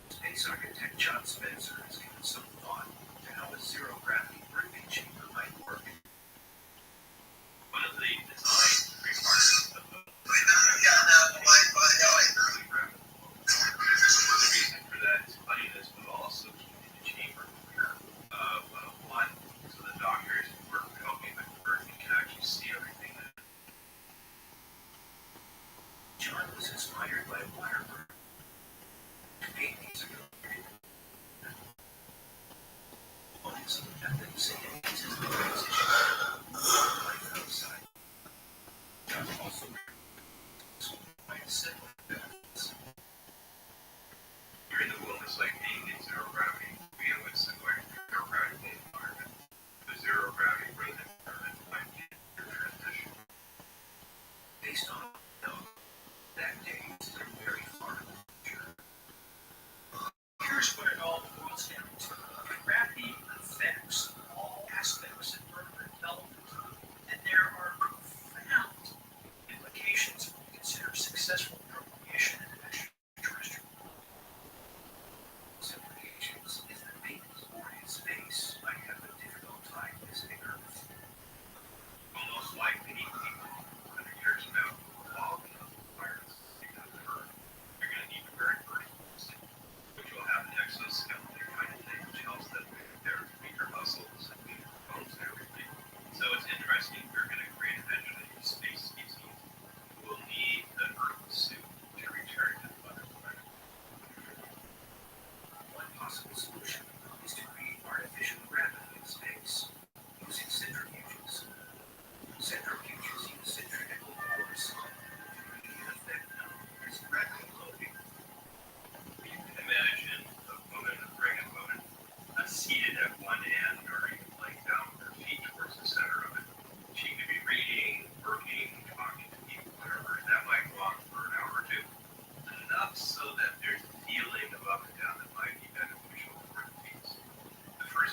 Space architect John Spencer has given some thought to how a zero-gravity birthing chamber might work. one of the design requirements of the reason for that is cleanliness, but also keeping the chamber one, so the doctors who work helping with the birthing can actually see everything. John was inspired by wire birth. 8 years ago, one of the methods in his transition life outside. John also mindset benefits. You're in the wilderness like being in zero gravity. We have a similar zero gravity environment. The zero gravity breathing environment might be your transition. Based on that day is still very far in the future. Here's what it all boils down to. Gravity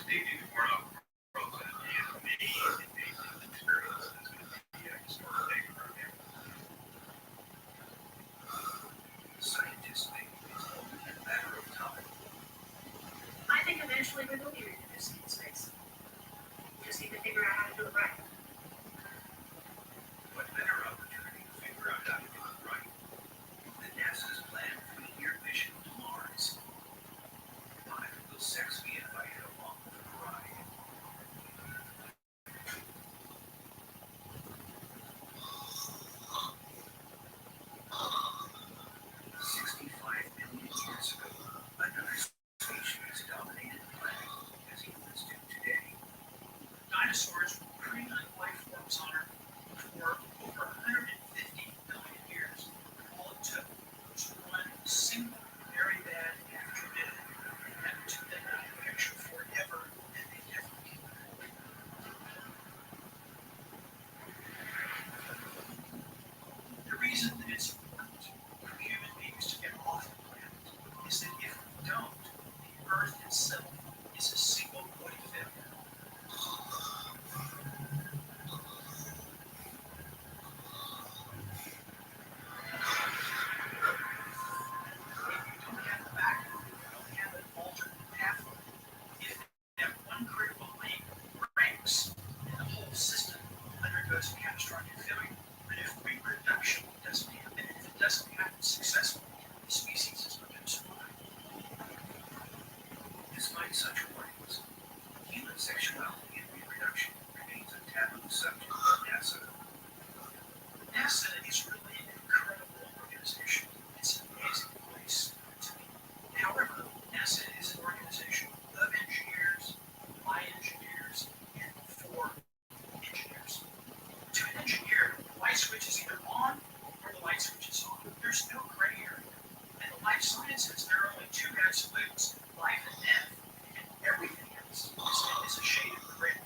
They do more of growth and amazing experience. It's going to be a historic day for them. Scientists think it's only a matter of time. I think eventually we will be reproducing in space. We just need to figure out how to do it right. What better opportunity to figure out how to do it right than NASA's planned 3-year mission to Mars? Why will sex be invited along for the ride? $65 billion years ago, another species dominated the planet as humans do today. Dinosaurs were pre-life life forms on Earth for over 150 million years. All it took was one single very bad afternoon and to the night picture forever and ever. The reason that it's important for human beings to get off the planet is that if we don't, the Earth itself is a single point failure. If you don't have a vacuum, you don't have an alternate pathway. If that one critical link breaks, then the whole system undergoes catastrophic failure. And if reproduction doesn't happen, if it doesn't happen successfully, the species is not going to survive. Despite such warnings, human sexuality and reproduction remains a taboo subject at NASA. NASA is really an incredible organization. It's an amazing place to be. However, NASA is an organization of engineers, by engineers, and for engineers. To an engineer, the light switch is either on or the light switch is on. There's no gray area. And the life sciences, there are only two absolutes, life and death, and everything else is a shade of gray.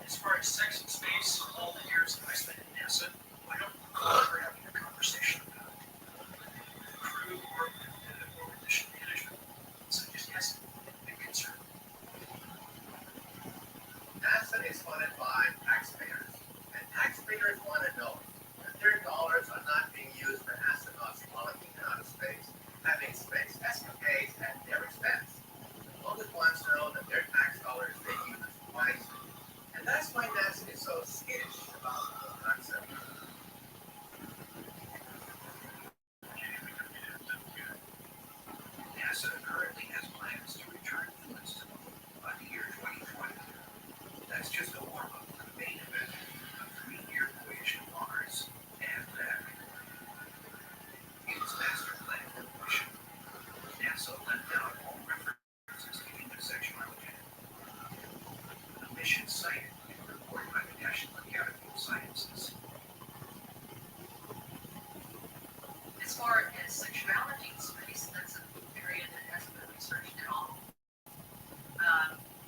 As far as sex and space, all the years that I spent at NASA, I don't remember having a conversation about it. Crew or mission management. So it just hasn't been a big concern. NASA is funded by taxpayers, and taxpayers want to know that their dollars are not being used for astronauts frolicking out of space, having space escapades at their expense. Locals want to know that their tax dollars are being used wisely, and that's why NASA is so skittish about the concept. NASA currently has plans to return humans to the moon by the year 2020. That's just a warm-up for the main event, a 3-year voyage to Mars and back. In its master plan for the mission, NASA left out all references to human sexuality. The mission cited in a report by the National Academy of Sciences. As far as sexuality in space, that's an area that hasn't been researched at all.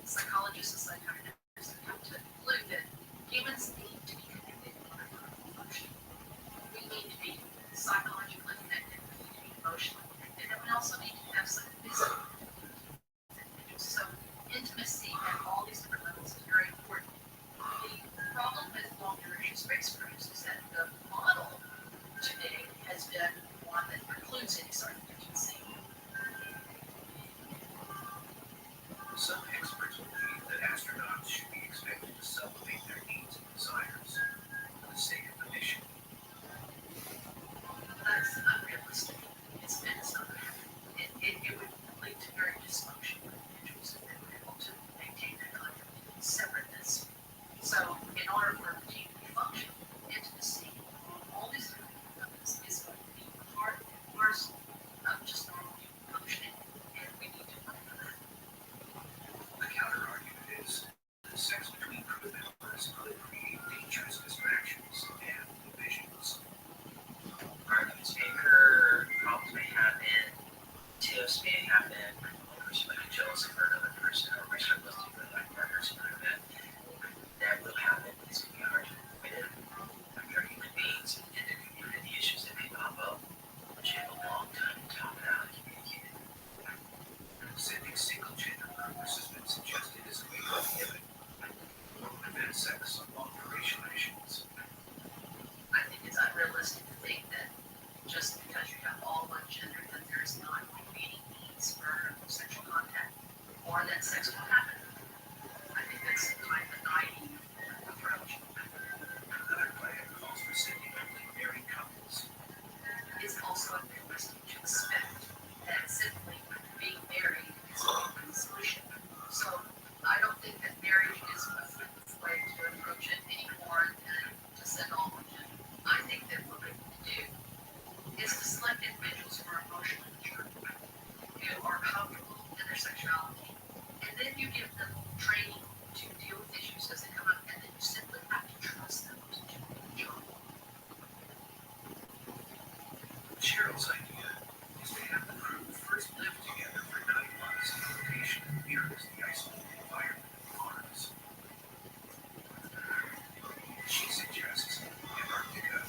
Psychologists and psychiatrists have come to conclude that humans need to be connected in order for function. We need to be psychologically connected, we need to be emotionally connected, and we also need to have some physical connected. So intimacy at all these different levels is very important. The problem with long-duration space cruise is that the model today has been one that precludes any sort of intimacy. Some experts believe that astronauts should be expected to sublimate their needs and desires for the sake of the mission. That's unrealistic. It's not going to happen. It would lead to very dysfunctional individuals if they were able to maintain that kind of separateness. So, in order for a team to be functional, I don't think that marriage is a simple way to approach it any more than to send all of it. I think that what we need to do is to select individuals who are emotionally mature, who are comfortable in their sexuality, and then you give them training to deal with issues as they come up, and then you simply have to trust them to do the job. Cheryl's idea is to have the crew first live together for 9 months in a location that mirrors the isolated environment of Mars. She suggests Antarctica.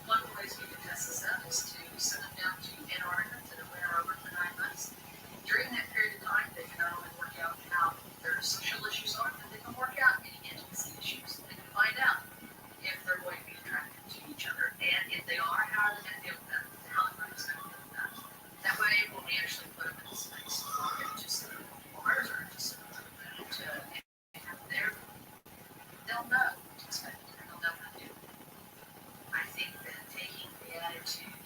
One of the ways we can test this out is to send them down to Antarctica to the winter over for 9 months. During that period of time, they can not only work out how their social issues are, but they can work out any intimacy issues. They can find out if they're going to be attracted to each other, and if they are, how they're going to deal with that, how the group is going to deal with that. That way, when we actually put them in the space, or into some Mars, or into some there, they'll know what to expect, and they'll know how to do it. I think that taking the attitude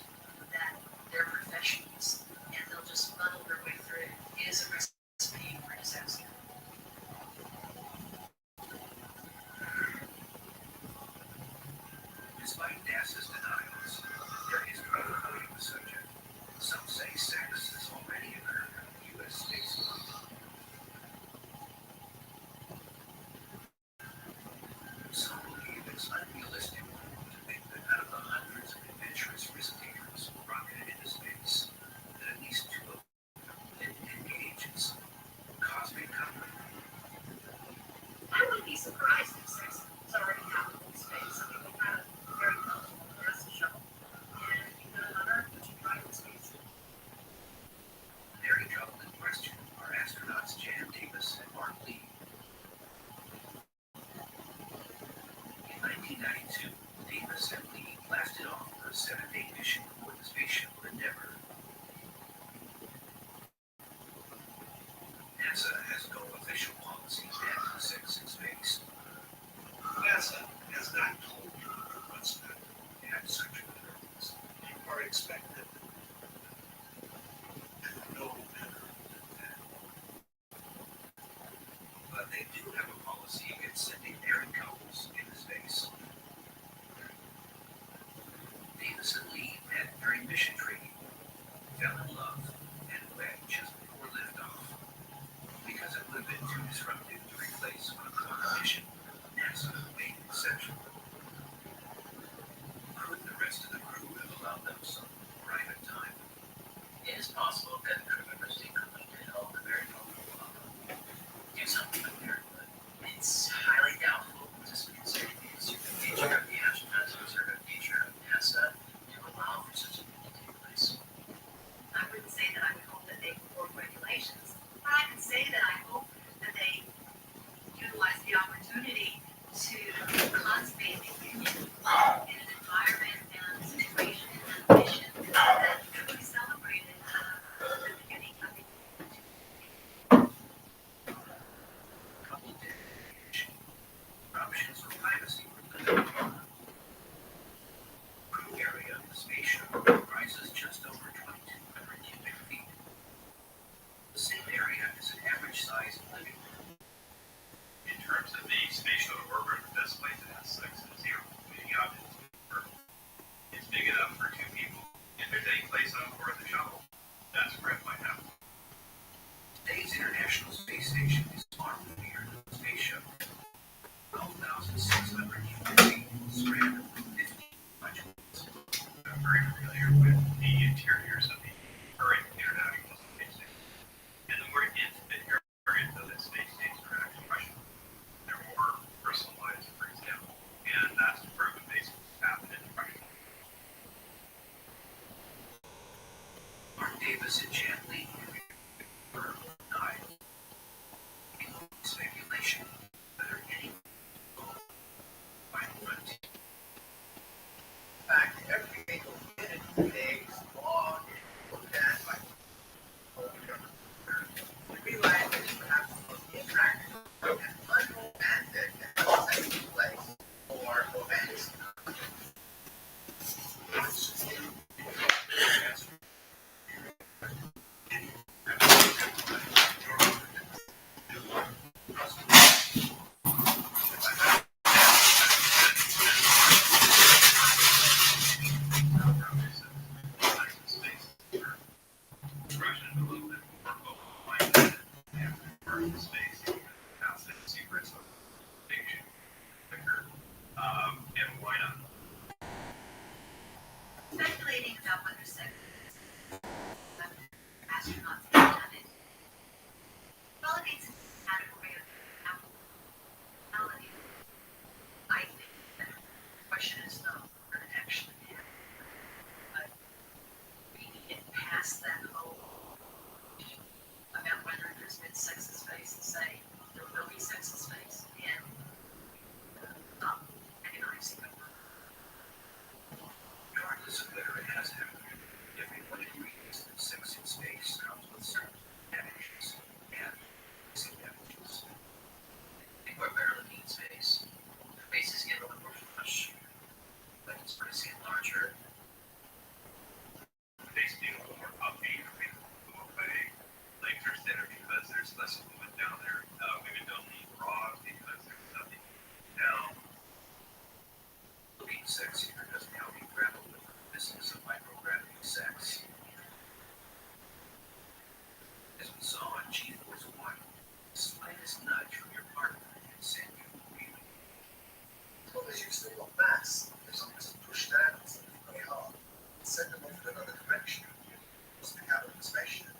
that they're professionals and they'll just funnel their way through is a recipe for disaster. Despite NASA's denials, there is no avoiding the subject. Some say sex has already occurred on the U.S. space flight. Some believe it's unrealistic to think that out of the hundreds of adventurous risk-takers rocketed into space, that at least 2 of them didn't engage in some cosmic conflict. I wouldn't be surprised if sex has already happened in space. I mean, we had a very comfortable NASA shuttle, and you put it on Earth, but you try in space. Very troubled and questioned are astronauts Jan Davis and Mark Lee. In 1992, Davis and Lee blasted off for a 7-day mission aboard the spaceship Endeavour. NASA has no official policy banning sex in space. NASA has not told you what's not to have sexual intercourse. You are expected to know better than that. But they do have a policy against sending married couples into space. Davis and Lee met during mission training, fell in love, and wed just before liftoff. Because it would have been too disruptive to replace on a current mission, NASA made an exception. Could the rest of the crew have allowed them some private time? It is possible that crew members secretly did help the married couple do something with parenthood. It's highly doubtful, just considering the conservative nature of the astronauts, the conservative nature of NASA, to allow for such a thing to take place. I wouldn't say that I would hope that they form regulations, but I could say that I hope that they utilize the opportunity to consummate the union in an environment and situation and mission that truly celebrated the beginning of the Couple did. Options for privacy were limited. Crew area of the spaceship rises just over 2,200 cubic feet. The same area is an average-sized living room. In terms of the space shuttle orbiter, the best place to have sex is here, leading out into the Earth. It's big enough for 2 people. If there's any place on board the shuttle, that's where it might happen. Today's International Space Station is far bigger than the space shuttle. 12,600 cubic feet, spread over 15 modules. I'm very familiar with the interiors of the current International Space Station. And the more intimate areas of the space station are actually questionable. They're more personalized, for example. And that's proven basically happened in Russia. Mark Davis and Jan Lee were died. Speculation whether any final frontier into space, outside secrets of fiction, quicker, and why not? Speculating about whether sex astronauts have done it validates an category of abnormality. I think the question is not whether it actually happened, but we need to get past that whole about whether there's been sex in space and say there will be sex in space and stop agonizing over. Regardless of whether it has happened, everyone agrees that sex in space comes with certain advantages and disadvantages. People are better looking in space. Their faces get a little more flush, but it's pretty get larger. Face being a little more upbeat for people who go away. Legs are thinner because there's less movement down there. Women don't need bras because there's nothing down. Looking sexier doesn't help you grapple with the business of microgravity sex. As we saw on G-Force 1, the slightest nudge from your partner can send you reeling. As long as you've still got mass, as long as you push down something very hard, send them off in another direction, stick out of the spaceship,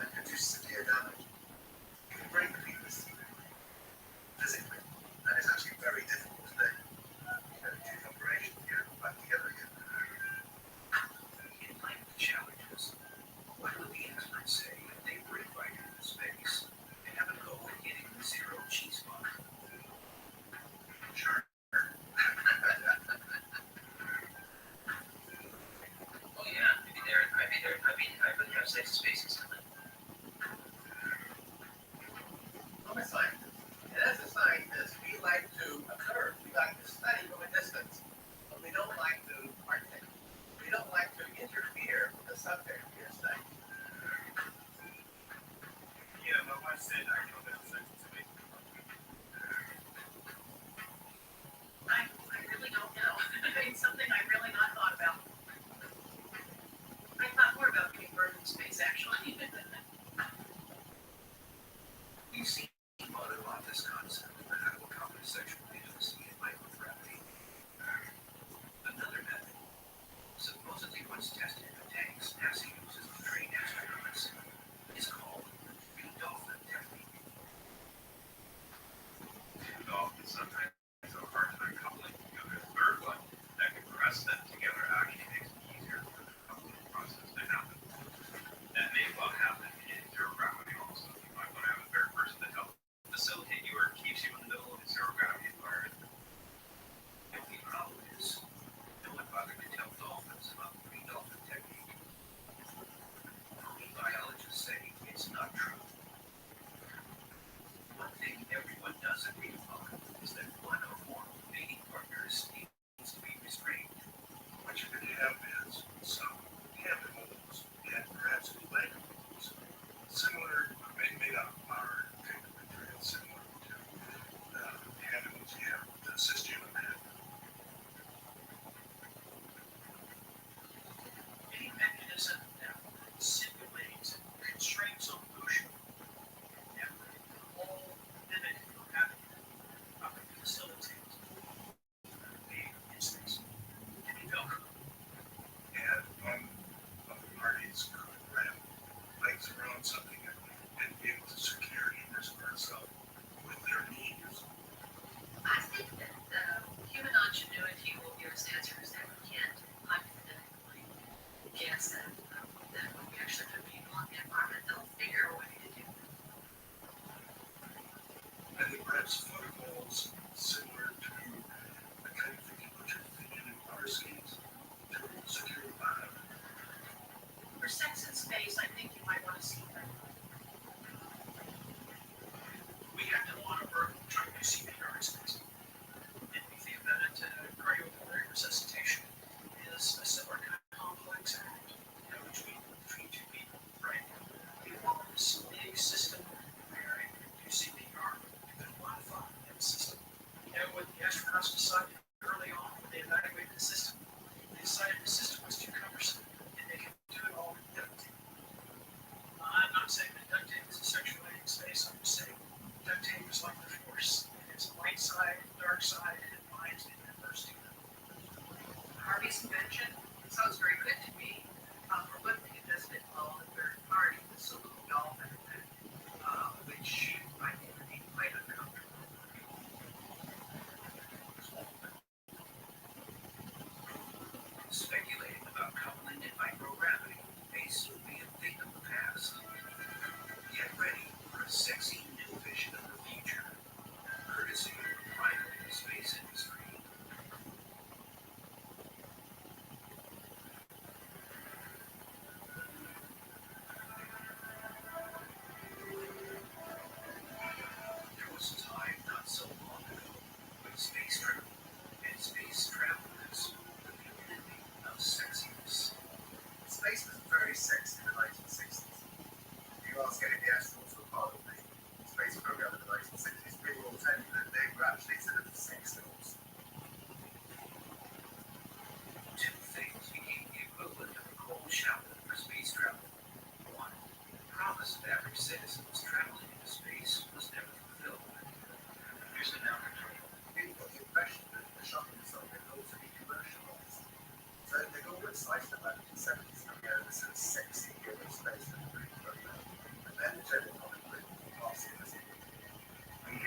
and could do severe damage. You can break the penis physically, and it's actually very difficult to do. You know, do the operation, get it back together again. In light of the challenges, what would the experts say if they were invited into space to have a go at getting the zero cheese spot? Sure. Oh yeah, I really have sex spaces coming. I'm a scientist, and as a scientist, we like to observe, we like to study from a distance, but we don't like to partake. We don't like to interfere with the subject we are studying. Yeah, my wife said I don't have sex in space. I really don't know. It's something I really not thought about. I thought more about giving birth in space, actually. We've seen mother on this concept of how to accomplish sexual intimacy in microgravity. Another method, supposedly once tested in tanks NASA uses to train astronauts, is called the dolphin technique. Dolphins sometimes have a hard time coupling together. The third one that can press them together actually makes it easier for the coupling process to happen. That may well happen in zero gravity also. You might want to have a third person to help facilitate you or keeps you in the middle of a zero gravity environment. The only problem is, no one bothered to tell dolphins about the pre-dolphin technique. Marine biologists say it's not true. One thing everyone does agree upon is that one or more mating partners needs to be restrained. What you're going to have is some chemicals and perhaps glandules, similar, made out of our pigment material, similar to chemicals you have to assist you in that. Any mechanism that simulates constraints on motion and all limited from having to facilitate being in space can be built. And one of the parties could wrap legs around something and be able to secure hinders for itself with their knees. I think that human ingenuity will give us answers that we can't hypothetically guess at. That when we actually put people in the environment, they'll figure a way to do it. I think perhaps photoballs similar to the kind of thing you put your feet in water skis to secure the bottom. For sex in space, I think you might want to see that. We have to monitor trying to see CPR in space. And we think that cardiopulmonary resuscitation is a similar kind of complex act between two people, right? We want this big system where it can do CPR, you can modify that system. You know what the astronauts decided early on when they evaluated the system? They decided the system was too cumbersome and they could do it all independently.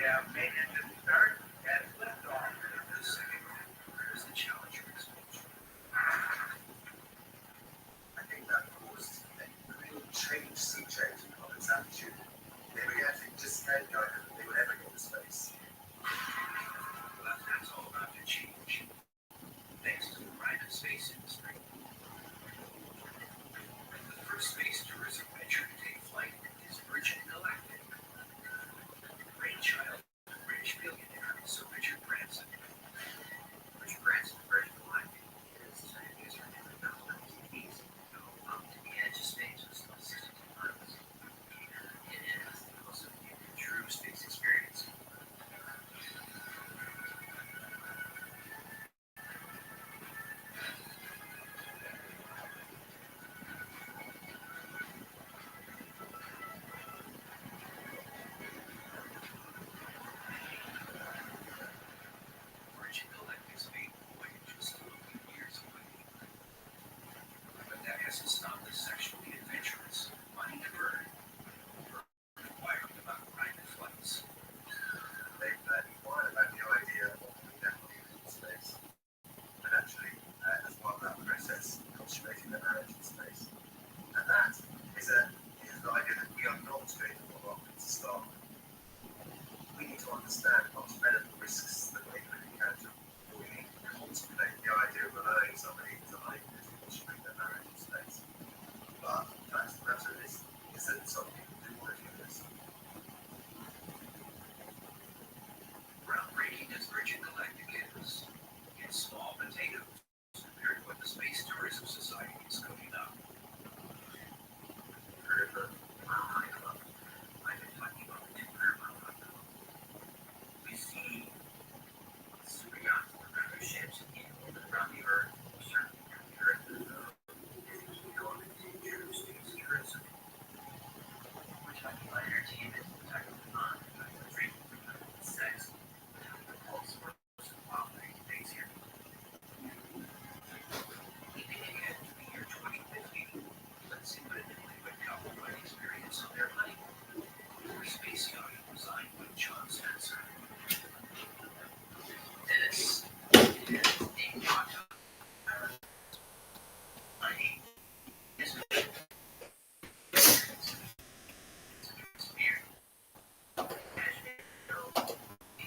have main engine start and lift off. The second is the Challenger expansion. I think that caused a real sea change in public's attitude. They were actually just scared the idea that they would ever go to space. Well, that's all about to change, thanks to the private space industry. The first space tourism venture to take flight is Virgin Galactic. Brainchild of British billionaire Sir Richard Branson. Richard Branson, Virgin Galactic, is her name in the 1980s. Up to the edge of space was 62 miles. It is the most true space experience. Virgin Galactic's maiden voyage is still a few years away. But that hasn't stopped the sexually adventurous, money-diverted, inquiring about private flights. They've inquired about the idea of indefinitely in space. And actually, as part of that process, consummating their marriage in space. And that is the idea that we are not going to follow up into start. We need to understand much better the risks that we could encounter. We need to contemplate the idea of allowing somebody to consummate their marriage in space. But the fact of the matter is that some people do want to do this. Groundbreaking as Virgin Galactic is, it's small potatoes compared to what the Space Tourism Society is cooking up. Heard of the Mile High Club? I've been talking about the 200-mile high club. We see super yachts or cruise ships in orbit around the Earth, circling around the Earth. Is a key element to true space tourism. We're talking about entertainment, we're talking about fun, we're talking about drinking, we're talking about sex, we're talking about all sorts of wild things here. Looking ahead to the year 2050, let's see what an Inuit couple might experience on their honeymoon. Or space yacht designed by John Spencer. This is a yacht. Money is a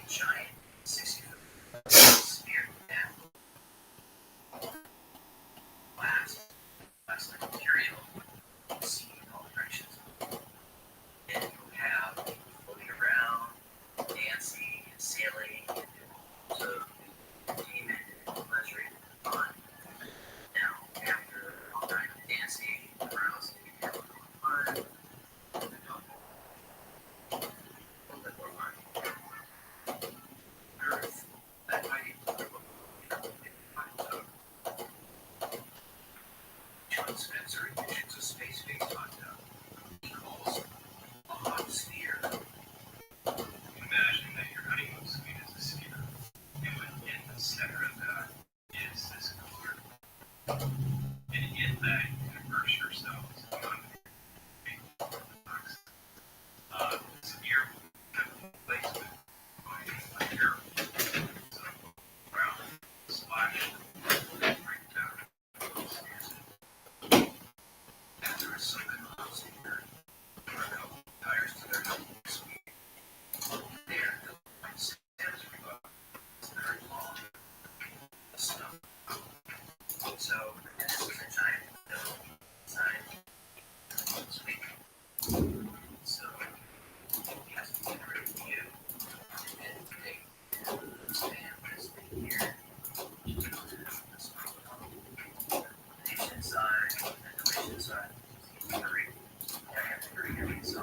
giant 60-foot spear plastic material, seen in all directions. And you have people floating around, dancing and sailing, and so entertainment and pleasure and fun. Now, after all night of dancing, carousing, and having fun, a little bit more money. Earth, that mighty John Spencer envisions a space-based hot tub he calls a hot sphere. Imagine that your honeymoon suite is a sphere, and within the center of that is this cooler. And in that, you can immerse yourselves on the box. The sphere will have a place with a terrible. So, ground, splash, break down. After a sunken hot sphere, or a couple of tires to their honeymoon suite, there they'll find Santa's rug. It's very long. The stuff. So, this is a giant bill inside suite. So, it has to generate a view. And they stand this thing here. This inside, and the inside. Hurry. I have to hurry everything so.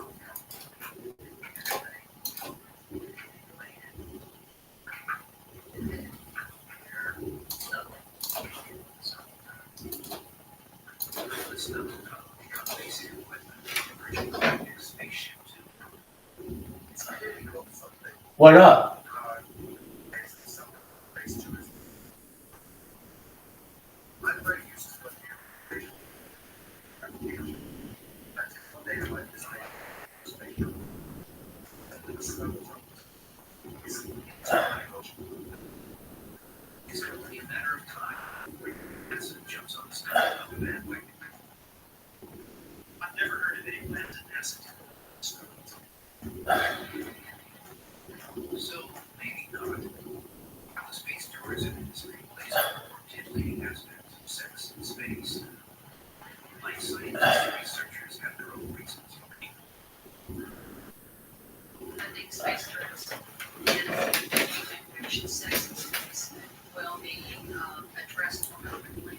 What up? I'm very used to what you're It's only a matter of time before NASA jumps on the startup bandwagon. I've never heard of any plans at NASA to so maybe not. The space tourism industry plays an important leading aspect of sex in space. Life science researchers have their own reasons for funding space tourism and information sex in space will be addressed more openly.